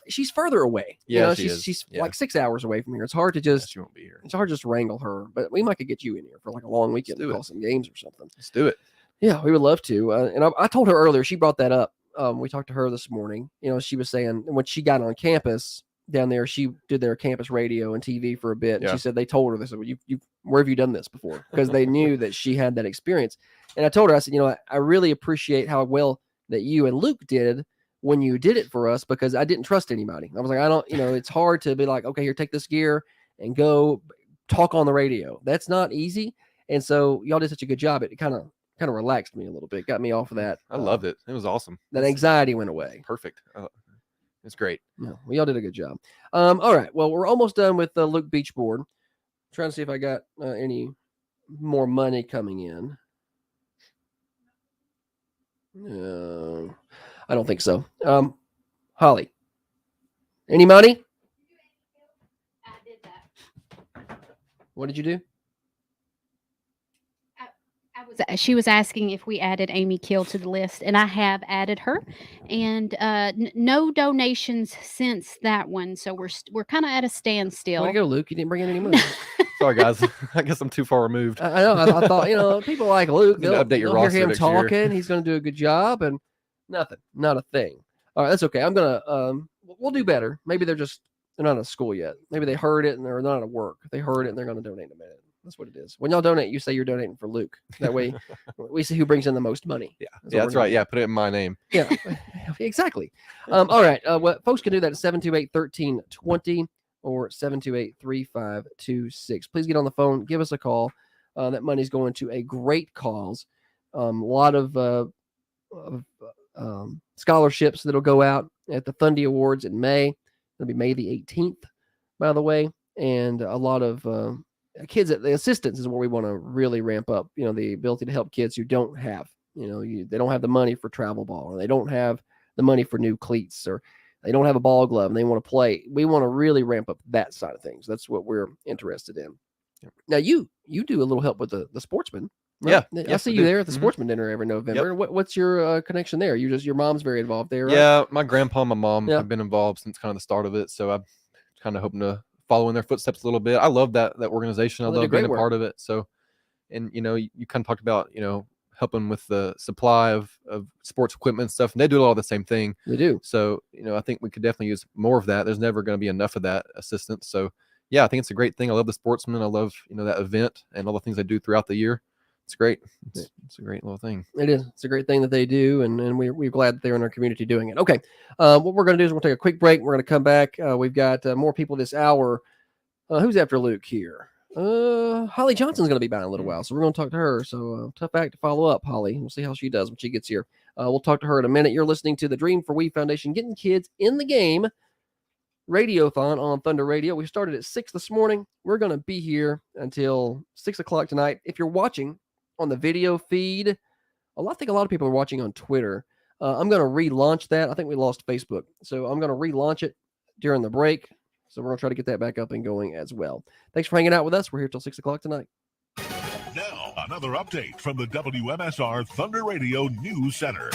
She's further away. Yeah, she's like 6 hours away from here. It's hard to just she won't be here. It's hard to just wrangle her, but we might could get you in here for like a long weekend to call some games or something. Let's do it. Yeah, we would love to. And I told her earlier. She brought that up. We talked to her this morning. She was saying when she got on campus down there, she did their campus radio and TV for a bit. And she said they told her, they said, well, you where have you done this before? Because they knew that she had that experience. And I told her, I said, I really appreciate how well that you and Luke did when you did it for us, because I didn't trust anybody. I was like, I don't, it's hard to be like, okay, here, take this gear and go talk on the radio. That's not easy. And so y'all did such a good job. It kind of relaxed me a little bit, got me off of that. I loved it. It was awesome. That anxiety went away. Perfect. It's great. Yeah, well, y'all did a good job. All right. Well, we're almost done with the Luke Beachboard. Trying to see if I got any more money coming in. No, I don't think so. Holly, any money? I did that. What did you do? She was asking if we added Amy Kill to the list, and I have added her, and no donations since that one. So we're kind of at a standstill. Way to go, Luke! You didn't bring in any money. Sorry, guys. I guess I'm too far removed. I know. I thought people like Luke. They'll update your hear roster him next talking. year. He's going to do a good job, and nothing, not a thing. All right, that's okay. I'm gonna we'll do better. Maybe they're not at school yet. Maybe they heard it and they're not at work. They heard it and they're going to donate in a minute. That's what it is. When y'all donate, you say you're donating for Luke. That way we see who brings in the most money. Yeah, that's right. Yeah, put it in my name. Yeah, exactly. All right. Well, folks can do that at 728-1320 or 728-3526. Please get on the phone. Give us a call. That money's going to a great cause. A lot of scholarships that'll go out at the Thundy Awards in May. It'll be May the 18th, by the way. And a lot of kids at the assistance is where we want to really ramp up, the ability to help kids who don't have, they don't have the money for travel ball, or they don't have the money for new cleats, or they don't have a ball glove and they want to play. We want to really ramp up that side of things. That's what we're interested in. Yeah. Now you do a little help with the sportsman. Right? Yeah. I see you there at the sportsman dinner every November. Yep. What's your connection there? Your mom's very involved there, right? Yeah. My grandpa and my mom have been involved since kind of the start of it. So I'm kind of hoping to follow in their footsteps a little bit. I love that organization. I love being a part of it. So And you kind of talked about helping with the supply of sports equipment and stuff, and they do all the same thing. They do. So I think we could definitely use more of that. There's never going to be enough of that assistance. So yeah, I think it's a great thing. I love the sportsmen. I love that event and all the things they do throughout the year. It's great. It's a great little thing. It is. It's a great thing that they do, and we're glad that they're in our community doing it. Okay, what we're going to do is we'll take a quick break. We're going to come back. We've got more people this hour. Who's after Luke here? Holly Johnson's going to be by in a little while, so we're going to talk to her. So tough act to follow up, Holly. We'll see how she does when she gets here. We'll talk to her in a minute. You're listening to the Dream for We Foundation, getting kids in the game. Radiothon on Thunder Radio. We started at 6 this morning. We're going to be here until 6 o'clock tonight. If you're watching on the video feed, I think a lot of people are watching on Twitter. I'm going to relaunch that. I think we lost Facebook. So I'm going to relaunch it during the break. So we're going to try to get that back up and going as well. Thanks for hanging out with us. We're here till 6 o'clock tonight. Now, another update from the WMSR Thunder Radio News Center.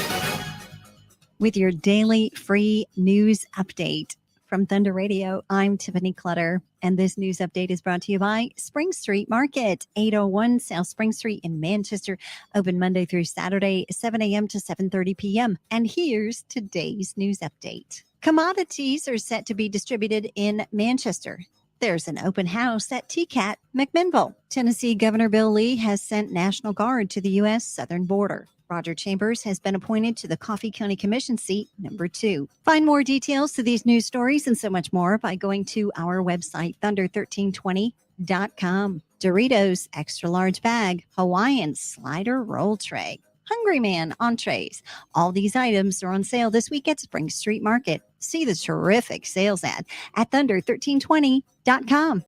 With your daily free news update from Thunder Radio, I'm Tiffany Clutter, and this news update is brought to you by Spring Street Market, 801 South Spring Street in Manchester, open Monday through Saturday, 7 a.m. to 7:30 p.m. And here's today's news update. Commodities are set to be distributed in Manchester. There's an open house at TCAT McMinnville. Tennessee Governor Bill Lee has sent National Guard to the U.S. southern border. Roger Chambers has been appointed to the Coffee County Commission seat number 2. Find more details to these news stories and so much more by going to our website, thunder1320.com. Doritos extra large bag, Hawaiian slider roll tray, Hungry Man entrees. All these items are on sale this week at Spring Street Market. See the terrific sales ad at thunder1320.com.